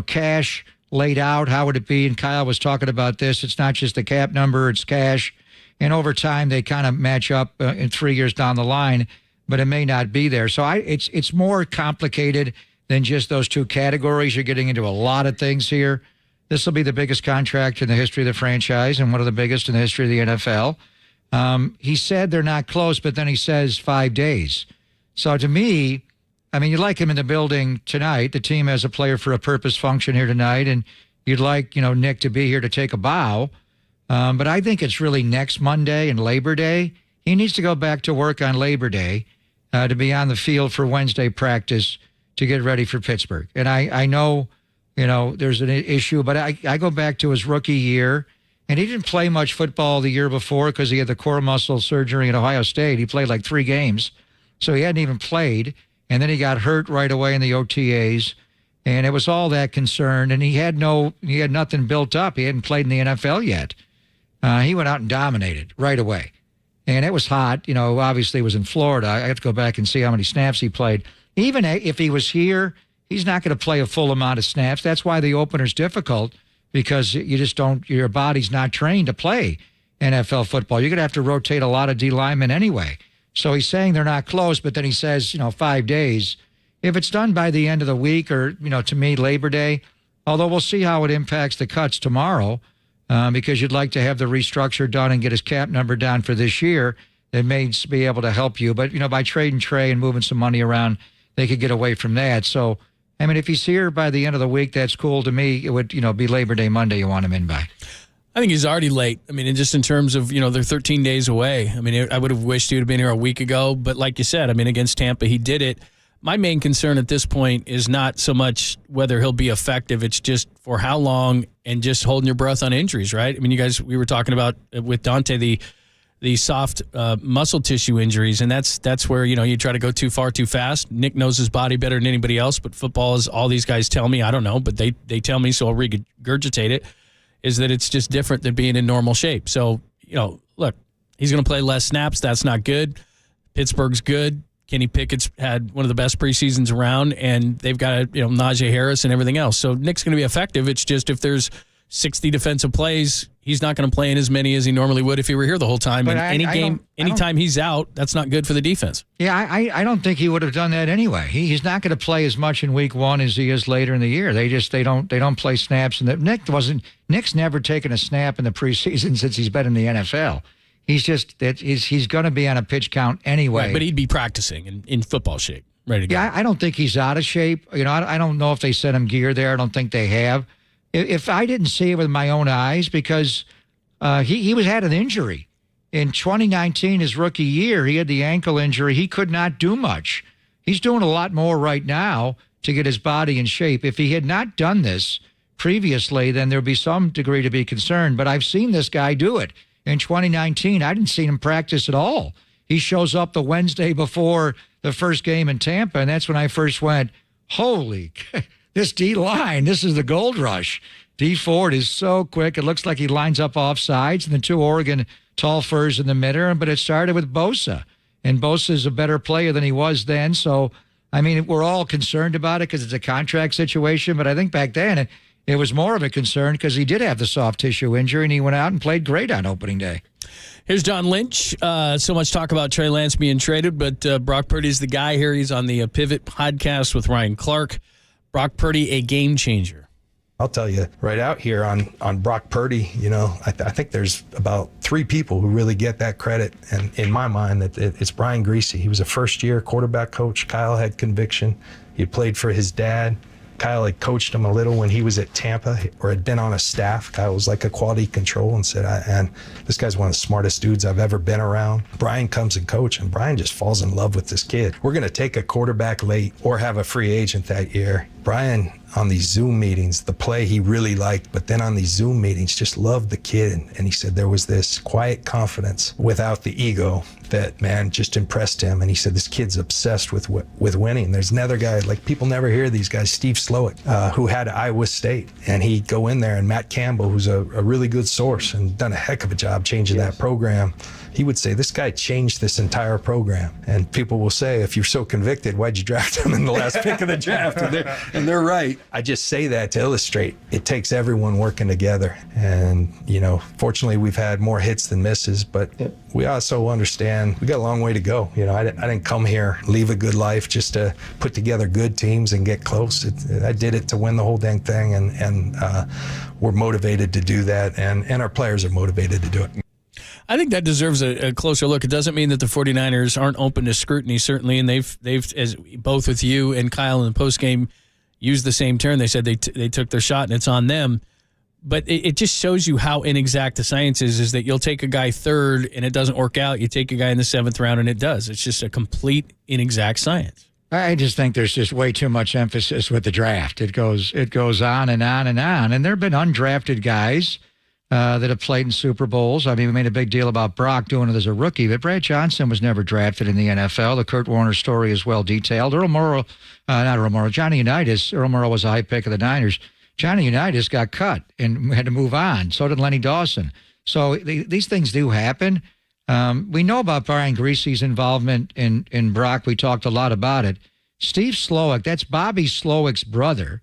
cash laid out. How would it be? And Kyle was talking about this. It's not just the cap number, it's cash. And over time, they kind of match up in 3 years down the line, but it may not be there. So it's more complicated than just those 2 categories. You're getting into a lot of things here. This will be the biggest contract in the history of the franchise and one of the biggest in the history of the NFL. He said they're not close, but then he says 5 days. So to me, you like him in the building tonight. The team has a player for a purpose function here tonight, and you'd like, Nick to be here to take a bow. But I think it's really next Monday and Labor Day. He needs to go back to work on Labor Day to be on the field for Wednesday practice to get ready for Pittsburgh. And I know, there's an issue, but I go back to his rookie year, and he didn't play much football the year before because he had the core muscle surgery at Ohio State. He played like 3 games, so he hadn't even played. And then he got hurt right away in the OTAs, and it was all that concerned. And he had nothing built up. He hadn't played in the NFL yet. He went out and dominated right away, and it was hot. Obviously it was in Florida. I have to go back and see how many snaps he played. Even if he was here, he's not going to play a full amount of snaps. That's why the opener's difficult, because your body's not trained to play NFL football. You're going to have to rotate a lot of D linemen anyway. So he's saying they're not close, but then he says, 5 days. If it's done by the end of the week or, to me, Labor Day, although we'll see how it impacts the cuts tomorrow, because you'd like to have the restructure done and get his cap number down for this year. That may be able to help you. But, by trading Trey and moving some money around, they could get away from that. So, if he's here by the end of the week, that's cool to me. It would, be Labor Day Monday you want him in by. I think he's already late. Just in terms of, they're 13 days away. I would have wished he would have been here a week ago. But like you said, against Tampa, he did it. My main concern at this point is not so much whether he'll be effective. It's just for how long and just holding your breath on injuries, right? You guys, we were talking about with Dante, the soft muscle tissue injuries, and that's where, you try to go too far too fast. Nick knows his body better than anybody else, but football is, all these guys tell me, I don't know, but they tell me, so I'll regurgitate it, is that it's just different than being in normal shape. So, look, he's going to play less snaps. That's not good. Pittsburgh's good. Kenny Pickett's had one of the best preseasons around, and they've got Najee Harris and everything else. So Nick's going to be effective. It's just if there's 60 defensive plays, he's not going to play in as many as he normally would if he were here the whole time. But And anytime he's out, that's not good for the defense. Yeah, I don't think he would have done that anyway. He's not going to play as much in week 1 as he is later in the year. They don't play snaps. And Nick's never taken a snap in the preseason since he's been in the NFL. He's going to be on a pitch count anyway. Right, but he'd be practicing in football shape, ready to go. Yeah, I don't think he's out of shape. I don't know if they sent him gear there. I don't think they have. If I didn't see it with my own eyes, because he had an injury. In 2019, his rookie year, he had the ankle injury. He could not do much. He's doing a lot more right now to get his body in shape. If he had not done this previously, then there'd be some degree to be concerned. But I've seen this guy do it. In 2019, I didn't see him practice at all. He shows up the Wednesday before the first game in Tampa, and that's when I first went, holy, this D-line, this is the gold rush. D Ford is so quick. It looks like he lines up off sides, and the 2 Oregon tall furs in the middle. But it started with Bosa, and Bosa is a better player than he was then. So, we're all concerned about it because it's a contract situation. But I think back then it was more of a concern because he did have the soft tissue injury, and he went out and played great on opening day. Here's John Lynch. So much talk about Trey Lance being traded, but Brock Purdy's the guy here. He's on the Pivot podcast with Ryan Clark. Brock Purdy a game changer? I'll tell you right out here on Brock Purdy, I think there's about 3 people who really get that credit. And in my mind, it's Brian Griese. He was a first-year quarterback coach. Kyle had conviction. He had played for his dad. Kyle had coached him a little when he was at Tampa or had been on a staff. Kyle was like a quality control and said, and this guy's one of the smartest dudes I've ever been around. Brian comes and coach, and Brian just falls in love with this kid. We're going to take a quarterback late or have a free agent that year. Brian, on these Zoom meetings, the play he really liked, but then on these Zoom meetings, just loved the kid. And he said there was this quiet confidence without the ego that, man, just impressed him. And he said, this kid's obsessed with winning. There's another guy, like people never hear these guys, Steve Slowick, who had Iowa State. And he'd go in there, and Matt Campbell, who's a really good source and done a heck of a job changing that program, he would say, this guy changed this entire program. And people will say, if you're so convicted, why'd you draft him in the last pick of the draft? And they're right. I just say that to illustrate it takes everyone working together. And, fortunately, we've had more hits than misses, but we also understand we got a long way to go. I didn't come here, leave a good life just to put together good teams and get close. I did it to win the whole dang thing, and we're motivated to do that, and our players are motivated to do it. I think that deserves a closer look. It doesn't mean that the 49ers aren't open to scrutiny, certainly, and they've as both with you and Kyle in the postgame used the same term. They said they took their shot and it's on them. But it just shows you how inexact the science is that you'll take a guy third and it doesn't work out. You take a guy in the 7th round and it does. It's just a complete inexact science. I just think there's just way too much emphasis with the draft. It goes on and on and on. And there have been undrafted guys that have played in Super Bowls. I mean, we made a big deal about Brock doing it as a rookie, but Brad Johnson was never drafted in the NFL. The Kurt Warner story is well detailed. Johnny Unitas. Earl Morrow was a high pick of the Niners. Johnny Unitas got cut and had to move on. So did Lenny Dawson. So these things do happen. We know about Brian Griese's involvement in Brock. We talked a lot about it. Steve Slowick, that's Bobby Slowick's brother,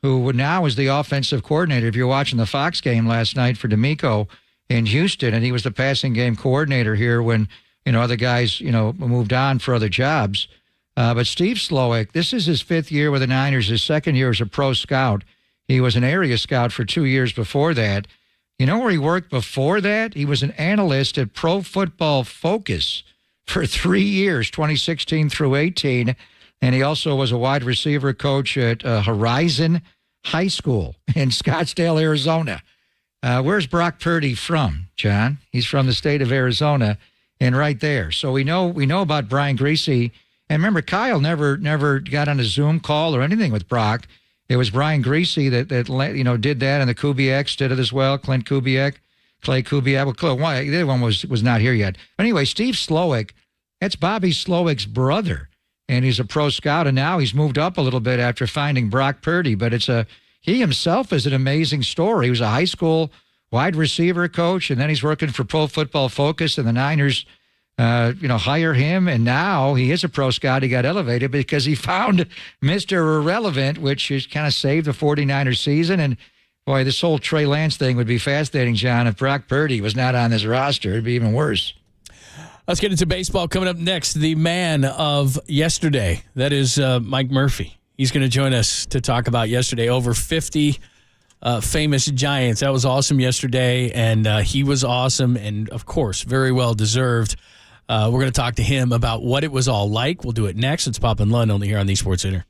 who now is the offensive coordinator. If you're watching the Fox game last night for D'Amico in Houston, and he was the passing game coordinator here when, other guys, moved on for other jobs. But Steve Slowick, this is his 5th year with the Niners, his 2nd year as a pro scout. He was an area scout for 2 years before that. You know where he worked before that? He was an analyst at Pro Football Focus for 3 years, 2016 through 18. And he also was a wide receiver coach at Horizon High School in Scottsdale, Arizona. Where's Brock Purdy from, John? He's from the state of Arizona, and right there. So we know about Brian Griese. And remember, Kyle never got on a Zoom call or anything with Brock. It was Brian Griese that did that, and the Kubiaks did it as well. Clay Kubiak. Well, the other one was not here yet. But anyway, Steve Slowick, that's Bobby Slowick's brother. And he's a pro scout, and now he's moved up a little bit after finding Brock Purdy. But he himself is an amazing story. He was a high school wide receiver coach, and then he's working for Pro Football Focus, and the Niners, hire him. And now he is a pro scout. He got elevated because he found Mr. Irrelevant, which has kind of saved the 49ers season. And boy, this whole Trey Lance thing would be fascinating, John. If Brock Purdy was not on this roster, it'd be even worse. Let's get into baseball. Coming up next, the man of yesterday. That is Mike Murphy. He's going to join us to talk about yesterday. Over 50 famous Giants. That was awesome yesterday, and he was awesome and, of course, very well deserved. We're going to talk to him about what it was all like. We'll do it next. It's Pop and Lund only here on the Sports Center.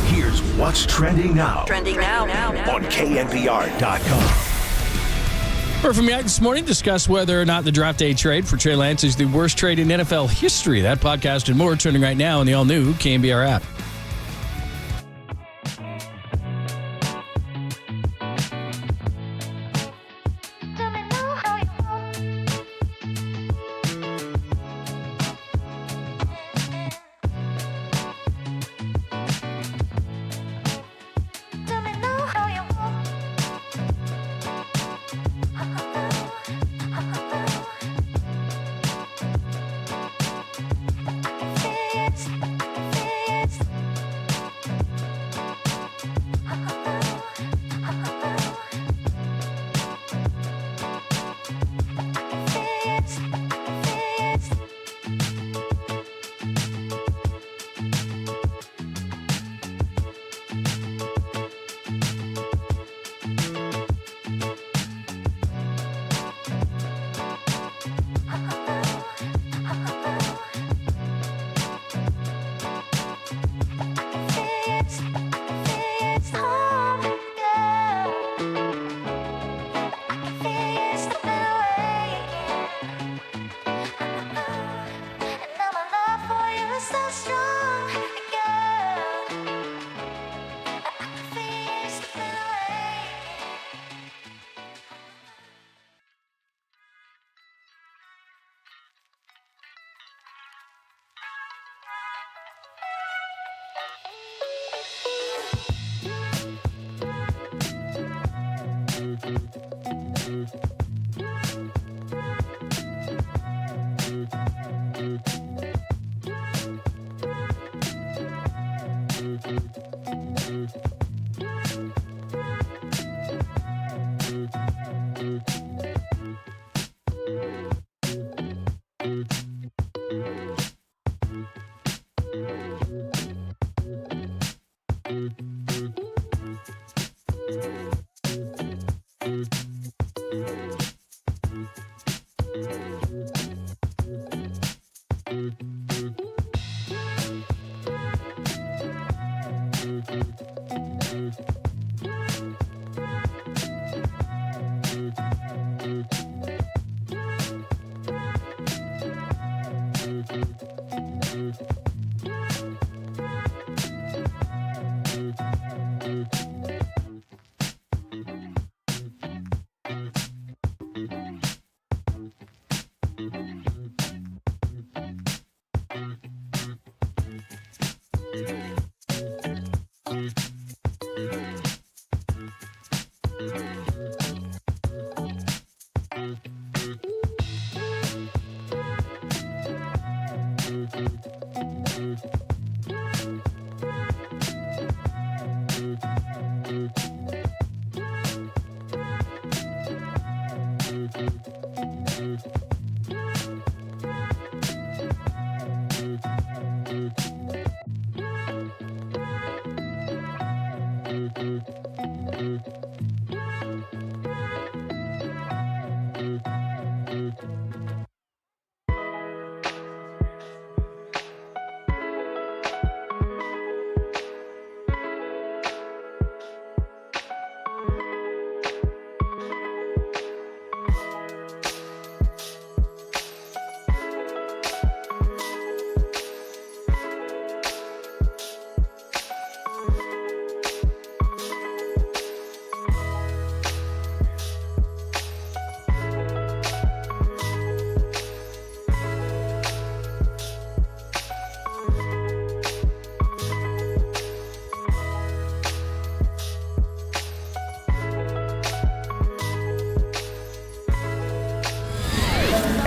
Here's what's trending now. Trending now. On KNBR.com. Murph and Miak this morning discuss whether or not the draft day trade for Trey Lance is the worst trade in NFL history. That podcast and more trending right now on the all-new KNBR app.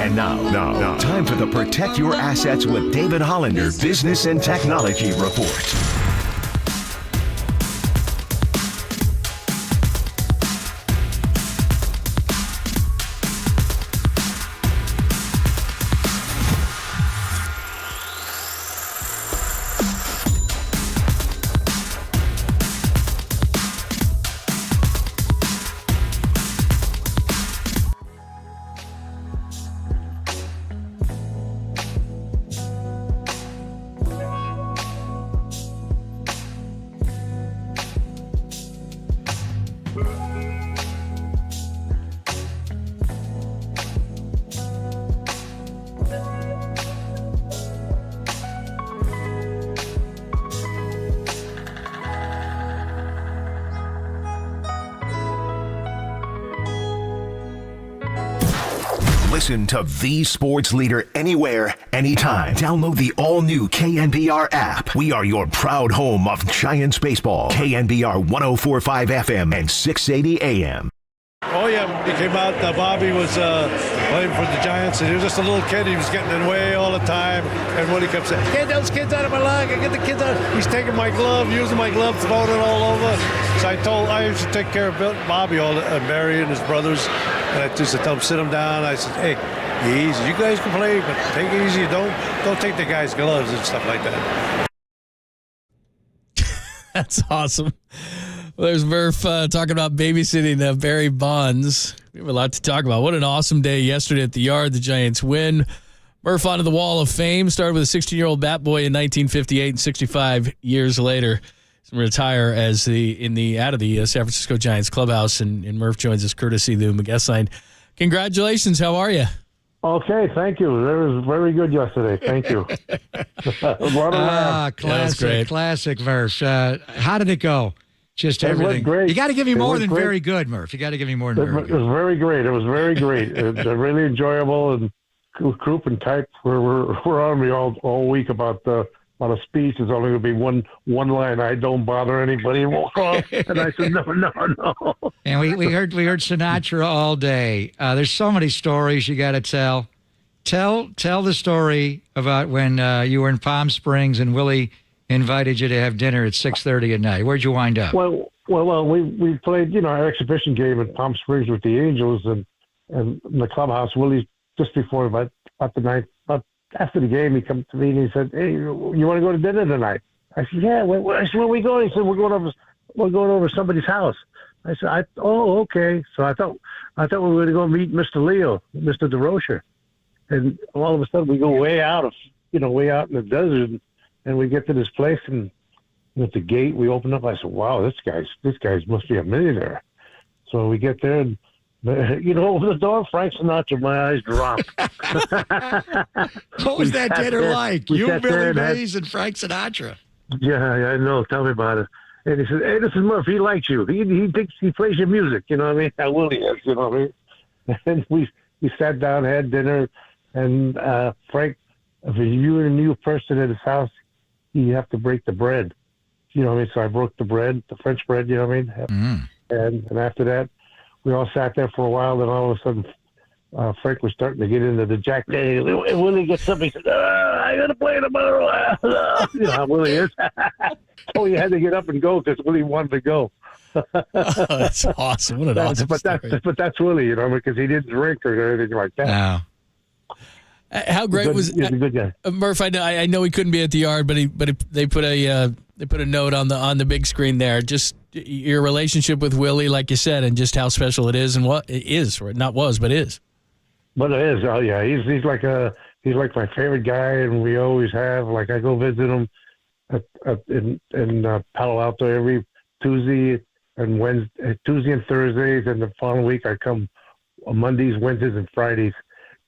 And now, time for the Protect Your Assets with David Hollander Business and Technology Report. Listen to the sports leader anywhere, anytime. Download the all-new KNBR app. We are your proud home of Giants baseball. KNBR 104.5 FM and 680 AM. Oh, yeah, he came out. Bobby was playing for the Giants, and he was just a little kid. He was getting in the way all the time. And Woody kept saying, get those kids out of my leg. Get the kids out. He's taking my glove, using my glove, throwing it all over. So I used to take care of Bobby, and Barry and his brothers. And I used to tell him, sit him down. I said, hey, easy. You guys can play, but take it easy. Don't take the guy's gloves and stuff like that. That's awesome. Well, there's Murph talking about babysitting Barry Bonds. We have a lot to talk about. What an awesome day yesterday at the Yard. The Giants win. Murph onto the Wall of Fame. Started with a 16-year-old bat boy in 1958, and 65 years later, he's going to retire as out of the San Francisco Giants clubhouse. And Murph joins us courtesy of the McGuest line. Congratulations. How are you? Okay, thank you. That was very good yesterday. Thank you. Classic Murph. How did it go? Just everything. Great. You got to give me more than great. Very good, Murph. You got to give me more than very good. It was very great. It was very great. It was really enjoyable. And Croup and Type were on me all week about a speech. It's only going to be one line. I don't bother anybody. Walk off. And I said, no. And we heard Sinatra all day. There's so many stories you got to tell. Tell the story about when you were in Palm Springs and Willie invited you to have dinner at 6:30 at night. Where'd you wind up? Well, we played, our exhibition game in Palm Springs with the Angels and in the clubhouse. Willie, just before about after the game, he come to me and he said, "Hey, you want to go to dinner tonight?" I said, "Yeah." I said, "Where are we going?" He said, "We're going over somebody's house." I said, okay." So I thought we were going to go meet Mr. Leo, Mr. DeRocher, and all of a sudden we go way out in the desert. And we get to this place, and at the gate, we open up. I said, "Wow, this guy's must be a millionaire." So we get there, and over the door, Frank Sinatra. My eyes dropped. What was that dinner like? You, Billy Mays, and Frank Sinatra. Yeah, I know. Tell me about it. And he said, "Hey, this is Murph. He likes you. He thinks he plays your music. You know what I mean? How Willie is. You know what I mean?" And we sat down, had dinner, and Frank, if you're a new person at his house, you have to break the bread. You know what I mean? So I broke the bread, the French bread, you know what I mean? And after that, we all sat there for a while. Then all of a sudden, Frank was starting to get into the Jack Daniels. And Willie gets up, he said, "I got to play tomorrow." You know how Willie is. So he had to get up and go because Willie wanted to go. That's awesome. What an awesome story. But that's Willie, because he didn't drink or anything like that. No. How great was he's a good guy. Murph? I know he couldn't be at the Yard, but they put a note on the big screen there. Just your relationship with Willie, like you said, and just how special it is, and what it is, or not was, but is. But it is. Oh yeah, he's like my favorite guy, and we always have. Like I go visit him in Palo Alto every Tuesday and Thursdays, and the following week I come on Mondays, Wednesdays, and Fridays.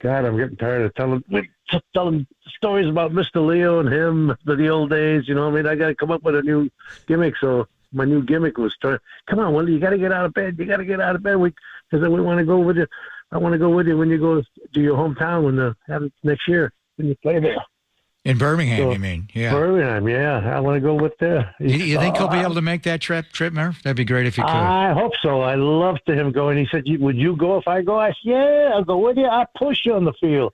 God, I'm getting tired of telling stories about Mr. Leo and him for the old days. You know what I mean? I got to come up with a new gimmick. So my new gimmick was, come on, Willie, you got to get out of bed. You got to get out of bed because we want to go with you. I want to go with you when you go to your hometown next year when you play there. In Birmingham, So, you mean? Yeah. Birmingham, yeah. I want to go with there. You think he'll be able to make that trip, Murph? That'd be great if he could. I hope so. I love to him going. He said, "Would you go if I go?" I said, "Yeah, I'll go with you. I'll push you on the field."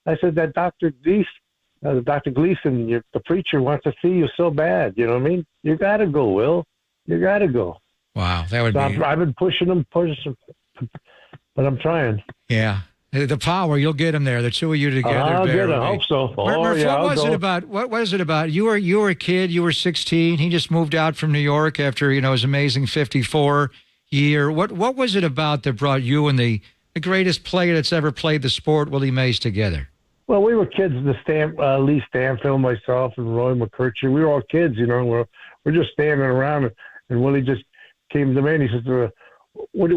I said, "That Dr. Gleason, the preacher, wants to see you so bad. You know what I mean? You got to go, Will. You got to go." Wow, that would So be. I've been pushing him, but I'm trying. Yeah. The power, you'll get him there. The two of you together. I'll Bear, get it. would I be- hope so. Murph, yeah, what was I'll it go. about? What was it about? You were a kid. You were 16. He just moved out from New York after his amazing 54 year. What was it about that brought you and the greatest player that's ever played the sport, Willie Mays, together? Well, we were kids. Lee Stanfield, myself, and Roy McCurcher. We were all kids. We're just standing around, and Willie just came to me and he says, What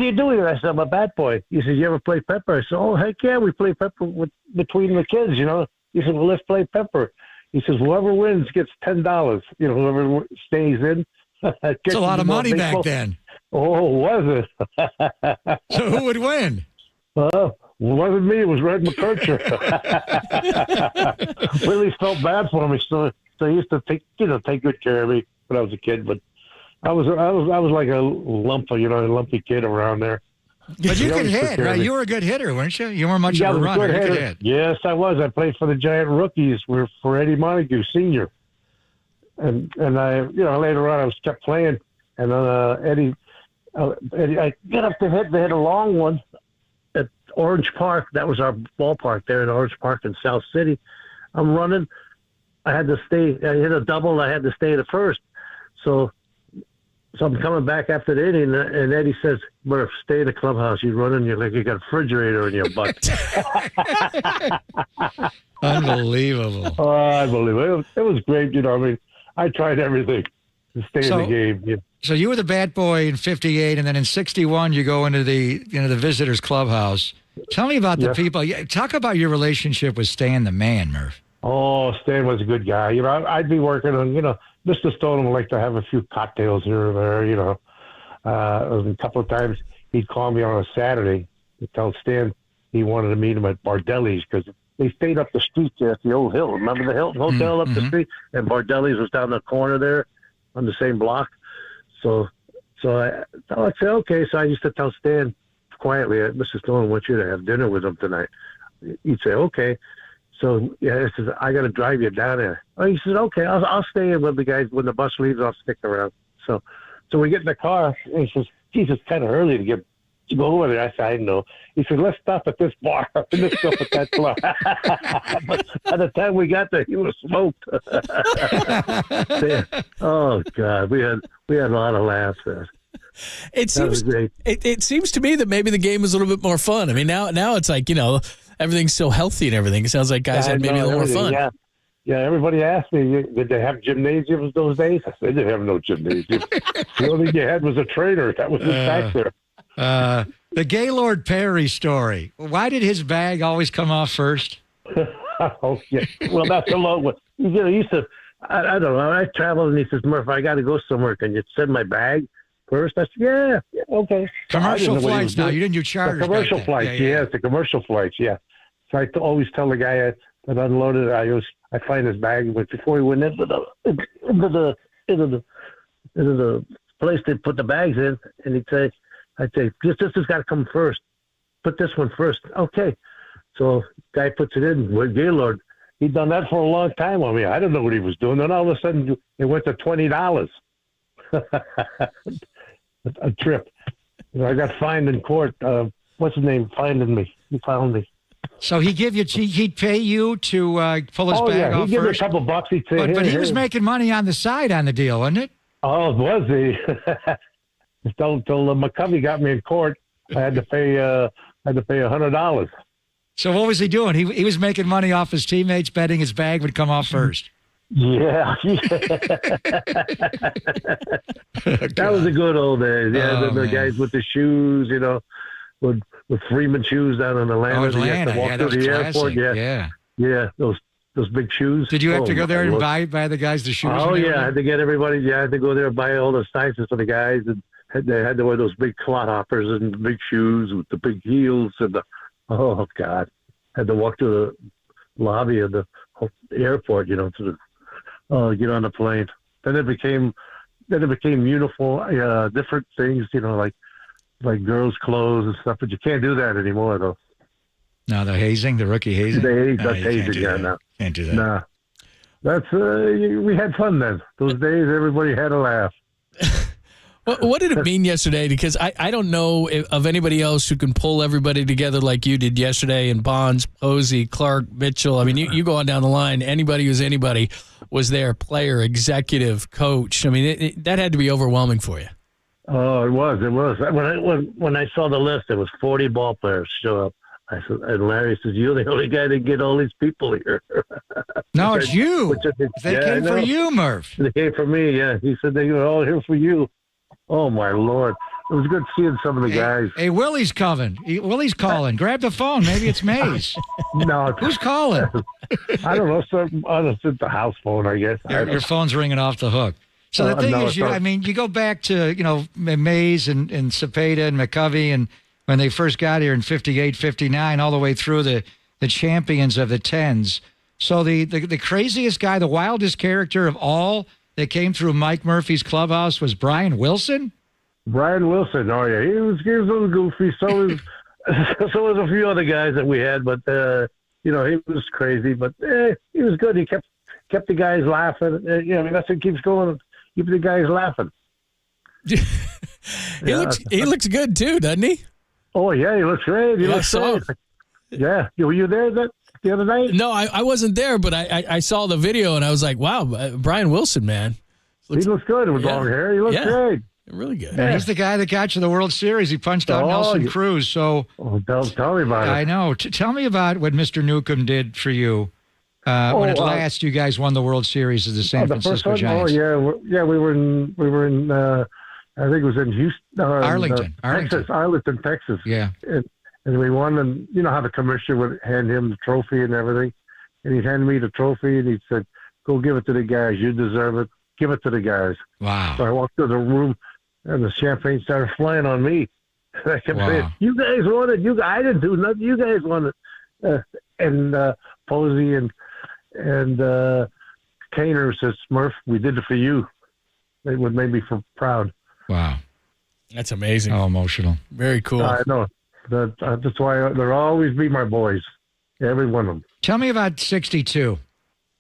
are you doing? I said, "I'm a bat boy." He said, "You ever play pepper?" I said, "Oh, heck yeah, we play pepper between the kids, He said, "Well, let's play pepper." He says, "Whoever wins gets $10. Whoever stays in." It's a lot of money back then. Oh, was it? So who would win? It wasn't me. It was Red McCurcher. Willie felt bad for me, so he used to take good care of me when I was a kid, but I was like a lumpy kid around there. But you could hit, right? You were a good hitter, weren't you? You weren't much of a runner. You could hit. Yes, I was. I played for the Giant Rookies for Eddie Montague Sr. And I, later on I was kept playing, and Eddie, I got up to hit. They had a long one at Orange Park. That was our ballpark there in Orange Park in South City. I'm running. I had to stay. I hit a double. I had to stay at first. So I'm coming back after the inning, and Eddie says, "Murph, stay in the clubhouse. You're running. You're like you got a refrigerator in your butt." Unbelievable. Oh, unbelievable. It was great. I tried everything to stay in the game. So you were the bat boy in 58, and then in 61 you go into the visitors clubhouse. Tell me about the people. Talk about your relationship with Stan the Man, Murph. Oh, Stan was a good guy. I'd be working on, Mr. Stone would like to have a few cocktails here or there, a couple of times he'd call me on a Saturday to tell Stan he wanted to meet him at Bardelli's because they stayed up the street there at the old Hilton. Remember the Hilton Hotel up the street? And Bardelli's was down the corner there on the same block. So I said, okay. So I used to tell Stan quietly, "Mr. Stone wants you to have dinner with him tonight." He'd say, "Okay." So I said, "I got to drive you down there." Oh, he said, "Okay, I'll stay in with the guys when the bus leaves. I'll stick around." So we get in the car, and he says, "Geez, it's kind of early to go over there." I said, "I know." He said, "Let's stop at this bar and let's stop at that bar." But by the time we got there, he was smoked. Oh God, we had a lot of laughs there. It seems to me that maybe the game was a little bit more fun. I mean, now it's like everything's so healthy and everything. It sounds like guys had maybe a little more fun. Yeah. Everybody asked me, did they have gymnasiums those days? I said, they didn't have no gymnasium. The only thing you had was a trainer. That was back there. The Gaylord Perry story. Why did his bag always come off first? Oh, yeah. Well, that's a long one. He used to, I don't know. I traveled, and he says, "Murph, I got to go somewhere. Can you send my bag first?" I said, yeah, okay. Commercial flights now. You didn't do charters. The commercial flights, it's the commercial flights, yeah. So I always tell the guy that unloaded, I find his bag, but before he went into the place they put the bags in, and I'd say, this has got to come first. Put this one first. Okay. So guy puts it in with Gaylord. He'd done that for a long time on me. I don't know what he was doing. Then all of a sudden it went to $20. A trip. I got fined in court. What's his name? Finding me. He found me. So he'd pay you to pull his bag off he'd give me first? a couple bucks. He'd say, but he was making money on the side on the deal, wasn't it? Oh, was he? Till McCovey got me in court, I had to pay $100. So what was he doing? He was making money off his teammates, betting his bag would come off first. Yeah. That was the good old days. Yeah, the guys with the shoes, with Freeman shoes down in Atlanta. Oh, Atlanta. You have to walk through the airport. Yeah, those big shoes. Did you have to go there and buy the guys the shoes? Oh, yeah. I had to get everybody. Yeah, I had to go there and buy all the sizes for the guys. And they had to wear those big clodhoppers and big shoes with the big heels. And oh, God. Had to walk to the lobby of the the airport, to get on the plane. Then it became uniform, different things, like girls' clothes and stuff. But you can't do that anymore, though. No, the rookie hazing. That's hazing now. Can't do that. Nah, that's we had fun then. Those days, everybody had a laugh. What did it mean yesterday? Because I don't know of anybody else who can pull everybody together like you did yesterday. And Bonds, Posey, Clark, Mitchell. I mean, you go on down the line. Anybody who's anybody was there. Player, executive, coach. I mean, that had to be overwhelming for you. Oh, it was. When I saw the list, there was 40 ball players show up. I said, and Larry says, "You're the only guy that get all these people here." No, it's you. They came for you, Murph. They came for me. Yeah, he said they were all here for you. Oh my Lord! It was good seeing some of the guys. Hey, Willie's coming. Willie's calling. Grab the phone. Maybe it's Mays. No, who's calling? I don't know. It's the house phone, I guess. Your phone's ringing off the hook. So the thing is, you go back to Mays and Cepeda and McCovey, and when they first got here in 58, 59, all the way through the champions of the tens. So the craziest guy, the wildest character of all that came through Mike Murphy's clubhouse was Brian Wilson? Brian Wilson, oh yeah. He was a little goofy. So was a few other guys that we had, but he was crazy, but he was good. He kept the guys laughing. That's what keeps going. Keep the guys laughing. He looks good too, doesn't he? Oh yeah, he looks great. He looks great. Yeah, were you there the other night? No, I wasn't there, but I saw the video and I was like, wow, Brian Wilson, man. He looks good with long hair. He looks great. Really good. Yeah. He's the guy that got you the World Series. He punched out Nelson Cruz. So tell me about it. I know. Tell me about what Mr. Newcomb did for you when at last you guys won the World Series as the San Francisco Giants. Oh yeah, we were in. I think it was in Houston, Arlington, Texas. Yeah. And we won, and you know how the commissioner would hand him the trophy and everything. And he'd hand me the trophy, and he said, "Go give it to the guys. You deserve it. Give it to the guys." Wow. So I walked to the room, and the champagne started flying on me. And I kept saying, "You guys won it. I didn't do nothing. You guys won it." And Posey and Kaner says, "Murph, we did it for you." It would make me feel proud. Wow. That's amazing. Oh, emotional. Very cool. I know. That's why they'll always be my boys. Every one of them. Tell me about 62.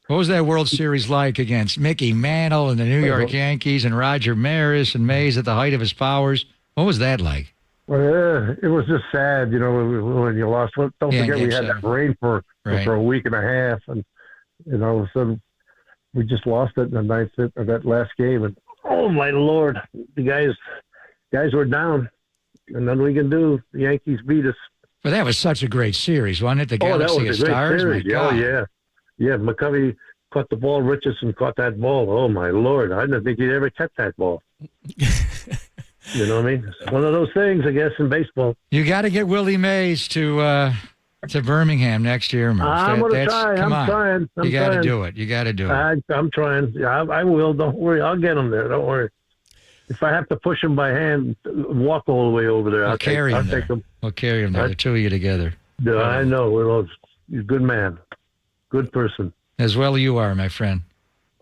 What was that World Series like against Mickey Mantle and the New York Yankees and Roger Maris and Mays at the height of his powers? What was that like? Well, it was just sad, when you lost. Don't forget we had that rain for a week and a half, and all of a sudden we just lost it in the ninth of that last game. And oh my Lord, the guys were down. And nothing we can do. The Yankees beat us. But that was such a great series, wasn't it? The Galaxy of Stars. My God. Oh, yeah. Yeah, McCovey caught the ball. Richardson caught that ball. Oh, my Lord. I didn't think he'd ever catch that ball. You know what I mean? It's one of those things, I guess, in baseball. You got to get Willie Mays to Birmingham next year, Murph. I'm going to try. I'm trying. You got to do it. You got to do it. I'm trying. I will. Don't worry. I'll get him there. Don't worry. If I have to push him by hand, walk all the way over there, I'll carry him there. We'll carry him there. The two of you together. Yeah, I know. He's a good man. Good person. As well you are, my friend.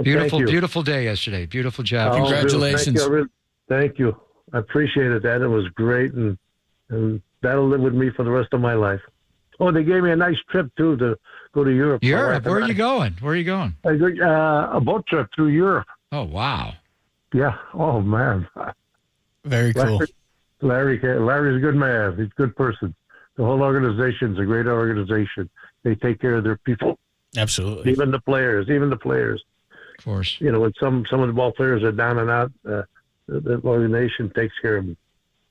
Beautiful day yesterday. Beautiful job. Congratulations. Thank you. I appreciated that. It was great, and that'll live with me for the rest of my life. Oh, they gave me a nice trip, too, to go to Europe. Europe? Where are you going? Where are you going? A boat trip through Europe. Oh, wow. Yeah. Oh, man. Very cool. Larry's a good man. He's a good person. The whole organization's a great organization. They take care of their people. Absolutely. Even the players. Of course. When some of the ball players are down and out, the organization takes care of them.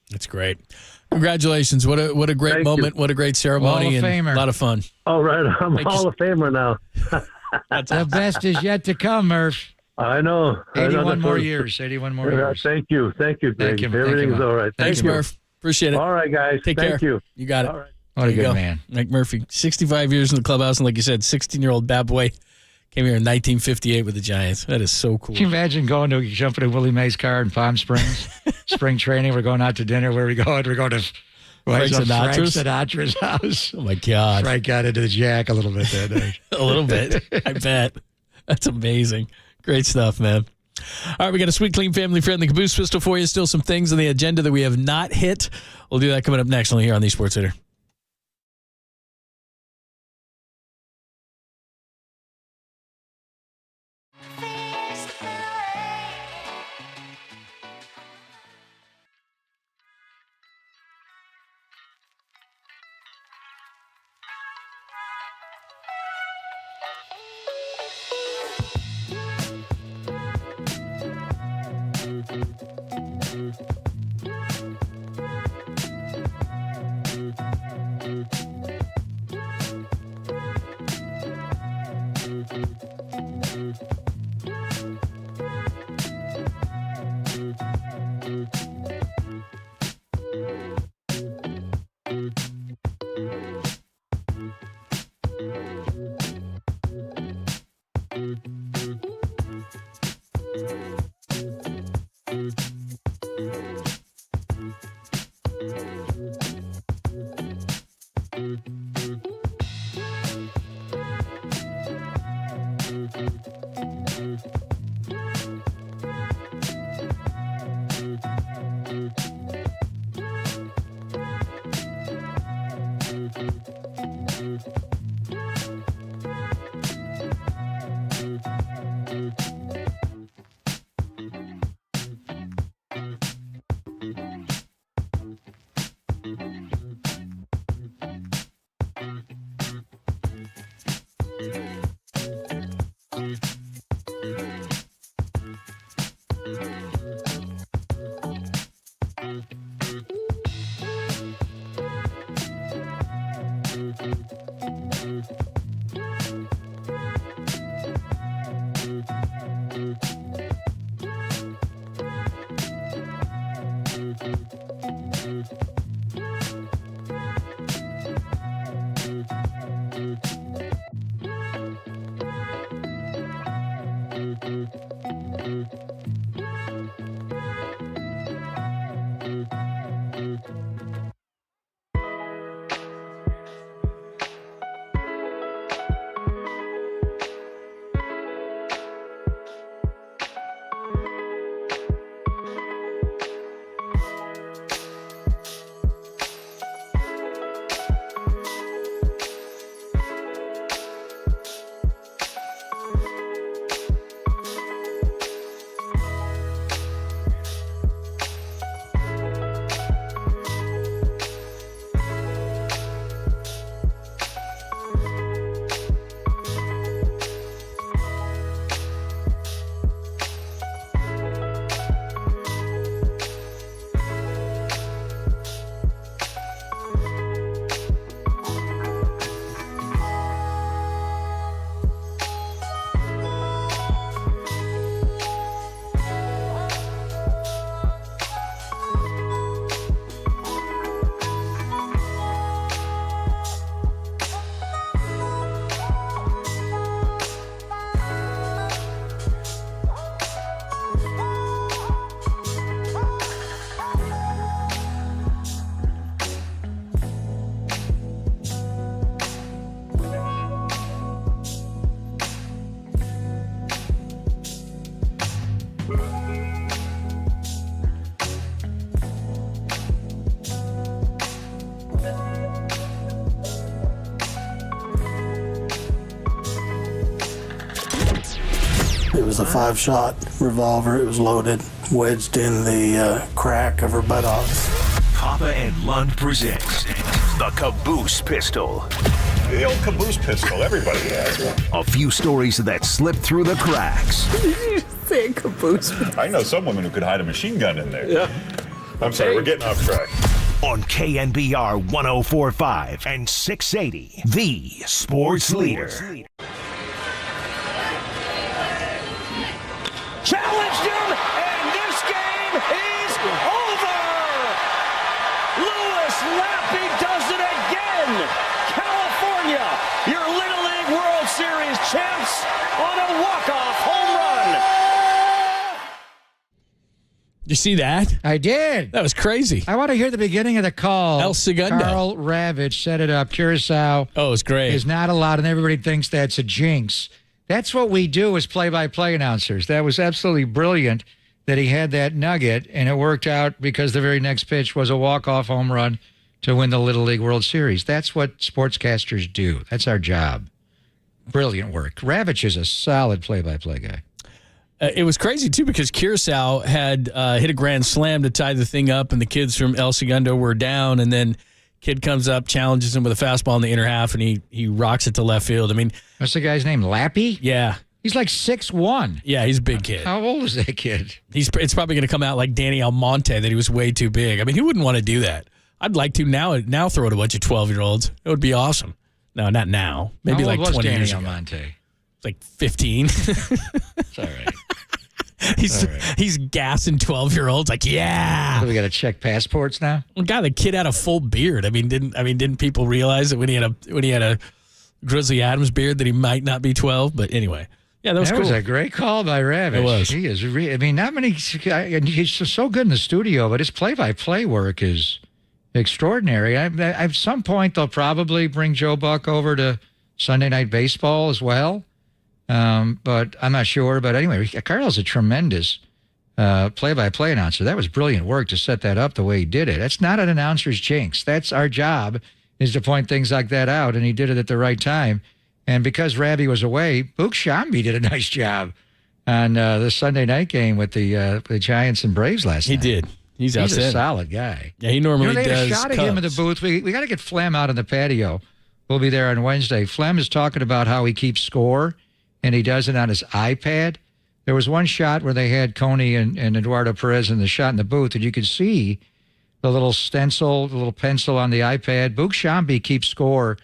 That's great. Congratulations. What a great moment. What a great ceremony. Hall of and Famer. a lot of fun. All right. I'm a Hall of Famer now. The best is yet to come, Murph. I know. 81 more years. 81 more years. Thank you. Thank you, Greg. Everything's all right. Thanks, Murph. Appreciate it. All right, guys. Take care. Thank you. You got it. All right. What a good man. Mike Murphy, 65 years in the clubhouse, and like you said, 16-year-old bad boy. Came here in 1958 with the Giants. That is so cool. Can you imagine jumping in Willie Mays' car in Palm Springs? Spring training. We're going out to dinner. Where are we going? We're going to Frank Sinatra's house. Oh, my God. Frank got into the jack a little bit that night. A little bit, I bet. That's amazing. Great stuff, man. All right, we got a sweet, clean, family-friendly caboose pistol for you. Still some things on the agenda that we have not hit. We'll do that coming up next only here on the Sports Hitter. It was a 5-shot revolver. It was loaded, wedged in the crack of her buttocks. Papa and Lund presents the Caboose Pistol. The old caboose pistol, everybody has one. A few stories that slip through the cracks. Did you say caboose? I know some women who could hide a machine gun in there. Yeah. I'm sorry, we're getting off track. On KNBR 104.5 and 680, the sports leader. Challenged him, and this game is over! Louis Lappy does it again! California, your Little League World Series champs on a walk-off home run! You see that? I did. That was crazy. I want to hear the beginning of the call. El Segundo. Carl Ravitch set it up. Curaçao. Oh, it was great. Is not allowed, and everybody thinks that's a jinx. That's what we do as play-by-play announcers. That was absolutely brilliant that he had that nugget, and it worked out because the very next pitch was a walk-off home run to win the Little League World Series. That's what sportscasters do. That's our job. Brilliant work. Ravitch is a solid play-by-play guy. It was crazy, too, because Curaçao had hit a grand slam to tie the thing up, and the kids from El Segundo were down, and then kid comes up, challenges him with a fastball in the inner half, and he rocks it to left field. I mean, what's the guy's name? Lappy? Yeah. He's like 6'1". Yeah, he's a big kid. How old is that kid? It's probably going to come out like Danny Almonte that he was way too big. I mean, who wouldn't want to do that? I'd like to now throw at a bunch of 12-year-olds. It would be awesome. No, not now. Maybe like 20 Danny years ago. Almonte? Like 15. It's all right. He's gassing 12-year-olds like, yeah. So we got to check passports now. Well, God, the kid had a full beard. Didn't people realize that when he had a Grizzly Adams beard that he might not be 12? But anyway, yeah, that was cool. That was a great call by Ravitch. It was. He is. Not many. He's just so good in the studio, but his play-by-play work is extraordinary. At some point, they'll probably bring Joe Buck over to Sunday Night Baseball as well. But I'm not sure. But anyway, Carl's a tremendous play-by-play announcer. That was brilliant work to set that up the way he did it. That's not an announcer's jinx. That's our job, is to point things like that out, and he did it at the right time. And because Ravi was away, Book Shambi did a nice job on the Sunday night game with the Giants and Braves last night. He did. He's a solid guy. Yeah, he normally does. They had a shot of him in the booth. We got to get Flem out on the patio. We'll be there on Wednesday. Flem is talking about how he keeps score, and he does it on his iPad. There was one shot where they had Coney and Eduardo Perez in the shot in the booth, and you could see the little stencil, the little pencil on the iPad. Book Shambi keeps score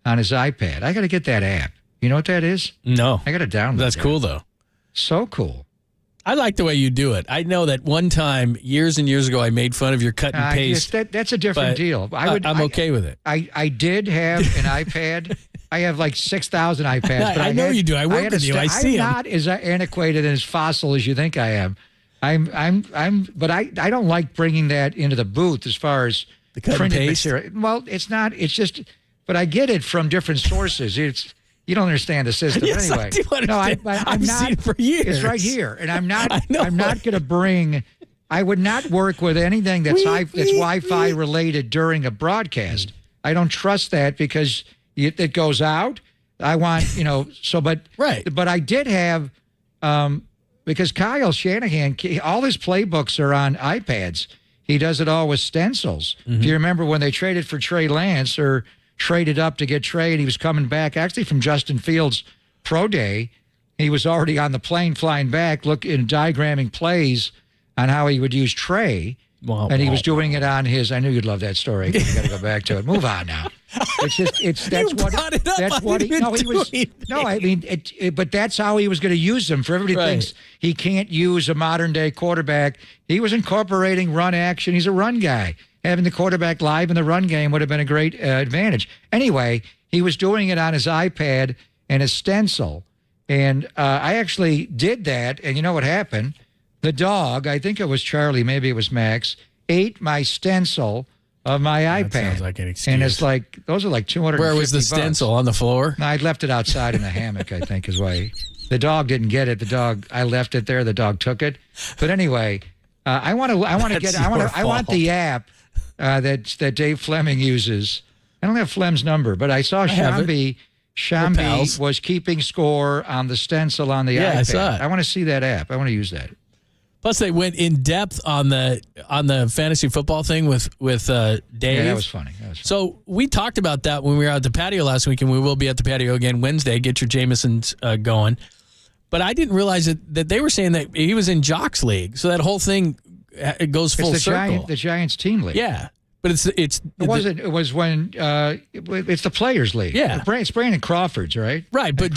on his iPad. I got to get that app. You know what that is? No. I got to download That's that. cool, though. So cool. I like the way you do it. I know that one time, years and years ago, I made fun of your cut and paste. That's a different deal. I'm okay with it. I did have an iPad. I have like 6,000 iPads. But I know you do. I work with you. I see them. I'm not as antiquated and as fossil as you think I am. But I don't like bringing that into the booth as far as the cut and paste. Material. Well, it's not. It's just. But I get it from different sources. You don't understand the system. Yes, anyway. I do understand. No, I'm I've not. seen it for years. It's right here, and I'm not. know. I'm not going to bring. I would not work with anything that's that's Wi-Fi related during a broadcast. I don't trust that because it goes out. I want But I did have because Kyle Shanahan, all his playbooks are on iPads. He does it all with stencils. Mm-hmm. If you remember when they traded for Trey Lance or traded up to get Trey, and he was coming back actually from Justin Fields' pro day. He was already on the plane flying back, diagramming plays on how he would use Trey. And he was doing it on his. I knew you'd love that story. You got to go back to it. Move on now. But that's how he was going to use them. For everybody thinks he can't use a modern day quarterback. He was incorporating run action. He's a run guy. Having the quarterback live in the run game would have been a great advantage. Anyway, he was doing it on his iPad and his stencil. And I actually did that. And you know what happened? The dog, I think it was Charlie, maybe it was Max, ate my stencil of my iPad. That sounds like an excuse. And it's like, those are like $250. Where was the stencil? On the floor? No, I left it outside in the hammock, I think is why. The dog didn't get it. I left it there. The dog took it. But anyway, I want the app that Dave Fleming uses. I don't have Flem's number, but I saw Shambi was keeping score on the stencil on the iPad. I saw it. I want to see that app. I want to use that. Plus, they went in depth on the fantasy football thing with Dave. Yeah, that was funny. So we talked about that when we were at the patio last week, and we will be at the patio again Wednesday. Get your Jamesons going. But I didn't realize that they were saying that he was in Jocks League. So that whole thing it goes full circle. The Giants team league. Yeah. But it was when it's the Players League. Yeah, it's Brandon Crawford's, right? Right, but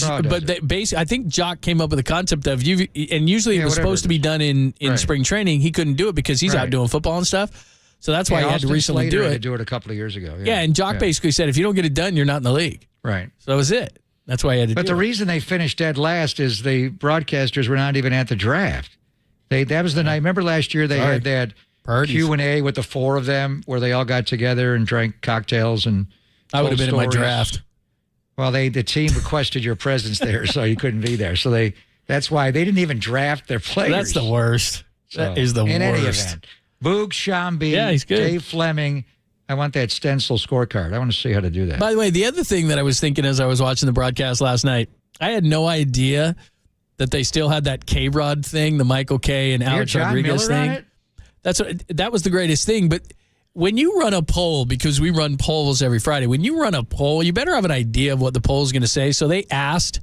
basically, I think Jock came up with the concept of you, and usually it was supposed to be done in spring training. He couldn't do it because he's out doing football and stuff. So that's why he had to recently do it. Had to do it a couple of years ago. Yeah, and Jock basically said if you don't get it done, you're not in the league. Right. So that was it. That's why he had to do it. But the reason they finished dead last is the broadcasters were not even at the draft. That was the night. Remember last year they had that Q&A with the four of them where they all got together and drank cocktails and I would have been stories. in my draft. Well, the team requested your presence there, so you couldn't be there. So that's why they didn't even draft their players. That's the worst. That is the worst. In any event, Boog Shambi, he's good. Dave Fleming. I want that stencil scorecard. I want to see how to do that. By the way, the other thing that I was thinking as I was watching the broadcast last night, I had no idea that they still had that K-Rod thing, the Michael K. and Alex Rodriguez thing. That was the greatest thing. But when you run a poll, because we run polls every Friday, when you run a poll, you better have an idea of what the poll is going to say. So they asked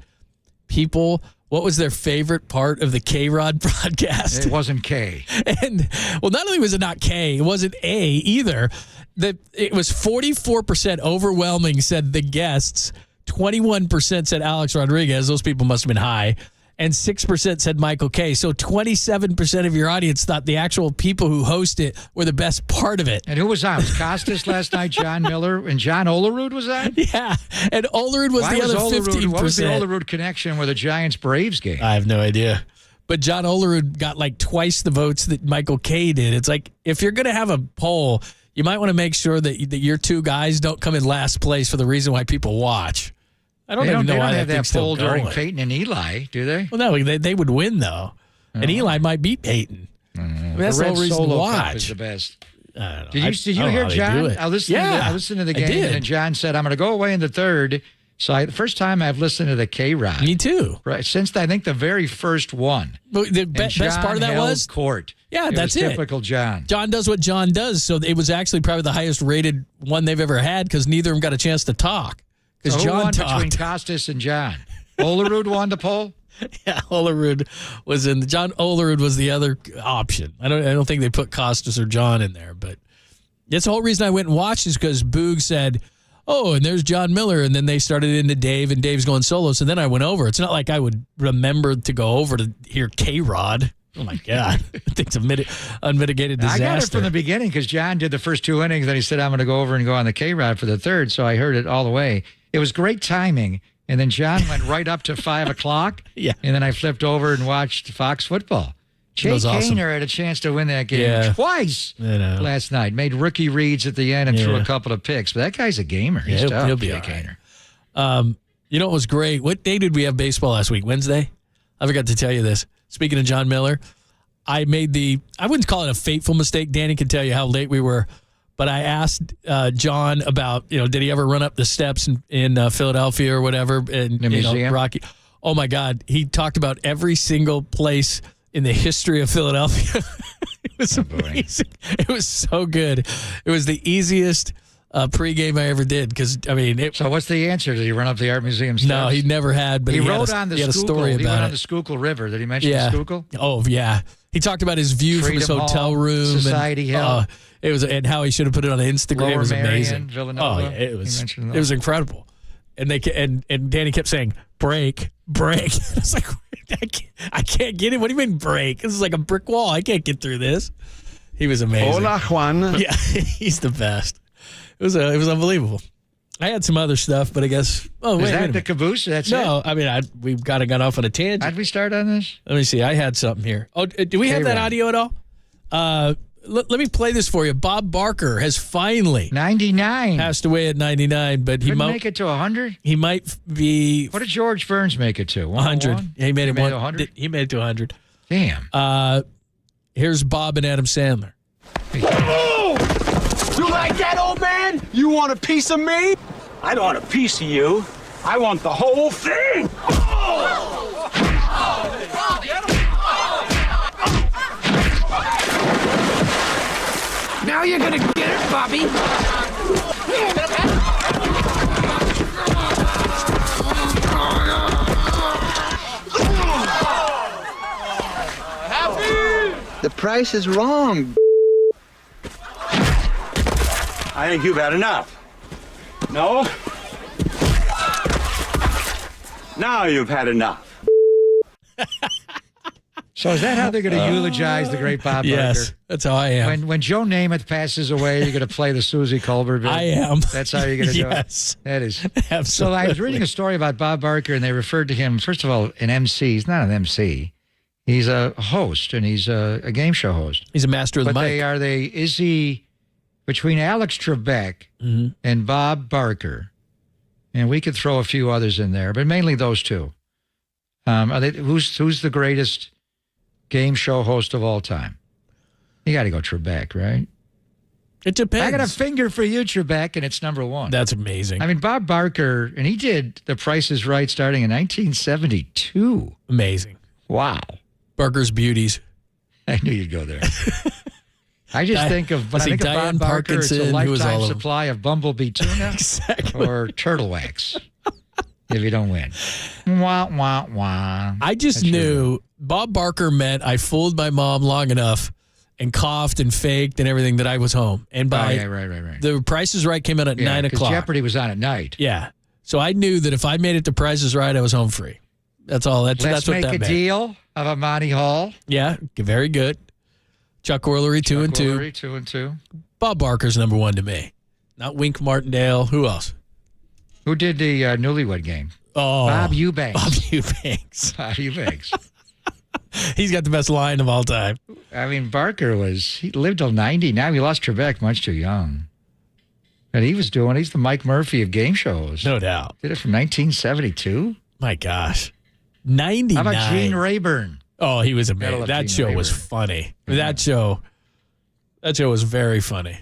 people what was their favorite part of the K-Rod broadcast. It wasn't K. And, well, not only was it not K, it wasn't A either. It was 44% overwhelming said the guests, 21% said Alex Rodriguez. Those people must have been high. And 6% said Michael K. So 27% of your audience thought the actual people who host it were the best part of it. And who was on? Was Costas last night, John Miller, and John Olerud was on? Yeah, and Olerud was the other 15%. What was the Olerud connection with the Giants-Braves game? I have no idea. But John Olerud got like twice the votes that Michael K. did. It's like, if you're going to have a poll, you might want to make sure that your two guys don't come in last place for the reason why people watch. I don't even know why they don't that have that poll during going. Peyton and Eli, do they? Well, no, they would win, though. And Eli might beat Peyton. I mean, that's the whole reason to watch. Is the best. I don't know. Did you hear John? I listened to the game, did. and John said, I'm going to go away in the third. So the first time I've listened to the K-Rod. Me too. Right, since I think the very first one. Well, the best part of that was court. Yeah, that's it. Typical John. John does what John does. So it was actually probably the highest rated one they've ever had because neither of them got a chance to talk. Because John won between Costas and John. Olerud won the poll? Yeah, Olerud was in. John Olerud was the other option. I don't think they put Costas or John in there, but that's the whole reason I went and watched is because Boog said, oh, and there's John Miller, and then they started into Dave, and Dave's going solo, so then I went over. It's not like I would remember to go over to hear K-Rod. Oh, my God. I think it's a unmitigated disaster. I got it from the beginning because John did the first two innings, then he said, I'm going to go over and go on the K-Rod for the third, so I heard it all the way. It was great timing, and then John went right up to 5 o'clock, yeah. And then I flipped over and watched Fox football. Jay Kaner had a chance to win that game twice last night. Made rookie reads at the end and threw a couple of picks. But that guy's a gamer. He's tough, he'll be Jay all right. Kaner. You know what was great? What day did we have baseball last week? Wednesday? I forgot to tell you this. Speaking of John Miller, I wouldn't call it a fateful mistake. Danny can tell you how late we were. But I asked John about, did he ever run up the steps in Philadelphia or whatever? And, the museum? Rocky. Oh, my God. He talked about every single place in the history of Philadelphia. It was amazing. It was so good. It was the easiest pregame I ever did. So what's the answer? Did he run up the Art Museum steps? No, he never had. But he rode on the he had a story about He went it. on the Schuylkill River. Did he mention the Schuylkill? Oh, yeah. He talked about his view from his hotel room. Society Hill. And how he should have put it on Instagram. Lower It was Marion, amazing. Villanova. Oh, yeah, it was incredible. And and Danny kept saying, break. I was like, I can't get it. What do you mean break? This is like a brick wall. I can't get through this. He was amazing. Hola, Juan. Yeah, he's the best. It was unbelievable. I had some other stuff, but I guess. Oh, Is wait. that the caboose? That's no, it? I mean, we kind of got off on a tangent. How'd we start on this? Let me see. I had something here. Oh, do we have that audio at all? Let me play this for you. Bob Barker has finally 99 passed away at 99, but he might make it to 100. He might be. What did George Burns make it to? 100. He made it 100. He made it to 100. Damn. Here's Bob and Adam Sandler. Oh! You like that, old man? You want a piece of me? I don't want a piece of you. I want the whole thing. Oh! Now you're gonna get it, Bobby. The price is wrong. I think you've had enough. No? Now you've had enough. So is that how they're going to eulogize the great Bob Barker? Yes, that's how I am. When Joe Namath passes away, you're going to play the Susie Colbert bit? I am. That's how you're going to do it? Yes. That is. Absolutely. So I was reading a story about Bob Barker, and they referred to him, first of all, an MC. He's not an MC. He's a host, and he's a game show host. He's a master of the mic. Is he between Alex Trebek and Bob Barker, and we could throw a few others in there, but mainly those two. Who's the greatest game show host of all time? You got to go Trebek, right? It depends. I got a finger for you, Trebek, and it's number one. That's amazing. I mean, Bob Barker, and he did The Price is Right starting in 1972. Amazing. Wow. Barker's beauties. I knew you'd go there. I just think of, when I think of Diane Bob Barker, it's a lifetime of supply of bumblebee tuna or turtle wax if you don't win. Wah, wah, wah. I just knew Bob Barker meant I fooled my mom long enough and coughed and faked and everything that I was home. And by right. The Price is Right came out at 9 o'clock. Jeopardy was on at night. Yeah. So I knew that if I made it to Price is Right, I was home free. That's all. That's what that meant. Let's make a deal of Amani Hall. Yeah, very good. Chuck Woolery, 2 and 2. 2 and 2. Bob Barker's number one to me. Not Wink Martindale. Who else? Who did the Newlywed Game? Oh, Bob Eubanks. Bob Eubanks. Bob Eubanks. He's got the best line of all time. I mean, he lived till 90. Now he lost Trebek much too young. And he's the Mike Murphy of game shows. No doubt. Did it from 1972? My gosh. 99. How about Gene Rayburn? Oh, he was amazing. That show was funny. Yeah. That show was very funny.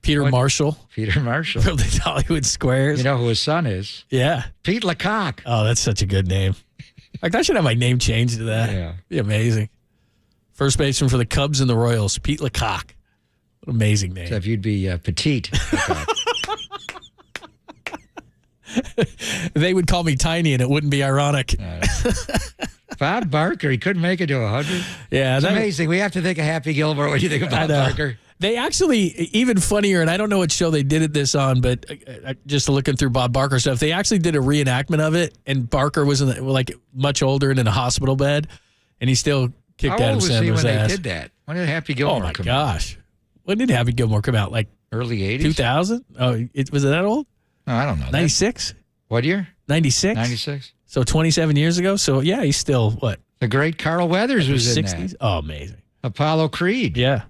Peter Marshall from the Hollywood Squares. You know who his son is? Yeah. Pete Lecoq. Oh, that's such a good name. Like, I should have my name changed to that. Yeah. Be amazing. First baseman for the Cubs and the Royals, Pete Lecoq. What an amazing name. Except you'd be Petite. They would call me Tiny, and it wouldn't be ironic. Bob Barker, he couldn't make it to 100. Yeah. It's amazing. We have to think of Happy Gilmore. What do you think of Bob Barker? They actually, even funnier, and I don't know what show they did this on, but just looking through Bob Barker stuff, they actually did a reenactment of it, and Barker was much older and in a hospital bed, and he still kicked Adam Sandler's ass. How old was he when they did that? When did Happy Gilmore come out? Oh, my gosh. When did Happy Gilmore come out? Like early 80s? 2000? Oh, was it that old? No, I don't know. 96? What year? 96? 96. So 27 years ago? So, yeah, he's still, what? The great Carl Weathers was 60s? in that. Oh, amazing. Apollo Creed. Yeah.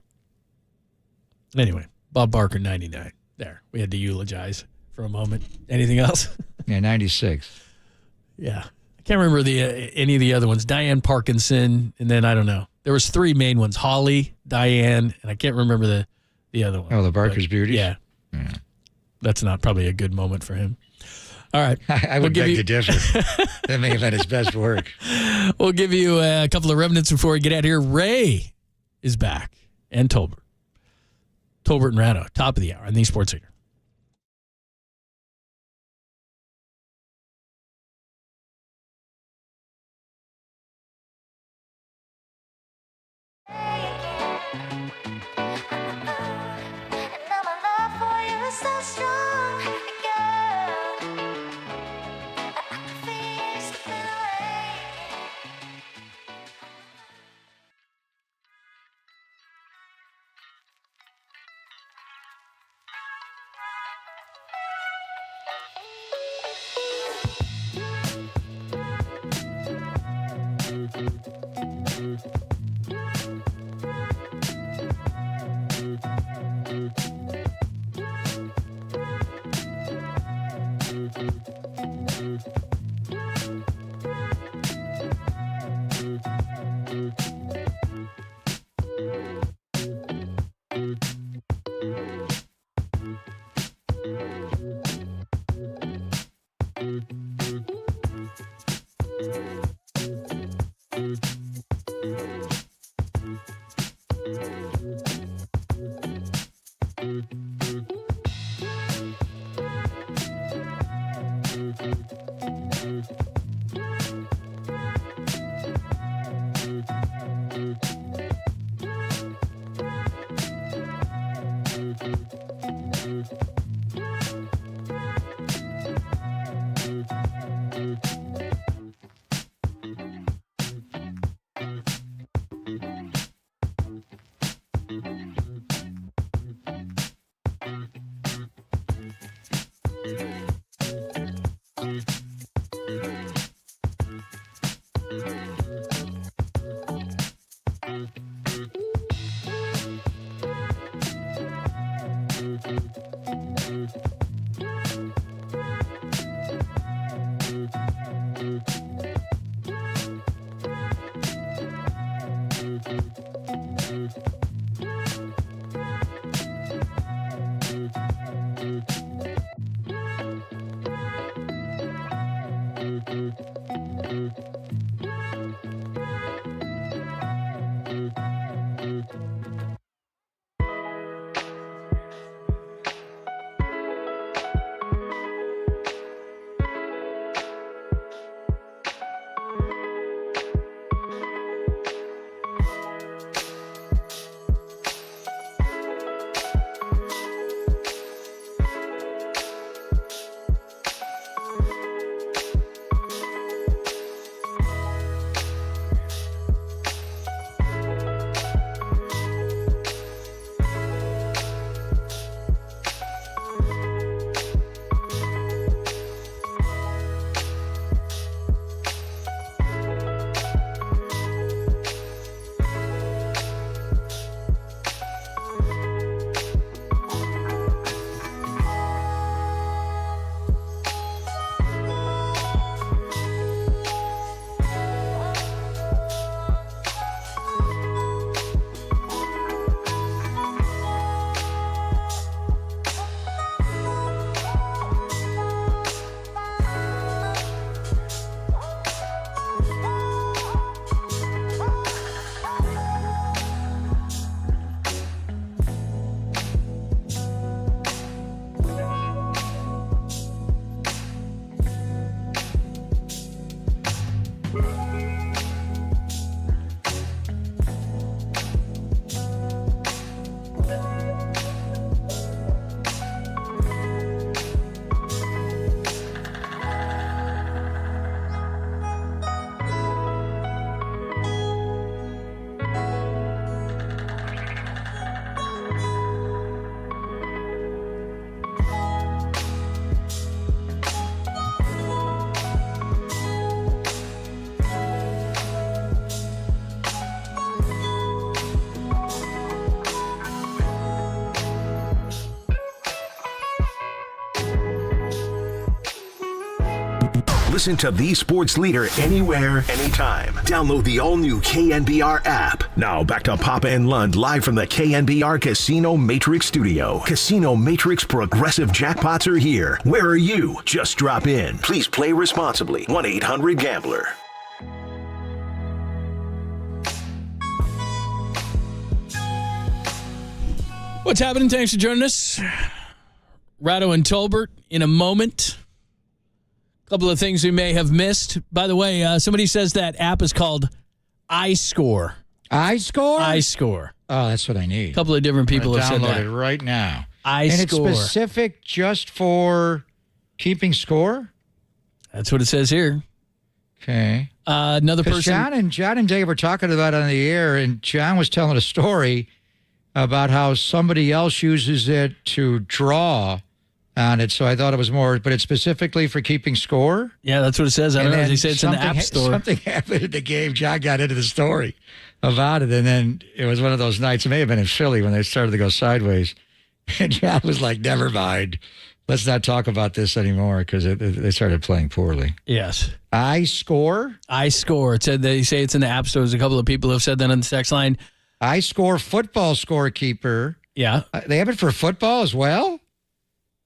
Anyway, Bob Barker, 99. There. We had to eulogize for a moment. Anything else? Yeah, 96. Yeah. I can't remember any of the other ones. Diane Parkinson, and then I don't know. There was 3 main ones. Holly, Diane, and I can't remember the other one. Oh, the Barker's Beauties? Yeah. That's not probably a good moment for him. All right. I would beg to differ. That may have been his best work. We'll give you a couple of remnants before we get out of here. Ray is back, and Tolbert. Tolbert and Rano, top of the hour on the Sports Leader. Listen to the sports leader anywhere, anytime. Download the all-new KNBR app. Now back to Papa and Lund live from the KNBR Casino Matrix Studio. Casino Matrix Progressive Jackpots are here. Where are you? Just drop in. Please play responsibly. 1-800-GAMBLER. What's happening? Thanks for joining us. Ratto and Tolbert in a moment. A couple of things we may have missed. By the way, somebody says that app is called iScore. iScore? iScore. Oh, that's what I need. A couple of different people have said that. Download it right now. iScore. And it's specific just for keeping score? That's what it says here. Okay. Another person. John and Dave were talking about it on the air, and John was telling a story about how somebody else uses it to draw on it. So I thought it was more, but it's specifically for keeping score? Yeah, that's what it says. I don't know. They say it's in the App Store. Something happened in the game. John got into the story about it, and then it was one of those nights. It may have been in Philly when they started to go sideways. And John was like, never mind. Let's not talk about this anymore because they started playing poorly. Yes. iScore? iScore. It said they say it's in the App Store. There's a couple of people who have said that on the text line. iScore football scorekeeper. Yeah. They have it for football as well?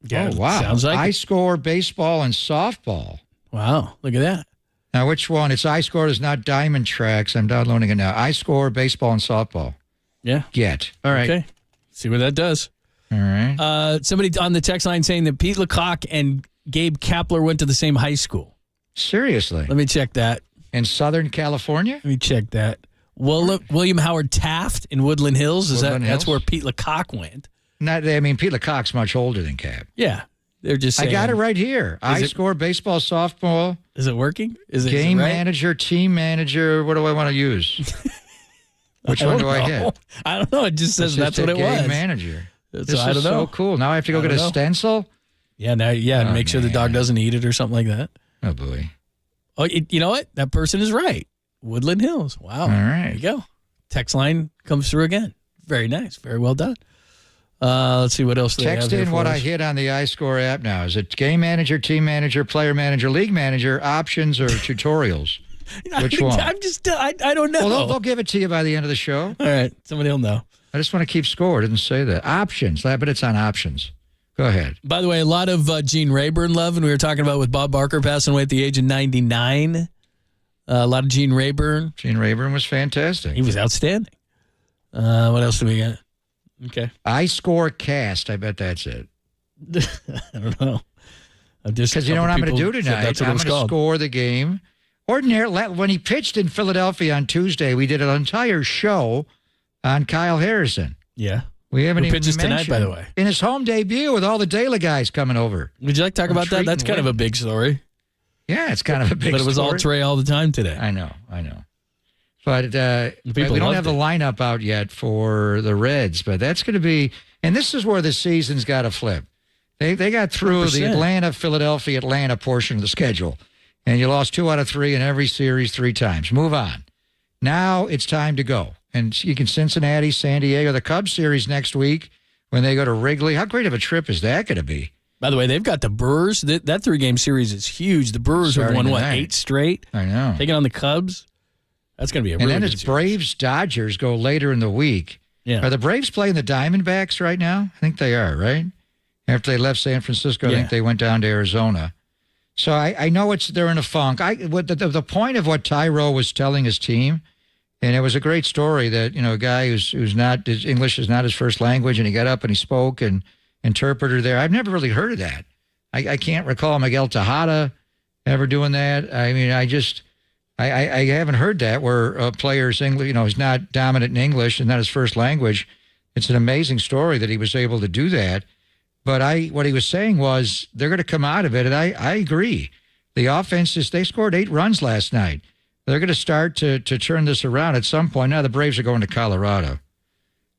Yeah. Oh, wow. Sounds like iScore baseball and softball. Wow. Look at that. Now, which one? It's iScore is not Diamond Tracks. I'm downloading it now. iScore baseball and softball. Yeah. Get. All right. Okay. See what that does. All right. Somebody on the text line saying that Pete Lecoq and Gabe Kapler went to the same high school. Seriously? Let me check that. In Southern California? Let me check that. William Howard Taft in Woodland Hills. Woodland That's Hills? where Pete Lecoq went. Pete Lecoq's much older than Cap. Yeah. They're just saying. I got it right here. iScore baseball, softball. Is it working? Is it game right? manager, team manager? What do I want to use? Which one do I hit? I don't know. It just says that's what it was. Game manager. This I don't is know. so cool. Now I have to go get a stencil? Yeah, and make sure the dog doesn't eat it or something like that. Oh, boy. Oh, you know what? That person is right. Woodland Hills. Wow. All right. There you go. Text line comes through again. Very nice. Very well done. Let's see what else they Text have here in for what us. I hit on the iScore app now. Is it game manager, team manager, player manager, league manager, options, or tutorials? Which one? I don't know. Well, they'll give it to you by the end of the show. All right. Somebody will know. I just want to keep score. It didn't say that. Options. But it's on options. Go ahead. By the way, a lot of Gene Rayburn love, and we were talking about with Bob Barker passing away at the age of 99. A lot of Gene Rayburn. Gene Rayburn was fantastic. He was outstanding. What else do we got? Okay. iScore cast. I bet that's it. I don't know. Because you know what I'm going to do tonight? I'm going to score the game. Ordinarily, when he pitched in Philadelphia on Tuesday, we did an entire show on Kyle Harrison. Yeah. We haven't even pitches tonight, by the way. In his home debut with all the De La guys coming over. Would you like to talk about that? That's kind of a big story. Yeah, it's kind of a big story. But it was all Trey all the time today. I know. But we don't have the lineup out yet for the Reds, but that's going to be, and this is where the season's got to flip. They got through 100%. the Atlanta, Philadelphia, Atlanta portion of the schedule, and you lost 2 out of 3 in every series 3 times. Move on. Now it's time to go. And you can Cincinnati, San Diego, the Cubs series next week when they go to Wrigley. How great of a trip is that going to be? By the way, they've got the Brewers. That 3-game series is huge. The Brewers have won, 8 straight? I know. Taking on the Cubs. That's going to be a And really then good it's series. Braves-Dodgers go later in the week. Yeah. Are the Braves playing the Diamondbacks right now? I think they are, right? After they left San Francisco, I think they went down to Arizona. So I know they're in a funk. The point of what Tyro was telling his team, and it was a great story that, a guy who's not, his English is not his first language, and he got up and he spoke and interpreter there. I've never really heard of that. I can't recall Miguel Tejada ever doing that. I mean, I haven't heard that where a player's English, is not dominant in English and not his first language. It's an amazing story that he was able to do that. But what he was saying was they're going to come out of it, and I agree. The offense they scored 8 runs last night. They're going to start to turn this around at some point. Now the Braves are going to Colorado.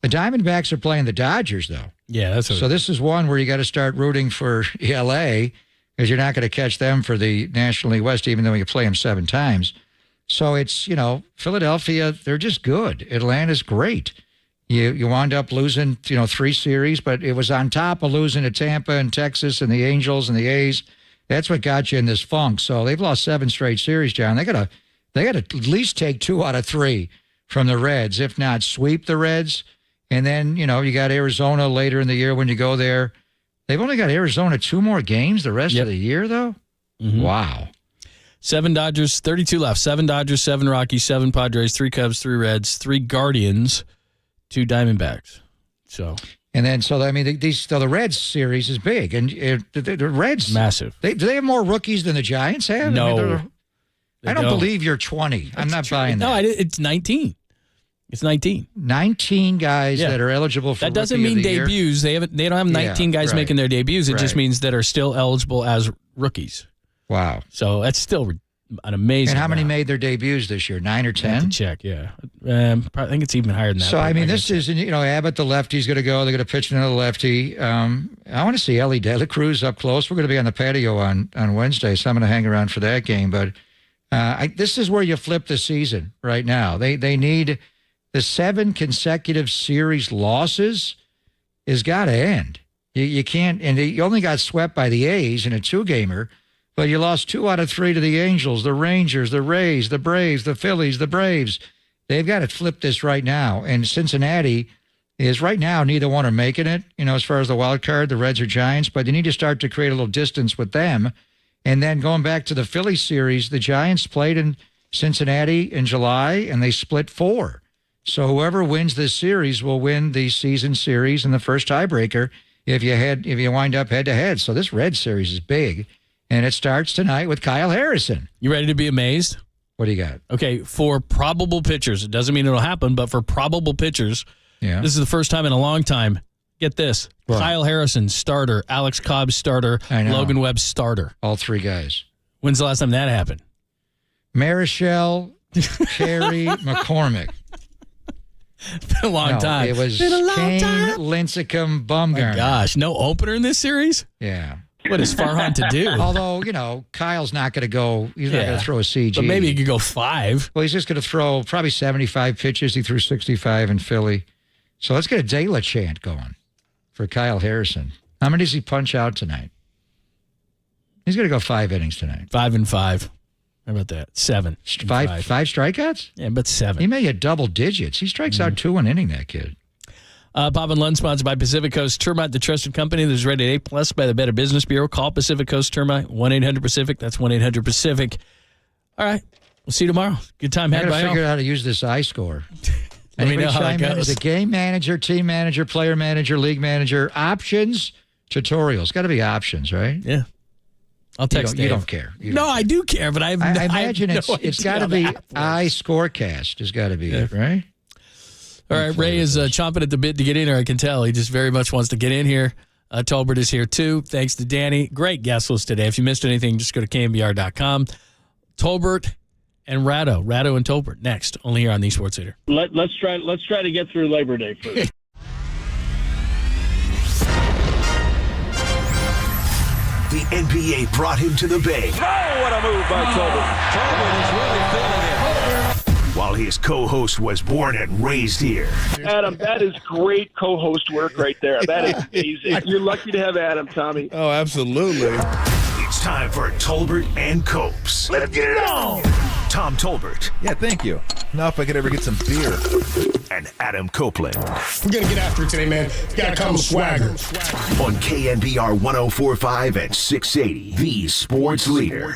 The Diamondbacks are playing the Dodgers, though. Yeah, So this is one where you got to start rooting for L.A. because you're not going to catch them for the National League West, even though you play them 7 times. So it's, Philadelphia, they're just good. Atlanta's great. You wound up losing, 3 series, but it was on top of losing to Tampa and Texas and the Angels and the A's That's what got you in this funk. So they've lost 7 straight series, John. They got to at least take 2 out of 3 from the Reds, if not sweep the Reds. And then, you got Arizona later in the year when you go there. They've only got Arizona 2 more games the rest of the year, though? Mm-hmm. Wow. 7 Dodgers, 32 left. 7 Dodgers, 7 Rockies, 7 Padres, 3 Cubs, 3 Reds, 3 Guardians, 2 Diamondbacks. So... And then, the Reds series is big, and the Reds massive. Do they have more rookies than the Giants have? No, I don't believe you're 20. I'm not buying that. No, it's 19. It's 19. 19 guys that are eligible for that doesn't Rookie mean of the Year. debuts. They don't have 19 guys making their debuts. It just means that are still eligible as rookies. Wow. So that's still an amazing. And how many amount. made their debuts this year? 9 or 10? I have to check, yeah. I think it's even higher than that. So, this is, Abbott, the lefty's going to go. They're going to pitch another lefty. I want to see Ellie De La Cruz up close. We're going to be on the patio on Wednesday, so I'm going to hang around for that game. But this is where you flip the season right now. They need the 7 consecutive series losses has got to end. You can't, and you only got swept by the A's in a 2-gamer. But you lost 2 out of 3 to the Angels, the Rangers, the Rays, the Braves, the Phillies, the Braves. They've got to flip this right now. And Cincinnati is right now, neither one are making it, as far as the wild card, the Reds or Giants. But you need to start to create a little distance with them. And then going back to the Phillies series, the Giants played in Cincinnati in July, and they split 4. So whoever wins this series will win the season series and the first tiebreaker if you wind up head-to-head. So this Red series is big. And it starts tonight with Kyle Harrison. You ready to be amazed? What do you got? Okay, for probable pitchers, it doesn't mean it'll happen, but for probable pitchers, this is the first time in a long time. Get this. What? Kyle Harrison, starter. Alex Cobb, starter. Logan Webb, starter. All 3 guys. When's the last time that happened? Marichal, Carey, McCormick. It's been a long time. It was been a long Kane, time. Lincecum, Bumgarner. My gosh, no opener in this series? Yeah. What is Farhan to do? Although, Kyle's not going to go, he's not going to throw a CG. But maybe he could go 5. Well, he's just going to throw probably 75 pitches. He threw 65 in Philly. So let's get a De La chant going for Kyle Harrison. How many does he punch out tonight? He's going to go 5 innings tonight. 5 and 5. How about that? 7. 5 strikeouts? Yeah, but 7. He may hit double digits. He strikes out 2 an inning, that kid. Pop and Lunch sponsored by Pacific Coast Termite, the trusted company that's rated A+ by the Better Business Bureau. Call Pacific Coast Termite, 1-800-PACIFIC. That's 1-800-PACIFIC. All right. We'll see you tomorrow. Good time had by all. I got to figure out how to use this iScore. Let me know how it chime in? goes. Is it game manager, team manager, player manager, league manager, options, tutorials? Got to be options, right? Yeah. I'll text you Dave. don't care. No, I do care, but I imagine have no it's idea got to how be that works. iScorecast has got to be it, right? All right, Ray is chomping at the bit to get in here, I can tell. He just very much wants to get in here. Tolbert is here, too. Thanks to Danny. Great guest list today. If you missed anything, just go to KNBR.com. Tolbert and Ratto and Tolbert, next, only here on the Sports Leader. Let's try to get through Labor Day first. The NBA brought him to the Bay. Oh, what a move by Tolbert. Tolbert is really feeling it. While his co-host was born and raised here. Adam, that is great co-host work right there. That is amazing. You're lucky to have Adam, Tommy. Oh, absolutely. It's time for Tolbert and Copes. Let's get it on. Tom Tolbert. Yeah, thank you. Now if I could ever get some beer. And Adam Copeland. We're going to get after it today, man. Got to come with swagger. On KNBR 104.5 and 680, the Sports Leader.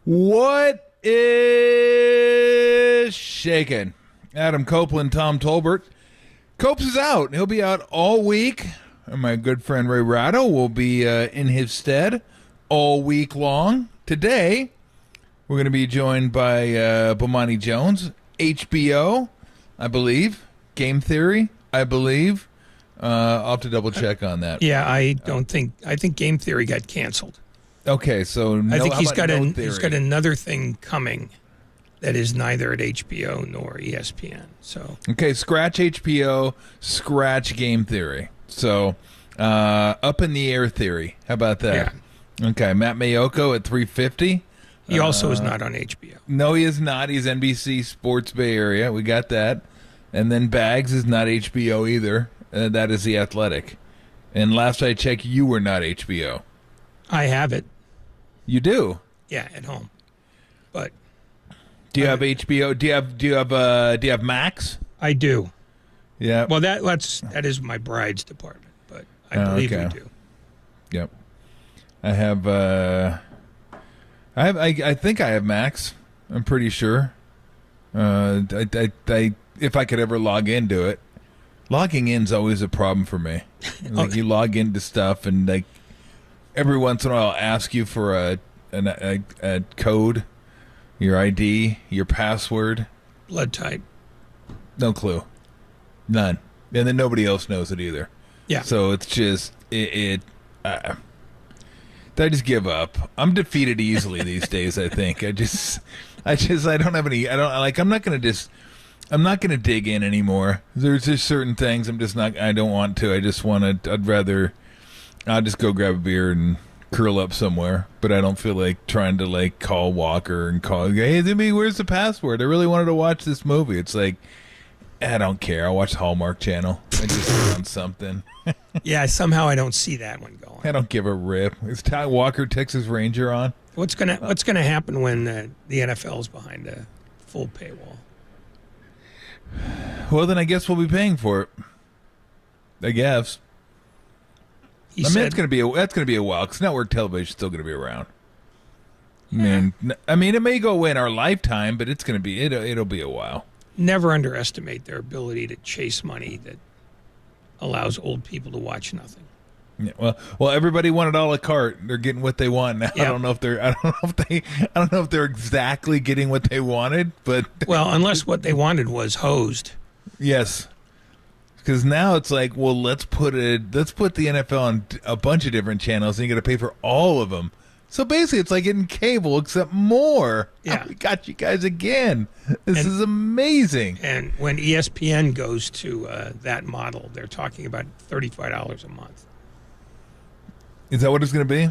What is shaking? Adam Copeland, Tom Tolbert. Copes is out. He'll be out all week. And my good friend Ray Ratto will be in his stead all week long. Today, we're going to be joined by Bomani Jones, HBO, I believe, Game Theory, I believe. I'll have to double check on that. Yeah, I think Game Theory got canceled. Okay, so I think how he's about got no he's got theory? another thing coming that is neither at HBO nor ESPN. So Okay, scratch HBO, scratch game theory. So, up in the air theory. How about that? Yeah. Okay, Matt Mayoko at 350. he also is not on HBO. No, he is not. He's NBC Sports Bay Area. We got that. And then Bags is not HBO either. That is The Athletic. And last I checked, you were not HBO. I have it. You do? Yeah, at home. But do you have HBO? Do you have Max? I do. Yeah. Well, that is my bride's department, but I believe we do. Yep. I think I have Max. I'm pretty sure. If I could ever log into it. Logging in's always a problem for me. Like you log into stuff and like every once in a while I'll ask you for a code, your ID, your password. Blood type. No clue. None. And then nobody else knows it either. Yeah. So it's just I just give up. I'm defeated easily these days, I think. I don't have any I'm not going to dig in anymore. There's just certain things I don't want to. I'll just go grab a beer and curl up somewhere, but I don't feel like trying to like call Walker and call, hey, Jimmy, where's the password? I really wanted to watch this movie. It's like, I don't care. I'll watch Hallmark Channel. I just put on something. Yeah, somehow I don't see that one going. I don't give a rip. Is Ty Walker Texas Ranger on? What's gonna happen when the NFL's behind a full paywall? Well, then I guess we'll be paying for it. I guess. That's gonna be a while because network television is still gonna be around. Yeah. I mean, it may go away in our lifetime, but it'll be a while. Never underestimate their ability to chase money that allows old people to watch nothing. Yeah, well, everybody wanted a la carte. They're getting what they want now. Yep. I don't know if they're exactly getting what they wanted, but well, unless what they wanted was hosed. Yes, because now it's like, well, let's put the NFL on a bunch of different channels, and you got to pay for all of them. So basically, it's like getting cable, except more. Yeah, we got you guys again. This is amazing. And when ESPN goes to that model, they're talking about $35 a month. Is that what it's going to be?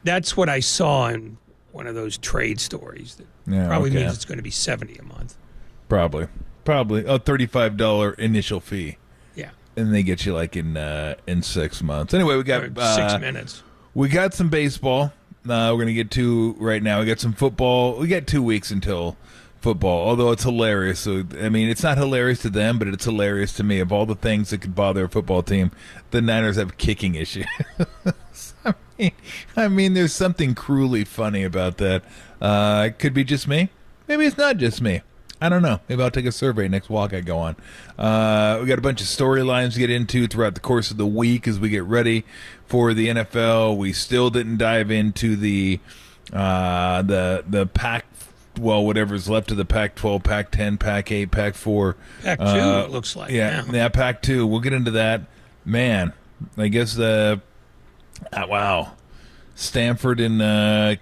That's what I saw in one of those trade stories. That probably means it's going to be $70 a month. Probably a $35 initial fee. Yeah, and they get you like in 6 months. Anyway, we got 6 minutes. We got some baseball. We're going to get to right now. We got some football. We got 2 weeks until football, although it's hilarious. So, I mean, it's not hilarious to them, but it's hilarious to me. Of all the things that could bother a football team, the Niners have kicking issues. I mean, there's something cruelly funny about that. It could be just me. Maybe it's not just me. I don't know. Maybe I'll take a survey next walk I go on. We got a bunch of storylines to get into throughout the course of the week as we get ready for the NFL. We still didn't dive into the Pac, well, whatever's left of the Pac-12, Pac-10, Pac-8, Pac-4. Pac-2 it looks like. Yeah, Pac-2. We'll get into that. Man, I guess wow. Stanford and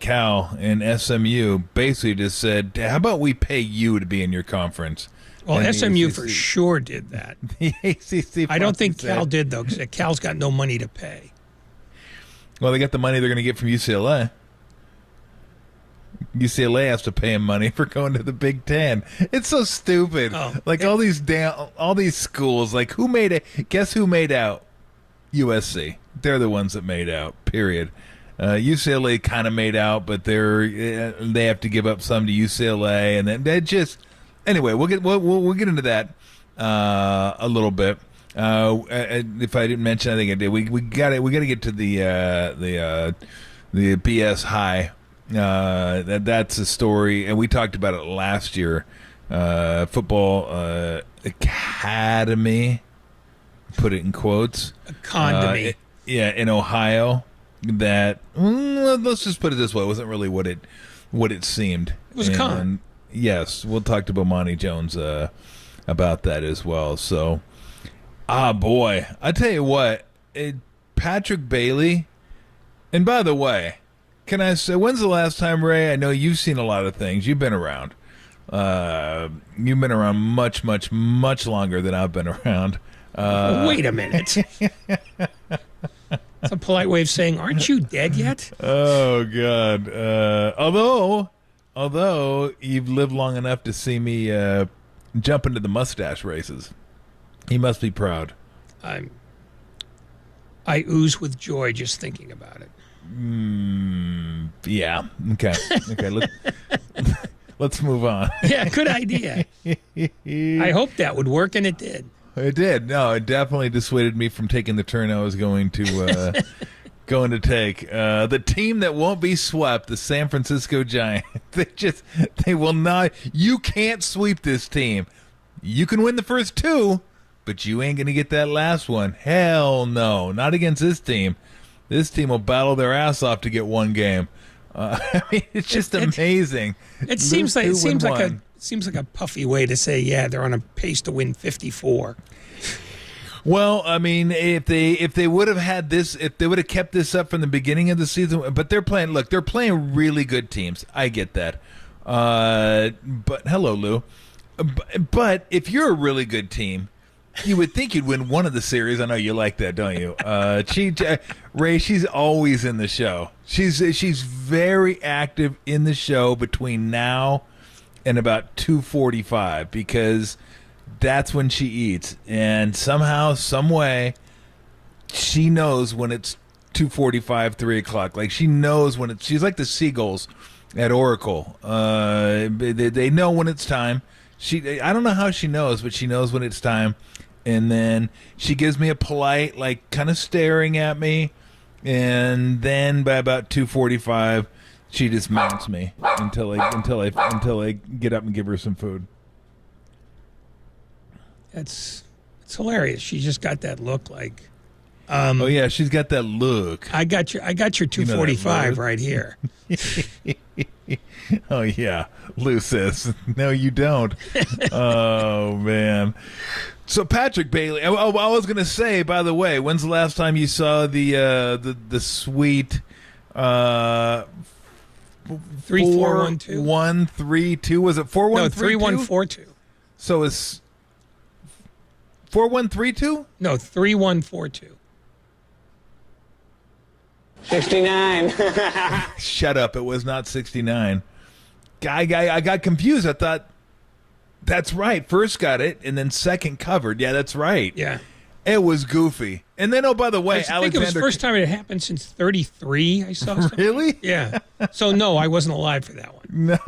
Cal and SMU basically just said, how about we pay you to be in your conference? Well, and SMU for sure did that. The ACC I don't think Cal did, though, because Cal's got no money to pay. Well, they got the money they're going to get from UCLA. UCLA has to pay him money for going to the Big Ten. It's so stupid. All these schools, like guess who made out? USC. They're the ones that made out, period. UCLA kind of made out, but they have to give up some to UCLA, and then they just anyway. We'll get into that a little bit. If I didn't mention, I think I did. We got to get to the BS high. That's a story, and we talked about it last year. Football academy, put it in quotes. Economy. In Ohio. That let's just put it this way, it wasn't really what it seemed. It was a con. Yes, we'll talk to Bomani Jones about that as well. So, boy, I tell you what, Patrick Bailey, and by the way, can I say, when's the last time, Ray? I know you've seen a lot of things. You've been around. You've been around much, much, much longer than I've been around. Wait a minute. That's a polite way of saying, aren't you dead yet? Oh, God. Although you've lived long enough to see me jump into the mustache races. He must be proud. I ooze with joy just thinking about it. Yeah. Okay. Let's move on. Yeah, good idea. I hoped that would work, and it did. It did. No, it definitely dissuaded me from taking the turn I was going to take. The team that won't be swept, the San Francisco Giants. They will not. You can't sweep this team. You can win the first two, but you ain't going to get that last one. Hell no. Not against this team. This team will battle their ass off to get one game. I mean, it's just amazing. It seems like a puffy way to say, yeah, they're on a pace to win 54. Well, I mean, if they would have had this, if they would have kept this up from the beginning of the season, but they're playing really good teams. I get that. But hello, Lou. But if you're a really good team, you would think you'd win one of the series. I know you like that, don't you? Ray, she's always in the show. She's very active in the show between now and about 2:45 because that's when she eats. And somehow, some way, she knows when it's 2:45, 3 o'clock. Like she knows when it's. She's like the seagulls at Oracle. They know when it's time. I don't know how she knows, but she knows when it's time. And then she gives me a polite, like, kind of staring at me. And then by about 2:45, she just mounts me until I get up and give her some food. It's hilarious. She just got that look like. Oh yeah, she's got that look. I got your 2:45 right here. Oh yeah, Lou says. No, you don't. Oh man. So Patrick Bailey. I was gonna say, by the way, when's the last time you saw the sweet 3412 132? Was it 4132? No, 3142. So it's 4132? No, 3142. 69. Shut up! It was not 69. I got confused. I thought. That's right. First got it, and then second covered. Yeah, that's right. Yeah. It was goofy. And then, oh, by the way, I think it was the first time it happened since 33, I saw something. Really? Yeah. So, no, I wasn't alive for that one. No.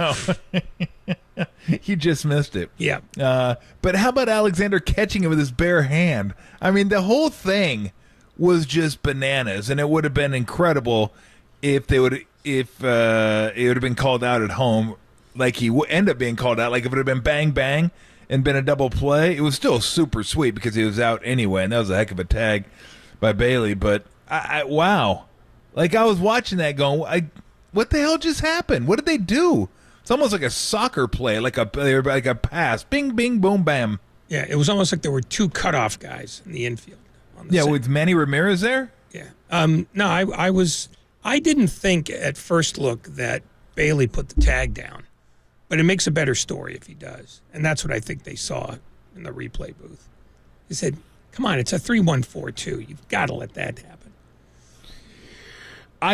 You just missed it. Yeah. But how about Alexander catching it with his bare hand? I mean, the whole thing was just bananas, and it would have been incredible if it would have been called out at home. Like he would end up being called out. Like if it had been bang, bang and been a double play, it was still super sweet because he was out anyway. And that was a heck of a tag by Bailey. But wow. Like I was watching that going, what the hell just happened? What did they do? It's almost like a soccer play, like a pass. Bing, bing, boom, bam. Yeah, it was almost like there were two cutoff guys in the infield. With Manny Ramirez there? Yeah. No, I didn't think at first look that Bailey put the tag down. But it makes a better story if he does. And that's what I think they saw in the replay booth. They said, come on, it's a 3-1-4-2. You've got to let that happen.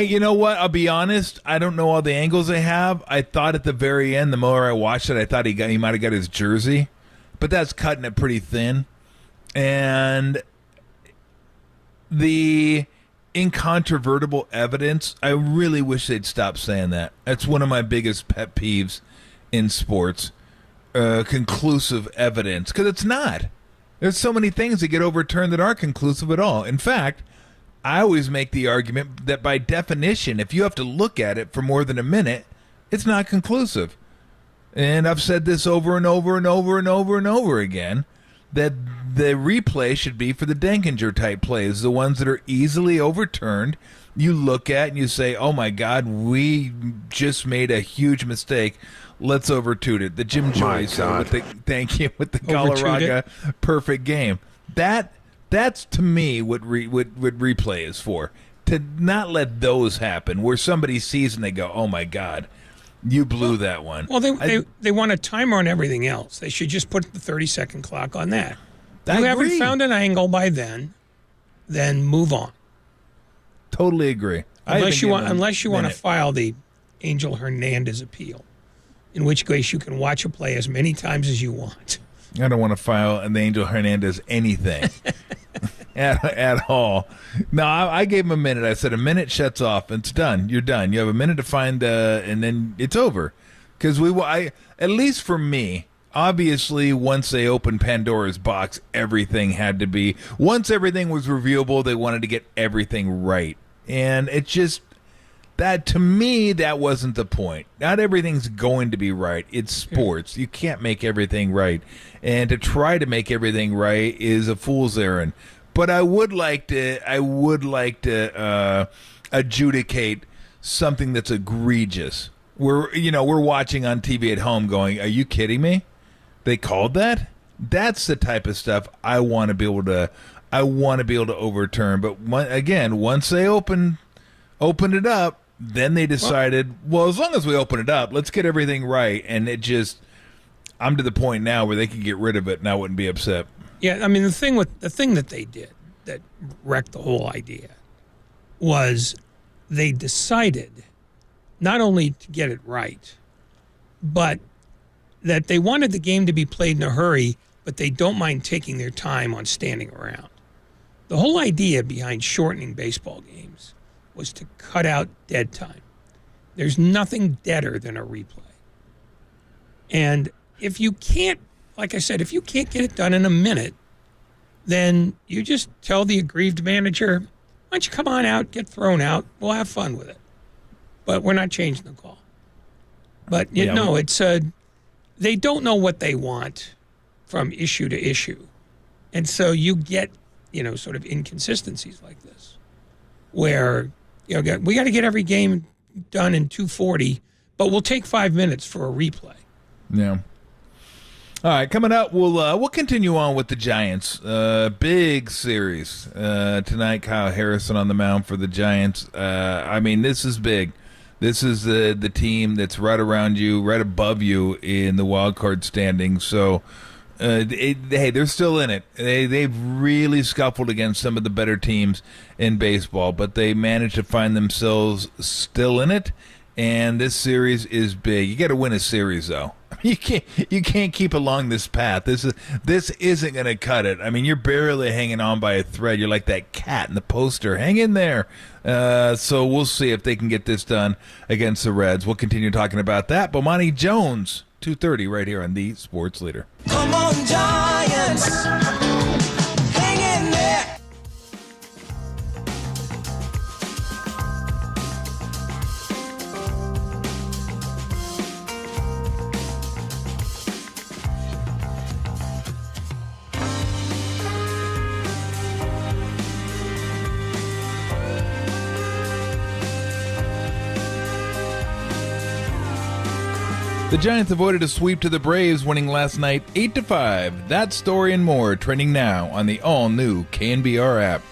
You know what? I'll be honest. I don't know all the angles they have. I thought at the very end, the more I watched it, I thought he might have got his jersey. But that's cutting it pretty thin. And the incontrovertible evidence, I really wish they'd stop saying that. That's one of my biggest pet peeves in sports, conclusive evidence, because it's not. There's so many things that get overturned that aren't conclusive at all. In fact, I always make the argument that by definition, if you have to look at it for more than a minute, it's not conclusive. And I've said this over and over and over and over and over again, that the replay should be for the Denkinger type plays, the ones that are easily overturned. You look at and you say, oh my God, we just made a huge mistake. Let's overturn it. The Jim Joyce with the Galarraga perfect game. That's to me what replay is for. to not let those happen where somebody sees and they go, oh, my God, you blew that one. Well, they want a timer on everything else. They should just put the 30-second clock on that. If you haven't found an angle by then move on. Totally agree. Unless you want to file the Angel Hernandez appeal, in which case you can watch a play as many times as you want. I don't want to file an Angel Hernandez anything at all. No, I gave him a minute. I said a minute shuts off. It's done. You're done. You have a minute to find, and then it's over. Because at least for me, obviously, once they opened Pandora's box, everything had to be. Once everything was reviewable, they wanted to get everything right, and it just. That, to me, that wasn't the point. Not everything's going to be right. It's sports. You can't make everything right. And to try to make everything right is a fool's errand. But I would like to adjudicate something that's egregious. We're watching on TV at home going, are you kidding me? They called that? That's the type of stuff I want to be able to overturn. But once they opened it up, then they decided, well, as long as we open it up, let's get everything right. And I'm to the point now where they could get rid of it and I wouldn't be upset. Yeah, I mean, the thing that they did that wrecked the whole idea was they decided not only to get it right, but that they wanted the game to be played in a hurry, but they don't mind taking their time on standing around. The whole idea behind shortening baseball games was to cut out dead time. There's nothing deader than a replay. And if you can't, like I said, if you can't get it done in a minute, then you just tell the aggrieved manager, why don't you come on out, get thrown out, we'll have fun with it. But we're not changing the call. But they don't know what they want from issue to issue. And so you get, sort of inconsistencies like this, where we got to get every game done in 2:40, but we'll take 5 minutes for a replay. Yeah. All right, coming up, we'll continue on with the Giants. Big series tonight. Kyle Harrison on the mound for the Giants. This is big. This is the team that's right around you, right above you in the wild card standings. So, they're still in it. They've really scuffled against some of the better teams in baseball, but they managed to find themselves still in it. And this series is big. You got to win a series, though. You can't keep along this path. This isn't going to cut it. I mean, you're barely hanging on by a thread. You're like that cat in the poster. Hang in there. So we'll see if they can get this done against the Reds. We'll continue talking about that. Bomani Jones, 2:30 right here on the Sports Leader. Come on, Giants. Hang in there. The Giants avoided a sweep to the Braves, winning last night 8-5. That story and more trending now on the all-new KNBR app.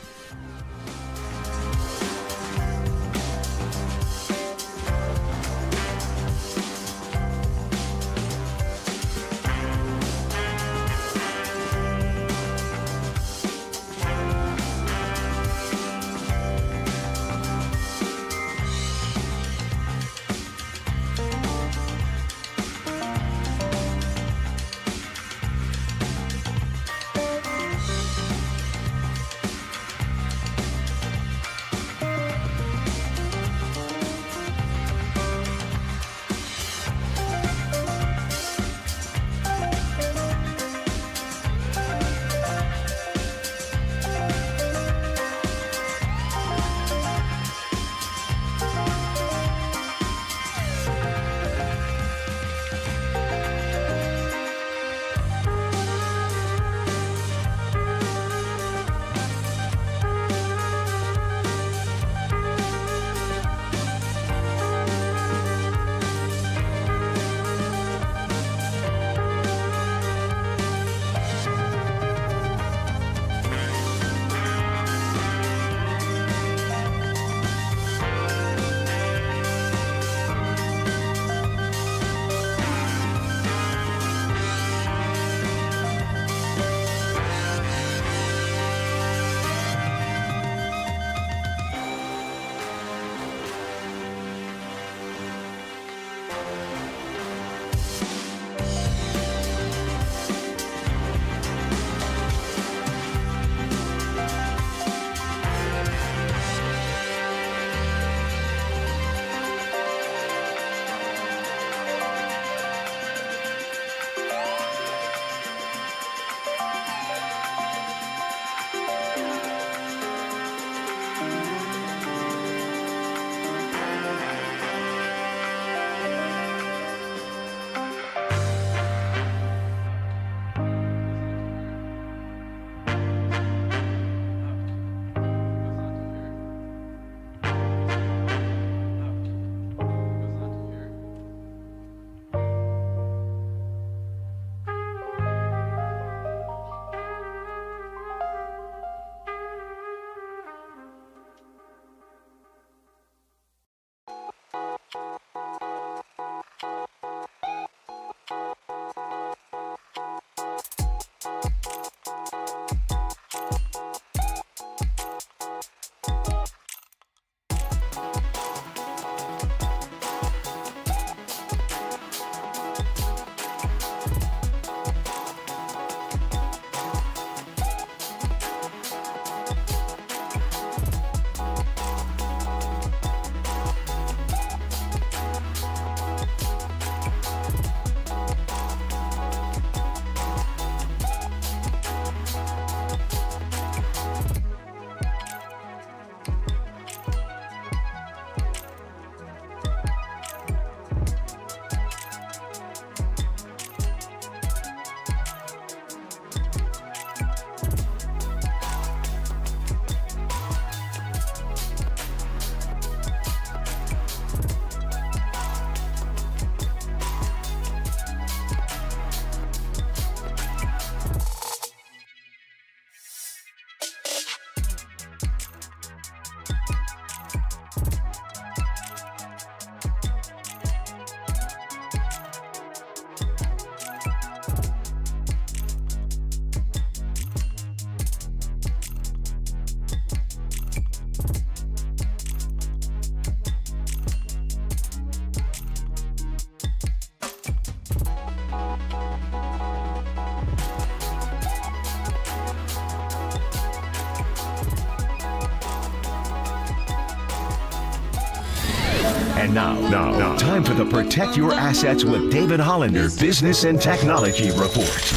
And now, time for the Protect Your Assets with David Hollander Business and Technology Report.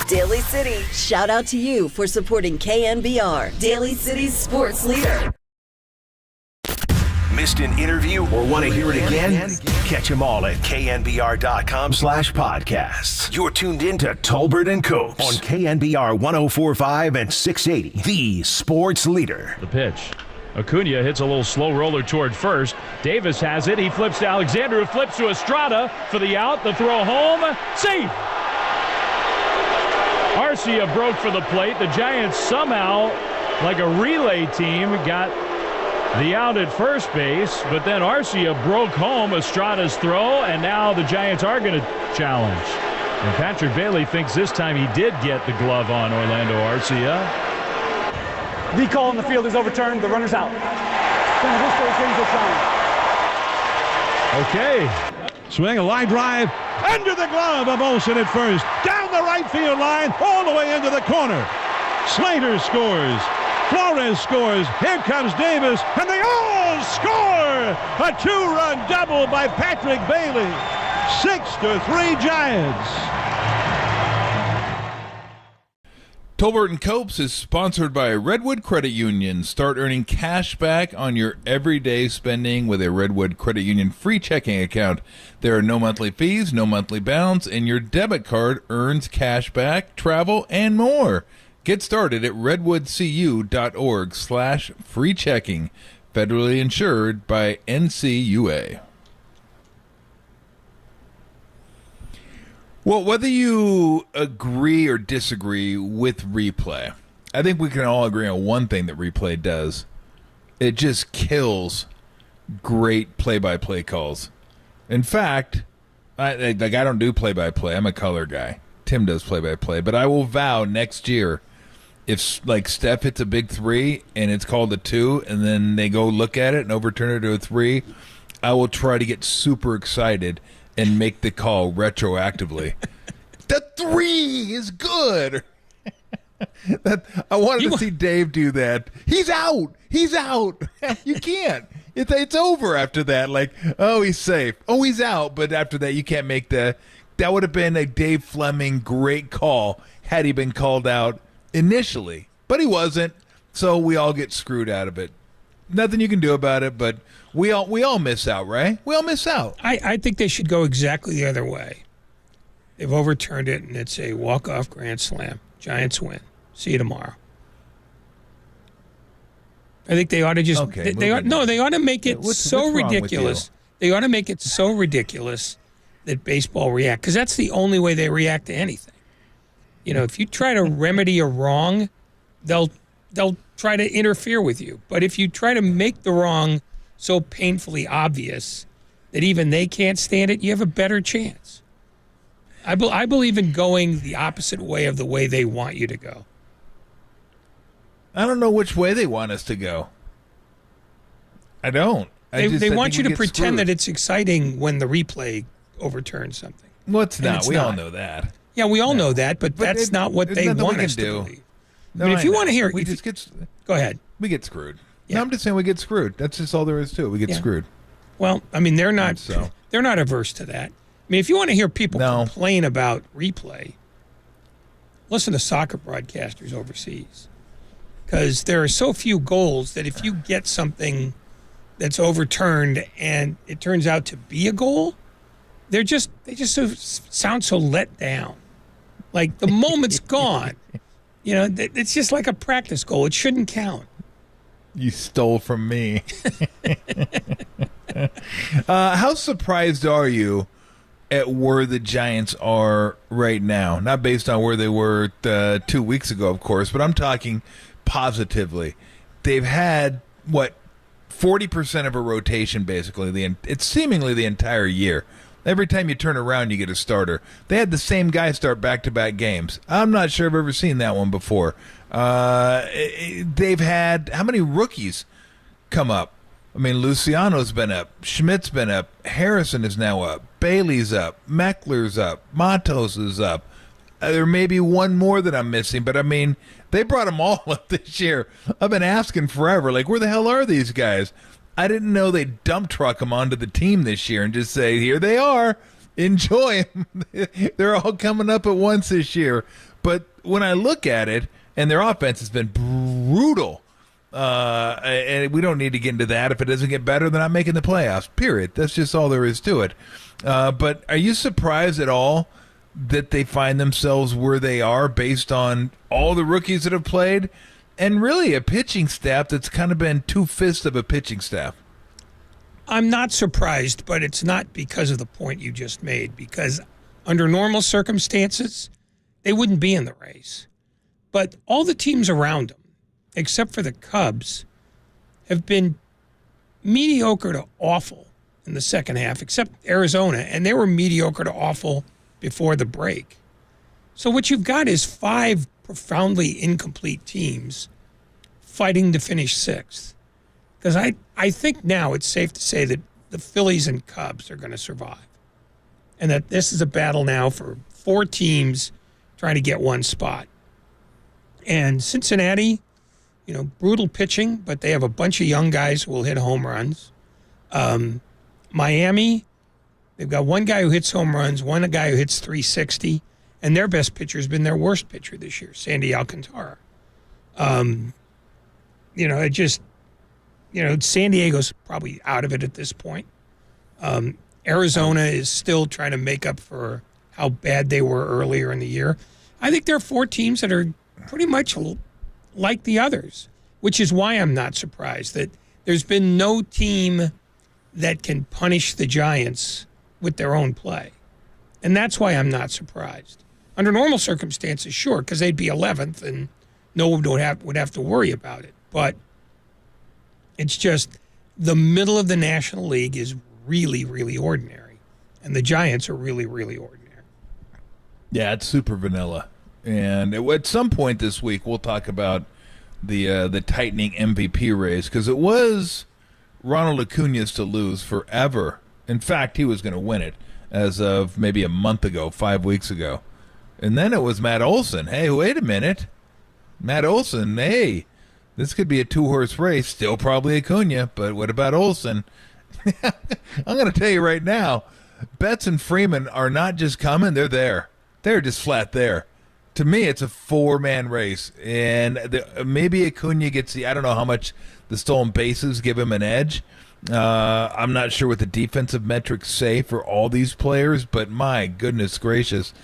Daly City, shout out to you for supporting KNBR, Daly City's sports leader. Missed an interview or want to hear it again? Catch them all at knbr.com/podcasts. You're tuned in to Tolbert and Copes on KNBR 104.5 and 680, the sports leader. The pitch. Acuna hits a little slow roller toward first. Davis has it. He flips to Alexander, who flips to Estrada for the out. The throw home. Safe! Arcia broke for the plate. The Giants somehow, like a relay team, got the out at first base, but then Arcia broke home Estrada's throw, and now the Giants are going to challenge. And Patrick Bailey thinks this time he did get the glove on Orlando Arcia. The call on the field is overturned. The runner's out. Okay. Swing, a line drive, under the glove of Olsen at first, down the right field line, all the way into the corner. Slater scores. Flores scores. Here comes Davis, and they all score! A two-run double by Patrick Bailey. 6-3 Giants. Tolbert and Copes is sponsored by Redwood Credit Union. Start earning cash back on your everyday spending with a Redwood Credit Union free checking account. There are no monthly fees, no monthly balance, and your debit card earns cash back, travel, and more. Get started at redwoodcu.org/free checking. Federally insured by NCUA. Well, whether you agree or disagree with replay, I think we can all agree on one thing that replay does. It just kills great play-by-play calls. In fact, I don't do play-by-play. I'm a color guy. Tim does play-by-play. But I will vow next year, if like Steph hits a big three and it's called a 2, and then they go look at it and overturn it to a 3, I will try to get super excited and make the call retroactively. The 3 is good. I wanted to see Dave do that. He's out. He's out. You can't. It's over after that. Like, oh, he's safe. Oh, he's out. But after that, you can't make that would have been a Dave Fleming great call had he been called out initially. But he wasn't. So we all get screwed out of it. Nothing you can do about it, but we all miss out, right? We all miss out. I think they should go exactly the other way. They've overturned it, and it's a walk-off grand slam. Giants win. See you tomorrow. I think they ought to just they ought to make it so ridiculous. They ought to make it so ridiculous that baseball react, because that's the only way they react to anything. You know, if you try to remedy a wrong, they'll try to interfere with you. But if you try to make the wrong so painfully obvious that even they can't stand it, you have a better chance. I believe in going the opposite way of the way they want you to go. I don't know which way they want us to go. I don't. They want you to pretend that it's exciting when the replay overturns something. Well, it's not. We all know that. Yeah, we all know that, but that's not what they want us to believe. No, I mean, if you want to hear, go ahead. We get screwed. Yeah. No, I'm just saying we get screwed. That's just all there is to it. We get screwed. Well, I mean, they're not averse to that. I mean, if you want to hear people complain about replay, listen to soccer broadcasters overseas, because there are so few goals that if you get something that's overturned and it turns out to be a goal, they just sound so let down. Like, the moment's gone. You know, it's just like a practice goal. It shouldn't count. You stole from me. How surprised are you at where the Giants are right now? Not based on where they were 2 weeks ago, of course, but I'm talking positively. They've had, 40% of a rotation, basically. It's seemingly the entire year. Every time you turn around, you get a starter. They had the same guy start back-to-back games. I'm not sure I've ever seen that one before. They've had how many rookies come up? I mean, Luciano's been up. Schmidt's been up. Harrison is now up. Bailey's up. Meckler's up. Matos is up. There may be one more that I'm missing, but I mean, they brought them all up this year. I've been asking forever, like, where the hell are these guys? I didn't know they dump truck them onto the team this year and just say, here they are. Enjoy them. They're all coming up at once this year. But when I look at it, and their offense has been brutal, and we don't need to get into that. If it doesn't get better, they're not making the playoffs, period. That's just all there is to it. But are you surprised at all that they find themselves where they are based on all the rookies that have played? And really a pitching staff that's kind of been two-fifths of a pitching staff. I'm not surprised, but it's not because of the point you just made, because under normal circumstances, they wouldn't be in the race. But all the teams around them, except for the Cubs, have been mediocre to awful in the second half, except Arizona, and they were mediocre to awful before the break. So what you've got is 5 profoundly incomplete teams fighting to finish 6th. Because I think now it's safe to say that the Phillies and Cubs are going to survive. And that this is a battle now for 4 teams trying to get one spot. And Cincinnati, you know, brutal pitching, but they have a bunch of young guys who will hit home runs. Miami, they've got one guy who hits home runs, one guy who hits 360, and their best pitcher has been their worst pitcher this year, Sandy Alcantara. You know, it just, you know, San Diego's probably out of it at this point. Arizona is still trying to make up for how bad they were earlier in the year. I think there are 4 teams that are pretty much like the others, which is why I'm not surprised that there's been no team that can punish the Giants with their own play. And that's why I'm not surprised. Under normal circumstances, sure, because they'd be 11th and no one would have to worry about it. But it's just the middle of the National League is really, really ordinary. And the Giants are really, really ordinary. Yeah, it's super vanilla. And at some point this week, we'll talk about the tightening MVP race, because it was Ronald Acuña's to lose forever. In fact, he was going to win it as of maybe a month ago, 5 weeks ago. And then it was Matt Olson. Hey, wait a minute. Matt Olson, hey, this could be a 2-horse race. Still probably Acuña, but what about Olson? I'm going to tell you right now, Betts and Freeman are not just coming, they're there. They're just flat there. To me, it's a 4-man race, and maybe Acuña gets I don't know how much the stolen bases give him an edge. I'm not sure what the defensive metrics say for all these players, but my goodness gracious,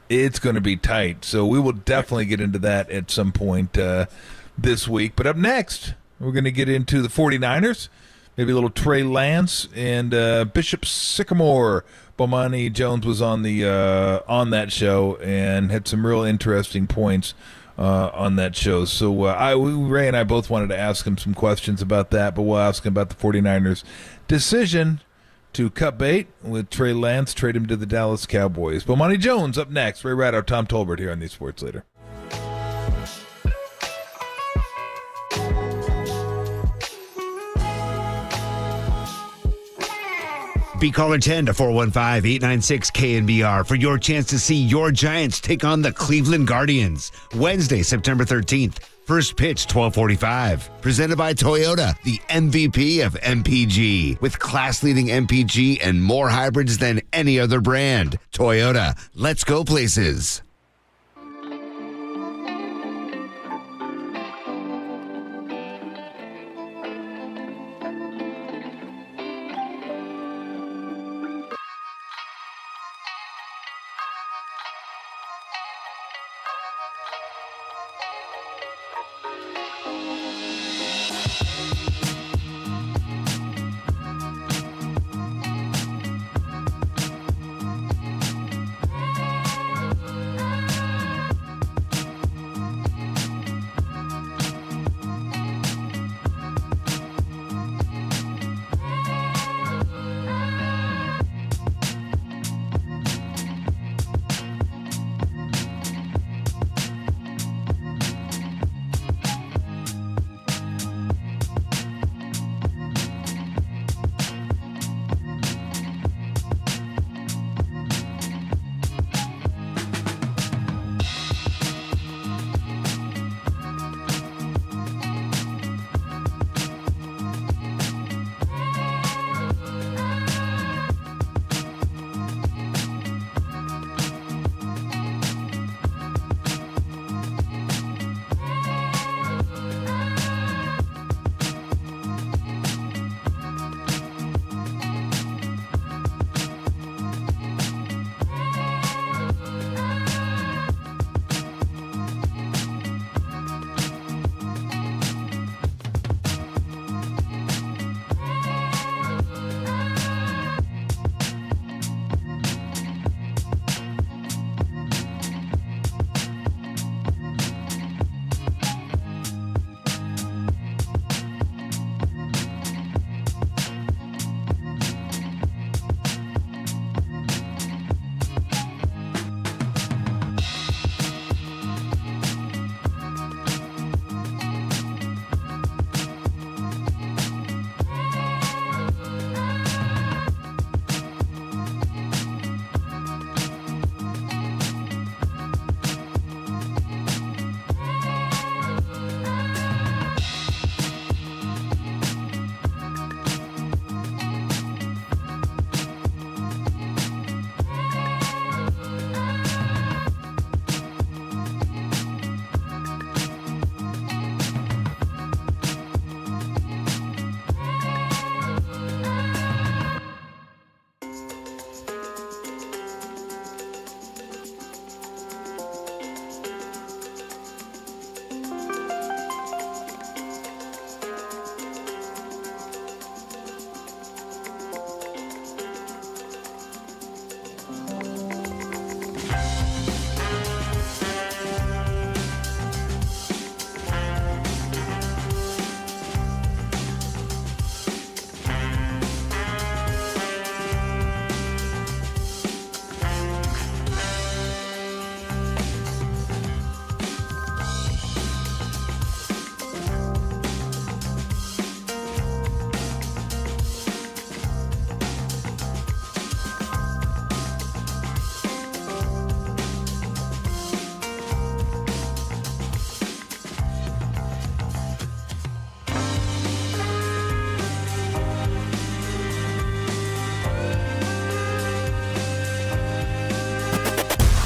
it's going to be tight. So we will definitely get into that at some point this week. But up next, we're going to get into the 49ers, maybe a little Trey Lance and Bishop Sycamore. Bomani Jones was on that show and had some real interesting points on that show. So Ray and I both wanted to ask him some questions about that, but we'll ask him about the 49ers' decision to cut bait with Trey Lance, trade him to the Dallas Cowboys. Bomani Jones up next. Ray Ratto, Tom Tolbert here on the Sports Leader. Be caller 10 to 415-896-KNBR for your chance to see your Giants take on the Cleveland Guardians. Wednesday, September 13th. First pitch, 12:45. Presented by Toyota, the MVP of MPG. With class-leading MPG and more hybrids than any other brand. Toyota, let's go places.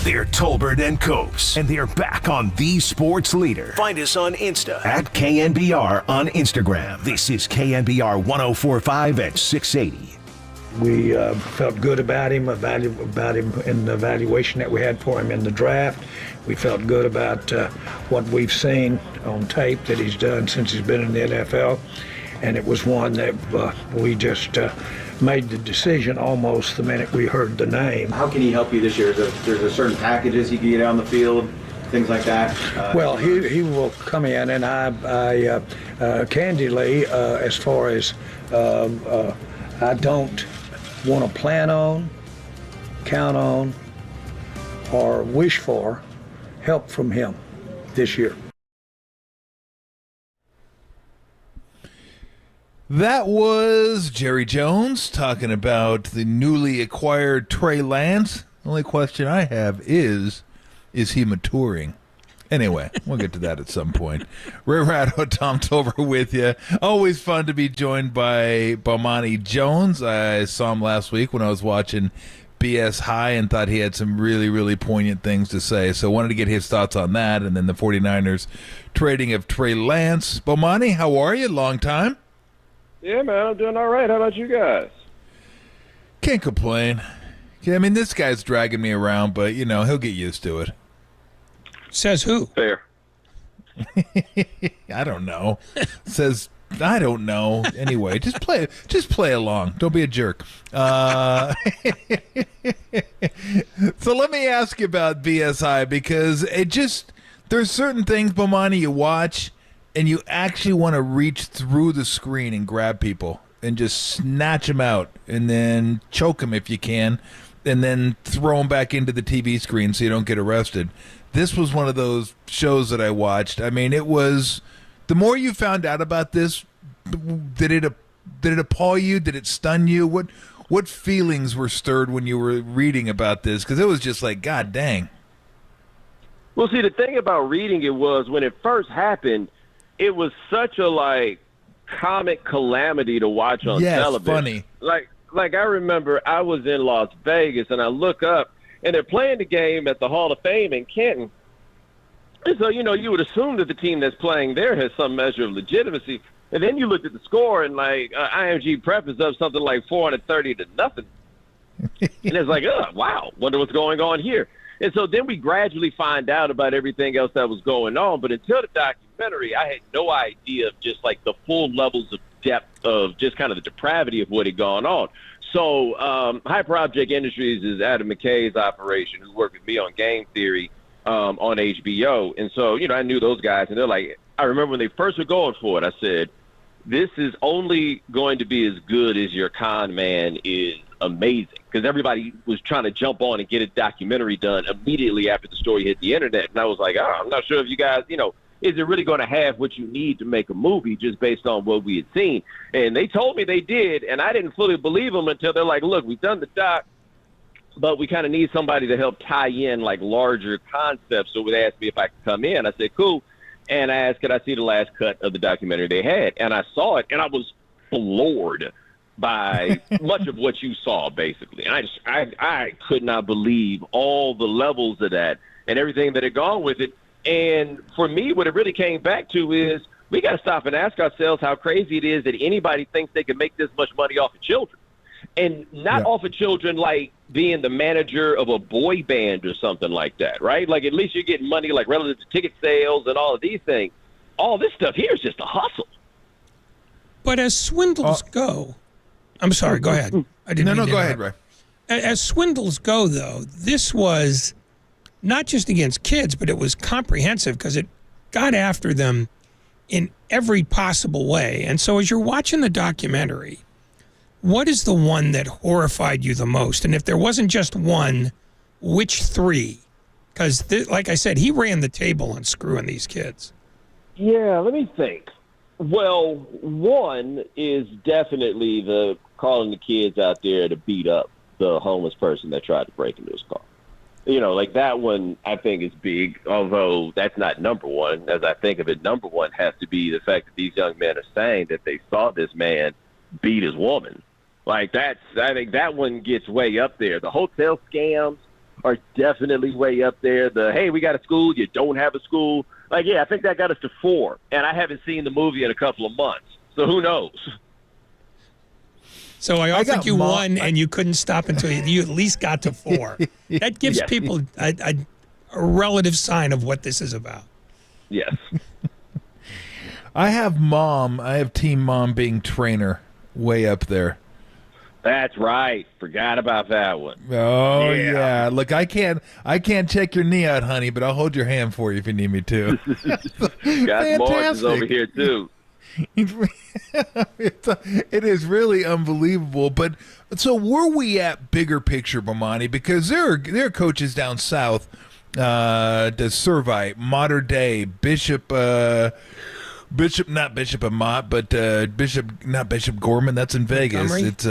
They're Tolbert and Copes, and they're back on The Sports Leader. Find us on Insta at KNBR on Instagram. This is KNBR 104.5 at 680. We felt good about him in the evaluation that we had for him in the draft. We felt good about what we've seen on tape that he's done since he's been in the NFL. And it was one that we just made the decision almost the minute we heard the name. How can he help you this year? There's a certain packages he can get on the field, things like that? Well, he will come in, and I candidly, as far as I don't want to plan on, count on, or wish for help from him this year. That was Jerry Jones talking about the newly acquired Trey Lance. The only question I have is he maturing? Anyway, we'll get to that at some point. Ray Ratto, Tom Tolbert with you. Always fun to be joined by Bomani Jones. I saw him last week when I was watching BS High and thought he had some really, really poignant things to say. So wanted to get his thoughts on that. And then the 49ers trading of Trey Lance. Bomani, how are you? Long time. Yeah, man, I'm doing all right. How about you guys? Can't complain. I mean, this guy's dragging me around, but, he'll get used to it. Says who? Fair. I don't know. Says, I don't know. Anyway, just play along. Don't be a jerk. So let me ask you about BSI, because there's certain things, Bomani, you watch and you actually want to reach through the screen and grab people and just snatch them out and then choke them if you can and then throw them back into the TV screen so you don't get arrested. This was one of those shows that I watched. I mean, it was the more you found out about this, did it appall you? Did it stun you? What feelings were stirred when you were reading about this? Because it was just like, God dang. Well, see, the thing about reading it was when it first happened, it was such a comic calamity to watch on television. Funny. Like I remember I was in Las Vegas and I look up and they're playing the game at the Hall of Fame in Canton. And so, you would assume that the team that's playing there has some measure of legitimacy. And then you looked at the score and IMG Prep is up something like 430-0. And it's like, oh, wow, wonder what's going on here. And so then we gradually find out about everything else that was going on. But until the documentary, I had no idea of just the full levels of depth of just kind of the depravity of what had gone on. So Hyper Object Industries is Adam McKay's operation, who worked with me on Game Theory on HBO. And so, I knew those guys. And they're like, I remember when they first were going for it, I said, this is only going to be as good as your con man is amazing. Because everybody was trying to jump on and get a documentary done immediately after the story hit the internet. And I was like, I'm not sure if you guys, is it really going to have what you need to make a movie just based on what we had seen? And they told me they did, and I didn't fully believe them until they're like, look, we've done the doc, but we kind of need somebody to help tie in larger concepts. So they asked me if I could come in. I said, cool. And I asked, could I see the last cut of the documentary they had? And I saw it, and I was floored by much of what you saw, basically. And I could not believe all the levels of that and everything that had gone with it. And for me, what it really came back to is we got to stop and ask ourselves how crazy it is that anybody thinks they can make this much money off of children. And not off of children like being the manager of a boy band or something like that, right? At least you're getting money relative to ticket sales and all of these things. All this stuff here is just a hustle. But as swindles go, I'm sorry, go ahead. I didn't No, go ahead, Ray. As swindles go, though, this was not just against kids, but it was comprehensive because it got after them in every possible way. And so as you're watching the documentary, what is the one that horrified you the most? And if there wasn't just one, which three? Because, like I said, he ran the table on screwing these kids. Yeah, let me think. Well, one is definitely the calling the kids out there to beat up the homeless person that tried to break into his car. That one I think is big, although that's not number one. As I think of it, number one has to be the fact that these young men are saying that they saw this man beat his woman. I think that one gets way up there. The hotel scams, are definitely way up there. The, hey, we got a school, you don't have a school. Like, yeah, I think that got us to 4. And I haven't seen the movie in a couple of months. So who knows? So I offered you 1, and you couldn't stop until you at least got to 4. That gives people a relative sign of what this is about. Yes. I have Team Mom being trainer way up there. That's right. Forgot about that one. Oh yeah. Look, I can't check your knee out, honey, but I'll hold your hand for you if you need me to. Got margins over here too. It is really unbelievable. But so where we at bigger picture, Bomani? Because there are coaches down south, the Servite, Mater Dei, Bishop not Bishop Amat, but not Bishop Gorman. That's in Vegas. Montgomery? It's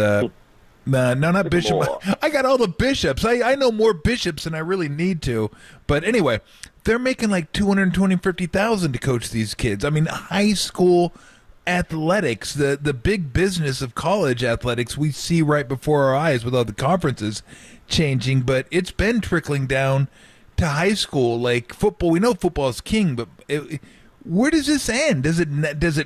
no, not Bishop. I got all the bishops. I know more bishops than I really need to. But anyway, they're making like $250,000 to coach these kids. I mean, high school athletics, the big business of college athletics, we see right before our eyes with all the conferences changing. But it's been trickling down to high school, like football. We know football is king, but where does this end? Does it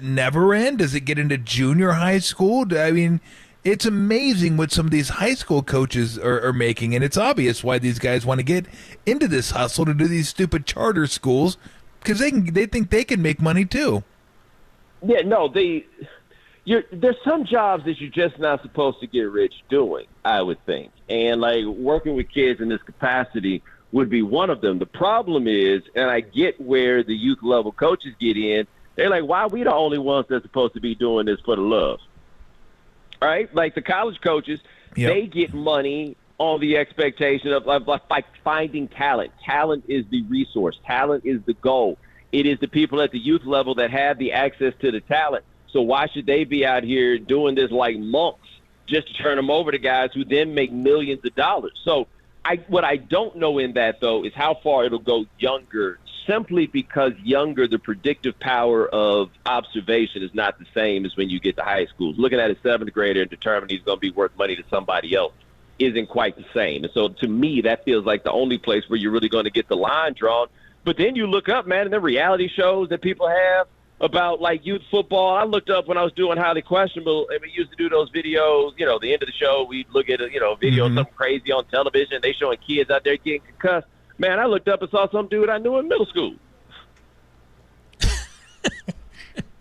never end? Does it get into junior high school? I mean, it's amazing what some of these high school coaches are making, and it's obvious why these guys want to get into this hustle to do these stupid charter schools, because they think they can make money too. Yeah, no, there's some jobs that you're just not supposed to get rich doing, I would think, and like working with kids in this capacity would be one of them. The problem is, and I get where the youth level coaches get in, they're like, why are we the only ones that's supposed to be doing this for the love? Right? Like the college coaches, they get money on the expectation of like finding talent. Talent is the resource. Talent is the goal. It is the people at the youth level that have the access to the talent. So why should they be out here doing this like monks just to turn them over to guys who then make millions of dollars? So what I don't know in that, though, is how far it'll go younger, simply because younger, the predictive power of observation is not the same as when you get to high schools. Looking at a 7th grader and determining he's going to be worth money to somebody else isn't quite the same. And so to me, that feels like the only place where you're really going to get the line drawn. But then you look up, man, and the reality shows that people have about like youth football. I looked up when I was doing Highly Questionable, and we used to do those videos, the end of the show, we'd look at a video of something crazy on television, they showing kids out there getting concussed. Man, I looked up and saw some dude I knew in middle school.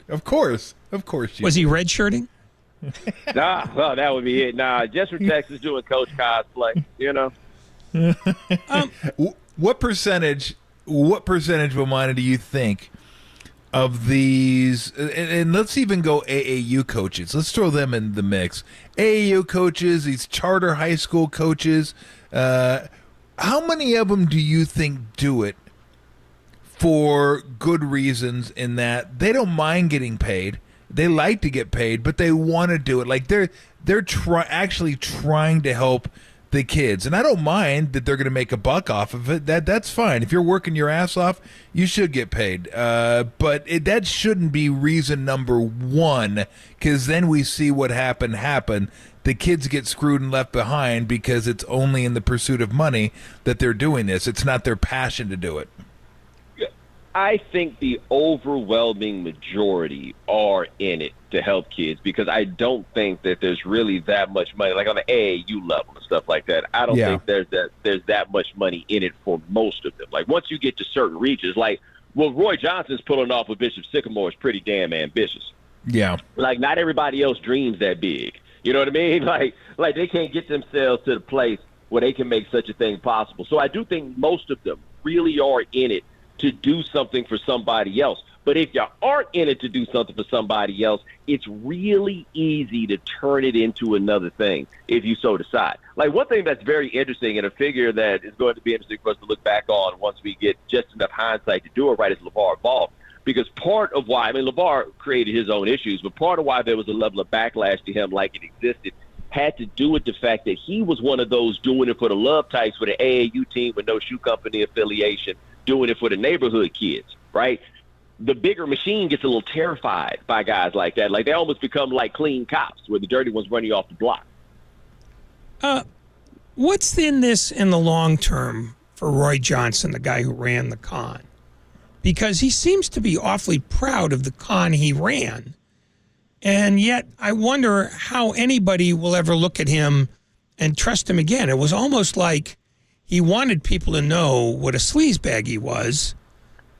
Of course. Was he redshirting? Nah, well, that would be it. Nah, just from Texas doing coach cosplay, What percentage, Bomani, do you think of these, and let's even go AAU coaches. Let's throw them in the mix. AAU coaches, these charter high school coaches, how many of them do you think do it for good reasons, in that they don't mind getting paid? They like to get paid, but they want to do it. Like they're actually trying to help the kids. And I don't mind that they're going to make a buck off of it. That's fine. If you're working your ass off, you should get paid. But that shouldn't be reason number one, because then we see what happen. The kids get screwed and left behind because it's only in the pursuit of money that they're doing this. It's not their passion to do it. I think the overwhelming majority are in it to help kids, because I don't think that there's really that much money, like on the AAU level and stuff like that. I don't think there's that much money in it for most of them. Like once you get to certain reaches, like what Roy Johnson's pulling off with Bishop Sycamore is pretty damn ambitious. Yeah. Like not everybody else dreams that big. You know what I mean? Like they can't get themselves to the place where they can make such a thing possible. So I do think most of them really are in it to do something for somebody else. But if you aren't in it to do something for somebody else, it's really easy to turn it into another thing if you so decide. Like one thing that's very interesting, and a figure that is going to be interesting for us to look back on once we get just enough hindsight to do it right, is LeVar Ball. Because part of why, LeVar created his own issues, but part of why there was a level of backlash to him like it existed had to do with the fact that he was one of those doing it for the love tights for the AAU team with no shoe company affiliation, doing it for the neighborhood kids, right? The bigger machine gets a little terrified by guys like that. Like they almost become like clean cops, where the dirty ones run you off the block. What's in this in the long term for Roy Johnson, the guy who ran the con? Because he seems to be awfully proud of the con he ran. And yet I wonder how anybody will ever look at him and trust him again. It was almost like he wanted people to know what a sleazebag he was.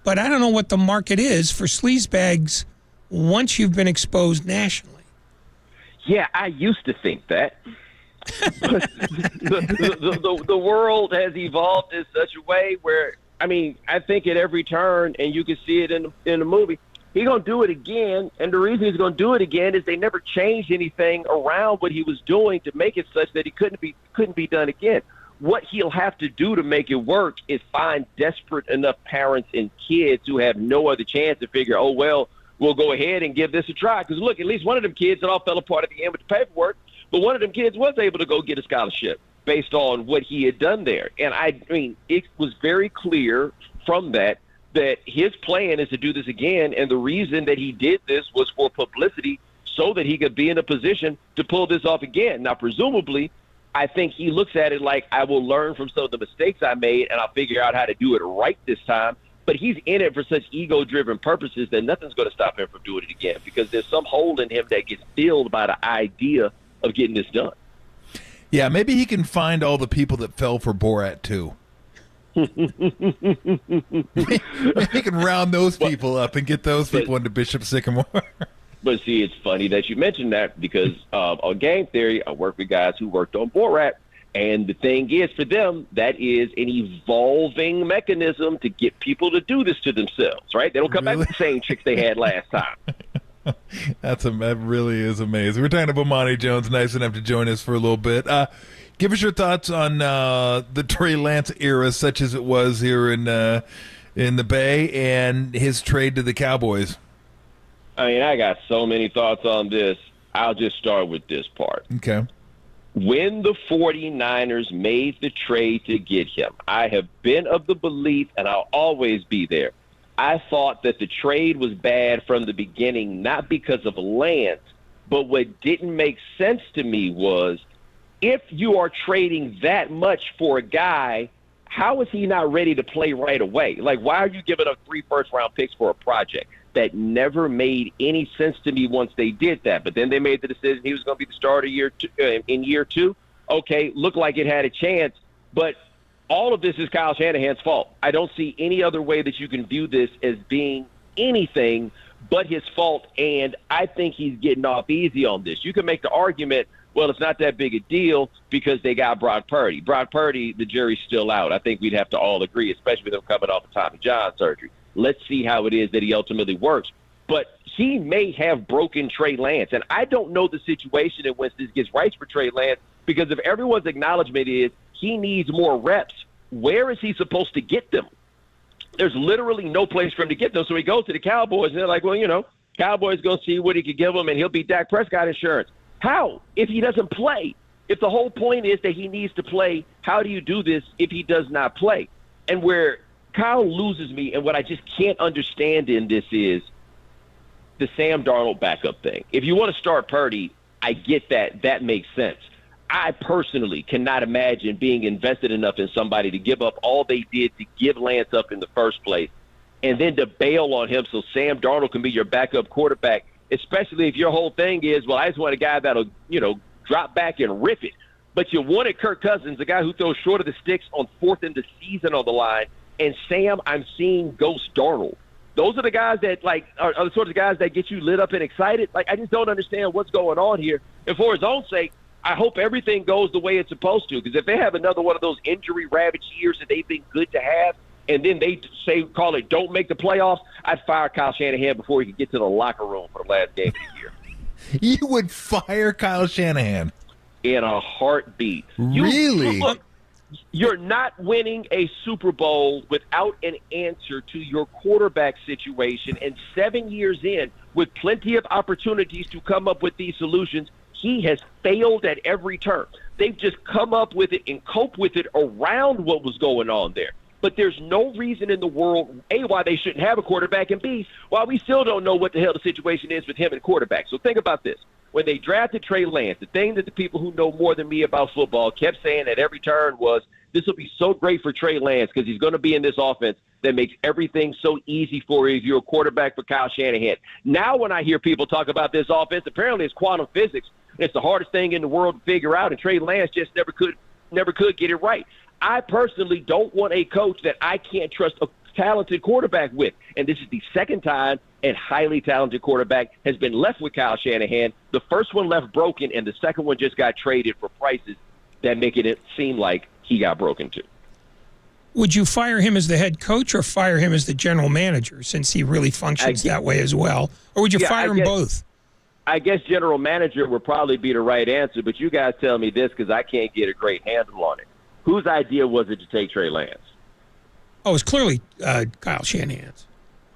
But I don't know what the market is for sleazebags once you've been exposed nationally. Yeah, I used to think that. the world has evolved in such a way where, I mean, I think at every turn, and you can see it in the movie, he's going to do it again. And the reason he's going to do it again is they never changed anything around what he was doing to make it such that he couldn't be done again. What he'll have to do to make it work is find desperate enough parents and kids who have no other chance to figure, oh, well, we'll go ahead and give this a try. Because, look, at least one of them kids, it all fell apart at the end with the paperwork, but one of them kids was able to go get a scholarship based on what he had done there. And, I mean, it was very clear from that his plan is to do this again, and the reason that he did this was for publicity so that he could be in a position to pull this off again. Now, presumably, I think he looks at it like, I will learn from some of the mistakes I made, and I'll figure out how to do it right this time. But he's in it for such ego-driven purposes that nothing's going to stop him from doing it again, because there's some hole in him that gets filled by the idea of getting this done. Yeah, maybe he can find all the people that fell for Borat too. He can round those people up and get those people into Bishop Sycamore. But see, it's funny that you mentioned that, because on Game Theory, I work with guys who worked on Borat, and the thing is, for them, that is an evolving mechanism to get people to do this to themselves, right? They don't come back with the same tricks they had last time. That really is amazing. We're talking to Bomani Jones, nice enough to join us for a little bit. Give us your thoughts on the Trey Lance era, such as it was here in the Bay, and his trade to the Cowboys. I mean, I got so many thoughts on this. I'll just start with this part. Okay. When the 49ers made the trade to get him, I have been of the belief, and I'll always be there, I thought that the trade was bad from the beginning, not because of Lance, but what didn't make sense to me was, if you are trading that much for a guy, how is he not ready to play right away? Like, why are you giving up 3 first-round picks for a project? That never made any sense to me once they did that. But then they made the decision he was going to be the starter in year 2. Okay, looked like it had a chance, but all of this is Kyle Shanahan's fault. I don't see any other way that you can view this as being anything but his fault, and I think he's getting off easy on this. You can make the argument, well, it's not that big a deal because they got Brock Purdy. Brock Purdy, the jury's still out. I think we'd have to all agree, especially with him coming off the Tommy John surgery. Let's see how it is that he ultimately works. But he may have broken Trey Lance, and I don't know the situation in which this gets right for Trey Lance, because if everyone's acknowledgement is he needs more reps, where is he supposed to get them? There's literally no place for him to get them. So he goes to the Cowboys, and they're like, well, you know, Cowboys going to see what he could give them, and he'll be Dak Prescott insurance. How? If he doesn't play? If the whole point is that he needs to play, how do you do this if he does not play? And where Kyle loses me, and what I just can't understand in this is the Sam Darnold backup thing. If you want to start Purdy, I get that. That makes sense. I personally cannot imagine being invested enough in somebody to give up all they did to give Lance up in the first place, and then to bail on him so Sam Darnold can be your backup quarterback, especially if your whole thing is, well, I just want a guy that'll, you know, drop back and rip it. But you wanted Kirk Cousins, the guy who throws short of the sticks on 4th in the season on the line. And Sam, I'm seeing Ghost Darnold. Those are the guys that, like, are the sorts of guys that get you lit up and excited. Like, I just don't understand what's going on here. And for his own sake, I hope everything goes the way it's supposed to. Because if they have another one of those injury-ravaged years that they've been good to have, and then they call it don't make the playoffs, I'd fire Kyle Shanahan before he could get to the locker room for the last game of the year. You would fire Kyle Shanahan? In a heartbeat. Really? Look, you're not winning a Super Bowl without an answer to your quarterback situation. And 7 years in, with plenty of opportunities to come up with these solutions, he has failed at every turn. They've just come up with it and cope with it around what was going on there. But there's no reason in the world, A, why they shouldn't have a quarterback, and B, why we still don't know what the hell the situation is with him and quarterback. So think about this. when they drafted Trey Lance, the thing that the people who know more than me about football kept saying at every turn was, this will be so great for Trey Lance because he's going to be in this offense that makes everything so easy for you if you're a quarterback for Kyle Shanahan. Now when I hear people talk about this offense, apparently it's quantum physics. It's the hardest thing in the world to figure out, and Trey Lance just never could get it right. I personally don't want a coach that I can't trust a talented quarterback with, and this is the second time a highly talented quarterback has been left with Kyle Shanahan. The first one left broken, and the second one just got traded for prices that make it seem like he got broken too. Would you fire him as the head coach or fire him as the general manager, since he really functions that way as well? Or would you fire him both? I guess general manager would probably be the right answer, but you guys tell me this because I can't get a great handle on it. Whose idea was it to take Trey Lance? Oh, it's clearly Kyle Shanahan's.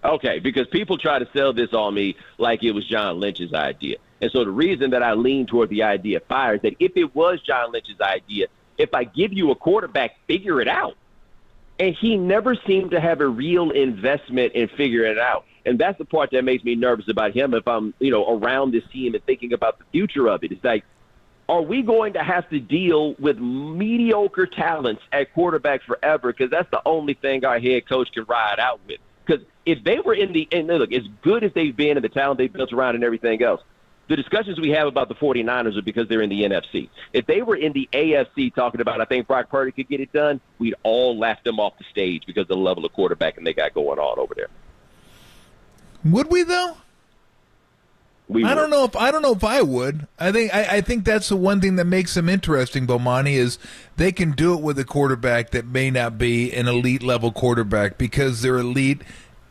Okay, because people try to sell this on me like it was John Lynch's idea. And so the reason that I lean toward the idea of fire is that if it was John Lynch's idea, if I give you a quarterback, figure it out. And he never seemed to have a real investment in figuring it out. And that's the part that makes me nervous about him if I'm, around this team and thinking about the future of it. It's like, are we going to have to deal with mediocre talents at quarterback forever? Because that's the only thing our head coach can ride out with. Because if they were look, as good as they've been and the talent they've built around and everything else, the discussions we have about the 49ers are because they're in the NFC. If they were in the AFC talking about, I think Brock Purdy could get it done, we'd all laugh them off the stage because of the level of quarterbacking they got going on over there. Would we though? I don't know if I would. I think that's the one thing that makes them interesting, Bomani, is they can do it with a quarterback that may not be an elite level quarterback because they're elite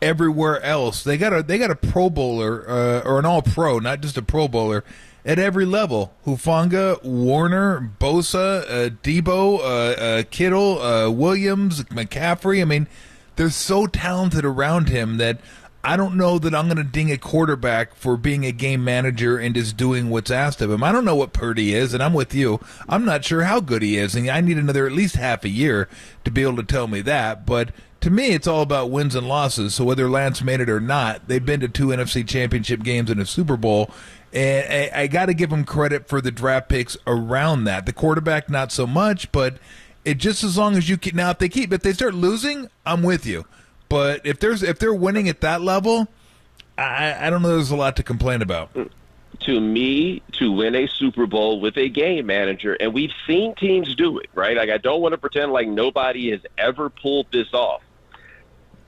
everywhere else. They got a Pro Bowler or an All Pro, not just a Pro Bowler, at every level. Hufanga, Warner, Bosa, Debo, Kittle, Williams, McCaffrey. I mean, they're so talented around him that I don't know that I'm going to ding a quarterback for being a game manager and just doing what's asked of him. I don't know what Purdy is, and I'm with you. I'm not sure how good he is, and I need another at least half a year to be able to tell me that. But to me, it's all about wins and losses. So whether Lance made it or not, they've been to 2 NFC championship games and a Super Bowl, and I got to give them credit for the draft picks around that. The quarterback, not so much, but it just as long as you keep. Now, if they start losing, I'm with you. But if they're winning at that level, I don't know there's a lot to complain about. To me, to win a Super Bowl with a game manager, and we've seen teams do it, right? Like, I don't want to pretend like nobody has ever pulled this off.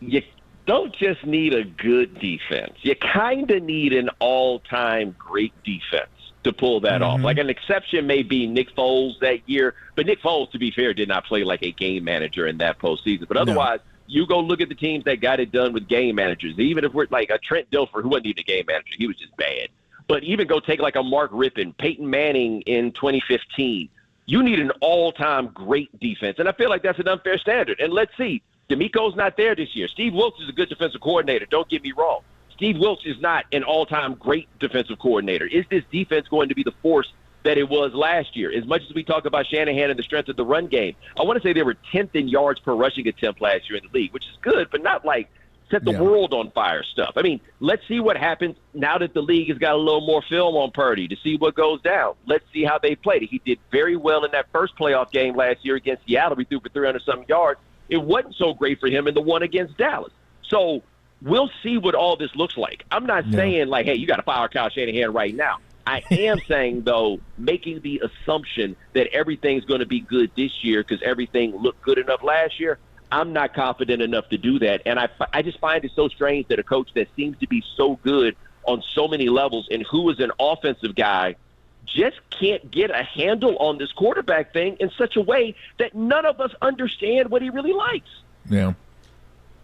You don't just need a good defense. You kind of need an all-time great defense to pull that off. Like, an exception may be Nick Foles that year, but Nick Foles, to be fair, did not play like a game manager in that postseason. But otherwise, you go look at the teams that got it done with game managers. Even if we're like a Trent Dilfer, who wasn't even a game manager, he was just bad. But even go take like a Mark Rippon, Peyton Manning in 2015. You need an all-time great defense, and I feel like that's an unfair standard. And let's see, DeMeco's not there this year. Steve Wilkes is a good defensive coordinator. Don't get me wrong. Steve Wilkes is not an all-time great defensive coordinator. Is this defense going to be the force that it was last year? As much as we talk about Shanahan and the strength of the run game, I want to say they were 10th in yards per rushing attempt last year in the league, which is good, but not like set the world on fire stuff. I mean, let's see what happens now that the league has got a little more film on Purdy to see what goes down. Let's see how they played it. He did very well in that first playoff game last year against Seattle. He threw for 300-something yards. It wasn't so great for him in the one against Dallas. So we'll see what all this looks like. I'm not saying like, hey, you got to fire Kyle Shanahan right now. I am saying, though, making the assumption that everything's going to be good this year because everything looked good enough last year, I'm not confident enough to do that. And I just find it so strange that a coach that seems to be so good on so many levels and who is an offensive guy just can't get a handle on this quarterback thing in such a way that none of us understand what he really likes. Yeah.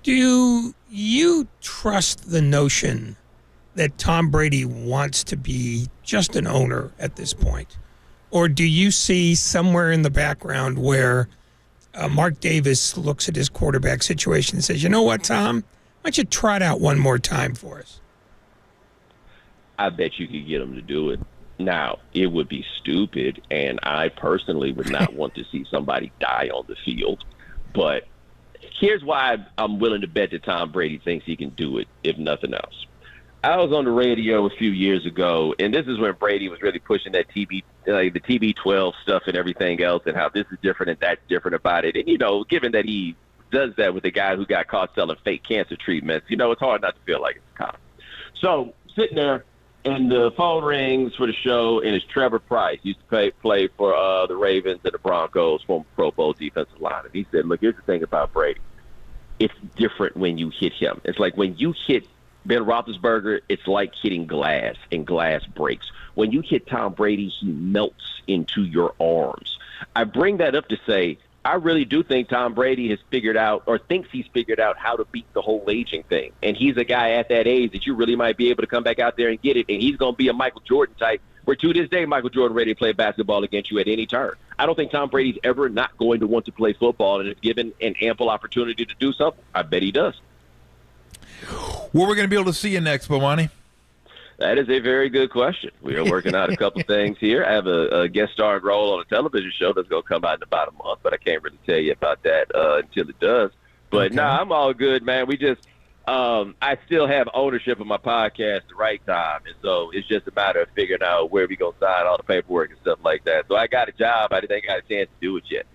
Do you trust the notion that Tom Brady wants to be just an owner at this point? Or do you see somewhere in the background where Mark Davis looks at his quarterback situation and says, you know what, Tom, why don't you try it out one more time for us? I bet you could get him to do it. Now, it would be stupid, and I personally would not want to see somebody die on the field. But here's why I'm willing to bet that Tom Brady thinks he can do it, if nothing else. I was on the radio a few years ago, and this is when Brady was really pushing that the TB12 stuff and everything else, and how this is different and that's different about it. And, given that he does that with a guy who got caught selling fake cancer treatments, it's hard not to feel like it's a cop. So sitting there, and the phone rings for the show, and it's Trevor Price. He used to play for the Ravens and the Broncos, former Pro Bowl defensive line. And he said, look, here's the thing about Brady. It's different when you hit him. It's like when you hit Ben Roethlisberger, it's like hitting glass, and glass breaks. When you hit Tom Brady, he melts into your arms. I bring that up to say I really do think Tom Brady has figured out, or thinks he's figured out, how to beat the whole aging thing. And he's a guy at that age that you really might be able to come back out there and get it, and he's going to be a Michael Jordan type, where to this day Michael Jordan ready to play basketball against you at any turn. I don't think Tom Brady's ever not going to want to play football, and if given an ample opportunity to do something, I bet he does. Where we're going to be able to see you next, Bomani? That is a very good question. We are working out a couple things here. I have a guest starring role on a television show that's going to come out in about a month, but I can't really tell you about that until it does. But okay. I'm all good, man. We just I still have ownership of my podcast at the right time, and so it's just a matter of figuring out where we're going to sign all the paperwork and stuff like that. So I got a job. I didn't got a chance to do it yet.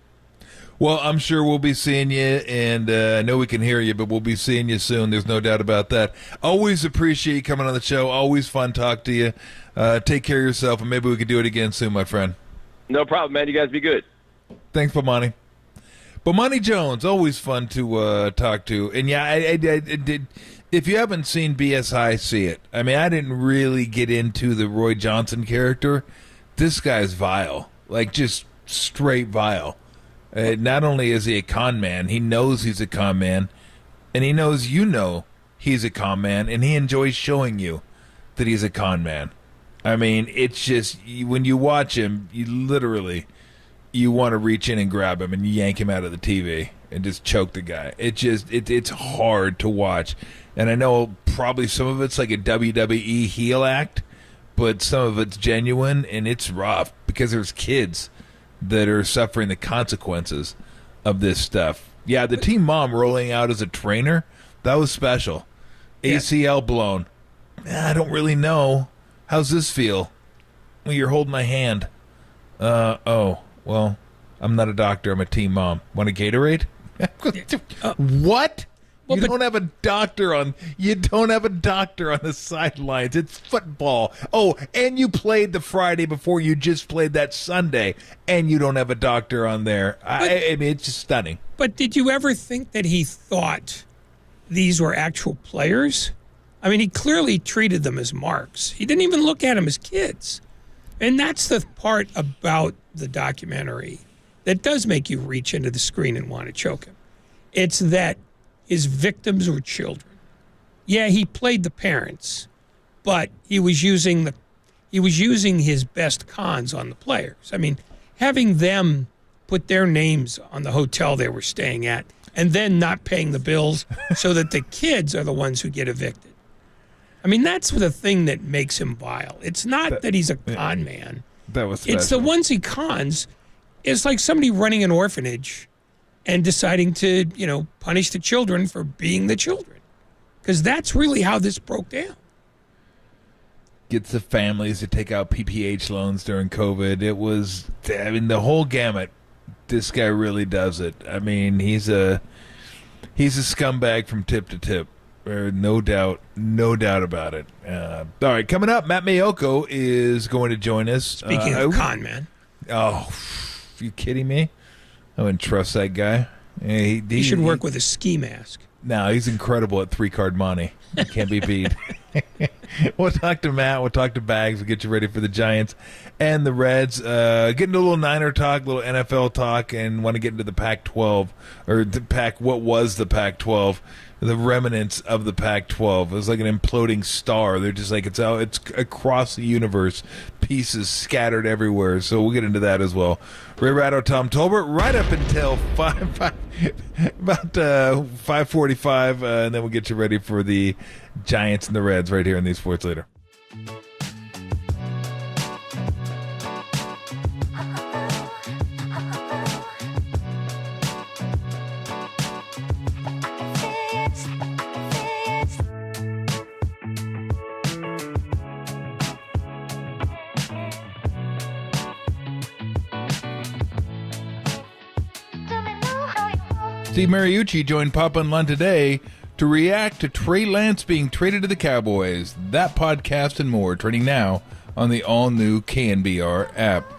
Well, I'm sure we'll be seeing you, and I know we can hear you, but we'll be seeing you soon. There's no doubt about that. Always appreciate you coming on the show. Always fun talk to you. Take care of yourself, and maybe we can do it again soon, my friend. No problem, man. You guys be good. Thanks, Bomani. Bomani Jones, always fun to talk to. And, yeah, I did. If you haven't seen BSI, see it. I mean, I didn't really get into the Roy Johnson character. This guy's vile, like just straight vile. Not only is he a con man, he knows he's a con man, and he knows he's a con man, and he enjoys showing you that he's a con man. I mean, it's just, when you watch him, you want to reach in and grab him and yank him out of the TV and just choke the guy. It's hard to watch. And I know probably some of it's like a WWE heel act, but some of it's genuine, and it's rough because there's kids that are suffering the consequences of this stuff. Yeah, the team mom rolling out as a trainer, that was special. ACL blown. I don't really know. How's this feel? Well, you're holding my hand. Well, I'm not a doctor. I'm a team mom. Want a Gatorade? What? Well, you don't have a doctor on the sidelines. It's football. Oh, and you played the Friday before you just played that Sunday, and you don't have a doctor on there. I mean, it's just stunning. But did you ever think that he thought these were actual players? I mean, he clearly treated them as marks. He didn't even look at them as kids. And that's the part about the documentary that does make you reach into the screen and want to choke him. It's that his victims were children. Yeah, he played the parents, but he was using his best cons on the players. I mean, having them put their names on the hotel they were staying at and then not paying the bills so that the kids are the ones who get evicted. I mean, that's the thing that makes him vile. It's not that he's a con man. That was special. It's the ones he cons. It's like somebody running an orphanage and deciding to, punish the children for being the children. Because that's really how this broke down. Gets the families to take out PPH loans during COVID. It was, the whole gamut. This guy really does it. I mean, he's a scumbag from tip to tip. No doubt about it. All right, coming up, Matt Mayoko is going to join us. Speaking of con man. Oh, are you kidding me? I wouldn't trust that guy. He should work with a ski mask. No, he's incredible at three-card money. He can't be beat. We'll talk to Matt. We'll talk to Bags. We'll get you ready for the Giants and the Reds. Get into a little Niner talk, a little NFL talk, and want to get into the Pac-12, or what was the Pac-12, the remnants of the Pac-12. It was like an imploding star. They're just like, it's across the universe, pieces scattered everywhere. So we'll get into that as well. Ray Ratto, Tom Tolbert, right up until 5:45, and then we'll get you ready for the Giants and the Reds right here in the Sports Leader. Steve Mariucci joined Papa and Lund today to react to Trey Lance being traded to the Cowboys. That podcast and more training now on the all-new KNBR app.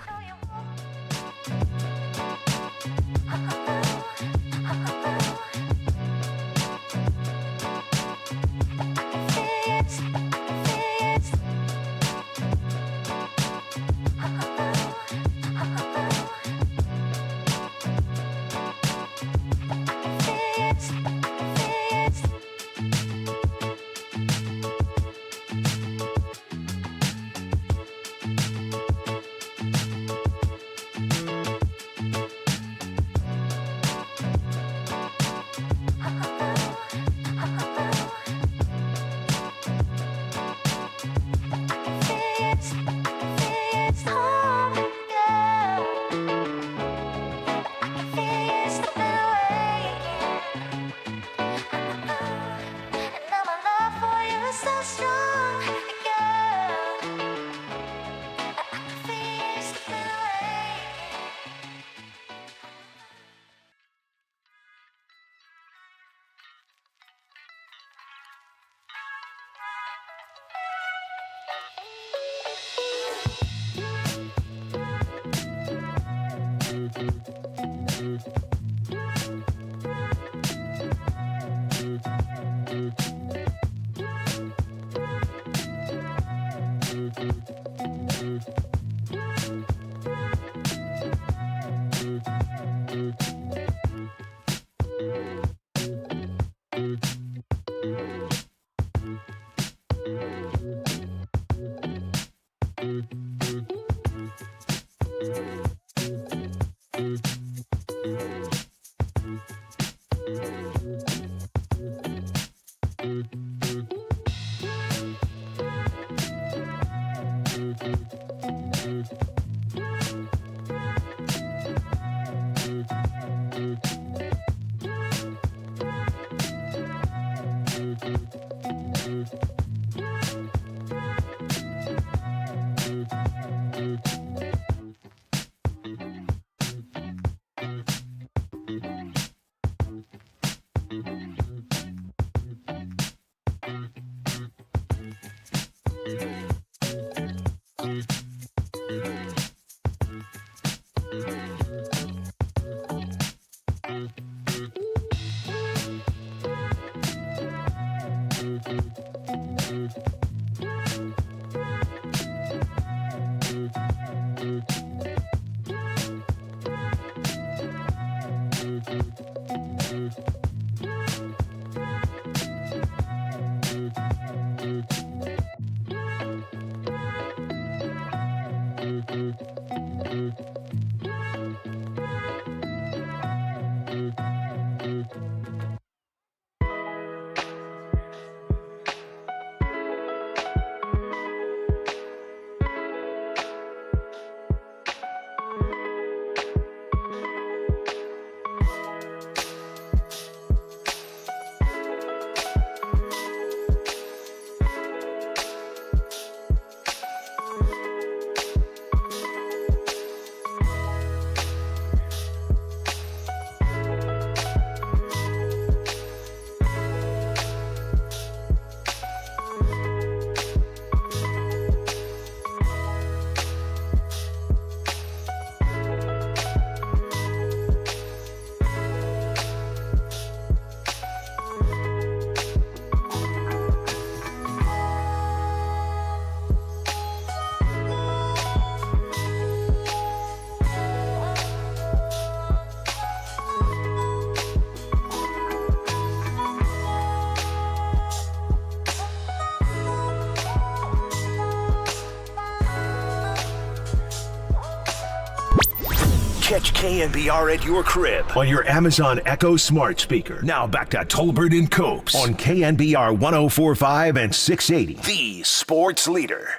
Catch KNBR at your crib on your Amazon Echo smart speaker. Now back to Tolbert and Copes on KNBR 104.5 and 680, the sports leader.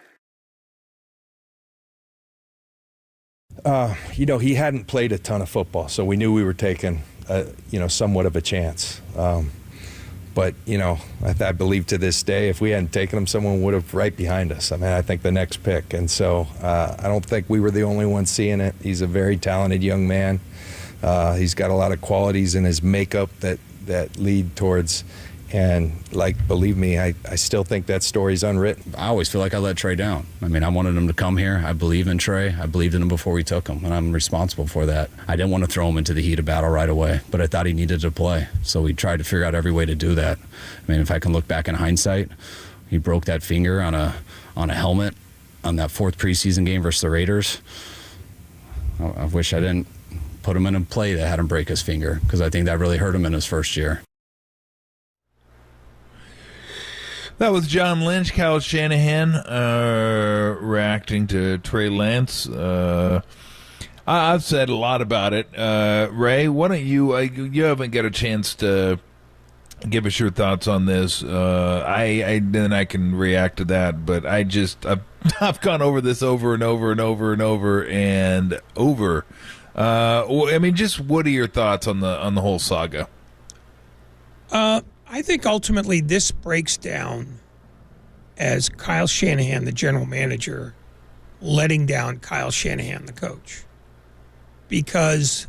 He hadn't played a ton of football, so we knew we were taking, somewhat of a chance. But, I believe to this day, if we hadn't taken him, someone would have right behind us. I think the next pick. And so I don't think we were the only ones seeing it. He's a very talented young man. He's got a lot of qualities in his makeup that lead towards. And, believe me, I still think that story's unwritten. I always feel like I let Trey down. I mean, I wanted him to come here. I believe in Trey. I believed in him before we took him, and I'm responsible for that. I didn't want to throw him into the heat of battle right away, but I thought he needed to play. So we tried to figure out every way to do that. I mean, if I can look back in hindsight, he broke that finger on a helmet on that 4th preseason game versus the Raiders. I wish I didn't put him in a play that had him break his finger, because I think that really hurt him in his first year. That was John Lynch, Kyle Shanahan, reacting to Trey Lance. I've said a lot about it. Ray, why don't you haven't got a chance to give us your thoughts on this. Then I can react to that, but I've gone over this over and over and over and over and over. I mean, just what are your thoughts on the whole saga? I think ultimately this breaks down as Kyle Shanahan, the general manager, letting down Kyle Shanahan, the coach, because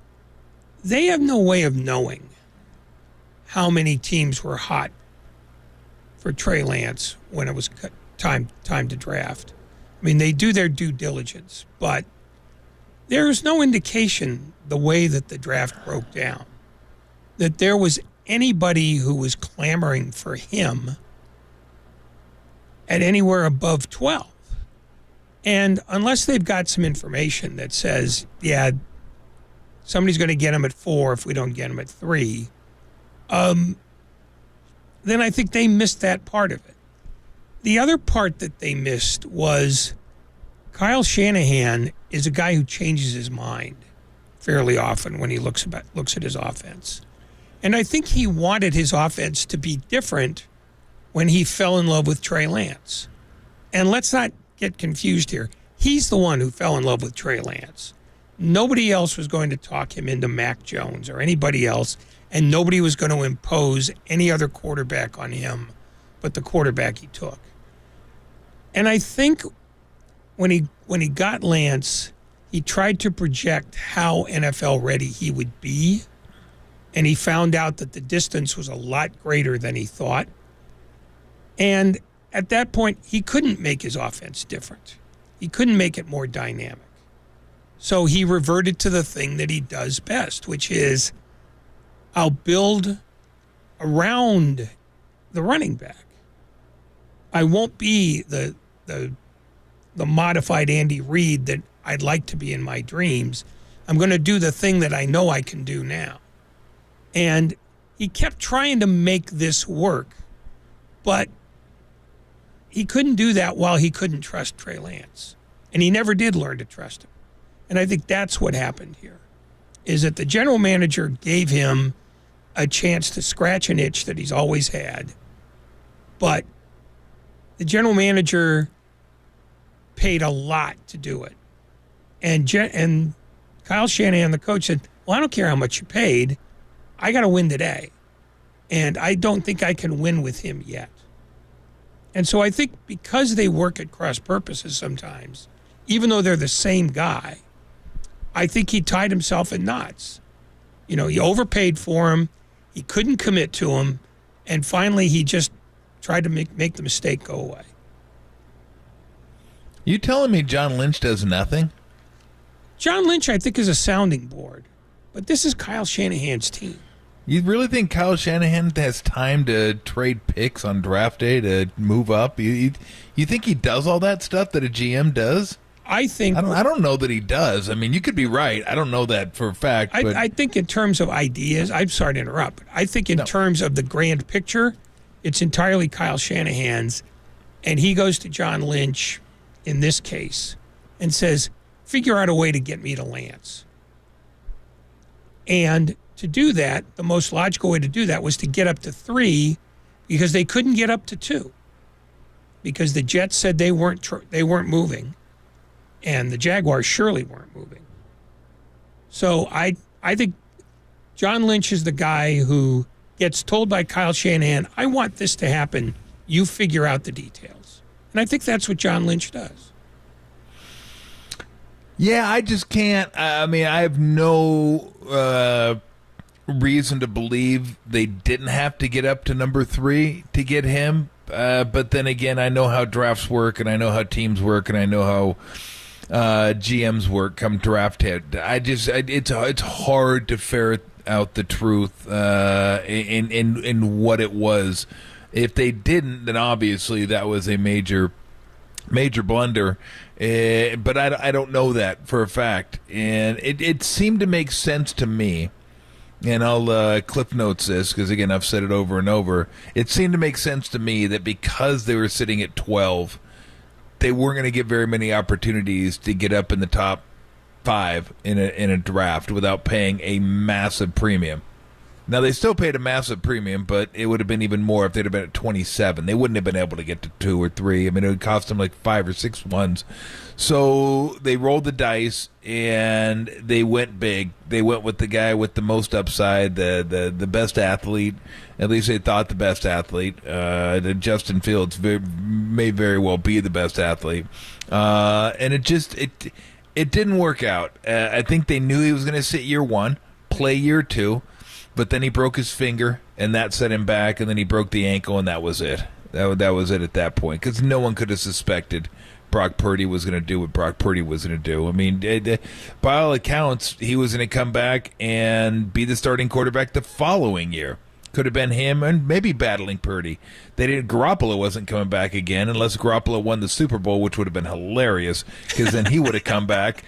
they have no way of knowing how many teams were hot for Trey Lance when it was time to draft. I mean, they do their due diligence, but there is no indication the way that the draft broke down that there was anybody who was clamoring for him at anywhere above 12. And unless they've got some information that says, yeah, somebody's going to get him at 4 if we don't get him at 3, then I think they missed that part of it. The other part that they missed was Kyle Shanahan is a guy who changes his mind fairly often when he looks at his offense. And I think he wanted his offense to be different when he fell in love with Trey Lance. And let's not get confused here. He's the one who fell in love with Trey Lance. Nobody else was going to talk him into Mac Jones or anybody else, and nobody was going to impose any other quarterback on him but the quarterback he took. And I think when he got Lance, he tried to project how NFL ready he would be. And he found out that the distance was a lot greater than he thought. And at that point, he couldn't make his offense different. He couldn't make it more dynamic. So he reverted to the thing that he does best, which is I'll build around the running back. I won't be the modified Andy Reid that I'd like to be in my dreams. I'm going to do the thing that I know I can do now. And he kept trying to make this work, but he couldn't do that while he couldn't trust Trey Lance. And he never did learn to trust him. And I think that's what happened here, is that the general manager gave him a chance to scratch an itch that he's always had. But the general manager paid a lot to do it. And Kyle Shanahan, the coach, said, well, I don't care how much you paid. I got to win today. And I don't think I can win with him yet. And so I think because they work at cross purposes sometimes, even though they're the same guy, I think he tied himself in knots. You know, he overpaid for him. He couldn't commit to him. And finally, he just tried to make the mistake go away. You telling me John Lynch does nothing? John Lynch, I think, is a sounding board. But this is Kyle Shanahan's team. You really think Kyle Shanahan has time to trade picks on draft day to move up? You think he does all that stuff that a GM does? I don't know that he does. I mean, you could be right. I don't know that for a fact. But I think in terms of ideas, I'm sorry to interrupt, but I think in terms of the grand picture, it's entirely Kyle Shanahan's. And he goes to John Lynch in this case and says, figure out a way to get me to Lance. And to do that, the most logical way to do that was to get up to 3 because they couldn't get up to 2 because the Jets said they weren't moving and the Jaguars surely weren't moving. So I think John Lynch is the guy who gets told by Kyle Shanahan, I want this to happen. You figure out the details. And I think that's what John Lynch does. Yeah, I just can't. I mean, I have no reason to believe they didn't have to get up to number 3 to get him. But then again, I know how drafts work, and I know how teams work, and I know how GMs work come draft hit. It's hard to ferret out the truth in what it was. If they didn't, then obviously that was a major blunder. But I don't know that for a fact, and it seemed to make sense to me. And I'll cliff notes this because, again, I've said it over and over. It seemed to make sense to me that because they were sitting at 12, they weren't going to get very many opportunities to get up in the top 5 in a draft without paying a massive premium. Now, they still paid a massive premium, but it would have been even more if they'd have been at 27. They wouldn't have been able to get to 2 or 3. I mean, it would cost them like 5 or 6 ones. So they rolled the dice, and they went big. They went with the guy with the most upside, the best athlete. At least they thought the best athlete. Justin Fields may very well be the best athlete. And it didn't work out. I think they knew he was going to sit year 1, play year 2. But then he broke his finger, and that set him back, and then he broke the ankle, and that was it. That was it at that point, because no one could have suspected Brock Purdy was going to do what Brock Purdy was going to do. I mean, by all accounts, he was going to come back and be the starting quarterback the following year. Could have been him and maybe battling Purdy. Garoppolo wasn't coming back again unless Garoppolo won the Super Bowl, which would have been hilarious because then he would have come back.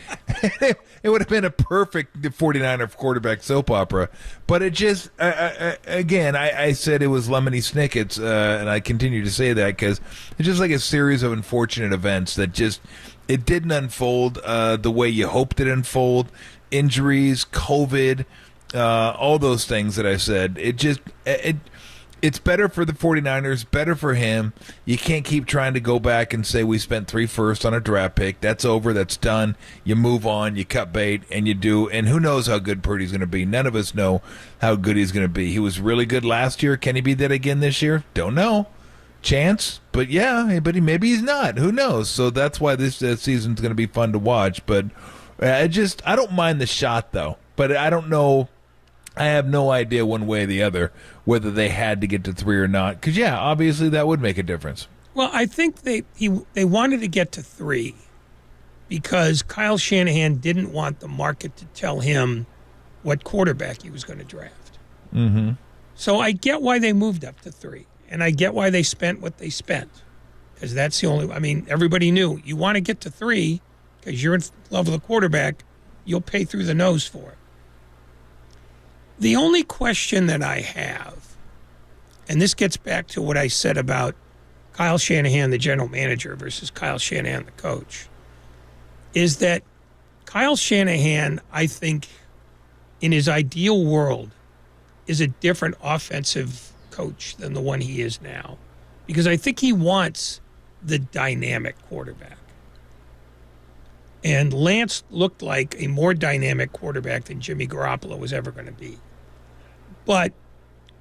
It would have been a perfect 49er quarterback soap opera. But it just, again, I said it was Lemony Snicket's, and I continue to say that because it's just like a series of unfortunate events that just, it didn't unfold the way you hoped it unfold. Injuries, COVID, all those things that I said. It's better for the 49ers, better for him. You can't keep trying to go back and say we spent 3 firsts on a draft pick. That's over. That's done. You move on. You cut bait, and you do. And who knows how good Purdy's going to be? None of us know how good he's going to be. He was really good last year. Can he be that again this year? Don't know. Chance, but yeah, but maybe he's not. Who knows? So that's why this season's going to be fun to watch. But I don't mind the shot, though. But I don't know. I have no idea one way or the other whether they had to get to 3 or not. Because, yeah, obviously that would make a difference. Well, I think they wanted to get to 3 because Kyle Shanahan didn't want the market to tell him what quarterback he was going to draft. Mm-hmm. So I get why they moved up to 3, and I get why they spent what they spent because that's the only – I mean, everybody knew you want to get to 3 because you're in love with a quarterback, you'll pay through the nose for it. The only question that I have, and this gets back to what I said about Kyle Shanahan, the general manager, versus Kyle Shanahan, the coach, is that Kyle Shanahan, I think, in his ideal world, is a different offensive coach than the one he is now. Because I think he wants the dynamic quarterback. And Lance looked like a more dynamic quarterback than Jimmy Garoppolo was ever going to be. But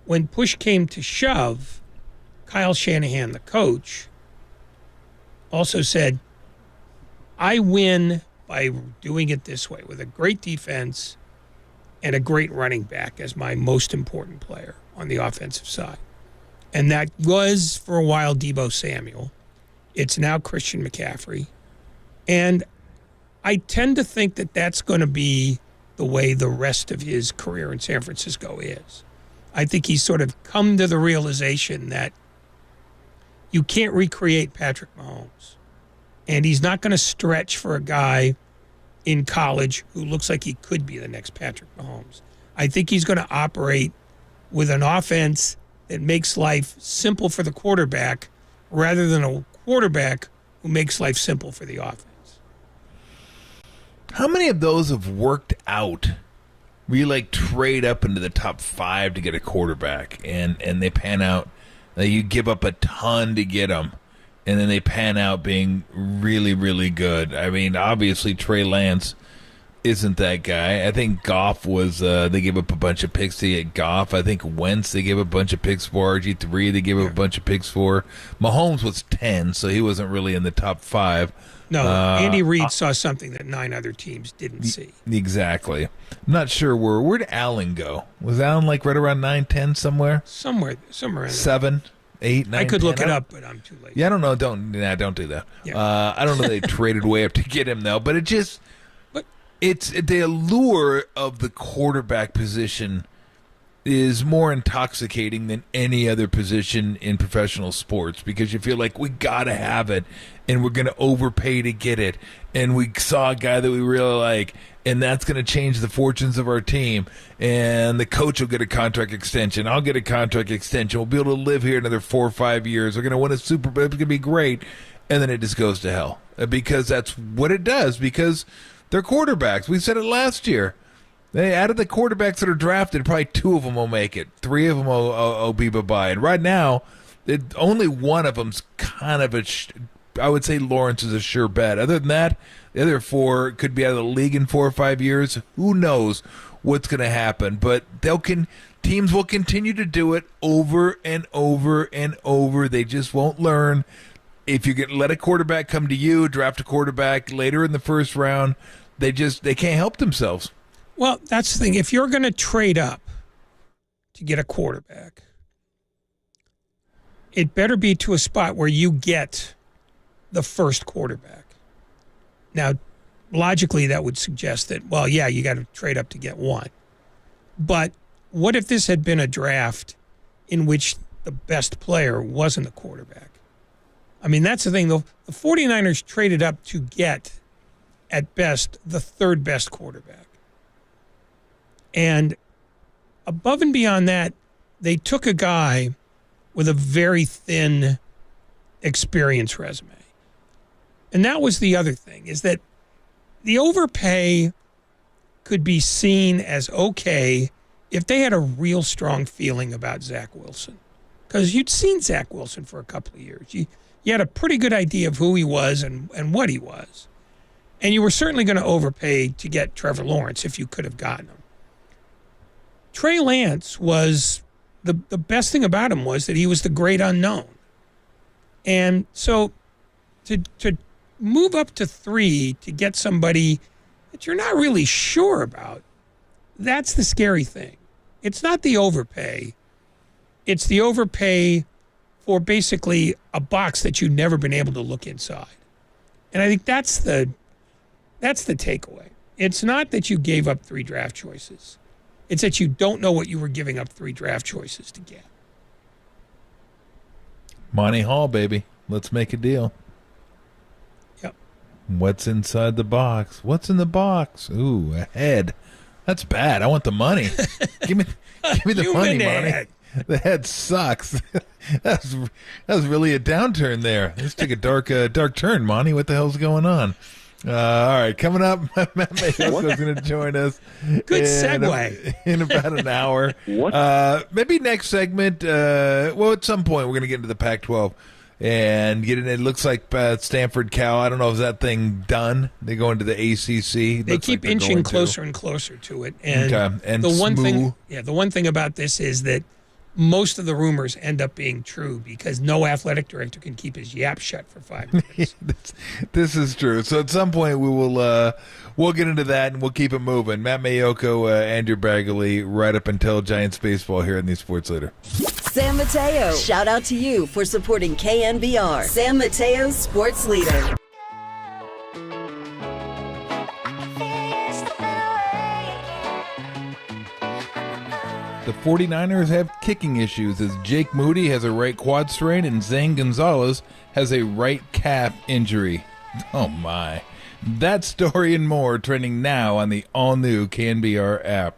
when push came to shove, Kyle Shanahan, the coach, also said, I win by doing it this way, with a great defense and a great running back as my most important player on the offensive side. And that was, for a while, Deebo Samuel. It's now Christian McCaffrey. And I tend to think that that's going to be the way the rest of his career in San Francisco is. I think he's sort of come to the realization that you can't recreate Patrick Mahomes. And he's not going to stretch for a guy in college who looks like he could be the next Patrick Mahomes. I think he's going to operate with an offense that makes life simple for the quarterback rather than a quarterback who makes life simple for the offense. How many of those have worked out where you like trade up into the top 5 to get a quarterback and they pan out? You give up a ton to get them, and then they pan out being really, really good. I mean, obviously Trey Lance isn't that guy. I think Goff was, they gave up a bunch of picks to get Goff. I think Wentz, they gave a bunch of picks for. RG3, they gave up a bunch of picks for. Mahomes was 10, so he wasn't really in the top 5. No, Andy Reid saw something that 9 other teams didn't see. Exactly. I'm not sure where'd Allen go? Was Allen like right around 9, 10 somewhere? Somewhere in there. 7, 8, 9, I could 10? look it up, but I'm too late. Yeah, I don't know. Don't do that. Yeah. I don't know they traded way up to get him, though, but it's the allure of the quarterback position is more intoxicating than any other position in professional sports because you feel like we got to have it and we're going to overpay to get it. And we saw a guy that we really like, and that's going to change the fortunes of our team. And the coach will get a contract extension. I'll get a contract extension. We'll be able to live here another 4 or 5 years. We're going to win a Super Bowl. It's going to be great. And then it just goes to hell because that's what it does because they're quarterbacks. We said it last year. Out of the quarterbacks that are drafted, probably 2 of them will make it. 3 of them will be bye-bye. And right now, only one of them's kind of I would say Lawrence is a sure bet. Other than that, the other 4 could be out of the league in 4 or 5 years. Who knows what's going to happen? But teams will continue to do it over and over and over. They just won't learn. If you let a quarterback come to you, draft a quarterback later in the first round, they can't help themselves. Well, that's the thing. If you're going to trade up to get a quarterback, it better be to a spot where you get the first quarterback. Now, logically, that would suggest that, well, yeah, you got to trade up to get one. But what if this had been a draft in which the best player wasn't the quarterback? I mean, that's the thing. The 49ers traded up to get, at best, the 3rd best quarterback. And above and beyond that, they took a guy with a very thin experience resume. And that was the other thing, is that the overpay could be seen as okay if they had a real strong feeling about Zach Wilson. Because you'd seen Zach Wilson for a couple of years. You had a pretty good idea of who he was and what he was. And you were certainly going to overpay to get Trevor Lawrence if you could have gotten him. Trey Lance was, the best thing about him was that he was the great unknown. And so to move up to 3 to get somebody that you're not really sure about, that's the scary thing. It's not the overpay. It's the overpay for basically a box that you've never been able to look inside. And I think that's the takeaway. It's not that you gave up 3 draft choices. It's that you don't know what you were giving up 3 draft choices to get. Monty Hall, baby. Let's make a deal. Yep. What's inside the box? What's in the box? Ooh, a head. That's bad. I want the money. Give me the money, Monty. The head sucks. that was really a downturn there. This took a dark turn, Monty. What the hell's going on? All right, coming up, Matt Mayoko is going to join us. Good segue. In about an hour. What? Maybe next segment. At some point, we're going to get into the Pac-12 and get in. It looks like Stanford, Cal. I don't know if that thing done. They go into the ACC. They keep inching closer and closer to it. And, and the one thing about this is that most of the rumors end up being true because no athletic director can keep his yap shut for 5 minutes. This is true. So at some point we'll get into that and we'll keep it moving. Matt Mayoko, Andrew Bagley, right up until Giants baseball here in the Sports Leader. San Mateo, shout out to you for supporting KNBR, San Mateo's Sports Leader. The 49ers have kicking issues as Jake Moody has a right quad strain and Zane Gonzalez has a right calf injury. Oh my. That story and more trending now on the all-new KNBR app.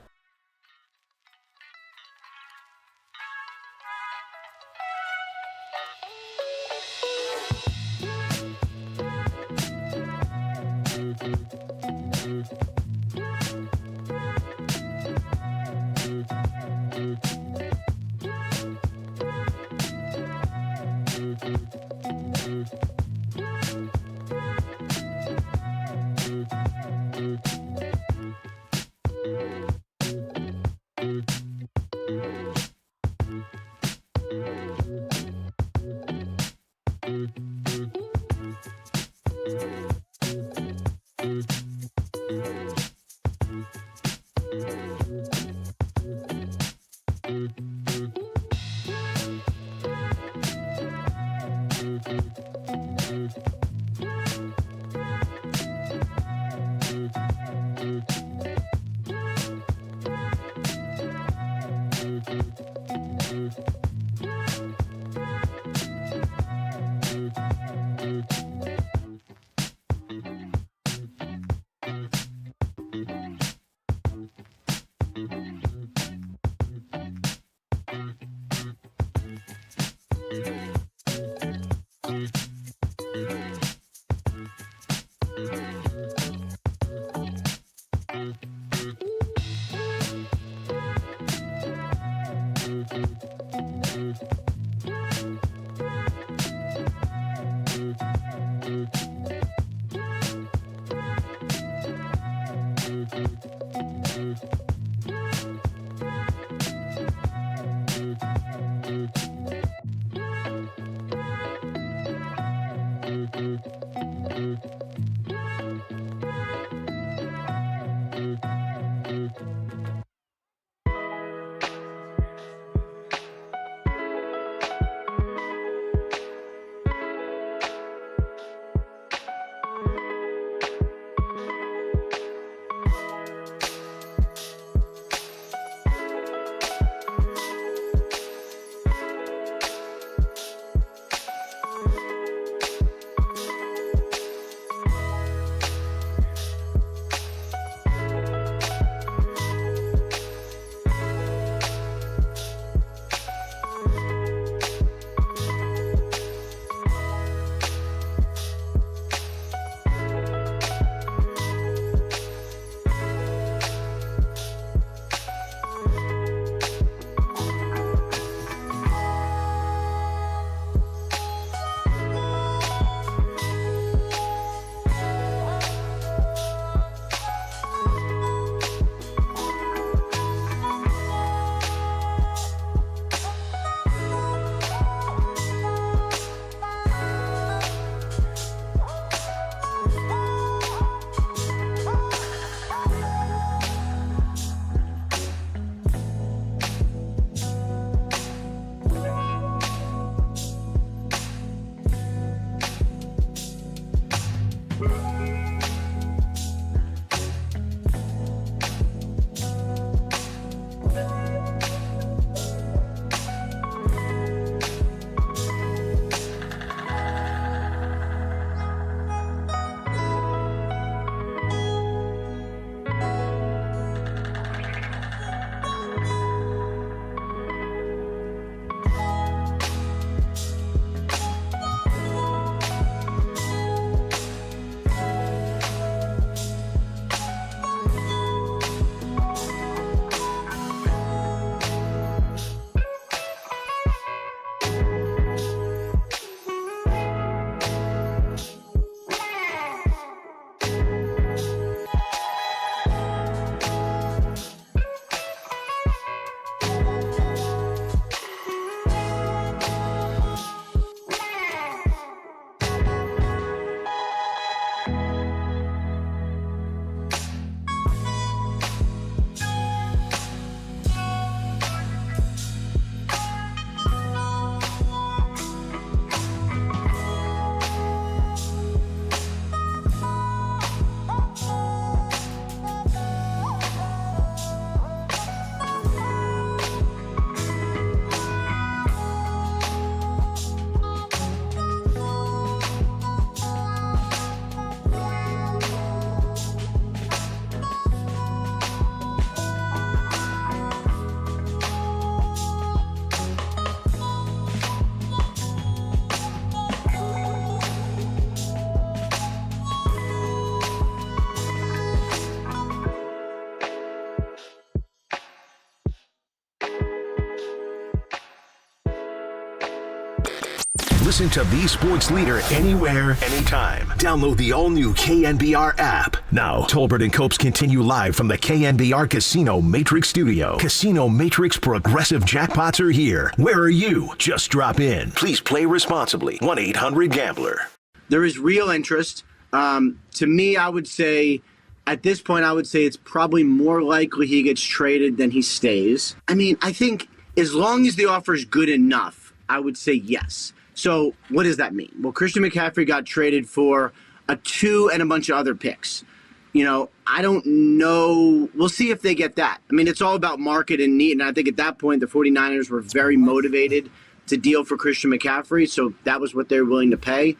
Listen to the sports leader anywhere, anytime. Download the all-new KNBR app. Now, Tolbert and Copes continue live from the KNBR Casino Matrix Studio. Casino Matrix progressive jackpots are here. Where are you? Just drop in. Please play responsibly. 1-800-GAMBLER. There is real interest. To me, I would say, at this point, I would say it's probably more likely he gets traded than he stays. I mean, I think as long as the offer is good enough, I would say yes. So what does that mean? Well, Christian McCaffrey got traded for a 2 and a bunch of other picks. You know, I don't know. We'll see if they get that. I mean, it's all about market and need. And I think at that point, the 49ers were very motivated to deal for Christian McCaffrey. So that was what they were willing to pay.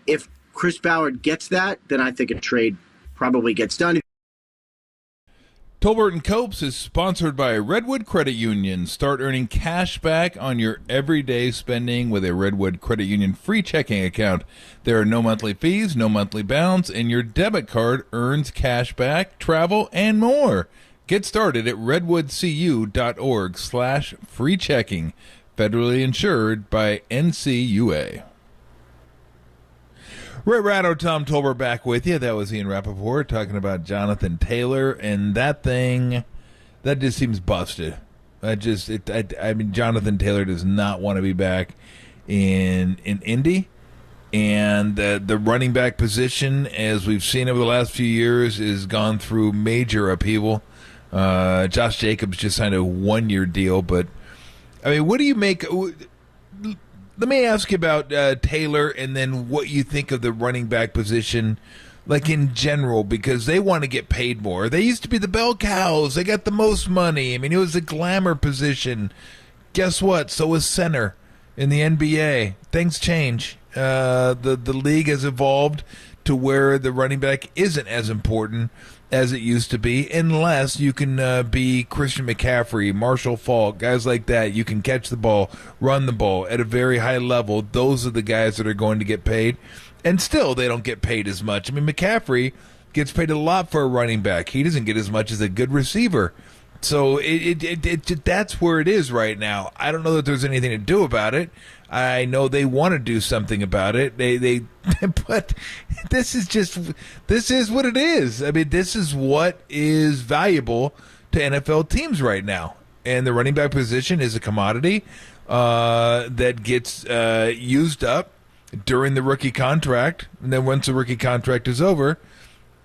If Chris Ballard gets that, then I think a trade probably gets done. Tolbert and Copes is sponsored by Redwood Credit Union. Start earning cash back on your everyday spending with a Redwood Credit Union free checking account. There are no monthly fees, no monthly balance, and your debit card earns cash back, travel, and more. Get started at redwoodcu.org/free checking. Federally insured by NCUA. Ray Ratto, Tom Tolbert back with you. That was Ian Rappaport talking about Jonathan Taylor, and that just seems busted. I mean, Jonathan Taylor does not want to be back in Indy, and the running back position, as we've seen over the last few years, has gone through major upheaval. Josh Jacobs just signed a 1-year deal, but I mean, what do you make? Let me ask you about Taylor, and then what you think of the running back position, like in general, because they want to get paid more. They used to be the bell cows. They got the most money. I mean, it was a glamour position. Guess what? So was center in the NBA. Things change. The league has evolved to where the running back isn't as important as it used to be, unless you can be Christian McCaffrey, Marshall Faulk, guys like that. You can catch the ball, run the ball at a very high level. Those are the guys that are going to get paid, and still they don't get paid as much. I mean, McCaffrey gets paid a lot for a running back. He doesn't get as much as a good receiver. So that's where it is right now. I don't know that there's anything to do about it. I know they want to do something about it. But this is what it is. I mean, this is what is valuable to NFL teams right now. And the running back position is a commodity that gets used up during the rookie contract. And then once the rookie contract is over,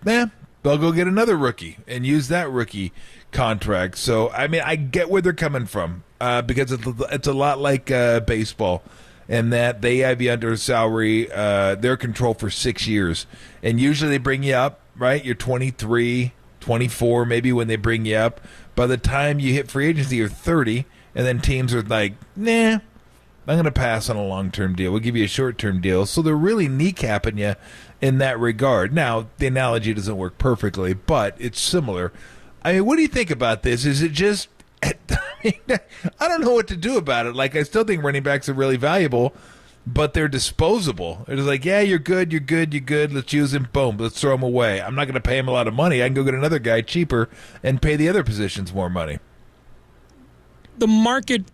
they'll go get another rookie and use that rookie contract. So, I mean, I get where they're coming from because it's a lot like baseball, and that they have you under salary, their control for 6 years. And usually they bring you up, right? You're 23, 24 maybe when they bring you up. By the time you hit free agency, you're 30, and then teams are like, nah, I'm going to pass on a long-term deal. We'll give you a short-term deal. So they're really kneecapping you in that regard. Now, the analogy doesn't work perfectly, but it's similar. I mean, what do you think about this? Is it just – I don't know what to do about it. Like, I still think running backs are really valuable, but they're disposable. It's like, yeah, you're good. Let's use him. Boom, let's throw him away. I'm not going to pay him a lot of money. I can go get another guy cheaper and pay the other positions more money. The market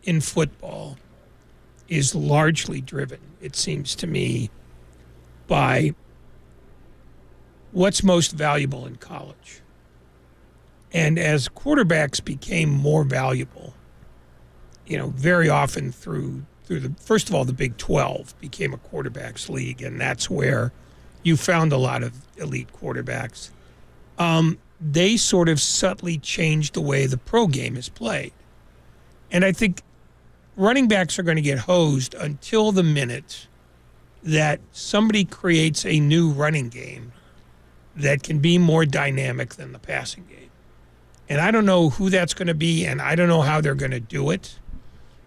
in football is largely driven, it seems to me, by what's most valuable in college. And as quarterbacks became more valuable, very often through the, first of all, the Big 12 became a quarterbacks league, and that's where you found a lot of elite quarterbacks. They sort of subtly changed the way the pro game is played. And I think running backs are going to get hosed until the minute that somebody creates a new running game that can be more dynamic than the passing game. And I don't know who that's going to be, and I don't know how they're going to do it.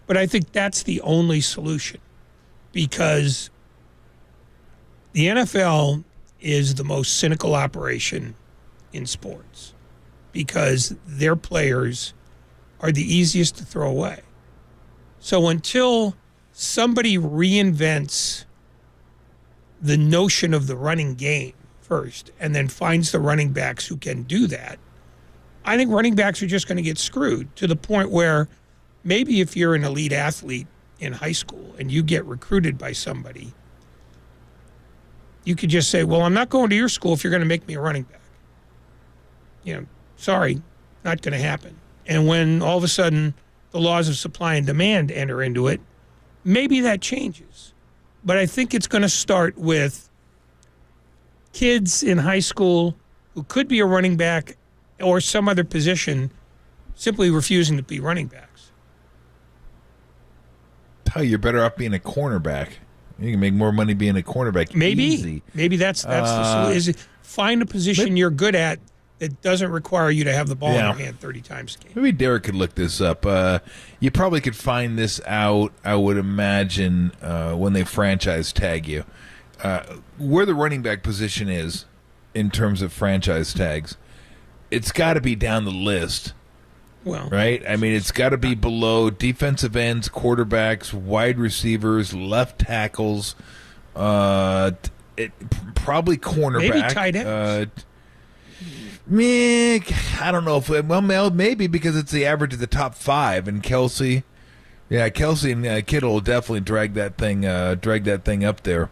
But I think that's the only solution, because the NFL is the most cynical operation in sports, because their players are the easiest to throw away. So until somebody reinvents the notion of the running game first and then finds the running backs who can do that, I think running backs are just going to get screwed, to the point where maybe if you're an elite athlete in high school and you get recruited by somebody, you could just say, well, I'm not going to your school if you're going to make me a running back. Sorry, not going to happen. And when all of a sudden the laws of supply and demand enter into it, maybe that changes. But I think it's going to start with kids in high school who could be a running back or some other position simply refusing to be running backs. Oh, you're better off being a cornerback. You can make more money being a cornerback. Maybe. Easy. Maybe that's the solution. Find a position you're good at that doesn't require you to have the ball in your hand 30 times a game. Maybe Derek could look this up. You probably could find this out, I would imagine, when they franchise tag you. Where the running back position is in terms of franchise tags, it's got to be down the list. Well, right? I mean, it's got to be below defensive ends, quarterbacks, wide receivers, left tackles, probably cornerback. Maybe tight ends. I don't know if maybe because it's the average of the top 5, and Kelsey and Kittle will definitely drag that thing up there.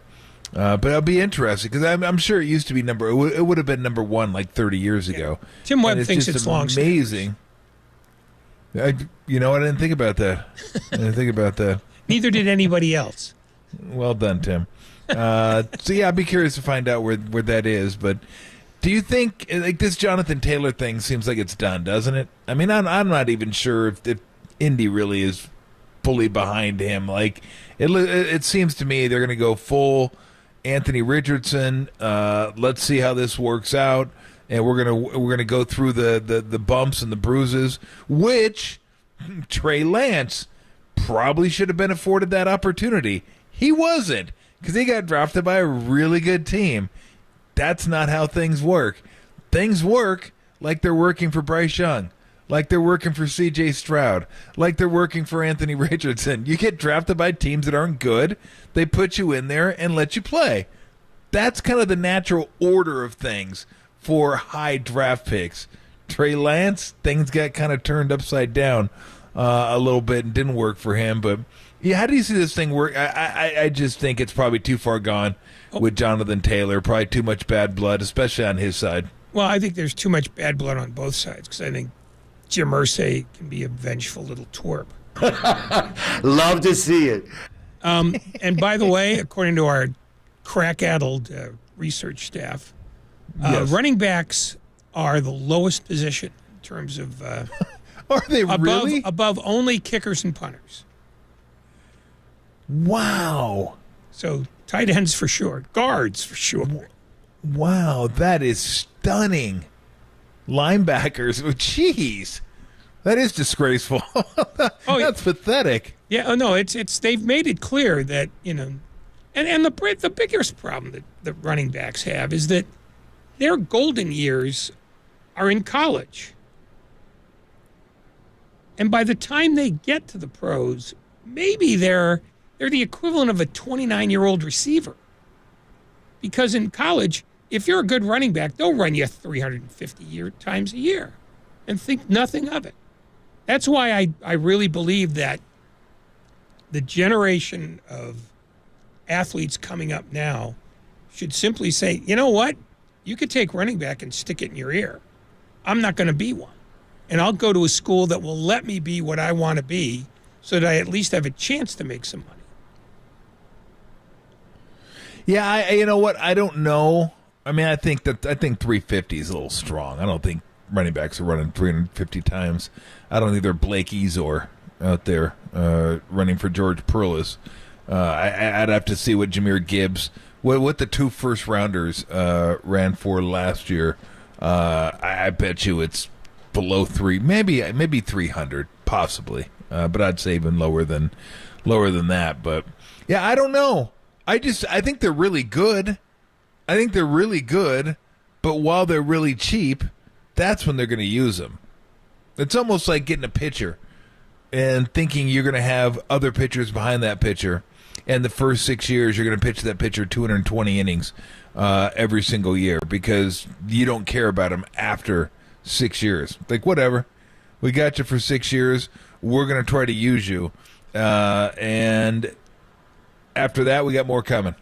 But it'll be interesting because I'm sure it used to be it would have been number 1 like 30 years ago. Tim Webb thinks it's long. Amazing. I didn't think about that. Neither did anybody else. Well done, Tim. So yeah, I'd be curious to find out where that is. But do you think like this Jonathan Taylor thing seems like it's done, doesn't it? I mean, I'm not even sure if Indy really is fully behind him. Like it seems to me they're going to go full Anthony Richardson. Let's see how this works out. And we're gonna go through the bumps and the bruises, which Trey Lance probably should have been afforded that opportunity. He wasn't, because he got drafted by a really good team. That's not how things work. Things work like they're working for Bryce Young, like they're working for C.J. Stroud, like they're working for Anthony Richardson. You get drafted by teams that aren't good. They put you in there and let you play. That's kind of the natural order of things for high draft picks. Trey Lance, things got kind of turned upside down a little bit and didn't work for him. But yeah, how do you see this thing work? I just think it's probably too far gone with Jonathan Taylor. Probably too much bad blood, especially on his side. Well, I think there's too much bad blood on both sides because I think Jim Irsay can be a vengeful little twerp. Love to see it. And by the way, according to our crack-addled research staff, Yes. running backs are the lowest position in terms of are they really above only kickers and punters. Wow. So tight ends for sure, guards for sure. Wow, that is stunning. Linebackers, jeez, that is disgraceful. That's pathetic. Yeah, no, it's they've made it clear that and the biggest problem that the running backs have is that their golden years are in college. And by the time they get to the pros, maybe they're the equivalent of a 29-year-old receiver. Because in college, if you're a good running back, they'll run you 350 times a year and think nothing of it. That's why I really believe that the generation of athletes coming up now should simply say, you know what? You could take running back and stick it in your ear. I'm not going to be one. And I'll go to a school that will let me be what I want to be so that I at least have a chance to make some money. Yeah, you know what? I don't know. I mean, I think 350 is a little strong. I don't think running backs are running 350 times. I don't think they're Blake Ezor out there running for George Perlis. I'd have to see what Jahmyr Gibbs, what the 2 first-rounders ran for last year. I bet you it's below 3, maybe 300, possibly. But I'd say even lower than that. But yeah, I don't know. I think they're really good. But while they're really cheap, that's when they're going to use them. It's almost like getting a pitcher and thinking you're going to have other pitchers behind that pitcher. And the first 6 years, you're going to pitch that pitcher 220 innings every single year because you don't care about him after 6 years. Like, whatever. We got you for 6 years. We're going to try to use you. And after that, we got more coming.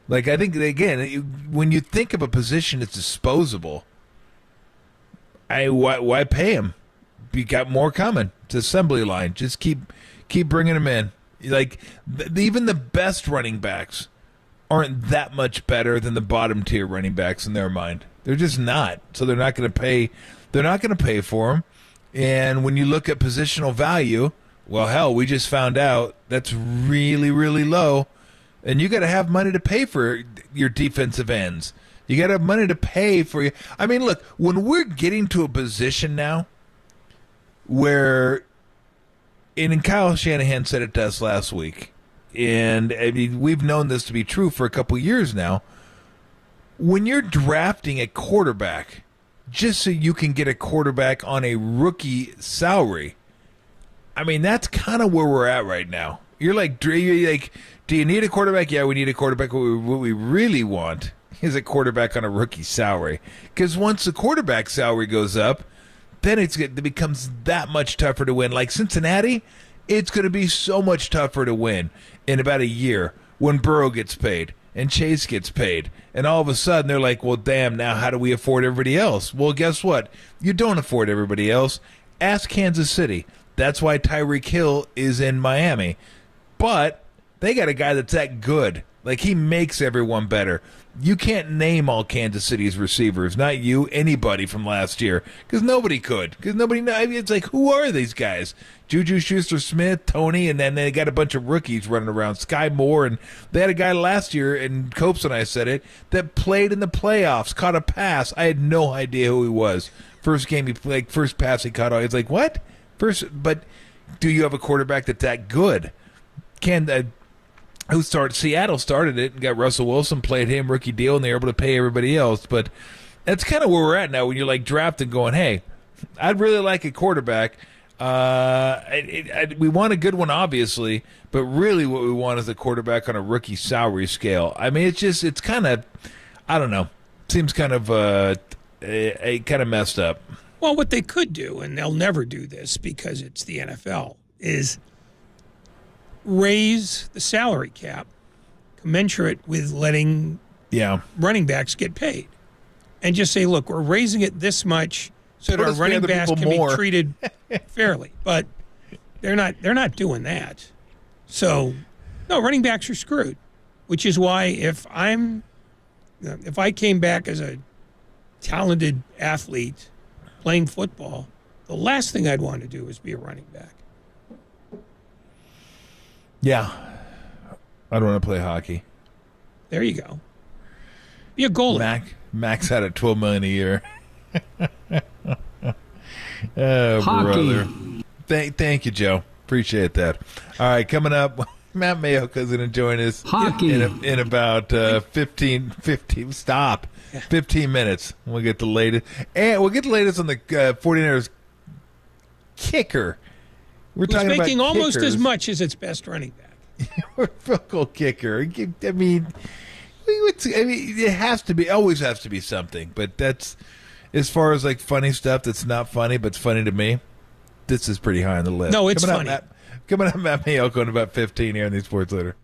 Like, I think, again, when you think of a position that's disposable, why pay him? You got more coming. It's assembly line. Just keep bringing them in. Like, even the best running backs aren't that much better than the bottom tier running backs in their mind. They're just not. So they're not going to pay. They're not going to pay for them. And when you look at positional value, well, hell, we just found out that's really, really low. And you got to have money to pay for your defensive ends. You got to have money to pay for you. I mean, look, when we're getting to a position now where, and Kyle Shanahan said it to us last week, and I mean, we've known this to be true for a couple years now, when you're drafting a quarterback just so you can get a quarterback on a rookie salary, I mean, that's kind of where we're at right now. You're like, do you need a quarterback? Yeah, we need a quarterback. What we really want is a quarterback on a rookie salary. Because once the quarterback salary goes up, then it becomes that much tougher to win. Like Cincinnati, it's going to be so much tougher to win in about a year when Burrow gets paid and Chase gets paid. And all of a sudden, they're like, well, damn, now how do we afford everybody else? Well, guess what? You don't afford everybody else. Ask Kansas City. That's why Tyreek Hill is in Miami. But they got a guy that's that good. Like, he makes everyone better. You can't name all Kansas City's receivers, not you, anybody from last year, because nobody could. Because nobody knows. I mean, it's like, who are these guys? Juju Schuster-Smith, Tony, and then they got a bunch of rookies running around. Sky Moore, and they had a guy last year, and Copes and I said it, that played in the playoffs, caught a pass. I had no idea who he was. First game he played, first pass he caught. I was like, what? But do you have a quarterback that's that good? Seattle started it and got Russell Wilson, played him, rookie deal, and they were able to pay everybody else. But that's kind of where we're at now when you're like drafting going, hey, I'd really like a quarterback. We want a good one, obviously, but really what we want is a quarterback on a rookie salary scale. I mean, it's kind of, I don't know, seems kind of kind of messed up. Well, what they could do, and they'll never do this because it's the NFL, is raise the salary cap commensurate with letting running backs get paid. And just say, look, we're raising it this much so that our running backs can be treated fairly. But they're not doing that. So, no, running backs are screwed, which is why if I came back as a talented athlete playing football, the last thing I'd want to do is be a running back. Yeah. I don't want to play hockey. There you go. Be a goalie. Max out at $12 million a year. Oh, hockey. Brother. Thank you, Joe. Appreciate that. All right, coming up, Matt Mayock is going to join us in about 15 minutes. We'll get the latest. And we'll get the latest on the 49ers kicker. Who's making almost as much as its best running back. Field goal kicker. I mean, it has to be, always has to be something. But that's, as far as like funny stuff that's not funny, but it's funny to me, this is pretty high on the list. No, it's funny. Coming up, Matt Mayock in about 15 here on the Sports Leader.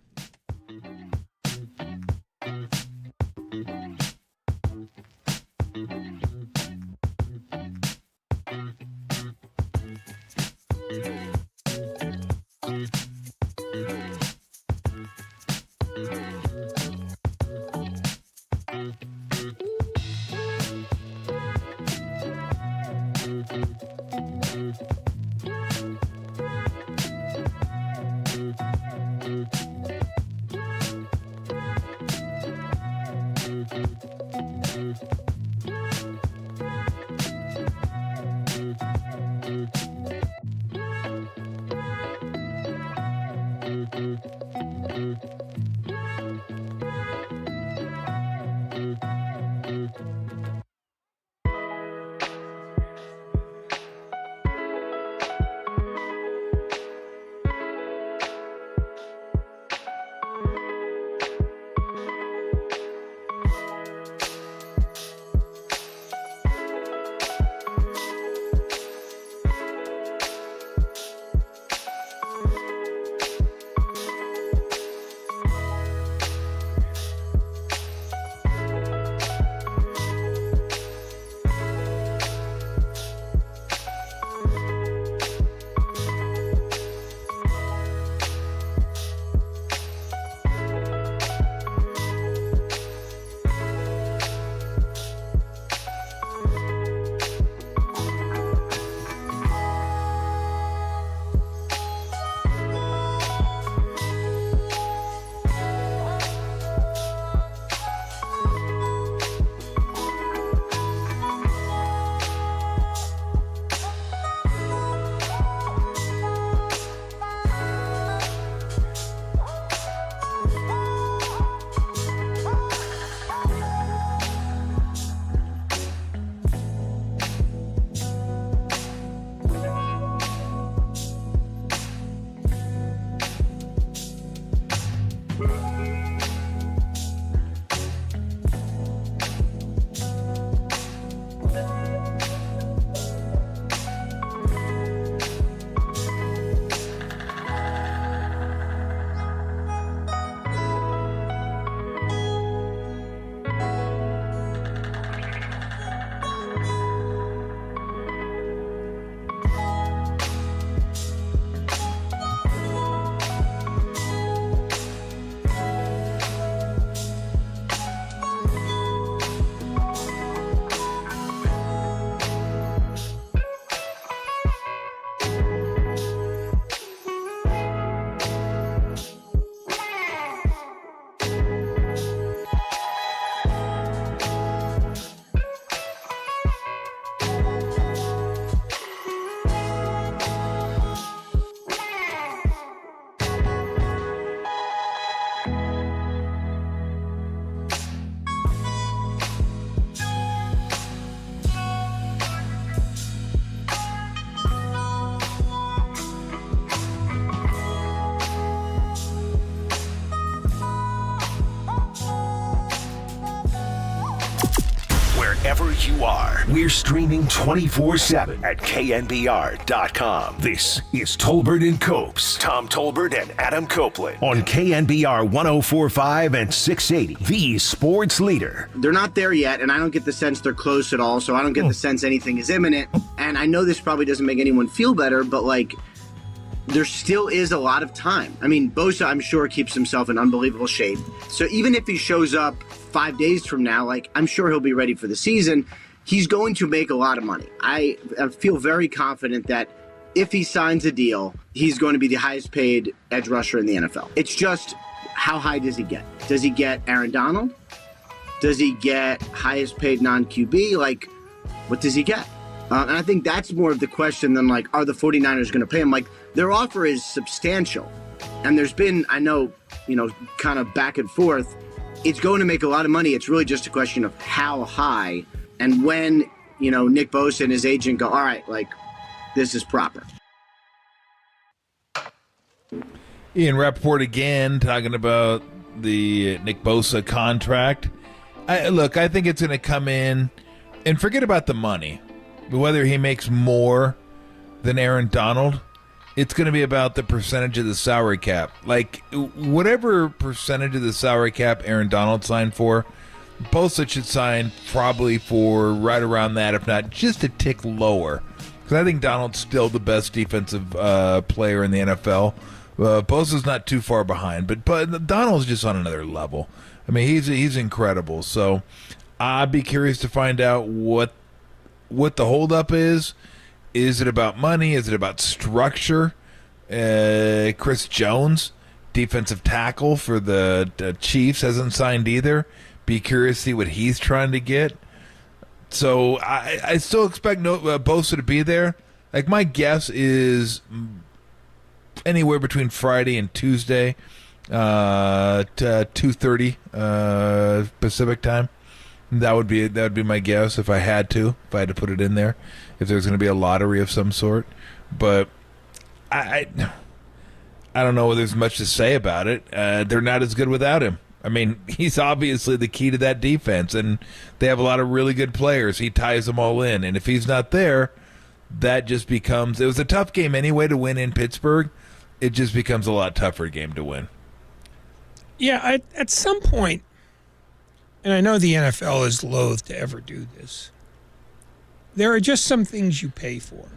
wherever you are. We're streaming 24/7 at KNBR.com. This is Tolbert and Copes. Tom Tolbert and Adam Copeland on KNBR 104.5 and 680, the sports leader. They're not there yet, and I don't get the sense they're close at all, so I don't get the sense anything is imminent. And I know this probably doesn't make anyone feel better, but, like, there still is a lot of time. I mean, Bosa, I'm sure, keeps himself in unbelievable shape. So even if he shows up 5 days from now, like, I'm sure he'll be ready for the season. He's going to make a lot of money. I feel very confident that if he signs a deal, he's going to be the highest paid edge rusher in the NFL. It's just, how high does he get? Does he get Aaron Donald? Does he get highest paid non-QB? Like, what does he get? And I think that's more of the question than, like, are the 49ers going to pay him? Like, their offer is substantial. And there's been, I know, kind of back and forth. It's going to make a lot of money. It's really just a question of how high and when, Nick Bosa and his agent go, all right, like, this is proper. Ian Rappaport again talking about the Nick Bosa contract. I think it's going to come in, and forget about the money. Whether he makes more than Aaron Donald, it's going to be about the percentage of the salary cap. Like, whatever percentage of the salary cap Aaron Donald signed for, Bosa should sign probably for right around that, if not just a tick lower. Because I think Donald's still the best defensive player in the NFL. Bosa's not too far behind, but Donald's just on another level. I mean, he's incredible. So I'd be curious to find out what the holdup is. Is it about money? Is it about structure? Chris Jones, defensive tackle for the Chiefs, hasn't signed either. Be curious to see what he's trying to get. So I still expect Bosa to be there. Like, my guess is anywhere between Friday and Tuesday, to 2:30 Pacific time. That would be my guess if I had to put it in there, if there's going to be a lottery of some sort. But I don't know if there's much to say about it. They're not as good without him. I mean, he's obviously the key to that defense, and they have a lot of really good players. He ties them all in, and if he's not there, that just becomes – it was a tough game anyway to win in Pittsburgh. It just becomes a lot tougher game to win. Yeah, at some point, and I know the NFL is loath to ever do this, there are just some things you pay for.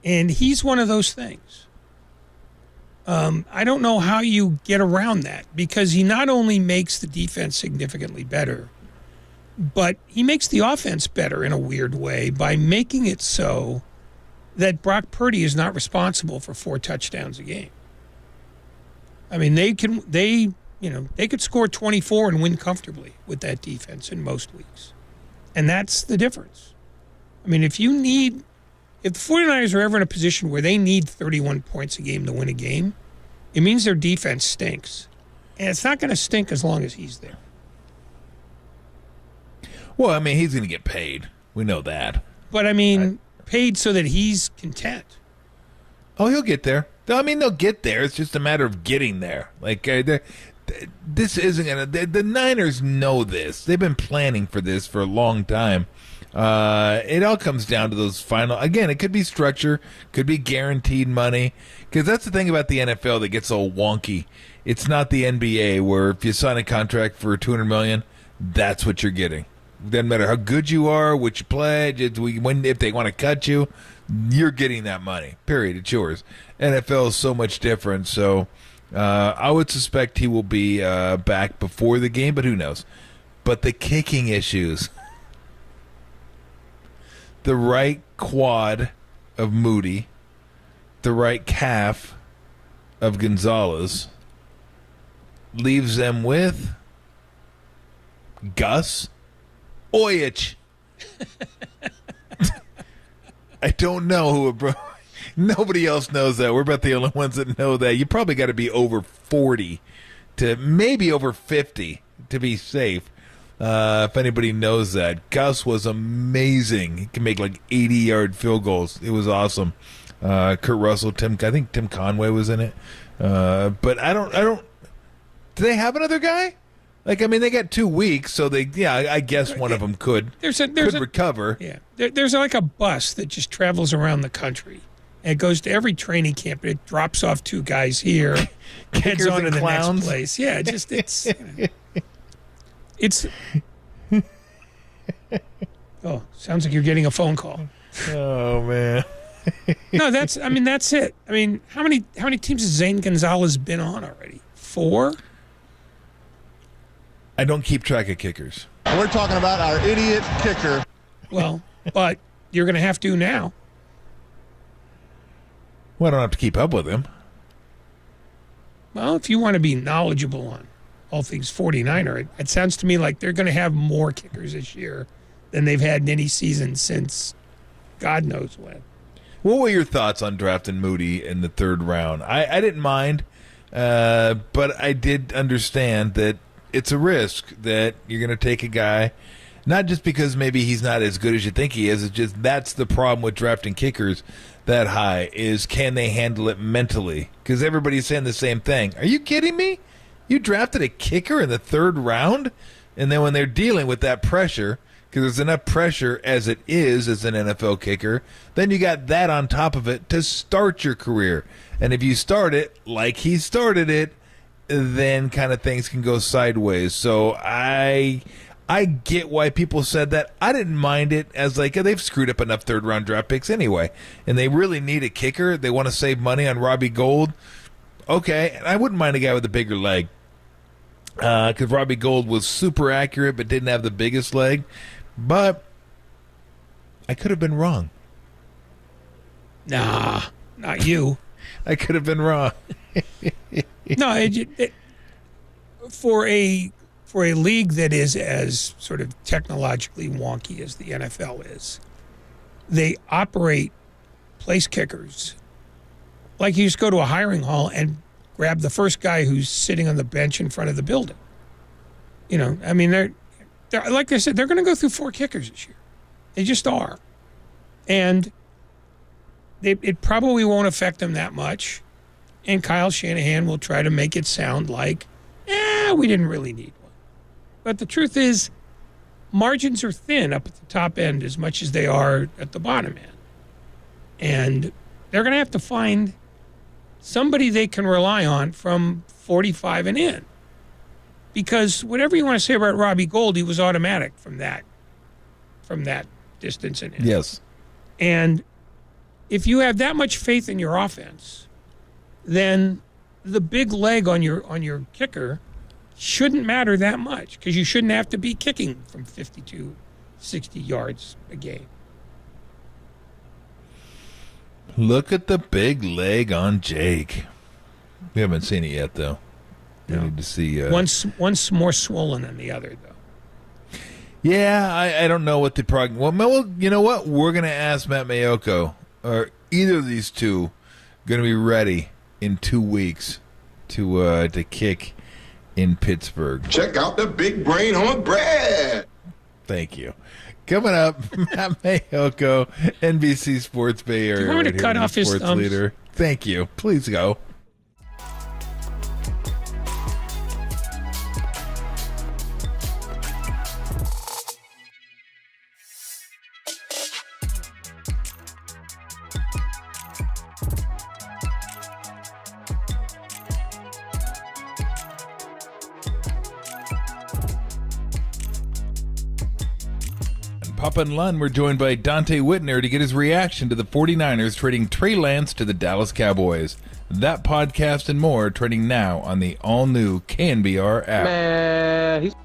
And he's one of those things. I don't know how you get around that, because he not only makes the defense significantly better, but he makes the offense better in a weird way by making it so that Brock Purdy is not responsible for 4 touchdowns a game. I mean, they could score 24 and win comfortably with that defense in most weeks. And that's the difference. I mean, if the 49ers are ever in a position where they need 31 points a game to win a game, it means their defense stinks. And it's not going to stink as long as he's there. Well, I mean, he's going to get paid. We know that. But, I mean, paid so that he's content. Oh, he'll get there. I mean, they'll get there. It's just a matter of getting there. Like, this isn't going to... The Niners know this. They've been planning for this for a long time. It all comes down to those final... Again, it could be structure, could be guaranteed money, because that's the thing about the NFL that gets all wonky. It's not the NBA where if you sign a contract for $200 million, that's what you're getting. Doesn't matter how good you are, what you play, if they want to cut you, you're getting that money. Period. It's yours. NFL is so much different, so I would suspect he will be back before the game, but who knows? But the kicking issues... The right quad of Moody, the right calf of Gonzalez, leaves them with Gus Oyich. I don't know who nobody else knows that. We're about the only ones that know that. You probably got to be over 40 to maybe over 50 to be safe. If anybody knows that. Gus was amazing. He can make like 80-yard field goals. It was awesome. Kurt Russell, I think Tim Conway was in it. But I don't. Do they have another guy? Like, I mean, they got 2 weeks, so I guess one of them could recover. Yeah, there's like a bus that just travels around the country. And it goes to every training camp. And it drops off 2 guys here, heads on to the next place. Yeah, it's. Oh, sounds like you're getting a phone call. Oh man. No, that's it. I mean, how many teams has Zane Gonzalez been on already? 4? I don't keep track of kickers. We're talking about our idiot kicker. Well, but you're going to have to now. Well, I don't have to keep up with him. Well, if you want to be knowledgeable on all things 49er, it sounds to me like they're going to have more kickers this year than they've had in any season since God knows when. What were your thoughts on drafting Moody in the 3rd round? I didn't mind, but I did understand that it's a risk that you're going to take a guy, not just because maybe he's not as good as you think he is. It's just that's the problem with drafting kickers that high is can they handle it mentally? Because everybody's saying the same thing. Are you kidding me? You drafted a kicker in the 3rd round? And then when they're dealing with that pressure, because there's enough pressure as it is as an NFL kicker, then you got that on top of it to start your career. And if you start it like he started it, then kind of things can go sideways. So I get why people said that. I didn't mind it as like they've screwed up enough 3rd round draft picks anyway, and they really need a kicker. They want to save money on Robbie Gould. Okay, and I wouldn't mind a guy with a bigger leg because Robbie Gould was super accurate but didn't have the biggest leg. But I could have been wrong. Nah, not you. I could have been wrong. No, for a league that is as sort of technologically wonky as the NFL is, they operate place kickers like you just go to a hiring hall and grab the first guy who's sitting on the bench in front of the building. You know, I mean, they're like I said, they're going to go through 4 kickers this year. They just are, and it probably won't affect them that much. And Kyle Shanahan will try to make it sound like, we didn't really need one. But the truth is, margins are thin up at the top end as much as they are at the bottom end. And they're going to have to find somebody they can rely on from 45 and in. Because whatever you want to say about Robbie Gould, he was automatic from that distance and in. Yes. And if you have that much faith in your offense, then the big leg on your kicker shouldn't matter that much because you shouldn't have to be kicking from 52, 60 yards a game. Look at the big leg on Jake. We haven't seen it yet, though. We need to see. One's more swollen than the other, though. Yeah, I don't know what the well, you know what? We're going to ask Matt Mayoko. Are either of these two going to be ready in 2 weeks to kick in Pittsburgh? Check out the big brain on Brad. Thank you. Coming up, Matt Mayoko, NBC Sports Bay Area. Do you want me to cut off his thumbs? Leader. Thank you. Please go. Papa and Lund, we're joined by Dante Whitner to get his reaction to the 49ers trading Trey Lance to the Dallas Cowboys. That podcast and more trading now on the all-new KNBR app. Man, he's...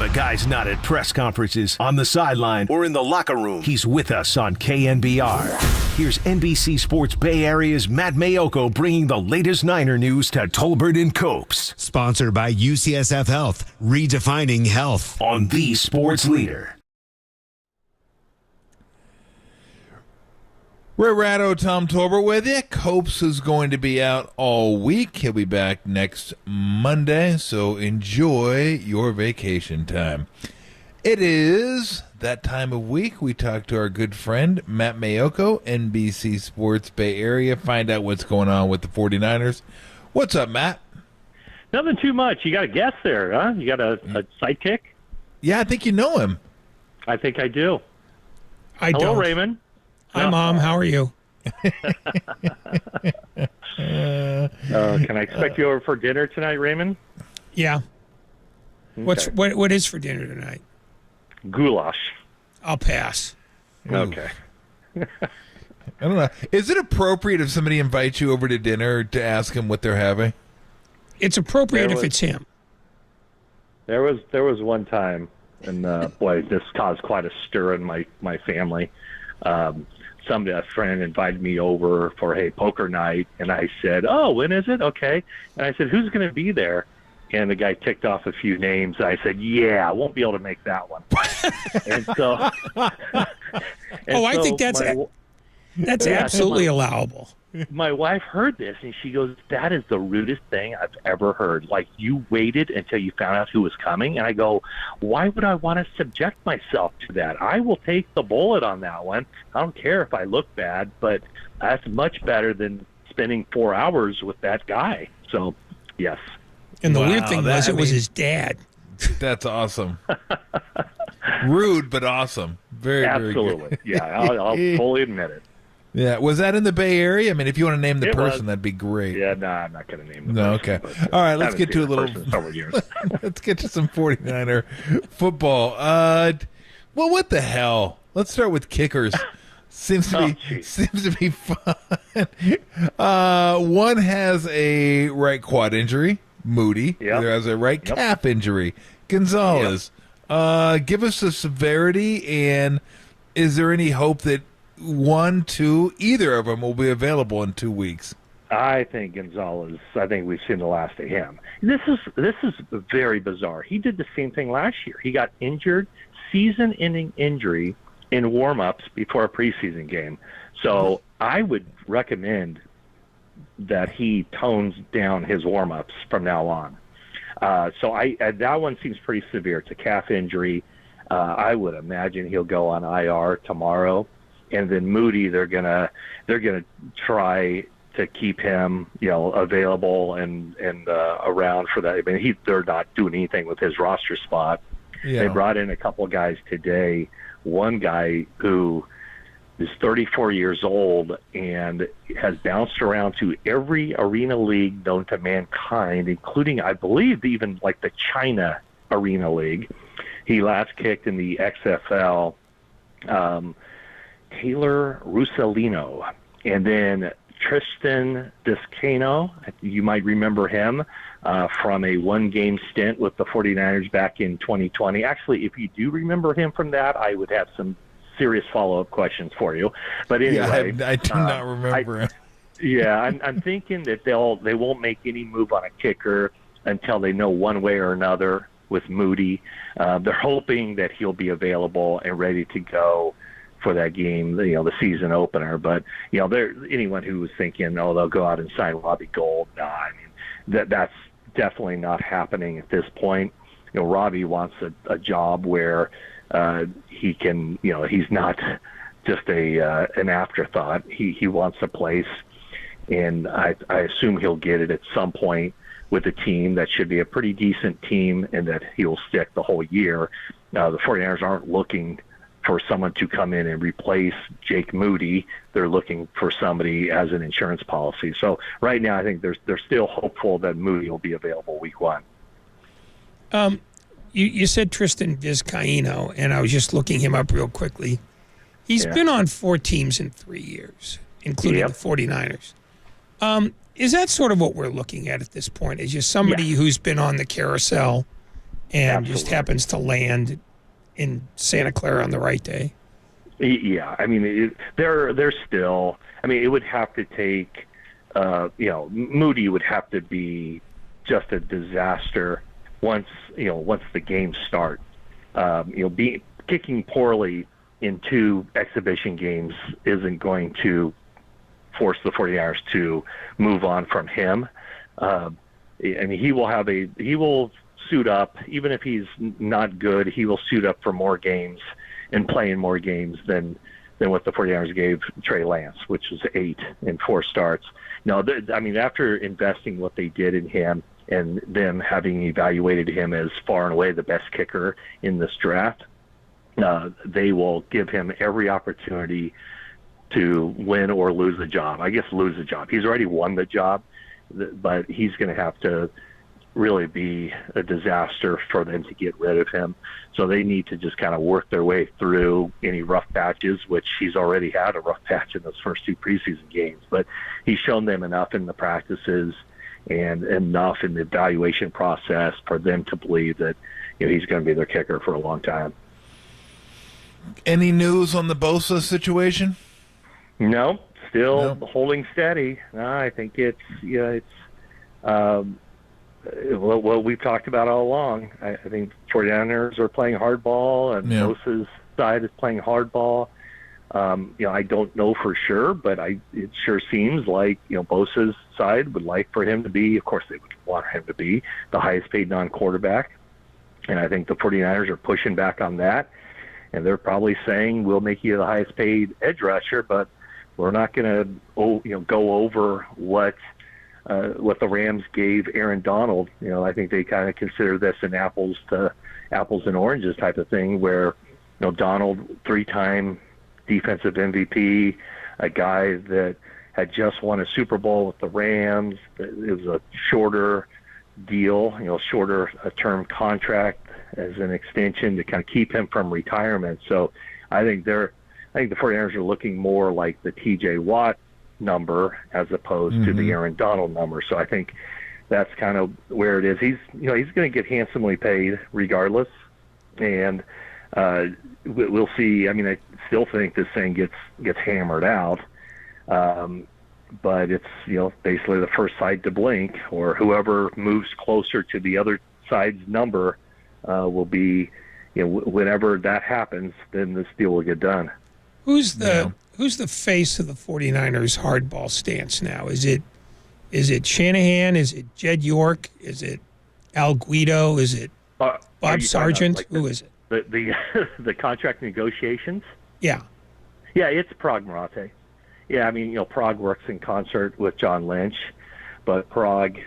the guy's not at press conferences, on the sideline, or in the locker room, he's with us on KNBR. Here's NBC Sports Bay Area's Matt Mayoko bringing the latest Niner news to Tolbert and Copes. Sponsored by UCSF Health, redefining health. On the Sports Leader. Ray Ratto, Tom Tolbert with you. Copes is going to be out all week. He'll be back next Monday, so enjoy your vacation time. It is that time of week we talk to our good friend Matt Mayoko, NBC Sports Bay Area, find out what's going on with the 49ers. What's up, Matt? Nothing too much. You got a guest there, huh? You got a sidekick? Yeah, I think you know him. I think I do. I Hello, don't. Raymond. Hi, Mom. How are you? Can I expect you over for dinner tonight, Raymond? Yeah. Okay. What is for dinner tonight? Goulash. I'll pass. Okay. I don't know. Is it appropriate if somebody invites you over to dinner to ask them what they're having? It's appropriate if it's him. There was one time, and boy, this caused quite a stir in my family. A friend invited me over for poker night, and I said, "Oh, when is it?" Okay, and I said, "Who's going to be there?" And the guy ticked off a few names. I said, "Yeah, I won't be able to make that one." And so, I think that's absolutely allowable. My wife heard this, and she goes, "That is the rudest thing I've ever heard. Like, you waited until you found out who was coming?" And I go, "Why would I want to subject myself to that? I will take the bullet on that one. I don't care if I look bad, but that's much better than spending 4 hours with that guy." So, yes. And the weird thing was, it was his dad. That's awesome. Rude, but awesome. Very, absolutely. Very good. Yeah, I'll fully admit it. Yeah, was that in the Bay Area? I mean, if you want to name the It person, was. that'd be great. Yeah, no, I'm not going to name the No, person, okay. but, All right, let's haven't get to a seen the little. person in several years. Let's get to some 49er football. Well, what the hell? Let's start with kickers. Seems to be fun. One has a right quad injury, Moody. The other has a right calf injury, Gonzalez. Give us the severity, and is there any hope that either of them will be available in 2 weeks? I think Gonzalez. I think we've seen the last of him. This is very bizarre. He did the same thing last year. He got injured, season-ending injury in warm-ups before a preseason game. So I would recommend that he tones down his warm-ups from now on. So that one seems pretty severe. It's a calf injury. I would imagine he'll go on IR tomorrow. And then Moody, they're gonna try to keep him, available and around for that. I mean, they're not doing anything with his roster spot. Yeah. They brought in a couple of guys today. One guy who is 34 years old and has bounced around to every arena league known to mankind, including, I believe, even like the China Arena League. He last kicked in the XFL. Taylor Russolino, and then Tristan Descano. You might remember him from a one-game stint with the 49ers back in 2020. Actually, if you do remember him from that, I would have some serious follow-up questions for you. But anyway, I do not remember him. Yeah, I'm thinking that they won't make any move on a kicker until they know one way or another with Moody. They're hoping that he'll be available and ready to go for that game, the season opener. But, anyone who was thinking, they'll go out and sign Robbie Gould, I mean, that's definitely not happening at this point. Robbie wants a job where he can, he's not just an afterthought. He wants a place, and I assume he'll get it at some point with a team that should be a pretty decent team and that he'll stick the whole year. The 49ers aren't looking for someone to come in and replace Jake Moody. They're looking for somebody as an insurance policy. So right now, I think they're still hopeful that Moody will be available week 1. You said Tristan Vizcaíno, and I was just looking him up real quickly. He's been on 4 teams in 3 years, including the 49ers. Is that sort of what we're looking at this point? Is just somebody who's been on the carousel and just happens to land in Santa Clara on the right day. Yeah, I mean, they're still. I mean, it would have to take. Moody would have to be just a disaster once the games start. Kicking poorly in 2 exhibition games isn't going to force the 49ers to move on from him. I mean, he will suit up, even if he's not good. He will suit up for more games and play in more games than what the 49ers gave Trey Lance, which was 8 in 4 starts. No, I mean, after investing what they did in him and them having evaluated him as far and away the best kicker in this draft, they will give him every opportunity to win or lose the job. I guess lose the job. He's already won the job, but he's going to have to really be a disaster for them to get rid of him. So they need to just kind of work their way through any rough patches, which he's already had a rough patch in those first 2 preseason games. But he's shown them enough in the practices and enough in the evaluation process for them to believe that he's going to be their kicker for a long time. Any news on the Bosa situation? No, still holding steady. I think it's what we've talked about all along. I think 49ers are playing hardball, and Bosa's side is playing hardball. I don't know for sure, but it sure seems like Bosa's side would like for him to be, of course they would want him to be, the highest paid non-quarterback. And I think the 49ers are pushing back on that. And they're probably saying, we'll make you the highest paid edge rusher, but we're not going to go over what the Rams gave Aaron Donald. I think they kind of consider this an apples and oranges type of thing, where Donald, 3-time defensive MVP, a guy that had just won a Super Bowl with the Rams. It was a shorter deal, shorter term contract as an extension to kind of keep him from retirement. So I think the 49ers are looking more like the TJ Watt number as opposed to the Aaron Donald number. So I think that's kind of where it is. He's going to get handsomely paid regardless, and we'll see. I mean, I still think this thing gets hammered out, but it's basically the first side to blink, or whoever moves closer to the other side's number will be. Whenever that happens, then this deal will get done. Who's the face of the 49ers hardball stance now? Is it Shanahan? Is it Jed York? Is it Al Guido? Is it Bob Sargent? Who is it? The contract negotiations? Yeah. Yeah, it's Prague Marate. Yeah, I mean, Prague works in concert with John Lynch, but Prague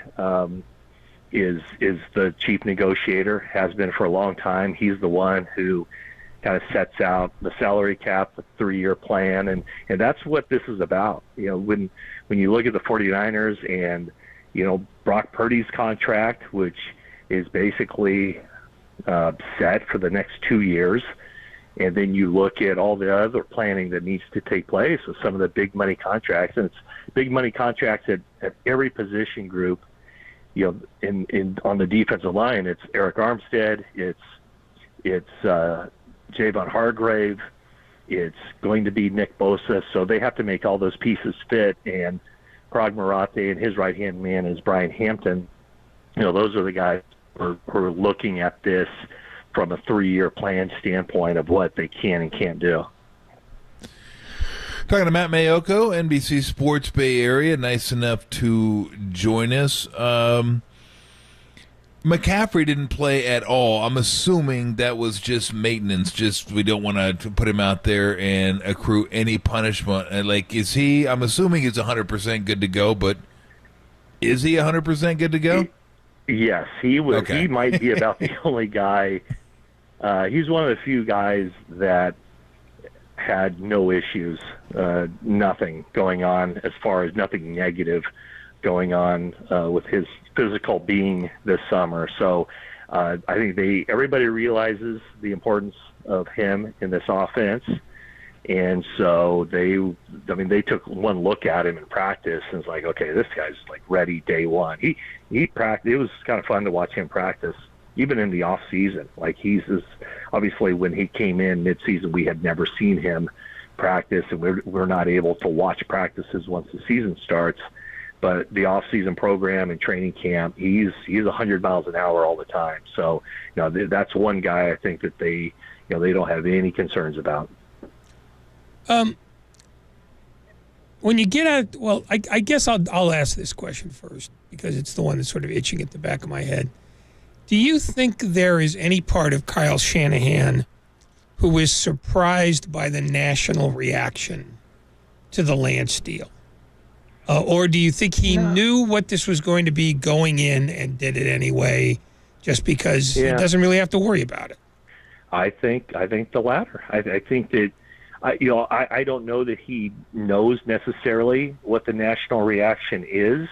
is the chief negotiator, has been for a long time. He's the one who kind of sets out the salary cap, the 3-year plan, and that's what this is about. When you look at the 49ers and Brock Purdy's contract, which is basically set for the next 2 years, and then you look at all the other planning that needs to take place with some of the big money contracts, and it's big money contracts at every position group. In on the defensive line, it's Eric Armstead, it's Javon Hargrave, it's going to be Nick Bosa, so they have to make all those pieces fit. And Prague Marate and his right-hand man is Brian Hampton. Those are the guys who are looking at this from a 3-year plan standpoint of what they can and can't do. Talking to Matt Mayoko, NBC Sports Bay Area, nice enough to join us. McCaffrey didn't play at all. I'm assuming that was just maintenance. Just we don't want to put him out there and accrue any punishment. And is he? I'm assuming he's 100% good to go. But is he 100% good to go? Yes, he was. Okay. He might be about the only guy. He's one of the few guys that had no issues, nothing going on as far as nothing negative going on with his physical being this summer. So I think everybody realizes the importance of him in this offense. And so they took one look at him in practice and it's like, okay, this guy's ready day one. He practiced. It was kind of fun to watch him practice even in the off season. Like obviously when he came in midseason, we had never seen him practice, and we're not able to watch practices once the season starts. But the off-season program and training camp, he's 100 miles an hour all the time. So, that's one guy I think that they don't have any concerns about. When you get out, well, I guess I'll ask this question first because it's the one that's sort of itching at the back of my head. Do you think there is any part of Kyle Shanahan who is surprised by the national reaction to the Lance deal? Or do you think he knew what this was going to be going in and did it anyway just because he doesn't really have to worry about it? I think the latter. I think that I don't know that he knows necessarily what the national reaction is,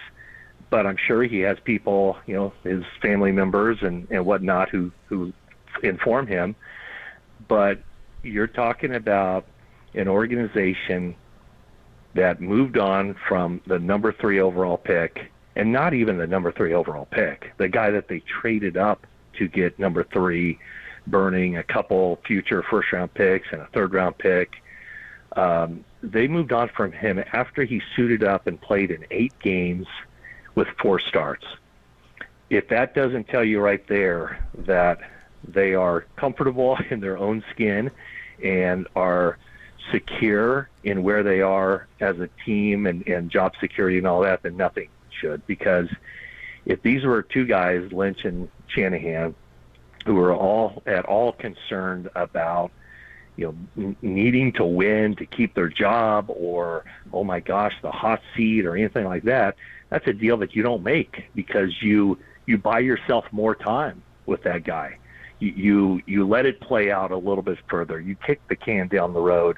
but I'm sure he has people, his family members and whatnot who inform him. But you're talking about an organization that moved on from the number 3 overall pick, and not even the number 3 overall pick, the guy that they traded up to get number 3, burning a couple future first-round picks and a third-round pick. They moved on from him after he suited up and played in 8 games with 4 starts. If that doesn't tell you right there that they are comfortable in their own skin and are secure in where they are as a team and job security and all that, then nothing should. Because if these were 2 guys, Lynch and Shanahan, who were all at all concerned about needing to win to keep their job, or oh my gosh, the hot seat or anything like that, that's a deal that you don't make, because you buy yourself more time with that guy. You let it play out a little bit further. You kick the can down the road.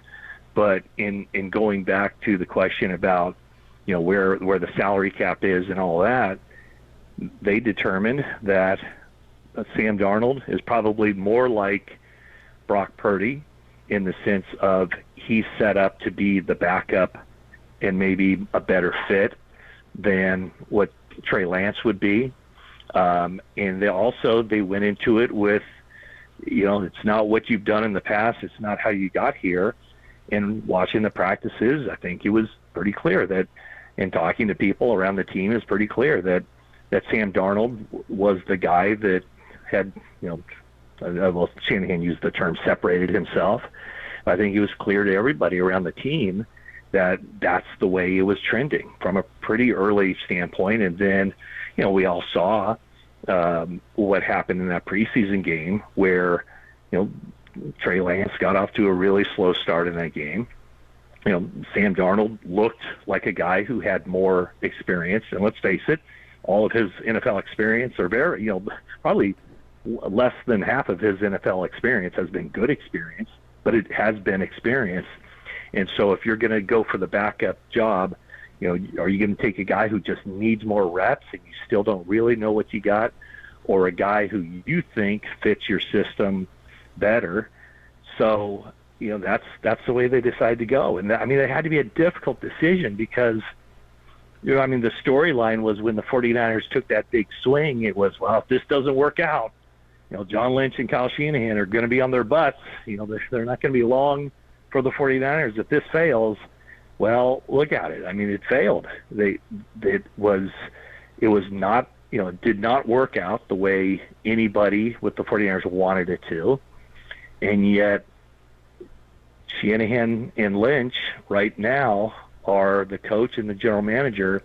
But in going back to the question about where the salary cap is and all that, they determined that Sam Darnold is probably more like Brock Purdy in the sense of he's set up to be the backup and maybe a better fit than what Trey Lance would be. And they went into it with, it's not what you've done in the past. It's not how you got here. And watching the practices, I think it was pretty clear that, and talking to people around the team, it's pretty clear that Sam Darnold was the guy that had, Shanahan used the term separated himself. I think it was clear to everybody around the team that that's the way it was trending from a pretty early standpoint. And then, we all saw what happened in that preseason game where, Trey Lance got off to a really slow start in that game. Sam Darnold looked like a guy who had more experience. And let's face it, all of his NFL experience are very, probably less than half of his NFL experience has been good experience, but it has been experience. And so if you're going to go for the backup job, are you going to take a guy who just needs more reps and you still don't really know what you got, or a guy who you think fits your system better? So, that's the way they decided to go. And it had to be a difficult decision because, the storyline was when the 49ers took that big swing, it was, well, if this doesn't work out, John Lynch and Kyle Shanahan are going to be on their butts. They're not going to be long for the 49ers. If this fails, well, look at it. It failed. It was not, it did not work out the way anybody with the 49ers wanted it to. And yet Shanahan and Lynch right now are the coach and the general manager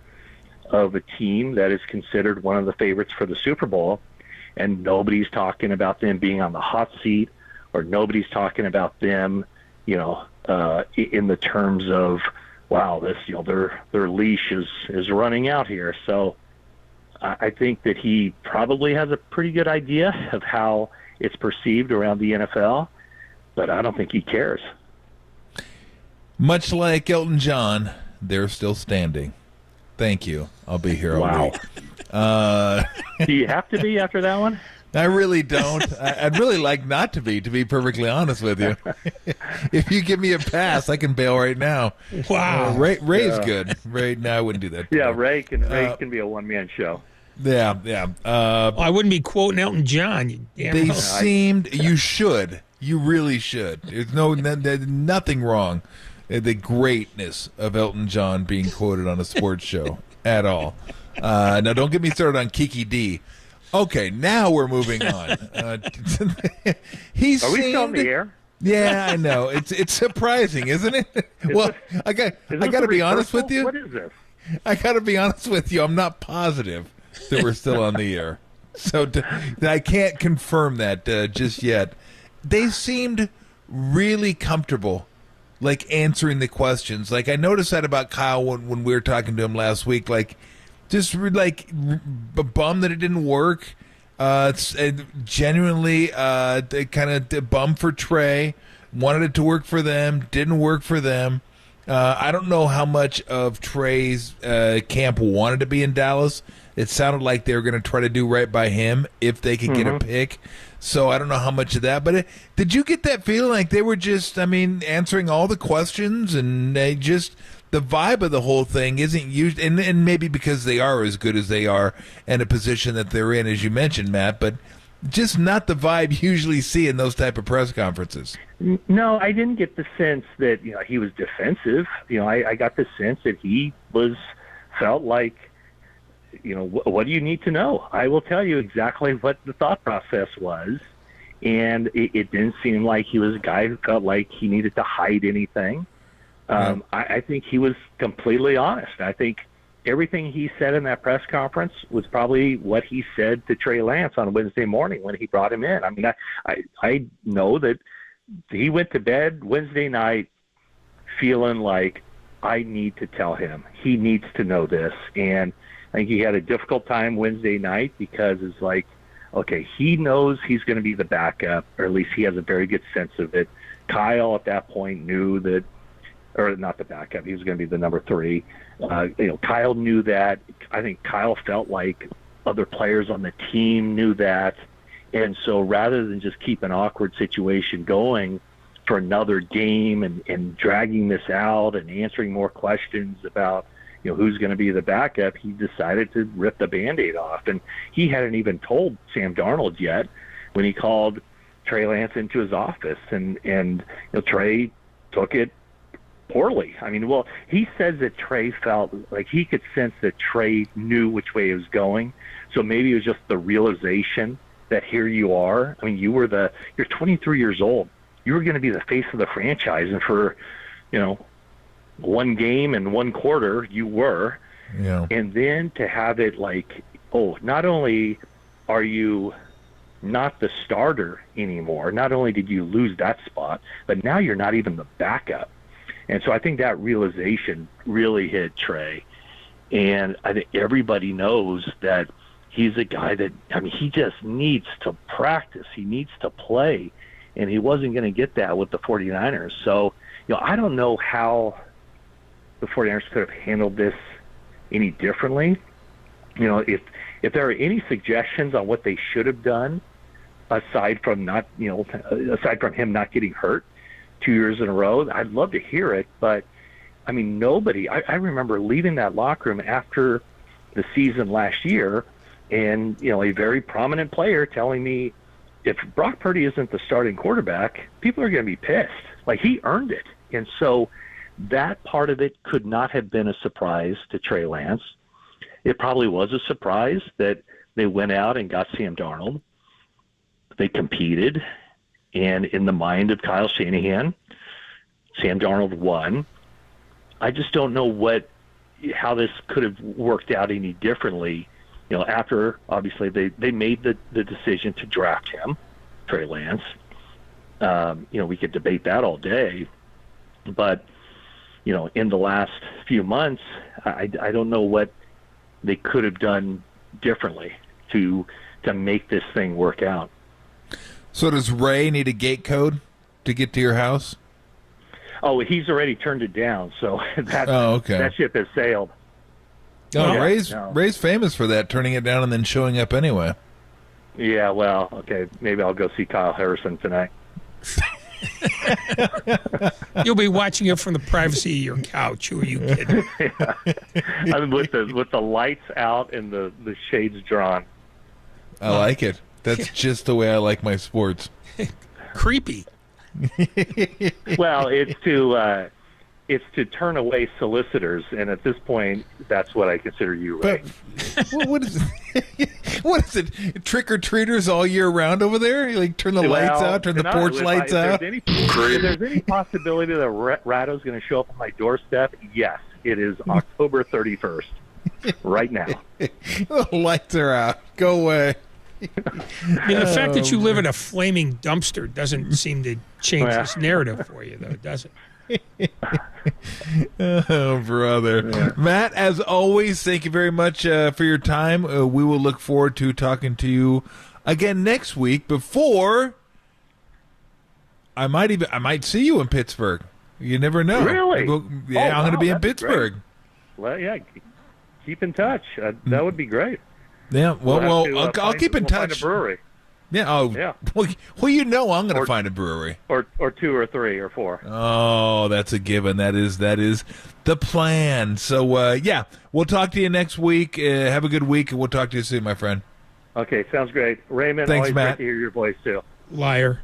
of a team that is considered one of the favorites for the Super Bowl. And nobody's talking about them being on the hot seat, or nobody's talking about them, in the terms of, wow, this, their leash is running out here. So I think that he probably has a pretty good idea of how it's perceived around the NFL, but I don't think he cares. Much like Elton John, they're still standing. Thank you. I'll be here all week. Do you have to be after that one? I really don't. I'd really like not to be perfectly honest with you. If you give me a pass, I can bail right now. Wow. Ray's good. Ray, no, I wouldn't do that. Yeah, Ray can be a one-man show. Yeah. I wouldn't be quoting Elton John. You damn They right. seemed. You should. You really should. There's nothing wrong. The greatness of Elton John being quoted on a sports show at all. Now, don't get me started on Kiki D. Okay, now we're moving on. Are we still on the air? Yeah, I know. It's surprising, isn't it? Well, I got to be honest with you. What is this? I got to be honest with you. I'm not positive that we're still on the air, so I can't confirm that just yet. They seemed really comfortable, like answering the questions. Like I noticed that about Kyle when we were talking to him last week. Like just bummed that it didn't work. It's genuinely kind of bummed for Trey. Wanted it to work for them. Didn't work for them. I don't know how much of Trey's camp wanted to be in Dallas. It sounded like they were going to try to do right by him if they could get a pick. So I don't know how much of that. But did you get that feeling like they were just, answering all the questions and they just, the vibe of the whole thing isn't used, and maybe because they are as good as they are and a position that they're in, as you mentioned, Matt, but just not the vibe you usually see in those type of press conferences. No, I didn't get the sense that he was defensive. I got the sense that he felt like, what do you need to know? I will tell you exactly what the thought process was, and it didn't seem like he was a guy who felt like he needed to hide anything. I think he was completely honest. I think everything he said in that press conference was probably what he said to Trey Lance on Wednesday morning when he brought him in. I know that he went to bed Wednesday night feeling like, I need to tell him. He needs to know this. And I think he had a difficult time Wednesday night because it's like, okay, he knows he's going to be the backup, or at least he has a very good sense of it. Kyle at that point knew that, or not the backup, he was going to be the number 3. Kyle knew that. I think Kyle felt like other players on the team knew that. And so rather than just keep an awkward situation going for another game and dragging this out and answering more questions about, who's going to be the backup, he decided to rip the Band-Aid off. And he hadn't even told Sam Darnold yet when he called Trey Lance into his office. And Trey took it poorly. He says that Trey felt like he could sense that Trey knew which way he was going. So maybe it was just the realization that here you are. You're 23 years old. You were going to be the face of the franchise. And for, one game and one quarter, you were. Yeah. And then to have it like, not only are you not the starter anymore, not only did you lose that spot, but now you're not even the backup. And so I think that realization really hit Trey. And I think everybody knows that he's a guy that, he just needs to practice. He needs to play. And he wasn't going to get that with the 49ers. So, I don't know how the 49ers could have handled this any differently. If there are any suggestions on what they should have done, aside from him not getting hurt 2 years in a row, I'd love to hear it. But nobody. I remember leaving that locker room after the season last year, and a very prominent player telling me, if Brock Purdy isn't the starting quarterback, people are going to be pissed. Like, he earned it. And so that part of it could not have been a surprise to Trey Lance. It probably was a surprise that they went out and got Sam Darnold. They competed, and in the mind of Kyle Shanahan, Sam Darnold won. I just don't know how this could have worked out any differently. After obviously they made the decision to draft him, Trey Lance. We could debate that all day, but in the last few months, I don't know what they could have done differently to make this thing work out. So does Ray need a gate code to get to your house? Oh, he's already turned it down, so okay. That ship has sailed. Oh, Ray's famous for that, turning it down and then showing up anyway. Yeah, well, okay, maybe I'll go see Kyle Harrison tonight. You'll be watching it from the privacy of your couch. Who are you kidding? I'm with the lights out and the shades drawn. I like it. That's just the way I like my sports. Creepy. Well, it's to turn away solicitors, and at this point, that's what I consider you, Ray. But what is it? What is it? Trick or treaters all year round over there? You like turn the lights out, turn the porch lights out. If there's any possibility that Ratto's going to show up on my doorstep, yes, it is October 31st, right now. The lights are out. Go away. I mean, the fact that you live in a flaming dumpster doesn't seem to change this narrative for you, though, does it? Oh, brother. Yeah. Matt, as always, thank you very much for your time. We will look forward to talking to you again next week before I might see you in Pittsburgh. You never know. Really? I'm going to be in Pittsburgh. Well, yeah, keep in touch. That would be great. Yeah, I'll keep in touch. Find a brewery. Yeah. Oh, yeah. Well, you know I'm going to find a brewery, or 2 or 3 or 4. Oh, that's a given. That is the plan. So yeah, we'll talk to you next week. Have a good week, and we'll talk to you soon, my friend. Okay, sounds great. Raymond, thanks, always Matt. great to hear your voice too. Liar.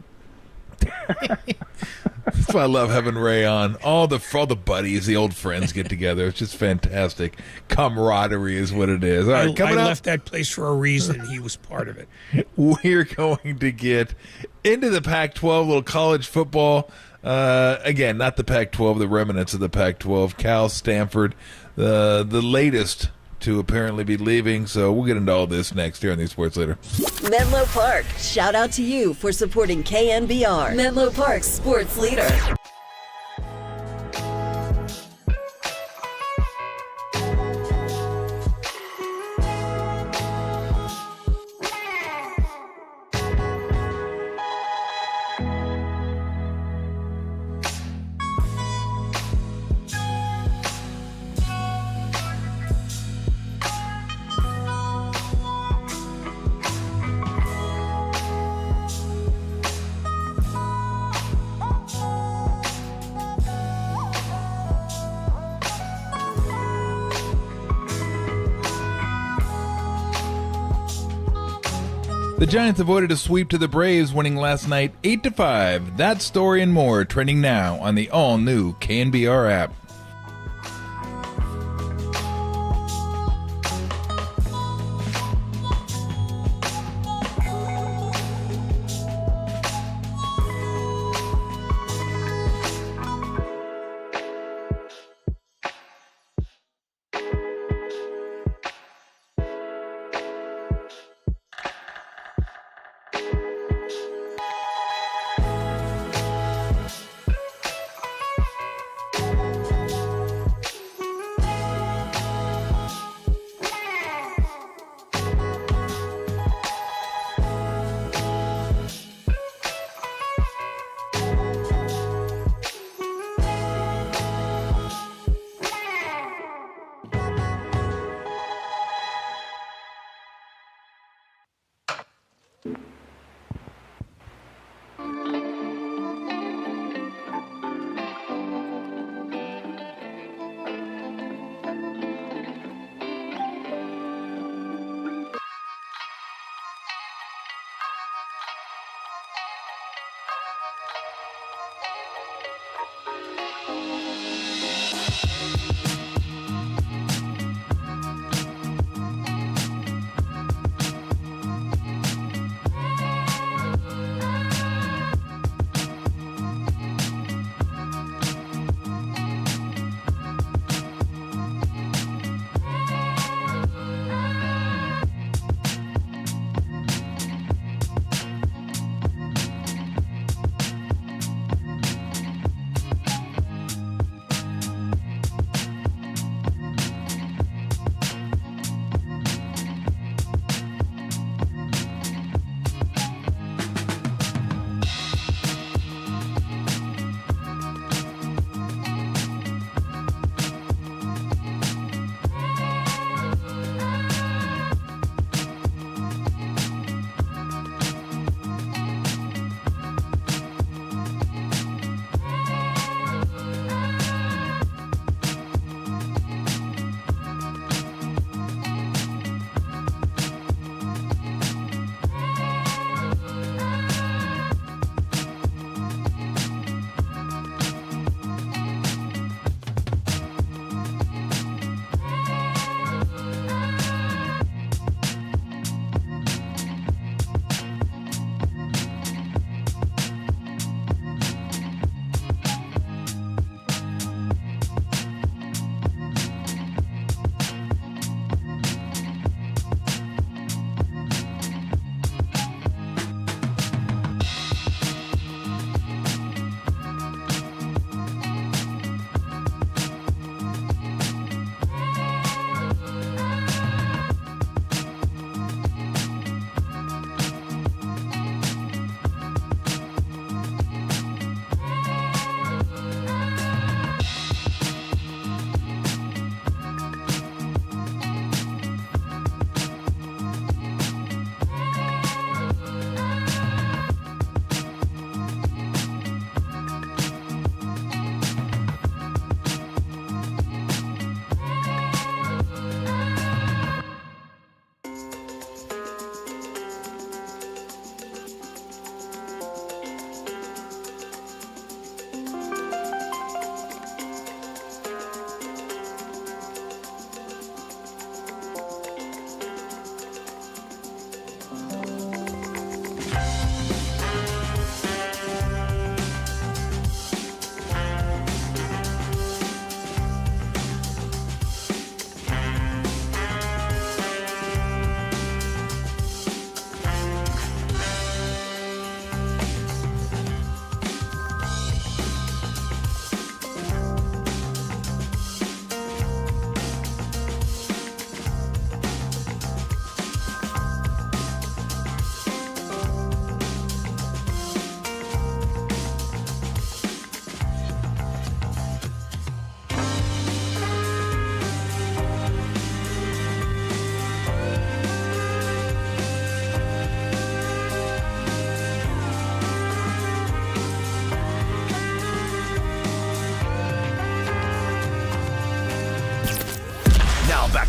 That's why I love having Ray on. All the buddies, the old friends get together. It's just fantastic. Camaraderie is what it is. All right, I left that place for a reason. He was part of it. We're going to get into the Pac-12, little college football. Again, not the Pac-12, the remnants of the Pac-12. Cal, Stanford, the latest to apparently be leaving. So we'll get into all this next here on the Sports Leader. Menlo Park, shout out to you for supporting KNBR. Menlo Park's sports leader. The Giants avoided a sweep to the Braves, winning last night 8-5. That story and more trending now on the all-new KNBR app.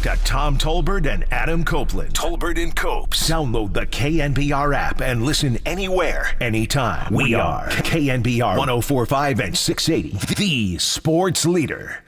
Back to Tom Tolbert and Adam Copeland. Tolbert and Copes. Download the KNBR app and listen anywhere, anytime. We are KNBR 104.5 and 680, the sports leader.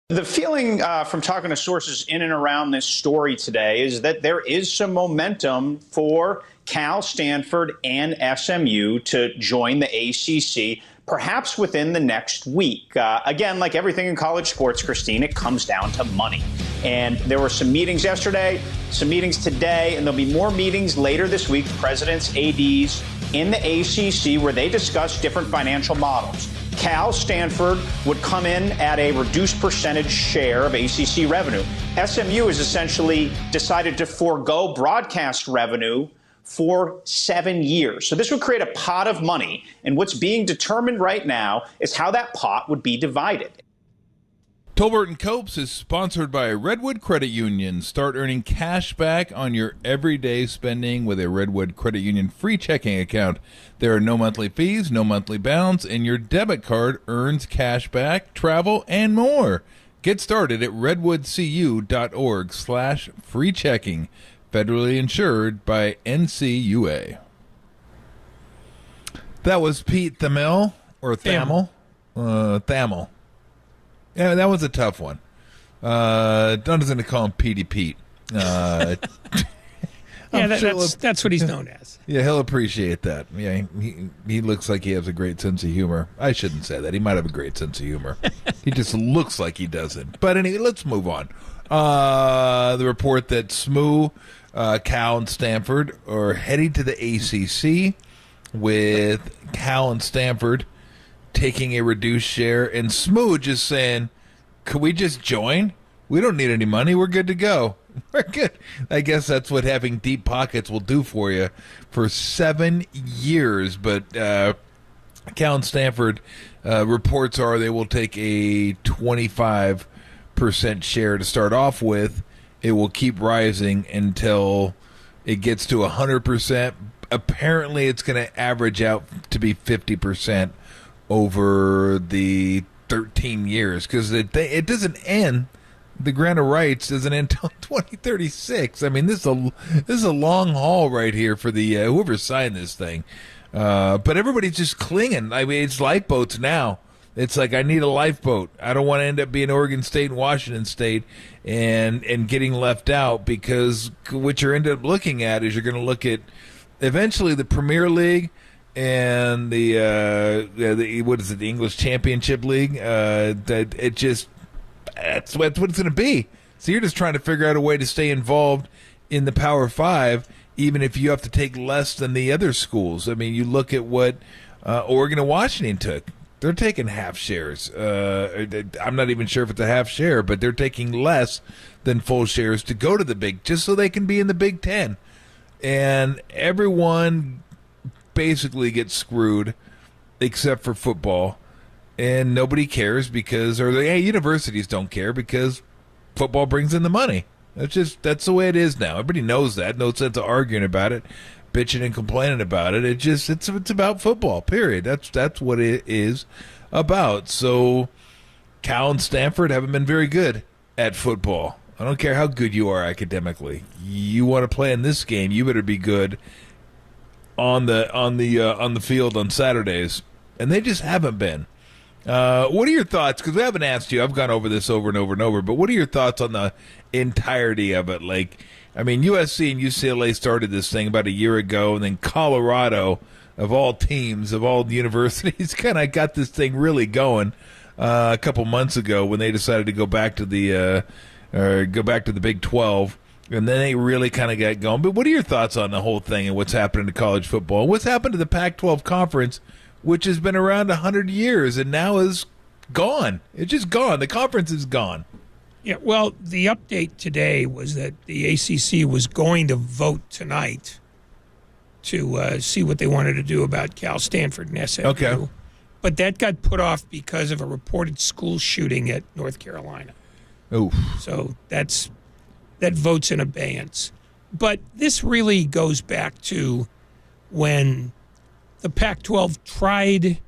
The feeling from talking to sources in and around this story today is that there is some momentum for Cal, Stanford, and SMU to join the ACC, perhaps within the next week. Again, like everything in college sports, Christine, it comes down to money. And there were some meetings yesterday, some meetings today, and there'll be more meetings later this week, presidents, ADs in the ACC, where they discuss different financial models. Cal, Stanford would come in at a reduced percentage share of ACC revenue. SMU has essentially decided to forego broadcast revenue for 7 years. So this would create a pot of money, and what's being determined right now is how that pot would be divided. Tolbert and Copes is sponsored by Redwood Credit Union. Start earning cash back on your everyday spending with a Redwood Credit Union free checking account. There are no monthly fees, no monthly balance, and your debit card earns cash back, travel, and more. Get started at redwoodcu.org/free checking. Federally insured by NCUA. That was Pete Thamel, or Thamel. Thamel. Yeah, that was a tough one. Donna's going to call him Petey Pete. Yeah, that's what he's known as. Yeah, he'll appreciate that. Yeah, he looks like he has a great sense of humor. I shouldn't say that. He might have a great sense of humor. He just looks like he doesn't. But anyway, let's move on. The report that SMU, Cal, and Stanford are heading to the ACC, with Cal and Stanford taking a reduced share, and SMU just saying, could we just join? We don't need any money. We're good to go. We're good. I guess that's what having deep pockets will do for you for 7 years. But Cal and Stanford, reports are they will take a 25% share to start off with. It will keep rising until it gets to 100%. Apparently, it's going to average out to be 50% over the 13 years, because it doesn't end. The grant of rights doesn't end until 2036. I mean, this is a long haul right here for the whoever signed this thing. But everybody's just clinging. I mean, it's lifeboats now. It's like, I need a lifeboat. I don't want to end up being Oregon State and Washington State and getting left out, because what you're end up looking at is you're going to look at eventually the Premier League and the what is it, the English Championship League. That it just that's what it's going to be. So you're just trying to figure out a way to stay involved in the Power Five, even if you have to take less than the other schools. I mean, you look at what Oregon and Washington took. They're taking half shares. I'm not even sure if it's a half share, but they're taking less than full shares to go to the Big, just so they can be in the Big Ten. And everyone basically gets screwed except for football, and nobody cares because, or the universities don't care because football brings in the money. That's the way it is now. Everybody knows that. No sense of arguing about it, bitching and complaining about it. It's about football, period. That's what it is about. So Cal and Stanford haven't been very good at football. I don't care how good you are academically. You want to play in this game, you better be good on the field on Saturdays, and they just haven't been. What are your thoughts? Because we haven't asked you. I've gone over this over and over and over, but what are your thoughts on the entirety of it? Like, I mean, USC and UCLA started this thing about a year ago, and then Colorado, of all teams, of all universities, kind of got this thing really going a couple months ago when they decided to go back to the Big 12. And then they really kind of got going. But what are your thoughts on the whole thing and what's happening to college football? What's happened to the Pac-12 conference, which has been around 100 years and now is gone? It's just gone. The conference is gone. Yeah, well, the update today was that the ACC was going to vote tonight to see what they wanted to do about Cal, Stanford, and SMU. Okay. But that got put off because of a reported school shooting at North Carolina. Oof. So that vote's in abeyance. But this really goes back to when the Pac-12 tried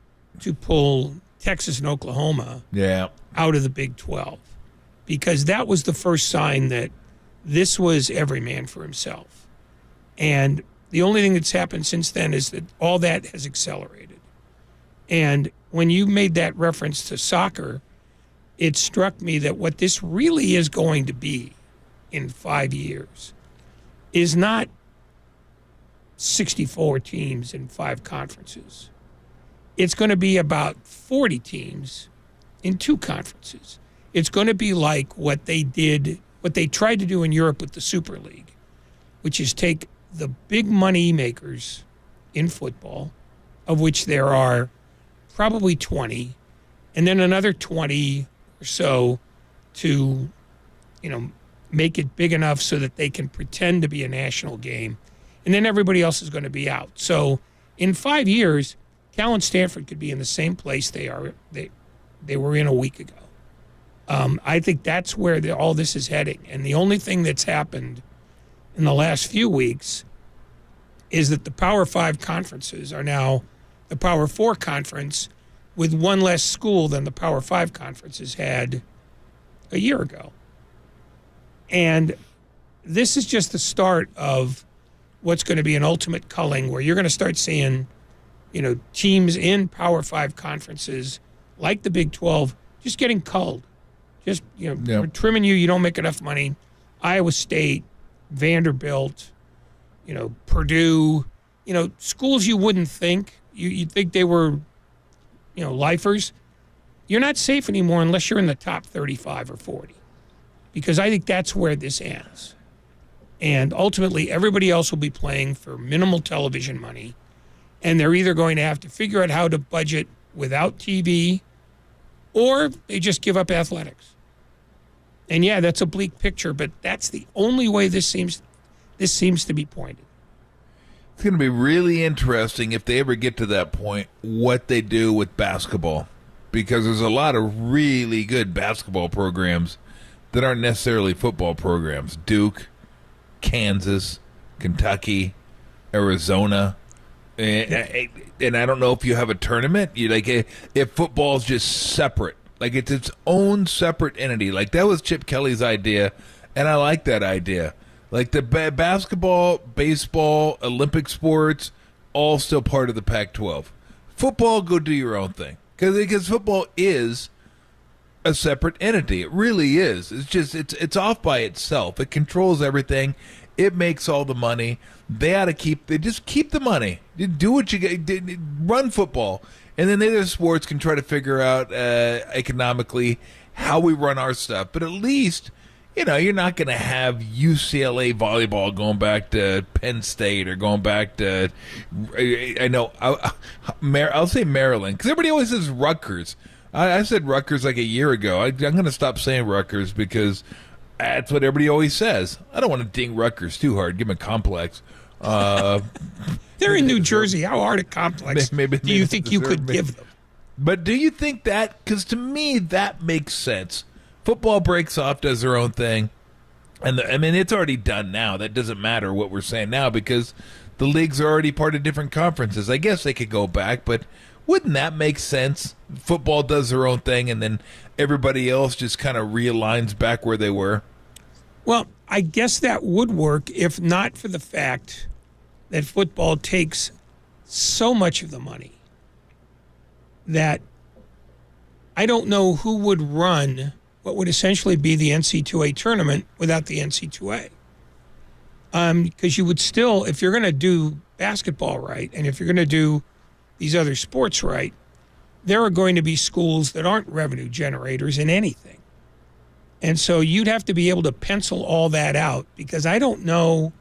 to pull Texas and Oklahoma out of the Big 12. because that was the first sign that this was every man for himself. And the only thing that's happened since then is that all that has accelerated. And when you made that reference to soccer, it struck me that what this really is going to be in 5 years is not 64 teams in 5 conferences. It's going to be about 40 teams in 2 conferences. It's going to be like what they tried to do in Europe with the Super League, which is take the big money makers in football, of which there are probably 20, and then another 20 or so to, make it big enough so that they can pretend to be a national game, and then everybody else is going to be out. So in 5 years, Cal and Stanford could be in the same place they were in a week ago. I think that's where all this is heading. And the only thing that's happened in the last few weeks is that the Power 5 conferences are now the Power 4 conference with one less school than the Power 5 conferences had a year ago. And this is just the start of what's going to be an ultimate culling, where you're going to start seeing, teams in Power 5 conferences like the Big 12 just getting culled. Just, we're trimming you. You don't make enough money. Iowa State, Vanderbilt, Purdue, schools you wouldn't think. You'd think they were, lifers. You're not safe anymore unless you're in the top 35 or 40, because I think that's where this ends. And ultimately, everybody else will be playing for minimal television money, and they're either going to have to figure out how to budget without TV, or they just give up athletics. And yeah, that's a bleak picture, but that's the only way this seems to be pointed. It's going to be really interesting if they ever get to that point, what they do with basketball, because there's a lot of really good basketball programs that aren't necessarily football programs. Duke, Kansas, Kentucky, Arizona. And I don't know if you have a tournament. If football's just separate, like it's its own separate entity. Like that was Chip Kelly's idea, and I like that idea. Like the basketball, baseball, Olympic sports, all still part of the Pac-12. Football, go do your own thing, because football is a separate entity. It really is. It's just it's off by itself. It controls everything. It makes all the money. They just keep the money. Do what you get. Run football, and then the other sports can try to figure out economically how we run our stuff. But at least, you're not going to have UCLA volleyball going back to Penn State or going back to. I'll say Maryland, because everybody always says Rutgers. I said Rutgers like a year ago. I'm going to stop saying Rutgers because that's what everybody always says. I don't want to ding Rutgers too hard, give them a complex. They're in New Jersey. How hard a complex do you think you could give them? But do you think that, because to me that makes sense. Football breaks off, does their own thing. And it's already done now. That doesn't matter what we're saying now, because the leagues are already part of different conferences. I guess they could go back, but wouldn't that make sense? Football does their own thing, and then everybody else just kind of realigns back where they were. Well, I guess that would work if not for the fact that football takes so much of the money that I don't know who would run what would essentially be the NC2A tournament without the NC2A. Because you would still, if you're going to do basketball right, and if you're going to do these other sports right, there are going to be schools that aren't revenue generators in anything. And so you'd have to be able to pencil all that out, because I don't know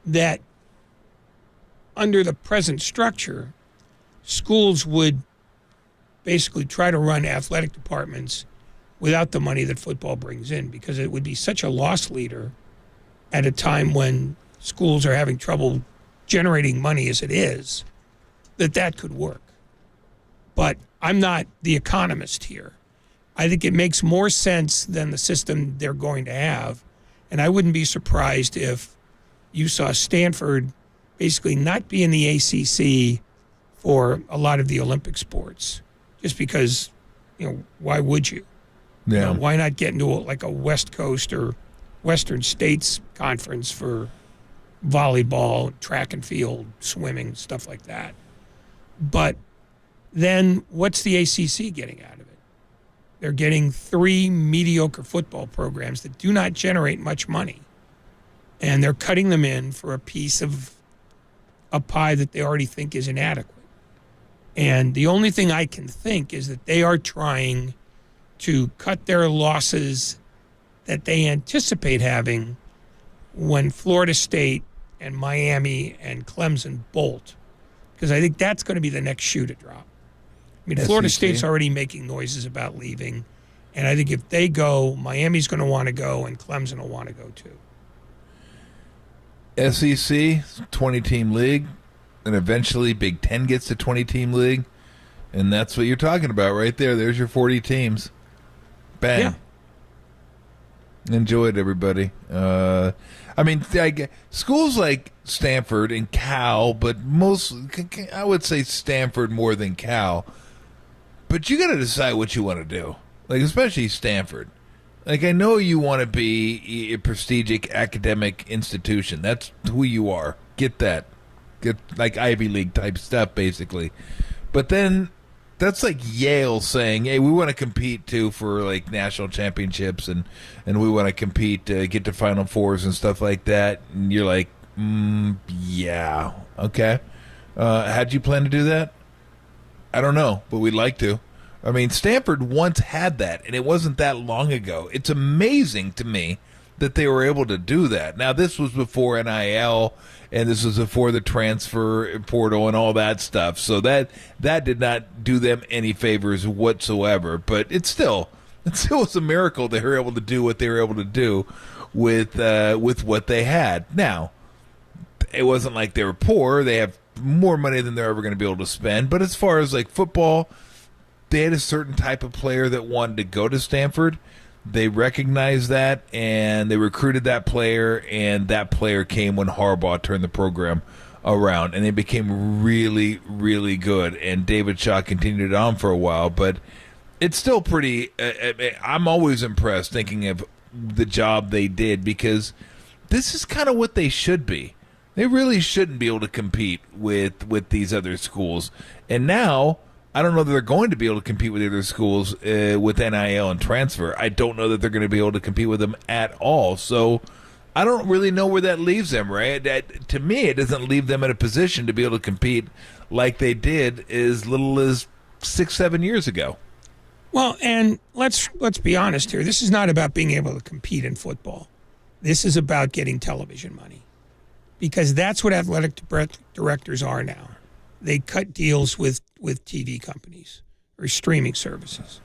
that under the present structure, schools would basically try to run athletic departments without the money that football brings in, because it would be such a loss leader at a time when schools are having trouble generating money as it is, that could work. But I'm not the economist here. I think it makes more sense than the system they're going to have. And I wouldn't be surprised if you saw Stanford basically not be in the ACC for a lot of the Olympic sports, just because, why would you? Yeah. You know, why not get into like a West Coast or Western States conference for volleyball, track and field, swimming, stuff like that? But then what's the ACC getting out of it? They're getting 3 mediocre football programs that do not generate much money. And they're cutting them in for a piece of a pie that they already think is inadequate. And the only thing I can think is that they are trying to cut their losses that they anticipate having when Florida State and Miami and Clemson bolt. Because I think that's going to be the next shoe to drop. I mean, Florida State's already making noises about leaving. And I think if they go, Miami's going to want to go and Clemson will want to go too. SEC, 20-team league, and eventually Big Ten gets to 20-team league, and that's what you're talking about right there. There's your 40 teams. Bang. Yeah. Enjoy it, everybody. I mean, schools like Stanford and Cal, but I would say Stanford more than Cal. But you got to decide what you want to do, like especially Stanford. Like, I know you want to be a prestigious academic institution. That's who you are. Get that. Get, like, Ivy League type stuff, basically. But then that's like Yale saying, hey, we want to compete, too, for, like, national championships, and we want to compete to get to Final Fours and stuff like that. And you're like, yeah, okay. How'd you plan to do that? I don't know, but we'd like to. I mean, Stanford once had that, and it wasn't that long ago. It's amazing to me that they were able to do that. Now, this was before NIL, and this was before the transfer portal and all that stuff. So that did not do them any favors whatsoever. But it still was a miracle they were able to do what they were able to do with what they had. Now, it wasn't like they were poor. They have more money than they're ever going to be able to spend. But as far as like football, they had a certain type of player that wanted to go to Stanford. They recognized that, and they recruited that player, and that player came when Harbaugh turned the program around, and they became really, really good. And David Shaw continued it on for a while, but it's still pretty I'm always impressed thinking of the job they did, because this is kind of what they should be. They really shouldn't be able to compete with these other schools. And now, I don't know that they're going to be able to compete with other schools with NIL and transfer. I don't know that they're going to be able to compete with them at all. So I don't really know where that leaves them, right? To me, it doesn't leave them in a position to be able to compete like they did as little as 6-7 years ago. Well, and let's be honest here. This is not about being able to compete in football. This is about getting television money, because that's what athletic directors are now. They cut deals with TV companies or streaming services.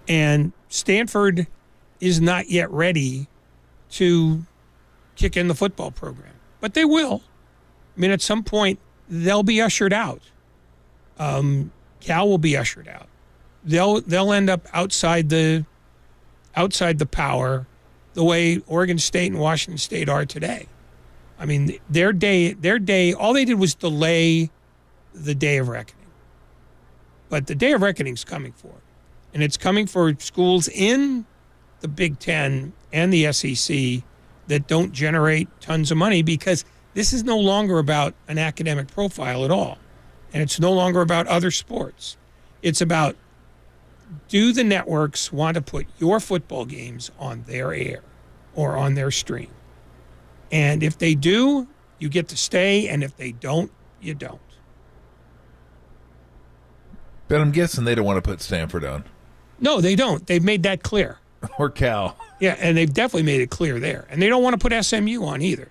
And Stanford is not yet ready to kick in the football program. But they will. I mean, at some point, they'll be ushered out. Cal will be ushered out. They'll end up outside the power the way Oregon State and Washington State are today. I mean, their day, all they did was delay the day of reckoning. But the day of reckoning is coming for it. And it's coming for schools in the Big Ten and the SEC that don't generate tons of money, because this is no longer about an academic profile at all. And it's no longer about other sports. It's about, do the networks want to put your football games on their air or on their stream? And if they do, you get to stay. And if they don't, you don't. But I'm guessing they don't want to put Stanford on. No, they don't. They've made that clear. Or Cal. Yeah, and they've definitely made it clear there. And they don't want to put SMU on either,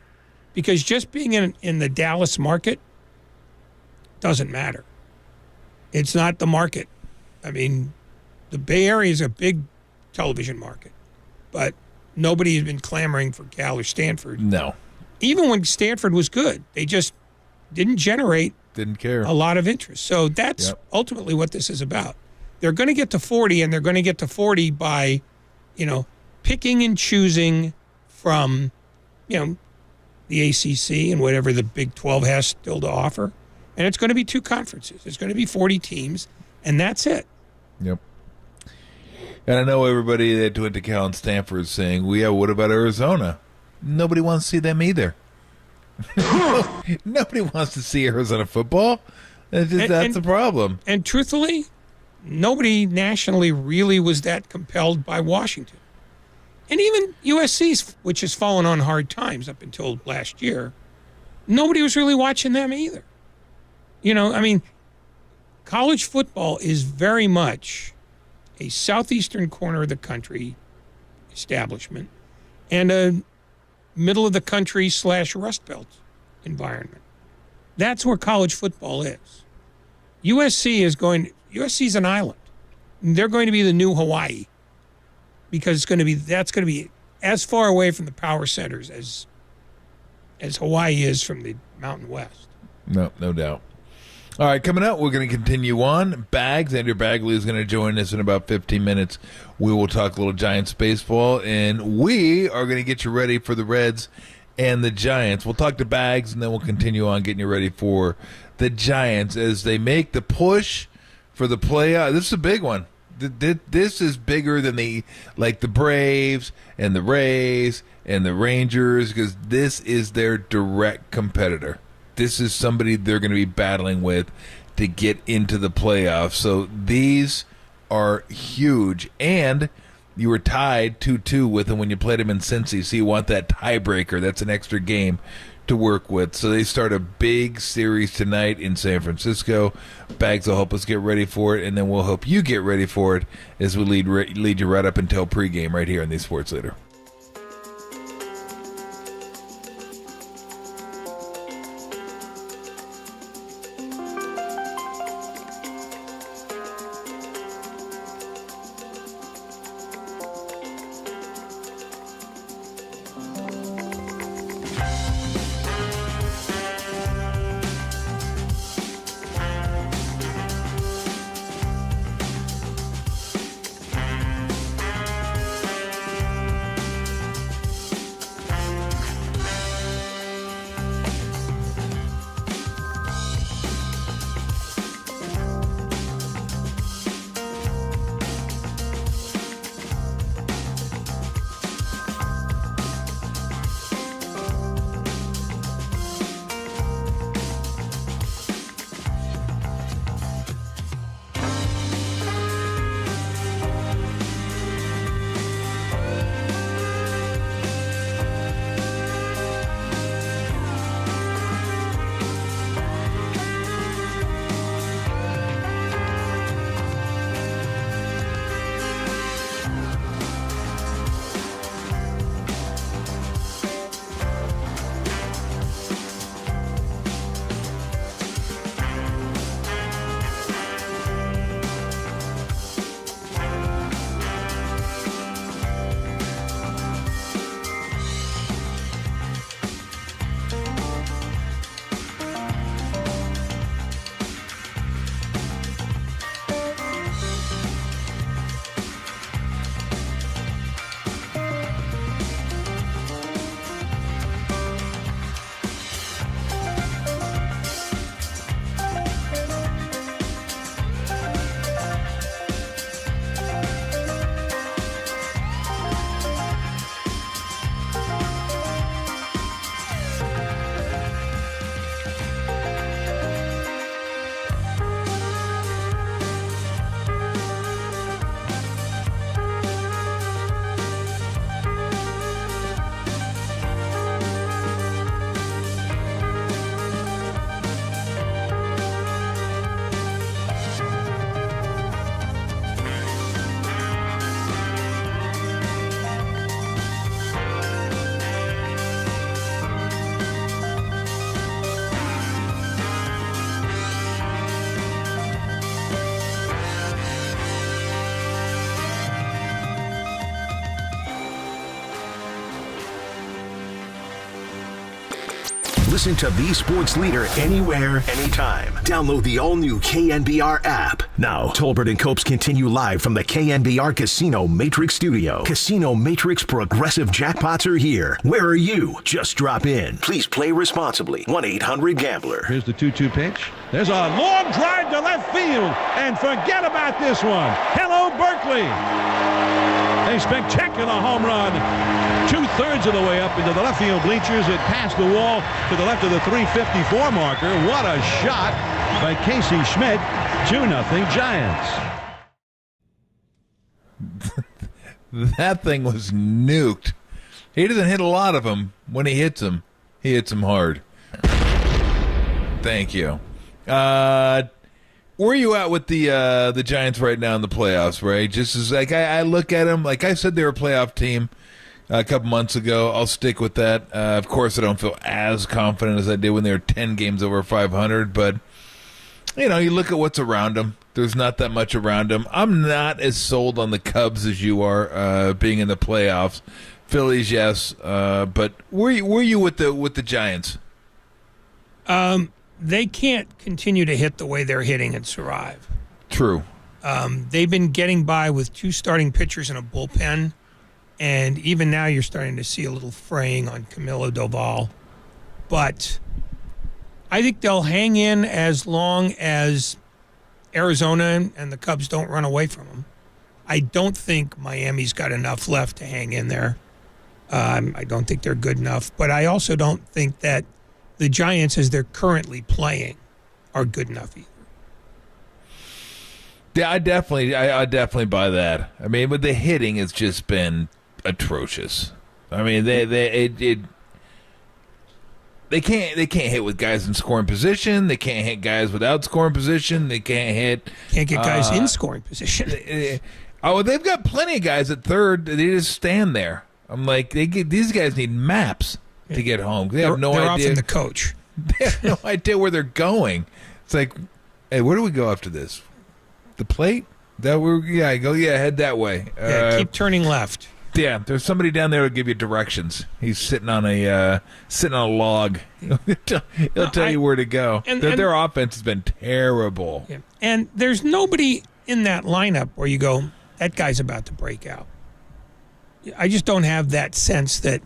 because just being in the Dallas market doesn't matter. It's not the market. I mean, the Bay Area is a big television market, but nobody has been clamoring for Cal or Stanford. No. Even when Stanford was good, they just didn't care a lot of interest. So that's ultimately what this is about. They're going to get to 40, and they're going to get to 40 by, picking and choosing from, the ACC and whatever the Big 12 has still to offer. And it's going to be 2 conferences. It's going to be 40 teams, and that's it. Yep. And I know everybody that went to Cal and Stanford is saying, well, yeah, what about Arizona? Nobody wants to see them either. Nobody wants to see Arizona football. That's the problem. And truthfully, nobody nationally really was that compelled by Washington. And even USC, which has fallen on hard times up until last year, nobody was really watching them either. You know, I mean, college football is very much a southeastern corner of the country establishment and a middle of the country / Rust Belt environment. That's where college football is. USC's an island. They're going to be the new Hawaii because that's going to be as far away from the power centers as Hawaii is from the Mountain West. No doubt. All right, coming up, we're going to continue on. Andrew Bagley is going to join us in about 15 minutes. We will talk a little Giants baseball, and we are going to get you ready for the Reds and the Giants. We'll talk to Bags, and then we'll continue on getting you ready for the Giants as they make the push for the playoff. This is a big one. This is bigger than the Braves and the Rays and the Rangers because this is their direct competitor. This is somebody they're going to be battling with to get into the playoffs. So these are huge. And you were tied 2-2 with them when you played them in Cincy, so you want that tiebreaker. That's an extra game to work with. So they start a big series tonight in San Francisco. Bags will help us get ready for it, and then we'll help you get ready for it as we lead you right up until pregame right here on the Sports Leader. Listen to the sports leader anywhere, anytime. Download the all-new KNBR app. Now, Tolbert and Copes continue live from the KNBR Casino Matrix Studio. Casino Matrix progressive jackpots are here. Where are you? Just drop in. Please play responsibly. 1-800-GAMBLER. Here's the 2-2 pitch. There's a long drive to left field, and forget about this one. Hello, Berkeley. A spectacular home run. 2/3 of the way up into the left field bleachers. It passed the wall to the left of the 354 marker. What a shot by Casey Schmidt. 2-0 Giants. That thing was nuked. He doesn't hit a lot of them. When he hits them hard. Thank you. Where are you at with the Giants right now in the playoffs, Ray? Just as like I look at them, like I said, they're a playoff team a couple months ago. I'll stick with that. Of course, I don't feel as confident as I did when they were 10 games over 500, but you know, you look at what's around them. There's not that much around them. I'm not as sold on the Cubs as you are, being in the playoffs. Phillies, yes, but where you with the Giants? They can't continue to hit the way they're hitting and survive. True. They've been getting by with 2 starting pitchers and a bullpen, and even now you're starting to see a little fraying on Camilo Doval. But I think they'll hang in as long as Arizona and the Cubs don't run away from them. I don't think Miami's got enough left to hang in there. I don't think they're good enough, but I also don't think that the Giants, as they're currently playing, are good enough either. Yeah, I definitely buy that. I mean, but the hitting has just been atrocious. I mean, they can't hit with guys in scoring position. They can't hit guys without scoring position. They can't get guys in scoring position. They've got plenty of guys at third. They just stand there. I'm like, these guys need maps to get home. They have no idea. They're often the coach. They have no idea where they're going. It's like, hey, where do we go after this? The plate? Head that way. Keep turning left. Yeah, there's somebody down there to give you directions. He's sitting on a log. He'll tell you where to go. Their offense has been terrible. Yeah. And there's nobody in that lineup where you go, that guy's about to break out. I just don't have that sense that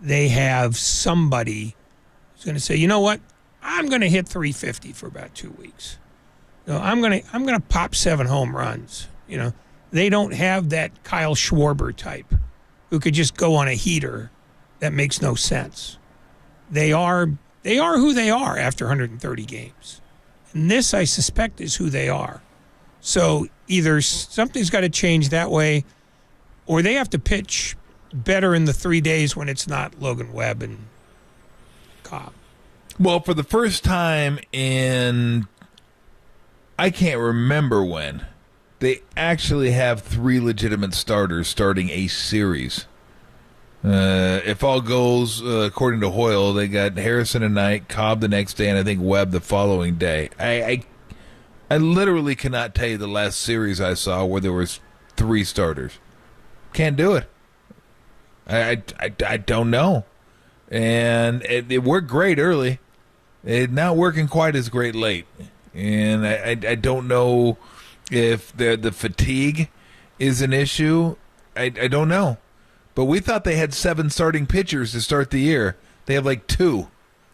they have somebody who's going to say, you know what, I'm going to hit 350 for about 2 weeks. You know, I'm going to pop 7 home runs. You know, they don't have that Kyle Schwarber type who could just go on a heater that makes no sense. They are who they are after 130 games. And this, I suspect, is who they are. So either something's got to change that way, or they have to pitch better in the 3 days when it's not Logan Webb and Cobb. Well, for the first time in, I can't remember when, they actually have 3 legitimate starters starting a series. If all goes according to Hoyle, they got Harrison tonight, Cobb the next day, and I think Webb the following day. I literally cannot tell you the last series I saw where there was 3 starters. Can't do it. I don't know. And it worked great early. It's not working quite as great late. And I don't know if the fatigue is an issue. I don't know. But we thought they had 7 starting pitchers to start the year. They have like 2.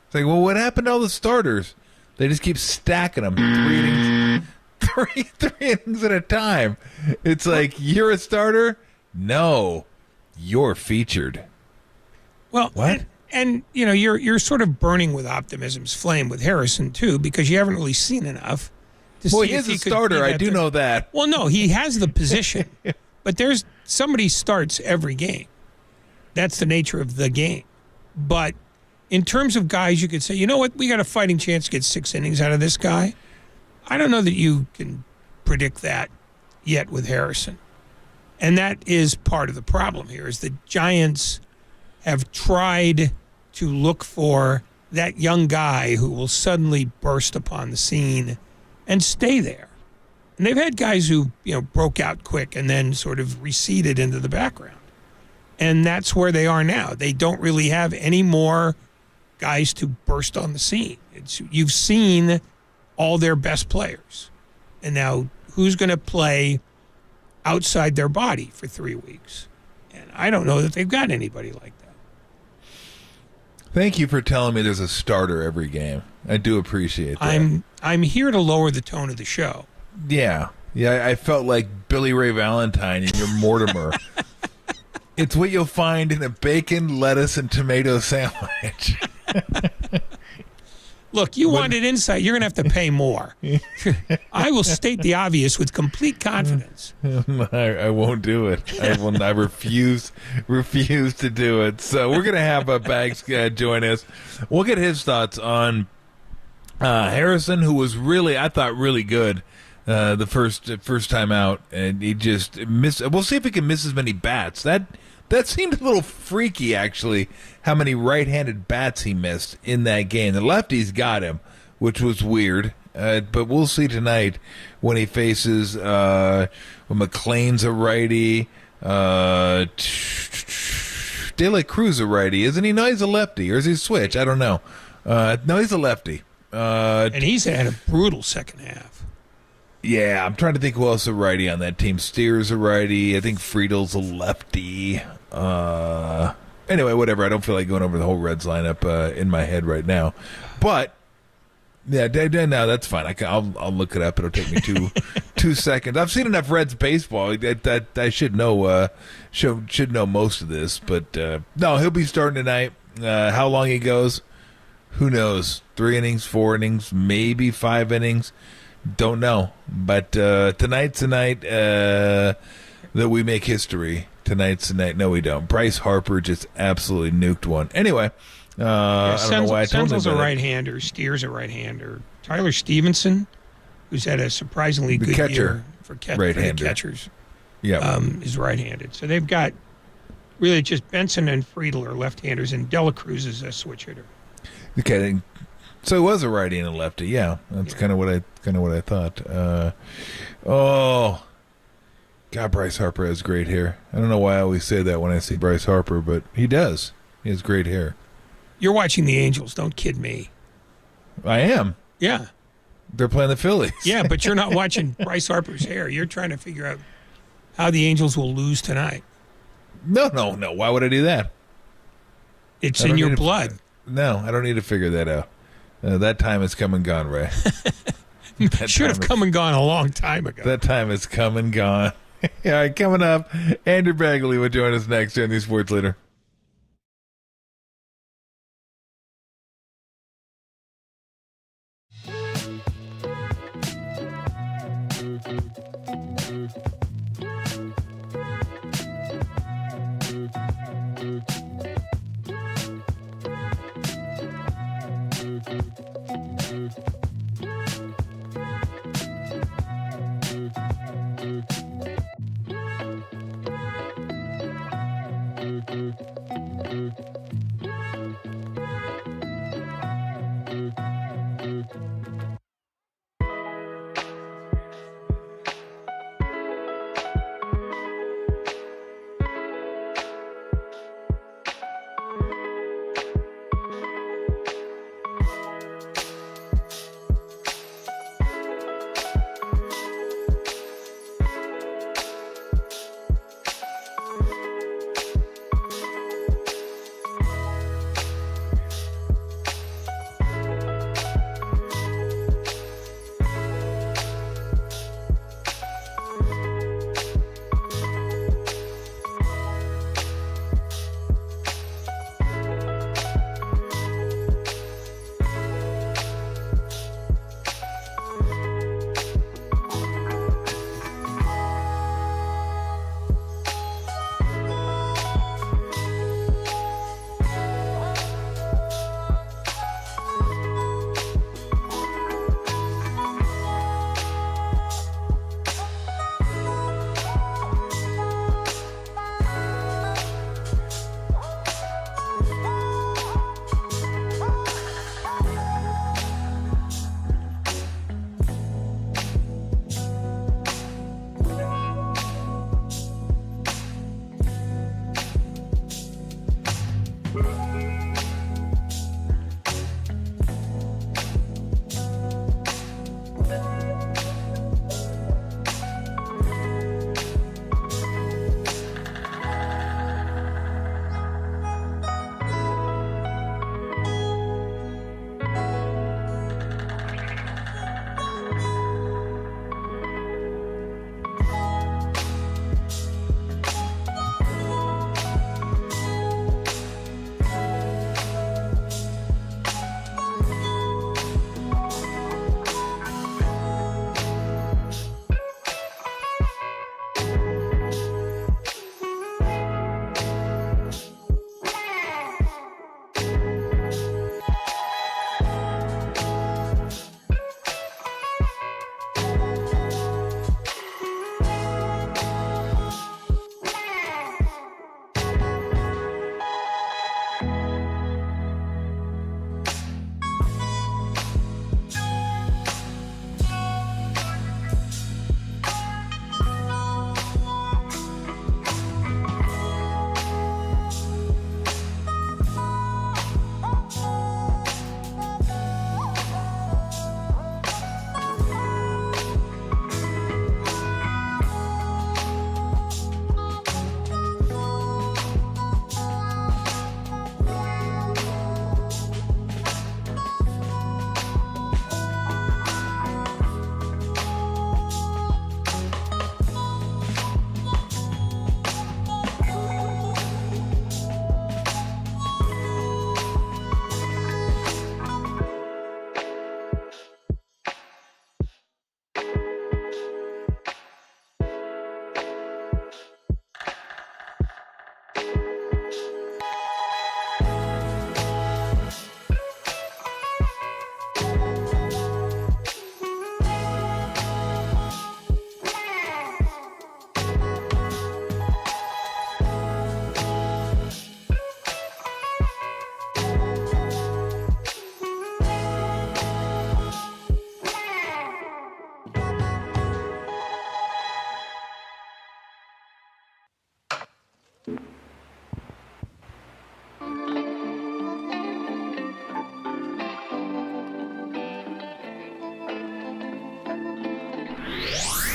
It's like, well, what happened to all the starters? They just keep stacking them. 3 innings. Three innings at a time. It's like, you're a starter? No, you're featured. Well, what? And you know, you're sort of burning with optimism's flame with Harrison too, because you haven't really seen enough to see he if is he a could starter. I do know that. Well, no, he has the position, but there's somebody starts every game. That's the nature of the game. But in terms of guys, you could say, you know what, we got a fighting chance to get 6 innings out of this guy. I don't know that you can predict that yet with Harrison. And that is part of the problem here, is the Giants have tried to look for that young guy who will suddenly burst upon the scene and stay there. And they've had guys who, you know, broke out quick and then sort of receded into the background. And that's where they are now. They don't really have any more guys to burst on the scene. You've seen all their best players. And now who's going to play outside their body for 3 weeks? And I don't know that they've got anybody like that. Thank you for telling me there's a starter every game. I do appreciate that. I'm here to lower the tone of the show. Yeah. Yeah, I felt like Billy Ray Valentine in your Mortimer. It's what you'll find in a bacon, lettuce, and tomato sandwich. Look, you wanted insight. You're going to have to pay more. I will state the obvious with complete confidence. I won't do it. I refuse to do it. So we're going to have Bags join us. We'll get his thoughts on Harrison, who was I thought really good the first time out, and he just missed. We'll see if he can miss as many bats. That seemed a little freaky, actually, how many right-handed bats he missed in that game. The lefties got him, which was weird. But we'll see tonight when he faces when McLean's a righty, De La Cruz a righty, isn't he? No, he's a lefty, or is he switch? I don't know. No, he's a lefty. And he's had a brutal second half. Yeah, I'm trying to think who else is a righty on that team. Steer's a righty. I think Friedel's a lefty. Anyway, whatever. I don't feel like going over the whole Reds lineup in my head right now. But, yeah, no, that's fine. I'll look it up. It'll take me 2 seconds. I've seen enough Reds baseball that I should know should know most of this. But, no, he'll be starting tonight. How long he goes, who knows? 3 innings, 4 innings, maybe 5 innings. Don't know, but tonight's the night that we make history. Tonight's the night. No, we don't. Bryce Harper just absolutely nuked one. Anyway, I don't know why I told him Senzel's a right-hander. Steer's a right-hander. Tyler Stevenson, who's had a surprisingly good year for the catchers, is right-handed. So they've got really just Benson and Friedel are left-handers, and De La Cruz is a switch hitter. Okay. So it was a righty and a lefty, yeah. That's kind of what I thought. God, Bryce Harper has great hair. I don't know why I always say that when I see Bryce Harper, but he does. He has great hair. You're watching the Angels. Don't kid me. I am. Yeah. They're playing the Phillies. Yeah, but you're not watching Bryce Harper's hair. You're trying to figure out how the Angels will lose tonight. No. Why would I do that? It's in your blood. No, I don't need to figure that out. That time has come and gone, Ray. Should have come and gone a long time ago. That time has come and gone. All right, coming up, Andrew Bagley will join us next on the Sports Leader.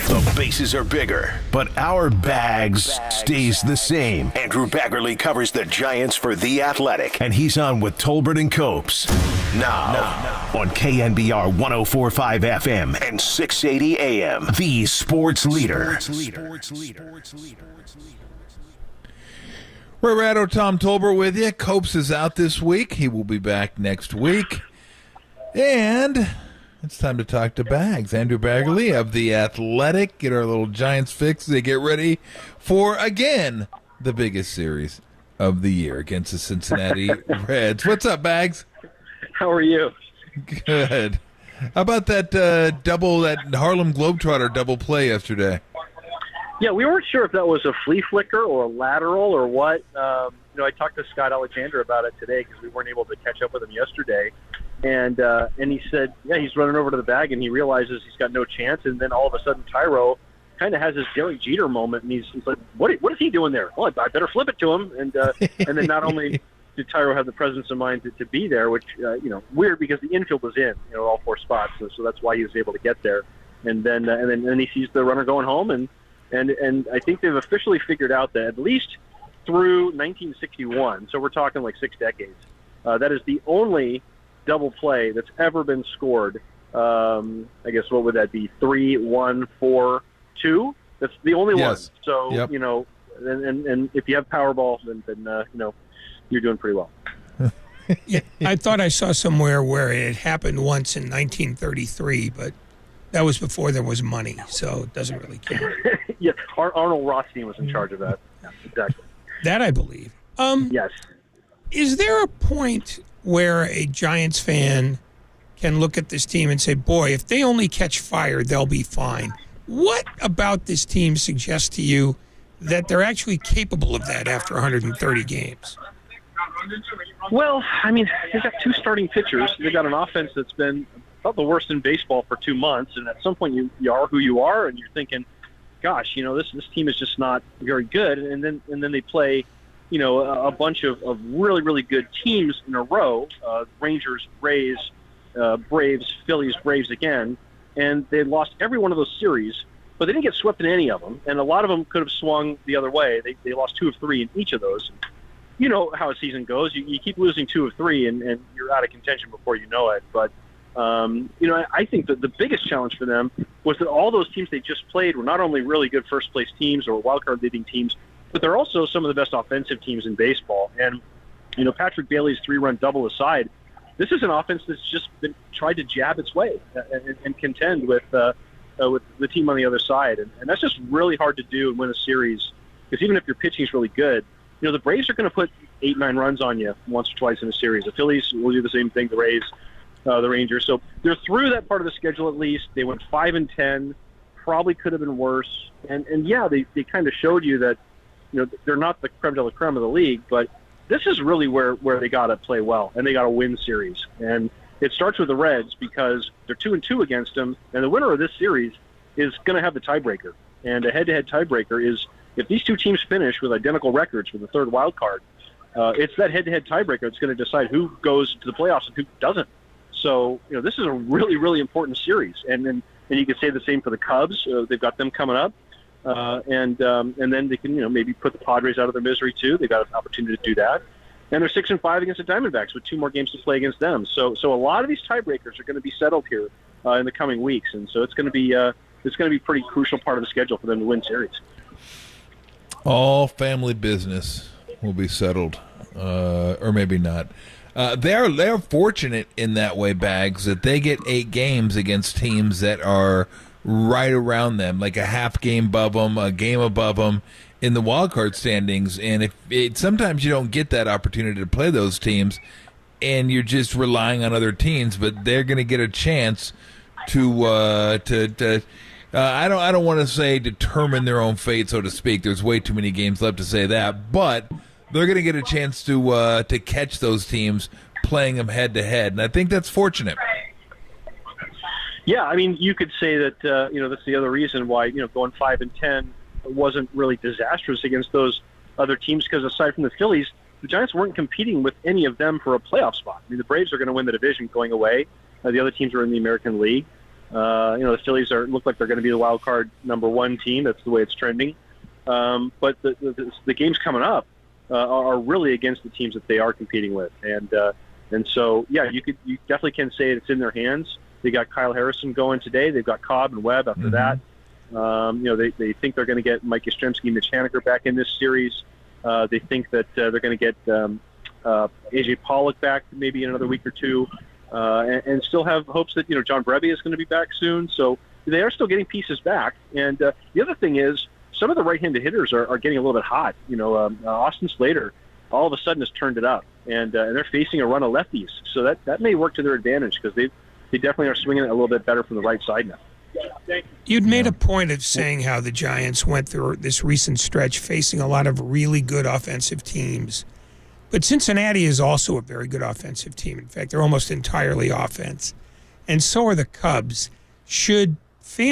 The bases are bigger, but our bags stays the same. Andrew Baggerly covers the Giants for The Athletic, and he's on with Tolbert and Copes. Now, on KNBR 104.5 FM and 680 AM, the sports leader. Ray Ratto, Tom Tolbert with you. Copes is out this week. He will be back next week. And it's time to talk to Bags. Andrew Baggerly of The Athletic. Get our little Giants fix. They get ready for, again, the biggest series of the year against the Cincinnati Reds. What's up, Bags? How are you? Good. How about that that Harlem Globetrotter double play yesterday? Yeah, we weren't sure if that was a flea flicker or a lateral or what. I talked to Scott Alexander about it today because we weren't able to catch up with him yesterday. And he said, yeah, he's running over to the bag and he realizes he's got no chance. And then all of a sudden, Tyro kind of has this Derek Jeter moment, and he's like, "What is he doing there? Well, I better flip it to him." And then not only did Tyro have the presence of mind to be there, which weird because the infield was in all four spots, so that's why he was able to get there. And then he sees the runner going home, and I think they've officially figured out that at least through 1961, so we're talking like 6 decades, that is the only double play that's ever been scored. I guess what would that be? 3-1-4-2. That's the only one. So yep. And if you have Powerball, then you're doing pretty well. Yeah, I thought I saw somewhere where it happened once in 1933, but that was before there was money, so it doesn't really count. Yeah, Arnold Rothstein was in charge of that. Yeah, exactly. That I believe. Yes. Is there a point where a Giants fan can look at this team and say, boy, if they only catch fire, they'll be fine? What about this team suggests to you that they're actually capable of that after 130 games? Well, I mean, they've got two starting pitchers. They've got an offense that's been about the worst in baseball for 2 months, and at some point you are who you are, and you're thinking, gosh, this team is just not very good. And then they play, a bunch of really, really good teams in a row, Rangers, Rays, Braves, Phillies, Braves again, and they lost every one of those series, but they didn't get swept in any of them, and a lot of them could have swung the other way. They lost 2 of 3 in each of those. You know how a season goes. You keep losing 2 of 3, and you're out of contention before you know it. But, I think that the biggest challenge for them was that all those teams they just played were not only really good first-place teams or wildcard leading teams, but they're also some of the best offensive teams in baseball. And, Patrick Bailey's 3-run double aside, this is an offense that's just been tried to jab its way and contend with the team on the other side. And that's just really hard to do and win a series, because even if your pitching is really good, the Braves are going to put 8-9 runs on you once or twice in a series. The Phillies will do the same thing, the Rays, the Rangers. So they're through that part of the schedule at least. They went 5-10, probably could have been worse. And yeah, they kind of showed you that, they're not the creme de la creme of the league, but this is really where they got to play well, and they got to win series. And it starts with the Reds because they're 2-2 against them, and the winner of this series is going to have the tiebreaker. And a head-to-head tiebreaker is, if these two teams finish with identical records for the third wild card, it's that head-to-head tiebreaker that's going to decide who goes to the playoffs and who doesn't. So, this is a really, really important series. And you could say the same for the Cubs. They've got them coming up. And then they can, maybe put the Padres out of their misery too. They've got an opportunity to do that. And they're 6-5 against the Diamondbacks with 2 more games to play against them. So a lot of these tiebreakers are going to be settled here in the coming weeks. And so it's going to be a pretty crucial part of the schedule for them to win series. All family business will be settled, or maybe not. They're fortunate in that way, Bags, that they get 8 games against teams that are right around them, like a half game above them, a game above them in the wild card standings. And sometimes you don't get that opportunity to play those teams, and you're just relying on other teams. But they're going to get a chance to I don't want to say determine their own fate, so to speak. There's way too many games left to say that, but they're going to get a chance to catch those teams playing them head to head, and I think that's fortunate. Yeah, I mean, you could say that that's the other reason why going 5-10 wasn't really disastrous against those other teams because aside from the Phillies, the Giants weren't competing with any of them for a playoff spot. I mean, the Braves are going to win the division going away. The other teams are in the American League. The Phillies look like they're going to be the wild card number 1 team. That's the way it's trending. But the games coming up are really against the teams that they are competing with, and so yeah, you definitely can say it's in their hands. They got Kyle Harrison going today. They've got Cobb and Webb after that. They think they're going to get Mike Yastrzemski and Mitch Haniger back in this series. They think that they're going to get AJ Pollock back maybe in another week or two, and still have hopes that John Brebbia is going to be back soon. So they are still getting pieces back. And the other thing is, some of the right-handed hitters are getting a little bit hot. Austin Slater all of a sudden has turned it up, and they're facing a run of lefties. So that may work to their advantage because they definitely are swinging it a little bit better from the right side now. You'd made a point of saying how the Giants went through this recent stretch facing a lot of really good offensive teams. But Cincinnati is also a very good offensive team. In fact, they're almost entirely offense. And so are the Cubs. Should fans